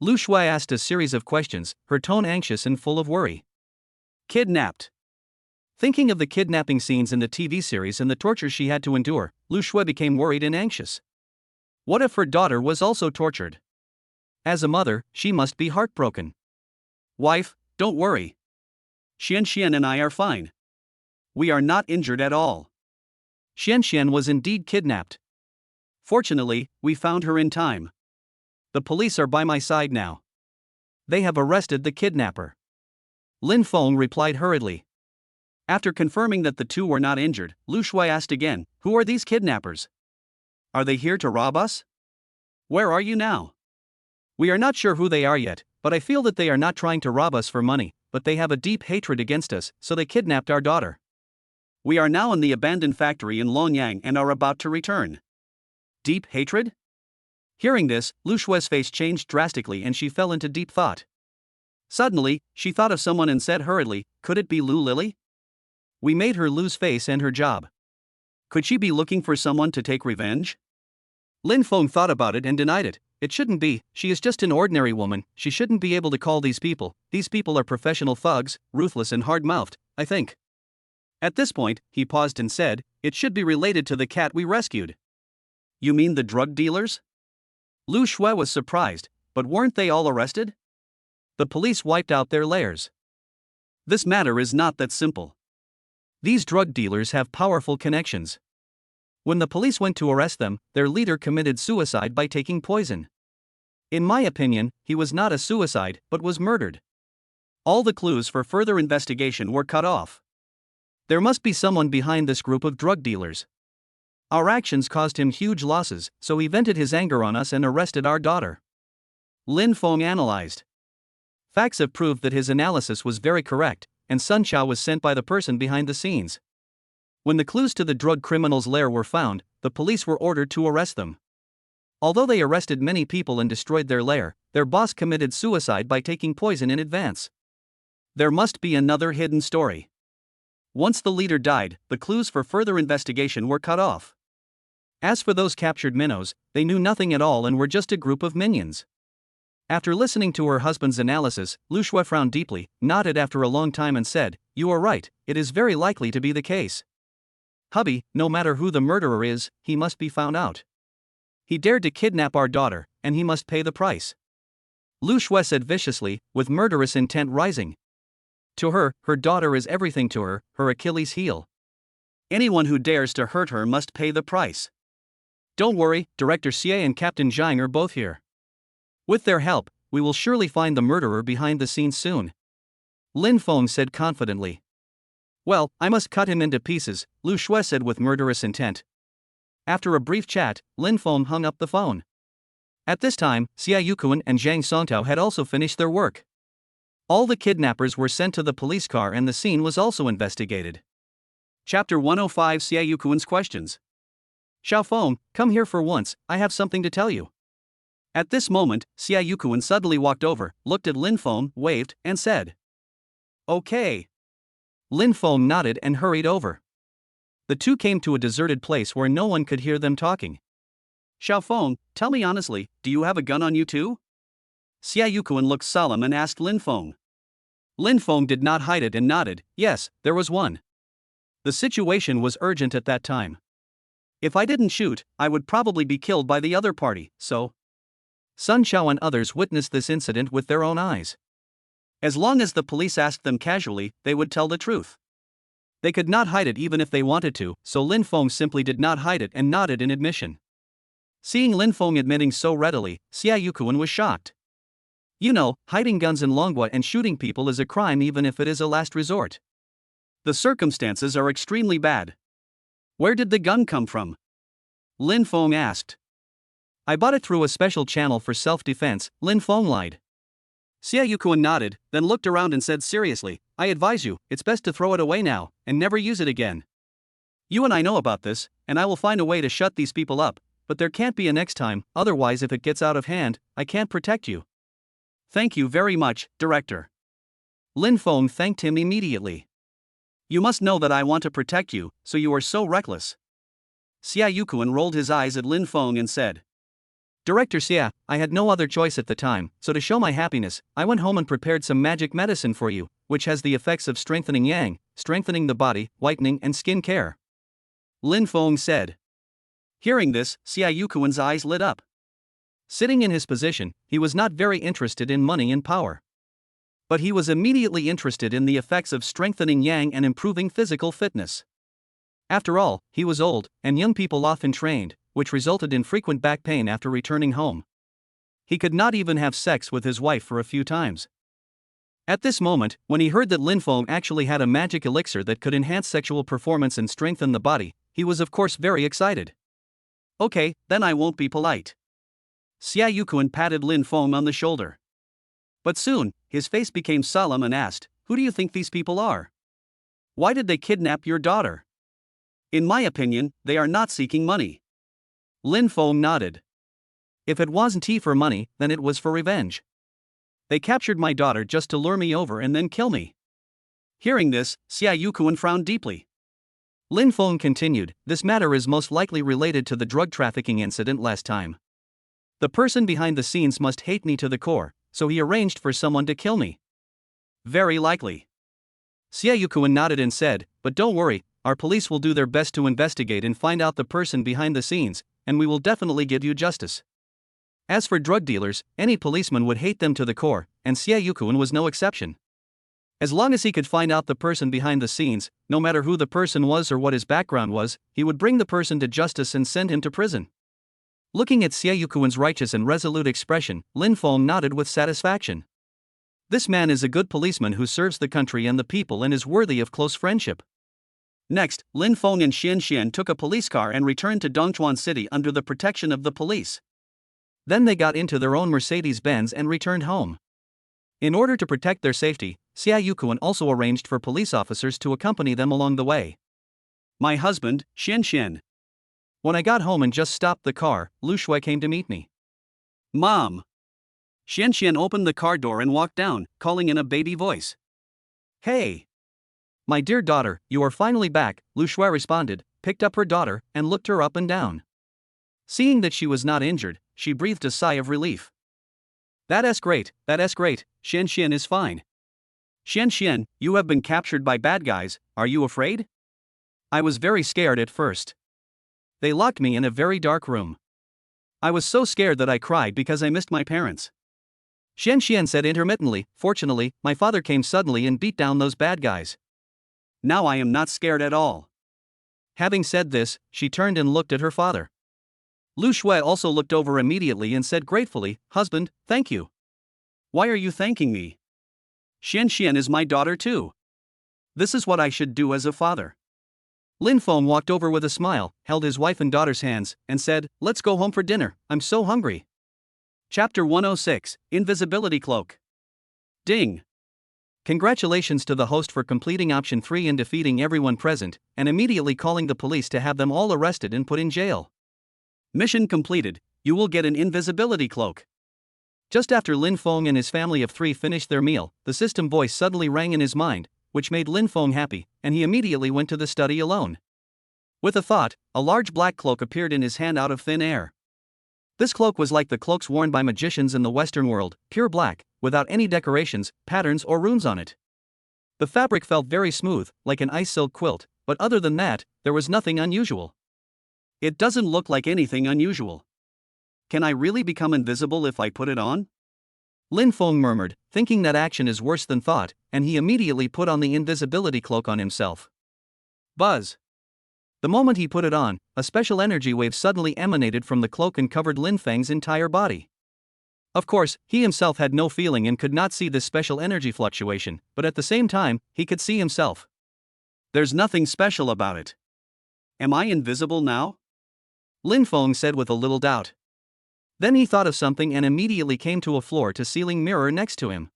Lu Shui asked a series of questions, her tone anxious and full of worry. Kidnapped. Thinking of the kidnapping scenes in the TV series and the torture she had to endure, Lu Shui became worried and anxious. What if her daughter was also tortured? As a mother, she must be heartbroken. Wife, don't worry. Xian and I are fine. We are not injured at all. Xian was indeed kidnapped. Fortunately, we found her in time. The police are by my side now. They have arrested the kidnapper. Lin Feng replied hurriedly. After confirming that the two were not injured, Lu Shui asked again, who are these kidnappers? Are they here to rob us? Where are you now? We are not sure who they are yet, but I feel that they are not trying to rob us for money, but they have a deep hatred against us, so they kidnapped our daughter. We are now in the abandoned factory in Lonyang and are about to return. Deep hatred? Hearing this, Lu Shui's face changed drastically and she fell into deep thought. Suddenly, she thought of someone and said hurriedly, could it be Lu Lily? We made her lose face and her job. Could she be looking for someone to take revenge? Lin Feng thought about it and denied it. It shouldn't be, she is just an ordinary woman, she shouldn't be able to call these people are professional thugs, ruthless and hard-mouthed, I think. At this point, he paused and said, it should be related to the cat we rescued. You mean the drug dealers? Lu Shui was surprised, but weren't they all arrested? The police wiped out their lairs. This matter is not that simple. These drug dealers have powerful connections. When the police went to arrest them, their leader committed suicide by taking poison. In my opinion, he was not a suicide but was murdered. All the clues for further investigation were cut off. There must be someone behind this group of drug dealers. Our actions caused him huge losses, so he vented his anger on us and arrested our daughter. Lin Feng analyzed. Facts have proved that his analysis was very correct, and Sun Chao was sent by the person behind the scenes. When the clues to the drug criminals' lair were found, the police were ordered to arrest them. Although they arrested many people and destroyed their lair, their boss committed suicide by taking poison in advance. There must be another hidden story. Once the leader died, the clues for further investigation were cut off. As for those captured minnows, they knew nothing at all and were just a group of minions. After listening to her husband's analysis, Lu Shui frowned deeply, nodded after a long time and said, you are right, it is very likely to be the case. Hubby, no matter who the murderer is, he must be found out. He dared to kidnap our daughter, and he must pay the price. Lu Shui said viciously, with murderous intent rising. To her, her daughter is everything to her, her Achilles heel. Anyone who dares to hurt her must pay the price. Don't worry, Director Xie and Captain Zhang are both here. With their help, we will surely find the murderer behind the scenes soon. Lin Feng said confidently. Well, I must cut him into pieces, Lu Shui said with murderous intent. After a brief chat, Lin Feng hung up the phone. At this time, Xia Yukuan and Zhang Songtao had also finished their work. All the kidnappers were sent to the police car and the scene was also investigated. Chapter 105 Xia Yukuan's questions. Xiao Feng, come here for once, I have something to tell you. At this moment, Xia Yukuan suddenly walked over, looked at Lin Feng, waved, and said, okay. Lin Feng nodded and hurried over. The two came to a deserted place where no one could hear them talking. Xiao Feng, tell me honestly, do you have a gun on you too? Xia Yukuan looked solemn and asked Lin Feng. Lin Feng did not hide it and nodded, yes, there was one. The situation was urgent at that time. If I didn't shoot, I would probably be killed by the other party, so. Sun Chao and others witnessed this incident with their own eyes. As long as the police asked them casually, they would tell the truth. They could not hide it even if they wanted to, so Lin Feng simply did not hide it and nodded in admission. Seeing Lin Feng admitting so readily, Xia Yukuan was shocked. You know, hiding guns in Longhua and shooting people is a crime even if it is a last resort. The circumstances are extremely bad. Where did the gun come from? Lin Feng asked. I bought it through a special channel for self-defense, Lin Feng lied. Xia Yukuan nodded, then looked around and said seriously, I advise you, it's best to throw it away now, and never use it again. You and I know about this, and I will find a way to shut these people up, but there can't be a next time, otherwise if it gets out of hand, I can't protect you. Thank you very much, Director. Lin Feng thanked him immediately. You must know that I want to protect you, so you are so reckless. Xia Yukuan rolled his eyes at Lin Feng and said, Director Xia, I had no other choice at the time, so to show my happiness, I went home and prepared some magic medicine for you, which has the effects of strengthening yang, strengthening the body, whitening and skin care. Lin Feng said. Hearing this, Xia Yukuan's eyes lit up. Sitting in his position, he was not very interested in money and power. But he was immediately interested in the effects of strengthening yang and improving physical fitness. After all, he was old, and young people often trained, which resulted in frequent back pain after returning home. He could not even have sex with his wife for a few times. At this moment, when he heard that Lin Feng actually had a magic elixir that could enhance sexual performance and strengthen the body, he was of course very excited. Okay, then I won't be polite. Xia Yukuan patted Lin Feng on the shoulder. But soon, his face became solemn and asked, Who do you think these people are? Why did they kidnap your daughter? In my opinion, they are not seeking money. Lin Feng nodded. If it wasn't for money, then it was for revenge. They captured my daughter just to lure me over and then kill me. Hearing this, Xia Yukuan frowned deeply. Lin Feng continued, This matter is most likely related to the drug trafficking incident last time. The person behind the scenes must hate me to the core, so he arranged for someone to kill me. Very likely. Xia Yukuan nodded and said, But don't worry, our police will do their best to investigate and find out the person behind the scenes, and we will definitely give you justice. As for drug dealers, any policeman would hate them to the core, and Xia Yukuan was no exception. As long as he could find out the person behind the scenes, no matter who the person was or what his background was, he would bring the person to justice and send him to prison. Looking at Xia Yukuan's righteous and resolute expression, Lin Feng nodded with satisfaction. This man is a good policeman who serves the country and the people and is worthy of close friendship. Next, Lin Feng and Xian Xian took a police car and returned to Dongchuan City under the protection of the police. Then they got into their own Mercedes-Benz and returned home. In order to protect their safety, Xia Yukuan also arranged for police officers to accompany them along the way. My husband, Xian Xian. When I got home and just stopped the car, Lu Shui came to meet me. Mom. Xian Xian opened the car door and walked down, calling in a baby voice. Hey. My dear daughter, you are finally back, Lu Shui responded, picked up her daughter, and looked her up and down. Seeing that she was not injured, she breathed a sigh of relief. That's great, Xian Xian is fine. Xian Xian, you have been captured by bad guys, are you afraid? I was very scared at first. They locked me in a very dark room. I was so scared that I cried because I missed my parents. Xian Xian said intermittently, Fortunately, my father came suddenly and beat down those bad guys. Now I am not scared at all. Having said this, she turned and looked at her father. Lu Shui also looked over immediately and said gratefully, Husband, thank you. Why are you thanking me? Xian Xian is my daughter too. This is what I should do as a father. Lin Feng walked over with a smile, held his wife and daughter's hands, and said, Let's go home for dinner, I'm so hungry. Chapter 106, Invisibility Cloak. Ding. Congratulations to the host for completing option 3 and defeating everyone present, and immediately calling the police to have them all arrested and put in jail. Mission completed, you will get an invisibility cloak. Just after Lin Feng and his family of 3 finished their meal, the system voice suddenly rang in his mind, which made Lin Feng happy, and he immediately went to the study alone. With a thought, a large black cloak appeared in his hand out of thin air. This cloak was like the cloaks worn by magicians in the Western world, pure black, without any decorations, patterns or runes on it. The fabric felt very smooth, like an ice silk quilt, but other than that, there was nothing unusual. It doesn't look like anything unusual. Can I really become invisible if I put it on? Lin Feng murmured, thinking that action is worse than thought, and he immediately put on the invisibility cloak on himself. Buzz. The moment he put it on, a special energy wave suddenly emanated from the cloak and covered Lin Feng's entire body. Of course, he himself had no feeling and could not see this special energy fluctuation, but at the same time, he could see himself. There's nothing special about it. Am I invisible now? Lin Feng said with a little doubt. Then he thought of something and immediately came to a floor-to-ceiling mirror next to him.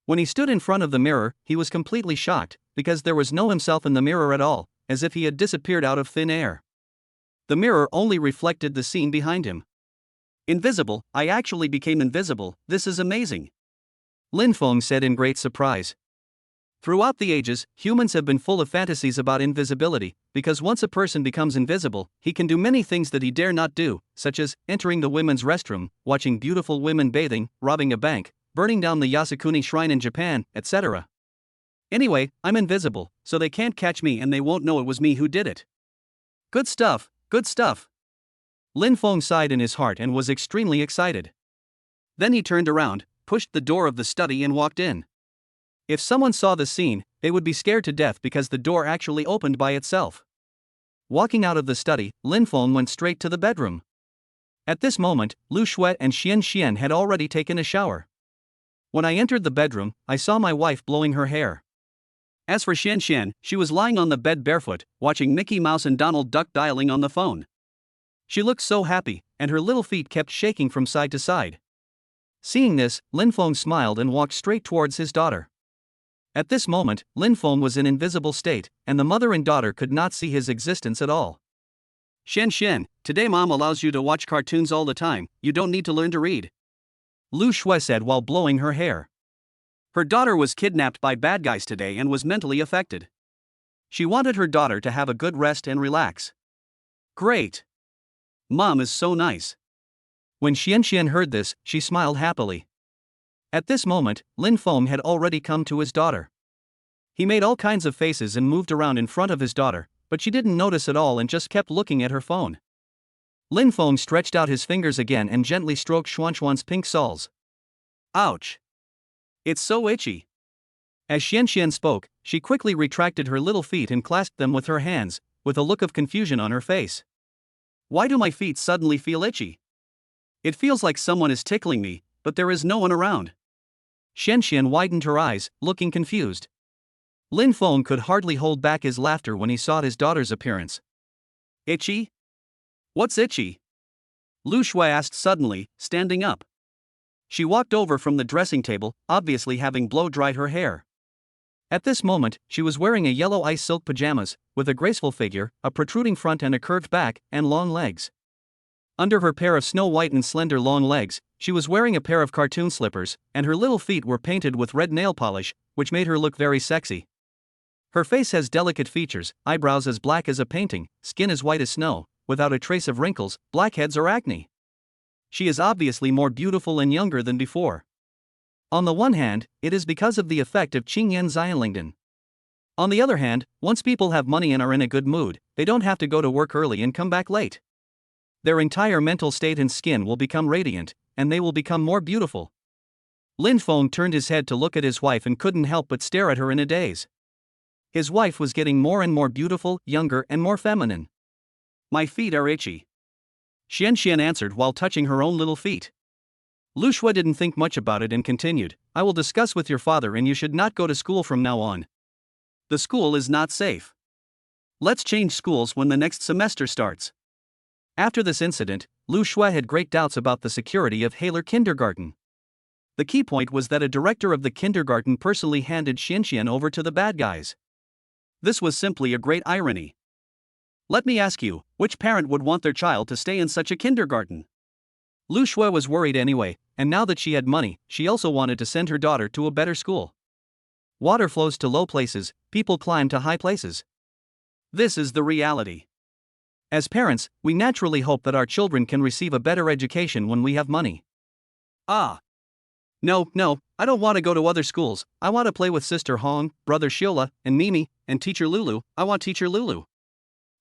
When he stood in front of the mirror, he was completely shocked, because there was no himself in the mirror at all, as if he had disappeared out of thin air. The mirror only reflected the scene behind him. Invisible, I actually became invisible, this is amazing. Lin Feng said in great surprise. Throughout the ages, humans have been full of fantasies about invisibility, because once a person becomes invisible, he can do many things that he dare not do, such as entering the women's restroom, watching beautiful women bathing, robbing a bank, burning down the Yasukuni shrine in Japan, etc. Anyway, I'm invisible, so they can't catch me and they won't know it was me who did it. Good stuff, good stuff. Lin Feng sighed in his heart and was extremely excited. Then he turned around, pushed the door of the study and walked in. If someone saw the scene, they would be scared to death because the door actually opened by itself. Walking out of the study, Lin Feng went straight to the bedroom. At this moment, Lu Shui and Xian Xian had already taken a shower. When I entered the bedroom, I saw my wife blowing her hair. As for Xian Xian, she was lying on the bed barefoot, watching Mickey Mouse and Donald Duck dialing on the phone. She looked so happy, and her little feet kept shaking from side to side. Seeing this, Lin Feng smiled and walked straight towards his daughter. At this moment, Lin Feng was in invisible state, and the mother and daughter could not see his existence at all. Xian Xian, today mom allows you to watch cartoons all the time, you don't need to learn to read. Lu Shui said while blowing her hair. Her daughter was kidnapped by bad guys today and was mentally affected. She wanted her daughter to have a good rest and relax. Great. Mom is so nice. When Xian Xian heard this, she smiled happily. At this moment, Lin Feng had already come to his daughter. He made all kinds of faces and moved around in front of his daughter, but she didn't notice at all and just kept looking at her phone. Lin Feng stretched out his fingers again and gently stroked Xuanxuan's pink soles. Ouch. It's so itchy. As Xian Xian spoke, she quickly retracted her little feet and clasped them with her hands, with a look of confusion on her face. Why do my feet suddenly feel itchy? It feels like someone is tickling me, but there is no one around. Xian Xian widened her eyes, looking confused. Lin Feng could hardly hold back his laughter when he saw his daughter's appearance. Itchy? What's itchy? Lu Shui asked suddenly, standing up. She walked over from the dressing table, obviously having blow-dried her hair. At this moment, she was wearing a yellow ice silk pajamas, with a graceful figure, a protruding front and a curved back, and long legs. Under her pair of snow-white and slender long legs, she was wearing a pair of cartoon slippers, and her little feet were painted with red nail polish, which made her look very sexy. Her face has delicate features, eyebrows as black as a painting, skin as white as snow, without a trace of wrinkles, blackheads or acne. She is obviously more beautiful and younger than before. On the one hand, it is because of the effect of Qingyan Xianlingdan. On the other hand, once people have money and are in a good mood, they don't have to go to work early and come back late. Their entire mental state and skin will become radiant, and they will become more beautiful. Lin Feng turned his head to look at his wife and couldn't help but stare at her in a daze. His wife was getting more and more beautiful, younger and more feminine. My feet are itchy. Xian Xian answered while touching her own little feet. Lu Shui didn't think much about it and continued, I will discuss with your father and you should not go to school from now on. The school is not safe. Let's change schools when the next semester starts. After this incident, Lu Shui had great doubts about the security of Haler Kindergarten. The key point was that a director of the kindergarten personally handed Xian Xian over to the bad guys. This was simply a great irony. Let me ask you, which parent would want their child to stay in such a kindergarten? Lu Shui was worried anyway, and now that she had money, she also wanted to send her daughter to a better school. Water flows to low places, people climb to high places. This is the reality. As parents, we naturally hope that our children can receive a better education when we have money. No, I don't want to go to other schools. I want to play with Sister Hong, Brother Shiola, and Mimi, and Teacher Lulu. I want Teacher Lulu.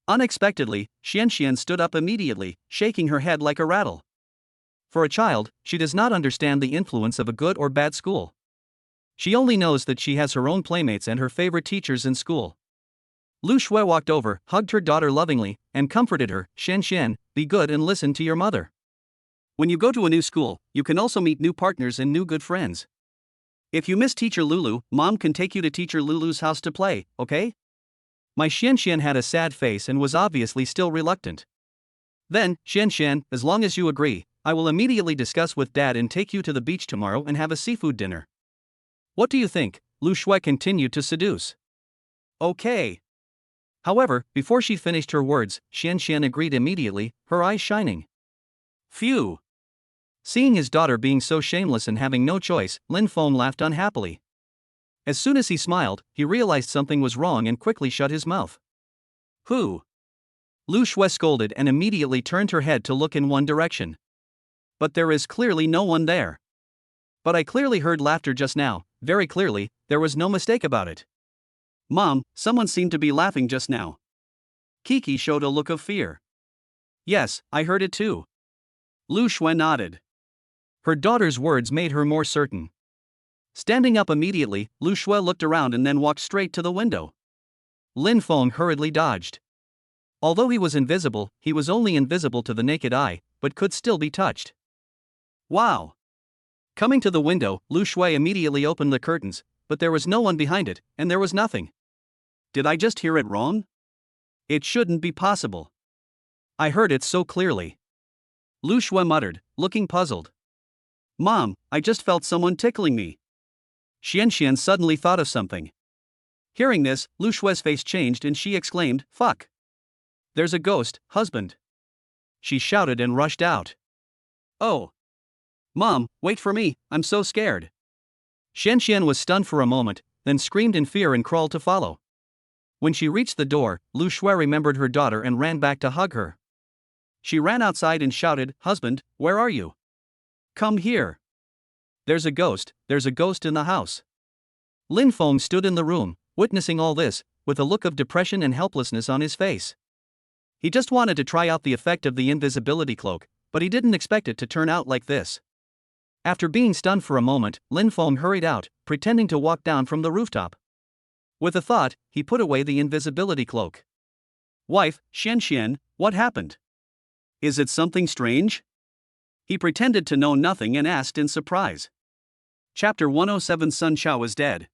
Unexpectedly, Xian Xian stood up immediately, shaking her head like a rattle. For a child, she does not understand the influence of a good or bad school. She only knows that she has her own playmates and her favorite teachers in school. Lu Shui walked over, hugged her daughter lovingly, and comforted her, Xian Xian, be good and listen to your mother. When you go to a new school, you can also meet new partners and new good friends. If you miss Teacher Lulu, Mom can take you to Teacher Lulu's house to play, okay? My Xian Xian had a sad face and was obviously still reluctant. Then, Xian Xian, as long as you agree, I will immediately discuss with Dad and take you to the beach tomorrow and have a seafood dinner. What do you think? Lu Shui continued to seduce. Okay. However, before she finished her words, Xian agreed immediately, her eyes shining. Phew! Seeing his daughter being so shameless and having no choice, Lin Feng laughed unhappily. As soon as he smiled, he realized something was wrong and quickly shut his mouth. Who? Lu Shui scolded and immediately turned her head to look in one direction. But there is clearly no one there. But I clearly heard laughter just now, very clearly, there was no mistake about it. Mom, someone seemed to be laughing just now. Kiki showed a look of fear. Yes, I heard it too. Lu Shui nodded. Her daughter's words made her more certain. Standing up immediately, Lu Shui looked around and then walked straight to the window. Lin Feng hurriedly dodged. Although he was invisible, he was only invisible to the naked eye, but could still be touched. Wow! Coming to the window, Lu Shui immediately opened the curtains, but there was no one behind it, and there was nothing. Did I just hear it wrong? It shouldn't be possible. I heard it so clearly. Lu Shui muttered, looking puzzled. Mom, I just felt someone tickling me. Xian suddenly thought of something. Hearing this, Lu Shui's face changed and she exclaimed, "Fuck! There's a ghost, husband!" She shouted and rushed out. Oh! Mom, wait for me, I'm so scared. Xian was stunned for a moment, then screamed in fear and crawled to follow. When she reached the door, Lu Shui remembered her daughter and ran back to hug her. She ran outside and shouted, "Husband, where are you? Come here. There's a ghost in the house." Lin Feng stood in the room, witnessing all this, with a look of depression and helplessness on his face. He just wanted to try out the effect of the invisibility cloak, but he didn't expect it to turn out like this. After being stunned for a moment, Lin Feng hurried out, pretending to walk down from the rooftop. With a thought, he put away the invisibility cloak. Wife, Xian, what happened? Is it something strange? He pretended to know nothing and asked in surprise. Chapter 107 Sun Xiao is dead.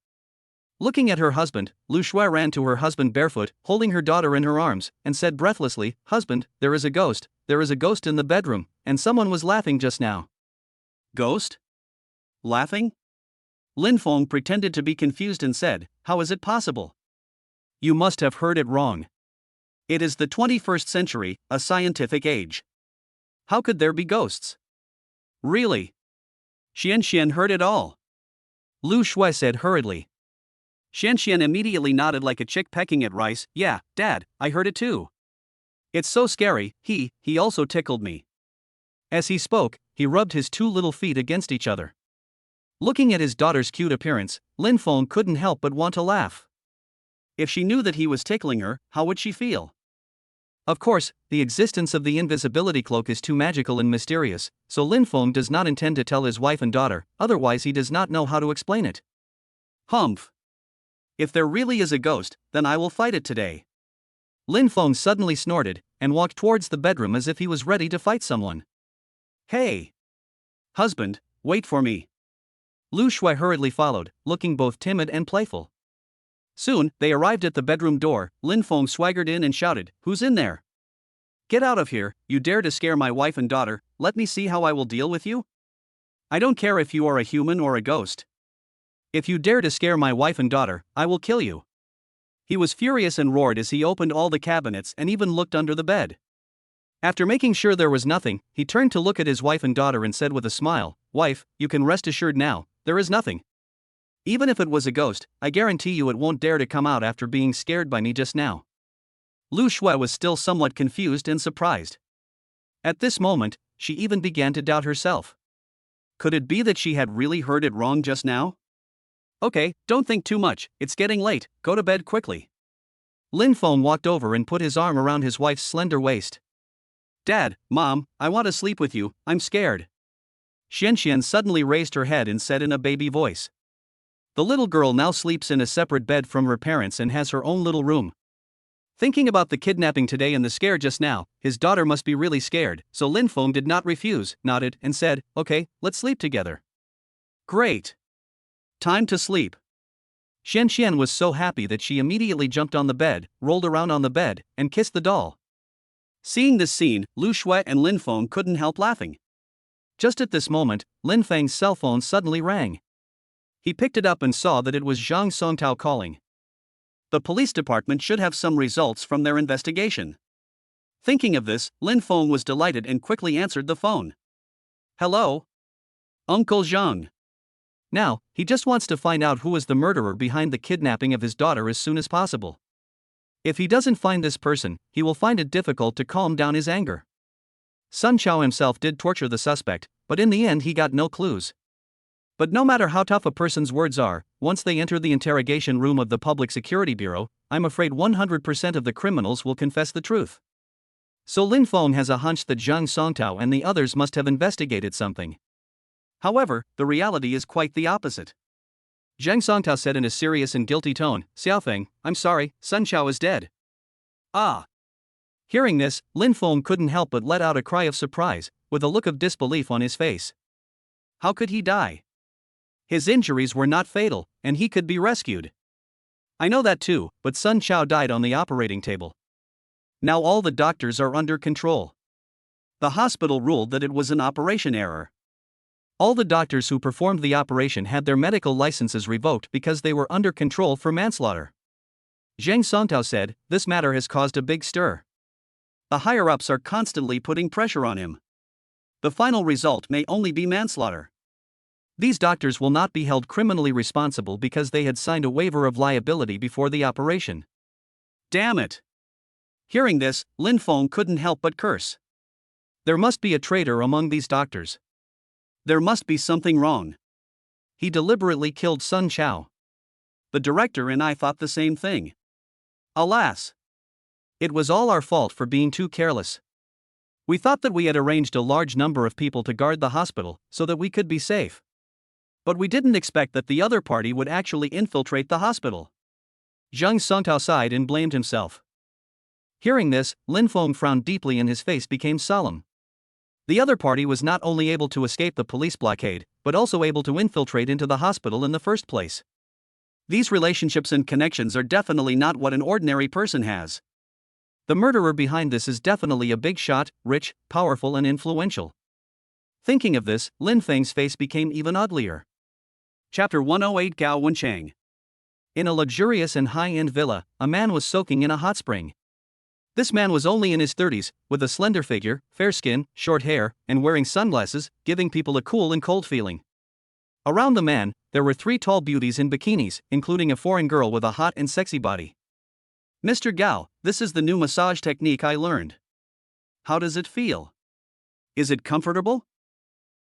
Looking at her husband, Lu Shui ran to her husband barefoot, holding her daughter in her arms, and said breathlessly, "Husband, there is a ghost in the bedroom, and someone was laughing just now." Ghost? Laughing? Lin Feng pretended to be confused and said, "How is it possible?" You must have heard it wrong. It is the 21st century, a scientific age. How could there be ghosts? Really? Xian heard it all. Lu Shui said hurriedly. Xian immediately nodded like a chick pecking at rice. Yeah, Dad, I heard it too. It's so scary, he also tickled me. As he spoke, he rubbed his two little feet against each other. Looking at his daughter's cute appearance, Lin Feng couldn't help but want to laugh. If she knew that he was tickling her, how would she feel? Of course, the existence of the invisibility cloak is too magical and mysterious, so Lin Feng does not intend to tell his wife and daughter, otherwise he does not know how to explain it. Humph. If there really is a ghost, then I will fight it today. Lin Feng suddenly snorted, and walked towards the bedroom as if he was ready to fight someone. Hey! Husband, wait for me. Lu Shui hurriedly followed, looking both timid and playful. Soon, they arrived at the bedroom door. Lin Feng swaggered in and shouted, "Who's in there? Get out of here, you dare to scare my wife and daughter, let me see how I will deal with you? I don't care if you are a human or a ghost. If you dare to scare my wife and daughter, I will kill you." He was furious and roared as he opened all the cabinets and even looked under the bed. After making sure there was nothing, he turned to look at his wife and daughter and said with a smile, "Wife, you can rest assured now, there is nothing. Even if it was a ghost, I guarantee you it won't dare to come out after being scared by me just now." Lu Shui was still somewhat confused and surprised. At this moment, she even began to doubt herself. Could it be that she had really heard it wrong just now? Okay, don't think too much, it's getting late, go to bed quickly. Lin Feng walked over and put his arm around his wife's slender waist. Dad, Mom, I want to sleep with you, I'm scared. Xian suddenly raised her head and said in a baby voice. The little girl now sleeps in a separate bed from her parents and has her own little room. Thinking about the kidnapping today and the scare just now, his daughter must be really scared, so Lin Feng did not refuse, nodded, and said, "Okay, let's sleep together." Great. Time to sleep. Xian was so happy that she immediately jumped on the bed, rolled around on the bed, and kissed the doll. Seeing this scene, Lu Shui and Lin Feng couldn't help laughing. Just at this moment, Lin Feng's cell phone suddenly rang. He picked it up and saw that it was Zhang Songtao calling. The police department should have some results from their investigation. Thinking of this, Lin Feng was delighted and quickly answered the phone. Hello? Uncle Zhang. Now, he just wants to find out who is the murderer behind the kidnapping of his daughter as soon as possible. If he doesn't find this person, he will find it difficult to calm down his anger. Sun Chao himself did torture the suspect, but in the end he got no clues. But no matter how tough a person's words are, once they enter the interrogation room of the Public Security Bureau, I'm afraid 100% of the criminals will confess the truth. So Lin Feng has a hunch that Zhang Songtao and the others must have investigated something. However, the reality is quite the opposite. Zhang Songtao said in a serious and guilty tone, Xiaofeng, I'm sorry, Sun Chao is dead. Ah! Hearing this, Lin Feng couldn't help but let out a cry of surprise, with a look of disbelief on his face. How could he die? His injuries were not fatal, and he could be rescued. I know that too, but Sun Chao died on the operating table. Now all the doctors are under control. The hospital ruled that it was an operation error. All the doctors who performed the operation had their medical licenses revoked because they were under control for manslaughter. Zhang Songtao said, this matter has caused a big stir. The higher-ups are constantly putting pressure on him. The final result may only be manslaughter. These doctors will not be held criminally responsible because they had signed a waiver of liability before the operation. Damn it! Hearing this, Lin Feng couldn't help but curse. There must be a traitor among these doctors. There must be something wrong. He deliberately killed Sun Chao. The director and I thought the same thing. Alas! It was all our fault for being too careless. We thought that we had arranged a large number of people to guard the hospital so that we could be safe. But we didn't expect that the other party would actually infiltrate the hospital. Zhang Songtao sighed and blamed himself. Hearing this, Lin Feng frowned deeply and his face became solemn. The other party was not only able to escape the police blockade, but also able to infiltrate into the hospital in the first place. These relationships and connections are definitely not what an ordinary person has. The murderer behind this is definitely a big shot, rich, powerful and influential. Thinking of this, Lin Feng's face became even uglier. Chapter 108 Gao Wenchang. In a luxurious and high-end villa, a man was soaking in a hot spring. This man was only in his 30s, with a slender figure, fair skin, short hair, and wearing sunglasses, giving people a cool and cold feeling. Around the man, there were 3 tall beauties in bikinis, including a foreign girl with a hot and sexy body. Mr. Gao, this is the new massage technique I learned. How does it feel? Is it comfortable?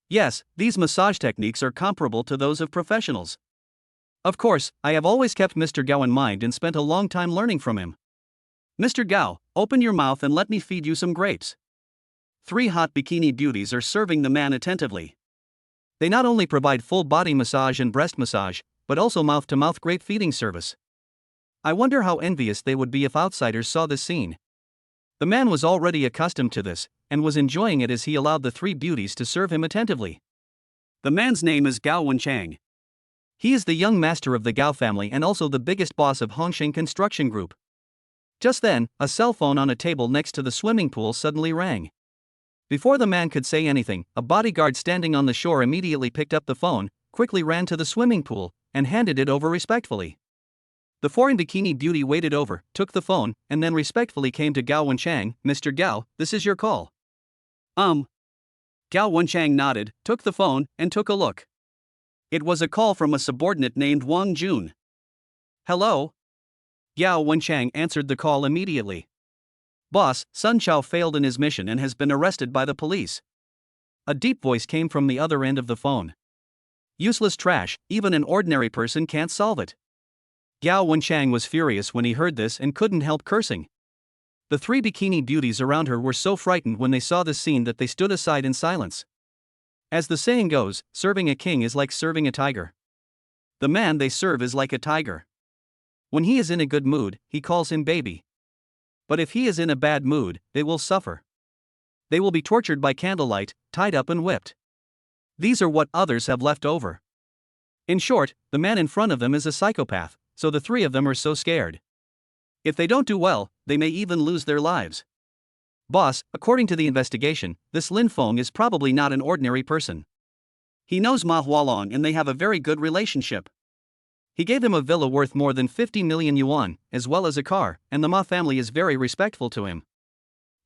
Yes, these massage techniques are comparable to those of professionals. Of course, I have always kept Mr. Gao in mind and spent a long time learning from him. Mr. Gao, open your mouth and let me feed you some grapes. 3 hot bikini beauties are serving the man attentively. They not only provide full body massage and breast massage, but also mouth-to-mouth grape feeding service. I wonder how envious they would be if outsiders saw this scene. The man was already accustomed to this, and was enjoying it as he allowed the 3 beauties to serve him attentively. The man's name is Gao Wenchang. He is the young master of the Gao family and also the biggest boss of Hongsheng Construction Group. Just then, a cell phone on a table next to the swimming pool suddenly rang. Before the man could say anything, a bodyguard standing on the shore immediately picked up the phone, quickly ran to the swimming pool, and handed it over respectfully. The foreign bikini beauty waited over, took the phone, and then respectfully came to Gao Wenchang. Mr. Gao, this is your call. Gao Wenchang nodded, took the phone, and took a look. It was a call from a subordinate named Wang Jun. Hello? Gao Wenchang answered the call immediately. Boss, Sun Chao failed in his mission and has been arrested by the police. A deep voice came from the other end of the phone. Useless trash, even an ordinary person can't solve it. Gao Wenchang was furious when he heard this and couldn't help cursing. The 3 bikini beauties around her were so frightened when they saw this scene that they stood aside in silence. As the saying goes, serving a king is like serving a tiger. The man they serve is like a tiger. When he is in a good mood, he calls him baby. But if he is in a bad mood, they will suffer. They will be tortured by candlelight, tied up and whipped. These are what others have left over. In short, the man in front of them is a psychopath, so the 3 of them are so scared. If they don't do well, they may even lose their lives. Boss, according to the investigation, this Lin Feng is probably not an ordinary person. He knows Ma Hualong and they have a very good relationship. He gave him a villa worth more than 50 million yuan, as well as a car, and the Ma family is very respectful to him.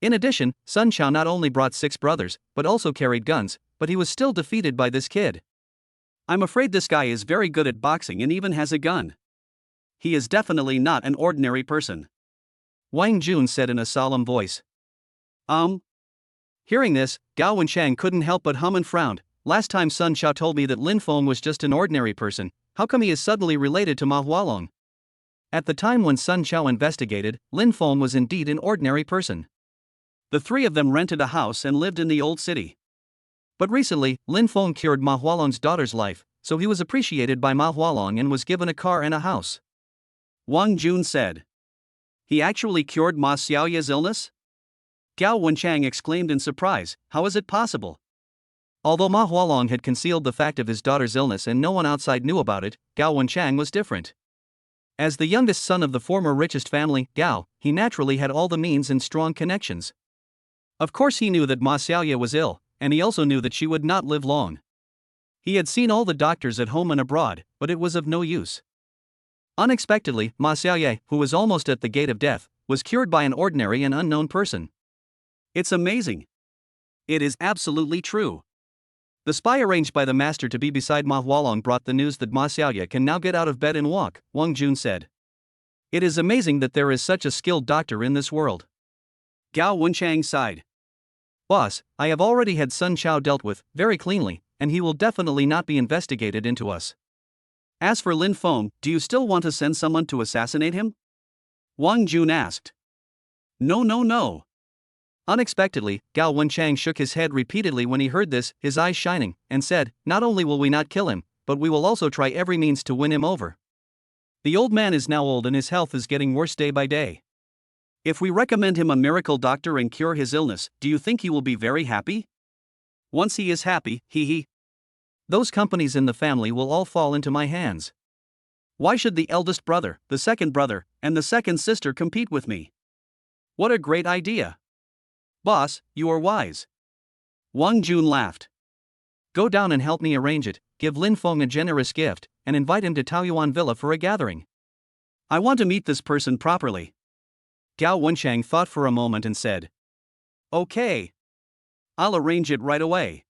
In addition, Sun Chao not only brought 6 brothers, but also carried guns, but he was still defeated by this kid. I'm afraid this guy is very good at boxing and even has a gun. He is definitely not an ordinary person, Wang Jun said in a solemn voice. Hearing this, Gao Wenchang couldn't help but hum and frowned. Last time Sun Chao told me that Lin Feng was just an ordinary person, how come he is suddenly related to Ma Hualong? At the time when Sun Chao investigated, Lin Feng was indeed an ordinary person. The 3 of them rented a house and lived in the old city. But recently, Lin Feng cured Ma Hualong's daughter's life, so he was appreciated by Ma Hualong and was given a car and a house, Wang Jun said. He actually cured Ma Xiaoya's illness? Gao Wenchang exclaimed in surprise, how is it possible? Although Ma Hualong had concealed the fact of his daughter's illness and no one outside knew about it, Gao Wenchang was different. As the youngest son of the former richest family, Gao, he naturally had all the means and strong connections. Of course he knew that Ma Xiaoya was ill, and he also knew that she would not live long. He had seen all the doctors at home and abroad, but it was of no use. Unexpectedly, Ma Xiaoya, who was almost at the gate of death, was cured by an ordinary and unknown person. It's amazing. It is absolutely true. The spy arranged by the master to be beside Ma Hualong brought the news that Ma Xiaoya can now get out of bed and walk, Wang Jun said. It is amazing that there is such a skilled doctor in this world. Gao Wenchang sighed. Boss, I have already had Sun Chao dealt with, very cleanly, and he will definitely not be investigated into us. As for Lin Feng, do you still want to send someone to assassinate him? Wang Jun asked. No. Unexpectedly, Gao Wenchang shook his head repeatedly when he heard this, his eyes shining, and said, not only will we not kill him, but we will also try every means to win him over. The old man is now old and his health is getting worse day by day. If we recommend him a miracle doctor and cure his illness, do you think he will be very happy? Once he is happy, those companies in the family will all fall into my hands. Why should the eldest brother, the second brother, and the second sister compete with me? What a great idea. Boss, you are wise. Wang Jun laughed. Go down and help me arrange it, give Lin Feng a generous gift, and invite him to Taoyuan Villa for a gathering. I want to meet this person properly. Gao Wenchang thought for a moment and said, Okay. I'll arrange it right away.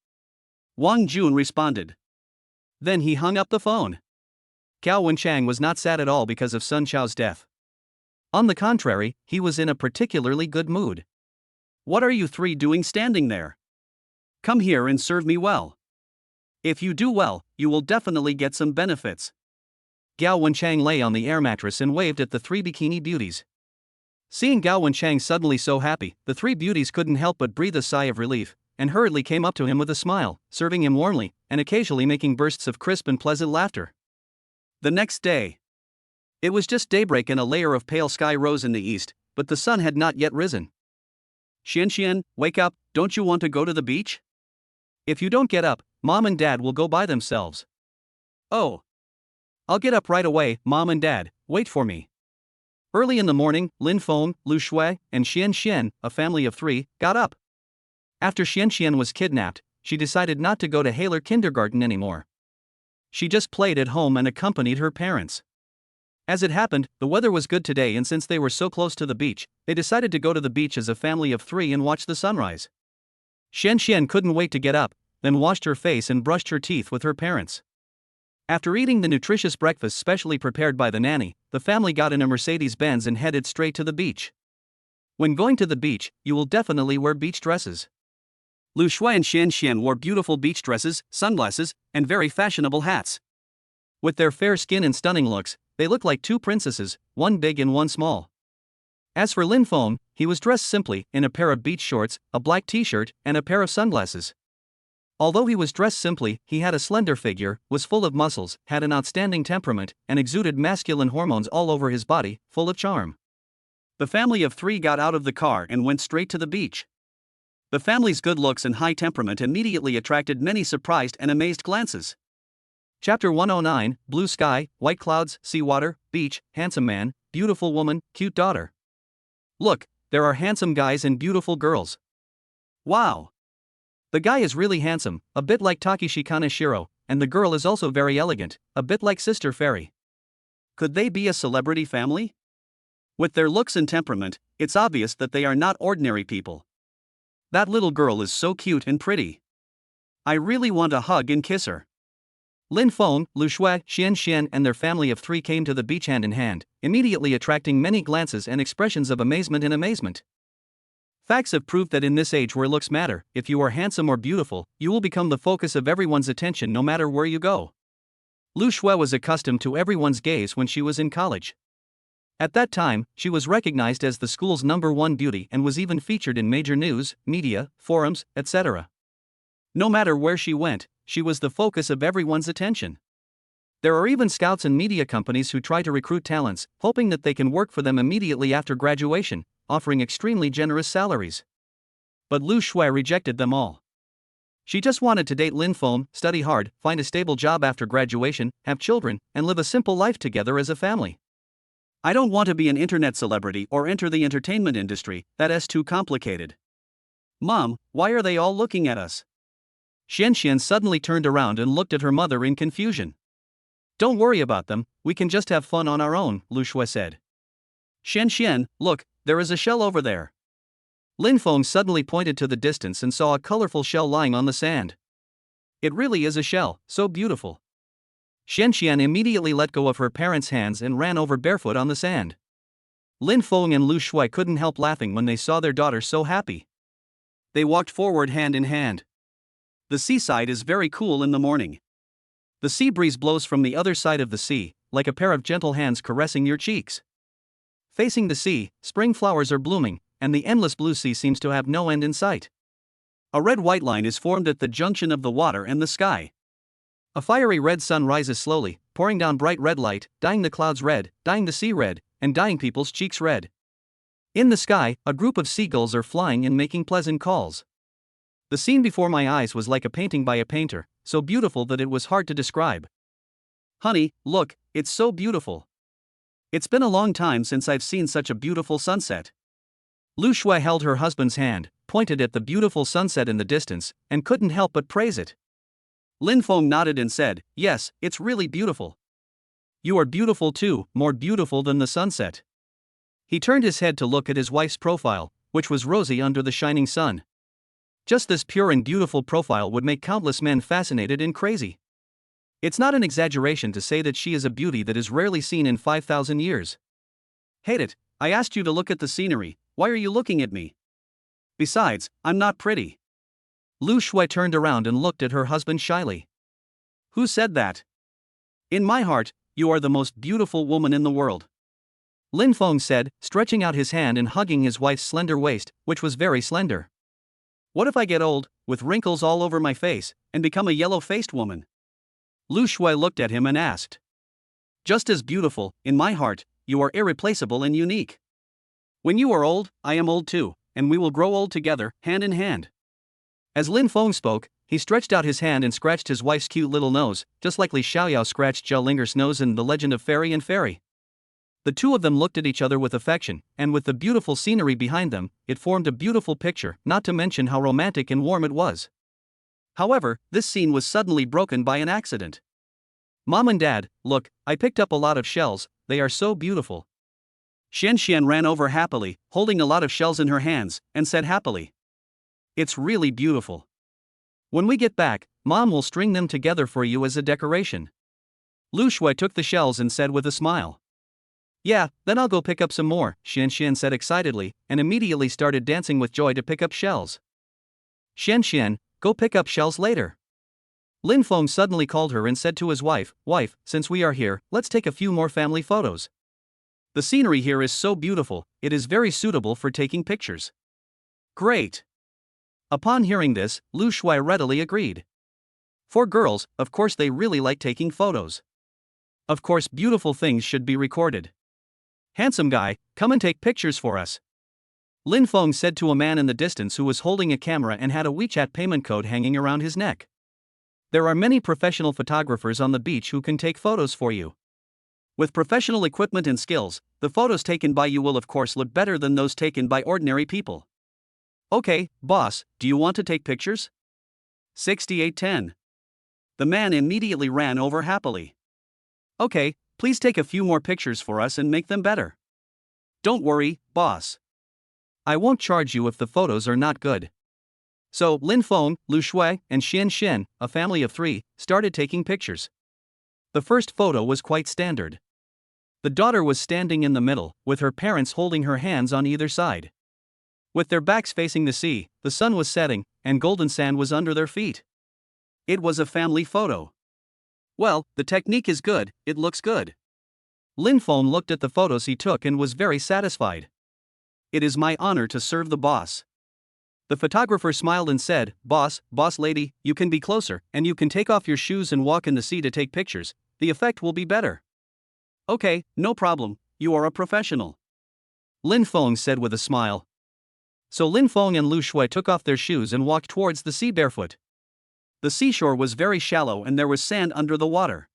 Wang Jun responded. Then he hung up the phone. Gao Wenchang was not sad at all because of Sun Chao's death. On the contrary, he was in a particularly good mood. What are you 3 doing standing there? Come here and serve me well. If you do well, you will definitely get some benefits. Gao Wenchang lay on the air mattress and waved at the 3 bikini beauties. Seeing Gao Wenchang suddenly so happy, the 3 beauties couldn't help but breathe a sigh of relief, and hurriedly came up to him with a smile, serving him warmly, and occasionally making bursts of crisp and pleasant laughter. The next day. It was just daybreak and a layer of pale sky rose in the east, but the sun had not yet risen. Xian, wake up, don't you want to go to the beach? If you don't get up, Mom and Dad will go by themselves. Oh. I'll get up right away, Mom and Dad, wait for me. Early in the morning, Lin Feng, Lu Shui, and Xian, a family of 3, got up. After Xian was kidnapped, she decided not to go to Haler kindergarten anymore. She just played at home and accompanied her parents. As it happened, the weather was good today, and since they were so close to the beach, they decided to go to the beach as a family of 3 and watch the sunrise. Xian couldn't wait to get up, then washed her face and brushed her teeth with her parents. After eating the nutritious breakfast specially prepared by the nanny, the family got in a Mercedes-Benz and headed straight to the beach. When going to the beach, you will definitely wear beach dresses. Lu Shui and Xian wore beautiful beach dresses, sunglasses, and very fashionable hats. With their fair skin and stunning looks, they looked like 2 princesses, one big and one small. As for Lin Feng, he was dressed simply, in a pair of beach shorts, a black t-shirt, and a pair of sunglasses. Although he was dressed simply, he had a slender figure, was full of muscles, had an outstanding temperament, and exuded masculine hormones all over his body, full of charm. The family of 3 got out of the car and went straight to the beach. The family's good looks and high temperament immediately attracted many surprised and amazed glances. Chapter 109, Blue Sky, White Clouds, Seawater, Beach, Handsome Man, Beautiful Woman, Cute Daughter. Look, there are handsome guys and beautiful girls. Wow! The guy is really handsome, a bit like Takeshi Kaneshiro, and the girl is also very elegant, a bit like Sister Fairy. Could they be a celebrity family? With their looks and temperament, it's obvious that they are not ordinary people. That little girl is so cute and pretty. I really want to hug and kiss her. Lin Feng, Lu Shui, Xian Xian and their family of 3 came to the beach hand in hand, immediately attracting many glances and expressions of amazement. Facts have proved that in this age where looks matter, if you are handsome or beautiful, you will become the focus of everyone's attention no matter where you go. Lu Shui was accustomed to everyone's gaze when she was in college. At that time, she was recognized as the school's #1 beauty and was even featured in major news, media, forums, etc. No matter where she went, she was the focus of everyone's attention. There are even scouts and media companies who try to recruit talents, hoping that they can work for them immediately after graduation, offering extremely generous salaries. But Lu Shui rejected them all. She just wanted to date Lin Feng, study hard, find a stable job after graduation, have children, and live a simple life together as a family. I don't want to be an internet celebrity or enter the entertainment industry, that is too complicated. Mom, why are they all looking at us? Xian Xian suddenly turned around and looked at her mother in confusion. Don't worry about them, we can just have fun on our own, Lu Shui said. Xian Xian, look, there is a shell over there. Lin Feng suddenly pointed to the distance and saw a colorful shell lying on the sand. It really is a shell, so beautiful. Xian Xian immediately let go of her parents' hands and ran over barefoot on the sand. Lin Feng and Lu Shui couldn't help laughing when they saw their daughter so happy. They walked forward hand in hand. The seaside is very cool in the morning. The sea breeze blows from the other side of the sea, like a pair of gentle hands caressing your cheeks. Facing the sea, spring flowers are blooming, and the endless blue sea seems to have no end in sight. A red-white line is formed at the junction of the water and the sky. A fiery red sun rises slowly, pouring down bright red light, dyeing the clouds red, dyeing the sea red, and dyeing people's cheeks red. In the sky, a group of seagulls are flying and making pleasant calls. The scene before my eyes was like a painting by a painter, so beautiful that it was hard to describe. Honey, look, it's so beautiful. It's been a long time since I've seen such a beautiful sunset. Lu Shui held her husband's hand, pointed at the beautiful sunset in the distance, and couldn't help but praise it. Lin Feng nodded and said, yes, it's really beautiful. You are beautiful too, more beautiful than the sunset. He turned his head to look at his wife's profile, which was rosy under the shining sun. Just this pure and beautiful profile would make countless men fascinated and crazy. It's not an exaggeration to say that she is a beauty that is rarely seen in 5,000 years. Hate it, I asked you to look at the scenery, why are you looking at me? Besides, I'm not pretty. Lu Shui turned around and looked at her husband shyly. Who said that? In my heart, you are the most beautiful woman in the world. Lin Feng said, stretching out his hand and hugging his wife's slender waist, which was very slender. What if I get old, with wrinkles all over my face, and become a yellow-faced woman? Lu Shui looked at him and asked. Just as beautiful, in my heart, you are irreplaceable and unique. When you are old, I am old too, and we will grow old together, hand in hand. As Lin Feng spoke, he stretched out his hand and scratched his wife's cute little nose, just like Li Xiaoyao scratched Zhao Linger's nose in The Legend of Fairy and Fairy. The two of them looked at each other with affection, and with the beautiful scenery behind them, it formed a beautiful picture, not to mention how romantic and warm it was. However, this scene was suddenly broken by an accident. Mom and Dad, look, I picked up a lot of shells, they are so beautiful. Xian Xian ran over happily, holding a lot of shells in her hands, and said happily, it's really beautiful. When we get back, Mom will string them together for you as a decoration. Lu Shui took the shells and said with a smile. Yeah, then I'll go pick up some more, Xian Xian said excitedly, and immediately started dancing with joy to pick up shells. Xian Xian, go pick up shells later. Lin Feng suddenly called her and said to his wife, Wife, since we are here, let's take a few more family photos. The scenery here is so beautiful, it is very suitable for taking pictures. Great. Upon hearing this, Lu Shui readily agreed. For girls, of course they really like taking photos. Of course beautiful things should be recorded. Handsome guy, come and take pictures for us. Lin Feng said to a man in the distance who was holding a camera and had a WeChat payment code hanging around his neck. There are many professional photographers on the beach who can take photos for you. With professional equipment and skills, the photos taken by you will of course look better than those taken by ordinary people. Okay, boss, do you want to take pictures? 6810. The man immediately ran over happily. Okay, Please take a few more pictures for us and make them better. Don't worry, boss. I won't charge you if the photos are not good. So Lin Feng, Lu Shui, and Xian Xian, a family of 3, started taking pictures. The first photo was quite standard. The daughter was standing in the middle, with her parents holding her hands on either side. With their backs facing the sea, the sun was setting, and golden sand was under their feet. It was a family photo. Well, the technique is good, it looks good. Lin Feng looked at the photos he took and was very satisfied. It is my honor to serve the boss. The photographer smiled and said, boss lady, you can be closer, and you can take off your shoes and walk in the sea to take pictures. The effect will be better. Okay, no problem, you are a professional. Lin Feng said with a smile. So Lin Feng and Lu Shui took off their shoes and walked towards the sea barefoot. The seashore was very shallow and there was sand under the water.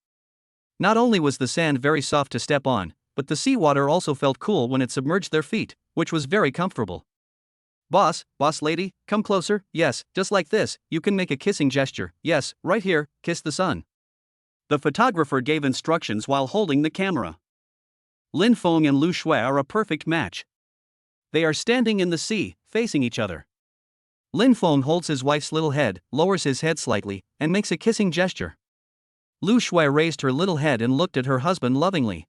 Not only was the sand very soft to step on, but the seawater also felt cool when it submerged their feet, which was very comfortable. Boss lady, come closer, yes, just like this, you can make a kissing gesture, yes, right here, kiss the sun. The photographer gave instructions while holding the camera. Lin Feng and Lu Shui are a perfect match. They are standing in the sea, facing each other. Lin Feng holds his wife's little head, lowers his head slightly, and makes a kissing gesture. Lu Shui raised her little head and looked at her husband lovingly.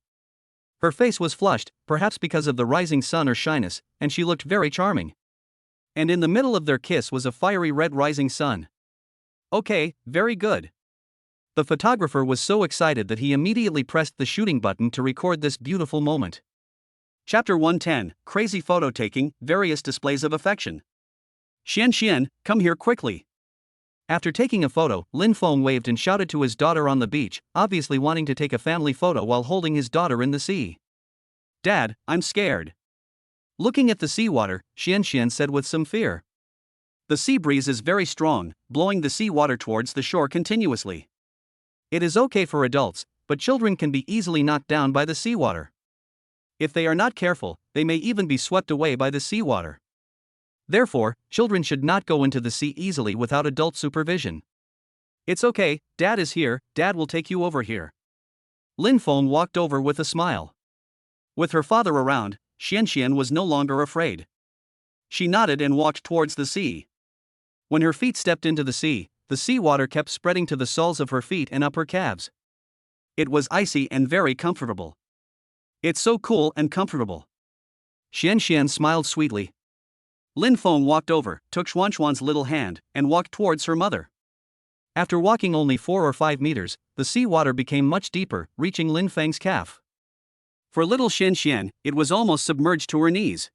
Her face was flushed, perhaps because of the rising sun or shyness, and she looked very charming. And in the middle of their kiss was a fiery red rising sun. Okay, very good. The photographer was so excited that he immediately pressed the shooting button to record this beautiful moment. Chapter 110, Crazy Photo Taking, Various Displays of Affection. Xian Xian, come here quickly. After taking a photo, Lin Feng waved and shouted to his daughter on the beach, obviously wanting to take a family photo while holding his daughter in the sea. Dad, I'm scared. Looking at the seawater, Xian Xian said with some fear. The sea breeze is very strong, blowing the seawater towards the shore continuously. It is okay for adults, but children can be easily knocked down by the seawater. If they are not careful, they may even be swept away by the seawater. Therefore, children should not go into the sea easily without adult supervision. It's okay, Dad is here, Dad will take you over here. Lin Feng walked over with a smile. With her father around, Xian Xian was no longer afraid. She nodded and walked towards the sea. When her feet stepped into the seawater kept spreading to the soles of her feet and up her calves. It was icy and very comfortable. It's so cool and comfortable. Xian Xian smiled sweetly. Lin Feng walked over, took Xuanxuan's little hand, and walked towards her mother. After walking only 4 or 5 meters, the seawater became much deeper, reaching Lin Feng's calf. For little Xian Xian, it was almost submerged to her knees.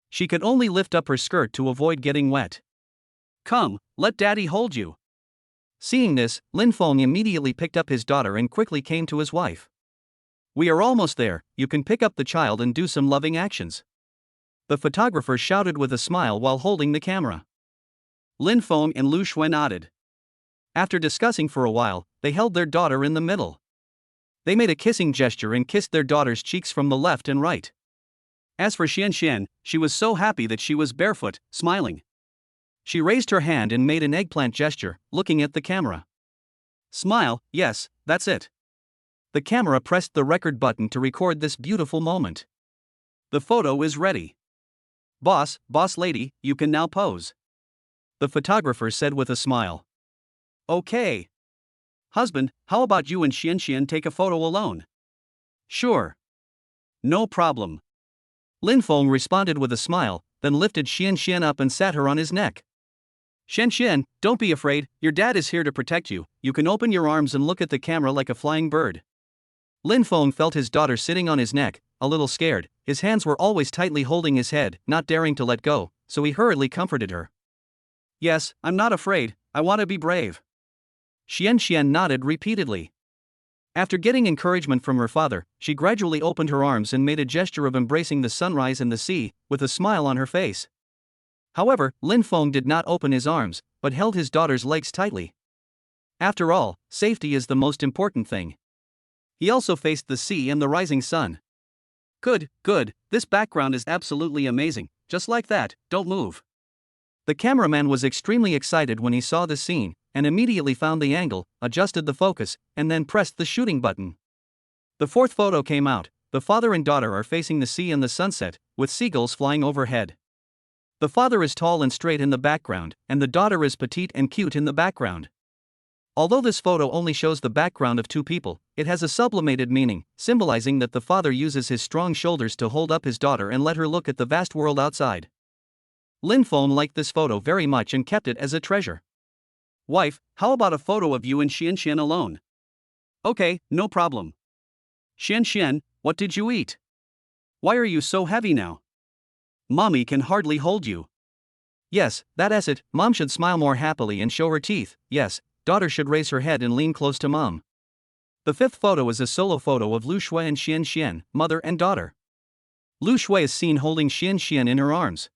She could only lift up her skirt to avoid getting wet. Come, let Daddy hold you. Seeing this, Lin Feng immediately picked up his daughter and quickly came to his wife. We are almost there, you can pick up the child and do some loving actions. The photographer shouted with a smile while holding the camera. Lin Feng and Lu Shui nodded. After discussing for a while, they held their daughter in the middle. They made a kissing gesture and kissed their daughter's cheeks from the left and right. As for Xian Xian, she was so happy that she was barefoot, smiling. She raised her hand and made an eggplant gesture, looking at the camera. Smile, yes, that's it. The camera pressed the record button to record this beautiful moment. The photo is ready. Boss lady, you can now pose. The photographer said with a smile. Okay. Husband, how about you and Xian Xian take a photo alone? Sure. No problem. Lin Feng responded with a smile, then lifted Xian Xian up and sat her on his neck. Xian Xian, don't be afraid, your dad is here to protect you, you can open your arms and look at the camera like a flying bird. Lin Feng felt his daughter sitting on his neck, a little scared. His hands were always tightly holding his head, not daring to let go, so he hurriedly comforted her. Yes, I'm not afraid, I want to be brave. Xian Xian nodded repeatedly. After getting encouragement from her father, she gradually opened her arms and made a gesture of embracing the sunrise and the sea, with a smile on her face. However, Lin Feng did not open his arms, but held his daughter's legs tightly. After all, safety is the most important thing. He also faced the sea and the rising sun. Good, this background is absolutely amazing, just like that, don't move. The cameraman was extremely excited when he saw the scene, and immediately found the angle, adjusted the focus, and then pressed the shooting button. The fourth photo came out. The father and daughter are facing the sea and the sunset, with seagulls flying overhead. The father is tall and straight in the background, and the daughter is petite and cute in the background. Although this photo only shows the background of two people, it has a sublimated meaning, symbolizing that the father uses his strong shoulders to hold up his daughter and let her look at the vast world outside. Lin Feng liked this photo very much and kept it as a treasure. Wife, how about a photo of you and Xian alone? Okay, no problem. Xian, what did you eat? Why are you so heavy now? Mommy can hardly hold you. Yes, that's it. Mom should smile more happily and show her teeth. Yes, daughter should raise her head and lean close to mom. The fifth photo is a solo photo of Lu Shui and Xian, mother and daughter. Lu Shui is seen holding Xian in her arms.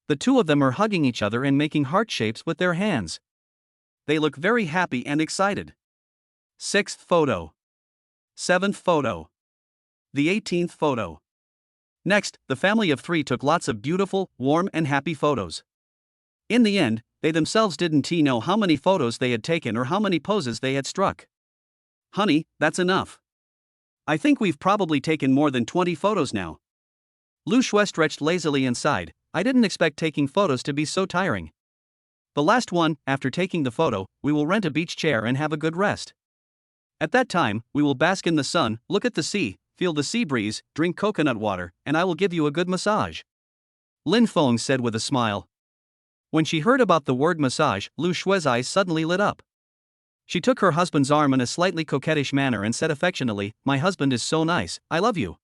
The two of them are hugging each other and making heart shapes with their hands. They look very happy and excited. Sixth photo. Seventh photo. The 18th photo. Next, the family of three took lots of beautiful, warm, and happy photos. In the end, they themselves didn't know how many photos they had taken or how many poses they had struck. Honey, that's enough. I think we've probably taken more than 20 photos now. Lu Shui stretched lazily and sighed. I didn't expect taking photos to be so tiring. The last one, after taking the photo, we will rent a beach chair and have a good rest. At that time, we will bask in the sun, look at the sea, feel the sea breeze, drink coconut water, and I will give you a good massage. Lin Feng said with a smile. When she heard about the word massage, Lu Shui's eyes suddenly lit up. She took her husband's arm in a slightly coquettish manner and said affectionately, "My husband is so nice, I love you."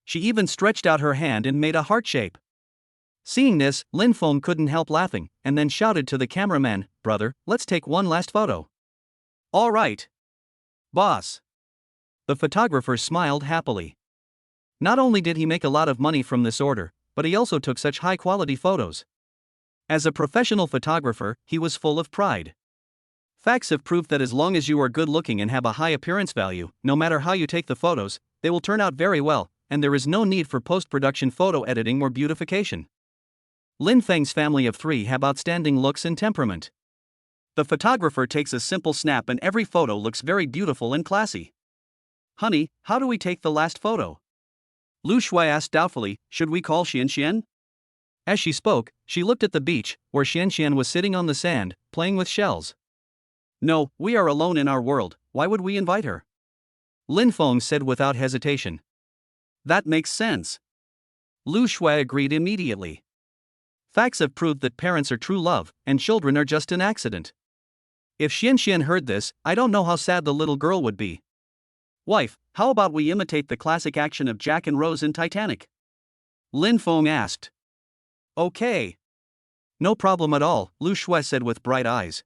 She even stretched out her hand and made a heart shape. Seeing this, Lin Feng couldn't help laughing, and then shouted to the cameraman, "Brother, let's take one last photo." All right, boss. The photographer smiled happily. Not only did he make a lot of money from this order, but he also took such high-quality photos. As a professional photographer, he was full of pride. Facts have proved that as long as you are good-looking and have a high appearance value, no matter how you take the photos, they will turn out very well, and there is no need for post-production photo editing or beautification. Lin Feng's family of three have outstanding looks and temperament. The photographer takes a simple snap and every photo looks very beautiful and classy. Honey, how do we take the last photo? Lu Shui asked doubtfully, should we call Xian? As she spoke, she looked at the beach, where Xian was sitting on the sand, playing with shells. No, we are alone in our world, why would we invite her? Lin Feng said without hesitation. That makes sense. Lu Shui agreed immediately. Facts have proved that parents are true love, and children are just an accident. If Xian heard this, I don't know how sad the little girl would be. Wife, how about we imitate the classic action of Jack and Rose in Titanic? Lin Feng asked. Okay. No problem at all, Lu Shui said with bright eyes.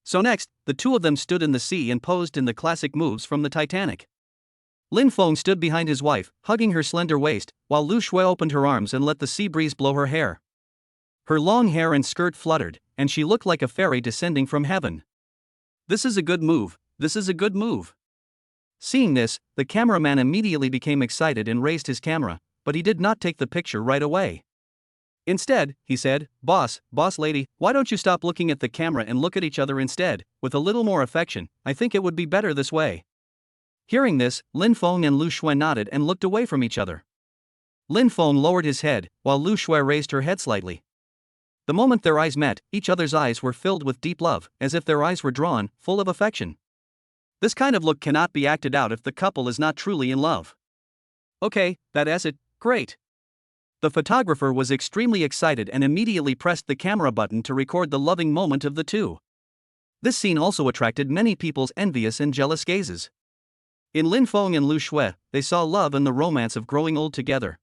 So next, the two of them stood in the sea and posed in the classic moves from the Titanic. Lin Feng stood behind his wife, hugging her slender waist, while Lu Shui opened her arms and let the sea breeze blow her hair. Her long hair and skirt fluttered, and she looked like a fairy descending from heaven. This is a good move, this is a good move. Seeing this, the cameraman immediately became excited and raised his camera, but he did not take the picture right away. Instead, he said, boss lady, why don't you stop looking at the camera and look at each other instead, with a little more affection, I think it would be better this way." Hearing this, Lin Feng and Lu Shui nodded and looked away from each other. Lin Feng lowered his head, while Lu Shui raised her head slightly. The moment their eyes met, each other's eyes were filled with deep love, as if their eyes were drawn, full of affection. This kind of look cannot be acted out if the couple is not truly in love. Okay, that's it, great. The photographer was extremely excited and immediately pressed the camera button to record the loving moment of the two. This scene also attracted many people's envious and jealous gazes. In Lin Feng and Lu Shui, they saw love and the romance of growing old together.